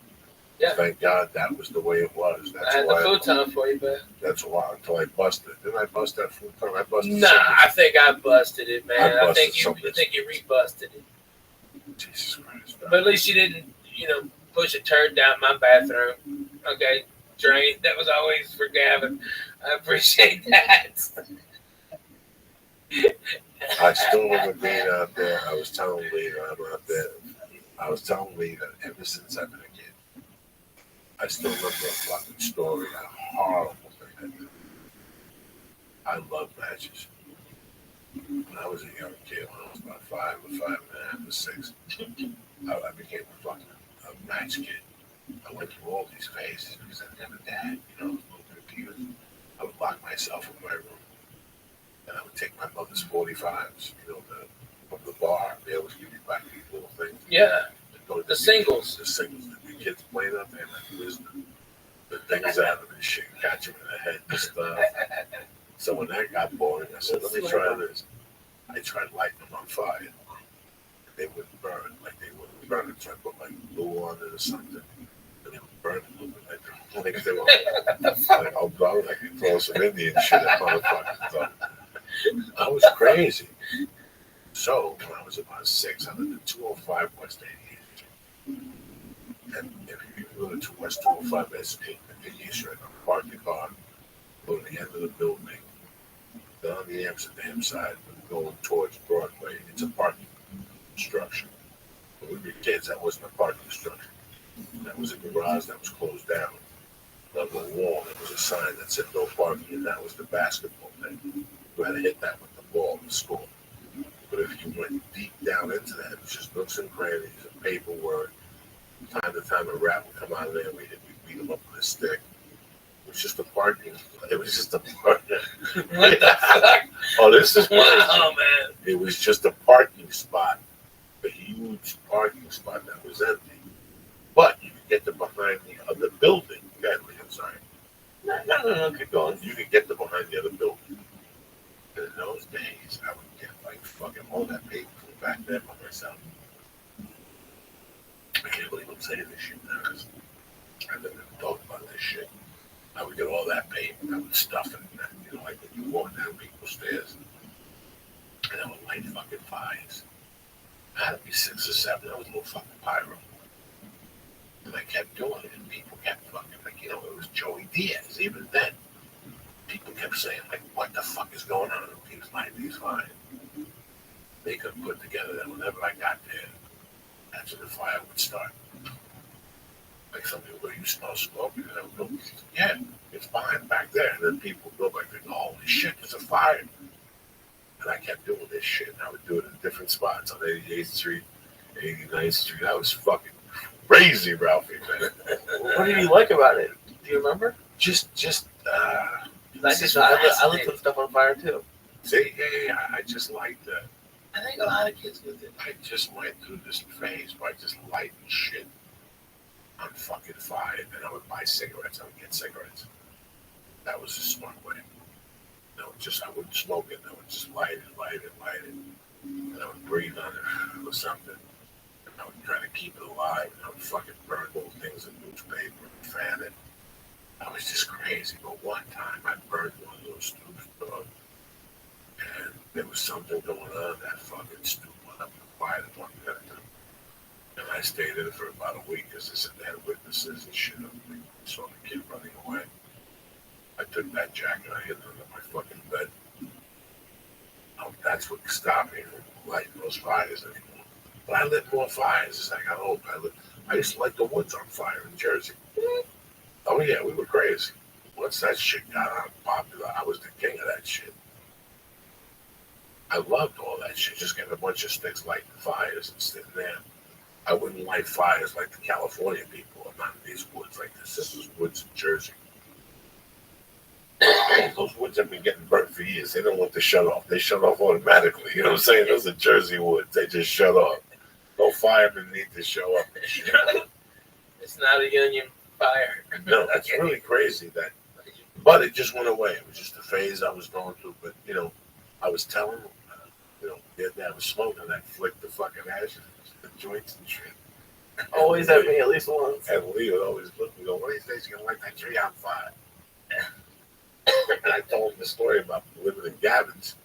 Yeah. Thank God that was the way it was. That's I had why the futon for you, but that's why until I busted. Didn't I bust that futon? I busted. nah, I think I busted it, man. I think you something. rebusted it. Jesus Christ. But at least you didn't, push a turd down my bathroom. Okay, drain. That was always for Gavin. I appreciate that. I still remember being out there. I was telling Lee that I'm out there. I was telling Lee that ever since I've been a kid, I still remember a fucking story, a horrible thing I did. I love matches. When I was a young kid, when I was about 5 or 5.5 or 6, I became a match kid. I went through all these phases because I never had, I was a little confused. I would lock myself in my room. And I would take my mother's 45s, from the bar. They always give you back these little things. Yeah. The singles. The singles. The kids playing up there, like wisdom. The things out of this shit, catch them in the head and stuff. So when that got boring, I said, let me try this. I tried lighting them on fire. They wouldn't burn like they wouldn't burn it. So I put like glue on it or something. And they would burn a little bit. I think they were like, oh, God, I could throw some Indian shit at motherfuckers. So I was crazy. So when I was about 6, I lived in 205 West 88th. And if you go to West 205 West 88th Street, park your car, go to the end of the building, then on the Amsterdam side, going towards Broadway, it's a parking structure. When we were kids, that wasn't a parking structure. That was a garage that was closed down. On the wall, there was a sign that said no parking, and that was the basketball thing. You had to hit that with the ball to score. But if you went deep down into that, it was just nooks and crannies and paperwork. Time to time, a rat would come out of there, and we'd beat him up with a stick. It was just a parking. It was just a parking. What the fuck? Oh, this is crazy. Oh, man. It was just a parking spot, a huge parking spot that was empty. But you could get to behind the other building. Go ahead, Lee, I'm sorry. No, keep going. You could get to behind the other building. And in those days, I would get like fucking all that paper from back there by myself. I can't believe I'm saying this shit now because I've never even talked about this shit. I would get all that paper, I would stuff it, like when you walk down people's stairs, And I would light fucking fires. I had to be 6 or 7. I was a little fucking pyro. And I kept doing it, and people kept fucking, like, you know, it was Joey Diaz. Even then, people kept saying, like, what the fuck is going on? He was lighting these fires. They could put together that whenever I got there, that's when the fire would start. Like some people go, you smell smoke? And I would go, yeah, it's fine back there. And then people go back there, holy shit, there's a fire. And I kept doing this shit. And I would do it in different spots on 88th Street, 89th Street. I was fucking crazy, Ralphie, man. What did you like about it? Do you remember? I lit some stuff on fire too. See, yeah, I just like that. I think a lot of kids do that. I just went through this phase where I just lighting shit on fucking fire, and then I would buy cigarettes. I would get cigarettes. That was a smart way. I wouldn't smoke it. I would just light it. And I would breathe on it or something. And I would try to keep it alive. And I would fucking burn little things in newspaper and fan it. I was just crazy. But one time I burned one of those stoops, dog. And there was something going on. That fucking stoop went up in the fire department at the time. And I stayed in it for about a week because they said they had witnesses and shit. They saw the kid running away. I took that jacket, I hid it under my fucking bed. That's what stopped me from lighting those fires anymore. But I lit more fires as I got older. I used to light the woods on fire in Jersey. Oh yeah, we were crazy. Once that shit got on popular, I was the king of that shit. I loved all that shit. Just getting a bunch of sticks, lighting fires and sitting there. I wouldn't light fires like the California people. I'm not in these woods like this. This was woods in Jersey. Those woods have been getting burnt for years. They don't want to shut off. They shut off automatically. You know what I'm saying? Those are Jersey woods. They just shut off. No firemen need to show up. It's not a union fire. No, that's really crazy. But it just went away. It was just a phase I was going through. But, you know, I was telling them, the other day I was smoking and I flicked the fucking ashes, the joints and shit. Always at me at least once. And Lee would always look and go, one of these days you're going to light that tree on fire. And I told him the story about living in Gavin's.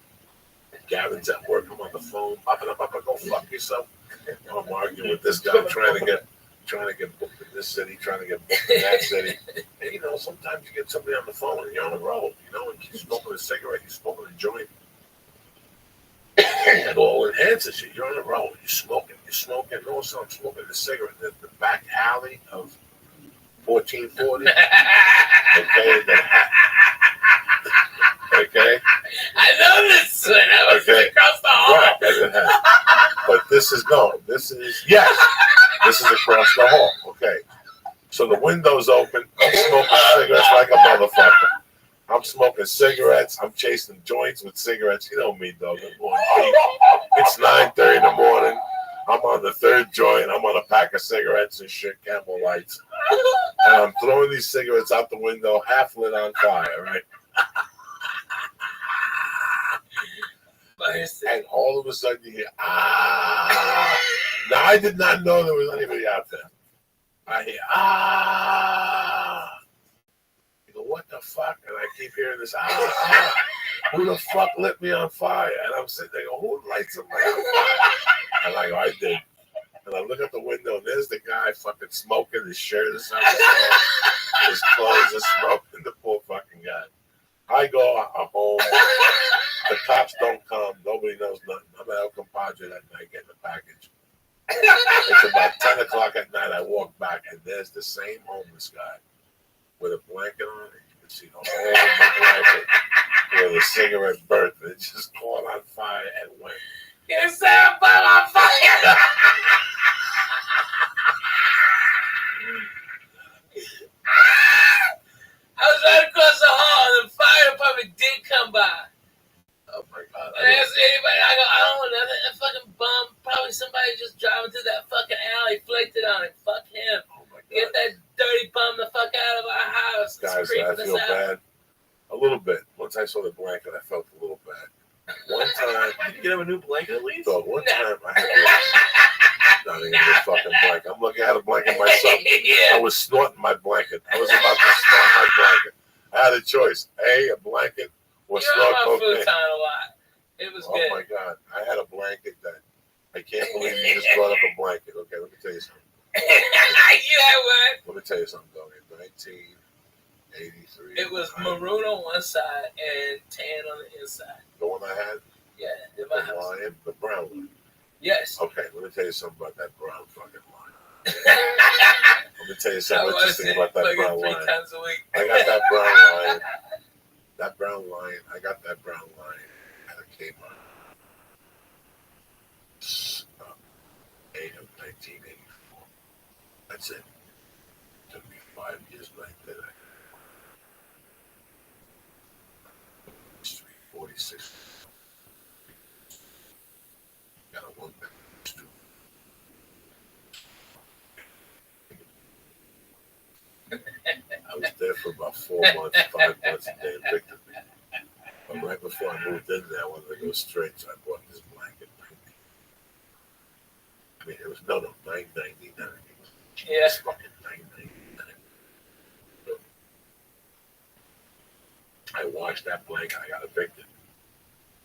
Gavin's at work. I'm on the phone. Up, go fuck yourself. I'm arguing with this guy trying to get booked in this city, trying to get booked in that city. And, you know, sometimes you get somebody on the phone and you're on the road, you know, and you're smoking a cigarette, you're smoking a joint. It all enhances you. You're on the road, you're smoking. And also I'm smoking a cigarette in the back alley of 1440. Okay. I know this one. I was across the hall. Right. But this is across the hall. Okay. So the window's open. I'm smoking cigarettes like a motherfucker. I'm smoking cigarettes. I'm chasing joints with cigarettes. You know me, dog. It's 9:30 in the morning. I'm on the third joint. I'm on a pack of cigarettes and shit, Camel Lights. And I'm throwing these cigarettes out the window, half lit on fire, right? And all of a sudden you hear, ah. Now, I did not know there was anybody out there. I hear, ah. You go, what the fuck? And I keep hearing this, ah. Who the fuck lit me on fire? And I'm sitting there, who lights somebody on fire? I'm like, I did. And I look out the window, and there's the guy fucking smoking. His shirt is on his clothes are smoking. The poor fucking guy. I go home. The cops don't come. Nobody knows nothing. I'm at El Compadre that night getting a package. It's about 10 o'clock at night. I walk back, and there's the same homeless guy with a blanket on. And you can see the hole in the blanket where the cigarette burnt. It just caught on fire and went. You set a bug on fire! I was right across the hall, and the fire department did come by. Oh my God! And I asked anybody, I go, I don't know nothing. That fucking bum, probably somebody just driving through that fucking alley, flicked it on it. Fuck him. Oh my God. Get that dirty bum the fuck out of our house. Guys, I feel bad. A little bit. Once I saw the blanket, I felt a little bad. One time, did you get him a new blanket at least? So one time I had not even a fucking blanket. I'm looking at a blanket myself. I was snorting my blanket. I was about to snort my blanket. I had a choice: A blanket or snort cocaine. You're on my futon a lot. It was Oh good. my God. I had a blanket that I can't believe you just brought up a blanket. Okay, let me tell you something. Let me tell you something, though. In 1983. It was maroon on one side and tan on the inside. The one I had? Yeah, in my the house. Lion, the brown one. Yes. Okay, let me tell you something about that brown fucking lion. Let me tell you something interesting about that brown lion. 3 times a week. I got that brown lion. That brown lion. I got that brown lion at a Kmart. May of 1984. That's it. It took me 5 years, but I did it. 46. Got a one back. I was there for about 4 months, 5 months, and they evicted me. But right before I moved in there, I wanted to go straight, so I bought this blanket. I mean, it was $9.99. Yeah. It's fucking $9.99. I washed that blanket. I got evicted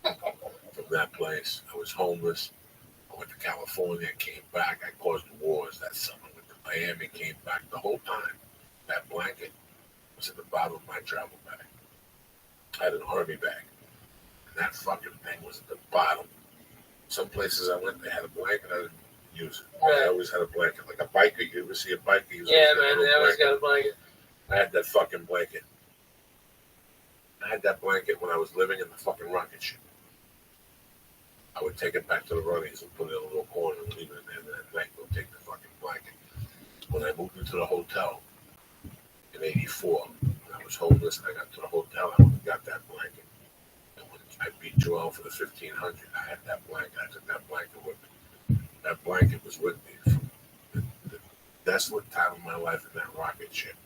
from that place. I was homeless. I went to California, came back. I caused wars that summer. Went to Miami, came back. The whole time, that blanket was in the bottom of my travel bag. I had an army bag. And that fucking thing was at the bottom. Some places I went, they had a blanket. I didn't use it. Right. I always had a blanket. Like a biker. You ever see a biker? Yeah, man. They always got a blanket. I had that fucking blanket. I had that blanket when I was living in the fucking rocket ship. I would take it back to the runnies and put it in a little corner and leave it in there. And at night, go take the fucking blanket. When I moved into the hotel in '84, I was homeless and I got to the hotel, I went and got that blanket. And when I beat Joel for the 1500, I had that blanket. I took that blanket with me. That blanket was with me from the desolate time of my life in that rocket ship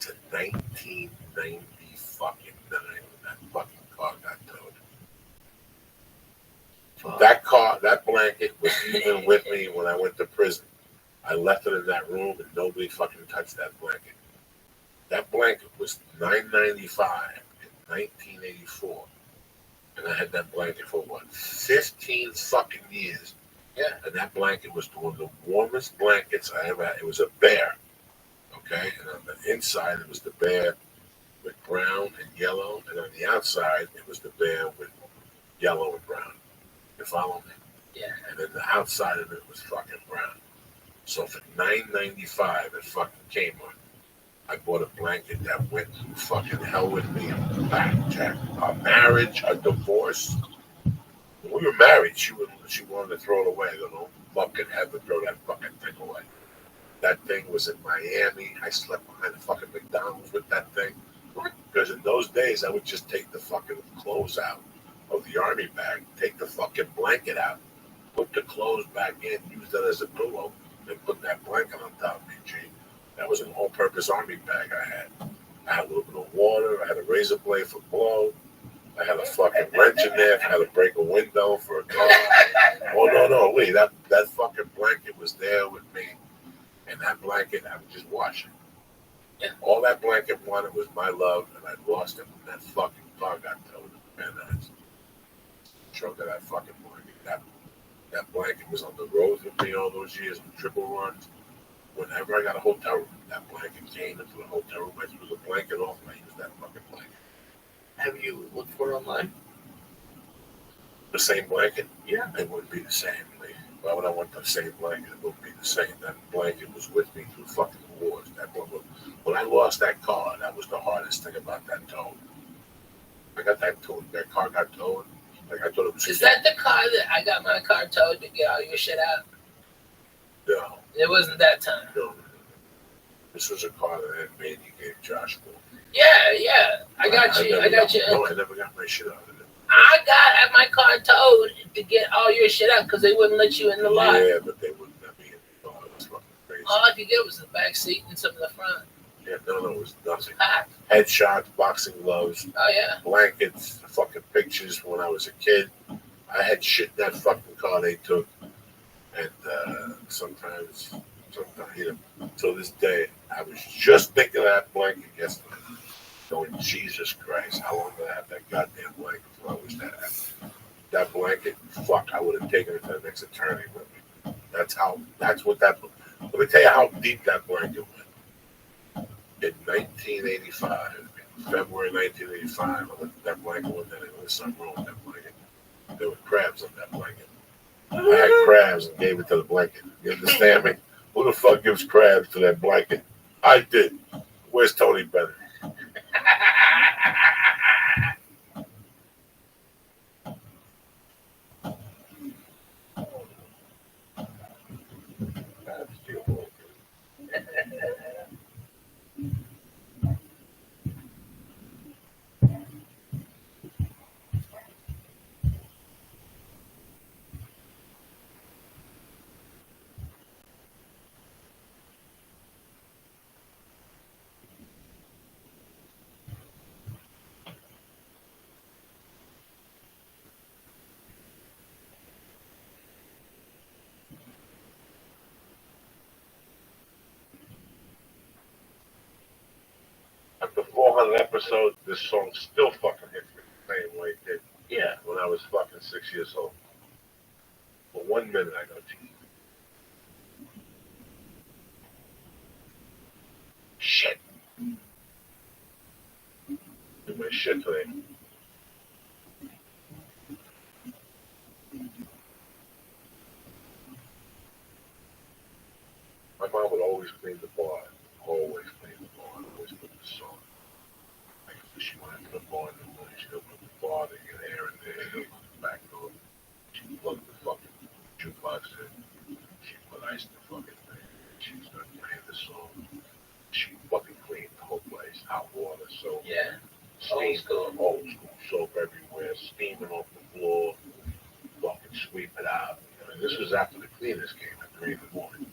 to 1990 fucking 9 when that fucking car got towed. That car, that blanket was even with me when I went to prison. I left it in that room and nobody fucking touched that blanket. That blanket was $9.95 in 1984. And I had that blanket for what, 15 fucking years. Yeah. And that blanket was one of the warmest blankets I ever had. It was a bear. Okay? And on the inside it was the bear with brown and yellow. And on the outside it was the bear with yellow and brown. You follow me? Yeah. And then the outside of it was fucking brown. So for $9.95 at fucking Kmart, I bought a blanket that went through fucking hell with me and back, Jack. A marriage, a divorce. When we were married, she wanted to throw it away. I don't fucking ever throw that fucking thing away. That thing was in Miami. I slept behind the fucking McDonald's with that thing. Because in those days, I would just take the fucking clothes out of the army bag, take the fucking blanket out, put the clothes back in, use that as a pillow, and put that blanket on top of me, G. That was an all-purpose army bag I had. I had a little bit of water. I had a razor blade for blow. I had a fucking wrench in there. I had to break a window for a car. Oh, no, wait. That fucking blanket was there with me. And that blanket, I would just wash it. Yeah. All that blanket wanted was my love, and I lost it when that fucking car got towed. And I trunk of that fucking blanket. That blanket was on the road with me all those years with triple runs. Whenever I got a hotel room, that blanket came into the hotel room. I threw the blanket off and I used that fucking blanket. Have you looked for it online? The same blanket? Yeah. It wouldn't be the same. Why would I want the same blanket? It wouldn't be the same. That blanket was with me through fucking wars. When I lost that car, that was the hardest thing about that tow. I got that towed. That car got towed. Like I thought it was. Is that the car that I got my car towed to get all your shit out? No. It wasn't that time. No. This was a car that Aunt Mandy gave Josh for. Yeah. I got you. No, I never got my shit out of it. I got my car towed to get all your shit out because they wouldn't let you in the lot. Yeah, but they wouldn't let me in the car. It was fucking crazy. All I could get was the back seat and some of the front. Yeah, no, it was nothing. Headshots, boxing gloves, Oh, yeah. blankets, fucking pictures from when I was a kid. I had shit in that fucking car they took. And sometimes, you know, till this day, I was just thinking of that blanket yesterday. Going, Jesus Christ, how long did I have that goddamn blanket before I wish that happened? that blanket, fuck, I would have taken it to the next attorney with me. That's what that, let me tell you how deep that blanket went. In 1985, February 1985, that blanket went in, there was something wrong with that blanket. There were crabs on that blanket. I had crabs and gave it to the blanket. You understand me? Who the fuck gives crabs to that blanket? I did. Where's Tony Bennett? After 400 episodes, this song still fucking hits me the same way it did. Yeah, when I was fucking 6 years old. For 1 minute, I go, geez. Shit. Do my shit today. My mom would always clean the bar. Always clean the bar. Always put the song. Like if she went into the bar in the morning, she'd open the bar to get air in there, she'd open the back door. She'd plug the fucking jukebox in. She'd put ice in the fucking thing. She'd start playing the song. She'd fucking clean the whole place. Hot water, soap. Yeah. Old school soap everywhere, steaming off the floor. Fucking sweep it out. I mean, this was after the cleaners came at 3 in the morning.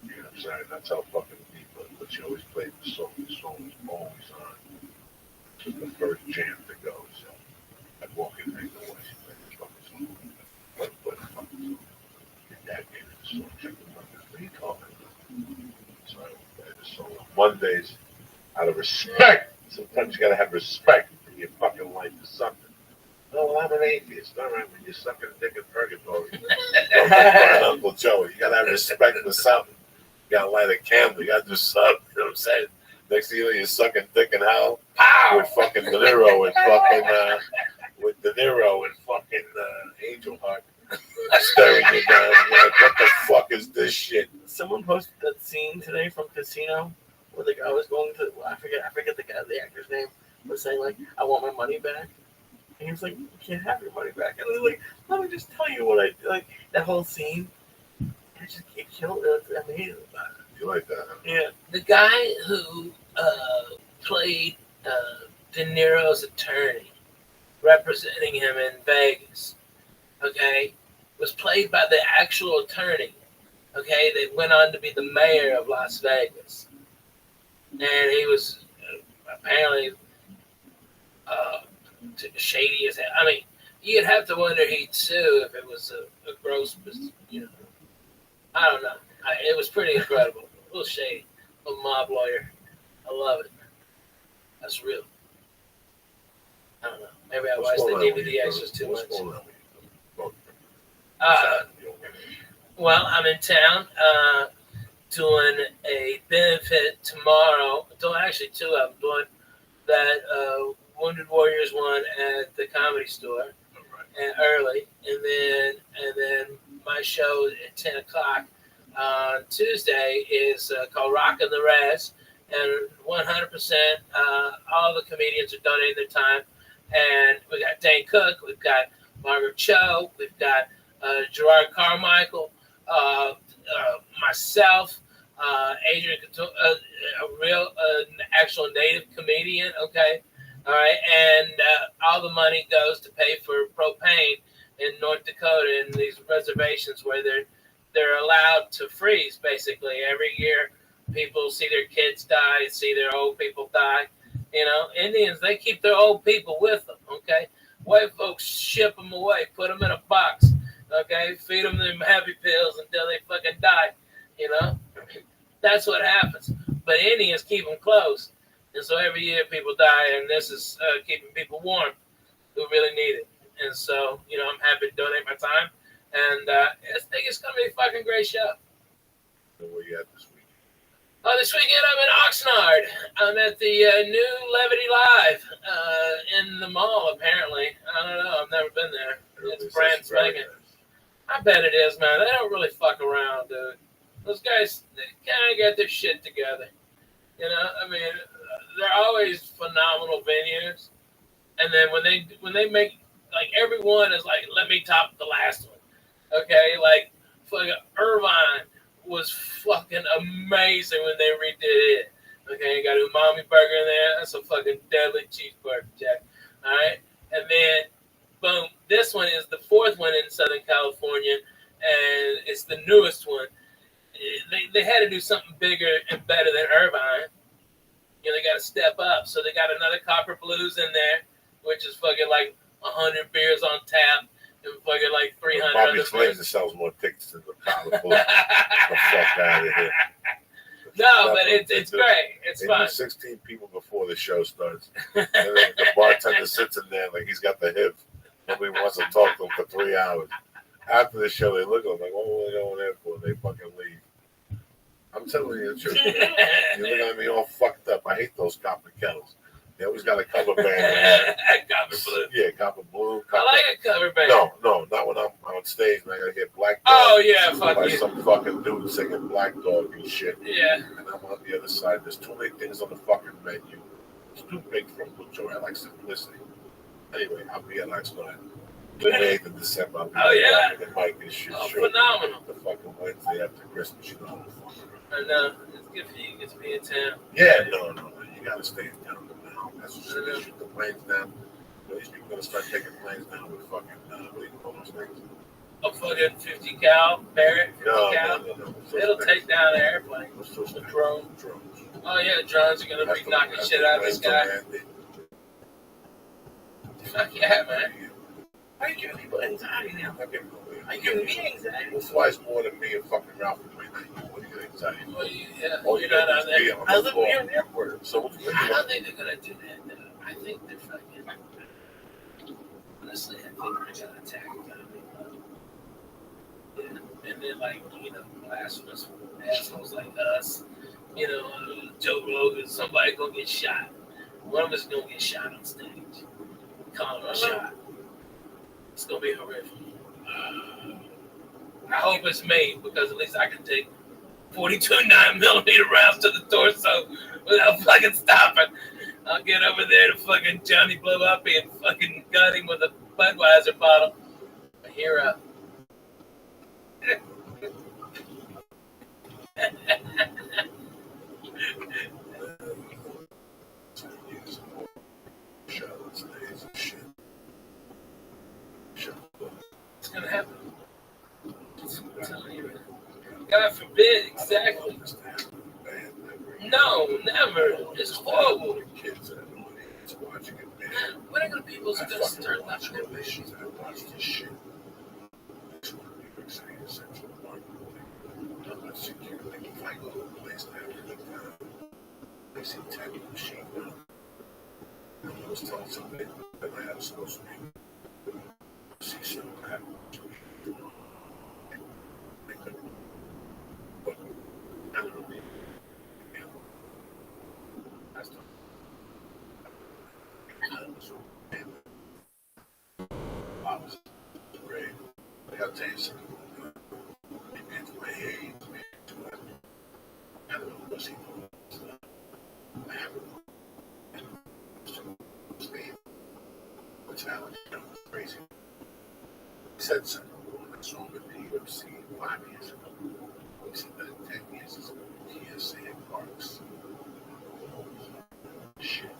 You know what I'm saying? That's how fucking deep. But she always played the song. The song was always on. This was the first jam to go. So I'd walk in there and know why she played the fucking song. What the fucking song? Your dad gave me the song. Check the fucking. What are you talking about? So I would play the song on Mondays out of respect. Sometimes you gotta have respect in your fucking life for something. Oh, well, I'm an atheist. All right, when you're sucking a dick in purgatory. Don't like Uncle Joe. You gotta have respect for something. You gotta light a candle. You gotta do something. You know what I'm saying? Next thing you know, you're sucking dick in hell with fucking De Niro and fucking Angel Heart staring you down. You're like, what the fuck is this shit? Someone posted that scene today from Casino where the guy was going to, I forget the actor's name, was saying like, I want my money back. And he was like, you can't have your money back. And I was like, let me just tell you what I like. That whole scene, it killed it. I mean, you like that? Huh? Yeah. The guy who played De Niro's attorney, representing him in Vegas, okay, was played by the actual attorney, okay, that went on to be the mayor of Las Vegas. And he was apparently shady as hell. I mean, you'd have to wonder he'd sue if it was a gross, you know. I don't know. It was pretty incredible. A little shady. A little mob lawyer. I love it. That's real. I don't know. Maybe I watched the DVD extras too much. Well, I'm in town doing a benefit tomorrow. Actually, two of them. Doing that Wounded Warriors one at the Comedy Store and early, and then my show at 10 o'clock on Tuesday is called Rockin' the Reds, and 100% all the comedians are donating their time. And we got Dane Cook, we've got Margaret Cho, we've got Gerard Carmichael, myself, Adrian, a real actual native comedian, okay? All right, and all the money goes to pay for propane in North Dakota in these reservations where they're allowed to freeze, basically. Every year, people see their kids die, see their old people die. You know, Indians, they keep their old people with them, okay? White folks ship them away, put them in a box, okay? Feed them them happy pills until they fucking die, you know? That's what happens. But Indians keep them close. And so every year people die, and this is keeping people warm who really need it. And so, I'm happy to donate my time. And I think it's going to be a fucking great show. Where you at this week? Oh, this weekend I'm in Oxnard. I'm at the new Levity Live in the mall, apparently. I don't know. I've never been there. It's brand spanking. I bet it is, man. They don't really fuck around, dude. Those guys, they kind of get their shit together. I mean, they're always phenomenal venues. And then when they make, like, everyone is like, let me top the last one. Okay? Like, fucking Irvine was fucking amazing when they redid it. Okay? You got umami burger in there. That's a fucking deadly cheeseburger, Jack. All right? And then, boom, this one is the fourth one in Southern California, and it's the newest one. They had to do something bigger and better than Irvine. They got to step up. So they got another Copper Blues in there, which is fucking like 100 beers on tap and fucking like 300 Bobby other Flames beers. that sells more tickets than the Copper Blues. The fuck out of here. No, but it's great. It's they fun. do 16 people before the show starts. And then the bartender sits in there like he's got the hip. Nobody wants to talk to him for 3 hours. After the show, they look at him like, what were they going there for? They fucking leave. I'm telling you the truth. You look at me all fucked up. I hate those copper kettles. They always got a cover band. Copper Blue. Yeah, Copper Blue. I like a cover band. No, not when I'm on stage and I gotta hear Black Dog. Oh, yeah, fuck by you. some fucking dude singing Black Dog and shit. Yeah. And I'm on the other side. There's too many things on the fucking menu. It's too big for Joy. I like simplicity. Anyway, I'll be at Oxnard. 28th of December. I'll be yeah. the mic and shit. Oh, sure. phenomenal. The fucking Wednesday after Christmas, you know. I know. It's good for you. Get to be in town. Yeah, no. You gotta stay in town now. That's what they shoot the planes down. These people gonna start taking planes down with fucking, what do you call those things? A fucking 50 cal Barrett, 50 cal. No. It'll take down an airplane. The drone. Drones. Oh, yeah, drones are going to be knocking shit out of this guy. Fuck yeah, man. Why are you giving people anxiety now? Why are you giving me anxiety? Who flies more than me and fucking Ralph and Wayne? What do you get anxiety? Well, yeah. Oh, you're not on there. I live near an airport. So what I don't think they're going to do that, though. I think they're fucking... Honestly, I think they're going to attack Yeah. And then, like, blasphemous assholes like us, Joe Rogan, somebody going to get shot. One of us is going to get shot on stage. Call him a shot. It's going to be horrific. I hope it's me, because at least I can take 42 9mm rounds to the torso without fucking stopping. I'll get over there to fucking Johnny Blow Up and fucking gut him with a Budweiser bottle. A hero. It's gonna happen. I'm telling you. God forbid, exactly. No, never. It's horrible. When are gonna people gonna start laughing at me? I see tech machine gun. I was telling somebody that I had supposed to be. See something happen. But I don't know. That's not. I was great. I gotta tell you something. It's my age. I don't know what's he doing. I haven't. Which I was crazy. He said something that's wrong with the UFC 5 years ago. He said that 10 years ago, TSA parks. Shit.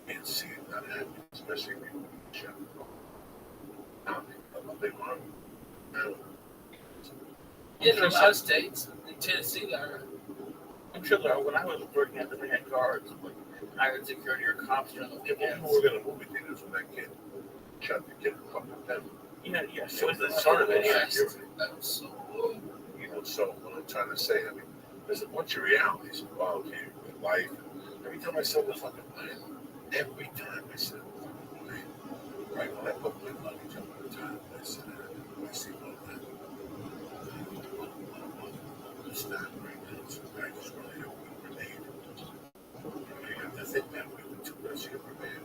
Can't see it not happening, especially when you shut it off. I'm a big one. Yeah, there are a lot of states. In Tennessee, there are. I'm sure there are. When I was working at the Manhattan Guards, like hired security or cops during the weekends. People were going to movie theaters when that kid shot the kid in fucking them. Yeah. So the sort of security. So what I'm trying to say, I mean, there's a bunch of realities involved here in life. Every time I sell the fucking plane, every time I sell the fucking plane, Right when I put my luggage up at the time, I said, I see all that. It's not right now. So I just really don't want to remain. You have to think that way when 2 months you prepare.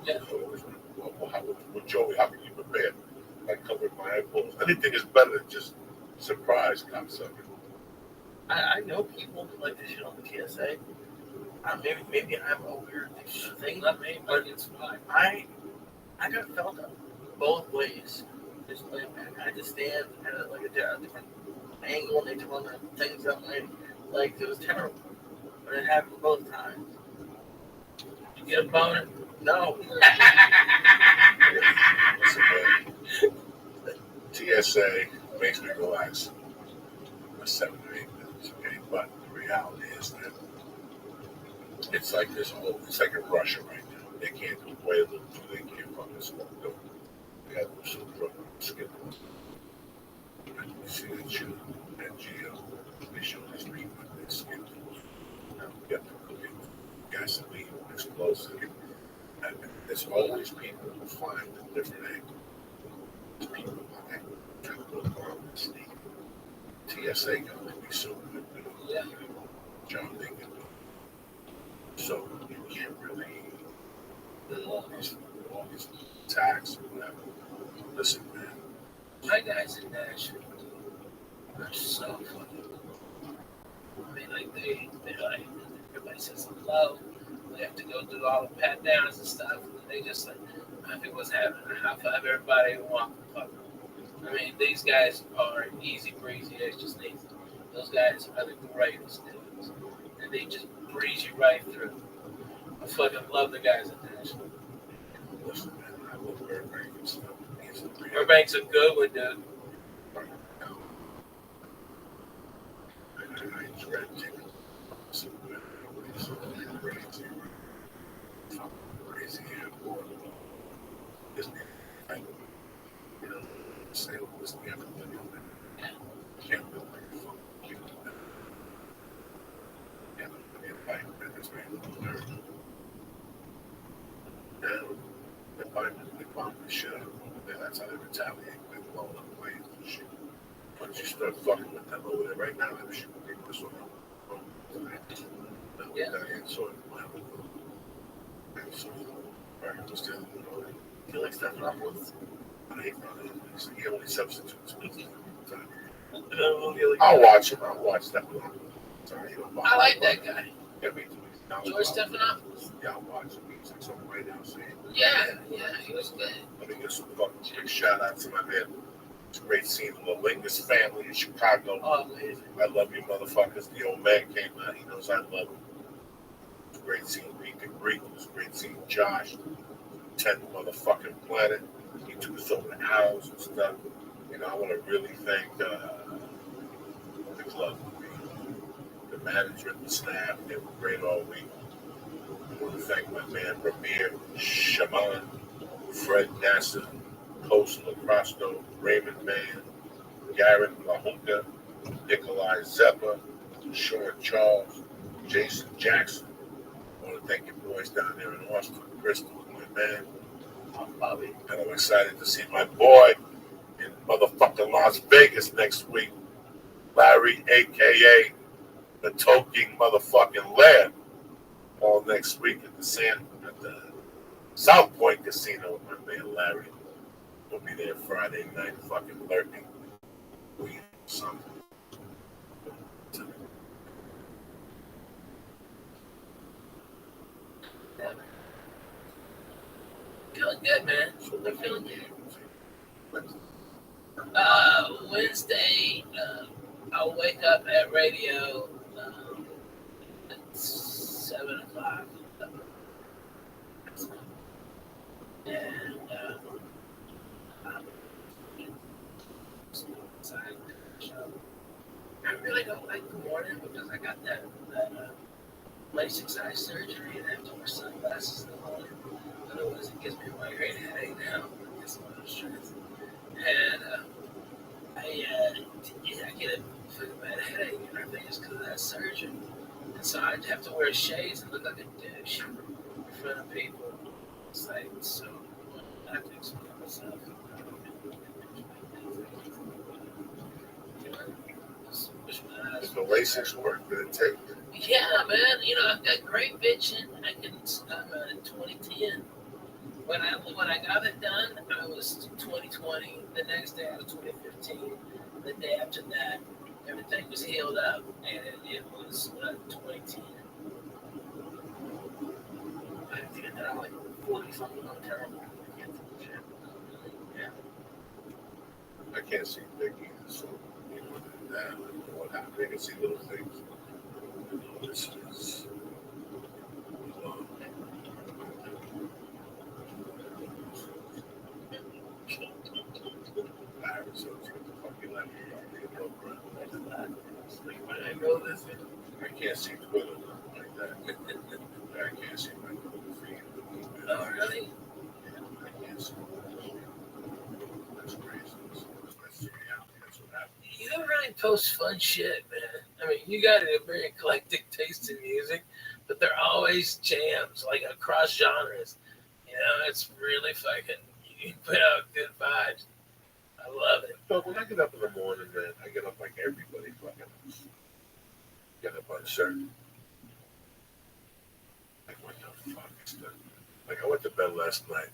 Yeah. Well, well, Joey, how can you prepare? I covered my eyeballs. Anything is better than just surprise cocksucker. I know people that like to shit on the TSA. Maybe I'm a weird thing. Not me, but it's fine. I got felt up both ways. Just like I had to stand at like a different angle and they told me things up. Like it was terrible. But it happened both times. You get a boner? No. TSA makes me relax for 7 or 8 minutes, okay? But the reality is that it's like it's like a Russia right now. They can't do way a little too, they can't fucking smoke dope. They have some drug skin. You see that shit at GL, they show these people with their skin. You have to cooking gasoline, explosive. And there's always people who find a different angle. There's people like trying to go along and sneak. TSA can only be so good. Yeah. John Lincoln. So you can't really all these tags or whatever. Listen, man. My guys in Nashville are so fucking cool. I mean, like they like everybody says hello. They have to go through all the pat downs and stuff. And they just like, if it was having a high five everybody and walk the fuck. I mean, these guys are easy breezy. It's just easy. Those guys are the greatest dudes. And they just breeze you right through. I fucking love the guys in Nashville. Listen, man, I love Burbank and stuff. Burbank's a good one, dude. I dread taking some crazy airport. Disney, you know, say what was the other thing on there. Can't build like a phone. Can't build a bike that is made of nerve. Now, they bomb the shit out of them over there. That's how they retaliate. They blow up planes and shit. Once you start fucking with them over there right now, they're shooting people so You like Stephanopoulos? I hate He's the only substitute. I'll watch him. I'll watch Stephanopoulos. I like that guy. Every George Stephanopoulos. Yeah, I'll watch him. He's like something right now saying. Yeah, he was good. Let me give some fucking big shout out to my man. It's a great scene. The Lingus family in Chicago. Oh, amazing. I love you motherfuckers. The old man came out. He knows I love him. It was a great scene. Meet the Greek. It was a great scene. Josh. 10th motherfucking planet. He took us over the house and stuff. You know, I want to really thank the club. The management, the staff. They were great all week. I want to thank my man, Ramir Shaman, Fred Nasser, Post Lacrosto, Raymond Mann, Garrett LaHunga, Nikolai Zeppa, Sean Charles, Jason Jackson. I want to thank you boys down there in Austin, Crystal, my man, Bobby. And I'm excited to see my boy in motherfucking Las Vegas next week, Larry, a.k.a. the Toking motherfucking Lab, all next week at the South Point Casino with my man Larry. We'll be there Friday night, fucking lurking. Something. Yeah. Feeling good, man. I'm feeling good. Wednesday, I'll wake up at radio at 7 o'clock. And I really don't like the morning because I got that LASIK eye surgery and I have to wear sunglasses in the morning. Otherwise, it gives me a migraine headache now. It's one of those strengths. And I get a fucking bad headache and everything is because of that surgery. And so I have to wear shades and look like a douche in front of people. It's like, so Does the LASIK work? Did it take? Yeah, man. You know, I've got great vision. I'm in 2010. When I got it done, I was 2020. The next day, I was 2015. The day after that, everything was healed up, and it was 2010. I think I'm like 40 something. I'm terrible. I can't see big either, so you know that. I don't know what happened. I can see little things. You know, this is. I know this. I can't see Twitter like that. I can't see my Twitter feed. Oh, really? I can't see. That's crazy. That's reality. That's what happened. You don't really post fun shit, man. I mean, you got a very eclectic taste in music, but they're always jams, like across genres. You know, it's really fucking, you put out good vibes. I love it. But when I get up in the morning, man, I get up like everybody fucking else. Get up uncertain. Like, what the fuck is that? Like, I went to bed last night,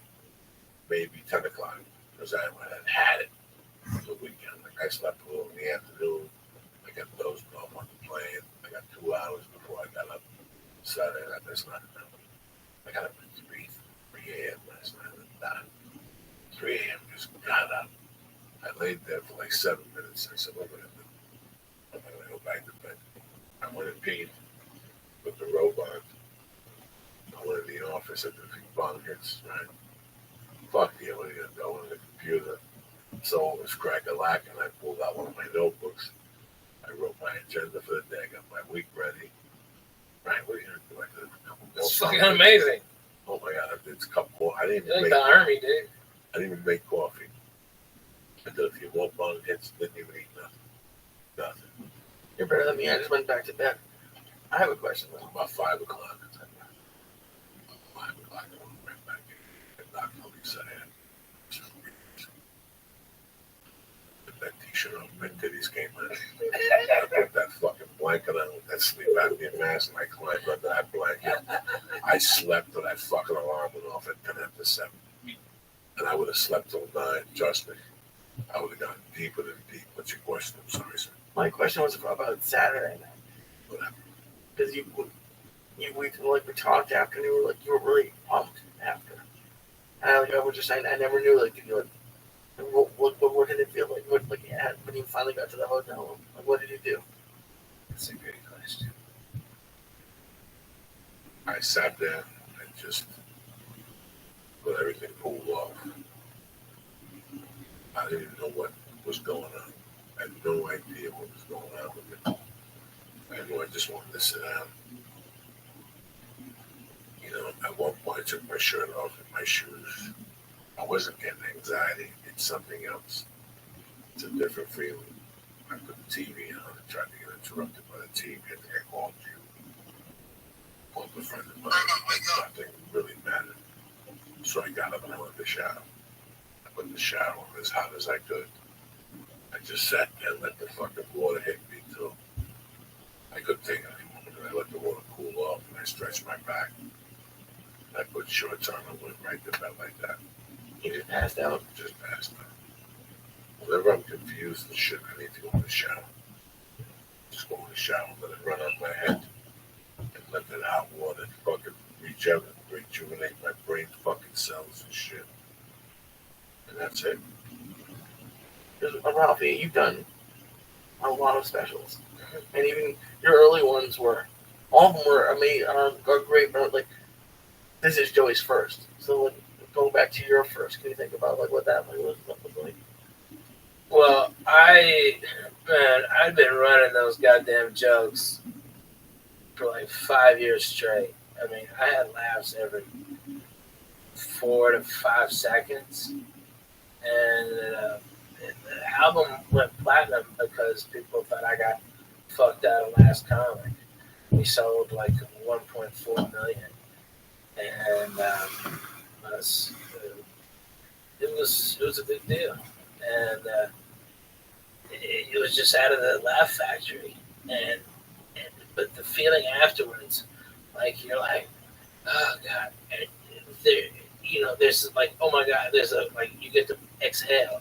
maybe 10 o'clock, because I had it for the weekend. Like, I slept a little in the afternoon. I got dozed off on the plane. I got 2 hours before I got up Saturday night. That's not enough. I got up at 3 a.m. last night. And died. 3 a.m. just got up. I laid there for like 7 minutes. I said, what am I going to do? I'm going to go back to bed. I went and peed with the robe on. I went in the office at the bong hits, right? Fuck you, what are you going to go on the computer? So it was crack-a-lack, and I pulled out one of my notebooks. I wrote my agenda for the day. I got my week ready. Right, what are you going to do? I did a couple more. It's fucking amazing. Oh my God, I did a couple more. I didn't even Like make the Army, dude. I didn't even make coffee. I did a few more bong hits, didn't even eat nothing. Nothing. You're better than me. I just went back to bed. I have a question though. About 5 o'clock. 5 o'clock, I went right back in. And Dr. Lisa had that t-shirt on, my titties came out. I put that fucking blanket on with that sleep apnea mask, and I climbed under that blanket. I slept till that fucking alarm went off at 10 after 7. And I would have slept till 9, trust me. I would have gone deeper than deep. What's your question? I'm sorry, sir. My question was about Saturday night. Whatever. Because we talked after, and you were really pumped after. And I was just saying, I never knew what did it feel like? When you finally got to the hotel room, what did you do? That's a great question. I sat there and just let everything cool off. I didn't even know what was going on. I had no idea what was going on with it. I knew I just wanted to sit down. You know, at one point I took my shirt off and my shoes. I wasn't getting anxiety. It's something else. It's a different feeling. I put the TV on and tried to get interrupted by the TV. I think I called you. Called a friend of mine. Nothing really mattered. So I got up and I went to the shower. I put the shower on as hot as I could. I just sat there and let the fucking water hit me too. I couldn't take it anymore. And I let the water cool off and I stretched my back. I put shorts on and went right to bed like that. You just passed out? Just passed out. Whenever I'm confused and shit, I need to go in the shower. Just go in the shower, let it run off my head, and let that hot water fucking rejuvenate my brain fucking cells and shit. And that's it. Ralphie, you've done a lot of specials. And even your early ones all of them were amazing, are great, but this is Joey's first. So go back to your first. Can you think about what that was like? Well, I've been running those goddamn jokes for 5 years straight. I mean, I had laughs every 4 to 5 seconds. And the album went platinum because people thought I got fucked out of Last Comic. We sold 1.4 million. And it was a big deal, and it was just out of the Laugh Factory, and but the feeling afterwards, like you're like, oh God, and there, there's like, oh my God, there's a like you get to exhale,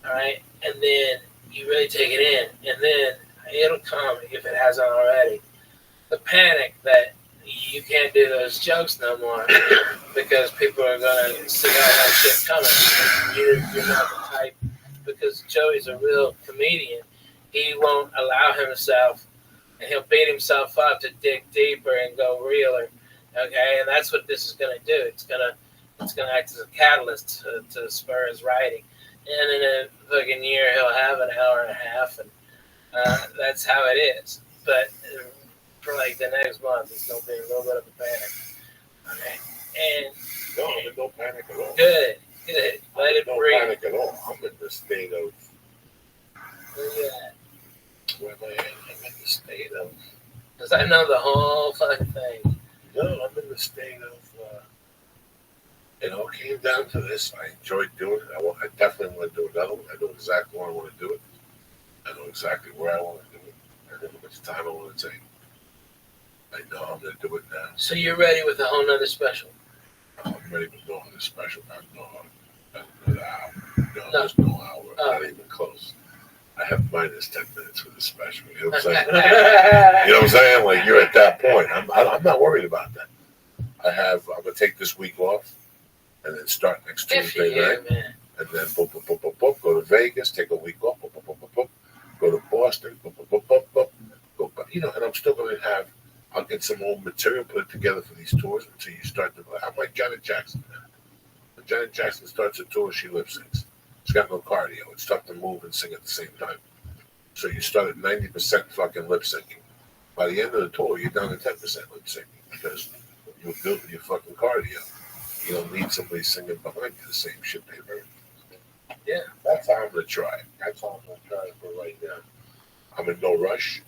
all right, and then you really take it in, and then it'll come if it hasn't already. The panic that you can't do those jokes no more because people are gonna see all that shit coming. You're not the type, because Joey's a real comedian. He won't allow himself, and he'll beat himself up to dig deeper and go realer. Okay, and that's what this is gonna do. It's gonna act as a catalyst to spur his writing. And in a fucking year, he'll have an hour and a half, and that's how it is. But for like the next month, it's gonna be a little bit of a panic. Okay, and no, I'm in no panic at all. Good. Let it breathe. No panic at all. I'm in the state of. Where am I at? I'm in the state of. Because I know the whole fucking thing. No, I'm in the state of. It all came down to this. I enjoyed doing it. I definitely want to do another one. I know exactly where I want to do it. I know exactly where I want to do it. I know how much time I want to take. I know I'm going to do it now. So you're ready with a whole nother special? I'm ready with no other special. There's no hour. Not even close. I have minus 10 minutes for the special. You know what I'm saying? You know what I'm saying? Like, you're at that point. I'm not worried about that. I'm going to take this week off and then start next Tuesday night. Man. And then go to Vegas, take a week off, go to Boston, go, and I'm still going to have, I'll get some old material, put it together for these tours until you start to, I'm like Janet Jackson. When Janet Jackson starts a tour, she lip syncs. She's got no cardio. It's tough to move and sing at the same time. So you start at 90% fucking lip syncing. By the end of the tour, you're down to 10% lip syncing because you built your fucking cardio. You don't need somebody singing behind you the same shit they've heard. Yeah. That's how I'm going to try it. That's how I'm going to try it for right now. I'm in no rush,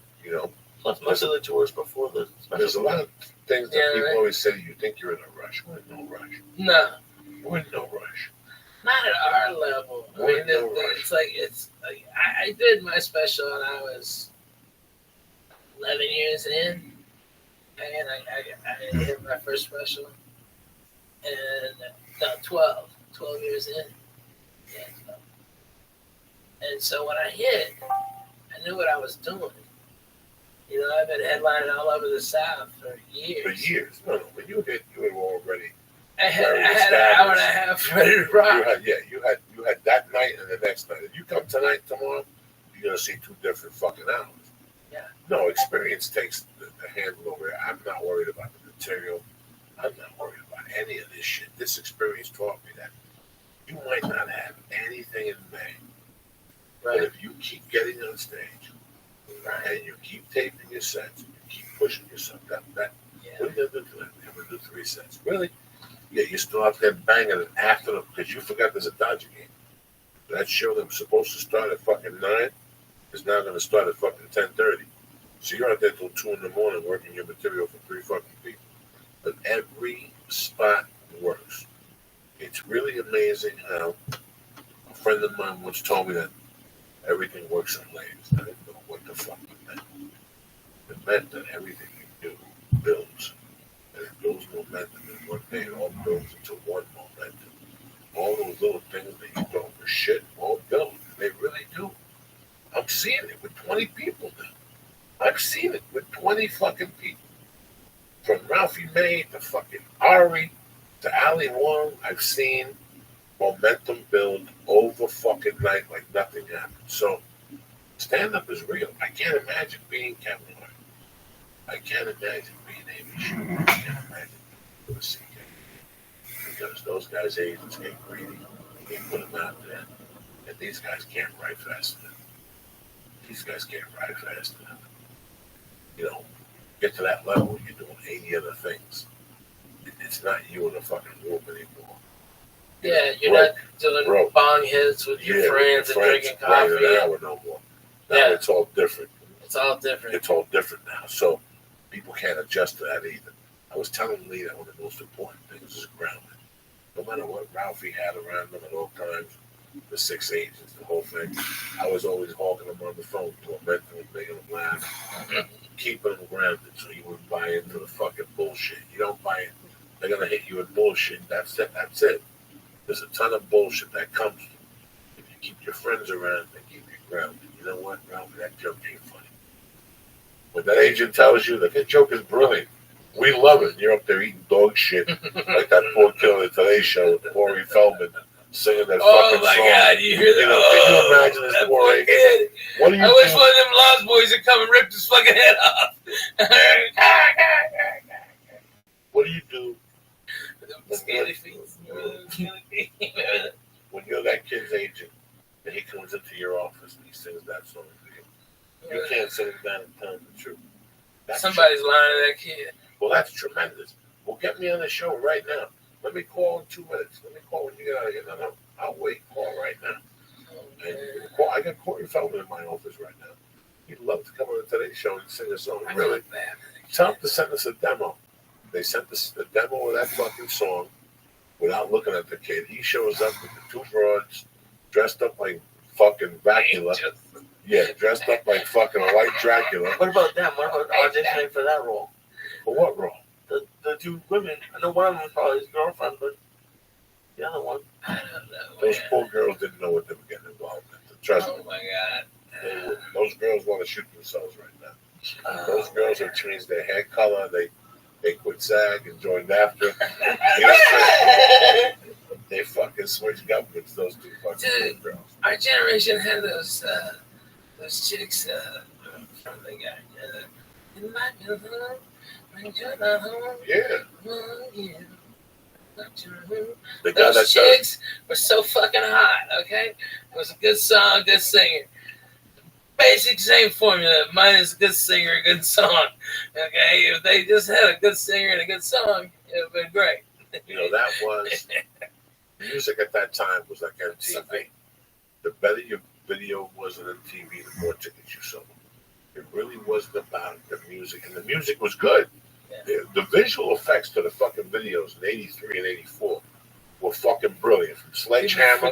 Plus, most of the tours before the special. There's a lot of things that people always say you think you're in a rush. We're in no rush. No. We're in no rush. Not at our level. I mean, it's like I did my special and I was 11 years in, and I hit my first special, and 12 years in. Yeah, 12. And so when I hit, I knew what I was doing. I've been headlining all over the South for years. For years. No, but you were already. I had an hour and a half ready to rock. You had that night and the next night. If you come tonight, tomorrow, you're gonna see two different fucking hours. Yeah. No, experience takes the handle over it. I'm not worried about the material. I'm not worried about any of this shit. This experience taught me that you might not have anything in May, right? But if you keep getting on stage, right, and you keep taping your sets, and you keep pushing yourself, what are you gonna do tonight? I'm gonna do 3 sets. Really? Yeah, you still out there banging it after them because you forgot there's a Dodger game. That show that was supposed to start at fucking 9 is now going to start at fucking 10:30. So you're out there till 2 in the morning working your material for 3 fucking people. But every spot works. It's really amazing how a friend of mine once told me that everything works in layers. I didn't know what the fuck it meant. It meant that everything you do builds. And it builds momentum in one day. It all builds into one momentum. All those little things that you throw for shit all build. They really do. I'm seeing it with 20 people now. I've seen it with 20 fucking people. From Ralphie May to fucking Ari to Ali Wong, I've seen momentum build over fucking night like nothing happened. So stand-up is real. I can't imagine being Kevin Hart. I can't imagine being Amy Schumer. I can't imagine being CK. Because those guys' agents get greedy. They put them out there. And these guys can't write fast enough. These guys can't write fast enough. Get to that level, you're doing 80 other things. It's not you in the fucking room anymore. Yeah, you're not doing bong hits with your friends and drinking coffee. No more. Now it's all different. It's all different. It's all different now. So people can't adjust to that either. I was telling Lee that one of the most important things is grounding. No matter what Ralphie had around them at all times, the 6 agents, the whole thing, I was always hawking them on the phone, tormenting them, making them laugh, keeping them grounded so you wouldn't buy into the fucking bullshit. You don't buy it, they're going to hit you with bullshit. That's it. That's it. There's a ton of bullshit that comes. If you keep your friends around, they keep you grounded. You know what, Ralphie, that joke ain't funny. When that agent tells you that joke is brilliant, we love it. You're up there eating dog shit like that poor kid on the Today Show with Corey Feldman singing that fucking song. Oh my God, you hear that? Can you imagine this poor agent? What do you I wish one of them Lost Boys would come and rip his fucking head off. What do you do Scaly feet. when you're that kid's agent and he comes into your office and he sings that song to you? You can't sit him down and tell him the truth. Somebody's lying to that kid. Well, that's tremendous. Well, get me on the show right now. Let me call in 2 minutes. Let me call when you get out of here. No, I'll wait. Call right now. And I got Corey Feldman in my office right now. He'd love to come on the Today Show and sing a song. Really? Tell him to send us a demo. They sent us the demo of that fucking song without looking at the kid. He shows up with the 2 broads dressed up like fucking Dracula. Yeah, dressed up like fucking a white Dracula. What about them? What about auditioning for that role? For what role? The 2 women. I know one of them was probably his girlfriend, but the other one. I don't know. Those poor girls didn't know what they were getting involved in. Trust me. Oh my God. Those girls want to shoot themselves right now. Those girls have changed their hair color. They quit SAG and joined after. They fucking switched governments. Those 2 fucking girls. Our generation had those chicks from the guy. In my building, when you're not home. Yeah. The guy Those that chicks were so fucking hot, okay? It was a good song, good singer. Basic same formula. Mine is a good singer, a good song. Okay? If they just had a good singer and a good song, it would have been great. You know, that was music at that time was like MTV. The better your video was on MTV, the more tickets you sold. It really wasn't about the music, and the music was good. Yeah. The visual effects to the fucking videos in '83 and '84 were fucking brilliant. From Sledgehammer,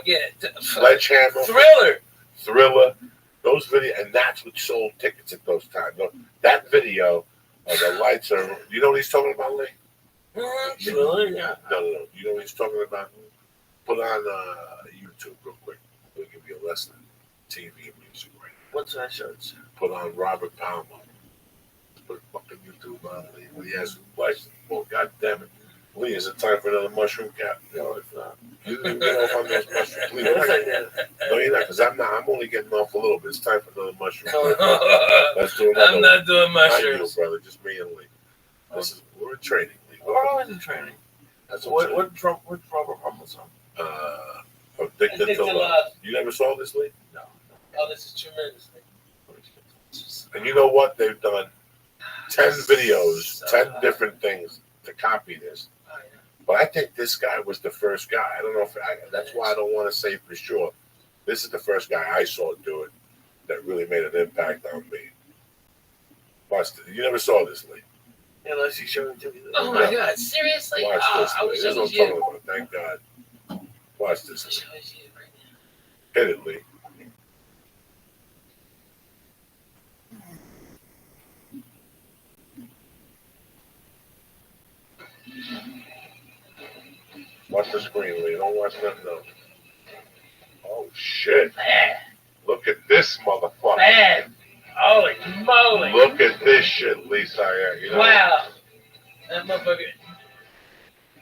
Thriller, those videos, and that's what sold tickets at those times. That video, the lights are. You know what he's talking about, Lee? Really? Yeah. No. You know what he's talking about? Put on YouTube real quick. We'll give you a lesson in TV music right now. What's that show? Put on Robert Palmer. Put fucking YouTube on Lee. When he has questions, well, God damn it. Lee, is it time for another mushroom cap? No, it's not. You didn't get off on those mushrooms. Lee, no, you're not, because I'm only getting off a little bit. It's time for another mushroom. Let's do another I'm not doing mushrooms. Not you, brother. Just me and Lee. We're in training, Lee. We're always in training. That's what Robert Palmer song? Addicted to Love. You never saw this, Lee? No. Oh, this is tremendous. And you know what? They've done 10 videos, 10 different things to copy this. But I think this guy was the first guy. I don't know if that's why I don't want to say for sure. This is the first guy I saw do it that really made an impact on me. You never saw this, Lee? Unless you showed it to me. Oh my God! Seriously? Watch this. I wish This is what I'm talking about. Thank God. Watch this. Hit it, Lee. Watch the screen, Lee. Don't watch nothing else. Oh, shit. Man. Look at this motherfucker. Man. Holy moly. Look at this shit, Lisa. You know? Wow. That motherfucker.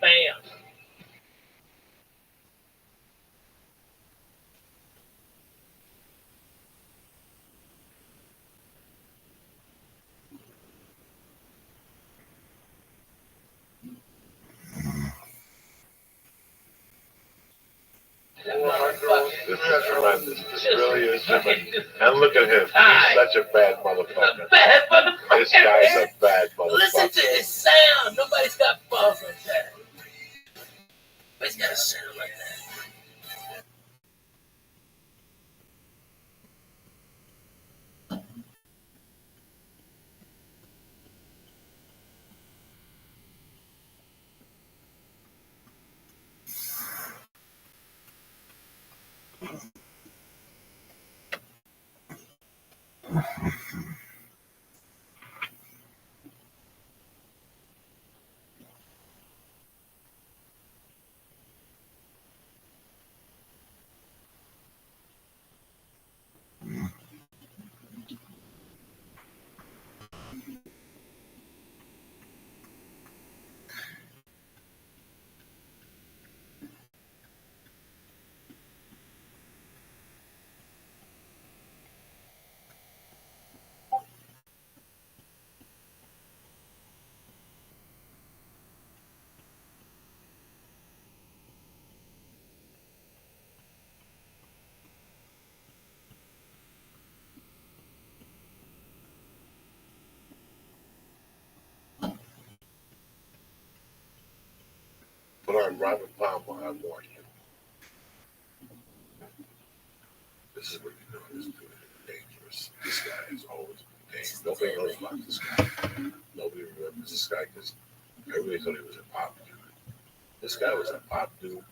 Bam. This is tremendous. This really is tremendous. And look at him. He's such a bad motherfucker. Bad motherfucker. This guy's a bad motherfucker. Listen to his sound. Nobody's got balls like that. Nobody's got a sound like that. But I'm Robert Palmer, I warn you. This is what you know this dude is dangerous. This guy is always dangerous. Nobody knows about this guy. Nobody remembers this guy because everybody thought he was a pop dude. This guy was a pop dude,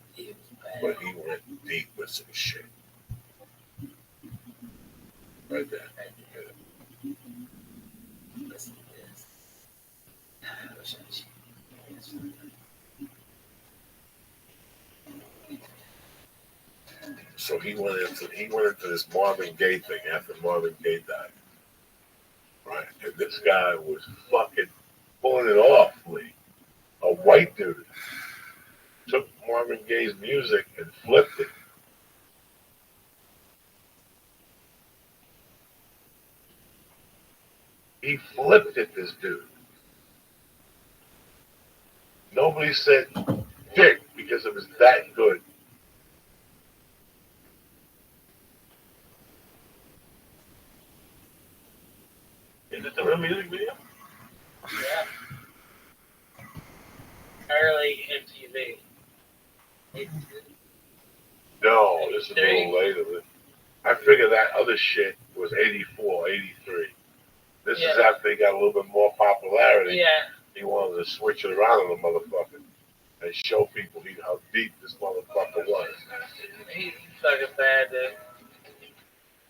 but he went deep with some shit. Right there. So he went into this Marvin Gaye thing after Marvin Gaye died. Right? And this guy was fucking pulling it off, Lee. A white dude took Marvin Gaye's music and flipped it. He flipped it, this dude. Nobody said dick because it was that good. Is it the real music video? Yeah. Early MTV. No, this is a little later. I figure that other shit was 84, 83. This is after they got a little bit more popularity. Yeah. He wanted to switch it around on the motherfucker and show people how deep this motherfucker was. He's fucking bad, dude.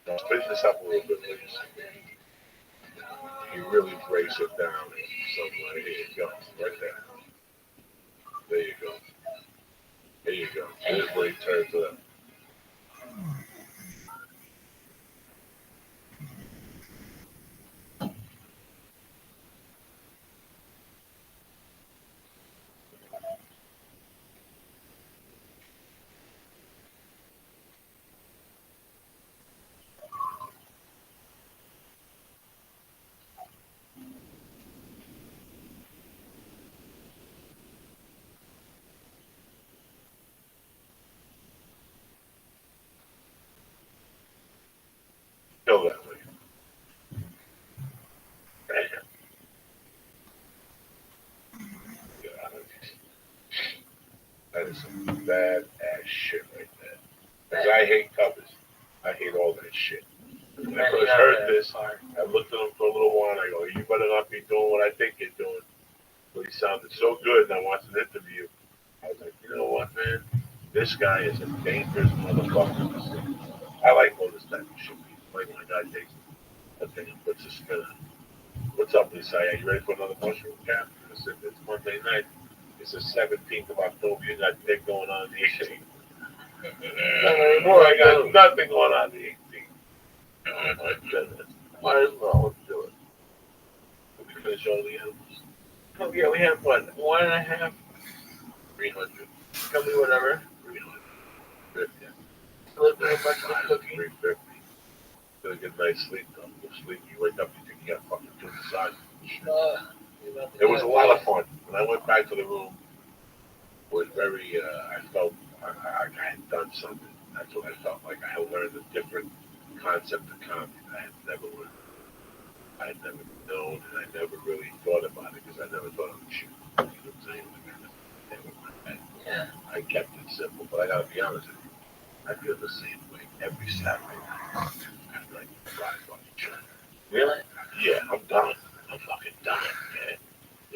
Now, spin this up a little bit, please. You really brace it down somewhere. Here you go. Right there. There you go. There you go. Here's where he turns it up. Kill that way. Damn. That is some bad ass shit right there. Because I hate covers. I hate all that shit. When I first heard this, I looked at him for a little while and I go, you better not be doing what I think you're doing. But he sounded so good and I watched an interview. I was like, you know what, man? This guy is a dangerous motherfucker. I like all this type of shit. Like my guy takes that thing and puts a spin on it. What's up, Lisa? Are you ready for another mushroom cap? I said, it's Monday night. It's the 17th of October. You got dick going on the 18th. Not anymore. I got nothing going on the 18th. Might as well. Let's do it. Did we finish all the animals? Oh, yeah, we have what? 1.5? 300. Tell me whatever. 350. Look at a bunch of cooking. 350. Gonna get a nice sleep though. Go sleep. You wake up, you think you got fucking two massages. It was a lot of fun. When I went back to the room, it was very, I felt I had done something. That's what I felt like. I had learned a different concept of comedy. I had never learned. I had never known, and I never really thought about it because I never thought I would shoot. You know what I'm saying? Yeah. I kept it simple, but I gotta be honest with you. I feel the same way every Saturday night after I drive on the train. Really? Yeah, I'm done. I'm fucking done, man.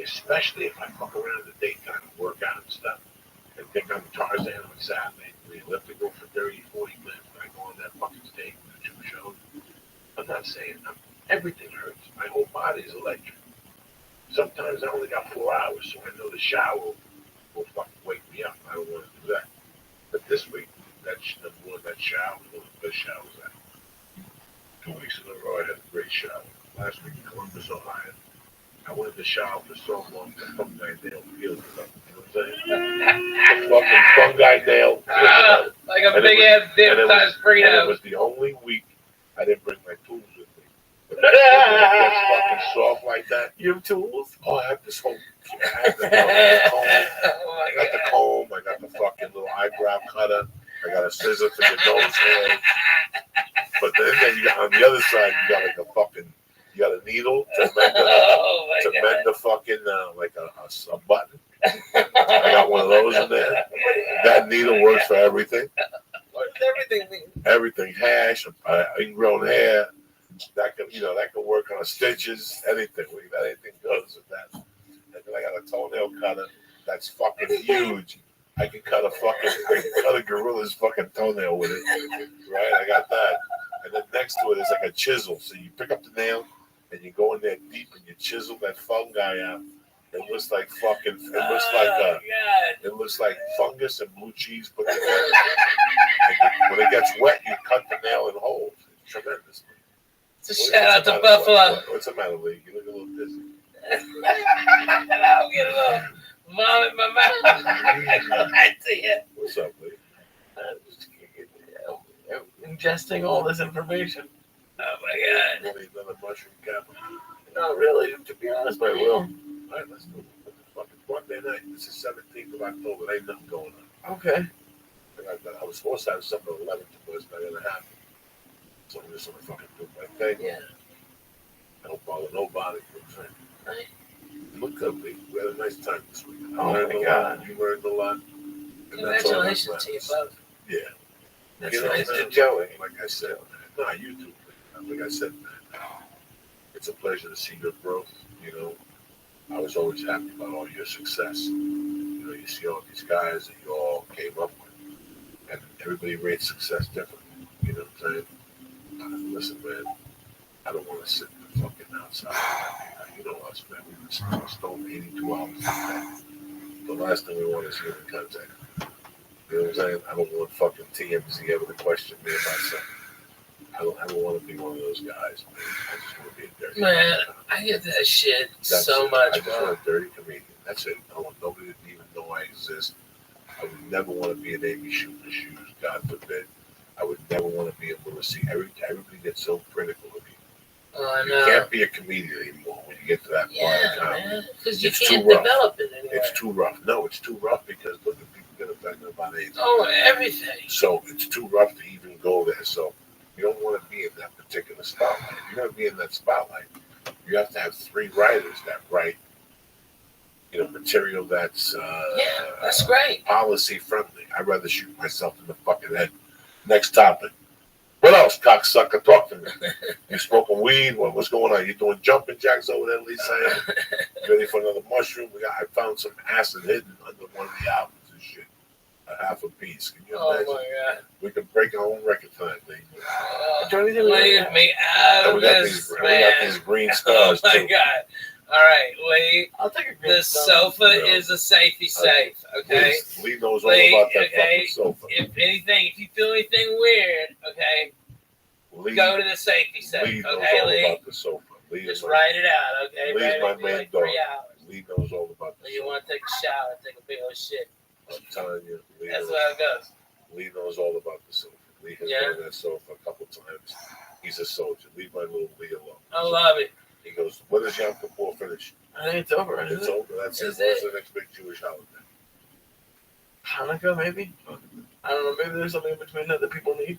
Especially if I fuck around in the daytime and work out and stuff. And think I'm Tarzan on Saturday. We live to go for 30, 40 minutes when I go on that fucking stage and do shows. I'm not saying I'm Everything hurts. My whole body is electric. Sometimes I only got 4 hours, so I know the shower will fucking wake me up. I don't want to do that. But this week, that shower was one of the best showers I had. 2 weeks in a row, I had a great shower. Last week in Columbus, Ohio, I went to shower for so long, the fungi nail peeled it up. You know what I'm saying? The fucking fungi nail. Like a big ass dip size burrito. And it was the only week I didn't bring my tools with me. But it gets fucking soft like that. You have tools? Oh, I have this whole. I have the comb. I got the comb. I got the fucking little eyebrow cutter. I got a scissor for your nose hair. But then you got on the other side, you got like a fucking. You got a needle to mend the fucking like a button. I got one of those in there. That needle works for everything. What does everything mean? Everything, hash, ingrown hair. That can work on stitches. Anything. Anything goes with that. And then I got a toenail cutter that's fucking huge. I can cut a gorilla's fucking toenail with it. Right? I got that. And then next to it is like a chisel. So you pick up the nail and you go in there deep and you chisel that fungi out. It looks like fucking. It looks like fungus and blue cheese put together. And when it gets wet, you cut the nail in holes. It's tremendous. It's a shout out to Buffalo. What's the matter, Lee? You look a little dizzy. I'll get a little vomit in my mouth. I see it. What's up, Lee? Ingesting all this information. Oh my God. Want another mushroom cap? Not really, to be honest, I will. All right, let's do it. Fucking Monday night. This is 17th of October. There ain't nothing going on. Okay. I was supposed to have something at 11, but it's not going to happen. So I'm just going to fucking do my thing. Yeah. I don't bother nobody. Right. You look good, Lee. We had a nice time this week. Oh, my God. You learned a lot. Congratulations to you both. Yeah. That's nice right. to Joey. Like I said, nah, you too. Like I said, man, it's a pleasure to see your growth. You know, I was always happy about all your success. You know, you see all these guys that you all came up with, and everybody rates success differently. You know what I'm saying? Listen, man, I don't want to sit in the fucking outside. You know us, man. We've been stoned 82 hours a day. The last thing we want is human contact. You know what I'm saying? I don't want fucking TMZ ever to question me about something. I don't want to be one of those guys, man. I just want to be a dirty Man, I get that shit so much, I just want a dirty comedian. That's it. I don't want nobody to even know I exist. I would never want to be an Amy Shooter's shoes, God forbid. I would never want to be able to see everybody gets so critical of you. Oh, I You know. can't be a comedian anymore when you get to that part Yeah, of comedy. man. Because you It's can't too rough. develop it anymore. It's too rough. No, it's too rough because look at people get affected about AIDS. Oh, everything. So it's too rough to even go there. So you don't want to be in that particular spotlight. If you're going to be in that spotlight, you have to have 3 writers that write, material that's that's great. Policy friendly. I'd rather shoot myself in the fucking head. Next topic. What else, cocksucker? Talk to me. You smoking weed? What's going on? You doing jumping jacks over there, Lisa? Ready for another mushroom? I found some acid hidden under one of the albums and shit. A half a piece. Can you imagine? Oh my God. We can break our own record time, Lee. Leave me out of this, We got these green stars, Oh my too. God. All right, Lee. I'll take a green The star. sofa is a safety safe, okay? Lee knows all Lee, about that okay? fucking sofa. If you feel anything weird, okay, Lee, go to the safety safe, Lee knows okay, all Lee? about the sofa. Lee Just is write it out, okay? Lee's Write it my in main like dog. 3 hours. Lee knows all about the You want to take a shower, take a big old shit. I'm telling you, Lee That's knows, how it goes. Lee knows all about the sofa. Lee has Yeah. been on that sofa a couple times. He's a soldier. Leave my little Lee alone. I love it. He goes, when does Yom Kippur finish? I think it's over. It's over. That's it. Is What's it? the next big Jewish holiday? Hanukkah, maybe? I don't know. Maybe there's something in between that people need.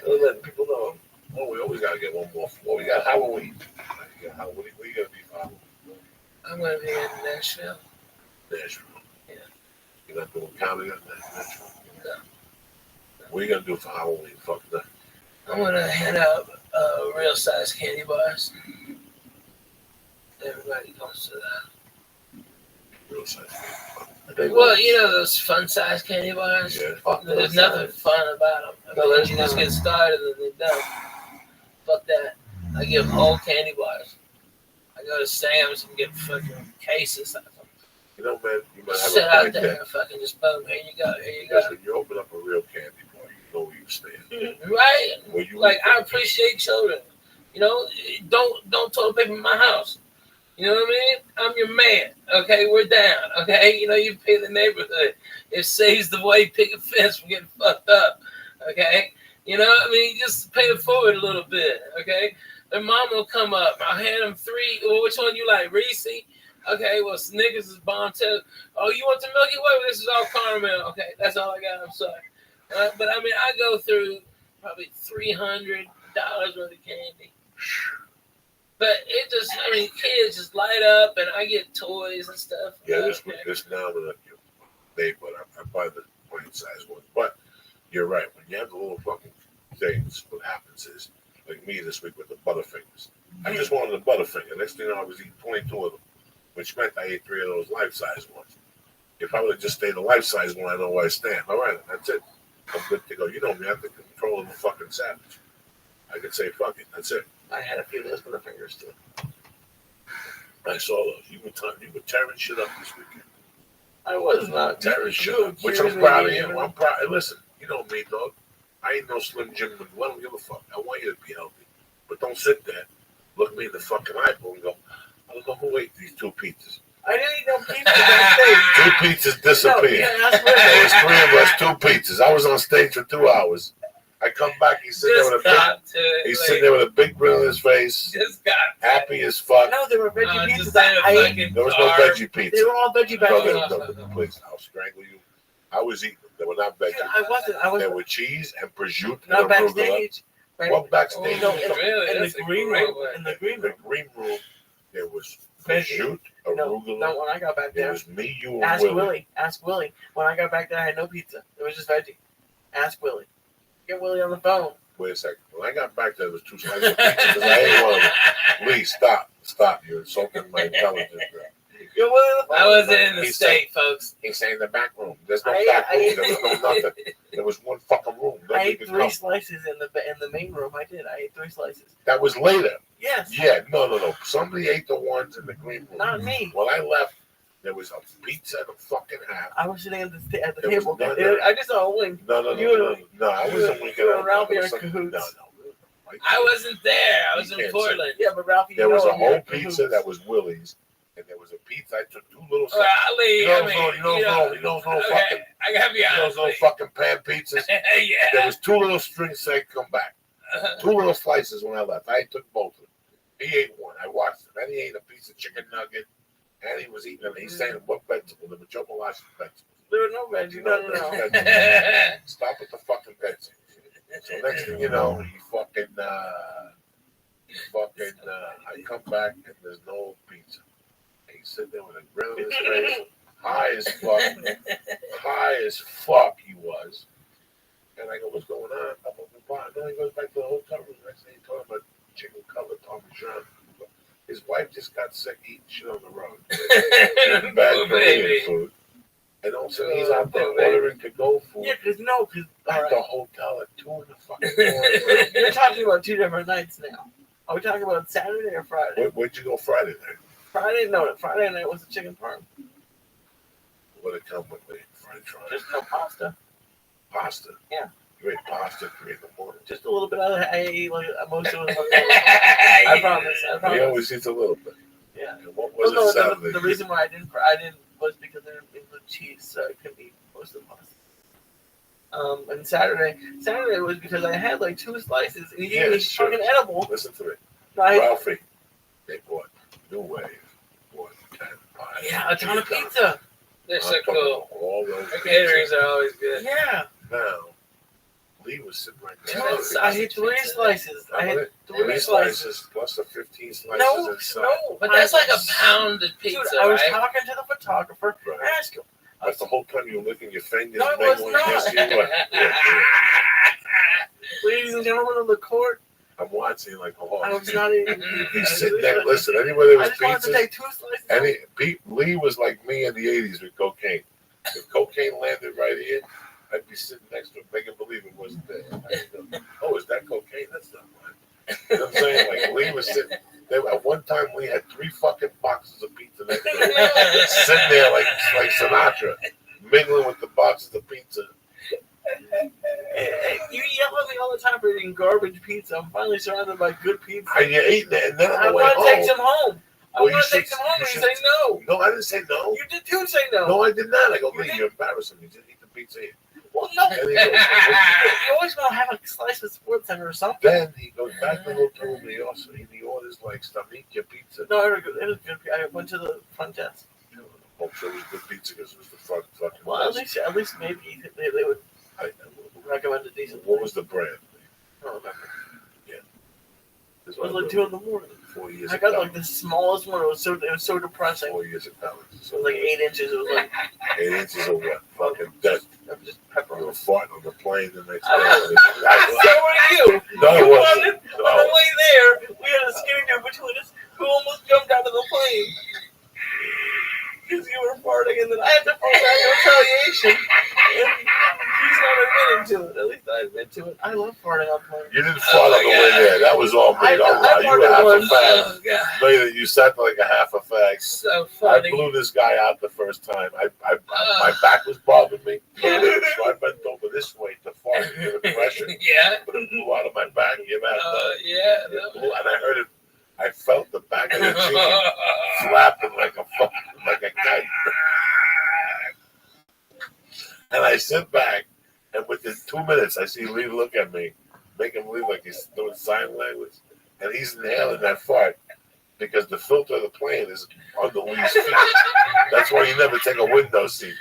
Letting people know. Oh, we always got to get one more. Well, we got Halloween. What are you going to be for Halloween? I'm going to be in Nashville. Nashville. Yeah. You're not doing comedy on Nashville? No. What are you going to do for Halloween? Fuck that. I'm going to hand out real size candy bars. Everybody comes to that. Real size. Well, those fun size candy bars? Yeah. There's those nothing size. fun about them. I No, mean, there's you just not. get started and they're done. Fuck that. I give whole candy bars. I go to Sam's and get fucking cases. You know, man, you might have Sit a out point there there. and fucking just boom. Here you go. Here you go. Because when you open up a real candy bar, you know where you stand. Right? Where you Like, I appreciate children. You know, don't toilet paper in my house. You know what I mean? I'm your man. Okay, we're down. Okay, you know, you pay the neighborhood. It saves the way picket fence from getting fucked up. Okay, you know what I mean? Just pay it forward a little bit. Okay, their mom will come up. I'll hand them 3. Well, which one you like, Reese? Okay, well, Snickers is bomb too. Oh, you want the Milky Way? This is all caramel. Okay, that's all I got. I'm sorry. But I mean, I go through probably $300 worth of candy. But it just, I mean, kids just light up, and I get toys and stuff. Yeah, this now that you they but I buy the plain size ones. But you're right. When you have the little fucking things, what happens is, like me this week with the Butterfingers. I just wanted the Butterfinger. Next thing you know, I was eating 22 of them, which meant I ate 3 of those life-size ones. If I would have just stayed the life-size one, I know where I stand. All right, that's it. I'm good to go. You know me, I have to control the fucking savage. I could say, fuck it, that's it. I had a few of those Butterfingers too. I saw those. You were tearing shit up this weekend. I was not tearing shit up, which I'm proud of you. I'm proud. Listen, you know me, dog. I ain't no Slim Jim. I don't give a fuck. I want you to be healthy. But don't sit there, look me in the fucking eyeball and go, I don't know who ate these 2 pizzas. I didn't eat no pizza that day. 2 pizzas disappeared. No, yeah, there was 3 of us, 2 pizzas. I was on stage for 2 hours. I come back, he's sitting there with a big grin on his face, happy as fuck. No, there were veggie pizzas. There was no veggie pizza. They were all veggie back then. No, please, I'll strangle you. I was eating them. They were not veggie. I wasn't. They were cheese and prosciutto. Not backstage. Right? What backstage? In the green room. In the green room, there was prosciutto, arugula. No, when I got back there. It was me, you, and Willie. Ask Willie. When I got back there, I had no pizza. It was just veggie. Ask Willie. Get Willie on the phone. Wait a second. When I got back there, there was 2 slices of pizza because I ate one of them. Lee, stop. You're insulting my intelligence. Get Willie on the phone. I wasn't in the state, folks. He's saying the back room. There's no back room. There was no nothing. There was one fucking room. I ate 3 slices in the main room. I did. I ate 3 slices. That was later. Yes. Yeah. No. Somebody ate the ones in the green room. Not me. When I left, there was a pizza and a fucking half. I was sitting at the table. I just saw a wing. No. I wasn't winking. Ralphie are in cahoots. No. I wasn't there. I was in Portland. Yeah, but Ralphie, there was a whole pizza that was Willie's, and there was a pizza. I took 2 little. You know, fucking. I gotta be honest. Those little fucking pan pizzas. Yeah. There was 2 little strings say come back. 2 little slices when I left. I took both of them. He ate 1. I watched him. Then he ate a piece of chicken nugget. And he was eating them. He's saying, what vegetable? The Machomo Lash vegetables. There were no veggies. No. Stop with the fucking vegetables. So next thing you know, I come back and there's no pizza. And he's sitting there with a grin on his face, high as fuck he was. And I go, what's going on? I'm on the bar. And then he goes back to the hotel room. Next thing he's talking about chicken cutlet, Parmesan. His wife just got sick eating shit on the road. Bad Korean food. And also he's out there ordering to-go food. Yeah, because at the hotel at 2 in the fucking morning. You're talking about 2 different nights now. Are we talking about Saturday or Friday? Where'd you go Friday night? Friday night was a chicken parm. What did it come with me? French fries? Just no pasta. Pasta? Yeah. You ate pasta 3 in the morning. Just a little bit. I ate like most of it. I promise. He always eats a little bit. Yeah. And what was it Saturday? The reason why I didn't was because they didn't include cheese, so I couldn't eat most of the pasta. And Saturday was because I had like 2 slices, and he gave me fucking edible. Listen to me, Right? Ralphie. They bought New Wave, bought 10 pies. Yeah, a ton of pizza. They're so cool. All those caterings are always good. Yeah. Now, Lee was sitting right there. I had 3 slices. I had 3 slices plus the 15 slices inside. No, but that's like a pounded pizza. Dude, I was talking to the photographer. Right. Ask him. That's the whole time you were licking your fingers. No, it was not. Ladies and gentlemen of the court, I'm watching like, oh, I was not even. He's sitting there. Listen, anywhere there was I just wanted to take 2 slices. Lee was like me in the 80s with cocaine. If cocaine landed right here, I'd be sitting next to him, making believe it wasn't there. Oh, is that cocaine? That's not mine. You know what I'm saying? Like Lee was sitting. At one time, we had 3 fucking boxes of pizza next to him, sitting there like Sinatra, mingling with the boxes of pizza. Hey, you yell at me all the time for eating garbage pizza. I'm finally surrounded by good pizza. And you ate that, and then I on the way want to take home. some home. I Well, want to take some home, and you say no. No, I didn't say no. You did too say no. No, I did not. I go, Lee, you're embarrassing me. Just eat the pizza here. Well, no. And he goes, You always want to have a slice of Sports Center or something. then he goes back to the hotel room. He orders like Stamika pizza. No, it was good. I went to the front desk. I'm sure it was good pizza because it was the front fucking. Well, at least maybe they would recommend a decent. What was the brand? I don't remember. Yeah. It was like 2 in the morning. 4 years. I got like the smallest one. It was so depressing. 4 years of college. So it was like 8 inches. It was like 8 inches of what? Fucking death. Just pepper. You were farting on the plane the next So day. were you. No, it wasn't. On the way there, we had a skinny dude between us who almost jumped out of the plane because you were farting, and then I had to fall back in retaliation. And he's not admitting to it. At least I admit to it. I love farting on planes. You didn't fart on the way there. That was all me. Don't lie. You were half a fag. No, you sat like a half a fag. So funny. I blew this guy out the first time. My back was bothering me. So I bent over this way to fart. Give it pressure. Yeah. But it blew out of my back. Yeah. It blew, and I heard it. I felt the back of the chicken flapping like a kite. And I sit back, and within 2 minutes, I see Lee look at me, make him believe like he's doing sign language, and he's inhaling that fart because the filter of the plane is under Lee's feet. That's why you never take a window seat,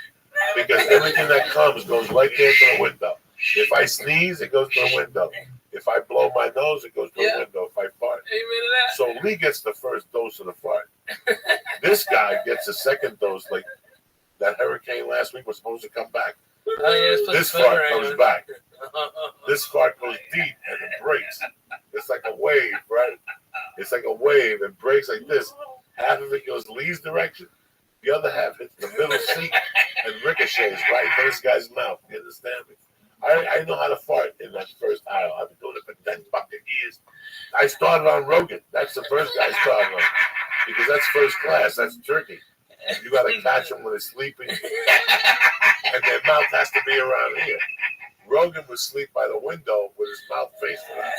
because everything that comes goes right there to the window. If I sneeze, it goes to the window. If I blow my nose, it goes to the window. If I fart. So Lee gets the first dose of the fart. This guy gets a second dose, like that hurricane last week was supposed to come back. This fart comes back. This fart goes deep and it breaks. It's like a wave, right? It's like a wave. It breaks like this. Half of it goes Lee's direction. The other half hits the middle seat and ricochets right in this guy's mouth. You understand me? I know how to fart in that first aisle. I've been doing it for 10 fucking years. I started on Rogan. That's the first guy I started on. Because that's first class. That's tricky. You got to catch them when they're sleeping. And their mouth has to be around here. Rogan would sleep by the window with his mouth facing out.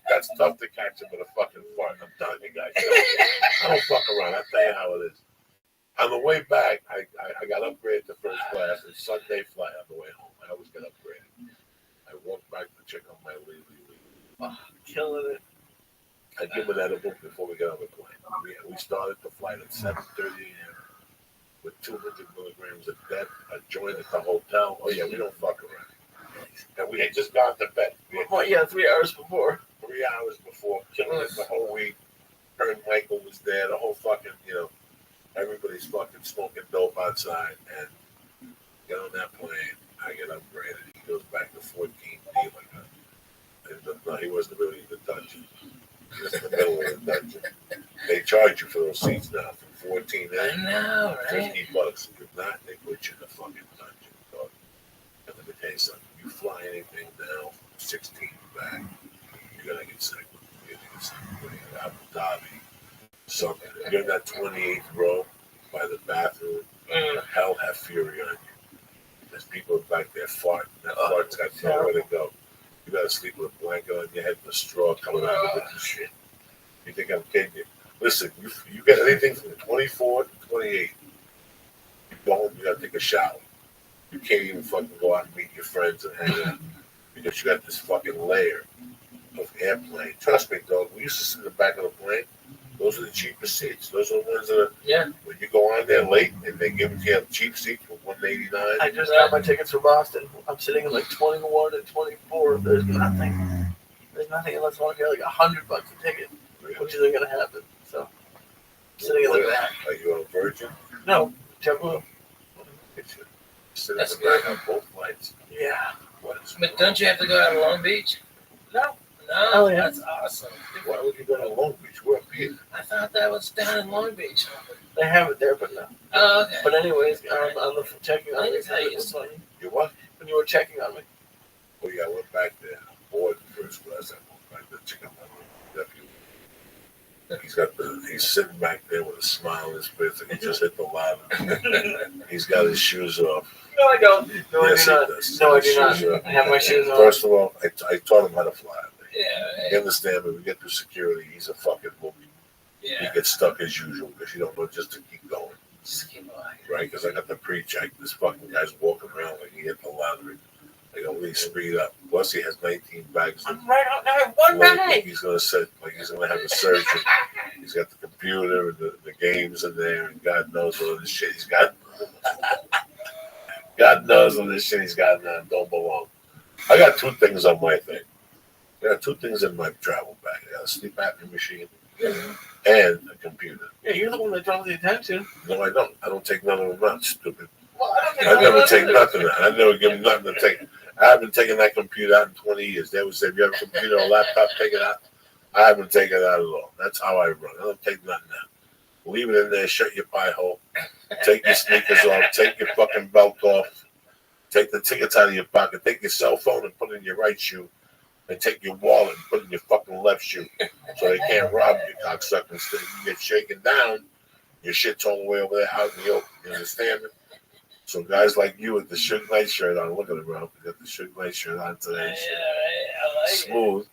That's tough to catch him with a fucking fart. I'm telling you guys. I don't fuck around. I'll tell you how it is. On the way back, I got upgraded to first class. It's Sunday flight on the way home. I always get upgraded. I walked back to check on my leave. Oh, killing it. I give an edible before we get on the plane. We started the flight at 7:30 a.m. with 200 milligrams of death, a joint at the hotel. Oh, yeah, we don't fuck around. And we had just gone to bed. 3 hours before. 3 hours before, killing it the whole week. Her and Michael was there, the whole fucking, everybody's fucking smoking dope outside. And get on that plane, I get upgraded. He goes back to 14D like that. No, he wasn't really in the dungeon. He was in the middle of the dungeon. They charge you for those seats now from 14 I know, right? $50. If not, they put you in the fucking dungeon. Dog. And let me tell you something. You fly anything down from 16 back, you're gonna get sick. You're gonna get sick. You're gonna get Abu Dhabi. Something. You're in that 28th row by the bathroom. Hell have fury on you. There's people back there farting. That fart's got nowhere to go. You gotta sleep with a blanket on your head and a straw coming out of it and shit. You think I'm kidding you? Listen, you get anything from 24 to 28. You go home, you gotta take a shower. You can't even fucking go out and meet your friends and hang out because you got this fucking layer of airplane. Trust me, dog. We used to sit in the back of the plane. Those are the cheapest seats. Those are the ones that are, when you go on there late and they give you cheap seats for $189. I just got my tickets for Boston. I'm sitting in like 21 and 24. There's nothing. There's nothing unless I want to get like $100 a ticket, which isn't going to happen. So, I'm sitting in the back. Are you on Virgin? No, JetBlue. Sit in the back on both flights. Yeah. But don't you have to go out to Long Beach? No. No, Oh, yeah. That's awesome. Why would you go to Long Beach? We're up here. I thought that was down in Long Beach. They have it there, but no. Oh, okay. But anyways, on the checking on me. You what? When you were checking on me. Oh yeah, I went back there. Board first class. I went back to check out my room. He's sitting back there with a smile on his face, and he just hit the ladder. He's got his shoes off. No, I don't. No, Yes, I he do not. does. No, I His do not. shoes are- I have my shoes on. First of all, I taught him how to fly. Yeah. You understand? When we get through security, he's a fucking movie. He gets stuck as usual because you don't know just to keep going. Just keep going. Right? Because I got the pre-check. This fucking guy's walking around like he hit the lottery. They go, please speed up. Plus, he has 19 bags. I'm right on there. One bag. He's gonna sit like he's gonna have a surgery. He's got the computer and the games in there, and God knows all this shit he's got. God knows all this shit he's got in there don't belong. I got two things on my thing. I got two things in my travel bag. I got a sleep apnea machine and a computer. Yeah, you're the one that draws the attention. No, I don't. I don't take none of them out, stupid. Well, I never take nothing out. I never give them nothing to take. I haven't taken that computer out in 20 years. They would say, if you have a computer or a laptop, take it out. I haven't taken it out at all. That's how I run. I don't take nothing out. Leave it in there, shut your pie hole, take your sneakers off, take your fucking belt off, take the tickets out of your pocket, take your cell phone and put it in your right shoe, and take your wallet and put it in your fucking left shoe so they can't rob you, cocksucker. Instead, you get shaken down, your shit's all the way over there out in the open. You understand me? So guys like you with the Suge Knight shirt on, look at it, bro. You got the Suge Knight shirt on today. I like Smooth.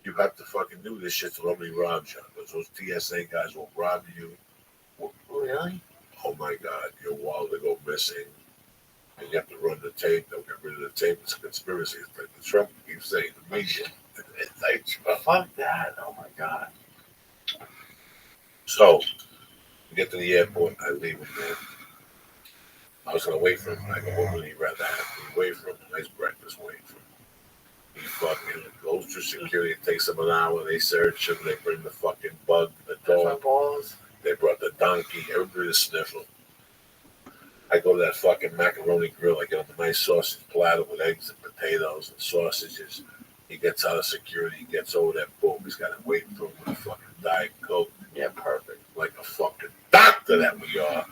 You have to fucking do this shit so nobody robs you. Because those TSA guys will rob you. Really? Oh my God, your wallet will go missing. And you have to run the tape. They'll get rid of the tape. It's a conspiracy. It's like the Trump keeps saying, the media. It's like, fuck that. Oh my God. So, we get to the airport. I leave him there. I was going to wait for him. I go, what would he rather have? We wait for him. Nice breakfast, wait for him. He fucking goes through security. It takes him an hour. They search him. They bring the fucking bug, the dog. They brought the donkey. Everybody's sniffing. I go to that fucking macaroni grill. I get him a nice sausage platter with eggs and potatoes and sausages. He gets out of security. He gets over that boom. He's got to wait for him with a fucking Diet Coke. Yeah, perfect. Like a fucking doctor that we are.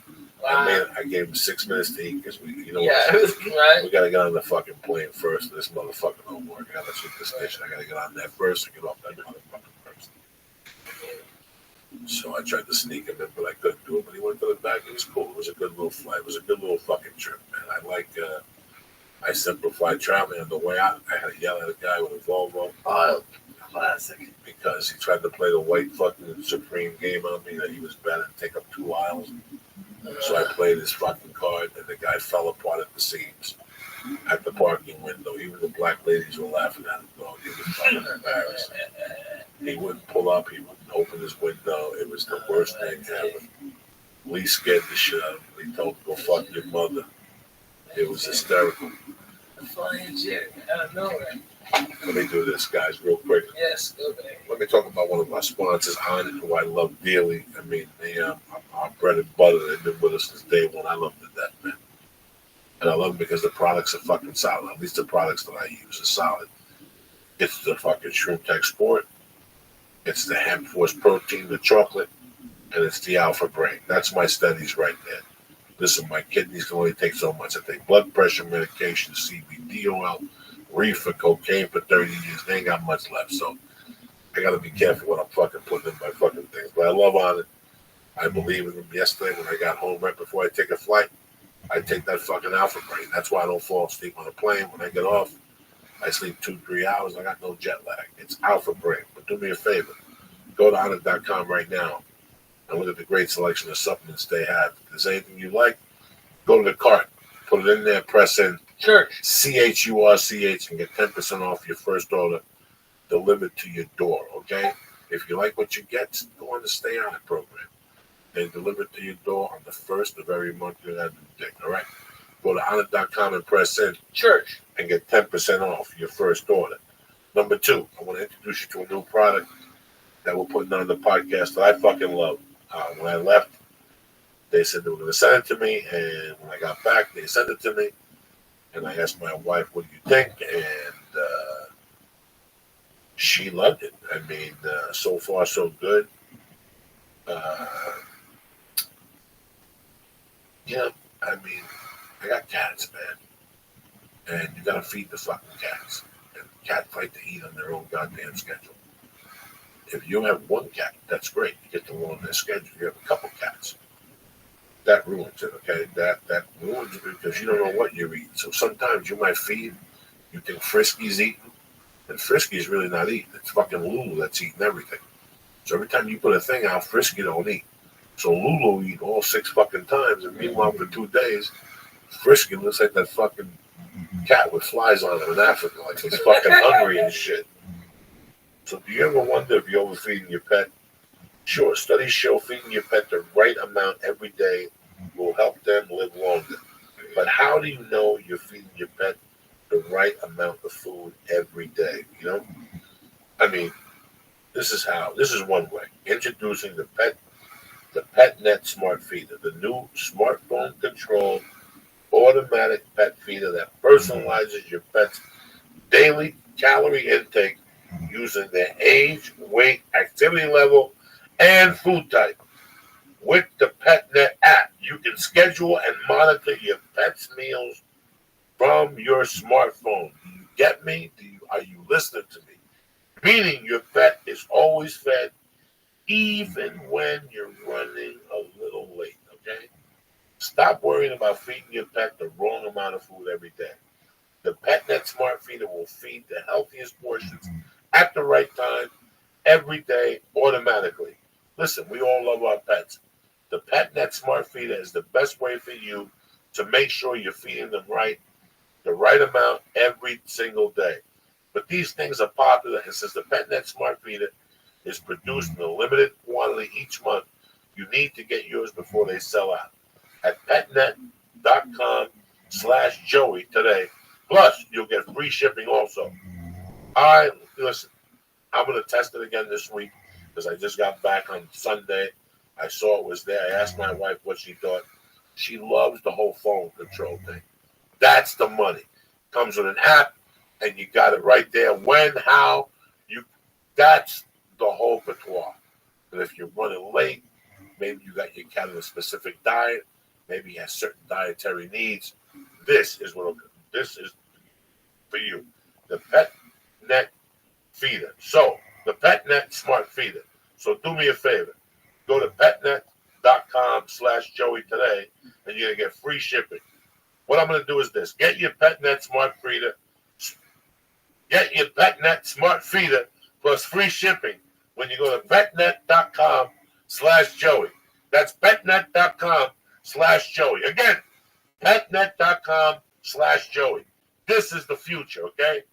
Wow. I gave him 6 minutes to eat because we, you know, right. we got to get on the fucking plane first. This motherfucker don't work. I got to shoot the station. I got to get on there first and get off that motherfucker first. So I tried to sneak him in, but I couldn't do it. But he went to the back. It was cool. It was a good little flight. It was a good little fucking trip, man. I simplified traveling. On the way out, I had to yell at a guy with a Volvo. Oh, classic. Because he tried to play the white fucking Supreme game on me that he was better and take up 2 aisles. So I played his fucking card, and the guy fell apart at the seams at the parking window. Even the black ladies were laughing at him. Though. He was fucking embarrassed. He wouldn't pull up. He wouldn't open his window. It was the worst thing ever. Lee scared the shit out of him. He told him, go fuck your mother. It was hysterical. Flying shit out of nowhere. Let me do this, guys, real quick. Yes, go back. Let me talk about one of our sponsors, On It, who I love dearly. I mean, they our bread and butter. They've been with us since day one. I love them to death, man. And I love them because the products are fucking solid. At least the products that I use are solid. It's the fucking Shrimp Tech Sport. It's the Hemp Force Protein, the chocolate, and it's the Alpha Brain. That's my studies right there. Listen, my kidneys can only take so much. I take blood pressure medication, CBD oil, reefer, cocaine for 30 years. They ain't got much left, so I got to be careful what I'm fucking putting in my fucking things. But I love On It. I believe in them. Yesterday when I got home right before I take a flight, I take that fucking Alpha Brain. That's why I don't fall asleep on a plane. When I get off, I sleep 2-3 hours. I got no jet lag. It's Alpha Brain. But do me a favor. Go to onit.com right now and look at the great selection of supplements they have. If there's anything you like, go to the cart. Put it in there, press in. Church. CHURCH and get 10% off your first order delivered to your door, okay? If you like what you get, go on the Stay On It program. They deliver it to your door on the first of every month you have to dig, all right? Go to onit.com and press in. Church. And get 10% off your first order. Number 2, I want to introduce you to a new product that we're putting on the podcast that I fucking love. When I left, they said they were going to send it to me, and when I got back, they sent it to me, and I asked my wife, what do you think? And she loved it. I mean, so far, so good. Yeah, I mean, I got cats, man, and you got to feed the fucking cats, and cats like to eat on their own goddamn schedule. if you have one cat, that's great. You get them on their schedule. You have a couple cats. That ruins it, okay? That ruins it because you don't know what you're eating. So sometimes you might feed, you think Frisky's eating, and Frisky's really not eating. It's fucking Lulu that's eating everything. So every time you put a thing out, Frisky don't eat. So Lulu eat all 6 fucking times, and meanwhile for 2 days, Frisky looks like that fucking cat with flies on him in Africa, like he's fucking hungry and shit. So do you ever wonder if you're overfeeding your pet? Sure, studies show feeding your pet the right amount every day will help them live longer. But how do you know you're feeding your pet the right amount of food every day? You know? I mean, this is one way. Introducing the PetNet Smart Feeder, the new smartphone controlled automatic pet feeder that personalizes your pet's daily calorie intake using their age, weight, activity level, and food type. With the PetNet app, you can schedule and monitor your pet's meals from your smartphone. Do you get me? Are you listening to me? Meaning your pet is always fed even when you're running a little late, okay? Stop worrying about feeding your pet the wrong amount of food every day. The PetNet Smart Feeder will feed the healthiest portions at the right time every day automatically. Listen, we all love our pets. The PetNet Smart Feeder is the best way for you to make sure you're feeding them the right amount every single day. But these things are popular, and since the PetNet Smart Feeder is produced in a limited quantity each month, you need to get yours before they sell out. At petnet.com/Joey today. Plus, you'll get free shipping also. Listen, I'm going to test it again this week because I just got back on Sunday. I saw it was there. I asked my wife what she thought. She loves the whole phone control thing. That's the money. Comes with an app, and you got it right there. When, how, that's the whole patois. But if you're running late, maybe you got your cat on a specific diet, maybe he has certain dietary needs. This is for you. The PetNet Feeder. So, the PetNet Smart Feeder. So do me a favor. Go to petnet.com/Joey today, and you're going to get free shipping. What I'm going to do is this. Get your PetNet Smart Feeder. Get your PetNet Smart Feeder plus free shipping when you go to petnet.com/Joey. That's petnet.com/Joey. Again, petnet.com/Joey. This is the future, okay?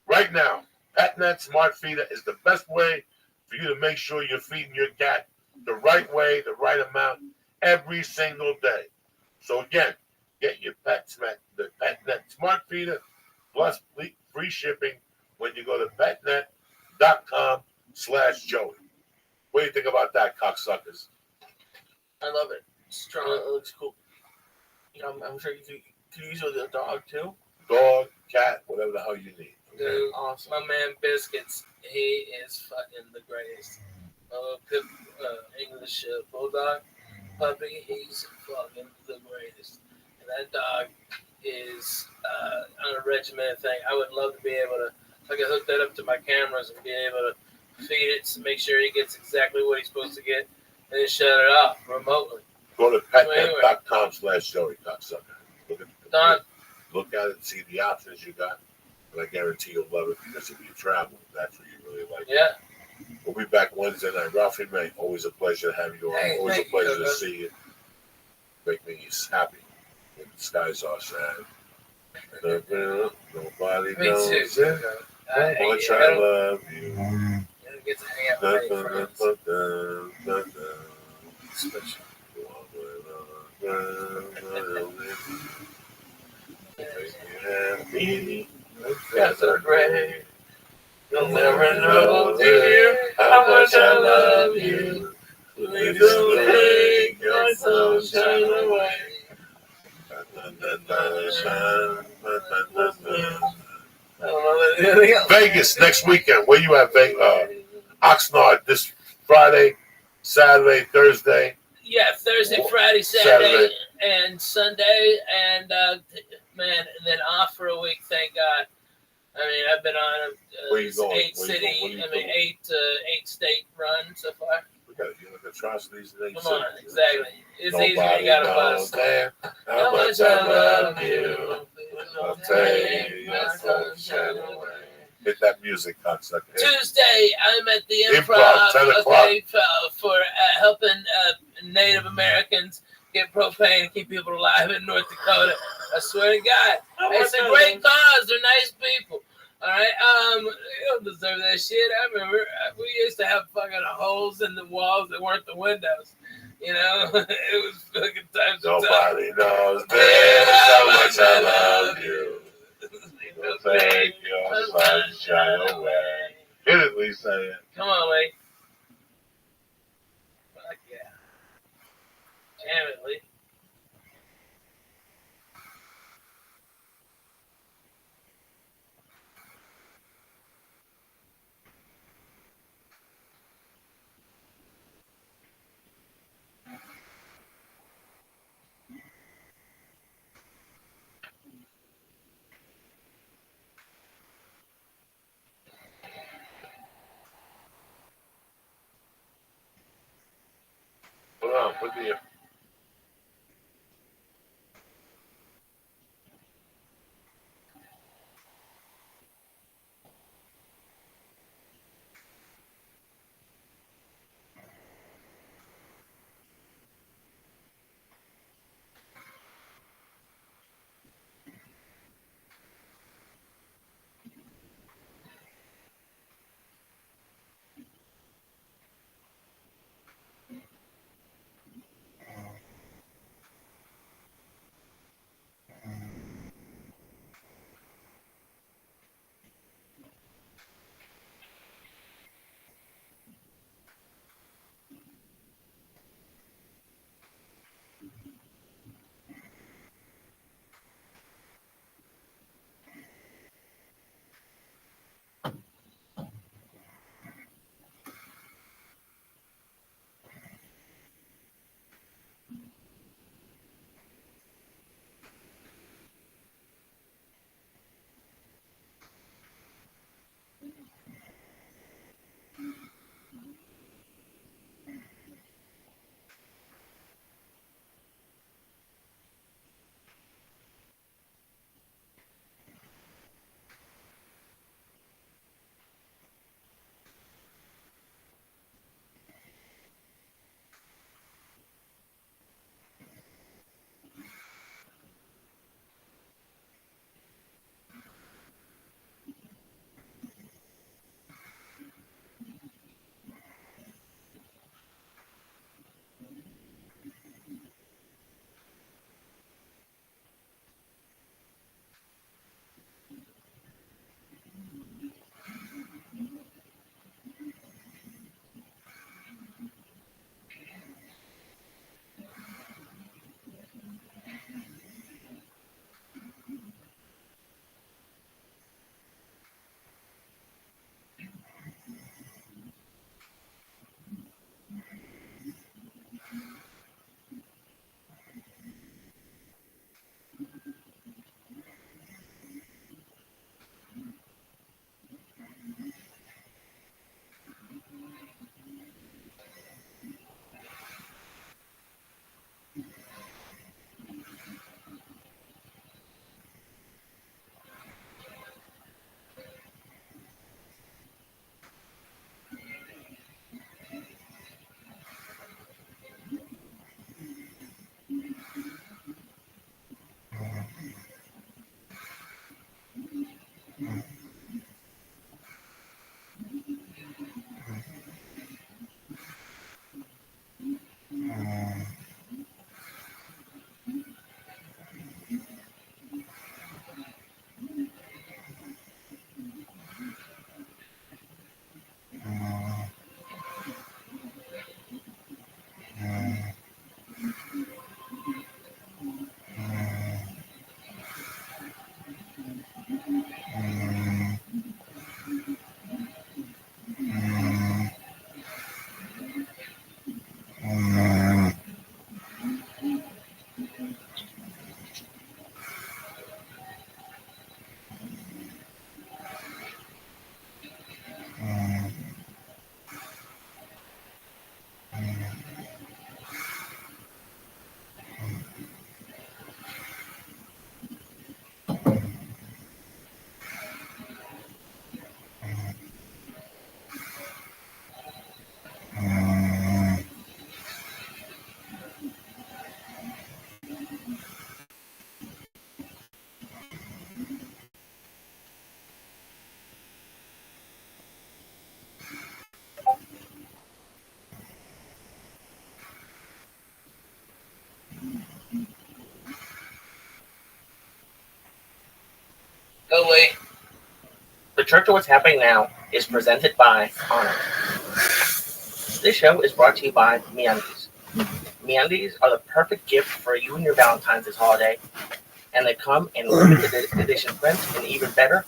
Right now, PetNet Smart Feeder is the best way for you to make sure you're feeding your cat the right way, the right amount, every single day. So again, get your the PetNet Smart Feeder plus free shipping when you go to petnet.com/Joey. What do you think about that, cocksuckers? I love it. Strong. It looks cool. You know, I'm sure you could use it with a dog too. Dog, cat, whatever the hell you need. Okay? Dude, awesome. My man Biscuits, he is fucking the greatest. English bulldog puppy, he's fucking the greatest. And that dog is on a regimented thing. I would love to be able to, I could hook that up to my cameras and be able to feed it to make sure he gets exactly what he's supposed to get, and then shut it off remotely. Go to petnet.com/Joey, cocksucker. Look at it and see the options you got. And I guarantee you'll love it because if you travel, that's what you really like. Yeah. We'll be back Wednesday night. Ralphie May, always a pleasure to have you on. Hey, always a pleasure to see you. Make me happy when the skies are sad. Nobody knows it. How much I love you. Get to hang out with my friends. That's a great. You'll never know, dear, how much I love you. Please don't take your sunshine away. Vegas next weekend. Where you at, Oxnard this Friday, Saturday, Thursday. Yeah, Thursday, Friday, Saturday, and Sunday, and man, and then off for a week. Thank God. I mean, I've been on Where you going? eight state run so far. We got unit atrocities today. Come on, exactly. It's easy when Nobody you got a knows bus. how much I love you. I'll take your sunshine away. Hit that music concert. Tuesday, I'm at the Improv, 10 o'clock. Okay, for helping Native Americans get propane and keep people alive in North Dakota. I swear to God, it's a great cause. They're nice people. All right, you don't deserve that shit. I remember we used to have fucking holes in the walls that weren't the windows. You know, it was fucking times. Nobody knows how much I love you. You'll take your sunshine away. Hit it, Lisa. Come on, Lee. Fuck yeah. Damn it, Lee. Hold on, put the. Go away. The Church of What's Happening Now is presented by Honor. This show is brought to you by MeUndies. MeUndies are the perfect gift for you and your Valentine's this holiday, and they come in limited edition prints, and even better,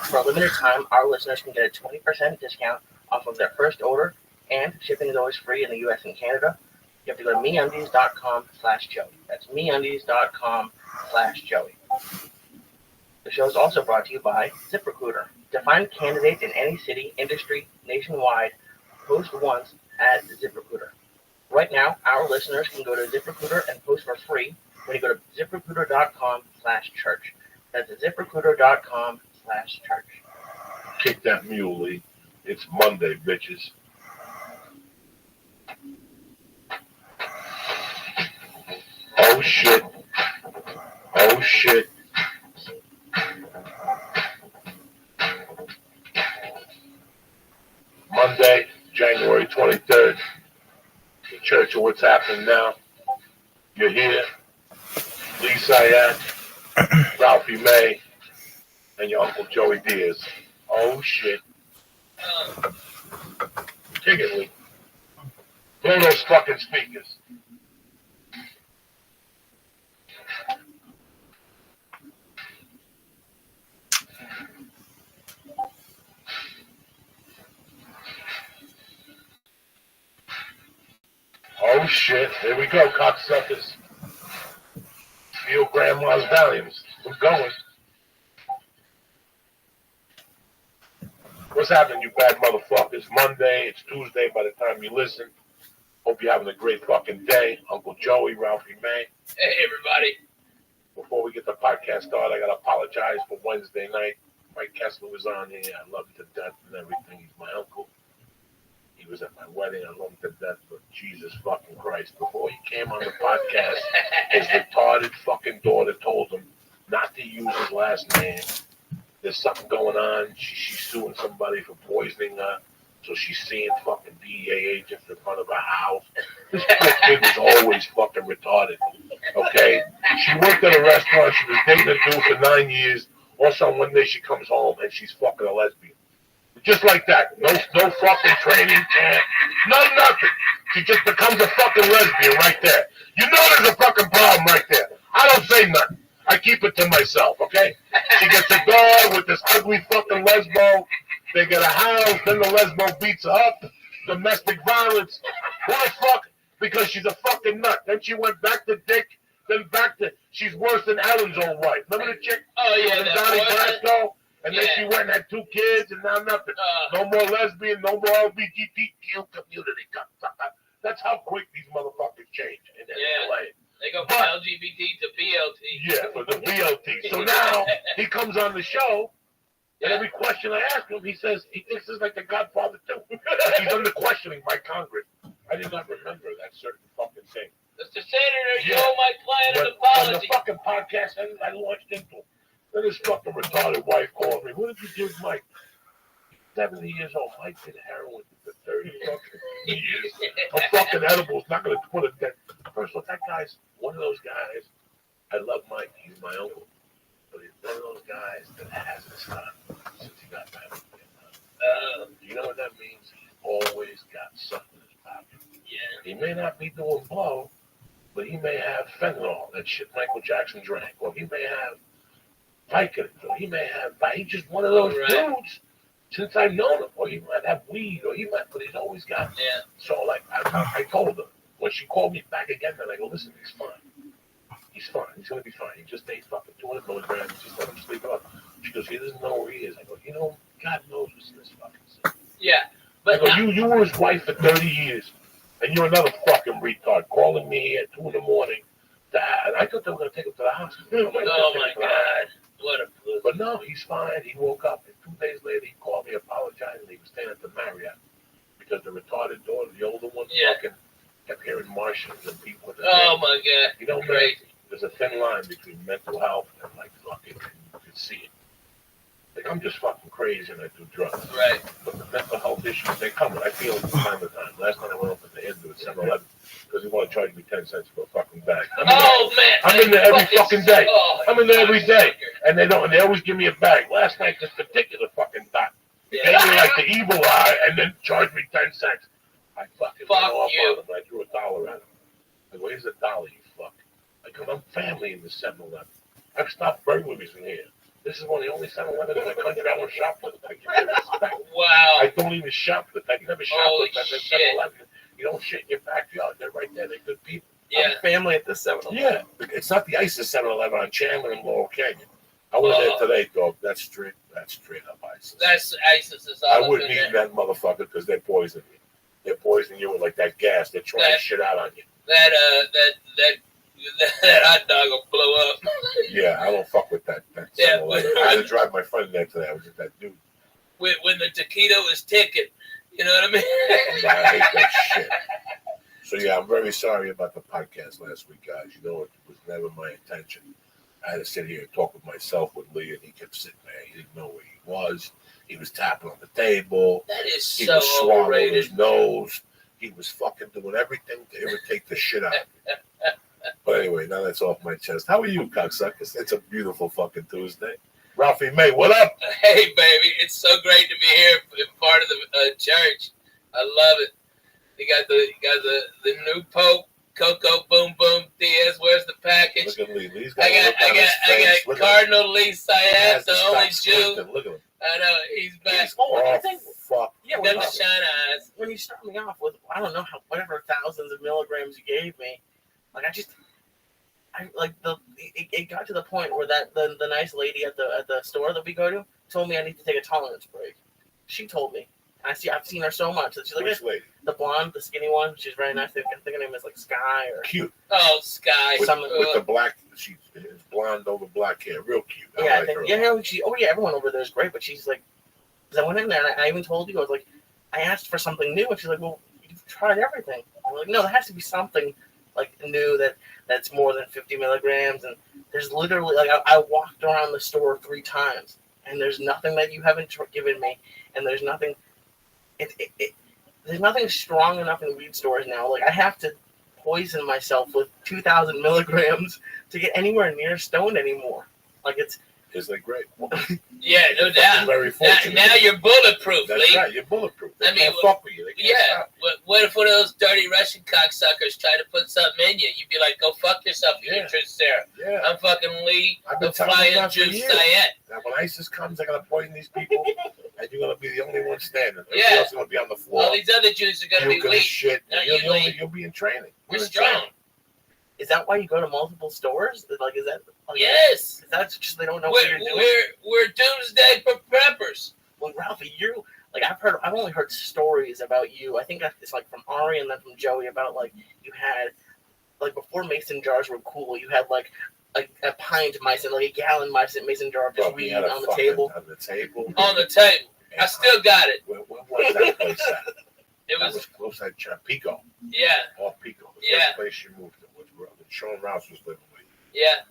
for a limited time, our listeners can get a 20% discount off of their first order, and shipping is always free in the U.S. and Canada. You have to go to MeUndies.com/Joey. That's MeUndies.com/Joey. The show is also brought to you by ZipRecruiter. To find candidates in any city, industry, nationwide, post once at ZipRecruiter. Right now, our listeners can go to ZipRecruiter and post for free when you go to ZipRecruiter.com/church. That's ZipRecruiter.com/church. Kick that mule, Lee. It's Monday, bitches. Oh, shit. Oh, shit. Monday, January 23rd. The Church of What's Happening Now. You're here. Lee Sayat, Ralphie May, and your Uncle Joey Diaz. Oh, shit. Kick it, Lee. Blow those fucking speakers. Oh shit, here we go, cocksuckers. Steal grandma's Valiums. We're going. What's happening, you bad motherfuckers? Monday, it's Tuesday by the time you listen. Hope you're having a great fucking day. Uncle Joey, Ralphie May. Hey, everybody. Before we get the podcast started, I gotta apologize for Wednesday night. Mike Kessler was on here. I love him to death and everything. He's my uncle. He was at my wedding. I love him to death, but Jesus fucking Christ. Before he came on the podcast, his retarded fucking daughter told him not to use his last name. There's something going on. She's suing somebody for poisoning her. So she's seeing fucking DEA agents in front of her house. This poor kid was always fucking retarded. Okay? She worked at a restaurant. She was dating a dude for 9 years. Also, one day she comes home and she's fucking a lesbian. Just like that. No fucking training. Nothing. She just becomes a fucking lesbian right there. You know there's a fucking problem right there. I don't say nothing. I keep it to myself, okay? She gets a dog with this ugly fucking lesbo. They get a house, then the lesbo beats her up. Domestic violence. Who the fuck? Because she's a fucking nut. Then she went back to Dick, then back to, she's worse than Ellen's old wife. Remember the chick? Oh, yeah, the that Donnie boy. Brasco? And then she went and had 2 kids, and now nothing. No more lesbian, no more LGBTQ community. That's how quick these motherfuckers change in LA. They go from LGBT to BLT. Yeah, for the BLT. So now he comes on the show, and every question I ask him, he says he thinks it's like the Godfather too. He's under questioning by Congress. I did not remember that certain fucking thing. Mr. Senator, you owe my client an apology. On the fucking podcast, I launched into him. Then his fucking retarded wife called me. What did you give Mike? 70 years old. Mike did heroin for 30 fucking years. A fucking edibles. Not going to put it there. First of all, that guy's one of those guys. I love Mike. He's my uncle. But he's one of those guys that hasn't stopped since he got back. You know what that means? He's always got something in his pocket. Yeah. He may not be doing blow, but he may have fentanyl, that shit Michael Jackson drank. Or he may have Vicodin. Or he may have, he's just one of those dudes since I've known him. Or he might have weed, or he might, but he's always got. Yeah. So, like, I told her, when she called me back again, then I go, listen, he's fine. He's fine. He's going to be fine. He just ate fucking 200 milligrams. Just let him sleep it up. She goes, he doesn't know where he is. I go, you know, God knows what's in this fucking city. Yeah. But I go, you were his wife for 30 years, and you're another fucking retard calling me at 2 in the morning. I thought they were going to take him to the hospital. Oh, my God. What a pussy. But no, he's fine. He woke up, and 2 days later, he called me apologizing. He was staying at the Marriott because the retarded daughter, the older one, fucking kept hearing Martians and people with the Oh, my God. You know, crazy. There's a thin line between mental health and, like, fucking, you can see it. Like, I'm just fucking crazy and I do drugs. Right. But the mental health issues, they come. I feel it from time to time. Last time I went up at the end of 7-Eleven because he wanted to charge me 10 cents for a fuking bag. I'm in there every fucking day. I'm in there every day. And they don't. And they always give me a bag. Last night, this particular fucking doc gave me like the evil eye and then charged me 10 cents. I fucking went off on him. I threw $1 at him. I go, here's $1, you fuck. I go, I'm family in the 7-Eleven. I've stopped burglaries in here. This is one of the only 7-Elevens in the country I don't shoplift. Wow. I don't even shoplift. I never shoplift at the 7-Eleven. You don't shit in your factory out there right there. They're good people. Yeah. Family at the 7-Eleven. Yeah. It's not the ISIS 7-Eleven on Chandler and Laurel Canyon. I went there today, dog. That's straight up ISIS. That's ISIS is I all wouldn't up in eat there. that motherfucker because they're poisoning you. They're poisoning you with like that gas. They're trying shit out on you. That hot dog will blow up. Yeah, I don't fuck with that. Yeah, I had to drive my friend there today. I was with that dude. When the taquito is ticking, you know what I mean? I hate that shit. So yeah, I'm very sorry about the podcast last week, guys. You know, it was never my intention. I had to sit here and talk with myself with Lee, and he kept sitting there. He didn't know where he was. He was tapping on the table. That is He so was swallowing overrated. his nose. He was fucking doing everything to irritate the shit out of me. But anyway, now that's off my chest. How are you, cocksuckers? It's a beautiful fucking Tuesday. Ralphie May, what up? Hey, baby, it's so great to be here, part of the church. I love it. You got the new Pope, Coco Boom Boom Diaz. Where's the package? Look at Lee. Lee's I got Cardinal Lee Sayat, the only Jew. Look at him. I know he's back. I think. Fuck. Yeah, Got the shine eyes. when you start me off with, I don't know how, whatever thousands of milligrams you gave me, like it got to the point where the nice lady at the store that we go to told me I need to take a tolerance break. She told me. I've seen her so much that she's like, the blonde, the skinny one. She's very nice. I think her name is like Sky or cute. Oh, Sky. With the black, she's blonde over black hair, real cute. Yeah, I think. Everyone over there is great, but she's like, because I went in there and I even told you, I was like, I asked for something new, and she's like, well, you've tried everything. I'm like, no, there has to be something like new that's more than 50 milligrams, and there's literally like I walked around the store 3 times, and there's nothing that you haven't given me, and there's nothing. There's nothing strong enough in weed stores now. Like I have to poison myself with 2,000 milligrams to get anywhere near stoned anymore. Like Isn't it great? Yeah, no doubt. Very fortunate. Now you're bulletproof, That's Lee. right, you're bulletproof. They I mean, can't fuck with you. They can't stop. What if one of those dirty Russian cocksuckers tried to put something in you? You'd be like, go fuck yourself, you truth, Sarah. Yeah. I'm fucking Lee, I've the been telling you flying that for Jew years. Sayat. Now, when ISIS comes, they're gonna poison these people, and you're gonna be the only one standing. Everybody Yeah. else is gonna be on the floor. All these other Jews are going to be Puking and weak. shit. Not You'll, you, you'll, Lee. you'll be in training. We're You're in strong. training. is that why you go to multiple stores? Like, is that? Like, Yes. That's just they don't know what you're doing. We're doomsday preppers. Well, Ralphie, I've only heard stories about you. I think it's like from Ari and then from Joey about like you had like before mason jars were cool. You had like a pint mason, like a gallon mason jar of just weed on the table. On the table. On the table. I still got it. Where was that place at? It That was was close to Pico. Yeah. Off Pico. The Yeah. first place you moved to was where Sean Rouse was living with you. Yeah.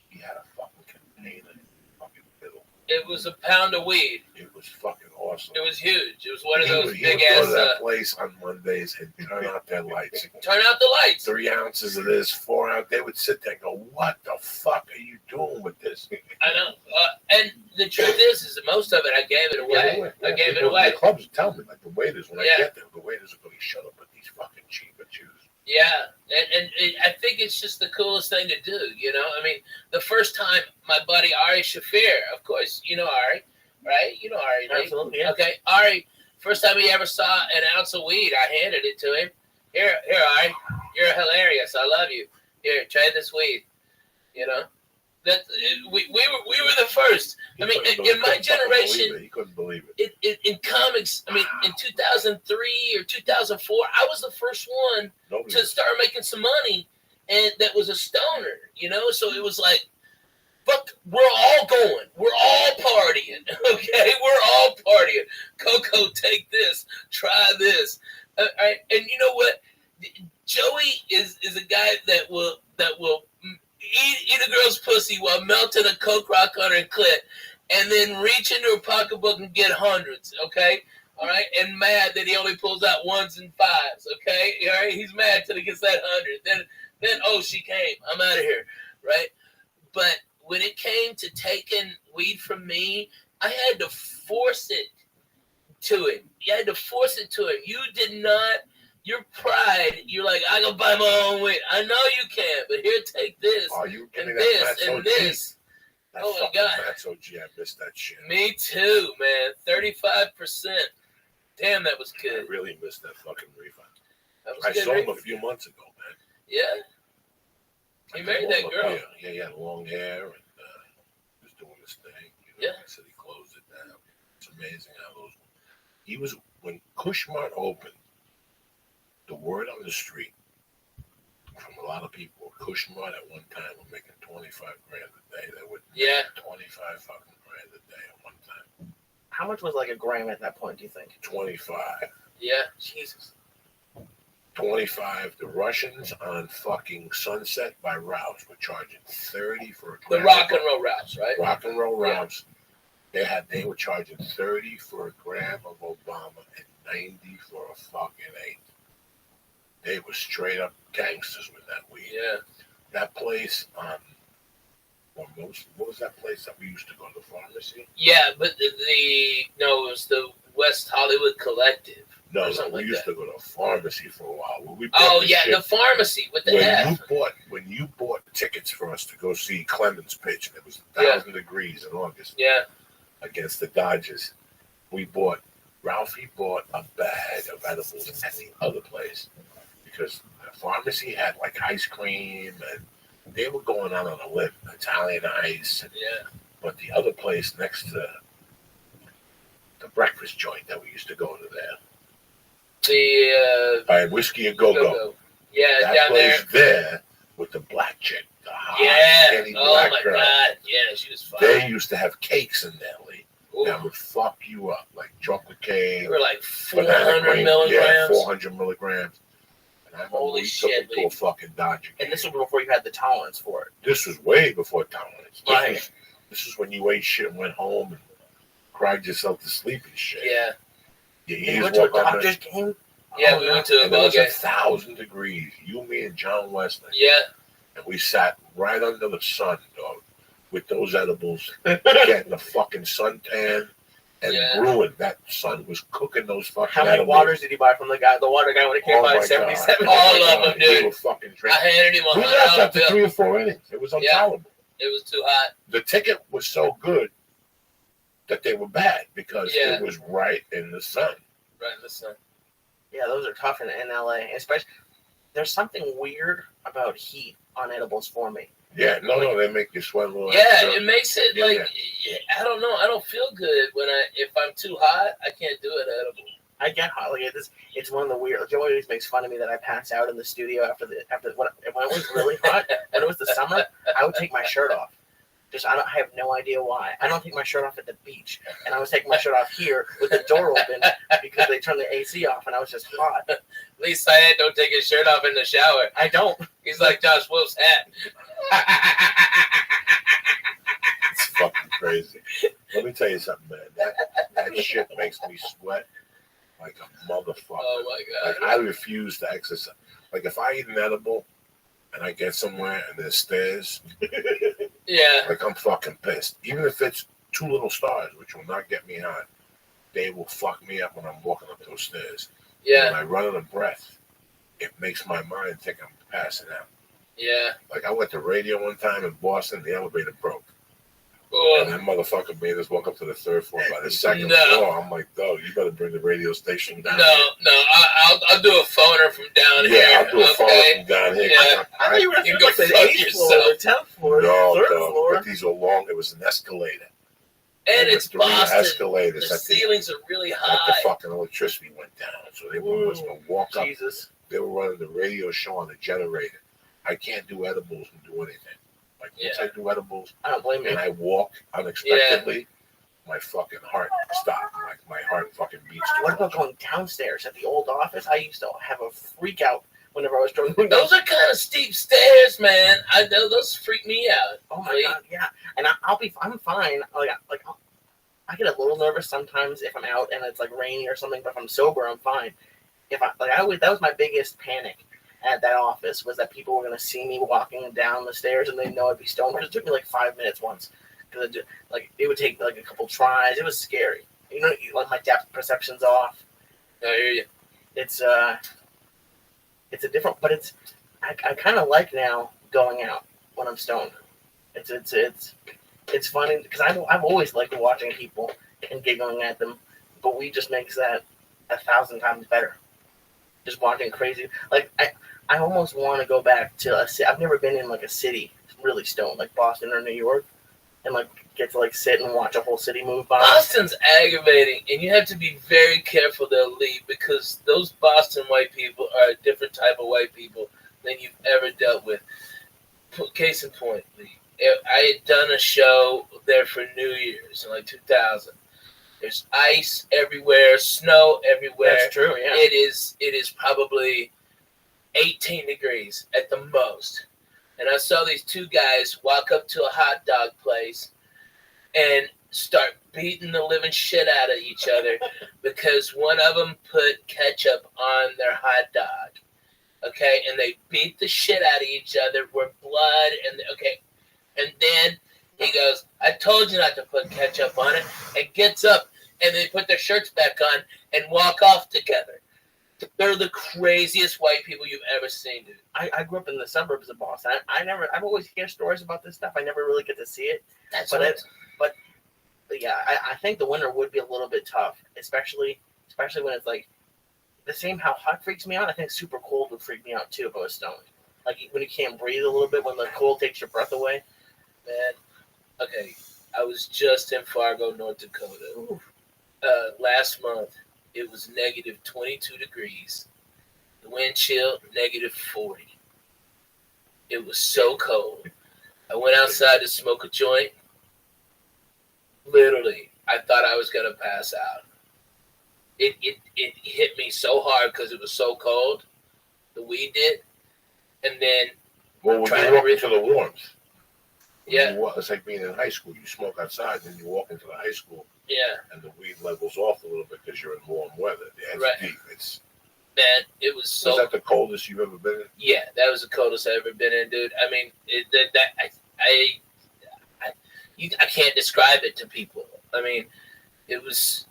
He had a fucking container in the fucking middle. It was a pound of weed. It was fucking awesome. It was huge. It was one of He those would big go ass. to that place on Mondays and turn out their lights. Turn out the lights. 3 ounces of this, 4 ounces. They would sit there and go, "What the fuck are you doing with this?" I know. And the truth is that most of it I gave it away. I gave it away. The clubs tell me, like the waiters, when I Yeah. get there, the waiters are going, "Shut up with these fucking cheaper Jews." Yeah, and I think it's just the coolest thing to do, you know? I mean, the first time my buddy Ari Shafir, of course, you know Ari, right? You know Ari, right? Absolutely, yeah. Okay, Ari, first time he ever saw an ounce of weed, I handed it to him. Here, Ari, you're hilarious. I love you. Here, try this weed. You know? That we were the first. I mean, in my generation, He couldn't believe it. in comics, I mean, in 2003 or 2004, I was the first one to start making some money, and that was a stoner, you know? So it was like, fuck, we're all going. We're all partying, okay? We're all partying. Coco, take this. Try this. All right? And you know what? Joey is a guy that will eat a girl's pussy while melting a coke rock on her clit and then reach into her pocketbook and get hundreds, okay? All right, and mad that he only pulls out ones and fives, okay? All right, he's mad till he gets that 100. Then oh, she came. I'm out of here, right? But when it came to taking weed from me, I had to force it to him. You had to force it to him. You did not. Your pride. You're like, I can buy my own weed. I know you can, but here, take this and this and this. Oh my God. That's OG. I missed that shit. Me too, man. 35%. Damn, that was good. I really missed that fucking refund. That was I good saw him a refund. few months ago, man. Yeah. He married that girl. Yeah, he had long hair and he was doing his thing. Yeah. I said he closed it down. It's amazing how those. He was when Kushmart opened. The word on the street from a lot of people, Kushmart at one time were making 25 grand a day. They would 25 fucking grand a day at one time. How much was like a gram at that point, do you think? 25. Yeah. Jesus. 25. The Russians on fucking Sunset by Rouse were charging 30 for a The gram. rock and roll routes, right? Rock and roll Rouse. They were charging 30 for a gram of Obama and 90 for a fucking eighth. They were straight up gangsters with that weed. Yeah. That place, what was that place that we used to go to, the pharmacy? Yeah, but it was the West Hollywood Collective. No, something we like used that. to go to a pharmacy for a while. When we Oh, bought the yeah, shit, the pharmacy with the F. when you bought tickets for us to go see Clemens pitch, and it was 1,000 degrees in August. Yeah. Against the Dodgers, Ralphie bought a bag of edibles at the other place because the pharmacy had like ice cream and they were going on a limb, Italian ice. Yeah. But the other place next to the breakfast joint that we used to go to there, by Whiskey and Go-Go. Yeah, that down place there. with the black chick, the hot, skinny Oh black my girl. God. Yeah, she was fine. They used to have cakes in there, Lee. Ooh. That would fuck you up, like chocolate cake. They were like banana 400 cream. milligrams. Yeah, 400 milligrams. And I remember Holy we shit, took it to a fucking Dodger game. And this was before you had the tolerance for it. This was way before tolerance. Right. This is when you ate shit and went home and cried yourself to sleep and shit. Yeah. You went to a Dodgers game? Yeah, we went to a and ball it was game. 1,000 degrees. You, me, and John Weston. Yeah. And we sat right under the sun, dog, with those edibles, getting the fucking suntan and brewing. That sun was cooking those fucking How many edibles. waters did you buy from the water guy when he came Oh by my at 77? God. All of them, We dude. were fucking I drinking. handed him We $100 left after bill. 3 or 4 innings. It was intolerable. It was too hot. The ticket was so good that they were bad because it was right in the sun. Right in the sun. Yeah, those are tough in LA. Especially, there's something weird about heat on edibles for me. Yeah, no, they make you sweat a little. Yeah, extra. it makes it I don't know. I don't feel good when if I'm too hot. I can't do it edible. I get hot. Like it's one of the weird. Joey always makes fun of me that I pass out in the studio after when it was really hot and it was the summer. I would take my shirt off. I have no idea why. I don't take my shirt off at the beach, and I was taking my shirt off here with the door open because they turned the AC off, and I was just hot. At least Syed don't take his shirt off in the shower. I don't. He's like Josh Wolf's hat. It's fucking crazy. Let me tell you something, man. That shit makes me sweat like a motherfucker. Oh my God. Like I refuse to exercise. Like if I eat an edible and I get somewhere and there's stairs, yeah, like I'm fucking pissed. Even if it's 2 little stars, which will not get me hot, they will fuck me up when I'm walking up those stairs. Yeah. When I run out of breath, it makes my mind think I'm passing out. Yeah. Like I went to radio one time in Boston, the elevator broke. Oh. And that motherfucker made us walk up to the 3rd floor. By the 2nd No. floor, I'm like, dog, you better bring the radio station down. No, I'll do a phoner from down here. Yeah, I'll do a phone from down here. Yeah. I thought you were You go like the fuck 8th floor, the 10th floor, No, the 3rd no, floor. but these are long. It was an escalator. And There it's were 3 Boston. escalators The at ceilings are really At the high. fucking electricity went down, so they were just gonna walk up. Jesus. They were running the radio show on the generator. I can't do edibles and do anything. Like once I do edibles, I don't blame you. and I walk unexpectedly, my fucking heart stopped. Like my heart fucking beats. What about going downstairs at the old office? I used to have a freak out whenever I was going Those are kind of steep stairs, man. Those freak me out. Oh my God, yeah. And I'm fine. I get a little nervous sometimes if I'm out and it's like rainy or something, but if I'm sober, I'm fine. If I that was my biggest panic at that office, was that people were gonna see me walking down the stairs and they know I'd be stoned. Because it took me like 5 minutes once, because it would take like a couple tries. It was scary. You know, like my depth perception's off. I hear you. It's a different, but I kind of like now going out when I'm stoned. It's funny because I've always liked watching people and giggling at them, but weed just makes that 1,000 times better. Just watching crazy, like I almost want to go back to a city. I've never been in like a city really stoned, like Boston or New York, and like get to like sit and watch a whole city move by. Boston's aggravating, and you have to be very careful they'll leave, because those Boston white people are a different type of white people than you've ever dealt with. Case in point, Lee. I had done a show there for New Year's in like 2000. There's ice everywhere, snow everywhere. That's true, yeah. It is probably 18 degrees at the most. And I saw these two guys walk up to a hot dog place and start beating the living shit out of each other because one of them put ketchup on their hot dog. Okay, and they beat the shit out of each other with blood and and then he goes, "I told you not to put ketchup on it," and gets up and they put their shirts back on and walk off together. They're the craziest white people you've ever seen, dude. I grew up in the suburbs of Boston. I've always heard stories about this stuff. I never really get to see it. But yeah, I think the winter would be a little bit tough, especially when it's like the same how hot freaks me out. I think super cold would freak me out too if I was stoned. Like when you can't breathe a little bit, when the cold takes your breath away. Man, okay, I was just in Fargo, North Dakota. Last month, it was negative 22 degrees. The wind chill, negative 40. It was so cold. I went outside to smoke a joint. Literally, I thought I was going to pass out. It hit me so hard because it was so cold. The weed did. And then... Well, when you walk into the warmth. Yeah. It's like being in high school. You smoke outside, then you walk into the high school. Yeah. And the weed levels off a little bit because you're in warm weather. Yeah, it's right. Deep. It's... Man, it was so... Was that the coldest you've ever been in? Yeah, that was the coldest I've ever been in, dude. I mean, I can't describe it to people. I mean, it's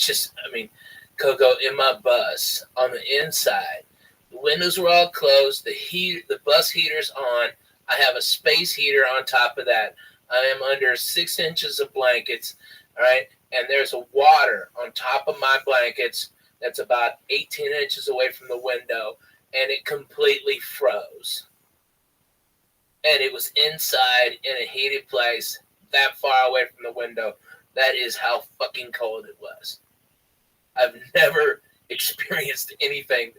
just, I mean, Coco, in my bus, on the inside, the windows were all closed, the bus heater's on, I have a space heater on top of that. I am under 6 inches of blankets, all right, and there's a water on top of my blankets that's about 18 inches away from the window, and it completely froze. And it was inside in a heated place that far away from the window. That is how fucking cold it was. I've never experienced anything.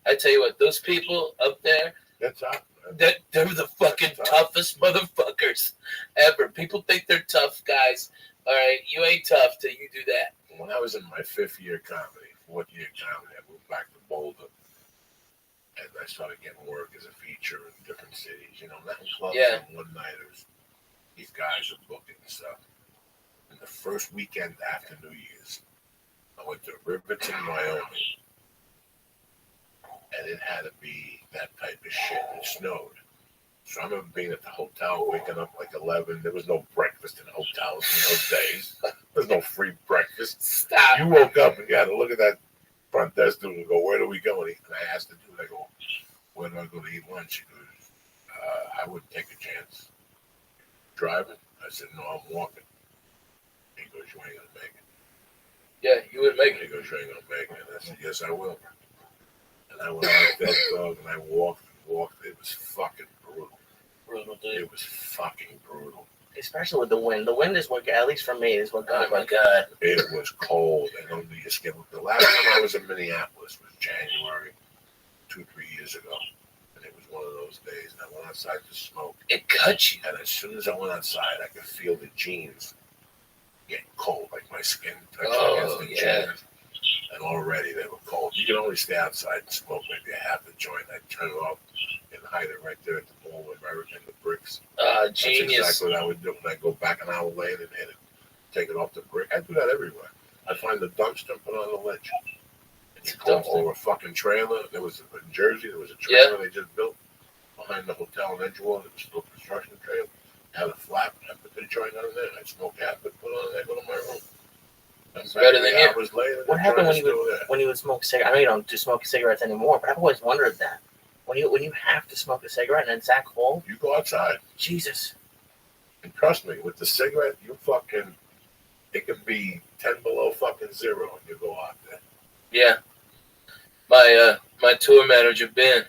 I tell you what, those people up there, they're the fucking toughest motherfuckers ever. People think they're tough guys. All right, you ain't tough till you do that. When I was in my 4th year comedy, I moved back to Boulder. And I started getting work as a feature in different cities, nightclubs and one-nighters. These guys are booking stuff. And the first weekend after New Year's, I went to Riverton, Wyoming. And it had to be that type of shit. It snowed. So I remember being at the hotel, waking up like 11. There was no breakfast in hotels in those days. There's no free breakfast. Stop. You woke up and you had to look at that front desk dude and go, "Where do we go?" And I asked the dude, I go, "Where do I go to eat lunch?" He goes, "I wouldn't take a chance." Driving? I said, "No, I'm walking." He goes, "You ain't gonna make it." Yeah, you would make it. He goes, "You ain't gonna make it." And I said, "Yes, I will." And I went out that dog and I walked. It was fucking brutal. Brutal, dude. It was fucking brutal. Especially with the wind. The wind is what, at least for me, is what got me. Oh my God. It was cold. And under your skin. The last time I was in Minneapolis was January 2-3 years ago. And it was one of those days. And I went outside to smoke. It cut you. And as soon as I went outside, I could feel the jeans getting cold. Like my skin touching against the jeans. And already they were cold. You can only stay outside and smoke maybe a half a joint. I'd turn it off and hide it right there at the mall with everything, the bricks. Genius. That's exactly what I would do. When I go back an hour later and hit it. take it off the brick. I do that everywhere. I find the dumpster and put it on the ledge. Or a fucking trailer. There was in Jersey. There was a trailer they just built behind the hotel in Edgewater. It was still a construction trailer. Had a flap. I put the joint on there. I smoke half it. Put it on there. Go to my room. It's better than here. Later, What happened when you would smoke cigarettes? I know you don't do smoke cigarettes anymore, but I've always wondered that. When you have to smoke a cigarette and it's that cold, you go outside. Jesus. And trust me, with the cigarette, it can be 10 below fucking zero, and you go out there. Yeah. My tour manager Ben,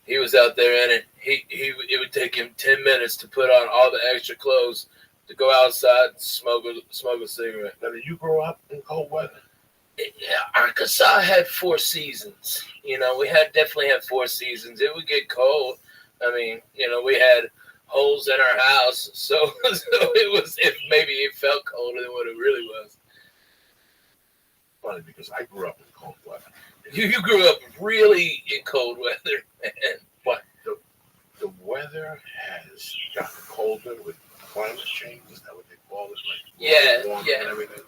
he was out there in it. It would take him 10 minutes to put on all the extra clothes to go outside and smoke a cigarette. Now, did you grow up in cold weather? Yeah, Arkansas had 4 seasons. We definitely had 4 seasons. It would get cold. I mean, we had holes in our house, so it was. If maybe it felt colder than what it really was. Funny because I grew up in cold weather. You grew up really in cold weather, man. But the weather has gotten colder with climate change. Is that what they call it? Warm and everything.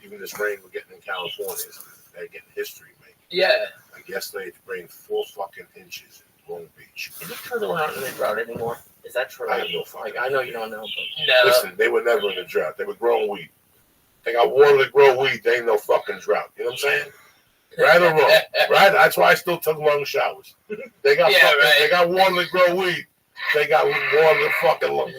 Even this rain we're getting in California, they're getting history making. Yeah. Like yesterday, it rained 4 fucking inches in Long Beach. Is it true that we're not in a drought anymore? Is that true? I have no fucking I know you don't know, but no. Listen, they were never in a drought. They were growing wheat. They got water to grow wheat. They ain't no fucking drought. You know what I'm saying? Right or wrong? Right? That's why I still took long showers. They got They got water to grow wheat. They got water to fucking long.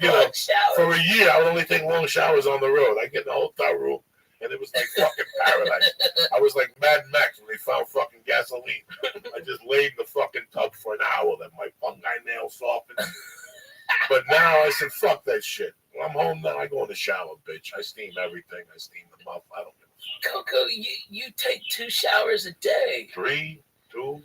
Long showers. For a year, I would only take long showers on the road. I get in the hotel room, and it was like fucking paradise. I was like Mad Max when they found fucking gasoline. I just laid in the fucking tub for an hour. Then my fungi nails softened. But now I said, fuck that shit. When I'm home now, I go in the shower, bitch. I steam everything. I steam the muff. I don't give a fuck. Coco, you take 2 showers a day. 3, 2.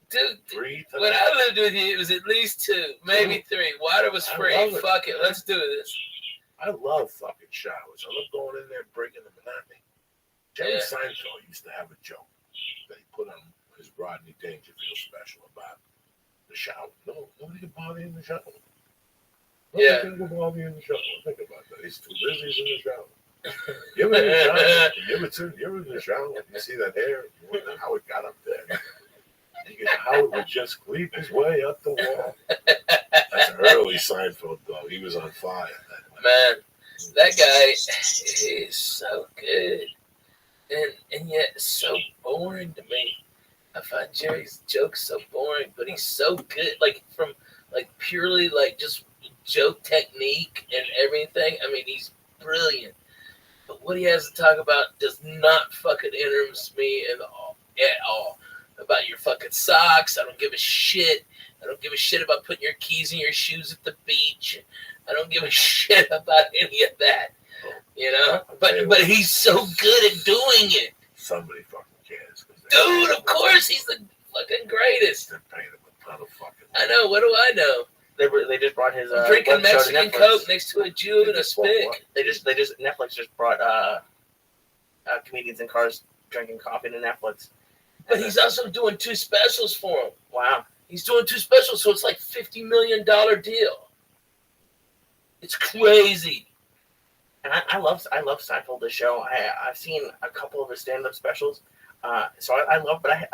Dude, 3. When I lived with you, it was at least 2, maybe 3. Water was free. Fuck it. Let's do this. I love fucking showers. I love going in there and breaking the monotony. Jerry Seinfeld used to have a joke that he put on his Rodney Dangerfield special about the shower. No, nobody can bother you in the shower. Nobody can bother you in the shower. Think about that. He's too busy in the shower. You're in the shower. You're in the shower. You see that hair? You wonder how it got up there. Howard would just creep his way up the wall. That's early Seinfeld, though. He was on fire. Man, that guy is so good. And yet so boring to me. I find Jerry's jokes so boring, but he's so good. From purely just joke technique and everything. I mean, he's brilliant. But what he has to talk about does not fucking interest me at all. About your fucking socks. I don't give a shit. I don't give a shit about putting your keys in your shoes at the beach. I don't give a shit about any of that. But he's so good at doing it. Somebody fucking cares. Dude, of course he's the fucking greatest. They're paying him a ton of fucking I know. What do I know? They just brought his drinking Mexican Coke next to a Jew and a spick. Netflix just brought comedians in cars drinking coffee to Netflix. But he's also doing 2 specials for him. Wow. He's doing 2 specials, so it's like $50 million deal. It's crazy. And I love Seinfeld, the show. I've seen a couple of his stand-up specials. So I love, but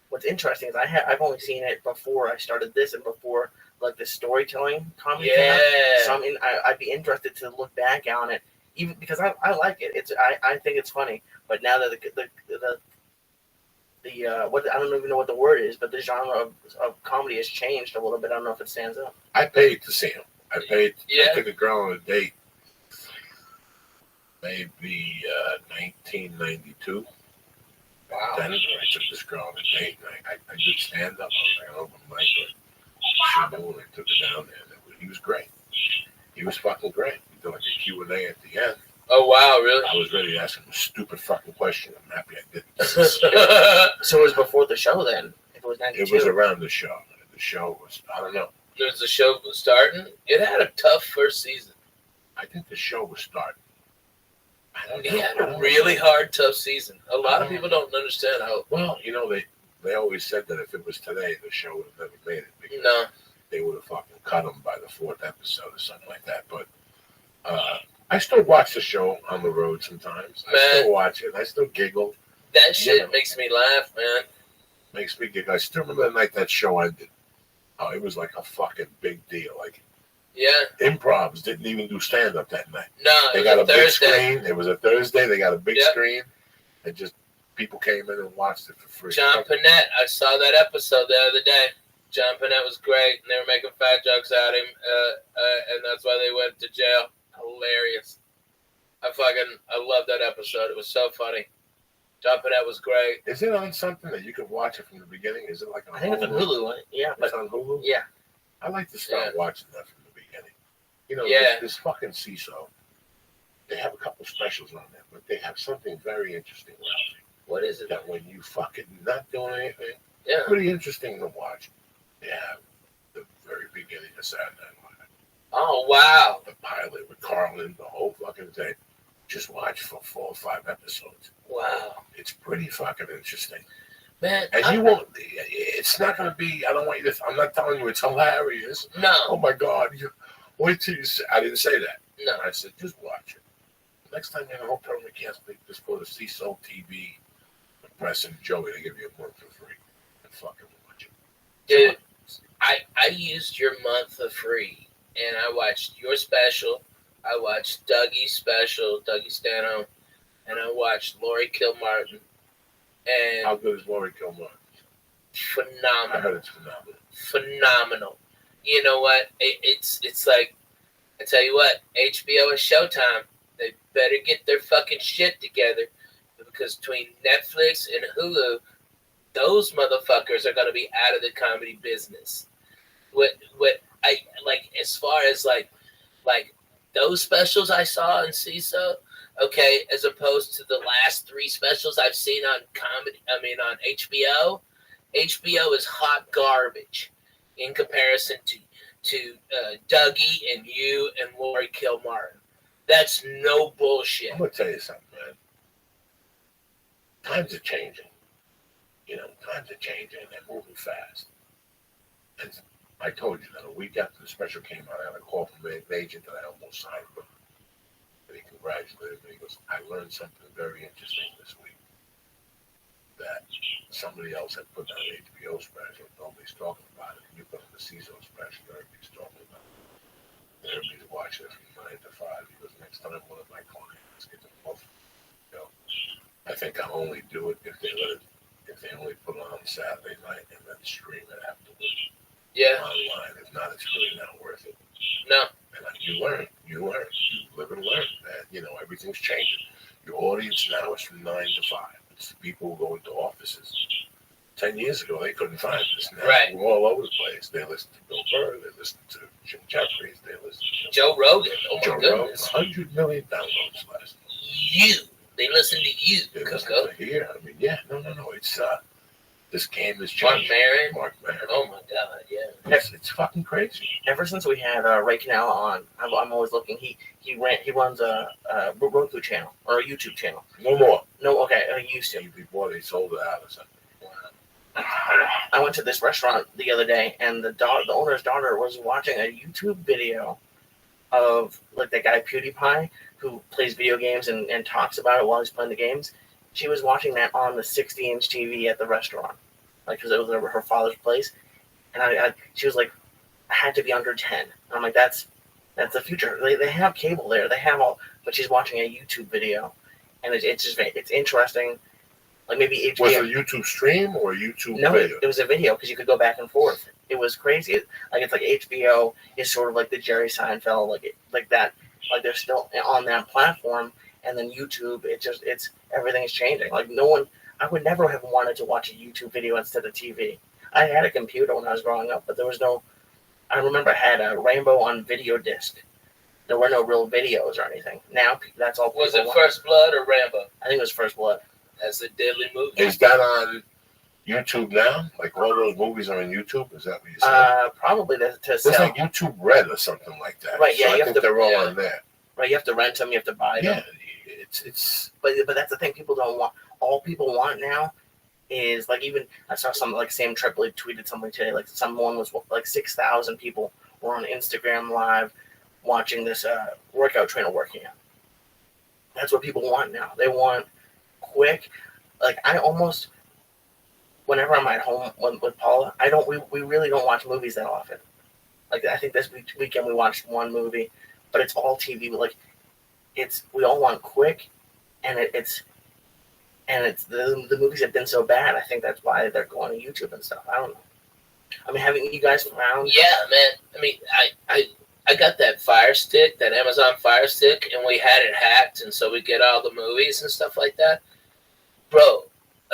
what's interesting is I've only seen it before I started this and before the storytelling comedy. Yeah. So I'd be interested to look back on it, even because I like it. I think it's funny. But now that what I don't even know what the word is, but the genre of comedy has changed a little bit. I don't know if it stands out. I paid to see him. I took a girl on a date. Maybe 1992. Wow. Then I took this girl on a date. And I did stand up. I was like, open mic. She knew, and I took her down there. He was great. He was fucking great. He did like a Q&A at the end. Oh, wow, really? I was ready to ask him a stupid fucking question. I'm happy I didn't. So it was before the show then? If it was 92? It was around the show. The show was, I don't know. The show was starting? It had a tough first season. I think the show was starting. He had a really hard, tough season. A lot of people don't understand how. Well, they always said that if it was today, the show would have never made it. Because they would have fucking cut him by the 4th episode or something like that. But I still watch the show on the road sometimes. I still watch it. I still giggle. That shit makes me laugh, man. Makes me giggle. I still remember the night that show ended. Oh, it was like a fucking big deal. Like, improvs didn't even do stand up that night. No, they got a big screen. It was a Thursday. They got a big screen, and just people came in and watched it for free. John Panette, I saw that episode the other day. John Panette was great, and they were making fat jokes at him, and that's why they went to jail. Hilarious. I love that episode. It was so funny. John Panette was great. Is it on something that you can watch it from the beginning? Is it like on I think it's on Hulu. Yeah, it's on Hulu. Yeah. I like to start watching that from the beginning. You know, this fucking CISO, they have a couple specials on there, but they have something very interesting around it. What is it? That when you fucking not doing anything, yeah, pretty interesting to watch. They have the very beginning of Saturday Night Live. Oh, wow. The pilot with Carlin, the whole fucking thing. Just watch for 4 or 5 episodes. Wow. It's pretty fucking interesting. Man. And you won't, it's not going to be, I don't want you to, I'm not telling you it's hilarious. No. Oh my God. Wait till you say, I didn't say that. No. I said, just watch it. Next time you're in a hotel room, you can't sleep, just go to CISO TV, press and Joey, they give you a month for free. And fucking watch it. Dude, I used your month for free, and I watched your special. I watched Dougie's special, Dougie Stanhope, and I watched Lori Kilmartin. And how good is Lori Kilmartin? Phenomenal. I heard it's phenomenal. Phenomenal. You know what? It's like, I tell you what, HBO is Showtime. They better get their fucking shit together, because between Netflix and Hulu, those motherfuckers are gonna be out of the comedy business. What I like, as far as like those specials I saw in CISO, okay, as opposed to the last 3 specials I've seen on on HBO. HBO is hot garbage in comparison to Dougie and you and Lori Kilmartin. That's no bullshit. I'm gonna tell you something, man. Times are changing. You know, times are changing and they're moving fast. And I told you that a week after the special came out, I got a call from an agent that I almost signed with. And he congratulated me. He goes, I learned something very interesting this week. That somebody else had put out an HBO special. Nobody's talking about it. You put on the CISO special, everybody's talking about it. And everybody's watching it from 9 to 5. He goes, next time one of my clients gets a both. You know, I think I'll only do it if they only put it on Saturday night and then stream it afterwards. Yeah. Online. If not, it's really not worth it. No. And you learn. You live and learn, man. You know, everything's changing. Your audience now is from 9 to 5. It's people who go into offices. 10 years ago, they couldn't find this. Now we're all over the place. They listen to Bill Burr. They listen to Jim Jeffries. They listen to Joe Rogan. Oh my Joe goodness. Rogan. 100 million downloads last month. They listen to you. They listen to here. I mean, yeah, no. It's this game is changing. Mark Maron. Oh my God, yeah. It's fucking crazy. Ever since we had Ray Canal on, I'm always looking. He runs a Roku channel or a YouTube channel. No more. No, okay. He used to. Before they sold it out or something. I went to this restaurant the other day, and the owner's daughter was watching a YouTube video of like the guy PewDiePie who plays video games and talks about it while he's playing the games. She was watching that on the 60-inch TV at the restaurant, like because it was her father's place, and she was like, I had to be under 10. And I'm like, that's the future. They have cable there, they have all, but she's watching a YouTube video, and it's interesting. Like maybe HBO. Was it a YouTube stream or a YouTube video? No, it was a video because you could go back and forth. It was crazy. It's like HBO is sort of like the Jerry Seinfeld, like that. Like they're still on that platform, and then YouTube. It's everything is changing. Like I would never have wanted to watch a YouTube video instead of TV. I had a computer when I was growing up, but there was no. I remember I had a Rainbow on video disc. There were no real videos or anything. Now that's all. Was it First Blood or Rambo? I think it was First Blood. That's a deadly movie. Is that on YouTube now? Like all those movies are on YouTube? Is that what you said? Probably to It's sell. like YouTube Red or something like that. Right, yeah, So I think they're all on there. Right, you have to rent them, you have to buy them. Yeah, it's. But that's the thing. People don't want. All people want now is like even I saw something like Sam Tripoli tweeted something today. Like someone was like 6,000 people were on Instagram Live watching this workout trainer working out. That's what people want now. They want quick. Like I almost, whenever I'm at home with Paula, we really don't watch movies that often. Like I think this weekend we watched one movie, but it's all TV. Like we all want quick, and it's the movies have been so bad. I think that's why they're going to YouTube and stuff. I don't know. I mean, haven't you guys found? Yeah, man. I mean, I got that Fire Stick, that Amazon Fire Stick, and we had it hacked, and so we get all the movies and stuff like that. Bro,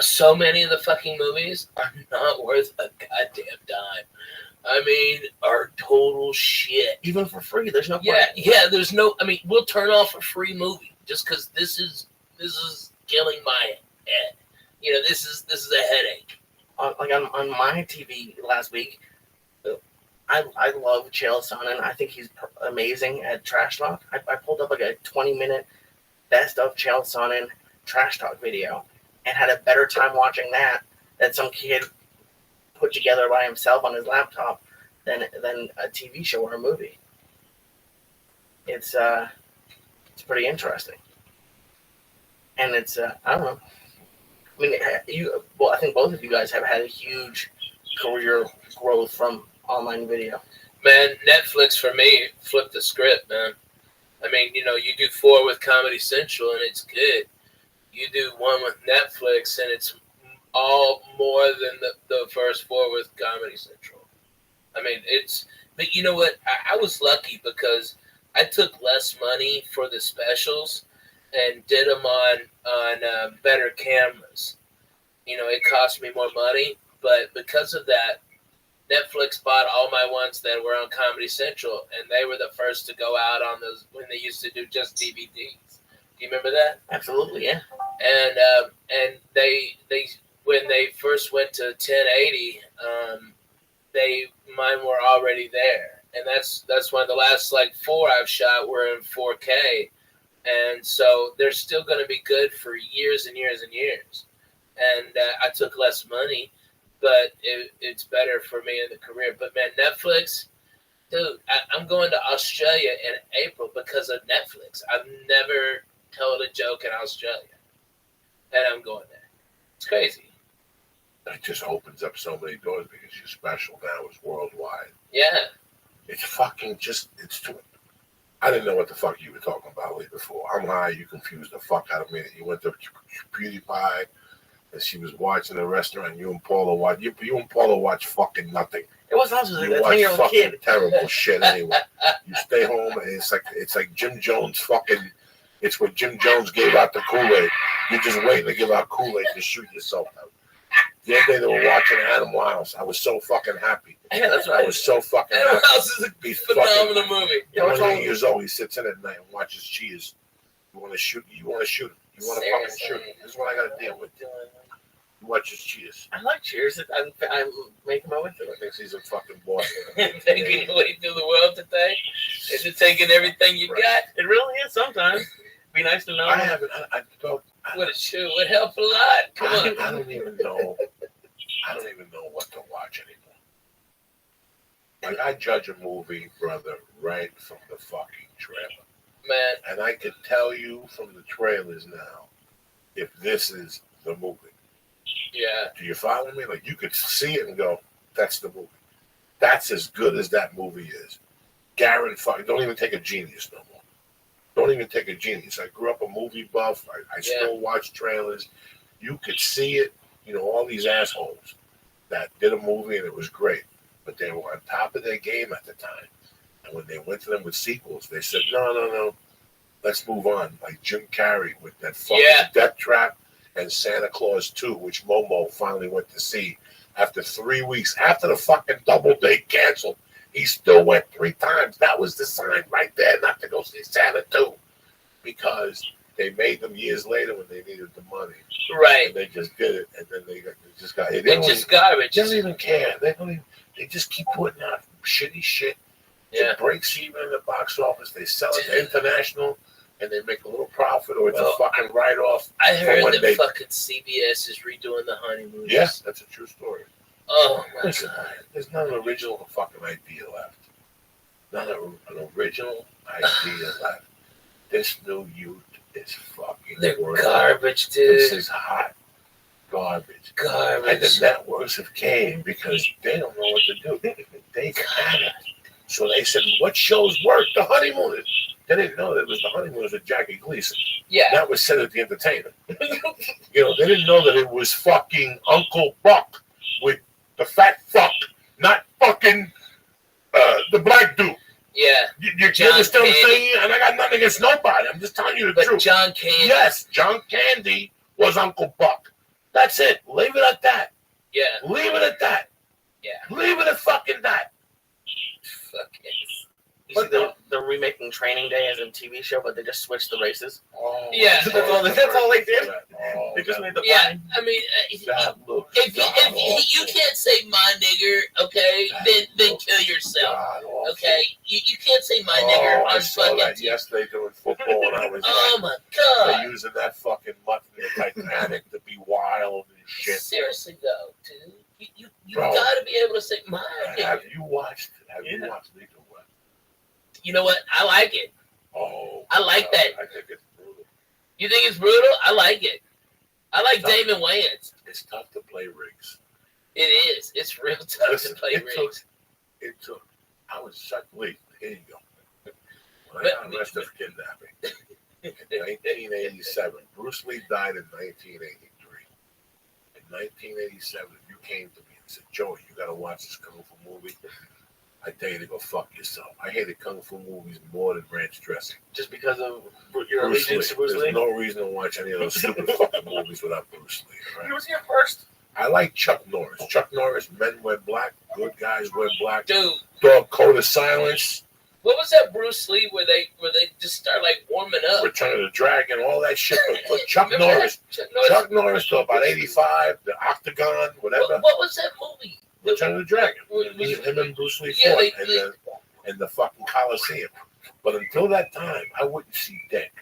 so many of the fucking movies are not worth a goddamn dime. I mean, are total shit. Even for free, there's no point. Yeah, there's no. I mean, we'll turn off a free movie just because this is killing my head. You know, this is a headache. Like on my TV last week, I love Chael Sonnen. I think he's amazing at trash talk. I pulled up like a 20-minute best of Chael Sonnen trash talk video and had a better time watching that some kid put together by himself on his laptop than a TV show or a movie. It's pretty interesting, and it's I don't know. I mean, I think both of you guys have had a huge career growth from online video. Man, Netflix for me flipped the script, man. I mean, you know, you do 4 with Comedy Central and it's good. You do 1 with Netflix and it's all more than the first 4 with Comedy Central. I mean, but you know what? I was lucky because I took less money for the specials and did them on better cameras. You know, it cost me more money, but because of that, Netflix bought all my ones that were on Comedy Central, and they were the first to go out on those when they used to do just DVDs. Do you remember that? Absolutely, yeah. And they when they first went to 1080, mine were already there, and that's why the last like 4 I've shot were in 4K. And so they're still going to be good for years and years and years. And I took less money, but it's better for me in the career. But, man, Netflix, dude, I'm going to Australia in April because of Netflix. I've never told a joke in Australia, and I'm going there. It's crazy. It just opens up so many doors because you're special now. It's worldwide. Yeah. It's fucking just, it's too... I didn't know what the fuck you were talking about way before. I'm high. You confused the fuck out of me. You went to PewDiePie, and she was watching the restaurant. You and Paula watch. You and Paula watch fucking nothing. It wasn't also you watch fucking terrible shit anyway. You stay home, and it's like Jim Jones fucking. It's when Jim Jones gave out the Kool-Aid. You're just waiting to give out Kool-Aid to shoot yourself out. The other day they were watching Animal House. I was so fucking happy. Yeah, that's right. I was so fucking Animal happy. House is a phenomenal movie. 28 years old. He sits in at night and watches Cheers. You want to shoot? You want to shoot him? You want to fucking shoot him? This is what I got to deal with. He watches Cheers. I like Cheers. I'm making my way through it. I think he's a fucking boss. Taking your way through the world today? Is it taking everything you got? It really is sometimes. Be nice to know. I haven't. I don't. What a shoe would help a lot. Come on. I don't even know. I don't even know what to watch anymore. Like, I judge a movie, brother, right from the fucking trailer. Man. And I can tell you from the trailers now if this is the movie. Yeah. Do you follow me? Like, you could see it and go, that's the movie. That's as good as that movie is. Guaranteed. Don't even take a genius no more. Don't even take a genius. I grew up a movie buff. I still watch trailers. You could see it. You know, all these assholes that did a movie and it was great, but they were on top of their game at the time. And when they went to them with sequels, they said, no, let's move on. Like Jim Carrey with that fucking Death Trap and Santa Claus 2, which Momo finally went to see after 3 weeks. After the fucking Doubleday canceled, he still went 3 times. That was the sign right there not to go see Santa 2 because they made them years later when they needed the money. Right. And they just did it, and then they just got it. It's just garbage. They don't even care. They just keep putting out shitty shit. It breaks even in the box office. They sell it to international, and they make a little profit, or it's a fucking write-off. I heard that fucking CBS is redoing the Honeymooners. Yes, that's a true story. Oh, my God. There's not an original fucking idea left. Not an original idea left. This new youth is fucking They're worse. garbage, dude. This is hot garbage. And the networks have came because they don't know what to do. They panicked. So they said, what shows work? The Honeymooners. They didn't know that it was the Honeymooners with Jackie Gleason. Yeah. That was Cedric the Entertainer. You know, they didn't know that it was fucking Uncle Buck with the fat fuck, not fucking the black dude. Yeah. You understand what I'm saying? And I got nothing against nobody. I'm just telling you the truth. John Candy. Yes, John Candy was Uncle Buck. That's it. Leave it at that. Yeah. Leave it at that. Yeah. Leave it at fucking that. Fucking. You see, they're remaking Training Day as a TV show, but they just switched the races. Oh, Yeah. That's all they did. Oh, They just made the Yeah, I mean, if you can't say my nigger, okay, then kill yourself. Okay, you can't say my nigger I on saw fucking that TV. yesterday doing football, and I was Oh like, my god! they're using that fucking mutt in the Titanic to be wild and shit. Seriously though, dude, you Bro, gotta be able to say my nigger. Have you watched Lethal Weapon? You know what? I like it. Oh, I like that. I think it's brutal. You think it's brutal? I like it. I like Damon Wayans. It's tough to play rigs. It is. It's real tough Listen, to play rigs. It took. I was Chuck Lee. Here you go. When I got arrested for kidnapping in 1987, Bruce Lee died in 1983. In 1987, you came to me and said, "Joey, you got to watch this kung fu movie." I tell you to go fuck yourself. I hated kung fu movies more than ranch dressing. Just because of your allegiance to Bruce Lee? There's no reason to watch any of those stupid fucking movies without Bruce Lee. Right? He was here first. I like Chuck Norris. Chuck Norris, Men Wear Black, Good Guys Wear Black. Dude. Dog Code of Silence. What was that Bruce Lee where they just start like warming up? Return of the Dragon, all that shit. But Chuck Remember Norris. that? Chuck Norris till about 85, the Octagon, whatever. What was that movie? Return of the Dragon. Him and Bruce Lee fought in the fucking Coliseum. But until that time, I wouldn't see dick.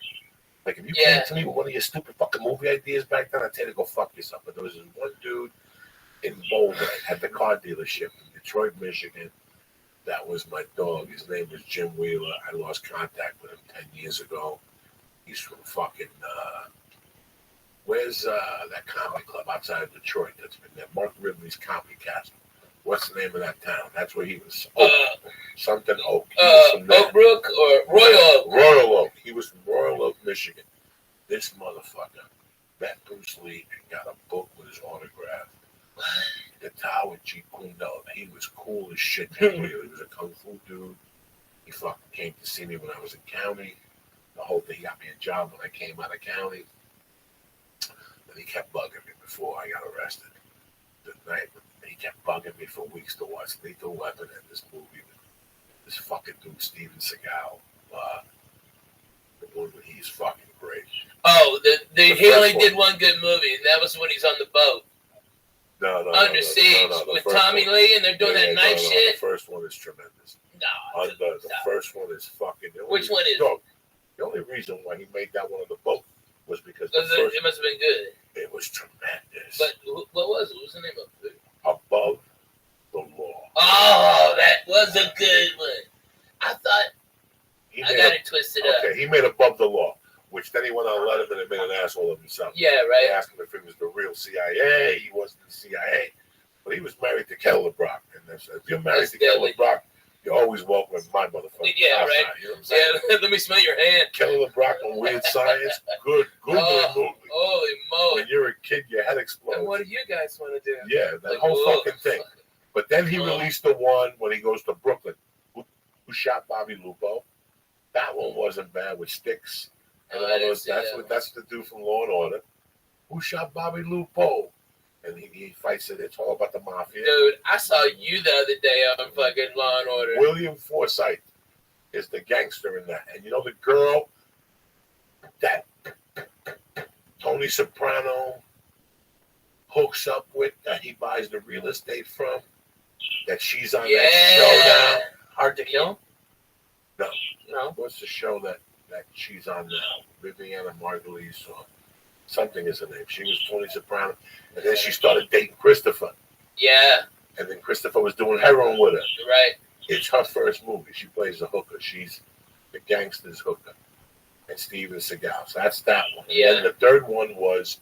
Like, if you came to me with one of your stupid fucking movie ideas back then, I'd tell you to go fuck yourself. But there was this one dude in Boulder at the car dealership in Detroit, Michigan. That was my dog. His name was Jim Wheeler. I lost contact with him 10 years ago. He's from fucking, where's that comedy club outside of Detroit that's been there? Mark Ridley's Comedy Castle. What's the name of that town? That's where he was. Something Oak. Oak Brook or Royal Oak? Royal Oak. He was from Royal Oak, Michigan. This motherfucker met Bruce Lee and got a book with his autograph. The Tower Jeet Kune Do. He was cool as shit. He was a kung fu dude. He fucking came to see me when I was in county. The whole thing, he got me a job when I came out of county. And he kept bugging me before I got arrested. The night he kept bugging me for weeks to watch Lethal Weapon and this movie with this fucking dude Steven Seagal. The one where he's fucking great. Oh, he only did one good movie, and that was when he's on the boat. No, Under Siege with Tommy Lee, and they're doing that knife shit. The first one is tremendous. No, the first one is fucking. Which one is? No, the only reason why he made that one on the boat was because it must have been good. It was tremendous. But what was it? What was the name of it? Above the Law. Oh, that was a good one. I thought I got it twisted up. Okay, he made Above the Law, which then he went on Letterman and made an asshole of himself. Yeah, right. They asked him if he was the real CIA. He wasn't the CIA, but he was married to Kelly LeBrock. And if you're married to Kelly LeBrock, you're always welcome in my motherfucker. Yeah, right. You know what I'm saying? Yeah, let me smell your hand. Kelly LeBrock on Weird Science. Good movie. Holy moly. When you're a kid, your head explodes. And what do you guys want to do? Yeah, that whole fucking thing. But then he released the one when he goes to Brooklyn. Who shot Bobby Lupo? That one wasn't bad with Sticks. And all those. That's the dude from Law and Order. Who shot Bobby Lupo? And he fights it. It's all about the mafia. Dude, I saw you the other day on fucking Law and Order. William Forsythe is the gangster in that. And you know the girl that Tony Soprano hooks up with, that he buys the real estate from, that she's on that show now? Hard to Kill? No. What's the show that she's on now? Viviana Margulies or something is her name. She was Tony Soprano. And then she started dating Christopher. Yeah. And then Christopher was doing heroin with her. Right. It's her first movie. She plays a hooker. She's the gangster's hooker. and Steven Seagal. So that's that one. Yeah. And then the third one was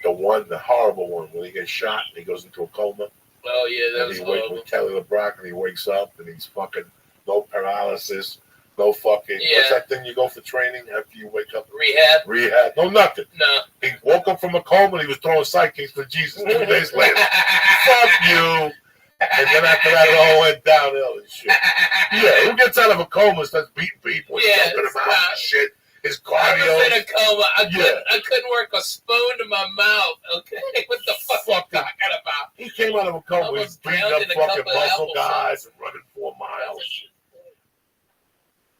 the horrible one, when he gets shot and he goes into a coma. Oh yeah, that And was he wakes horrible. with Kelly LeBrock and he wakes up and he's fucking no paralysis, no fucking Yeah. what's that thing you go for training after you wake up? Rehab. No nothing. No. He woke up from a coma and he was throwing sidekicks for Jesus 2 days later. Fuck you. And then after that, it all went downhill and shit. Yeah, who gets out of a coma and starts beating people and Yeah, choking them out and shit? His I cardio. was in a coma. I Yeah. couldn't work a spoon to my mouth. Okay, what the fuck you talking about? He came out of a coma. He's Almost beating drowned up in a fucking couple of muscle applesauce. guys and running 4 miles.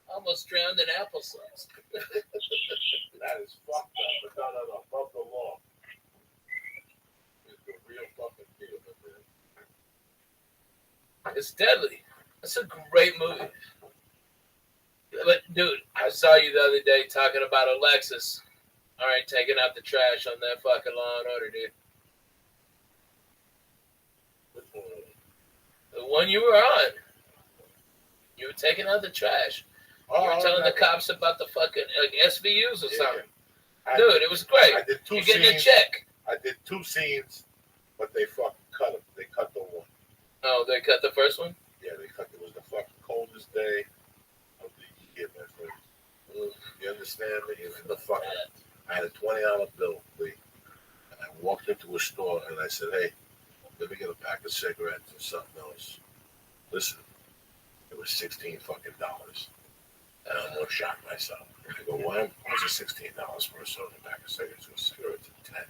Almost drowned in applesauce. That is fucked up. But no. Fuck the law. It's the real fucking deal, man. It's deadly. It's a great movie. But dude, I saw you the other day talking about Alexis. All right, taking out the trash on that fucking Law and Order, dude. The one you were on. You were taking out the trash. You were telling the cops about the fucking SVUs or something. Dude, it was great. I did 2 You're scenes. getting a check. I did 2 scenes, but they fucking cut them. They cut the one. Oh, they cut the first one? Yeah, they cut. It was the fucking coldest day of the year, my friend. You understand me? It was the fucking. I had a $20 bill, Lee. And I walked into a store and I said, "Hey, let me get a pack of cigarettes and something else." Listen, it was $16 fucking dollars. And I almost shot myself. I go, why is it $16 for a soda pack of cigarettes? It was cigarettes at 10.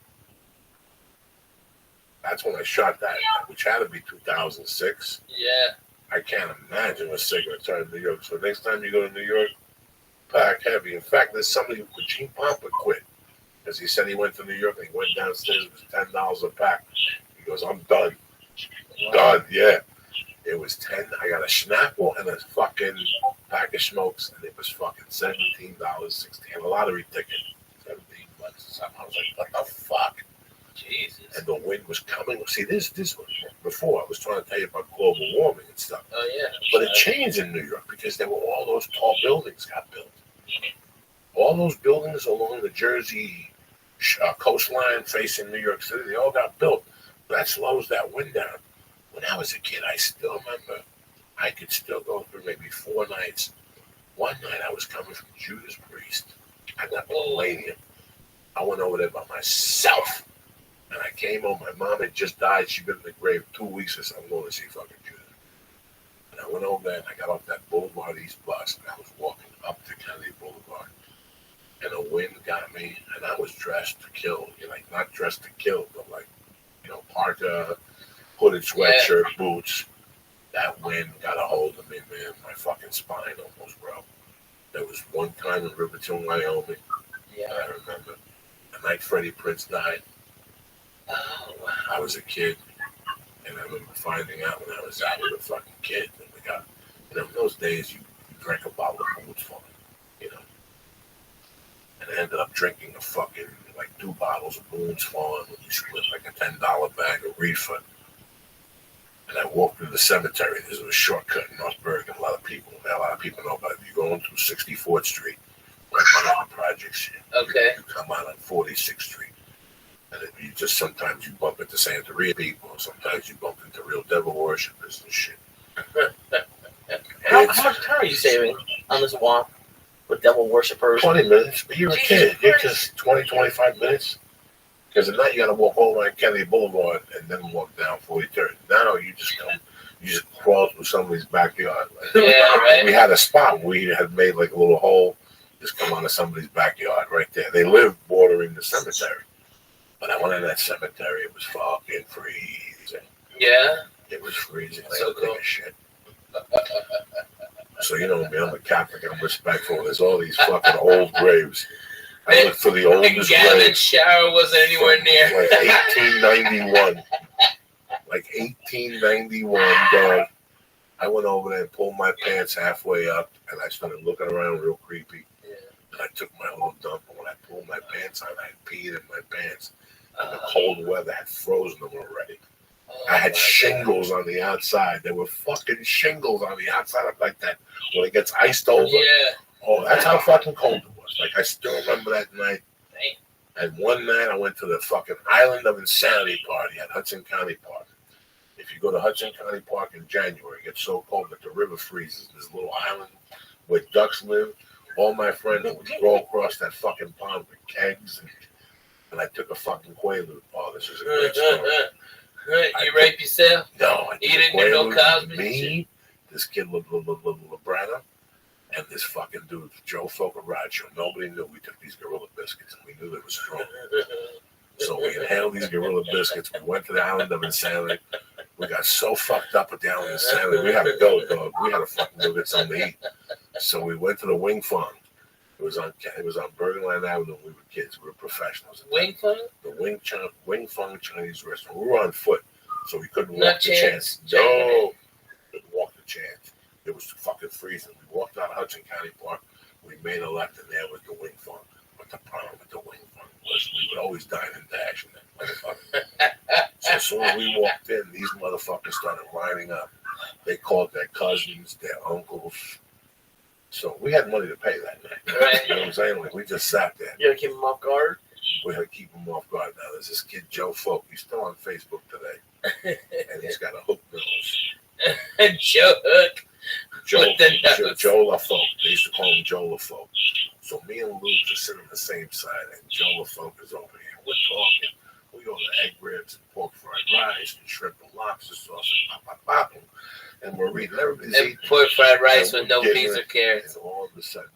That's when I shot that, which had to be 2006. Yeah. I can't imagine a cigarette in New York. So next time you go to New York, pack heavy. In fact, there's somebody, Gene Pompa quit. Because he said he went to New York and he went downstairs, it was $10 a pack. He goes, I'm done. Done, yeah. It was 10. I got a Snapple and a fucking pack of smokes, and it was fucking $17, $16. A lottery ticket, $17 or something. I was like, what the fuck? Jesus. And the wind was coming. See, this was before. I was trying to tell you about global warming and stuff. Oh, yeah. But it changed in New York because there were all those tall buildings got built. All those buildings along the Jersey coastline facing New York City, they all got built. That slows that wind down. When I was a kid, I still remember I could still go through maybe 4 nights. One night I was coming from Judas Priest. I got Millennium. I went over there by myself. And I came home. My mom had just died. She'd been in the grave 2 weeks. I said, I'm going to see fucking Judas. And I went over there and I got off that Boulevard East bus and I was walking up to Kennedy Boulevard. And the wind got me and I was dressed to kill. Like, not dressed to kill, but like, parka, hooded sweatshirt, boots. That wind got a hold of me, man. My fucking spine almost broke. There was one time in Riverton, Wyoming. Yeah, I remember. The night Freddie Prinze died. Oh, wow. I was a kid, and I remember finding out when I was out with a fucking kid. And we got, in those days, you drank a bottle of booze for me, And I ended up drinking a fucking, 2 bottles of Boone's Farm, and you split like a $10 bag of reefer. And I walked through the cemetery. There's a shortcut in Northburg, and a lot of people know about it. You're going through 64th Street, right behind the projects. Okay. You come out on 46th Street. And you just, sometimes you bump into Santeria people, sometimes you bump into real devil worshippers and shit. How much time are you saving on this walk with devil worshippers? 20 minutes, but you're a kid. You're just 20, 25 minutes. Because at night you got to walk over on Kennedy Boulevard and then walk down 43rd. Now you just crawl through somebody's backyard. Yeah, right. We had a spot where we had made like a little hole, just come onto somebody's backyard right there. They live bordering the cemetery. But I went in that cemetery, it was fucking freezing. Yeah? It was freezing. So cool. Shit. So you know me, I'm a Catholic, I'm respectful. There's all these fucking old graves. I looked for the oldest grave. shower wasn't anywhere near. Like 1891. Like 1891, dog. I went over there and pulled my pants halfway up, and I started looking around real creepy. Yeah. And I took my little dump, and when I pulled my pants on, I had peed in my pants. And the cold weather had frozen them already. I had shingles on the outside. There were fucking shingles on the outside like that. When it gets iced over. Yeah. Oh, that's how fucking cold it was. was. Like, I still remember that night. And one night I went to the fucking Island of Insanity party at Hudson County Park. If you go to Hudson County Park in January, it gets so cold that the river freezes. This little island where ducks live. All my friends would roll across that fucking pond with kegs, and I took a fucking Quaalude. Oh, this is a great story. You rape yourself? No, You didn't do no Cosby Me, shit? this kid, Labrana, and this fucking dude, Joe Focaraccio. Nobody knew we took these Gorilla Biscuits, and we knew they were strong. So we inhaled these Gorilla Biscuits. We went to the Island of Insanity. We got so fucked up at the Island of Insanity. We had to go, dog. We had to fucking go get something to eat. So we went to the Wing Fung. It was on Bergenland Avenue. We were kids. We were professionals. Wing Fung? The Wing Fung Chinese restaurant. We were on foot, so we couldn't Not walk the chance. chance. No, couldn't walk the chance. It was fucking freezing. We walked out of Hudson County Park. We made a left, and there was the Wing Fung. But the problem with the Wing Fung was we would always dine and dash in that motherfucker. So as soon as we walked in, these motherfuckers started lining up. They called their cousins, their uncles. So we had money to pay that night. Right. You know what I'm saying? Like, we just sat there. You gotta keep them off guard. We had to keep them off guard. Now there's this kid Joe Folk. He's still on Facebook today, and he's got a hook nose. Joe Hook. Joe With the nose. Joe LaFolk. They used to call him Joe LaFolk. So me and Luke are sitting on the same side, and Joe LaFolk is over here. We're talking. We order egg ribs and pork fried rice and shrimp and lobster sauce and pop. And we're reading everybody's And eating. pork fried rice And with no we're peas getting or carrots. And all of a sudden,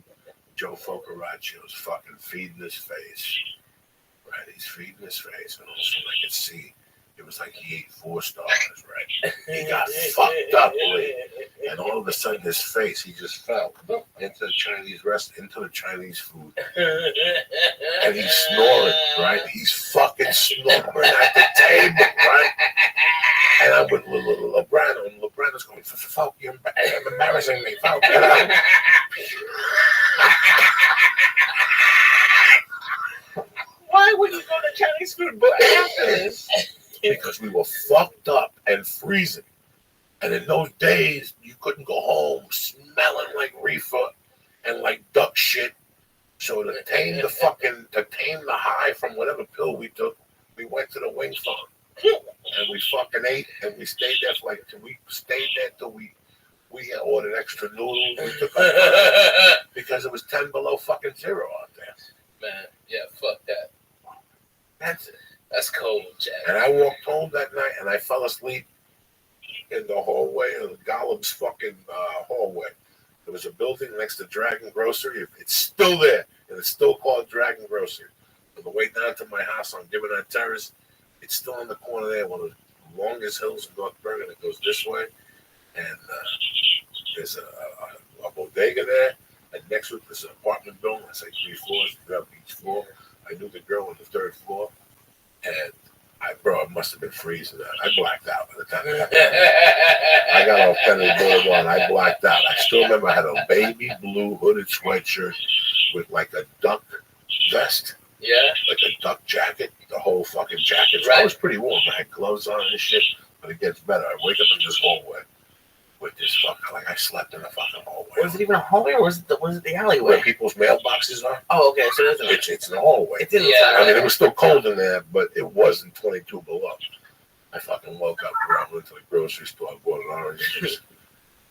Joe Focaraccio's fucking feeding his face. Right? He's feeding his face. And all of a sudden, I could see it was like he ate 4 stars, right? He got fucked up, Lee. And all of a sudden, his face, he just fell into the Chinese restaurant, into the Chinese food. And he's snoring, right? He's fucking snoring at the table, right? And I'm with Lebrano, and Lebrano's going, fuck, you're embarrassing me, fuck, get out. Why would you go to Chinese food but after this? Because we were fucked up and freezing. And in those days, you couldn't go home smelling like reefer and like duck shit. So to tame the high from whatever pill we took, we went to the Wing Fung. And we fucking ate, and we stayed there for like 2 weeks. Stayed there till we ordered extra noodles. We took because it was 10 below fucking zero out there. Man, yeah, fuck that. That's it. That's cold, Jack. And I walked home that night, and I fell asleep in the hallway of the Gollum's fucking hallway. There was a building next to Dragon Grocery. It's still there, and it's still called Dragon Grocery. On the way down to my house on Gibbonite Terrace, it's still in the corner there, one of the longest hills in North Bergen that goes this way. And there's a bodega there. And next to it, there's an apartment building. It's like 3 floors. You go up each floor. I knew the girl on the 3rd floor. And I must have been freezing. I blacked out by the time I got there. I got off Kennedy Boulevard. I blacked out. I still remember I had a baby blue hooded sweatshirt with like a duck vest. Yeah. Like a duck jacket, the whole fucking jacket. So Right. I was pretty warm. I had gloves on and shit, but it gets better. I wake up in this hallway with this fucking, like I slept in a fucking hallway. Was it even a hallway, or was it the alleyway? Where people's mailboxes are? Oh, okay. So It's in the hallway. It didn't. Yeah. I mean, it was still cold in there, but it wasn't 22 below. I fucking woke up, went to the grocery store, I bought an orange juice.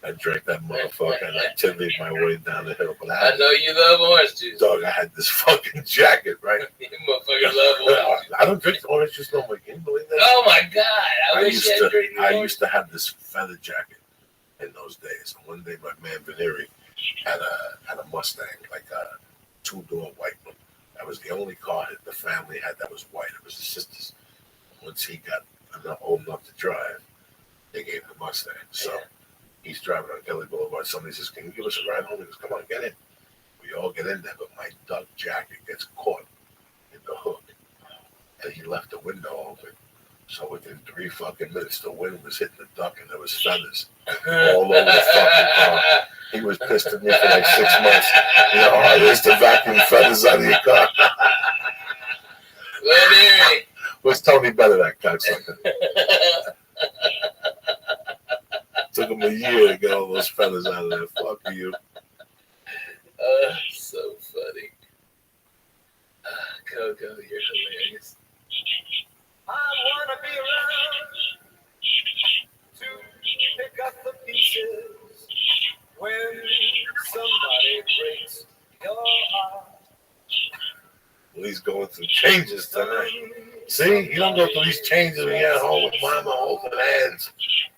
I drank that motherfucker, and I tiddled my way down the hill. But I know you love orange juice. Dog, I had this fucking jacket, right? You motherfucker love orange juice. I don't drink orange juice no more. Can you believe that? Oh my God! I wish you had drinking I orange. used to have this feather jacket in those days. And one day, my man Veneri had a Mustang, like a 2-door white one. That was the only car that the family had that was white. It was his sister's. Once he got old enough to drive, they gave him the Mustang. So he's driving on Kelly Boulevard. Somebody says, "Can you give us a ride home?" He goes, "Come on, get in." We all get in there, but my duck jacket gets caught in the hook, and he left the window open. So within 3 fucking minutes, the wind was hitting the duck, and there was feathers all over the fucking car. He was pissed at me for like 6 months. You know how it is to vacuum feathers out of your car. Was Tony better, that cocksucker? Took him a year to get all those feathers out of there. Fuck you. So funny. Coco, you're hilarious. I wanna be around to pick up the pieces when somebody breaks your heart. Well, he's going through changes tonight. See, you don't go through these changes when you're at home with mama holding hands,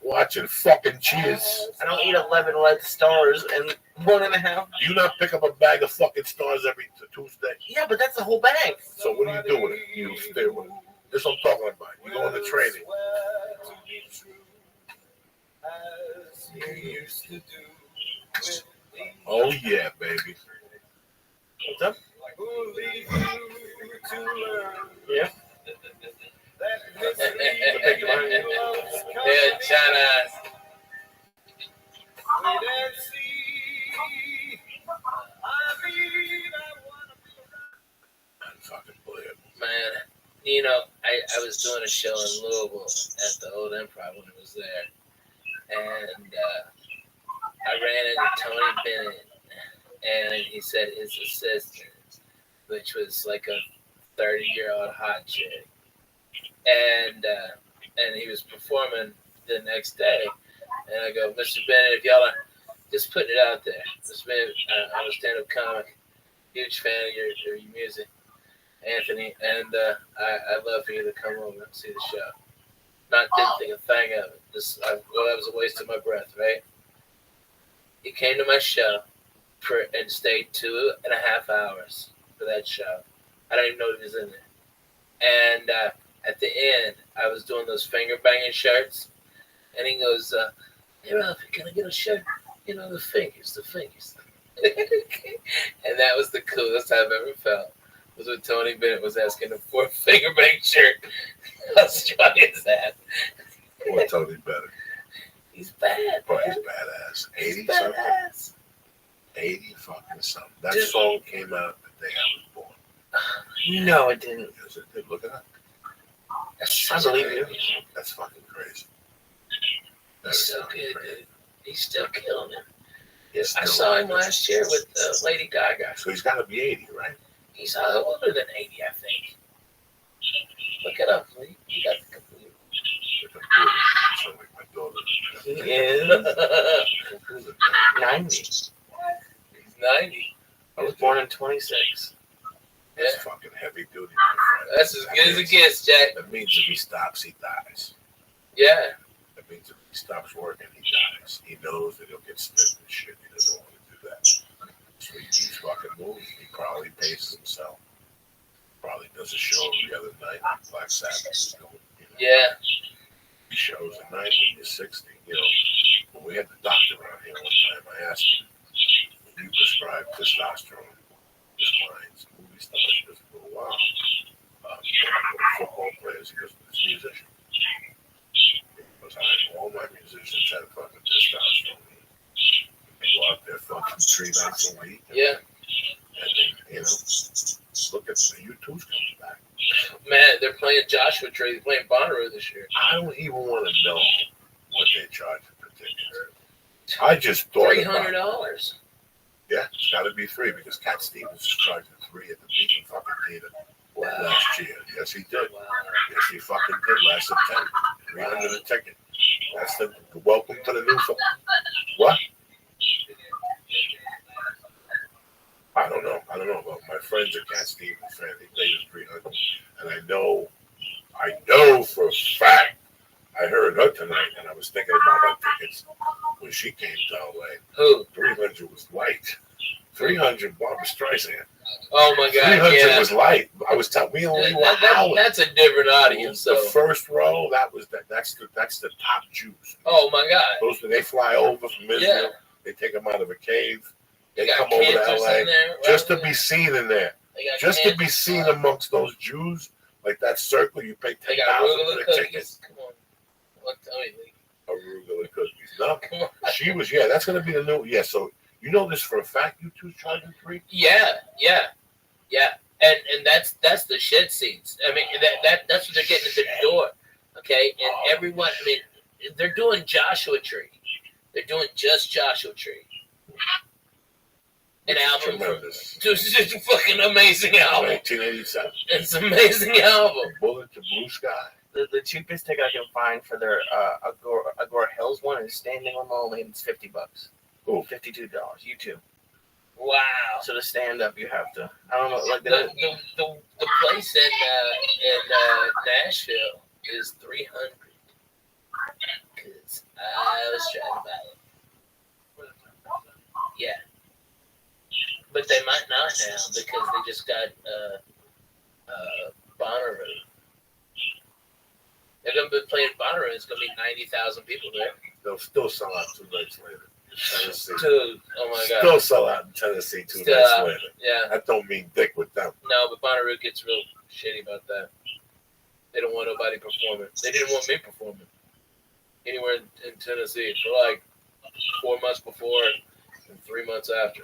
watching fucking Cheers. I don't eat 11 red stars and 1.5. Do you not pick up a bag of fucking stars every Tuesday? Yeah, but that's the whole bag. So what do you do with it? You stay with it. That's what I'm talking about. You go into training. Oh yeah, baby. What's up? Yeah. Yeah, China. Man, you know, I was doing a show in Louisville at the Old Improv when I was there, and I ran into Tony Bennett, and he said his assistant, which was like a 30-year-old hot chick, and he was performing the next day, and I go, Mr. Bennett, if y'all are just putting it out there, Mr. Bennett, I'm a stand-up comic, huge fan of your music, Anthony, and I'd love for you to come over and see the show. Didn't think a thing of it. That was a waste of my breath, right? He came to my show and stayed 2.5 hours for that show. I don't even know he was in there. And at the end, I was doing those finger banging shirts, and he goes, "Hey Ralph, can I get a shirt? You know, the fingers." And that was the coolest I've ever felt. Was when Tony Bennett was asking him for a finger bang shirt. How strong is that? Poor Tony Bennett. He's bad. Boy, he's badass. 80 something. Badass. 80 fucking something. That song came out the day I was born. No, it didn't. Yes, it did. Look it up. I believe you. That's fucking crazy. He's so good, dude. He's still killing it. Yes, I saw him last year with Lady Gaga. So he's got to be 80, right? He's older than 80, I think. Look it up, please. You got the computer. So like my daughter. He is 90. He's 90. I was born in 26. That's fucking heavy duty, my friend. That's as good as it gets, Jack. That means if he stops, he dies. Yeah. That means if he stops working, he dies. He knows that he'll get stiff and shit. He doesn't want to do that. So he keeps fucking moving. He probably paces himself. Probably does a show every other night. Black Sabbath. Yeah. He shows at night when you're 60. You know, when we had the doctor around here one time, I asked him, "You prescribe testosterone, his clients, movie stars." He goes, "For a while, football players." He goes, "It's musicians." Because all my musicians had fucking testosterone. They go out there fucking 3 nights a week. Yeah. And they, you know, look at the U2's coming back. Man, they're playing Joshua Tree. They're playing Bonnaroo this year. I don't even want to know what they charge for tickets. I just thought $300. Yeah, it's got to be $3 because Cat Stevens is charging $3 at the Beacon fucking theater last year. Yes, he did. Wow. Yes, he fucking did last September. $300 a ticket. That's the welcome to the new. What? I don't know. But my friend's a Cat Stevens fan. He paid us $300, and I know for a fact. I heard her tonight, and I was thinking about her tickets when she came to LA. Who? 300 was light. 300, Barbara Streisand. Oh my God! 300 Yeah. was light. I was telling we only were hours. That's a different audience. So. The first row, that's the top Jews. Oh my God! Those they fly over from Israel. Yeah. They take them out of a cave. They got come over to cancers LA in there, right? just to be seen in there. Just to be cancers. seen amongst those Jews, like that circle. You pay They got $10,000 arugula for the ticket. cookies. Come on. What? Tell me. Arugula cookies. No, she was. Yeah, that's gonna be the new. Yeah, so you know this for a fact. You two charging $3. Yeah. And that's the shed seats. I mean that's what they're getting at the door. Okay, and everyone. I mean, they're doing Joshua Tree. They're doing just Joshua Tree. an album. Tremendous. It's just a fucking amazing album. 1987. It's an amazing album. Bullet to Blue Sky. The cheapest ticket I can find for their Agora Hills one is standing room only, and it's $50. Ooh. $52. U2. Wow. So to stand up, you have to. I don't know, like The place in Nashville is 300. Cause I was trying to buy it. Yeah. But they might not now because they just got Bonnaroo. They're gonna be playing Bonnaroo. It's gonna be 90,000 people there. They'll still sell out 2 nights later. Tennessee. Oh my God. Still sell out in Tennessee 2 Still nights out. later. Yeah. That don't mean dick with them. No, but Bonnaroo gets real shitty about that. They don't want nobody performing. They didn't want me performing anywhere in Tennessee for like 4 months before and 3 months after.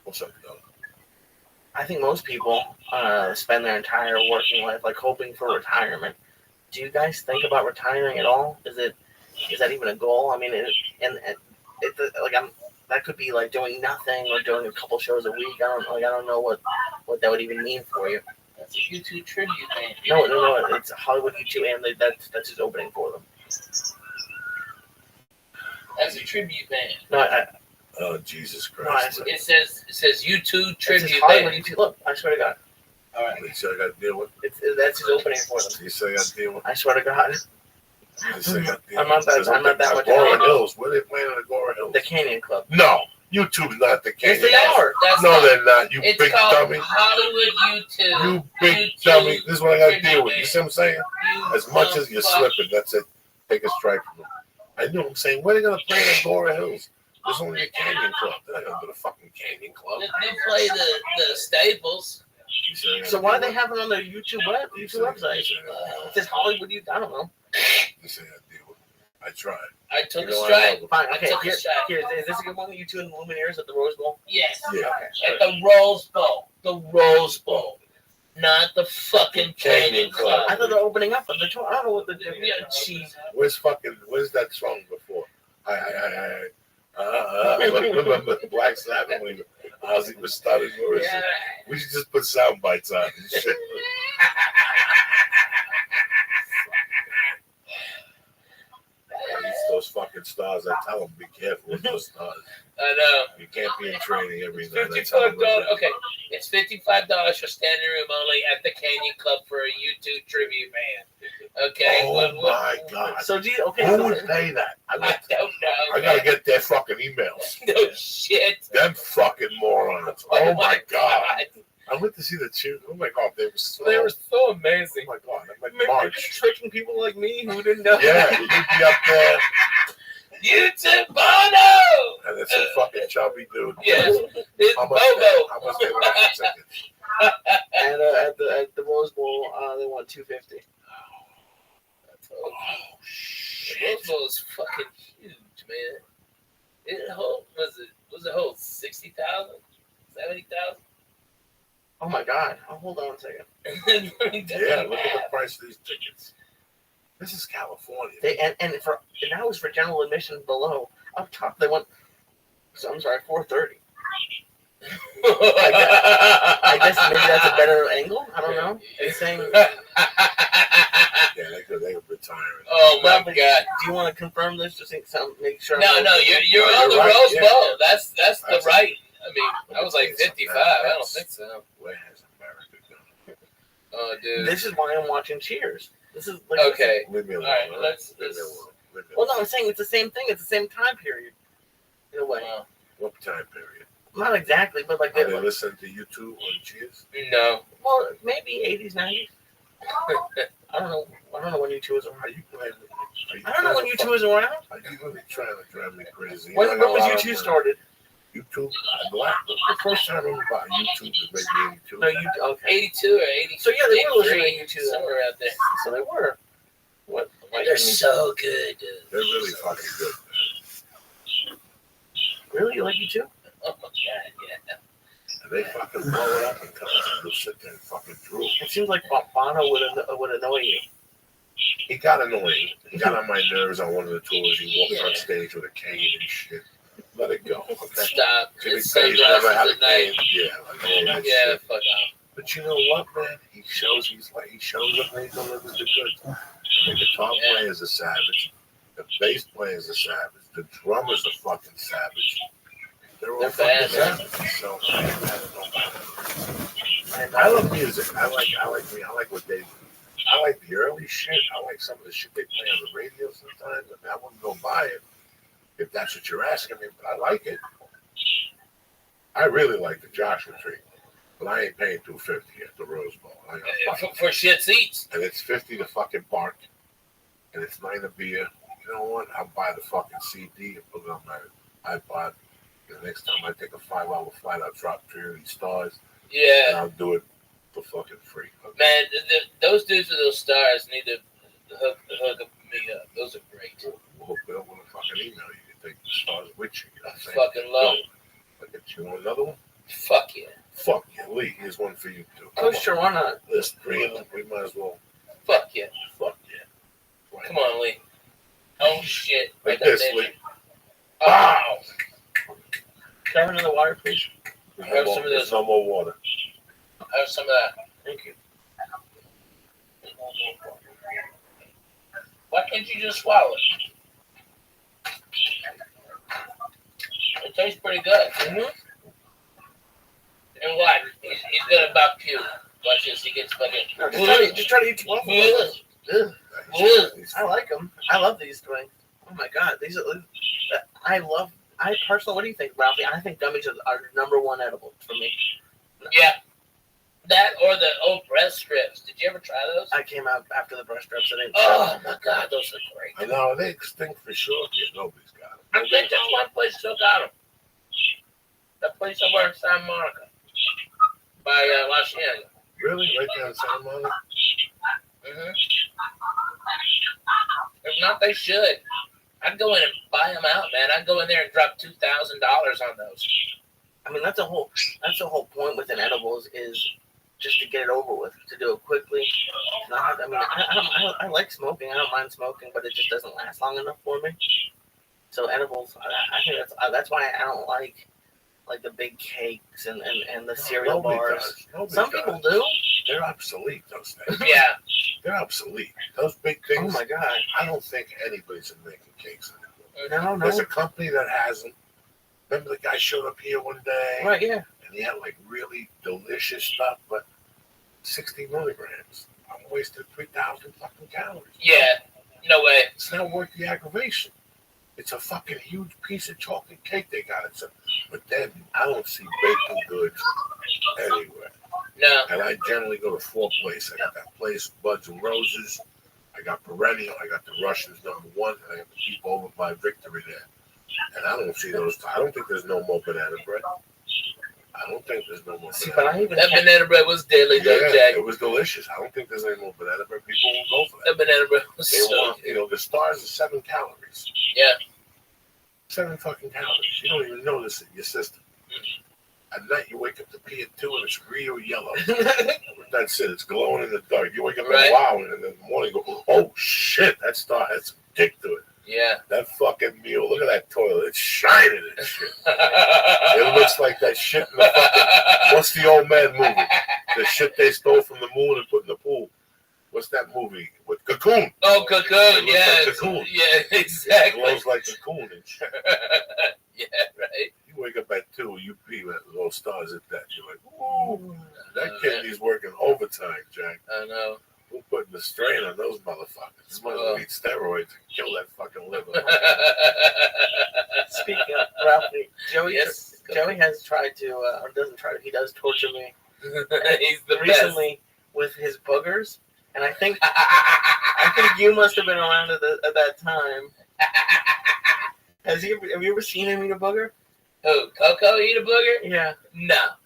What's up, though? I think most people spend their entire working life like hoping for retirement. Do you guys think about retiring at all? Is that even a goal? I mean, that could be like doing nothing or doing a couple shows a week. I don't know what that would even mean for you. That's a YouTube tribute band. No, it's Hollywood U2, and that's his opening for them. That's a tribute band. No, Oh, Jesus Christ. It says U2 tribute Hollywood band. U2. Look, I swear to God. All right. You said I got to deal with it? That's his opening for them. You say I got to deal with it? I swear to God. You say I got to deal I'm not that much. Agora Hills. Where they playing at Agora Hills? The Canyon Club. No. YouTube's not the Canyon. Yes, they are. They're not. You It's big called dummy. Hollywood U2. You big U2 dummy. This is what I got to deal with. You tribute see what I'm saying? As much as you're slipping, that's it. Take a strike from them. I knew. I'm saying, where are they going to play at Agora Hills? There's only a Canyon Club. They're not going to do the fucking Canyon Club. They play the Staples. So why do they have it on their YouTube website? It says Hollywood U2. I don't know. You say I deal with it. I tried. I took You a know, strike. Fine. Okay. I took a Here, strike. is this a good one? U2 and the Lumineers at the Rose Bowl? Yes. Yeah. At the Rose Bowl. The Rose Bowl. Not the fucking Canyon Club. I thought they're opening up on the tour. I don't know what they're doing. Yeah, jeez. Where's that song before? Remember Black Sabbath when Ozzy was starting? Yeah. We should just put sound bites on and shit. Those fucking stars, I tell them, be careful with those stars. I know. You can't be in training every night. $55. Okay, it's $55 for standing room only at the Canyon Club for a U2 tribute band. Okay. Oh my God. So do you? Okay. Who would pay that? I don't know. I gotta get their fucking emails. No shit. Them fucking morons. Oh my God. I went to see the tune. Oh my God, they were so amazing. Oh my God, I'm like March. Tricking people like me who didn't know. Yeah, you'd be up there. U2 Bono! And it's a fucking chubby dude. Yes, it's How Bobo. much they want for tickets? And at the Rose Bowl, they want $250. Oh shit! Rose Bowl is fucking huge, man. It was it hold 60,000, 70,000? Oh my God! Oh, hold on a second. Yeah, look at the price of these tickets. This is California. And that was for general admission below. Up top they want. So I'm sorry, $430. I guess maybe that's a better angle. I don't know. It's saying. Yeah, they could retire. Oh my God! Do you want to confirm this? Just make sure. No, you're on the right, Rose yeah. Bowl. That's the right. I mean, I was like 55. I don't think so. Where has America gone? Oh, dude. This is why I'm watching Cheers. This is like, Okay. Leave me alone. All right. Let's. Well, no, I'm saying it's the same thing. It's the same time period. In a way. What time period? Not exactly, but like. Are they listening to U2 on Cheers? No. Well, maybe 80s, 90s. I don't know. I don't know when U2 was around. I don't know when U2 was around. Are you really trying to drive me crazy? When was U2 started? YouTube, the first time I remember about YouTube was maybe 82. No, okay. 82 or 80. So yeah, they were listening to U2 somewhere out there. So they were. What? They're so good, dude. They're really fucking good, man. Really, you like U2? Oh my God, yeah. And they fucking blow it up and tell us to sit there and fucking drool. It seems like Bono would annoy you. He got annoying. He got on my nerves on one of the tours. He walked on stage with a cane and shit. Let it go. Okay. Stop. Jimmy It's Page never had a sunglasses at night. cane. Yeah, like all that Yeah, shit. fuck off. But you know what, man? He shows up and he delivers the goods. The guitar player is a savage. The bass player is a savage. The drummer's a fucking savage. They're all fucking savages. So I ain't mad at nobody. And I love music. I like what they do. I like the early shit. I like some of the shit they play on the radio sometimes. I mean, I wouldn't go buy it if that's what you're asking me, but I like it. I really like the Joshua Tree, but I ain't paying $250 at the Rose Bowl. For shit seats. And it's $50 to fucking park, and it's $9 a beer. You know what? I'll buy the fucking CD and put it on my iPod. And the next time I take a 5-hour flight, I'll drop 3 of these stars. Yeah. And I'll do it for fucking free. Okay? Man, those dudes with those stars need to hook me up. Those are great. We'll hook it up with a fucking email. You can take the stars with you. You know what I'm saying? Fucking love it. Look at you. Want another one? Fuck yeah. Fuck yeah. Lee, here's one for you too. Oh, sure, why not? There's 3 of them. We might as well. Fuck yeah. Fuck yeah. Right. Come on, Lee. Oh, shit. Like this, Lee. Oh. Can I have another water, please? Have some of this. No more water. Have some of that. Thank you. Why can't you just swallow it? It tastes pretty good. Mm-hmm. And what? He's gonna about puke. Watch this. He gets fucking. No, just try to eat 12 of them. I like them. I love these drinks. Oh my god, these are. I personally, what do you think, Ralphie? I think gummies are number one edible for me. Yeah. That or the old breast strips. Did you ever try those? I came out after the breast strips. Oh my god, those are great. I know they extinct for sure. Yeah, nobody's got them. I think there's one place still got them. That place somewhere in Santa Monica, by La Cienega. Really, right down in Santa Monica. Mhm. If not, they should. I'd go in and buy them out, man. I'd go in there and drop $2,000 on those. I mean, that's the whole point with an edibles is just to get it over with, to do it quickly. I like smoking. I don't mind smoking, but it just doesn't last long enough for me. So edibles, I think that's why I don't like the big cakes and the cereal bars. Some people do. They're obsolete, those things. Yeah. They're obsolete. Those big things. Oh my god. I don't think anybody's making cakes No. anymore. There's a company that has them. Remember the guy showed up here one day? Right, yeah. And he had like really delicious stuff, but 60 milligrams. I'm wasting 3,000 fucking calories. Yeah. No way. It's not worth the aggravation. It's a fucking huge piece of chocolate cake they got. But then I don't see baking goods anywhere. No. And I generally go to 4 places. I got that place, Buds and Roses. I got Perennial. I got the Russians #1. And I got the Keep Over by Victory there. And I don't see those. I don't think there's no more banana bread. I don't think there's no more banana bread. That banana bread was deadly, though, Jack. It was delicious. I don't think there's any more banana bread. People won't go for that. That banana bread was They so want, good. the stars are 7 calories. Yeah. 7 fucking calories. You don't even notice it in your system. At night, you wake up to pee at 2 and it's real yellow. That's it. It's glowing in the dark. You wake up and wow, and in the morning go, oh shit, that star has some kick to it. Yeah. That fucking meal. Look at that toilet. It's shining and shit. It looks like that shit in the fucking. What's the old man movie? The shit they stole from the moon and put in the pool. What's that movie with Cocoon? Oh, Cocoon. Yeah. Like Cocoon. Yeah, exactly. It glows like Cocoon and shit. Yeah, right. You wake up at 2, you pee with little stars at that. You're like, ooh, that kidney's working overtime, Jack. I know. We're putting the strain on those motherfuckers. This motherfucker eat steroids and kill that fucking liver. Speaking of Ralphie, Joey has tried to, or doesn't try to, he does torture me. He's the recently with his boogers, and I think you must have been around at that time. Have you ever seen him eat a booger? Who, Coco eat a booger? Yeah. No.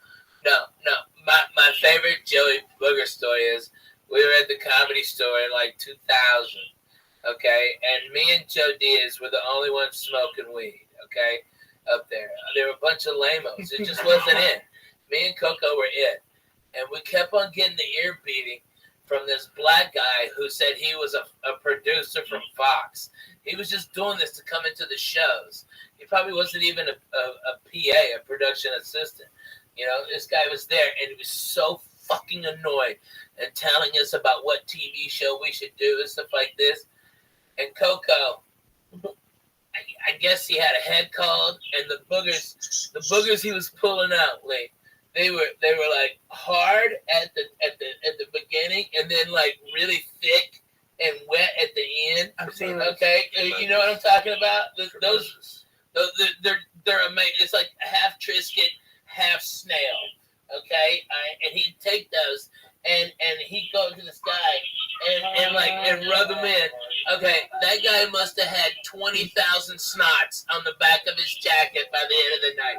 My favorite Joey booger story is we were at the Comedy Store in like 2000, okay? And me and Joe Diaz were the only ones smoking weed, okay, up there. There were a bunch of lamos. It just wasn't in. Me and Coco were it. And we kept on getting the ear beating from this black guy who said he was a producer from Fox. He was just doing this to come into the shows. He probably wasn't even a PA, a production assistant. You know, this guy was there, and he was so fucking annoyed and telling us about what TV show we should do and stuff like this. And Coco, I guess he had a head cold, and the boogers he was pulling out, like they were like hard at the beginning, and then like really thick and wet at the end. I've seen okay, you know what I'm talking about? Those they're amazing. It's like half Triscuit, half snail. Okay, and he'd take those and he'd go to this guy and rub them in. Okay, that guy must have had 20,000 snots on the back of his jacket by the end of the night.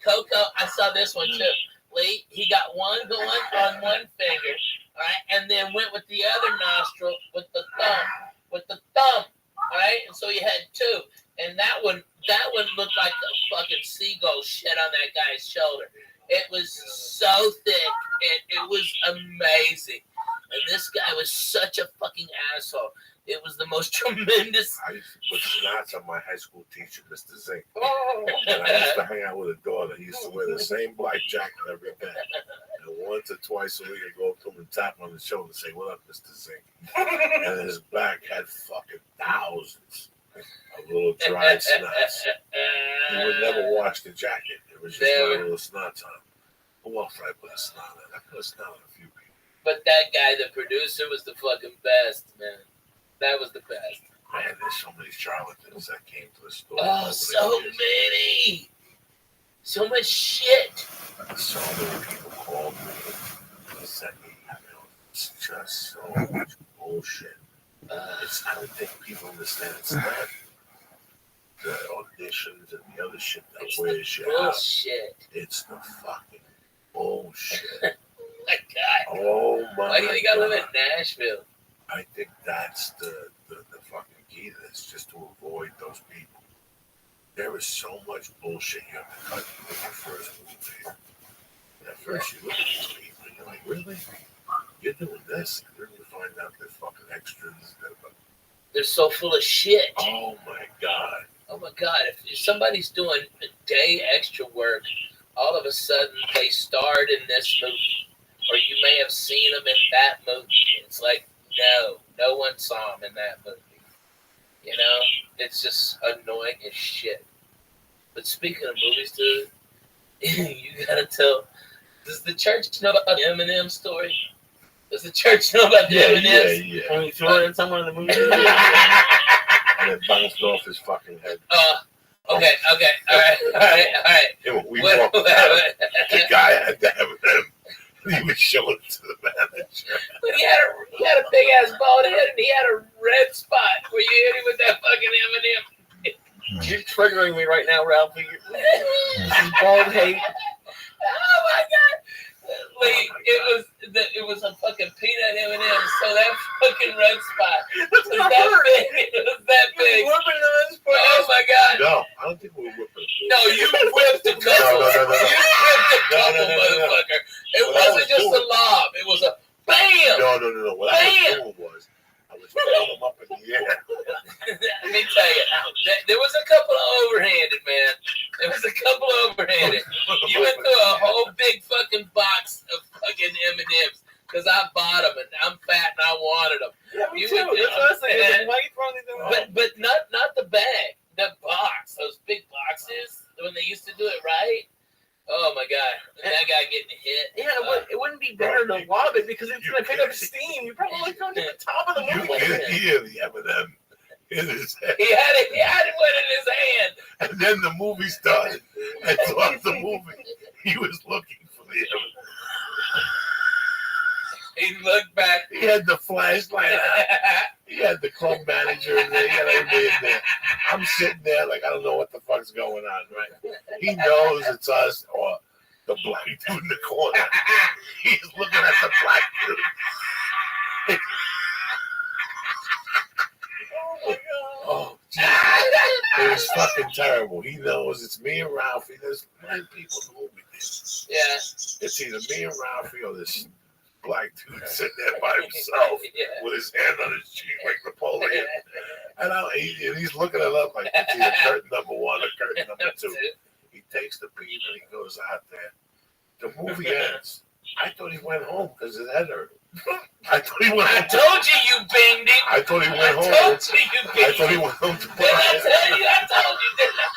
Coco, I saw this one too. Lee, he got one going on one finger, all right, and then went with the other nostril with the thumb, all right, and so he had two, and that one looked like a fucking seagull shit on that guy's shoulder. It was so thick, and it was amazing. And this guy was such a fucking asshole. It was the most tremendous. I used to put snots on my high school teacher, Mr. Zink. Oh. And I used to hang out with a daughter. He used to wear the same black jacket every day. And once or twice a week, I'd go up to him and tap him on the shoulder and say, "What up, Mr. Zink?" And his back had fucking thousands of little dried snots. He would never wash the jacket. It was just my little snots on him. Who else did I put a snot on? I put a snot on a few people. But that guy, the producer, was the fucking best, man. That was the best. Man, there's so many charlatans that came to the store. Oh, so many. So much shit. So many people called me and said, it's just so much bullshit. I don't think people understand it's not the auditions and the other shit that wears you out. Bullshit. It's the fucking bullshit. My God. Oh my God. Why do you think I live in Nashville? I think that's the fucking key to this, just to avoid those people. There is so much bullshit you have to cut with your first movie. At first you look at these people and you're like, really? You're doing this? And then you find out they're fucking extras. They're so full of shit. Oh my God. Oh my God. If somebody's doing a day extra work, all of a sudden they starred in this movie. Or you may have seen them in that movie. It's like, no one saw him in that movie. You know, it's just annoying as shit. But speaking of movies, dude, you gotta tell. Does the church know about the Eminem story? Does the church know about the Eminem? Yeah. When he threw it in someone in the movie. And it bounced off his fucking head. Okay. All right. Yeah, we walked out. The guy had to have him. He was showing it to the manager. But he had a big ass bald head and he had a red spot where you hit him with that fucking Eminem. You're triggering me right now, Ralphie. Bald hate. Oh my God. Lee, it was a fucking peanut M&M, so that fucking red spot was that big. It was that big. Oh my God. No, I don't think we were whipping. No, you whipped a couple. No. You whipped a couple, motherfucker. It wasn't just a lob. It was a bam. No. What I was doing was I was throwing them up in the air. Let me tell you, there was a couple of overhanded, man. There was a couple of overhanded. You went through a whole big fucking box of fucking M&Ms because I bought them and I'm fat and I wanted them. Yeah, me you too. That's what I said. Why are you throwing these? But not the bag, the box. Those big boxes when they used to do it right. Oh my God! And that guy getting hit. Yeah, it wouldn't be better to lob it because it's going to pick up steam. You probably throw it to the top of the movie. You can hear the M&M in his head. He had it one in his hand. And then the movie started. And throughout the movie, he was looking for the M&M. He looked back. He had the flashlight out. He had the club manager in there. He had everybody in there. I'm sitting there like I don't know what the fuck's going on, right? He knows it's us or the black dude in the corner. He's looking at the black dude. Oh my God. Oh, Jesus. It was fucking terrible. He knows it's me and Ralphie. There's 9 people in the movie. Yeah. It's either me and Ralphie or this black dude sitting there by himself with his hand on his cheek like Napoleon. And he's looking it up like it's either curtain number 1 or curtain number 2. He takes the beat and he goes out there. The movie ends. I thought he went home because his head hurt. I thought he went home. I told you banged him. I thought he went home. I told you banged I thought he went home to Did I tell you? I told you, didn't I?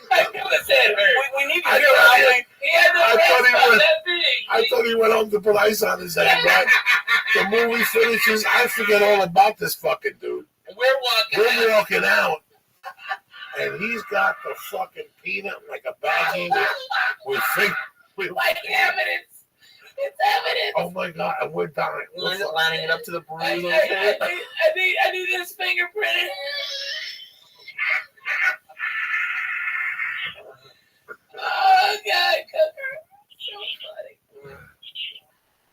I knew his head hurt. We need to I hear thought how he- they. He had no I rest thought he on went- that big. I thought he went home to put ice on his head, right? The movie finishes. I forget all about this fucking dude. We're walking out. And he's got the fucking peanut like a baggie with Like evidence. It's evidence. Oh my god, and we're dying. Is it lining it up to the bruise on his I head? need his fingerprint. Oh God, Cooker. So funny.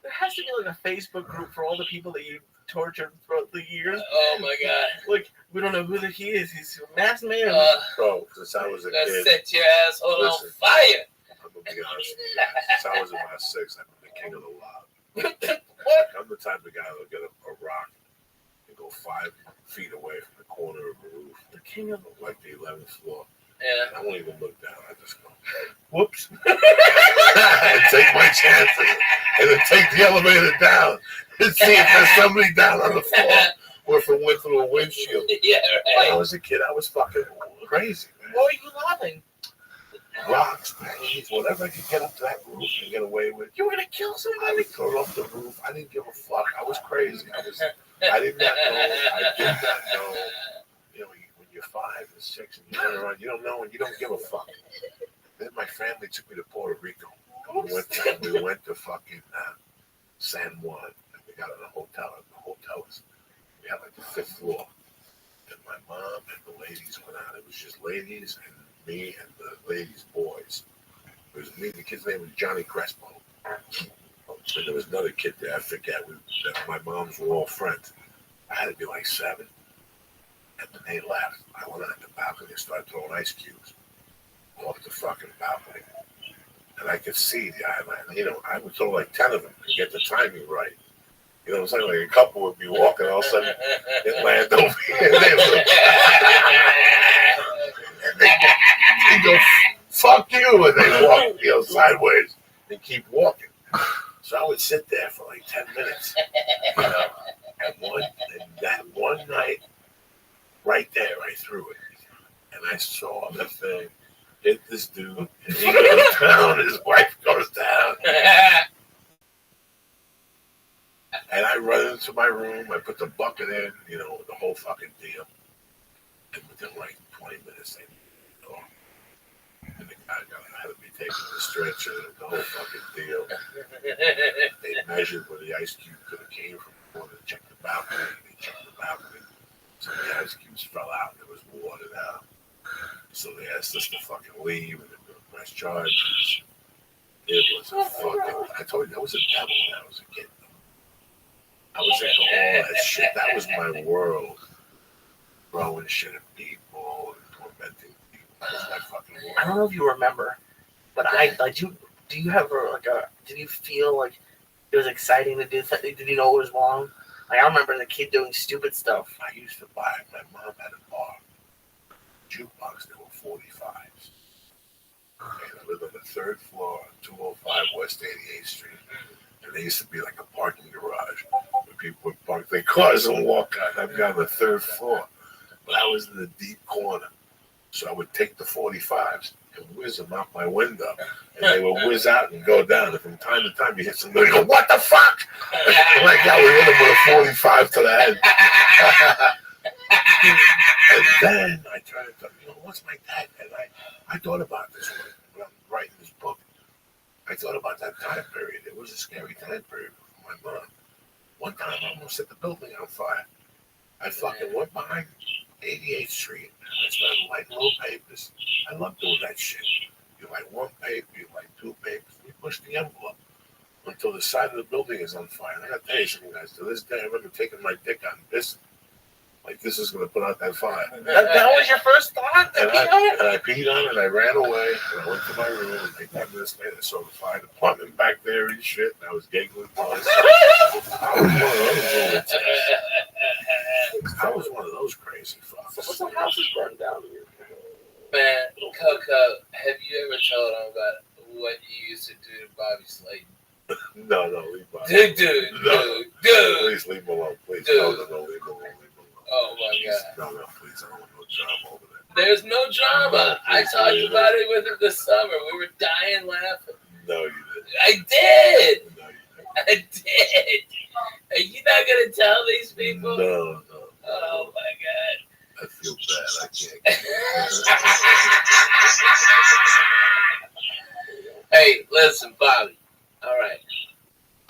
There has to be like a Facebook group for all the people that you tortured throughout the years. Oh my God. Like, we don't know who he is. He's a masked man. Bro, since I was a Gonna kid. set your asshole Listen, on fire. I'm gonna be honest with you. Since I was about 6, I've been the king of the lob. I'm the type of guy that'll get a rock and go 5 feet away from the corner of the roof. The king of like the 11th floor. Yeah. I won't even look down. I just go, whoops. And take my chances. And then take the elevator down and see if there's somebody down on the floor or if it went through a windshield. Yeah, When I right. was a kid, I was fucking crazy, man. Why are you laughing? Rocks, pains, whatever I could get up to that roof and get away with. You were gonna kill I somebody? would throw it off the roof. I didn't give a fuck. I was crazy. I did not know. I did not know. You know, when you're 5 and 6 and you run around, you don't know and you don't give a fuck. Then my family took me to Puerto Rico. And we went to fucking San Juan. And we got in a hotel. And the hotel was, we had like the 5th floor. And my mom and the ladies went out. It was just ladies and me and the ladies' boys. It was me. The kid's name was Johnny Crespo. And there was another kid there. I forget. My moms were all friends. I had to be like 7. And when they left, I went out the balcony and started throwing ice cubes off the fucking balcony. And I could see the island. You know, I would throw like 10 of them and get the timing right. You know what I'm saying? Like a couple would be walking, all of a sudden it land over here. And they go, fuck you. And they walk, sideways and keep walking. So I would sit there for like 10 minutes. You know, and that one night, right there, I threw it. And I saw the thing hit this dude. And he goes down, his wife goes down. And I run into my room, I put the bucket in, you know, the whole fucking deal. And within like 20 minutes, they go. And the guy had to be taken to the stretcher, the whole fucking deal. They measured where the ice cube could have came from. They checked the balcony, So the ice cubes fell out, there was water out. So they asked us to fucking leave and they press charges. It was a fucking, I told you, that was a devil when I was a kid. I was into all that shit. That was my world. Throwing shit at people and tormenting people. That was my fucking world. I don't know if you remember, but do you have did you feel like it was exciting to do something? Did you know it was wrong? Like, I remember the kid doing stupid stuff. I used to buy, my mom had a bar, jukebox, there were 45s. And I lived on the 3rd floor, 205 West 88th Street. And there used to be like a parking garage where people would park their cars and walk out. I've got on the 3rd floor. But I was in the deep corner. So I would take the 45s and whiz them out my window. And they would whiz out and go down. And from time to time you hit somebody and go, what the fuck? Like that, we hit them with a 45 to the head. And then I tried to think, what's my dad? And I thought about this when I'm writing this book. I thought about that time period. It was a scary time period for my mom. One time I almost set the building on fire. I fucking went behind 88th Street and I started lighting little papers. I love doing that shit. You light one paper, you light 2 papers, you push the envelope until the side of the building is on fire. And I gotta tell you something, guys. To this day, I remember taking my dick out and pissing Like this is going to put out that fire. That was your first thought? And I peed on it, and I ran away, and I went to my room, and like 10 minutes later, I saw the fire department back there and shit, and I was giggling. I was one of those crazy fuckers. What's the house is burned down here? Man, Coco, have you ever told him about what you used to do to Bobby Slayton? No, leave Bobby. Dude. Please leave him alone. Please, no, leave him alone. Oh my God. No, please, I don't want no drama over there. There's no drama. I talked about it with him this summer. We were dying laughing. No, you didn't. I did. No, you didn't. I did. Are you not gonna tell these people? No. Oh my God. I feel bad. I can't. Hey, listen, Bobby. All right.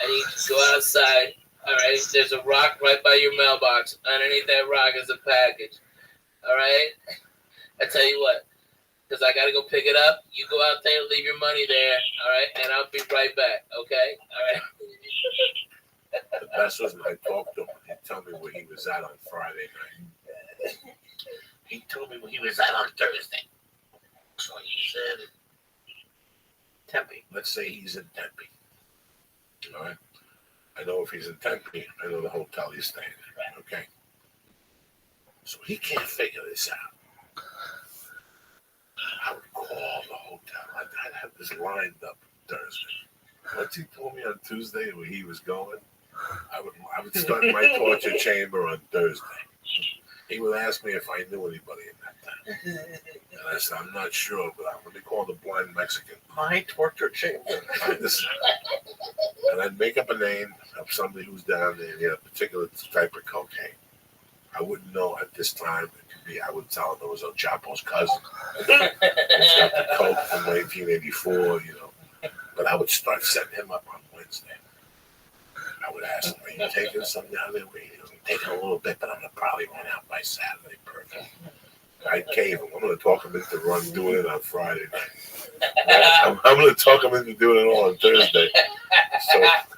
I need you to go outside. All right. There's a rock right by your mailbox. Underneath that rock is a package. All right. I tell you what, because I got to go pick it up. You go out there, leave your money there. All right. And I'll be right back. Okay. All right. The best was when I talked to him. He'd tell me where he was at on Friday night. He told me where he was at on Thursday. So he's in Tempe. Let's say he's in Tempe. All right. I know if he's in Tempe, I know the hotel he's staying in. Okay. So he can't figure this out. I would call the hotel. I'd have this lined up Thursday. Once he told me on Tuesday where he was going, I would start my torture chamber on Thursday. He would ask me if I knew anybody in that town. And I said, I'm not sure, but let me call the blind Mexican. My torture chamber. And I'd make up a name of somebody who's down there and he had a particular type of cocaine. I wouldn't know at this time. It could be, I would tell him it was El Chapo's cousin. He's got the coke from 1984, you know. But I would start setting him up on Wednesday. I would ask him, are you taking something down there? I'm taking a little bit, but I'm going to probably run out by Saturday. Perfect. I'd cave him. I'm going to talk him into doing it on Friday night. I'm going to talk him into doing it all on Thursday.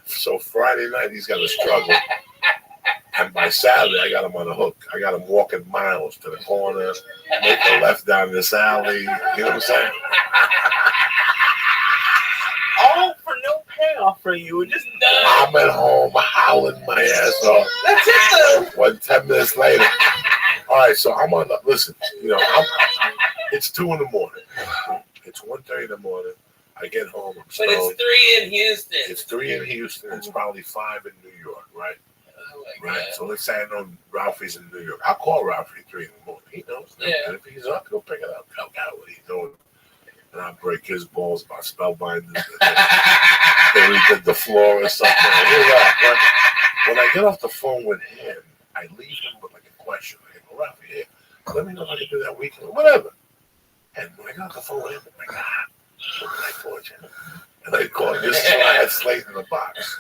So Friday night, he's got to struggle. And by Saturday, I got him on a hook. I got him walking miles to the corner, make a left down this alley. You know what I'm saying? All for no payoff for you. Just I'm at home howling my ass off. That's it. 10 minutes later. All right, so I'm on the, listen, you know, it's 2 in the morning. It's 1:30 in the morning. I get home, I'm stoned. But it's 3 in Houston. It's 3 in Houston. It's probably 5 in New York, right? Oh my right. God. So let's say I know Ralphie's in New York. I'll call Ralphie at 3 in the morning. He knows. Yeah. And if he's up, he'll pick it up. Tell God what he's doing. And I'll break his balls about spellbinding. Then we did the floor or something. When I get off the phone with him, I leave him with like a question. I go, Ralphie, here, let me know how you do that weekend, whatever. And when I got off the phone with him, I'm like, what can I torture? And I call him. This is when I had Slate in the box.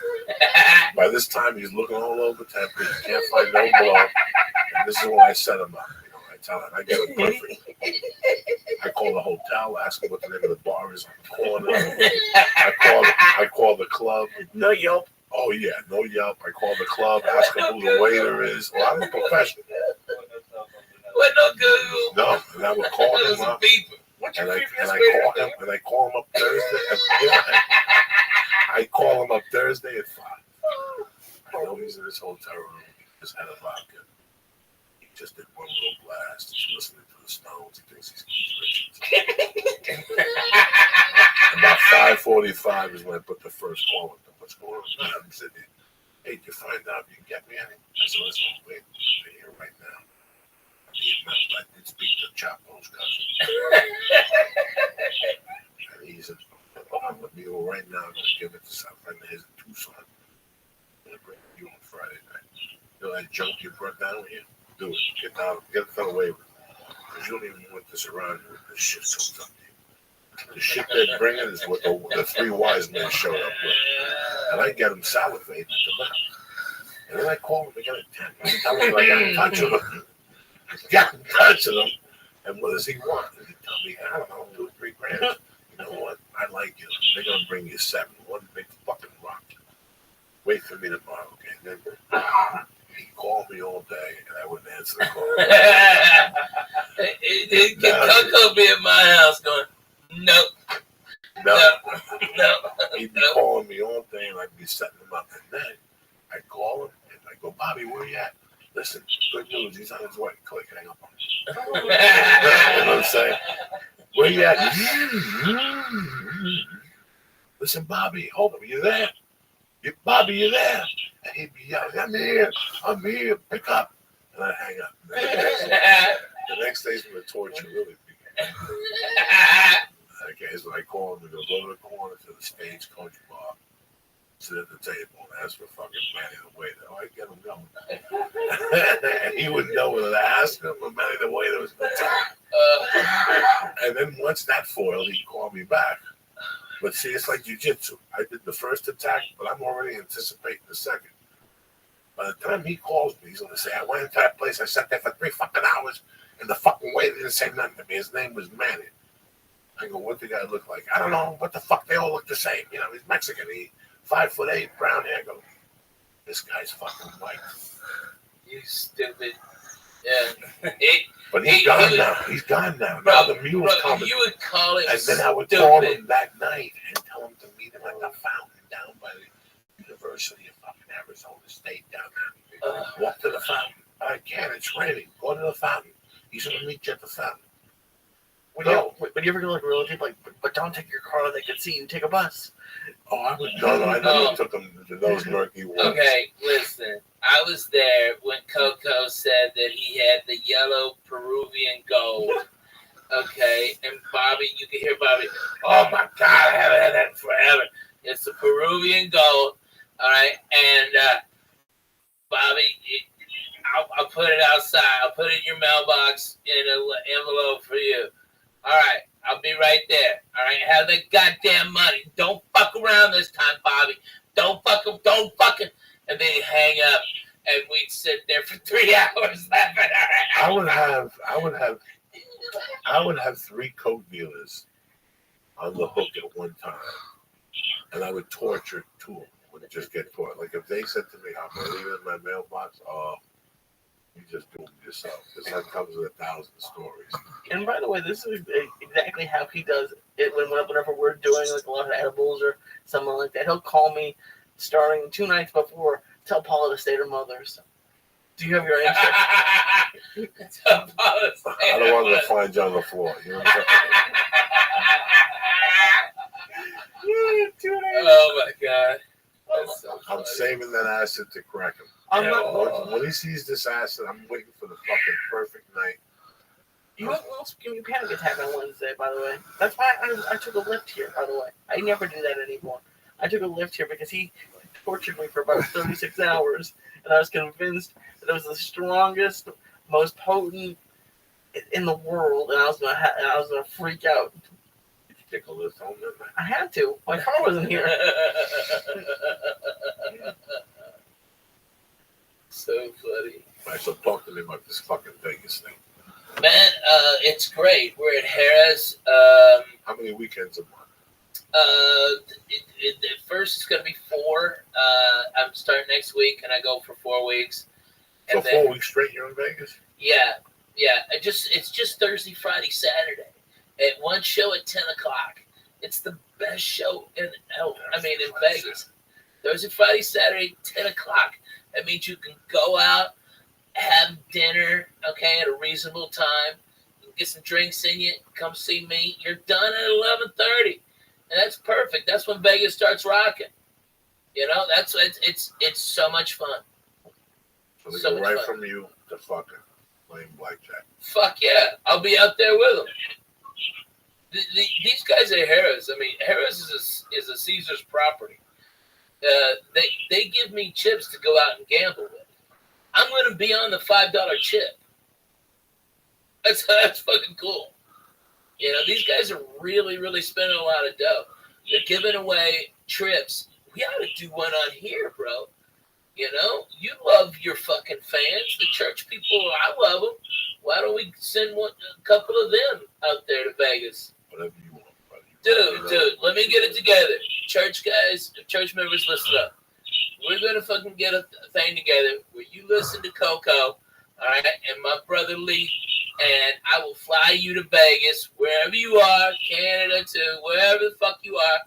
By this time, he's looking all over Tempe. He can't find no blow. And this is when I set him up. You know, I tell him, I get him perfect. I call the hotel, ask him what the name of the bar is on the corner. I call the club. No Yelp. Oh, yeah, no Yelp. I call the club, ask him who the waiter is. Well, I'm a professional. What, no Google? No, and I would call him up. And I call him up Thursday. I call him up Thursday at 5. I know he's in his hotel room. He just had a vodka. He just did one little blast. He's listening to the Stones. He thinks he's rich. About 5:45 is when I put the first call with him. What's going on? I'm sitting there. Hey, did you find out if you can get me any? I said, listen, wait, stay here right now. I did speak to Chapo's cousin. And he said, I'm going to be over right now. I'm going to give it to some friend of his in Tucson. I'm going to bring you on Friday night. You know that junk you brought down here? Do it. Get down. Get it done away with. Because you don't even want this around you. This shit comes up to you. The shit they're bringing is what the 3 wise men showed up with. And I get them salivating at the mouth. And then I call them again at 10. I tell them I got in touch with them. Got in touch with him, and what does he want? And he tell me, I don't know, 2 or 3 grand. You know what? I like you. They're gonna bring you 7. One big fucking rock. Wait for me tomorrow, okay? And then he called me me all day, and I wouldn't answer the call. Can Coco be at my house going, nope. No. No. He'd be calling me all day, and I'd be setting him up. And then I'd call him, and I'd go, Bobby, where you at? Listen, good news. He's on his way. Click, hang up on him. You know what I'm saying? Where you at? Listen, Bobby, hold on. You there? Bobby, you there? And he'd be yelling, I'm here, pick up. And I'd hang up. The next day's when the torture really began. Okay, so I call him, we go to the corner to the Stagecoach bar, sit at the table, and ask for fucking Manny the waiter. Oh, I get him going. And he wouldn't know whether to ask him, but Manny the waiter was going to And then once that foiled, he'd call me back. But see, it's like jiu-jitsu. I did the first attack, but I'm already anticipating the second. By the time he calls me, he's going to say, I went into that place, I sat there for 3 fucking hours, and the fucking waiter didn't say nothing to me. His name was Manny. I go, what the guy look like? I don't know. What the fuck? They all look the same. You know, he's Mexican. He 5'8", brown hair. I go, this guy's fucking white. You stupid. Yeah. But he's gone now. He's gone now. Now the mule's coming. You would call him And then I would stupid. call him that night and tell him to meet him at the fountain down by the University of fucking Arizona State down there. Walk to the fountain. I can't. It's raining. Go to the fountain. He's going to meet you at the fountain. When you ever go like real deep, like, but don't take your car, they can see you, take a bus. Oh, I would no, I never took him to those murky waters. Okay, listen. I was there when Coco said that he had the yellow Peruvian gold. Okay, and Bobby, you can hear Bobby, oh my God, I haven't had that forever. It's the Peruvian gold, all right? And Bobby, I'll put it outside. I'll put it in your mailbox in an envelope for you. All right, I'll be right there. All right, have that goddamn money. Don't fuck around this time, Bobby. Don't fucking. And then he'd hang up, and we'd sit there for 3 hours laughing. I would have 3 coke dealers on the hook at one time, and I would torture 2 of them. Would just get caught. Like if they said to me, "I'm gonna leave it in my mailbox," you just do it yourself. Because that comes with 1,000 stories. And by the way, this is exactly how he does it whenever we're doing like a lot of edibles or something like that. He'll call me starting 2 nights before, tell Paula to stay to mother's. Do you have your answer? I don't want to find you on the floor. You know what I'm saying? Oh my God. So I'm saving that acid to crack him. When he sees this acid, I'm waiting for the fucking perfect night. You almost gave me a panic attack on Wednesday, by the way. That's why I took a lift here, by the way. I never do that anymore. I took a lift here because he tortured me for about 36 hours, and I was convinced that it was the strongest, most potent in the world, and I was gonna freak out. Did you take a lift home that night? I had to. My car wasn't here. So funny. All right, so talk to me about this fucking Vegas thing. Man, it's great. We're at Harrah's. How many weekends a month? The first is going to be 4. I'm starting next week, and I go for 4 weeks. So and 4 weeks straight you're in Vegas? Yeah. It's just Thursday, Friday, Saturday. At one show at 10 o'clock. It's the best show in Vegas. Thursday, Friday, Saturday, 10 o'clock. That means you can go out, have dinner, okay, at a reasonable time. You can get some drinks in you. Come see me. You're done at 11:30, and that's perfect. That's when Vegas starts rocking. You know, it's so much fun. So they go right from you to fucking playing blackjack. Fuck yeah, I'll be out there with them. These guys at Harrah's. I mean, Harrah's is a Caesar's property. They give me chips to go out and gamble with. I'm going to be on the $5 chip. That's fucking cool. You know, these guys are really, really spending a lot of dough. They're giving away trips. We ought to do one on here, bro. You know, you love your fucking fans. The church people, I love them. Why don't we send a couple of them out there to Vegas? Whatever you want, buddy. Dude, let me get it together. Church guys, church members, listen up. we're gonna fucking get a thing together where you listen to Coco, all right, and my brother Lee, and I will fly you to Vegas, wherever you are, Canada too, wherever the fuck you are.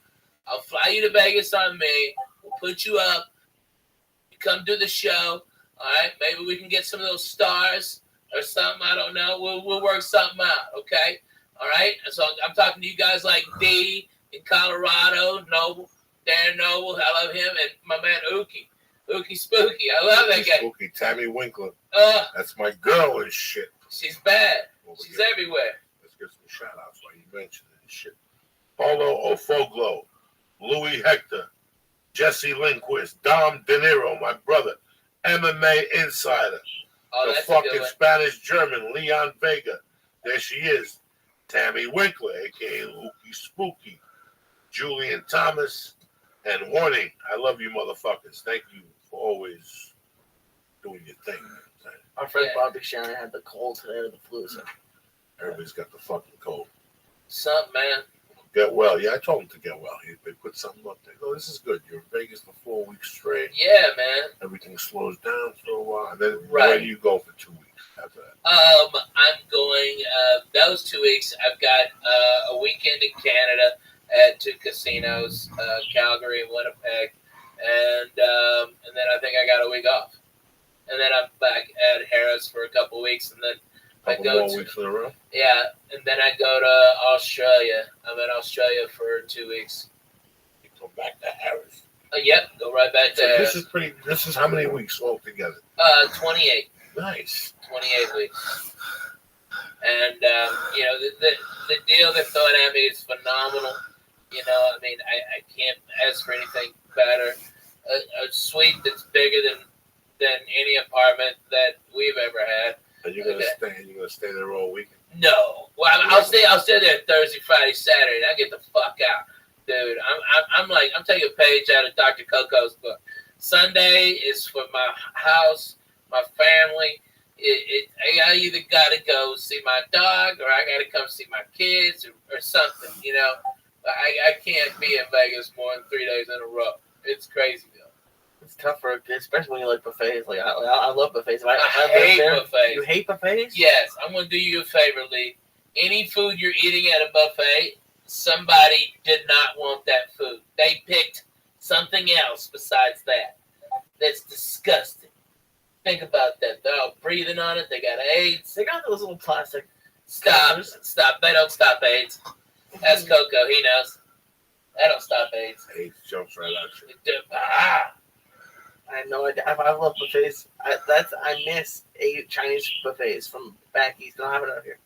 I'll fly you to Vegas on me. We'll put you up. You come do the show, all right? Maybe we can get some of those stars or something. I don't know. We'll work something out, okay? All right? And so I'm talking to you guys like D in Colorado, Noble, Darren Noble, I love him, and my man Ookie Spooky. I love that guy. Spooky, Tammy Winkler. That's my girl and shit. She's bad. She's everywhere. Let's get some shout outs while you mention it and shit. Paulo Ofoglo, Louis Hector, Jesse Lindquist, Dom De Niro, my brother, MMA Insider, the fucking Spanish German, Leon Vega. There she is. Tammy Winkler, aka Ookie Spooky, Julian Thomas, and Horny. I love you motherfuckers. Thank you for always doing your thing. Our friend Bobby Shannon had the cold today or the flu. So. Everybody's got the fucking cold. Something, man. Get well. Yeah, I told him to get well. They put something up there. No, this is good. You're in Vegas for 4 weeks straight. Yeah, man. Everything slows down for a while. And then where do you go for 2 weeks after that? I'm going, those 2 weeks, I've got a weekend in Canada at 2 casinos, Calgary and Winnipeg. And then I think I got a week off. And then I'm back at Harris for a couple weeks, and then I go more weeks in a row? Yeah, and then I go to Australia. I'm in Australia for 2 weeks. You come back to Harris. Yep, go right back to Harris. This is how many weeks altogether? 28. Nice. 28 weeks. And you know, the deal they're throwing at me is phenomenal. You know, I mean, I can't ask for anything better. A suite that's bigger than any apartment that we've ever had. Are you gonna stay? You gonna stay there all weekend? No. Well, I'll stay there Thursday, Friday, Saturday. I get the fuck out, dude. I'm taking a page out of Dr. Coco's book. Sunday is for my house, my family. I either gotta go see my dog or I gotta come see my kids or something. You know, I can't be in Vegas more than 3 days in a row. It's crazy, though. It's tougher, especially when you like buffets. Like I love buffets. I hate buffets. You hate buffets? Yes. I'm going to do you a favor, Lee. Any food you're eating at a buffet, somebody did not want that food. They picked something else besides that. That's disgusting. Think about that. They're all breathing on it. They got AIDS. They got those little plastic. Stop. They don't stop AIDS. That's Coco. He knows. That don't stop AIDS. AIDS jumps right out you. I have no idea. I love buffets. I miss Chinese buffets from back east. Don't have it out here.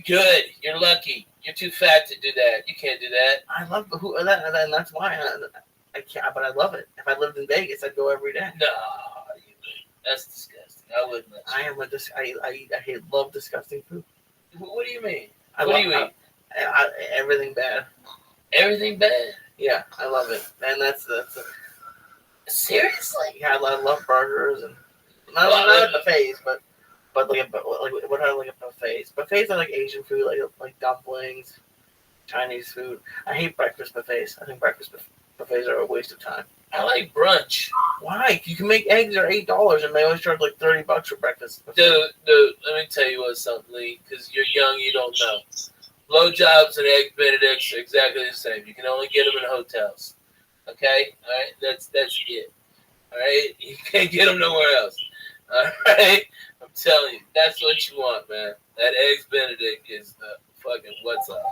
Good. You're lucky. You're too fat to do that. You can't do that. I love that, and that's why I can't. But I love it. If I lived in Vegas, I'd go every day. No, that's disgusting. I wouldn't. I am I love disgusting food. What do you mean? What do you eat? Everything bad. Everything bad? Yeah, I love it, and that's seriously. Yeah, I love burgers and not buffets, but what I like at buffets. Buffets are like Asian food, like dumplings, Chinese food. I hate breakfast buffets. I think breakfast buffets are a waste of time. I like brunch. Why? You can make eggs are $8, and they always charge like $30 for breakfast. Dude, let me tell you something, Lee, because you're young, you don't know. Blowjobs and egg benedicts are exactly the same. You can only get them in hotels. Okay? All right? That's it. All right? You can't get them nowhere else. All right? I'm telling you, that's what you want, man. That eggs benedict is the fucking what's up.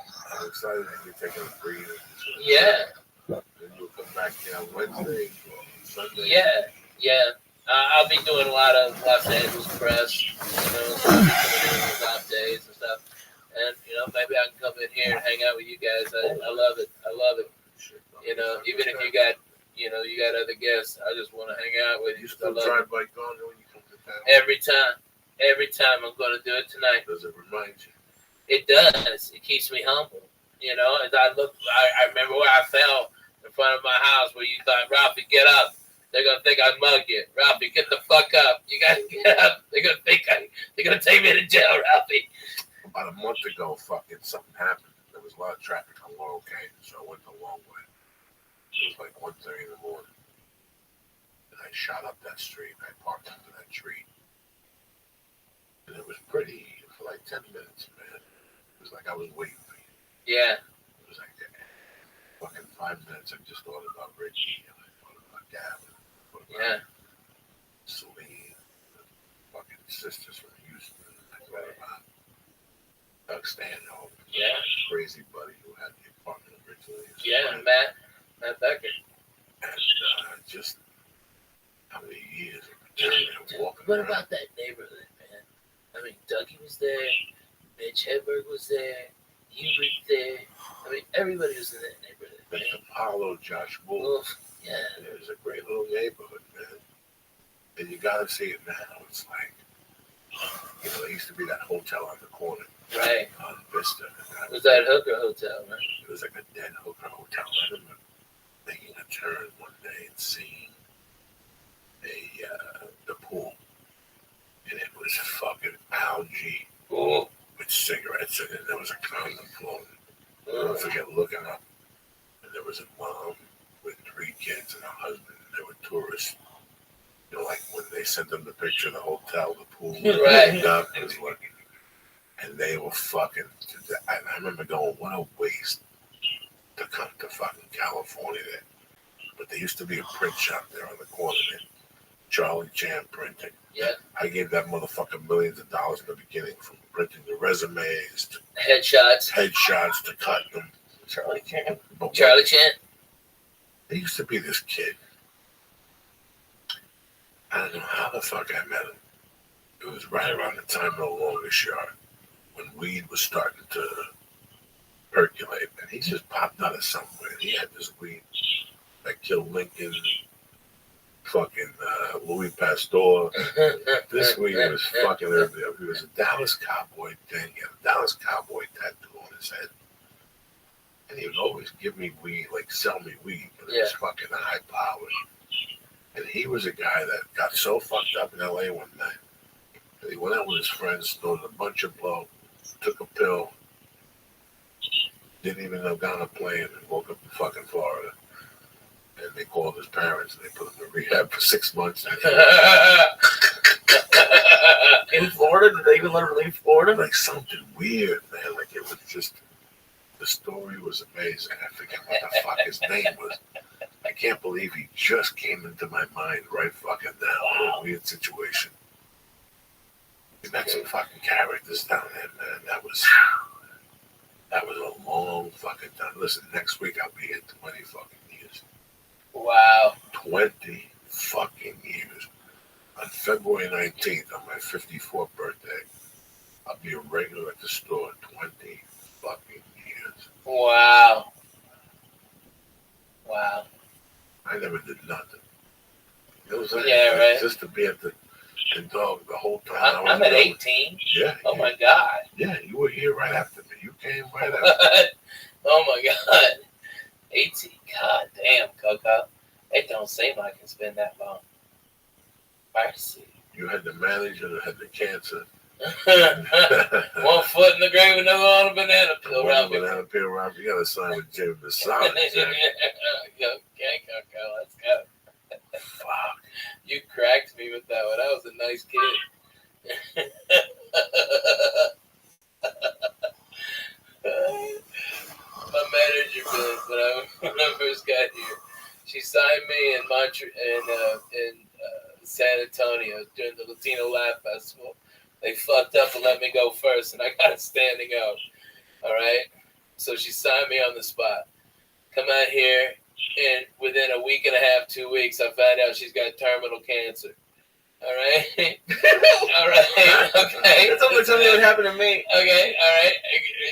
I'm excited that you're taking a breather. Yeah. Then you'll come back here on Wednesday or Sunday. Yeah. I'll be doing a lot of Los Angeles press, top days and stuff. And, maybe I can come in here and hang out with you guys. I love it. You know, even if you got, you got other guests, I just want to hang out with you. You still drive by Ghana when you come to town? Every time I'm going to do it tonight. Does it remind you? It does. It keeps me humble. As I remember where I fell in front of my house where you thought, Ralphie, get up. They're going to think I mugged you. Ralphie, get the fuck up. You got to get up. They're going to think they're going to take me to jail, Ralphie. About a month ago, something happened. There was a lot of traffic on Laurel Canyon, so I went the long way. It was like 1:30 in the morning. And I I shot up that street. I parked under that tree. And it was pretty for like 10 minutes, man. It was like I was waiting for you. Yeah. It was like fucking 5 minutes. I just thought about Ricky and I thought about Gavin. Yeah. Celine, the fucking sisters from Houston. I thought about Doug Stanhope. Yeah. Crazy buddy who had the apartment originally. Yeah, Matt Becker. And just how many years of walking What around. about that neighborhood, man? I mean, Dougie was there, Mitch Hedberg was there, you were there. I mean, everybody was in that neighborhood. That's Apollo, Josh Wolf. Yeah. It was a great little neighborhood, man. And you gotta see it now. It's like, you know, there used to be that hotel on the corner. Right. On Vista. Was that Hooker Hotel, man? It was like a dead Hooker hotel. I remember making a turn one day and seeing the pool. And it was fucking algae with cigarettes in it. There was a condom floating. I'll never forget looking up. And there was a mom with 3 kids and a husband. And they were tourists. You know, like when they sent them the picture of the hotel, the pool was Right. up. It was like, and they were fucking. I remember going, what a waste to come to fucking California there. But there used to be a print shop there on the corner there. Charlie Chan Printing. Yeah. I gave that motherfucker millions of dollars in the beginning, from printing the resumes to Headshots to cutting them. Charlie Chan. Charlie Chan. There used to be this kid. I don't know how the fuck I met him. It was right around the time of the longest yard, when weed was starting to percolate, and he just popped out of somewhere. He had this weed that killed Lincoln, fucking Louis Pasteur. This weed was fucking everything. He was a Dallas Cowboy thing. He had a Dallas Cowboy tattoo on his head. And he would always give me weed, like sell me weed, but it was fucking high powered. And he was a guy that got so fucked up in LA one night that he went out with his friends, snorted a bunch of blow, took a pill, didn't even know got on a plane, and woke up in fucking Florida. And they called his parents and they put him in rehab for 6 months. In Florida? Did they even let him leave Florida? Like something weird, man. Like it was just, the story was amazing. I forget what the fuck his name was. I can't believe he just came into my mind right fucking now. What a weird situation. We met some fucking characters down there, man. That was a long fucking time. Listen, next week I'll be here 20 fucking years. Wow. 20 fucking years. On February 19th, on my 54th birthday, I'll be a regular at the store 20 fucking years. Wow. Wow. I never did nothing. It was like, right. Just to be at the dog the whole time. I'm at 18. Yeah. Oh my God. Yeah, you were here right after me. You came right after. Oh my God. 18. God damn, Coco. It don't seem like it's been that long. Mercy. You had the manager that had the cancer. 1 foot in the grave and another on a banana peel around me. Banana peel around. You got to sign with Jimmy Masada. Okay, Coco, let's go. Fuck. You cracked me with that one. I was a nice kid. My manager, when I first got here, she signed me in San Antonio during the Latino Laugh Festival. They fucked up and let me go first, and I got a standing out. All right? So she signed me on the spot. Come out here, and within a week and a half, 2 weeks, I found out she's got terminal cancer. All right? All right? Okay. That's only something that happened to me. Okay, all right.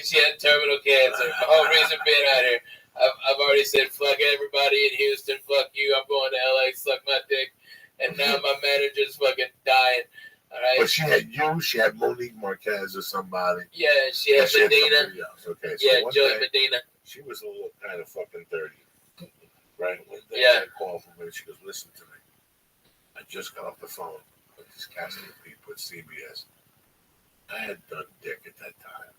She had terminal cancer. The whole reason being out here, I've already said, fuck everybody in Houston, fuck you, I'm going to LA, suck my dick. And now my manager's fucking dying. All right. But she had you, she had Monique Marquez or somebody. Yeah, she had Medina. Okay, so Yeah, one Joey day, Medina. she was a little kind of fucking 30. Right? One day Yeah. I called from her, she goes, listen to me. I just got off the phone with these casting people at CBS. I had done dick at that time.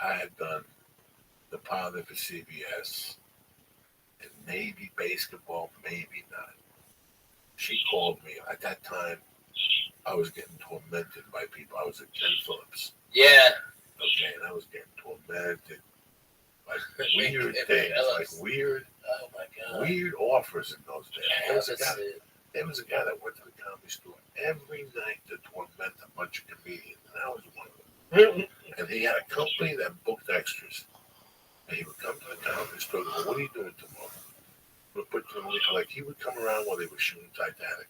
I had done the pilot for CBS and maybe basketball, maybe not. she called me. At that time, I was getting tormented by people. I was at Ken Phillips. Yeah. Okay, and I was getting tormented by weird things, like weird, oh my God, weird offers in those days. Yeah, there was a guy that went to the comedy store every night to torment a bunch of comedians, and I was one of them. And he had a company that booked extras. And he would come to the comedy store and go, "What are you doing tomorrow?" We'll put you in, like he would come around while they were shooting Titanic.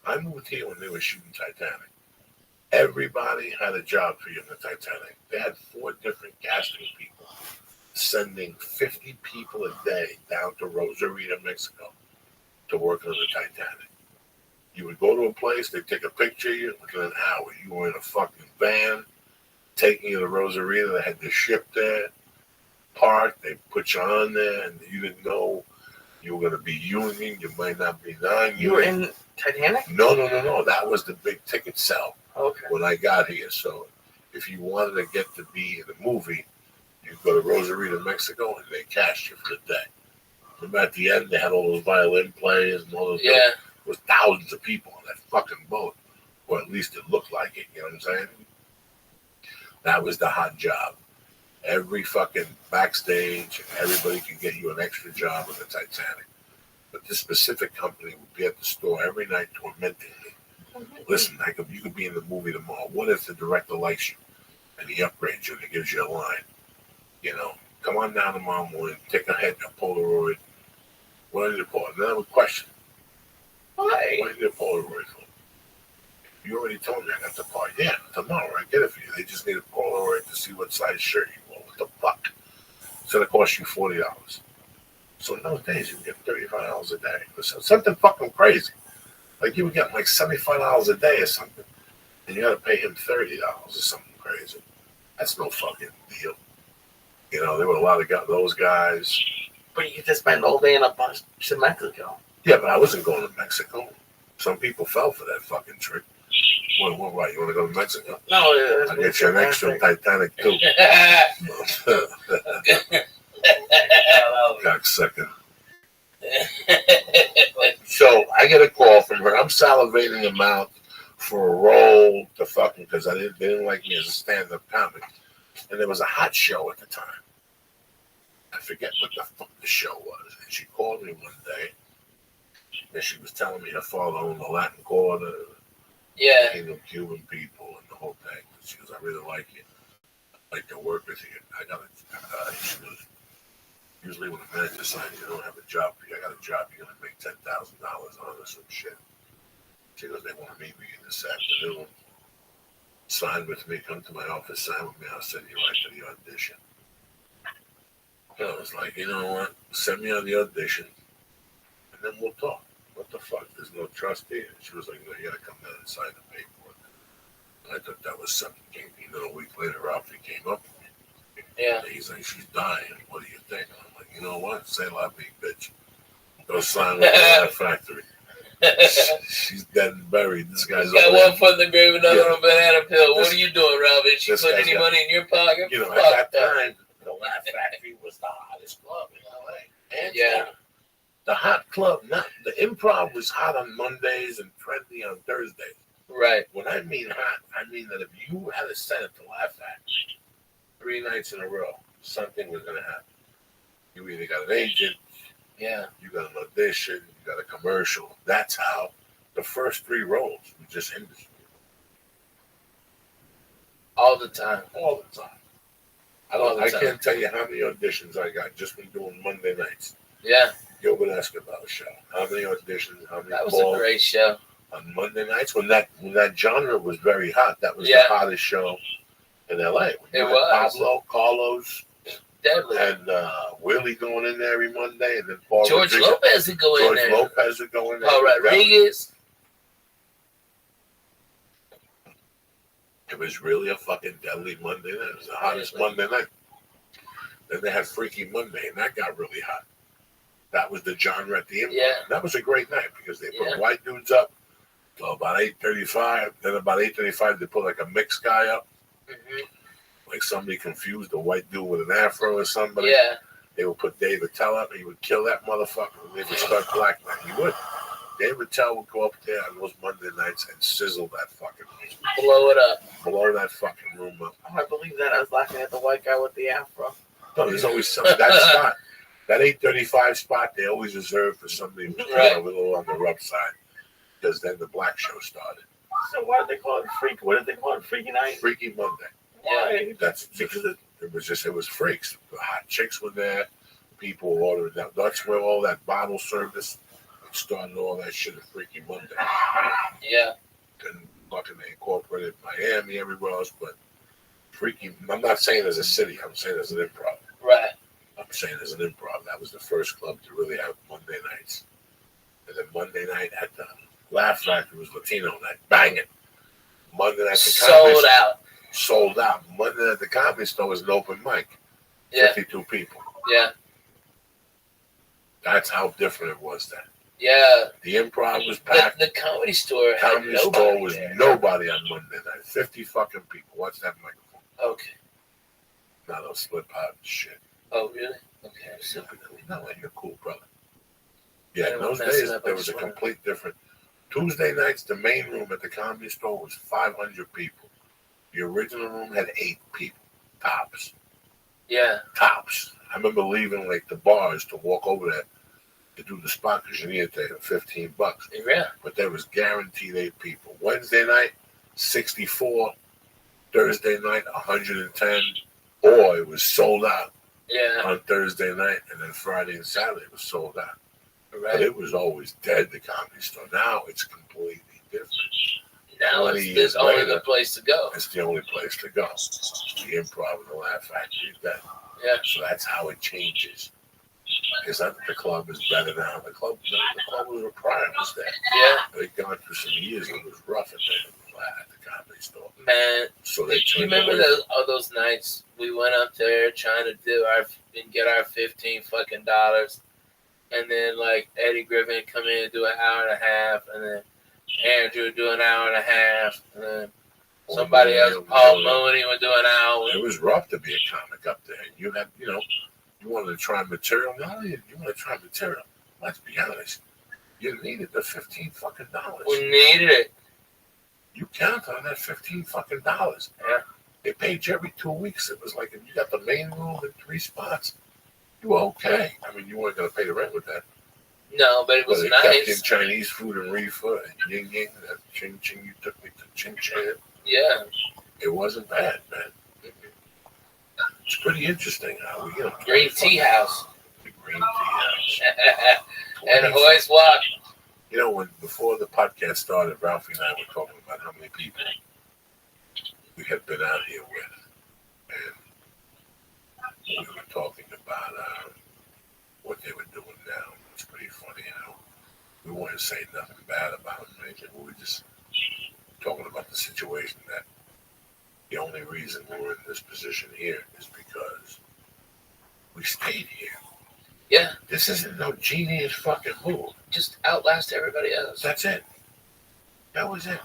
I moved here when they were shooting Titanic. Everybody had a job for you in the Titanic. They had 4 different casting people sending 50 people a day down to Rosarito, Mexico to work on the Titanic. You would go to a place, they'd take a picture of you, within an hour, you were in a fucking van, taking you to Rosarito. They had the ship there, parked, they put you on there, and you didn't know you were going to be union, you might not be non-union. You were in Titanic? No. That was the big ticket sell. Okay. When I got here. So if you wanted to get to be in the movie, you go to Rosarito, Mexico, and they cashed you for the day. Remember at the end, they had all those violin players and all those. Yeah. There was thousands of people on that fucking boat, or at least it looked like it. You know what I'm saying? That was the hot job. Every fucking backstage, everybody could get you an extra job on the Titanic. But this specific company would be at the store every night tormenting me. Listen, you could be in the movie tomorrow. What if the director likes you and he upgrades you and he gives you a line? You know, come on down tomorrow morning, take a Polaroid. What is it for? And then I would question. Why? What is it Polaroid for? You already told me I got the part. Yeah, tomorrow I get it for you. They just need a Polaroid to see what size shirt you want. What the fuck? It's going to cost you $40. So in those days, you would get $35 a day. Something fucking crazy. Like you would get like $75 a day or something. And you got to pay him $30 or something crazy. That's no fucking deal. You know, there were a lot of those guys. But you could just spend all day in a bus to Mexico. Yeah, but I wasn't going to Mexico. Some people fell for that fucking trick. What, right? You want to go to Mexico? No, I'll get you an extra Titanic too. Cocksucker. So I get a call from her. I'm salivating them out for a role to fucking because they didn't like me as a stand-up comic. And there was a hot show at the time. I forget what the fuck the show was. And she called me one day, and she was telling me her father owned the Latin Quarter. Yeah. He knew Cuban people and the whole thing. She goes, "I really like you. I'd like to work with you." I got a. She goes, "Usually when a manager signs, you don't have a job for you. I got a job. You're gonna make $10,000 on or some shit." She goes, "They want to meet with you this afternoon. Sign with me. Come to my office. Sign with me. I'll send you right to the audition." And I was like, "You know what? Send me on the audition, and then we'll talk." What the fuck? There's no trust here. She was like, "No, you gotta come down and sign the paperwork." And I thought that was something. You know, a week later, Ralphie came up with me. Yeah. And he's like, "She's dying. What do you think?" And I'm like, "You know what? Say la vie, bitch. Go sign with the Laugh Factory." She's dead and buried. This guy's got one foot in the grave, another on a banana peel. What are you doing, Ralphie? She put any money in your pocket? You know, at that time, the Laugh Factory was the hottest club in LA. And yeah. The hot club, not the Improv was hot on Mondays and trendy on Thursdays. Right. When I mean hot, I mean that if you had a set at the Laugh Factory 3 nights in a row, something was going to happen. You either got an agent, yeah, you got an audition, you got a commercial. That's how the first 3 roles were just industry. All the time. All the time. I can't tell you how many auditions I got just from doing Monday nights. Yeah. Gilbert Escobar show. How many auditions? How many? That was a great show. On Monday nights when that genre was very hot. That was the hottest show in LA. It was. Pablo, Carlos, deadly, and Willie going in there every Monday, and then George Lopez would go in there. George Lopez would go in there. Paul Rodriguez. It was really a fucking deadly Monday night. It was the hottest Monday night. Then they had Freaky Monday, and that got really hot. That was the genre at the end. Yeah. That was a great night because they put white dudes up till about 8:35. Then about 8:35, they put like a mixed guy up. Mm-hmm. Like somebody confused a white dude with an afro or somebody. Yeah. They would put Dave Attell up, and he would kill that motherfucker. And they would start blackmailing. He would. Dave Mattel would go up there on those Monday nights and sizzle that fucking room. Blow it up. Blow that fucking room up. I believe that. I was laughing at the white guy with the afro. No, there's always something. That spot, that 8:35 spot, they always reserved for somebody who's Right. a little on the rough side. Because then the black show started. So why did they call it Freak? What did they call it? Freaky Night? Freaky Monday. Why? That's because it was freaks. The hot chicks were there. People were ordering that. That's where all that bottle service started. All that shit at Freaky Monday. Yeah. And fucking they incorporated Miami, everywhere else, but Freaky. I'm not saying as a city. I'm saying as an improv. Right. I'm saying as an improv. That was the first club to really have Monday nights. And then Monday night at the Laugh Factory was Latino night. Banging. Monday night at the Sold out. Sold out. Monday night at the Comedy Store was an open mic. Yeah. 52 people. Yeah. That's how different it was then. Yeah. The improv was packed. The Comedy Store had Comedy Store was nobody on Monday night. 50 fucking people. Watch that microphone. Okay. Not no slip out and shit. Oh, really? Okay. Super cool. No, you're cool, brother. Yeah, in those days, there was a complete different. Tuesday nights, the main room at the Comedy Store was 500 people. The original room had 8 people. Tops. Yeah. Tops. I remember leaving like the bars to walk over there to do the spot because you needed to pay $15. Yeah. But there was guaranteed 8 people. Wednesday night, 64. Thursday night, 110. Or it was sold out. Yeah. On Thursday night, and then Friday and Saturday it was sold out. Right. But it was always dead, the Comedy Store. Now it's completely different. Now it's only the place to go. It's the only place to go. The Improv and the Laugh Factory is dead. Yeah. So that's how it changes. It's not that the club is better now. The club was a prior was there. Yeah. They'd gone through some years and it was rough at the Comedy Store. Man, so they you remember those nights we went up there trying to get our $15 fucking dollars, and then like Eddie Griffin come in and do an hour and a half, and then Andrew do an hour and a half, and then somebody else, Paul Mooney, would do an hour. It was rough to be a comic up there. You had, you wanted to try material. Not only you want to try material. Let's be honest. You needed the $15 fucking dollars. We needed it. You count on that $15 fucking dollars. Yeah. They paid you every 2 weeks. It was like if you got the main room and 3 spots, you were okay. I mean, you weren't going to pay the rent with that. No, but it was But nice. kept in Chinese food and reefer and ying ying, that ching ching. You took me to Ching Chan. Yeah. It wasn't bad, man. It's pretty interesting how we Green Tea House. The Green Tea House. And Hoy's Walk. You know, before the podcast started, Ralphie and I were talking about how many people we had been out here with, and we were talking about what they were doing now. It's pretty funny how we weren't saying nothing bad about them, anything. We were just talking about the situation that the only reason we're in this position here is because we stayed here. Yeah. This isn't no genius fucking move. Just outlast everybody else. That's it. That was it.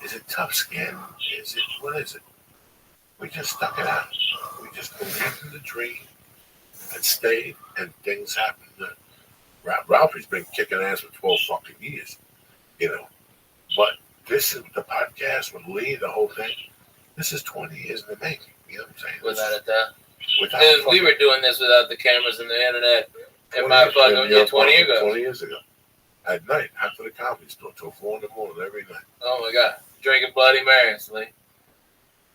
Is it tough skin? What is it? We just stuck it out. We just believed in the dream and stayed, and things happened. Ralphie's been kicking ass for 12 fucking years, But this is the podcast with Lee, the whole thing. This is 20 years in the making. You know what I'm saying? Without a doubt. Dude, we were doing this without the cameras and the internet. In my fucking 20 years ago. 20 years ago. At night, after the Comedy Store, till 4 in the morning every night. Oh my God. Drinking Bloody Marys, Lee.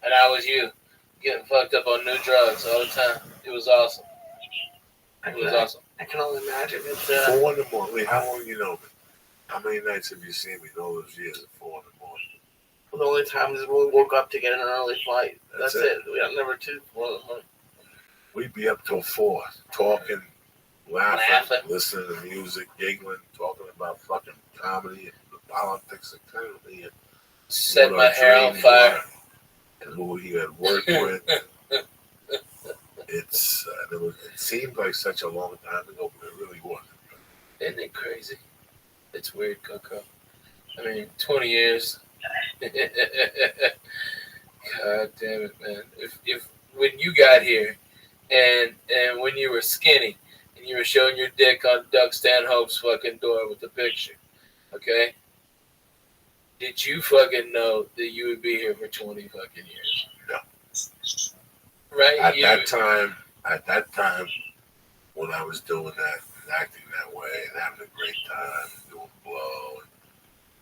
And I was you. Getting fucked up on new drugs all the time. It was awesome. It was awesome. I can only imagine. It's 4 in the morning. Lee, how long you know me? How many nights have you seen me in all those years at 4 in the morning? the only time is when we woke up to get an early flight. That's it. We got never 4 in the morning. We'd be up till 4, talking, laughing, listening to music, giggling, talking about fucking comedy and the politics and currently and set my hair on fire. And who he had worked with. It seemed like such a long time ago, but it really wasn't. Isn't it crazy? It's weird, Coco. I mean, 20 years. God damn it, man. If when you got here and when you were skinny, and you were showing your dick on Doug Stanhope's fucking door with the picture, okay? Did you fucking know that you would be here for 20 fucking years? No. Right? At that time, when I was doing that, and acting that way, and having a great time, doing blow,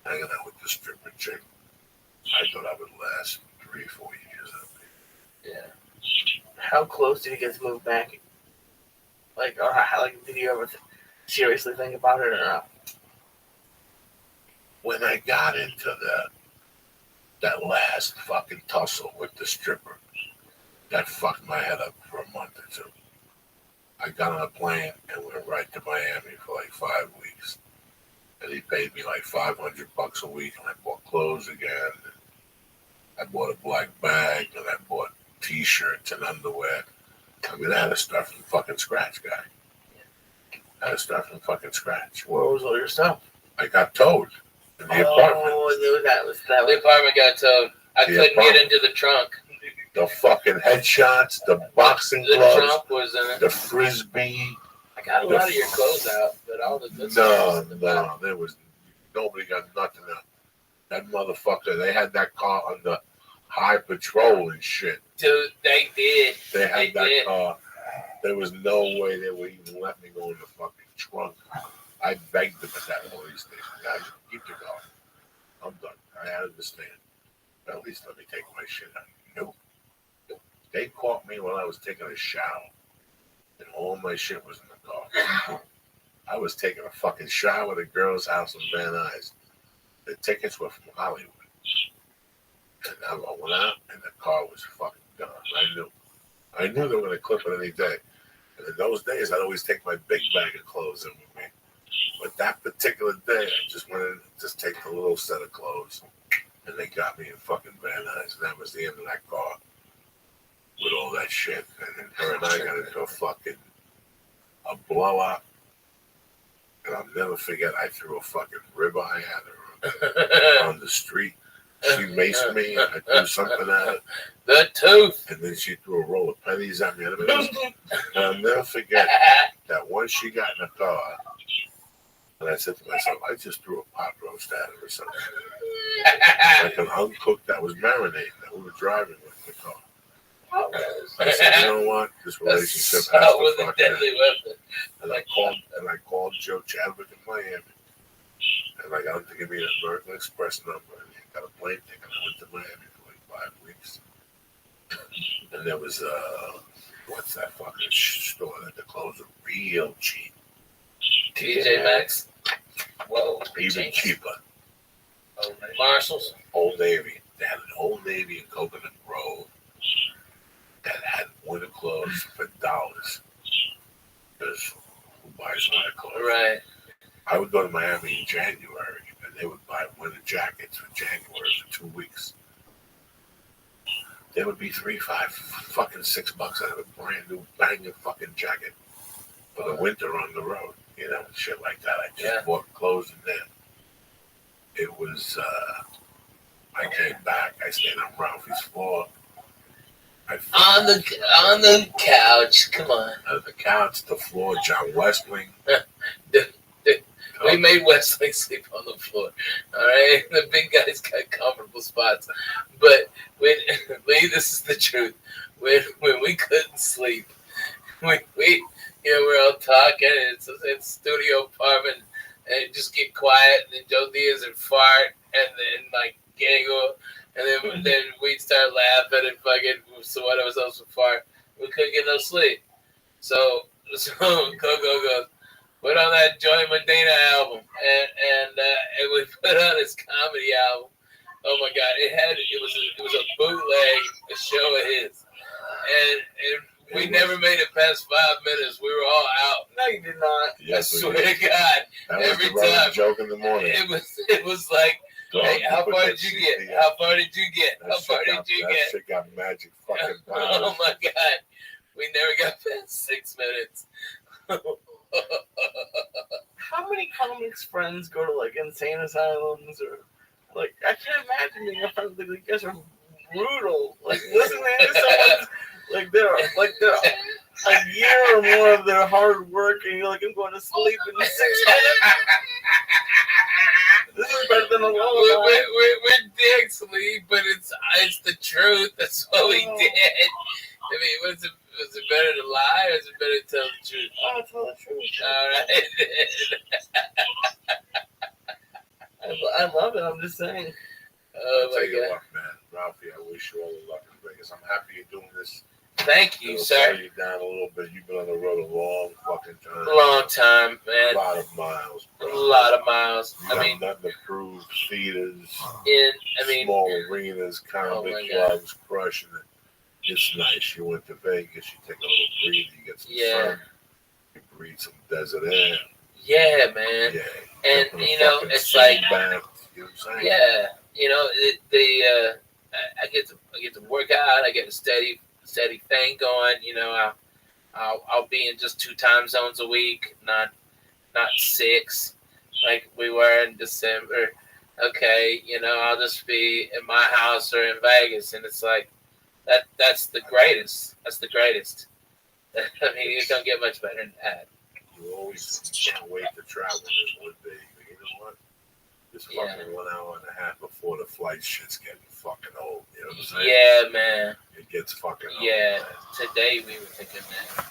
and hanging out with the stripper chick, I thought I would last 3-4 years up here. Yeah. How close did you get to move back? Like, or how, like, did you ever seriously think about it or not? When I got into that last fucking tussle with the stripper, that fucked my head up for a month or two. I got on a plane and went right to Miami for like 5 weeks. And he paid me like $500 a week, and I bought clothes again. I bought a black bag, and I bought T-shirts and underwear. I mean, I had to start from fucking scratch, guy. I had to start from fucking scratch. Where was all your stuff? I got towed in the apartment. Oh, that was The apartment got towed. I couldn't get into the trunk. The fucking headshots, the boxing The gloves, trunk was in it. the frisbee. I got a lot of your clothes out, but all the good No, stuff. there was nobody got nothing out. That motherfucker, they had that car under high patrol and shit. Dude, they did. They had They that did. car. There was no way they would even let me go in the fucking trunk. I begged them at that police station. Guys, keep your car. I'm done. I understand. But at least let me take my shit out. Nope. They caught me when I was taking a shower. And all my shit was in the car. I was taking a fucking shower at a girl's house in Van Nuys. The tickets were from Hollywood. And I went out, and the car was fucking done. I knew they were going to clip it any day. And in those days, I'd always take my big bag of clothes in with me. But that particular day, I just went in and just take the little set of clothes. And they got me in fucking Van Nuys. And that was the end of that car with all that shit. And then her and I got into a blowout. And I'll never forget, I threw a fucking ribeye at her on the street. She maced me, and I threw something at her. The tooth. And then she threw a roll of pennies at me. And I'll never forget that once she got in the car, and I said to myself, I just threw a pot roast at her or something. Like an uncooked that was marinated that we were driving with in the car. I said, you know what? This relationship has to fucking end. And I called Joe Chadwick in Miami. And I got him to give me an American Express number. And he got a plane ticket. And I went to Miami for like 5 weeks. And there was, what's that fucking store that the clothes are real cheap? TJ Maxx. Whoa. Even cheaper. Marshalls. Old Navy. They had an Old Navy in Coconut Grove that had winter clothes for dollars. Because who buys winter clothes? Right. I would go to Miami in January, and they would buy winter jackets for January for 2 weeks. They would be $3, $5, fucking $6 out of a brand new banging fucking jacket for the winter on the road. You know, shit like that. I just bought clothes in there. It was, I came back. I stayed on Ralphie's floor. On the couch. Come on. The couch, the floor, John Westling. We made Westling sleep on the floor. All right, the big guys got comfortable spots, but when Lee, this is the truth. When we couldn't sleep, we we're all talking. It's studio apartment, and just get quiet. And then Joe Diaz would fart, and then like giggle, and then we'd start laughing and fucking. So what else would fart? We couldn't get no sleep. So Coco goes, put on that Joey Medina album, and we put on his comedy album. Oh my God, it was a bootleg, a show of his, and we never made it past 5 minutes. We were all out. No, you did not. Yes, I swear to God, that every was the time. joke in the morning. It was like, hey, how far did you get? How far did you get? How far did you That get? shit got magic fucking powers. Oh my God, we never got past 6 minutes. How many comics friends go to like insane asylums or like I can't imagine being a friend with you guys are brutal. Like listening to someone's like they're a year or more of their hard work, and you're like, I'm going to sleep in 6 minutes. This is better than a lullaby. We're dick sleep, but it's the truth. That's what we did. I mean, was it better to lie or is it better to tell the truth? Oh, tell the truth. All right. I love it. I'm just saying. Oh I'll my tell you God. what, man. Ralphie, I wish you all the luck in Vegas. I'm happy you're doing this. Thank you, It'll sir. slow you down a little bit. You've been on the road a long fucking time. Long time, man. A lot of miles, bro. A lot of miles. You I got mean, nothing to prove. Theaters, small small arenas, comedy clubs, crushing it. It's nice. You went to Vegas. You take a little breathe. You get some sun. You breathe some desert air. Yeah, man. Yeah. And it's like, bath, you know what I'm saying? yeah, I get to work out. I get a steady thing going. I'll be in just 2 time zones a week, not 6 like we were in December. Okay, I'll just be in my house or in Vegas, and it's like that's the greatest. That's the greatest. I mean, you don't get much better than that. You always can't wait to travel this one day. You know what? This fucking 1 hour and a half before the flight shit's getting fucking old. You know what I'm saying? Yeah, man. It gets fucking old. Yeah. Today we were thinking that.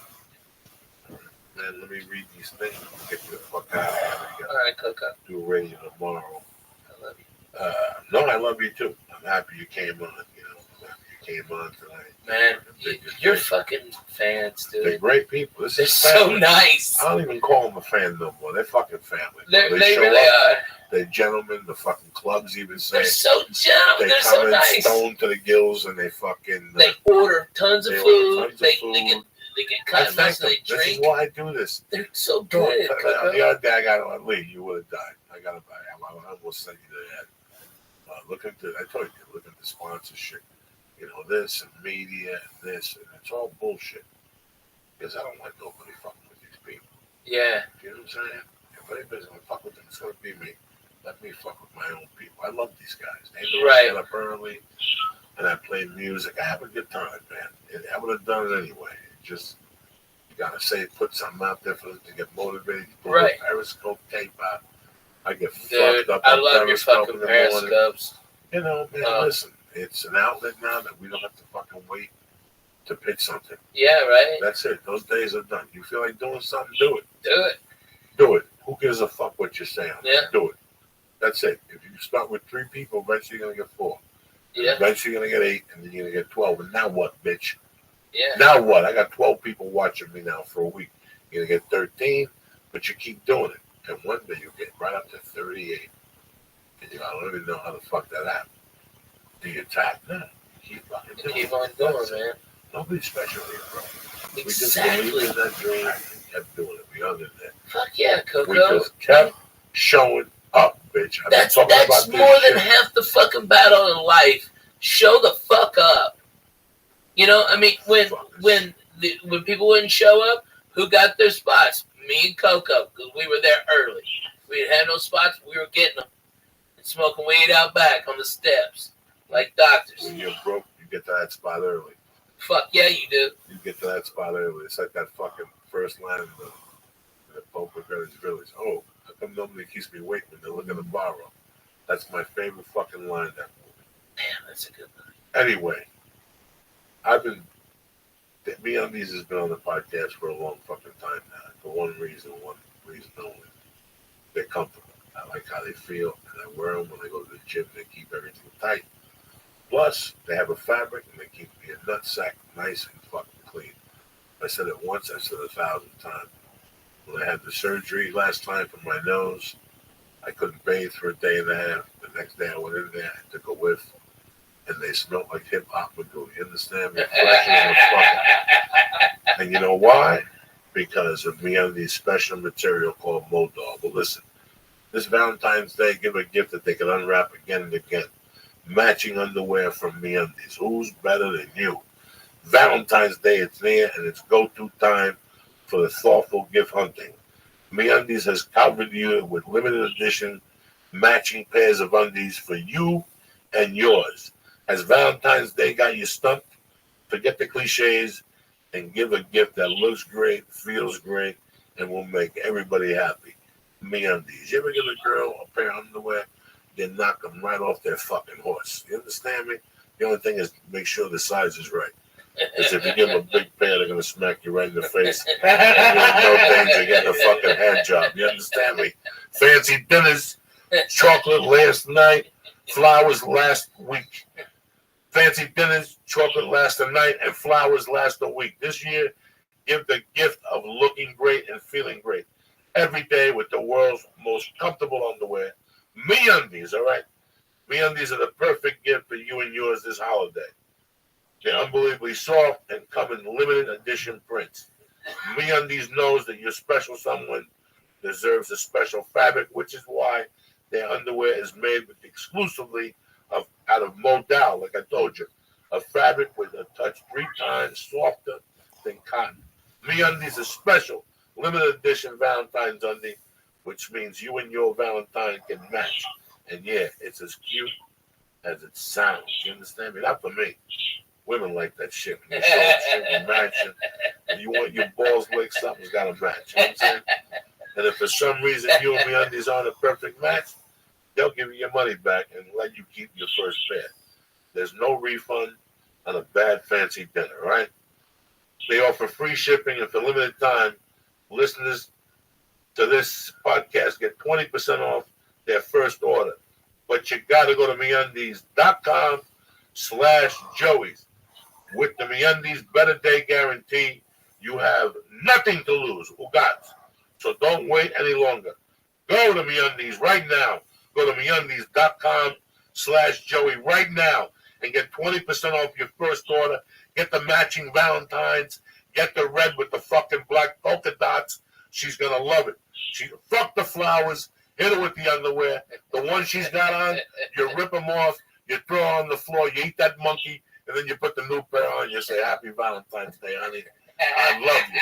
Man, let me read these things and get you the fuck out of here. All right, Coco. Do radio tomorrow. I love you. No, I love you too. I'm happy you came on. I'm happy you came on tonight. Man, you're fucking fans, dude. They're great people. They're so nice. I don't even call them a fan no more. They're fucking family. They show really up. are. They're gentlemen. The fucking clubs even say they're so gentle. They They're come so in nice. stoned to the gills and they fucking. They order tons of food. They get I cotton thank mouths and them. they drink. This is why I do this. They're so good. The other day I got on leave. You would have died. I almost sent you to that. Look into. I told you. Look into sponsorship. This and media and this, and it's all bullshit. Because I don't like nobody fucking with these people. Yeah. You know what I'm saying? If anybody's gonna fuck with them, it's gonna be me. Let me fuck with my own people. I love these guys. They know I get up early and I play music. I have a good time, man. I would have done it anyway. Just you gotta put something out there for them to get motivated. Put a Periscope tape out. I get fucked up. I on love your Periscope fucking in the morning. Periscopes. Man, listen. It's an outlet now that we don't have to fucking wait to pitch something. Yeah, right. That's it. Those days are done. You feel like doing something, do it. Do it. Do it. Who gives a fuck what you say on Yeah. Do it. That's it. If you start with 3 people, eventually you're going to get 4. Yeah. Eventually you're going to get 8, and then you're going to get 12. And now what, bitch? Yeah. Now what? I got 12 people watching me now for a week. You're going to get 13, but you keep doing it. And one day you'll get right up to 38. And I don't even know how the fuck that happened. Do you tap? No. Keep fucking doing Keep on going, man. Nobody's special here, bro. Exactly. We just believed in that dream and kept doing it. We under that. Fuck yeah, Coco. We just kept showing up, bitch. That's more than half the fucking battle in life. Show the fuck up. I mean, when people wouldn't show up, who got their spots? Me and Coco, because we were there early. We didn't have no spots. We were getting them and smoking weed out back on the steps. Like doctors. When you're broke, you get to that spot early. Fuck yeah, you do. You get to that spot early. It's like that fucking first line in the Pope of Greenwich Village. Oh, how come nobody keeps me waiting when they're looking to borrow? That's my favorite fucking line, that movie. Damn, that's a good line. Anyway, Me Undies has been on the podcast for a long fucking time now. For one reason only. They're comfortable. I like how they feel, and I wear them when I go to the gym. They keep everything tight. Plus, they have a fabric, and they keep your nutsack nice and fucking clean. I said it once, I said it 1,000 times. When I had the surgery last time for my nose, I couldn't bathe for a day and a half. The next day I went in there, I took a whiff, and they smelled like hip-hop would do. You understand me? And you know why? Because of Me Undies special material called Modal. But listen, this Valentine's Day, give a gift that they can unwrap again and again. Matching underwear from Me Undies. Who's better than you? Valentine's Day, it's near, and it's go-to time for the thoughtful gift hunting. Me Undies has covered you with limited edition matching pairs of undies for you and yours. Has Valentine's Day got you stumped? Forget the cliches. and give a gift that looks great, feels great, and will make everybody happy. MeUndies. You ever give a girl a pair of underwear, then knock them right off their fucking horse? You understand me? The only thing is make sure the size is right. Because if you give them a big pair, they're going to smack you right in the face. And there's no danger getting a fucking hand job. You understand me? Fancy dinners, chocolate last night, flowers last week. Fancy dinners, chocolate last a night, and flowers last a week. This year, give the gift of looking great and feeling great. Every day with the world's most comfortable underwear. MeUndies, all right? MeUndies are the perfect gift for you and yours this holiday. They're unbelievably soft and come in limited edition prints. MeUndies knows that your special someone deserves a special fabric, which is why their underwear is made with exclusively out of modal, like I told you, a fabric with a touch 3 times softer than cotton. MeUndies is special, limited edition Valentine's undie, which means you and your Valentine can match. And yeah, it's as cute as it sounds. You understand me? Not for me. Women like that shit. When you show them shit and matching, and you want your balls licked, something's got to match. You know what I'm saying? And if for some reason you and MeUndies aren't a perfect match, they'll give you your money back and let you keep your first pair. There's no refund on a bad fancy dinner, all right? They offer free shipping, and for limited time, listeners to this podcast get 20% off their first order. But you got to go to MeUndies.com/Joey's. With the MeUndies Better Day Guarantee, you have nothing to lose. Ugats. So don't wait any longer. Go to MeUndies right now. Go to MeUndies.com/Joey right now and get 20% off your first order. Get the matching Valentines. Get the red with the fucking black polka dots. She's going to love it. Fuck the flowers. Hit her with the underwear. The one she's got on, you rip them off. You throw her on the floor. You eat that monkey. And then you put the new pair on. You say, Happy Valentine's Day, honey. I love you.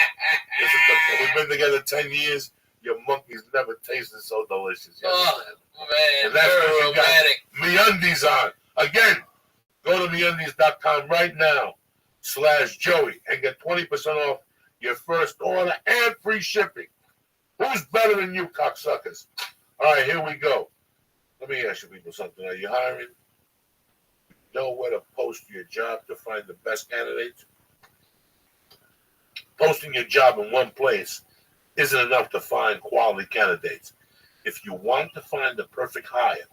We've been together 10 years. Your monkey's never tasted so delicious. Oh, man. And that's Very what you romantic. got MeUndies on. Again, go to MeUndies.com right now/Joey and get 20% off your first order and free shipping. Who's better than you, cocksuckers? All right, here we go. Let me ask you people something. Are you hiring? Know where to post your job to find the best candidates? Posting your job in one place isn't enough to find quality candidates. If you want to find the perfect hire,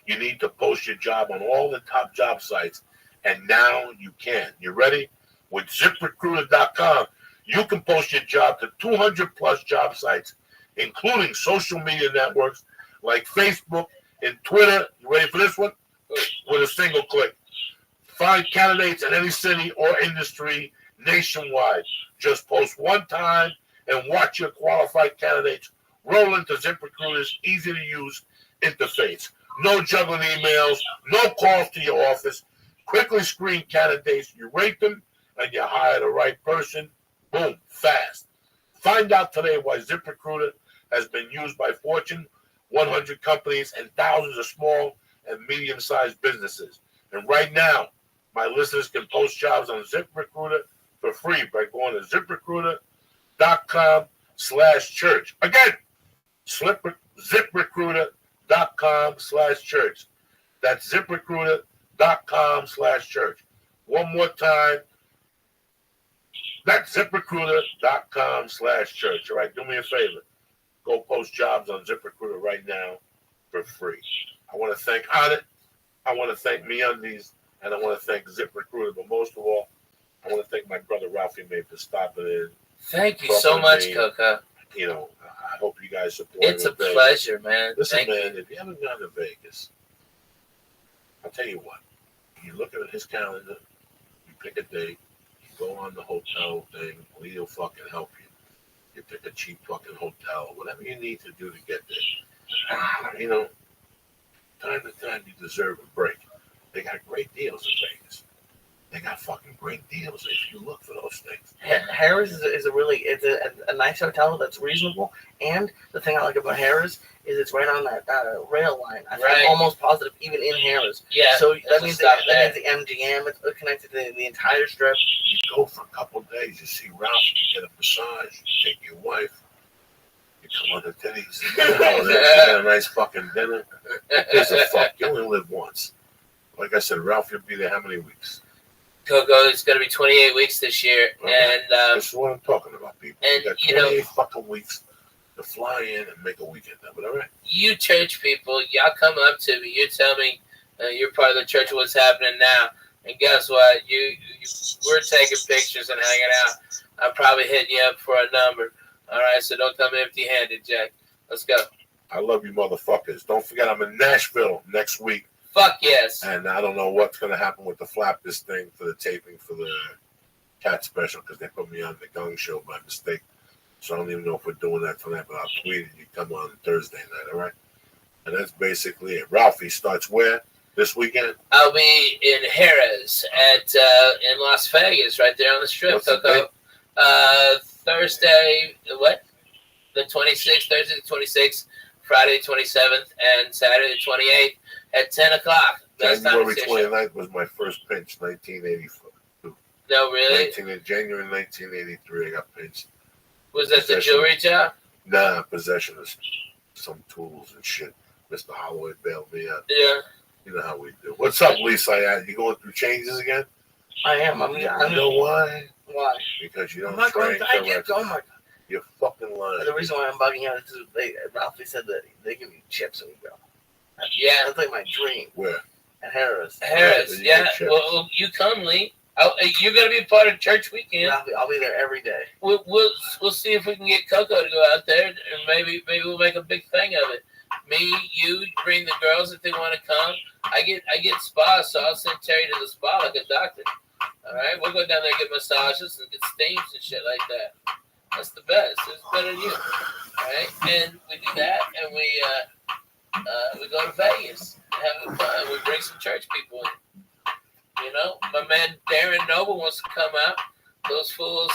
you need to post your job on all the top job sites, and now you can. You ready? With ZipRecruiter.com, you can post your job to 200 plus job sites, including social media networks like Facebook and Twitter. You ready for this one? With a single click. Find candidates in any city or industry nationwide. Just post one time and watch your qualified candidates roll into ZipRecruiter's easy-to-use interface. No juggling emails, no calls to your office. Quickly screen candidates. You rate them, and you hire the right person. Boom, fast. Find out today why ZipRecruiter has been used by Fortune 100 companies and thousands of small and medium-sized businesses. And right now, my listeners can post jobs on ZipRecruiter for free by going to ZipRecruiter.com/church. Again, ZipRecruiter.com/church. That's ZipRecruiter.com/church. One more time. That's ZipRecruiter.com/church. All right, do me a favor. Go post jobs on ZipRecruiter right now for free. I want to thank Audit. I want to thank MeUndies. And I want to thank ZipRecruiter. But most of all, I want to thank my brother Ralphie May for stopping in. Thank you so much, Coca. You know, I hope you guys support It's a pleasure, man. Listen, Thank man, you. if you haven't gone to Vegas, I'll tell you what. You look at his calendar, you pick a date, you go on the hotel thing, he'll fucking help you. You pick a cheap fucking hotel, whatever you need to do to get there. You know, time to time you deserve a break. They got great deals in Vegas. They got fucking great deals if you look for those things. Harris is a really a nice hotel that's reasonable, and the thing I like about Harris is it's right on that rail line. I'm almost positive even in Harris. Yeah. So that means the MGM. It's connected to the entire strip. You go for a couple of days. You see Ralph. You get a massage. You take your wife. You come on the titties. You get a nice fucking dinner. Here's the fuck. You only live once. Like I said, Ralph, you'll be there how many weeks? Coco, it's going to be 28 weeks this year, and this is what I'm talking about, people. And you got 28 fucking weeks to fly in and make a weekend of it. All right. You church people, y'all come up to me. You tell me you're part of the church. What's happening now? And guess what? We're taking pictures and hanging out. I'm probably hitting you up for a number. All right. So don't come empty-handed, Jack. Let's go. I love you, motherfuckers. Don't forget, I'm in Nashville next week. Fuck yes. And I don't know what's going to happen with the Flap This thing for the taping for the cat special because they put me on the Gong Show by mistake. So I don't even know if we're doing that tonight, but I'll tweet it. You come on Thursday night, all right? And that's basically it. Ralphie starts where this weekend? I'll be in Harrah's in Las Vegas, right there on the strip. What's the date? Thursday, what? The 26th, Thursday the 26th, Friday the 27th, and Saturday the 28th. At 10 o'clock. January 29th was my first pinch, 1982. No, really? January 1983, I got pinched. Was that the jewelry job? Nah, possession of some tools and shit. Mr. Holloway bailed me out. Yeah. You know how we do. What's up, Lisa? You going through changes again? I am. You know why? Why? Because you don't I'm not going train to. I get going. You're fucking lying. The reason why I'm bugging out is because Ralphie said that they give you chips when you go. Yeah. That's like my dream. Where? At Harris. Yeah. Well, you come, Lee. You're going to be part of church weekend. I'll be there every day. We'll see if we can get Coco to go out there, and maybe we'll make a big thing of it. Me, you bring the girls if they want to come. I get spa, so I'll send Terry to the spa like a doctor. All right, we'll go down there and get massages and get steams and shit like that. That's the best. It's better than you. All right, and we do that, and we go to Vegas and have fun. We bring some church people in. You know, my man Darren Noble wants to come out. Those fools,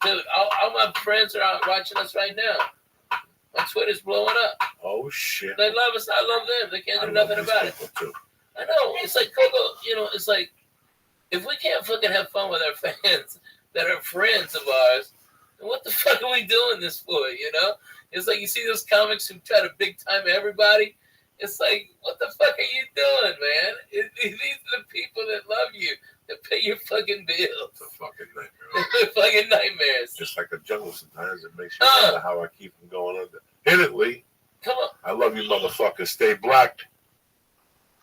dude, all my friends are watching us right now. My Twitter's blowing up. Oh, shit. They love us. I love them. They can't do nothing about it. Too. I know. It's like, Coco, it's like, if we can't fucking have fun with our fans that are friends of ours, then what the fuck are we doing this for, It's like you see those comics who try to big time everybody. It's like, what the fuck are you doing, man? These are the people that love you, that pay your fucking bills. It's a fucking nightmare. They're fucking nightmares. It's like a jungle sometimes. It makes you wonder how I keep them going under. Hit it, Lee. Come on. I love you, motherfuckers. Stay black.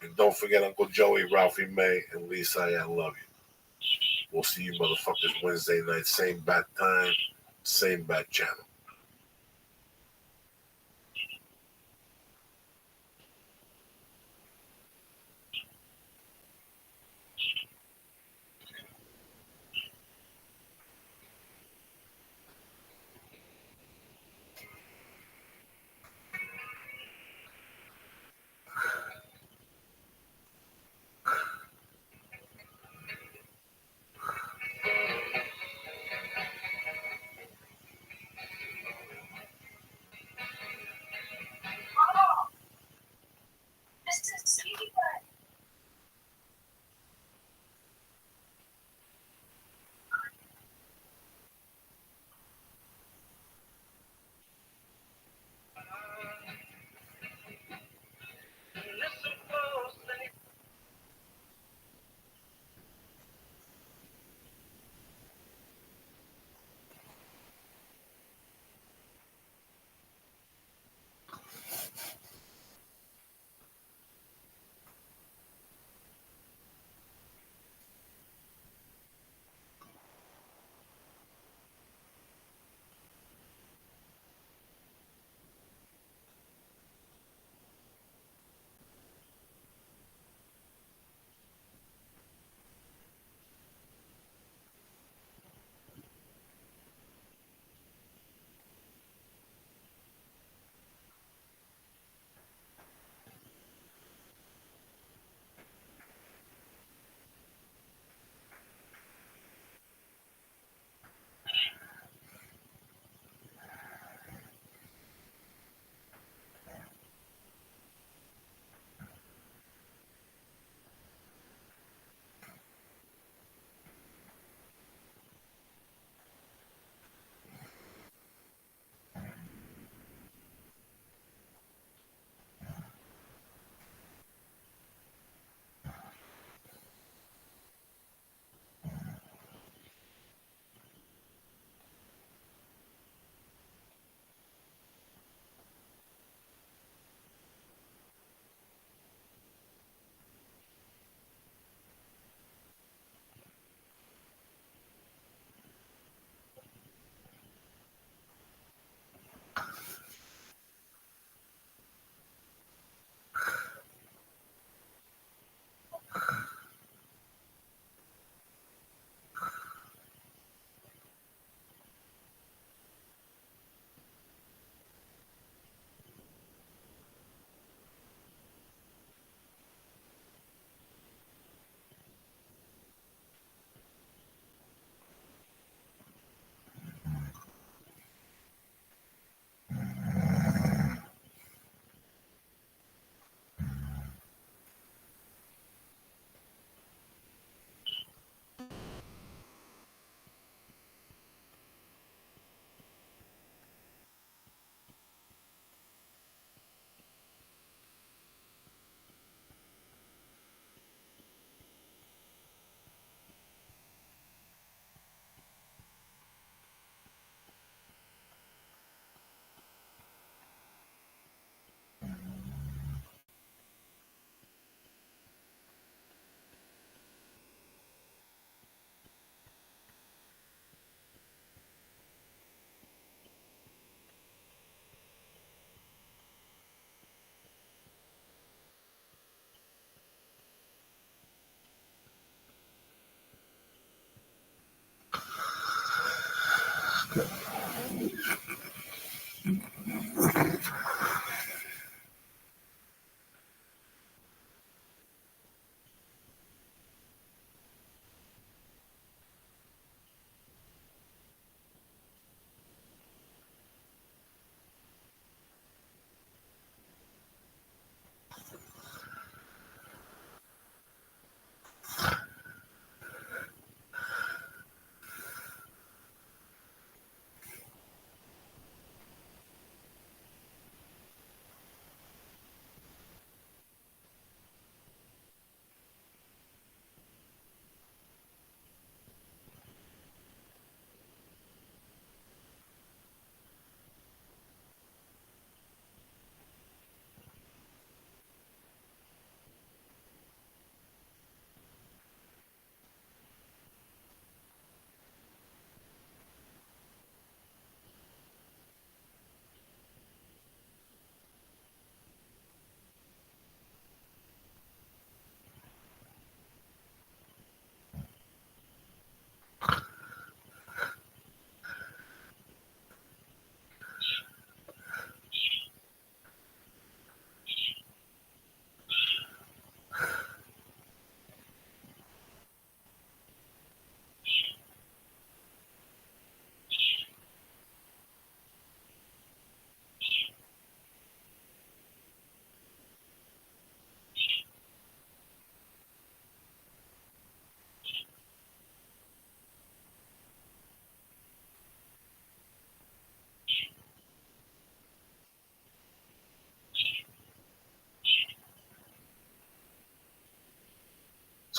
And don't forget Uncle Joey, Ralphie May, and Lisa. I love you. We'll see you motherfuckers Wednesday night. Same bat time, same bat channel.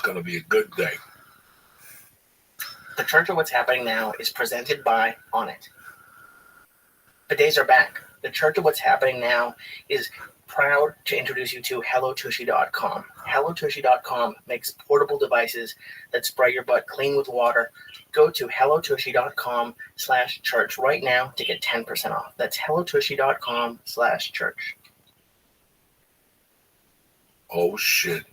going to be a good day. The Church of What's Happening Now is presented by On It. Bidets are back. The Church of What's Happening Now is proud to introduce you to HelloTushy.com. HelloTushy.com makes portable devices that spray your butt clean with water. Go to HelloTushy.com/church right now to get 10% off. That's HelloTushy.com/church. Oh, shit.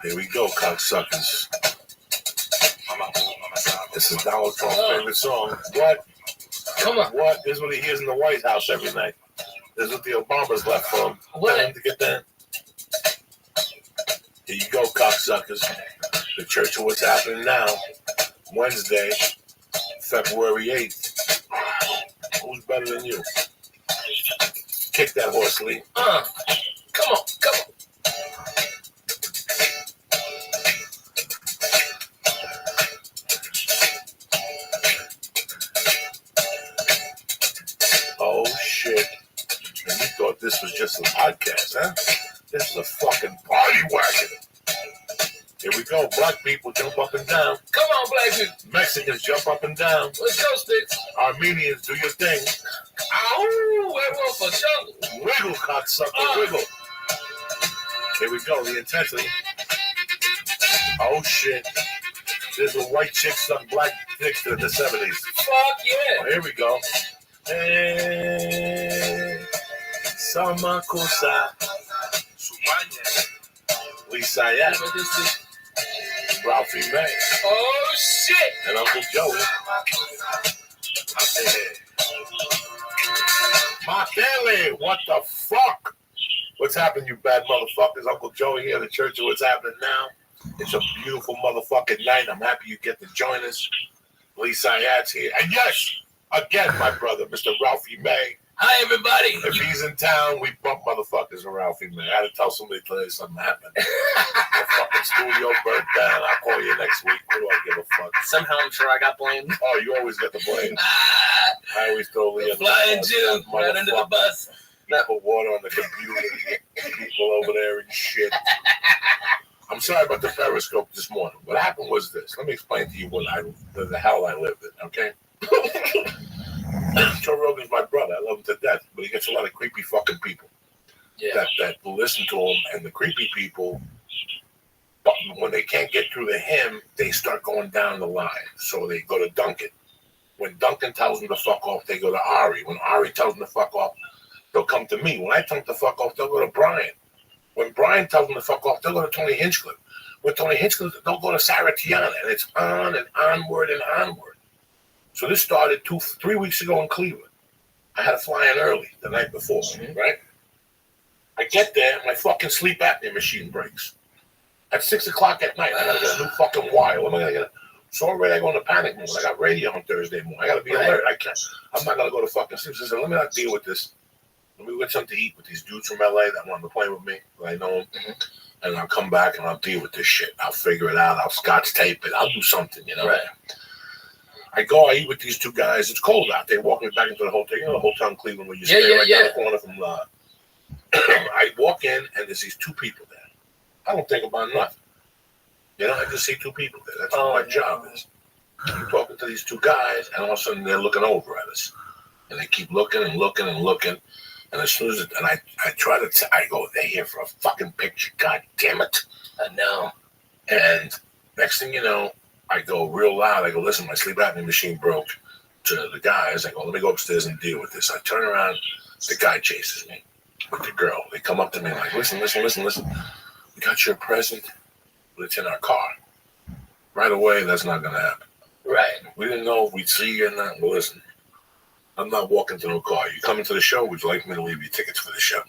Here we go, cocksuckers. This is Donald Trump's favorite song. What? Come on. What? This is what he hears in the White House every night. This is what the Obamas left for him. What? Tell him to get that. Here you go, cocksuckers. The Church of What's Happening Now. Wednesday, February 8th. Who's better than you? Kick that horse, Lee. Come on, come on. Oh, shit. And you thought this was just a podcast, huh? This is a fucking party wagon. Here we go. Black people jump up and down. Come on, black people. Mexicans jump up and down. Let's go, Sticks. Armenians, do your thing. Ow, werewolf for jungle. Wiggle, cocksucker, wiggle. Here we go. The intensity. Oh, shit. There's a white chick suck black dicks in the 70s. Fuck yeah. Oh, here we go. Hey, sama cosa. Lisa, yeah. Ralphie May. Oh, shit. And Uncle Joey. My belly, what the fuck? What's happening, you bad motherfuckers? Uncle Joey here, the Church of What's Happening Now. It's a beautiful motherfucking night. I'm happy you get to join us. Lisa Ayat's here. And yes, again, my brother, Mr. Ralphie May. Hi, everybody. If he's in town, we bump motherfuckers around Ralphie May. I had to tell somebody today something happened. The fucking studio burnt down. I'll call you next week. What do I give a fuck? Somehow I'm sure I got blamed. Oh, you always get the blame. I always throw Lee in the Flying bus. Jew right under the bus. Put water on the computer and get people over there and shit. I'm sorry about the Periscope this morning. What happened was this. Let me explain to you the hell I lived in, okay? Joe Rogan's my brother. I love him to death, but he gets a lot of creepy fucking people that listen to him, and the creepy people, when they can't get through to him, they start going down the line. So they go to Duncan. When Duncan tells them to fuck off, they go to Ari. When Ari tells them to fuck off, they'll come to me. When I tell them to fuck off, they'll go to Brian. When Brian tells them to fuck off, they'll go to Tony Hinchcliffe. When Tony Hinchcliffe, they'll go to Sarah Tiana, and it's on and onward and onward. So this started 3 weeks ago in Cleveland. I had to fly in early the night before, right? I get there, my fucking sleep apnea machine breaks. At 6 o'clock at night, I gotta get a new fucking wire. What am I gonna get? So already I go into panic mode. I got radio on Thursday morning. I gotta be alert. I'm not gonna go to fucking sleep. So I said, let me not deal with this. Let me get something to eat with these dudes from LA that want to play with me. I know them. And I'll come back and I'll deal with this shit. I'll figure it out. I'll scotch tape it. I'll do something, you know? Right. I go, I eat with these two guys. It's cold out. They walk me back into the hotel. You know the hotel in Cleveland where you stay down the corner from I walk in and there's these two people there. I don't think about nothing. You know, I just see two people there. That's what my job is. I'm talking to these two guys, and all of a sudden they're looking over at us. And they keep looking and looking and looking. And as soon as I try to, I go, they're here for a fucking picture. God damn it. I know. And next thing you know, I go real loud. I go, listen, my sleep apnea machine broke. To the guys, I go, let me go upstairs and deal with this. I turn around. The guy chases me with the girl. They come up to me like, listen. We got your present, but it's in our car. Right away, that's not going to happen. Right. We didn't know if we'd see you or not. But listen, I'm not walking to no car. You come into the show, would you like me to leave you tickets for the show?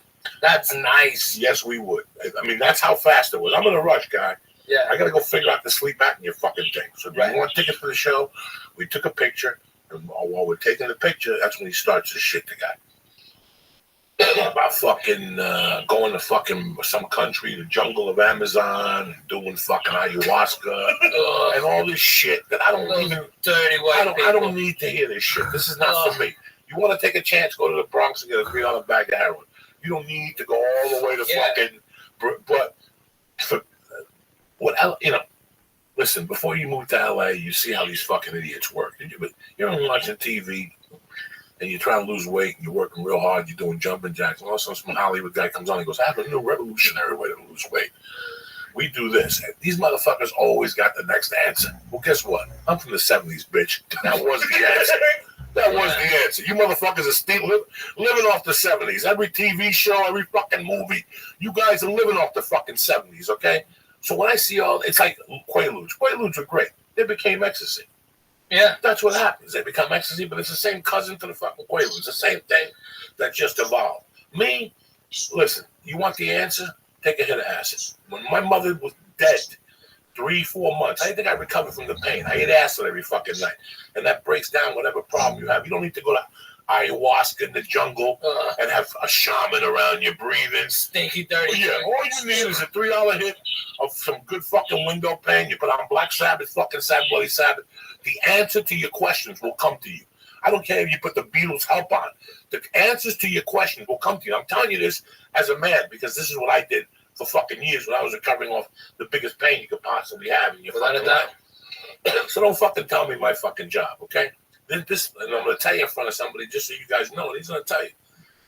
That's nice. Yes, we would. I mean, that's how fast it was. I'm in a rush, guy. Yeah. I got to go figure out the sleep apnea fucking thing. So do you want tickets for the show? We took a picture. And while we're taking the picture, that's when he starts to shit the guy. About fucking going to fucking some country, the jungle of Amazon, and doing fucking ayahuasca and all this shit that I don't even dirty white I don't need to hear this shit. This is not for me. You want to take a chance, go to the Bronx and get a $3 bag of heroin. You don't need to go all the way to fucking. But Listen, before you move to LA, you see how these fucking idiots work. You're watching TV and you're trying to lose weight and you're working real hard, you're doing jumping jacks, and all of a sudden some Hollywood guy comes on and goes, I have a new revolutionary way to lose weight. We do this. And these motherfuckers always got the next answer. Well, guess what? I'm from the 70s, bitch. That was the answer. That was the answer. You motherfuckers are still living off the 70s. Every TV show, every fucking movie, you guys are living off the fucking 70s, okay? So when I see it's like Quaaludes. Quaaludes are great. They became ecstasy. Yeah. That's what happens. They become ecstasy, but it's the same cousin to the fucking Quaaludes. The same thing that just evolved. Me, listen, you want the answer? Take a hit of acid. When my mother was dead, 3-4 months, I think I recovered from the pain. I ate acid every fucking night. And that breaks down whatever problem you have. You don't need to go to ayahuasca in the jungle and have a shaman around you breathing. Stinky, dirty. Yeah, all you need is a $3 hit of some good fucking window pane. You put on Black Sabbath, fucking Sad Bloody Sabbath. The answer to your questions will come to you. I don't care if you put the Beatles' Help on. The answers to your questions will come to you. I'm telling you this as a man because this is what I did for fucking years when I was recovering off the biggest pain you could possibly have in your fucking life. So don't fucking tell me my fucking job, okay? This, and I'm going to tell you in front of somebody just so you guys know. He's going to tell you.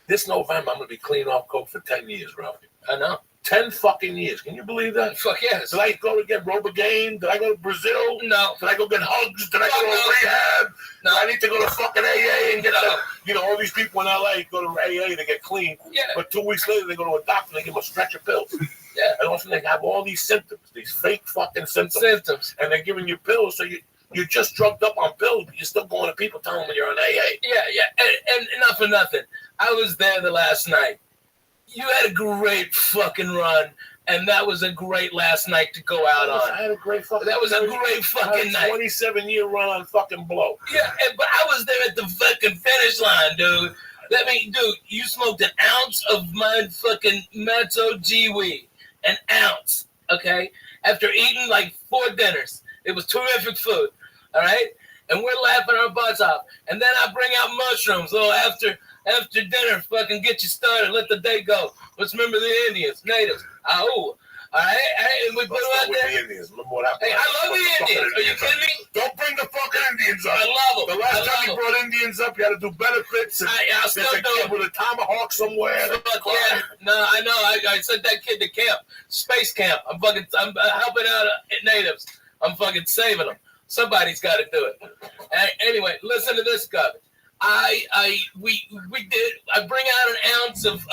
This November, I'm going to be clean off coke for 10 years, Ralphie. I know. 10 fucking years. Can you believe that? Fuck yes. Did I go to get Rogaine? Did I go to Brazil? No. Did I go get hugs? Did I go to rehab? No. Did I need to go to fucking AA and get all these people in LA go to AA to get clean. Yeah. But 2 weeks later, they go to a doctor and they give them a stretch of pills. Yeah. And also they have all these symptoms, these fake fucking symptoms. And they're giving you pills, so you're just drugged up on pills, but you're still going to people telling them you're on AA. Yeah. And not for nothing. I was there the last night. You had a great fucking run, and that was a great last night to go out on. I had a great fucking. That was a great fucking night. 27-year run on fucking blow. Yeah, but I was there at the fucking finish line, dude. Dude, you smoked an ounce of my fucking Matzo G weed. An ounce, okay? After eating like 4 dinners. It was terrific food, all right? And we're laughing our butts off. And then I bring out mushrooms. So after dinner, fucking get you started. Let the day go. Let's remember the Indians, natives. All right? And we put them out there. The Indians. Remember what happened? Hey, I love the Indians. Are you kidding me? Don't bring the fucking Indians up. I love them. The last time you brought Indians up, you had to do benefits. I still do it. With a tomahawk somewhere. Fuck yeah. No, I know. I sent that kid to camp. Space camp. I'm helping out natives. I'm fucking saving them. Somebody's got to do it. Anyway, listen to this garbage. I bring out an ounce of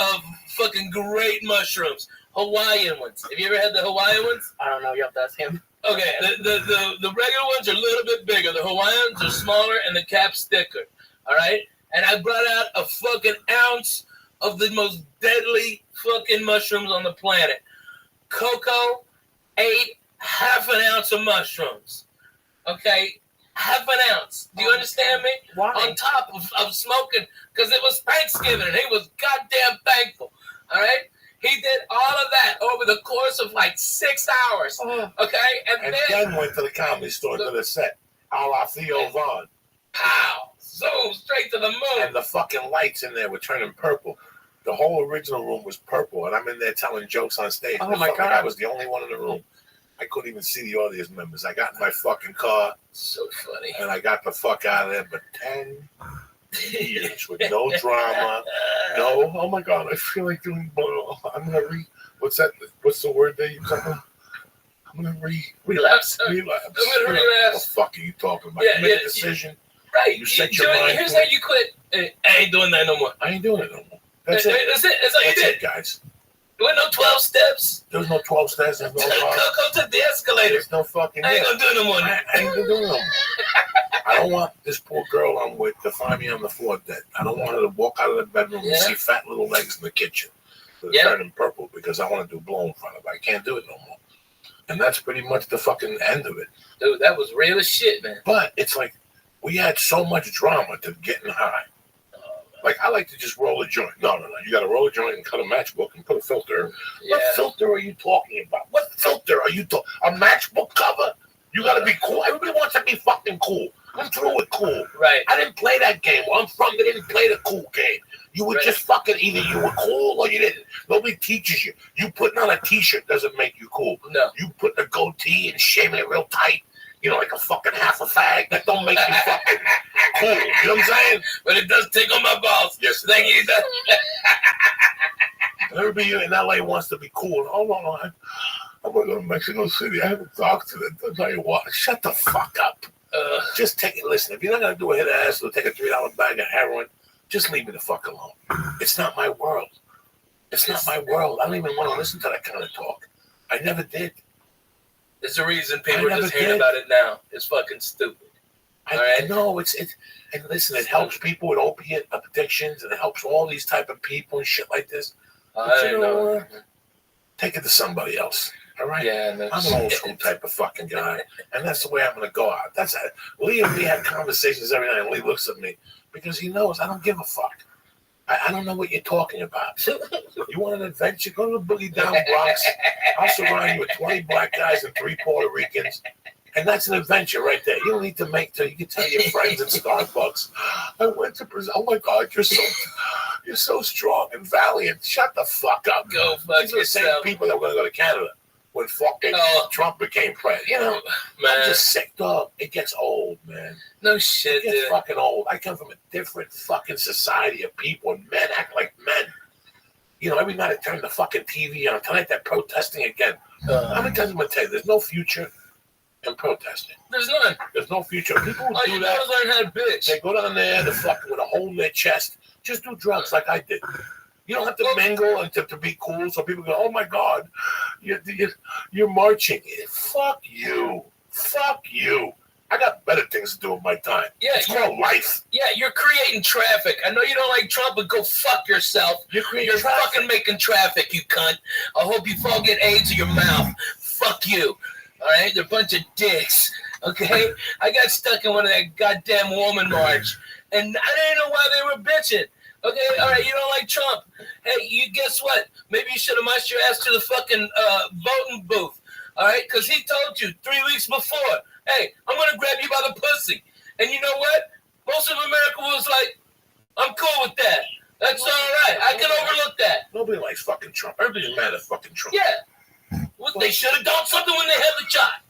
fucking great mushrooms, Hawaiian ones. Have you ever had the Hawaiian ones? I don't know. You have to ask him. Okay, the regular ones are a little bit bigger. The Hawaiians are smaller and the cap's thicker. All right, and I brought out a fucking ounce of the most deadly fucking mushrooms on the planet. Coco ate half an ounce of mushrooms. Okay. Half an ounce. Do you understand me? Why? On top of smoking, because it was Thanksgiving and he was goddamn thankful. All right? He did all of that over the course of like 6 hours. Okay? And then went to the comedy store to the set. A la Theo Vaughn. Pow! So straight to the moon. And the fucking lights in there were turning purple. The whole original room was purple, and I'm in there telling jokes on stage. Oh my God. Like I was the only one in the room. I couldn't even see the audience members. I got in my fucking car. So funny. And I got the fuck out of there. But 10 years with no drama. No, oh my God, I feel like doing, I'm going to what's the word that you're talking about? I'm going to relapse. I'm going to relapse. What the fuck are you talking about? Yeah, you make a decision. Right. You set your mind. Here's how you quit. I ain't doing that no more. I ain't doing it no more. That's it. That's it. That's all you did. It, guys. There were no 12 steps. There's no 12 steps. There's no Go to the escalator. There's no fucking. I ain't gonna do it no more. I ain't gonna do it no more. I don't want this poor girl I'm with to find me on the floor dead. I don't want her to walk out of the bedroom and see fat little legs in the kitchen. They're turning purple because I want to do blow in front of her. I can't do it no more. And that's pretty much the fucking end of it. Dude, that was real as shit, man. But it's like we had so much drama to getting high. Like, I like to just roll a joint. No. You got to roll a joint and cut a matchbook and put a filter. Yeah. What filter are you talking about? What filter are you talking? A matchbook cover? You got to be cool. Everybody wants to be fucking cool. I'm through with cool. Right. I didn't play that game. Where I'm from, they didn't play the cool game. You were just fucking, either you were cool or you didn't. Nobody teaches you. You putting on a t-shirt doesn't make you cool. No. You putting a goatee and shaving it real tight, like a fucking half a fag, that don't make you fucking cool. You know what I'm saying? But it does tickle my balls. Yes, Thank you. Everybody in LA wants to be cool. Hold on. I'm going to go to Mexico City. I haven't talked to them. I'll tell you what. Shut the fuck up. Just take it. Listen, if you're not going to do a hit of ass or take a $3 bag of heroin, just leave me the fuck alone. It's not my world. It's not my world. I don't even want to listen to that kind of talk. I never did. There's a reason people are just hearing about it now. It's fucking stupid. I know and listen, it helps people with opiate addictions, and it helps all these type of people and shit like this. I know. Take it to somebody else. All right. Yeah, I'm an old school type of fucking guy, and that's the way I'm gonna go out. That's it. Lee and me have conversations every night, and Lee looks at me because he knows I don't give a fuck. I don't know what you're talking about. You want an adventure? Go to the Boogie Down Bronx. I'll surround you with 20 black guys and 3 Puerto Ricans. And that's an adventure right there. You don't need to you can tell your friends at Starbucks, I went to Brazil. Oh my God, you're so strong and valiant. Shut the fuck up. Go fuck These are the same yourself. people that were going to go to Canada when fucking Trump became president. Man. I'm just sick, dog. It gets old, man. No shit, It gets dude. fucking old. I come from a different fucking society of people, and men act like men. Every night I turn the fucking TV on. Tonight they're protesting again. How many times am I going to tell you? There's no future in protesting. There's none. There's no future. People who All do you that, do is learn how to bitch. they go down there, they're fucking with a hole in their chest. Just do drugs like I did. You don't have to mingle and to be cool, so people go, oh my God, you're marching. Fuck you. Fuck you. I got better things to do with my time. Yeah, it's called life. Yeah, you're creating traffic. I know you don't like Trump, but go fuck yourself. You're fucking making traffic, you cunt. I hope you all get AIDS in your mouth. Fuck you. All right? They're a bunch of dicks. Okay? I got stuck in one of that goddamn woman march, and I didn't know why they were bitching. Okay? All right, you don't like Trump. Hey, you guess what? Maybe you should have marched your ass to the fucking voting booth. All right? Because he told you 3 weeks before, hey, I'm going to grab you by the pussy. And you know what? Most of America was like, I'm cool with that. That's all right. I can overlook that. Nobody likes fucking Trump. Everybody's mad at fucking Trump. Yeah. Well, they should have done something when they had the shot.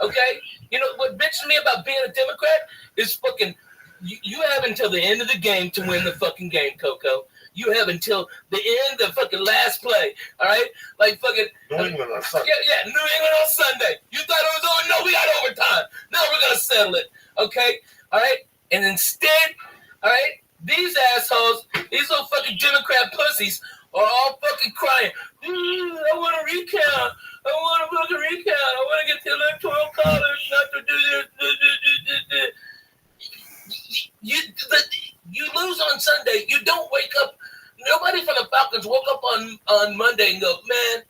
Okay? You know, what bitches me about being a Democrat is fucking, you have until the end of the game to win the fucking game, Coco. You have until the end of fucking last play, all right? Like fucking New England on Sunday. Yeah, New England on Sunday. You thought it was over? No, we got overtime. Now we're gonna settle it, okay? All right. And instead, all right, these assholes, these little fucking Democrat pussies, are all fucking crying. I want to recount. I want to fucking recount. I want to get the electoral college not to do this. You lose on Sunday. You don't wake up. Nobody from the Falcons woke up on Monday and go, man,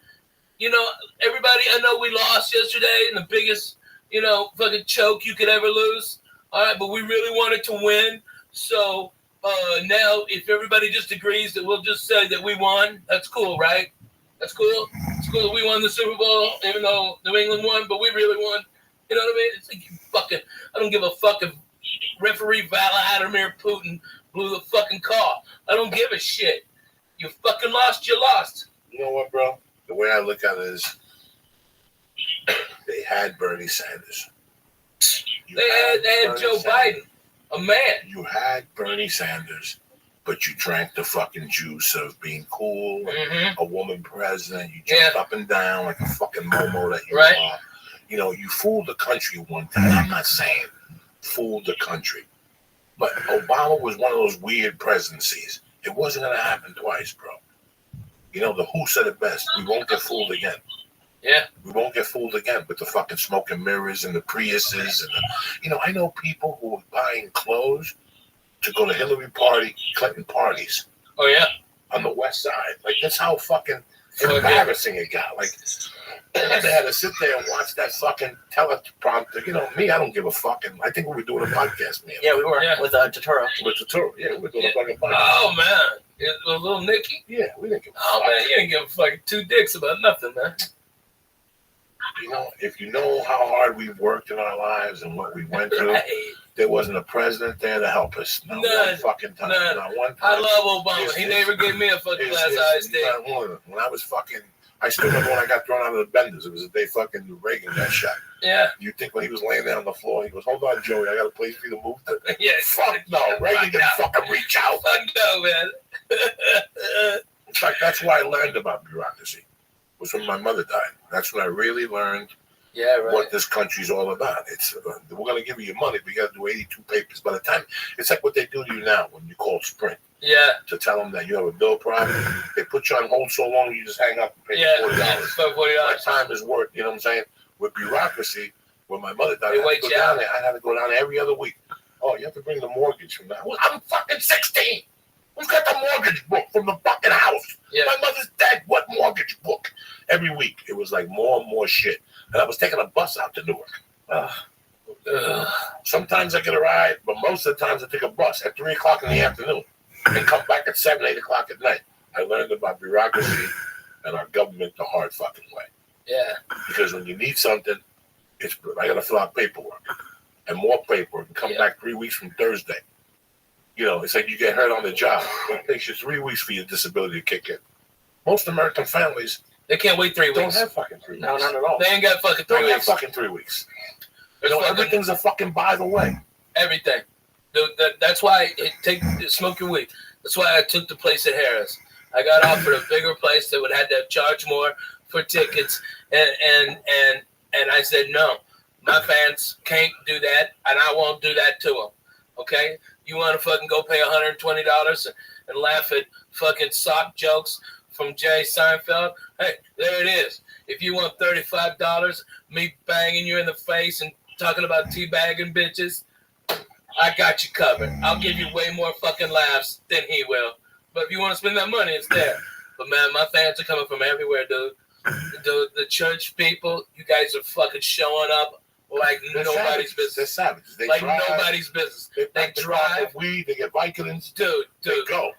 you know, everybody, I know we lost yesterday in the biggest, you know, fucking choke you could ever lose. All right, but we really wanted to win. So now if everybody just agrees that we'll just say that we won, that's cool, right? That's cool. It's cool that we won the Super Bowl, even though New England won, but we really won. You know what I mean? It's like, fucking, I don't give a fuck if referee Vladimir Putin blew the fucking call. I don't give a shit. You fucking lost, you lost. You know what, bro? The way I look at it is they had Bernie Sanders. They had Joe Biden, a man. You had Bernie Sanders, but you drank the fucking juice of being cool, a woman president. You jumped up and down like a fucking momo that you are. You know, you fooled the country one time. I'm not saying fooled the country, but Obama was one of those weird presidencies. It wasn't going to happen twice, bro. You know, the Who said it best. We won't get fooled again. Yeah. We won't get fooled again with the fucking smoke and mirrors and the Priuses. And you know, I know people who are buying clothes to go to Hillary Clinton parties. Oh, yeah. On the West Side. Like, that's how fucking embarrassing it got. Like, they had to sit there and watch that fucking teleprompter. You know, me, I don't give a fucking. I think we were doing a podcast, man. Yeah, we were with Totoro. With Totoro, yeah, we were doing a fucking podcast. Oh, man. It was little Nicky? Yeah, we didn't give a fuck. Oh, man, you didn't give a fucking two dicks about nothing, man. You know, if you know how hard we've worked in our lives and what we went through, there wasn't a president there to help us. Not one fucking time. Not one time. I love Obama. He never gave me a fucking glass of iced tea. When I was fucking, I still remember when I got thrown out of the benders. It was the day fucking Reagan got shot. Yeah. You think when he was laying there on the floor, he goes, "Hold on, Joey, I got a place for you to move to." Yeah. Fuck no, Reagan didn't fucking reach out. Fuck no, man. In fact, that's why I learned about bureaucracy. Was when my mother died. That's when I really learned what this country's all about. It's we're going to give you your money, but you got to do 82 papers. By the time, it's like what they do to you now when you call Sprint. Yeah. To tell them that you have a bill problem. They put you on hold so long you just hang up and pay $40. $40. My time is worth, you know what I'm saying? With bureaucracy, when my mother died, I had to go down there every other week. Oh, you have to bring the mortgage from that. Well, I'm fucking 16. Who's got the mortgage book from the fucking house? Yeah. My mother's dead. What mortgage book? Every week, it was like more and more shit. And I was taking a bus out to Newark. Sometimes I get a ride, but most of the times I take a bus at 3 o'clock in the afternoon and come back at 7, 8 o'clock at night. I learned about bureaucracy and our government the hard fucking way. Yeah. Because when you need something, I got to fill out paperwork and more paperwork and come back 3 weeks from Thursday. You know, it's like you get hurt on the job. It takes you 3 weeks for your disability to kick in. Most American families, they can't wait 3 weeks. Don't have fucking 3 weeks. No, not at all. They ain't got fucking 3 weeks. Don't have fucking 3 weeks. You know, everything's a fucking by the way. Everything. That's why smoke your weed. That's why I took the place at Harris. I got offered a bigger place that would have to charge more for tickets, and I said no. My fans can't do that, and I won't do that to them. Okay? You want to fucking go pay $120 and laugh at fucking sock jokes from Jerry Seinfeld? Hey, there it is. If you want $35, me banging you in the face and talking about teabagging bitches, I got you covered. I'll give you way more fucking laughs than he will. But if you want to spend that money, it's there. But man, my fans are coming from everywhere, dude. The church people, you guys are fucking showing up like nobody's business. They're savages. They like drive, nobody's business. They drive. Weed. They get Vicodins. Dude. They go.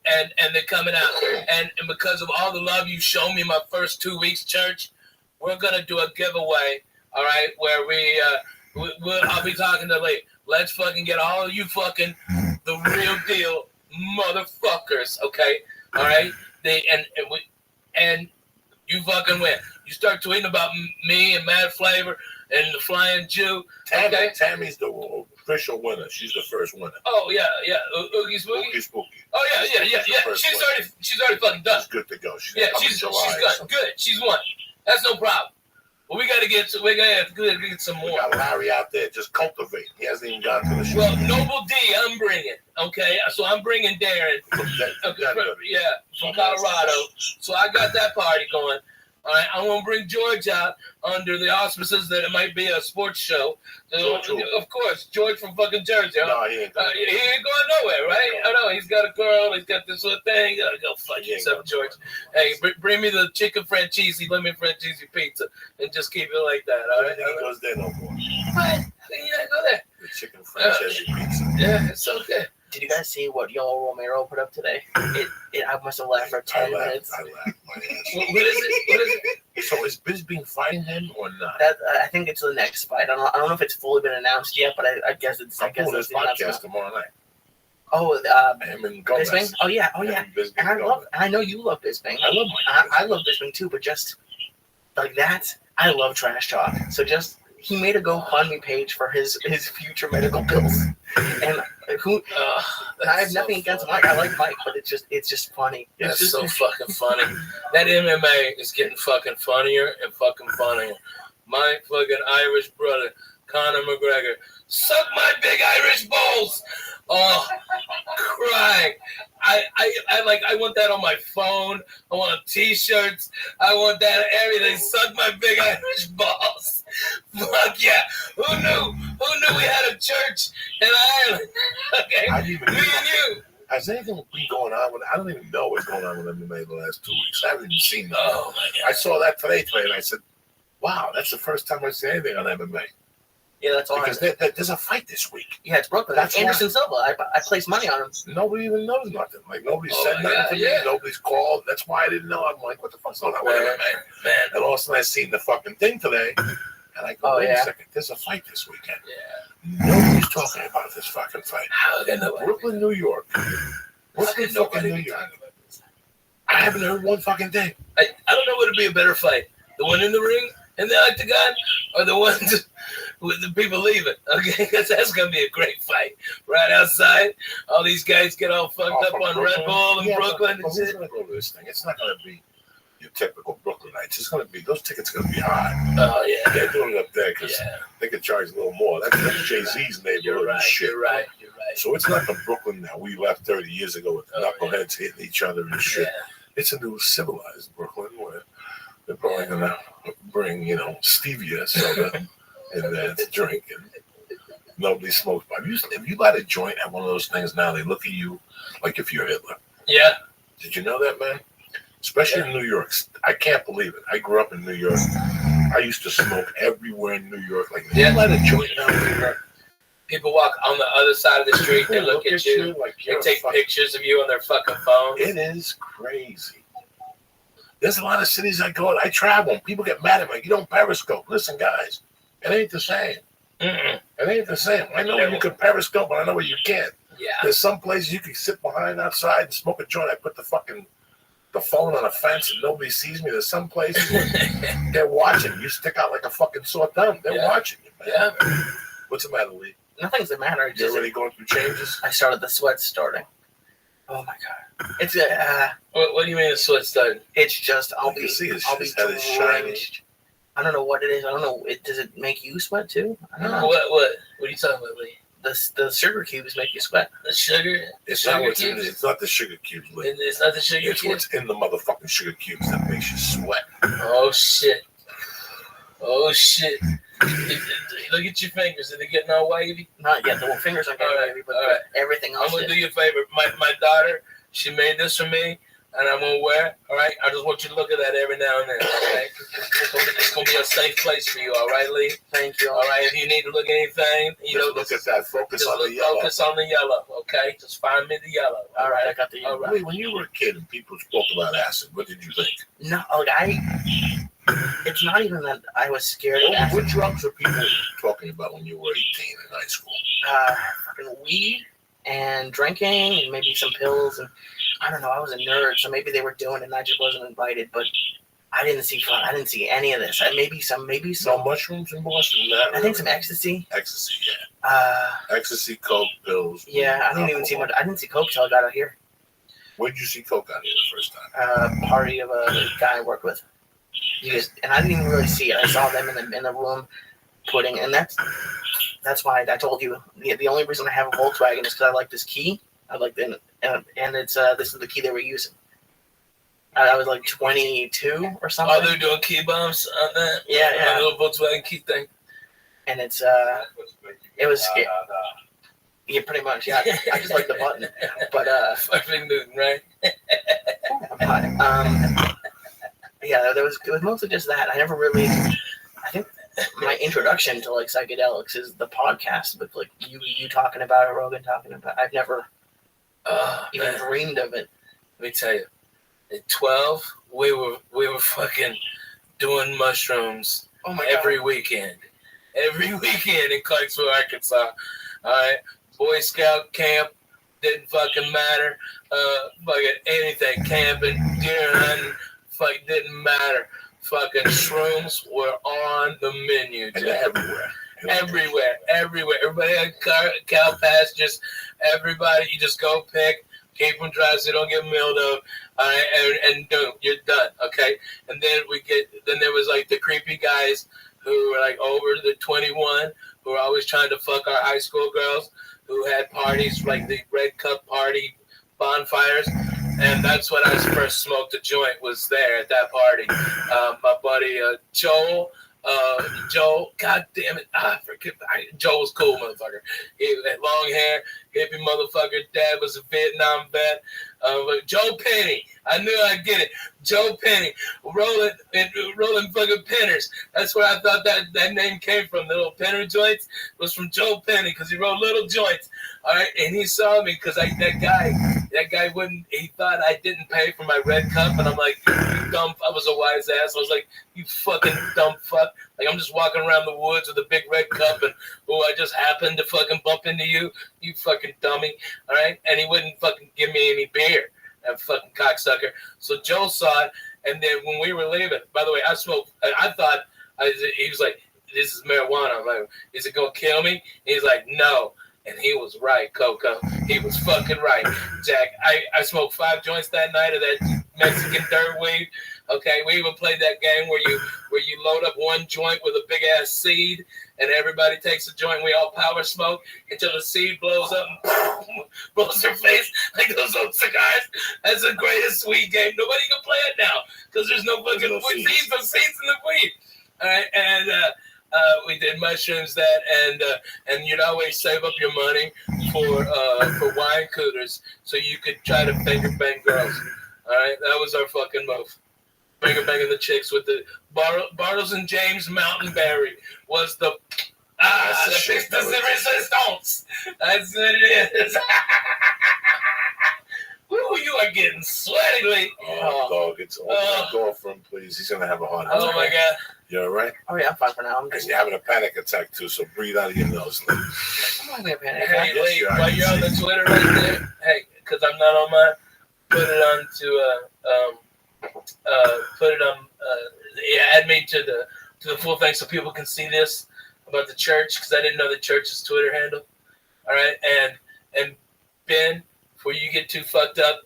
And they're coming out. And because of all the love you shown me my first 2 weeks, church, we're gonna do a giveaway. All right, where I'll be talking to Lee. Let's fucking get all of you fucking the real deal motherfuckers. Okay, all right. And you fucking win. You start tweeting about me and Mad Flavor and the Flying Jew. Okay, Tammy's the official winner. She's the first winner. Oh yeah. Oogie Spooky. Oh yeah. She's already fucking done. She's good to go. She's good. She's won. That's no problem. But we gotta get some more. We got Larry out there just cultivating. He hasn't even gotten to the show. Well, Noble D, I'm bringing. Okay, so I'm bringing Darren. From Colorado. So I got that party going. All right, I'm gonna bring George out under the auspices that it might be a sports show. So, of course, George from fucking Jersey. No, he ain't going. He ain't going nowhere, right? I know he's got a girl. He's got this little thing. You gotta go fuck yourself, George. Hey, bring me the chicken francese, lemon francese pizza, and just keep it like that. All right? He goes there no more. What? You gotta go there. The chicken francese pizza. Yeah, it's okay. Did you guys see what Yoel Romero put up today? I must have laughed for 10 minutes. I laughed my ass. What is it? So is Bisbee fighting him or not? I think it's the next fight. I don't know if it's fully been announced yet, but I guess it's. I'm doing this podcast tomorrow night. Oh, him and Gomez. Bisping? Oh yeah. And I know you love Bisping. I love Bisping too, but just like that, I love trash talk. So just. He made a GoFundMe page for his future medical bills, and I have nothing against Mike. I like Mike, but it's just funny. It's just so fucking funny. That MMA is getting fucking funnier and fucking funnier. My fucking Irish brother, Conor McGregor, suck my big Irish balls. Oh, crying. I want that on my phone. I want T-shirts. I want that everything. Suck my big Irish balls. Fuck yeah. Who knew we had a church in Ireland? Okay, me and you. Has anything been going on with? I don't even know what's going on with MMA the last 2 weeks. I haven't even seen that. Oh my god! I saw that today, and I said, "Wow, that's the first time I see anything on MMA." Yeah, that's all. Because there's a fight this week. Yeah, it's Brooklyn. That's Anderson Silva. I placed money on him. Nobody even knows nothing. Like, nobody said nothing to me. Nobody's called. That's why I didn't know. I'm like, what the fuck's going on? Man. And all of a sudden I seen the fucking thing today. And I go, wait a second. There's a fight this weekend. Yeah. Nobody's talking about this fucking fight. Brooklyn, New York. Brooklyn, fucking New York. I haven't heard one fucking thing. I don't know what would be a better fight. The one in the ring in the octagon, or the one with the people leaving? Okay, because that's going to be a great fight. Right outside, all these guys get all fucked up on Brooklyn. Red Bull and Brooklyn. But who's going to go to this thing? It's not going to be your typical Brooklynites. It's going to be, those tickets are going to be high. Oh, yeah. They're doing it up there because they could charge a little more. That's Jay-Z's neighborhood. You're right. Shit. You're right. So it's not the Brooklyn that we left 30 years ago with knuckleheads hitting each other and shit. Yeah. It's a new civilized Brooklyn where they're probably going to bring, stevia soda in there to drink, and nobody smokes. But if you light a joint at one of those things now, they look at you like if you're Hitler. Yeah. Did you know that, man? Especially in New York. I can't believe it. I grew up in New York. I used to smoke everywhere in New York. Like, you light a joint now in New York? People walk on the other side of the street, they look at you, like they take pictures of you on their fucking phones. It is crazy. There's a lot of cities I go, I travel, and people get mad at me. You don't Periscope. Listen, guys, it ain't the same. It ain't the same. I know you can Periscope, but I know where you can't. Yeah. There's some places you can sit behind outside and smoke a joint. I put the phone on a fence and nobody sees me. There's some places where they're watching. You stick out like a fucking sore thumb. They're watching you, man. Yeah. What's the matter, Lee? Nothing's the matter. You're already going through changes? I started the sweat starting. Oh my god! It's what do you mean the sweat starting? It's just I'll be shiny. I don't know what it is. I don't know. Does it make you sweat too? I don't know. What are you talking about, Lee? The sugar cubes make you sweat. The sugar? It's not what's in it. It's not the sugar cubes, Lee. It's not the sugar cubes? It's what's in the motherfucking sugar cubes that makes you sweat. Oh, shit. Look at your fingers. Are they getting all wavy? Not yet. The fingers are getting wavy, but everything else. I'm going to do you a favor. My daughter, she made this for me, and I'm going to wear it, all right? I just want you to look at that every now and then, okay? It's going to be a safe place for you, all right, Lee? Thank you. All right, if you need to look at anything, look at that. Focus on the yellow. Focus on the yellow, okay? Just find me the yellow. All right, I got the yellow. Lee, when you were a kid and people spoke about acid, what did you think? No, it's not even that I was scared of acid. What drugs were people talking about when you were 18 in high school? Fucking weed and drinking and maybe some pills, and I don't know. I was a nerd, so maybe they were doing it and I just wasn't invited. But I didn't see any of this. Maybe some. No mushrooms in Boston. I think some ecstasy. Ecstasy, yeah. Ecstasy, coke, pills. Yeah, I didn't even see much. I didn't see coke till I got out here. Where'd you see coke out here the first time? Party of a guy I worked with. And I didn't even really see it. I saw them in the room putting, and that's why I told you the only reason I have a Volkswagen is because I like this key. I like the and it's this is the key they were using. I was like 22 or something. Oh, they're doing key bombs on that. Yeah. A little Volkswagen key thing. And it was yeah, pretty much. Yeah, I just like the button, but fucking Newton, right? Yeah, it was mostly just that. I never really. I think my introduction to like psychedelics is the podcast with like you talking about it, Rogan talking about it. I've never even dreamed of it. Let me tell you, at 12, we were fucking doing mushrooms every weekend in Clarksville, Arkansas. All right, Boy Scout camp didn't fucking matter. Fucking anything, camping, deer hunting. Fuck, didn't matter. Fucking shrooms were on the menu. And they're everywhere. Everywhere. Everybody had cow pastures. Everybody, you just go pick, keep them dry so they don't get mildew, and boom, you're done. Okay. And then there was like the creepy guys who were like over the 21, who were always trying to fuck our high school girls, who had parties like the Red Cup party bonfires. And that's when I first smoked a joint, was there at that party. My buddy Joel, God damn it, Joel was cool, motherfucker. He had long hair. hippie motherfucker. Dad was a Vietnam vet. But Joe Penny, I knew I'd get it. Joe Penny, rolling fucking pinners. That's where I thought that name came from. The little pinner joints was from Joe Penny because he rolled little joints. All right, and he saw me because that guy wouldn't. He thought I didn't pay for my red cup, and I'm like, you dumb. I was a wise ass. I was like, you fucking dumb fuck. Like I'm just walking around the woods with a big red cup, and I just happened to fucking bump into you, you fucking dummy. All right, and he wouldn't fucking give me any beer, that fucking cocksucker. So Joe saw it, and then when we were leaving, by the way, I smoked. I thought he was like, this is marijuana. I'm like, is it gonna kill me? He's like, no. And he was right, Coco. He was fucking right, Jack. I smoked 5 joints that night of that Mexican dirt weed. Okay, we even played that game where you load up one joint with a big ass seed, and everybody takes a joint. And we all power smoke until the seed blows up and blows your face like those old cigars. That's the greatest weed game. Nobody can play it now because there's no fucking seeds in the weed. All right, and we did mushrooms and you'd always save up your money for wine cooters so you could try to finger bang girls. All right, that was our fucking move. Finger banging the chicks with the Bartles and James Mountain Berry was the resistance. That's what it is. Woo, you are getting sweaty, Lee. Oh, dog, it's all my girlfriend, please. He's gonna have a heart attack. Oh my god. You all right? Oh yeah, I'm fine for now. And you're having a panic attack too, so breathe out of your nose, Lee. I'm not having a panic Hey, attack. Lee, while you're on the Twitter right there, hey, because I'm not on mine, put it on add me to the full thing so people can see this about the church, because I didn't know the church's Twitter handle. All right, and Ben, before you get too fucked up,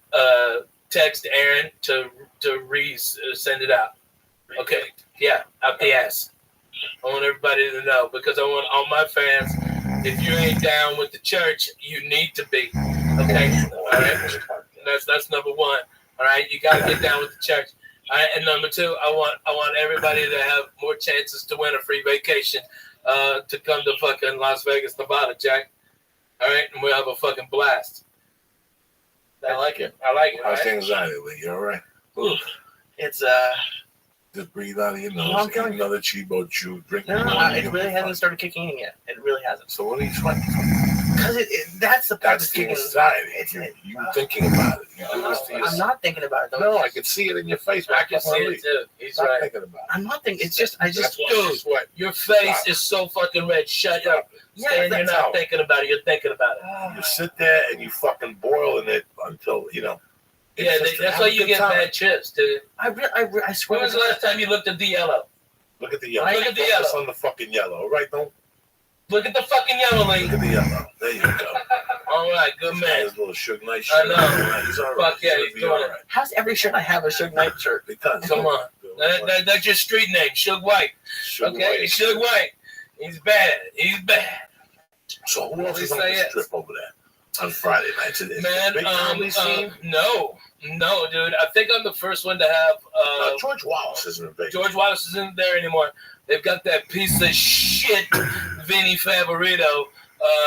text Aaron to send it out. Okay, yeah, up the ass. I want everybody to know, because I want all my fans. If you ain't down with the church, you need to be. Okay, all right. That's number one. All right, you gotta get down with the church. All right, and number two, I want everybody to have more chances to win a free vacation, to come to fucking Las Vegas, Nevada, Jack. All right, and we'll have a fucking blast. I like it. I like it. How's Right? anxiety, Lee? You all right? Ooh, it's Just breathe out of your nose. No, I'm feeling another Chibo chew. Drink. no, it really hasn't started kicking in yet. It really hasn't. So what are you sweating? Because that's the part That's that's the kicking. anxiety. You thinking about it. I'm not thinking about it though. No, I can see it in your face. I can see it too. He's Stop right. thinking about it. I'm not thinking. It's just I just That's why you Dude, sweat. your face is so fucking red. Shut up. yeah. And you're That's not thinking about it. You're thinking about it. You sit there and you fucking boil in it until Yeah, that's why you get bad chips, dude. I When swear. was the last time you looked at the yellow? Look at the yellow. Look at the Focus yellow. on the fucking yellow. All right, don't Look at the fucking yellow, lady. look at the yellow. There you go. All right, good This man. guy's a little Suge Knight I shirt. know. He's all right. Fuck yeah, gonna he's be doing all it. right. How's every shirt I have a Suge Knight shirt? Because Come on. That's your street name, Suge White. Suge Okay, White. Suge White. He's bad. He's bad. So who else is on Say the yes. strip over there on Friday nights? Is it Man, a big comedy scene? no, dude. I think I'm the first one to have. George Wallace isn't in Vegas. George Wallace isn't there anymore. They've got that piece of shit, Vinny Favorito.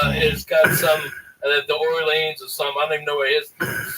Has got some the Orleans or something. I don't even know where his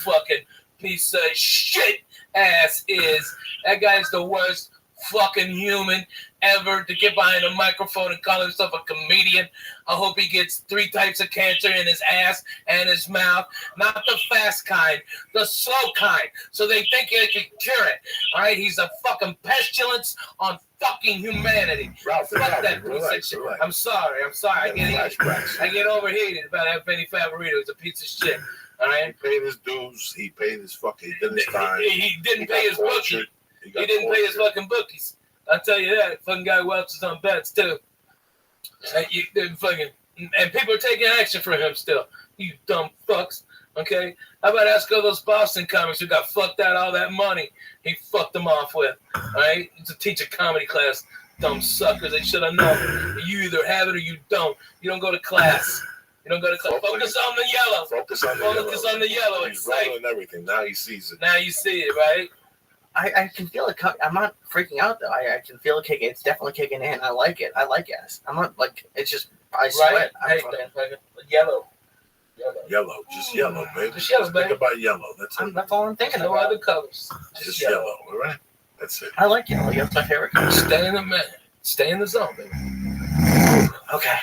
fucking piece of shit ass is. That guy's the worst fucking human ever to get behind a microphone and call himself a comedian. I hope he gets 3 types of cancer in his ass and his mouth. Not the fast kind, the slow kind. So they think they can cure it. All right, he's a fucking pestilence on fucking humanity. Ralph, Fuck that relax, piece of shit. relax. I'm sorry. I get overheated about that Benny Favorito. He's a piece of shit. All right. He paid his dues. He paid his fucking. He did his time. He didn't pay his bookie. He got didn't pay his tortured. fucking bookies. I'll tell you that. Fucking guy welches on bets too. And people are taking action for him still. You dumb fucks. Okay? How about ask all those Boston comics who got fucked out all that money he fucked them off with? All right? To teach a comedy class. Dumb suckers. They should have known. You either have it or you don't. You don't go to class. You don't go to class. Focus on the yellow. Focus on the Focus yellow. on the yellow. He's It's safe. rumbling everything. Now he sees it. Now you see it, right? I can feel it. I'm not freaking out though. I can feel it kicking. It's definitely kicking in. I like it. I like it. I'm not like it's just I sweat. Right? I'm Hey, fucking, fucking yellow. Yellow, just yellow, baby. Just yellow, baby. Think about yellow. That's it. That's all I'm thinking No about. other colors. Just yellow, all right? That's it. I like yellow. That's my favorite color. Stay in the man. Stay in the zone, baby. Okay.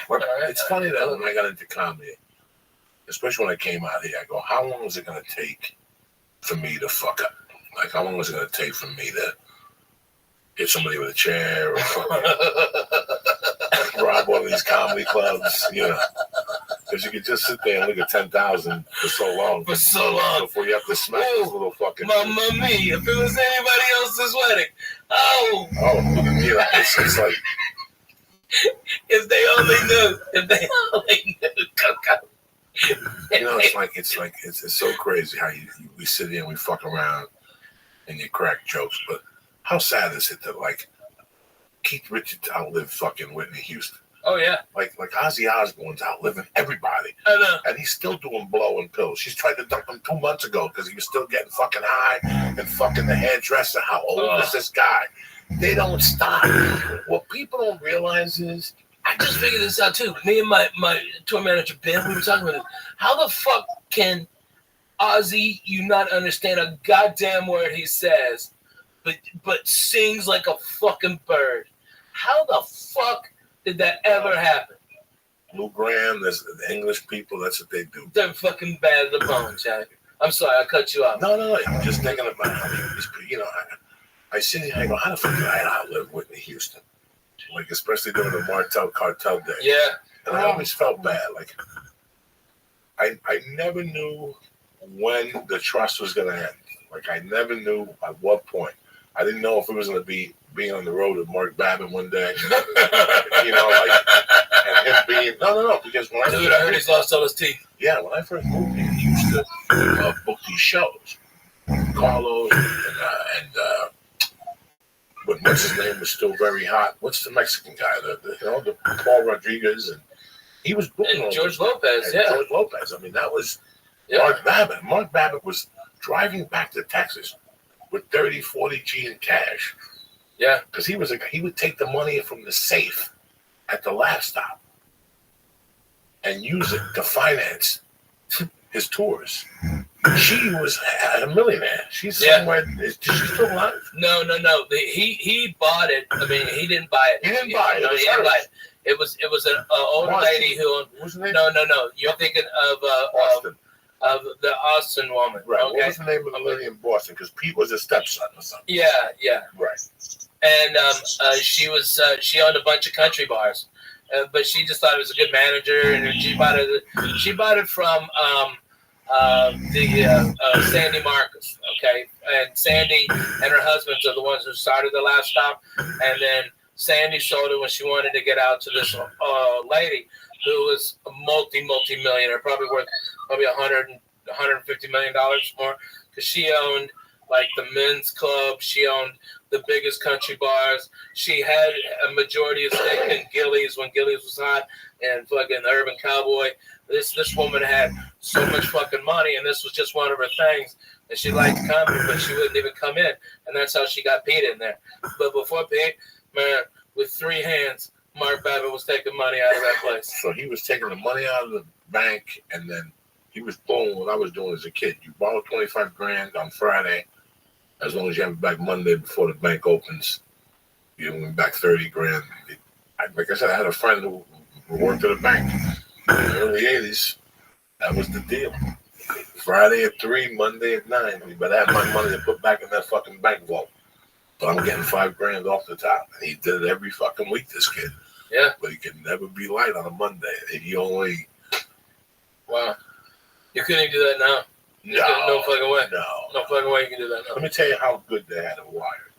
It's funny that when I got into comedy, especially when I came out here, I go, how long is it going to take for me to fuck up? Like, how long is it going to take for me to hit somebody with a chair or fucking rob one of these comedy clubs, you know? Because you could just sit there and look at 10,000 for so long. For so long. Before you have to smack this little fucking... Mamma mia, if it was anybody else's wedding. Oh, you know, it's like... if they only knew. If they only knew. You know, it's so crazy how we sit here and we fuck around and you crack jokes, but how sad is it that, like, Keith Richards outlived fucking Whitney Houston? Oh, yeah. Like Ozzy Osbourne's outliving everybody. I know. And he's still doing blow and pills. She's tried to dump him 2 months ago because he was still getting fucking high and fucking the hairdresser. How old is this guy? They don't stop. What people don't realize is, I just figured this out too. Me and my tour manager Ben, we were talking about this. How the fuck can Ozzy you not understand a goddamn word he says, but sings like a fucking bird? How the fuck did that ever happen? Lou Graham, there's the English people, that's what they do. They're fucking bad at the bone, Jack. I'm sorry, I cut you off. No, I'm just thinking about how you know, I sit here and I go, how the fuck did I outlive Whitney Houston? Like, especially during the Martel Cartel days. Yeah. And I always felt bad. Like, I never knew when the trust was going to end. Like, I never knew at what point. I didn't know if it was going to be being on the road with Mark Babbitt one day. You know, like, and him being, no, because when I heard he's lost all his teeth. Yeah, when I first moved here, he used to book these shows. Carlos and but what's his name was still very hot. What's the Mexican guy? The Paul Rodriguez, and he was booking and George Lopez. Yeah, George Lopez. I mean, that was Mark Babbitt. Mark Babbitt was driving back to Texas with 30, 40 G in cash. Yeah, because he would take the money from the safe at the laugh stop and use it to finance his tours. She was a millionaire. She's somewhere. Is she still alive? No. He bought it. I mean, he didn't buy it. He didn't buy it. No, he didn't buy it. It was an old lady who. No. You're thinking of the Austin woman. Right. Okay? What was the name of the lady in Boston? Because Pete was a stepson or something. Yeah. Right. And she owned a bunch of country bars, but she just thought it was a good manager, and she bought it from Sandy Marcus, okay? And Sandy and her husband are the ones who started the Laugh Stop, and then Sandy sold it when she wanted to get out to this lady who was a multi-millionaire, probably worth $150 million more, because she owned like the men's club, she owned the biggest country bars, she had a majority of stake in Gillies when Gillies was hot, and fucking the Urban Cowboy. This woman had so much fucking money, and this was just one of her things. And she liked comedy, but she wouldn't even come in. And that's how she got Pete in there. But before Pete, man, with 3 hands, Mark Babbitt was taking money out of that place. So he was taking the money out of the bank, and then he was pulling what I was doing as a kid. You borrow $25,000 on Friday, as long as you have it back Monday before the bank opens. You went back $30,000. Like I said, I had a friend who worked at a bank in the early 80s. That was the deal. Friday at 3, Monday at 9. We better have my money to put back in that fucking bank vault. But I'm getting $5,000 off the top. And he did it every fucking week, this kid. Yeah. But he could never be light on a Monday. He only... Wow. You couldn't even do that now. No fucking way. No fucking way you can do that now. Let me tell you how good they had it wired.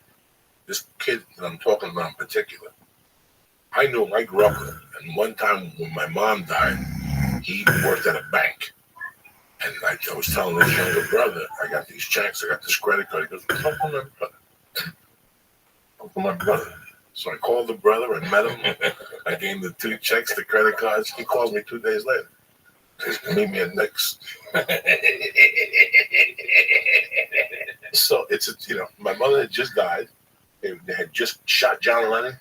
This kid that I'm talking about in particular, I knew him. I grew up with him. And one time when my mom died, he worked at a bank. And I was telling his younger brother, I got these checks, I got this credit card. He goes, come from my brother. Come from my brother. So I called the brother and met him. I gave him the 2 checks, the credit cards. He calls me 2 days later. He says, meet me at Nick's. So my mother had just died. They had just shot John Lennon.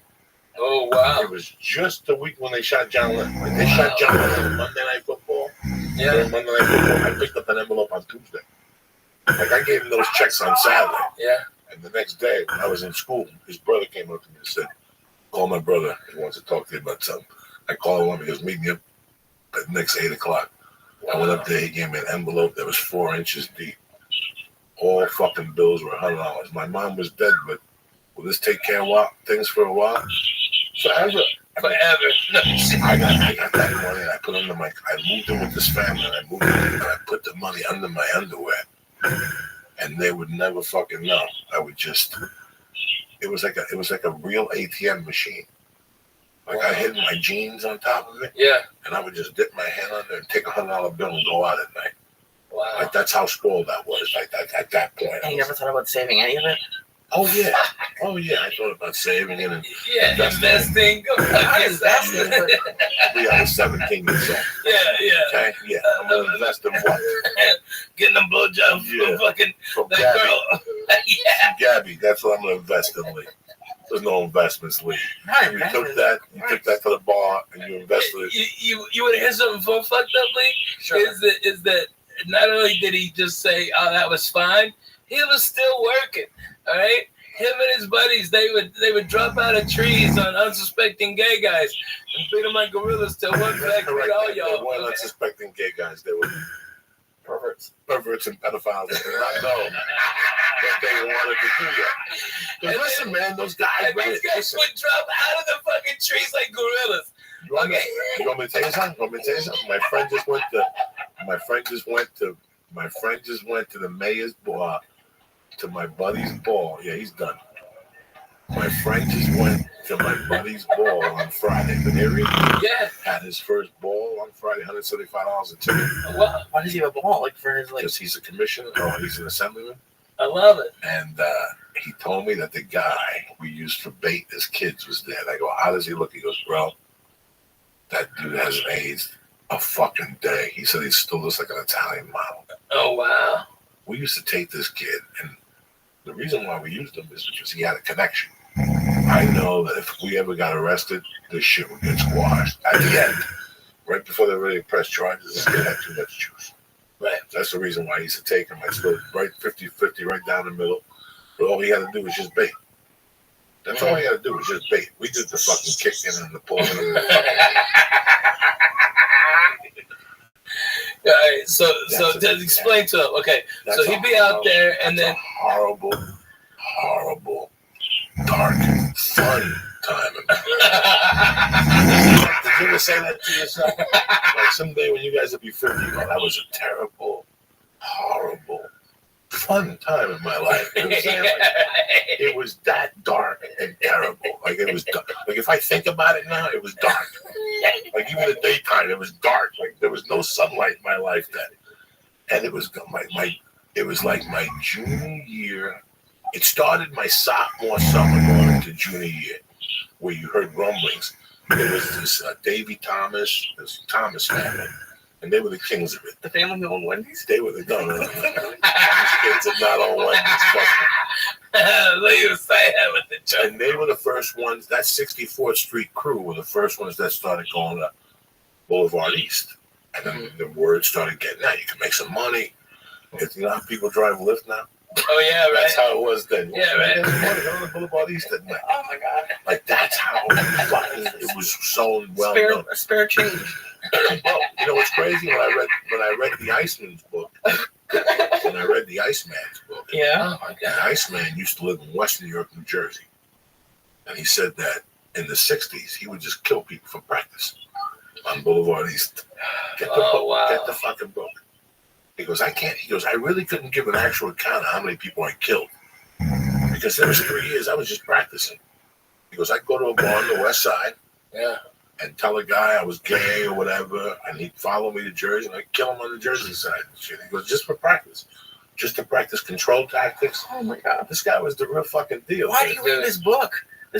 Oh, wow. It was just the week when they shot John Lennon. When they shot John Lennon on Monday Night Football, Yeah. I picked up an envelope on Tuesday. Like I gave him those checks on Saturday. Yeah. And the next day, when I was in school, his brother came up to me and said, "Call my brother. He wants to talk to you about something." I called him. He goes, "Meet me up at next 8 o'clock." Wow. I went up there. He gave me an envelope that was 4 inches deep. All fucking bills were $100. My mom was dead, but will this take care of things for a while? Forever. I got that money and I put under I moved in with this family and I put the money under my underwear. And they would never fucking know. I would just it was like a real ATM machine. Like I hid my jeans on top of it. Yeah. And I would just dip my hand under and take $100 bill and go out at night. Wow. Like that's how spoiled I was. Like at that point. And you never thought about saving any of it? Oh yeah. I thought about saving it and investing. I was 17 years old. Yeah. Okay? Yeah. I'm gonna invest in what? Getting a blowjob from that girl. Yeah. Gabby, that's what I'm gonna invest in, Lee. There's no investments, Lee. You took that to the bar and you invested it. You want to hear something fucked up, Lee? Sure. Is that not only did he just say, "Oh, that was fine," he was still working. All right, him and his buddies, they would drop out of trees on unsuspecting gay guys and beat them like gorillas till one back beat all y'all. They weren't unsuspecting gay guys. They were perverts and pedophiles that did not know that they wanted to do that. But listen, man, those guys. And these guys would drop out of the fucking trees like gorillas. You want me to tell you something? My friend just went to the mayor's bar. To my buddy's ball. Yeah, he's done. My friend just went to my buddy's ball on Friday. But there he had his first ball on Friday, $175 a ticket. What? Why does he have a ball? Like for his Because he's a commissioner or he's an assemblyman. I love it. And he told me that the guy we used for bait as kids was there. And I go, "How does he look?" He goes, "Bro, that dude hasn't aged a fucking day." He said he still looks like an Italian model. Oh wow. We used to take this kid and the reason why we used him is because he had a connection. I know that if we ever got arrested, this shit would get squashed. At the end, right before they're ready to press charges, this kid had too much juice. Right. That's the reason why I used to take him. I just go right 50-50 right down the middle. But all he had to do was just bait. That's all he had to do was just bait. We did the fucking kicking and the pulling and the fucking... All right, so explain to him. Okay, so he'd be out there and then horrible, dark, fun time. Did you ever say that to yourself? Like someday when you guys will be 50, that was a terrible, horrible, fun time in my life. You know what I'm saying? Like, it was that dark and terrible. Like it was dark. Like if I think about it now, it was dark. Like even in the daytime, it was dark. Like there was no sunlight in my life then. And it was it was like my junior year. It started my sophomore summer going into junior year, where you heard rumblings. There was this Davy Thomas, this Thomas family, and they were the kings of it. The family who owned Wendy's? They were the no. These kids did not own Wendy's. And they were the first ones. That 64th Street crew were the first ones that started going up Boulevard East. And then the word started getting out. You can make some money. You know how people drive Lyft now? Oh, yeah, right. That's how it was then. Yeah, right. Go to Boulevard East at night. Oh, my God. Like, that's how it was so well known. Spare change. Well, you know what's crazy? When I read the Iceman's book, yeah. Oh, my God. The Iceman used to live in West New York, New Jersey. And he said that in the 60s, he would just kill people for practice on Boulevard East. Get the book. Wow. Get the fucking book. He goes, I can't. He goes, I really couldn't give an actual account of how many people I killed. Because there was 3 years, I was just practicing. He goes, I'd go to a bar on the west side. Yeah. And tell a guy I was gay or whatever, and he'd follow me to Jersey, and I'd kill him on the Jersey side and shit. He goes, just for practice. Just to practice control tactics. Oh, my God. This guy was the real fucking deal. Why do you read this book?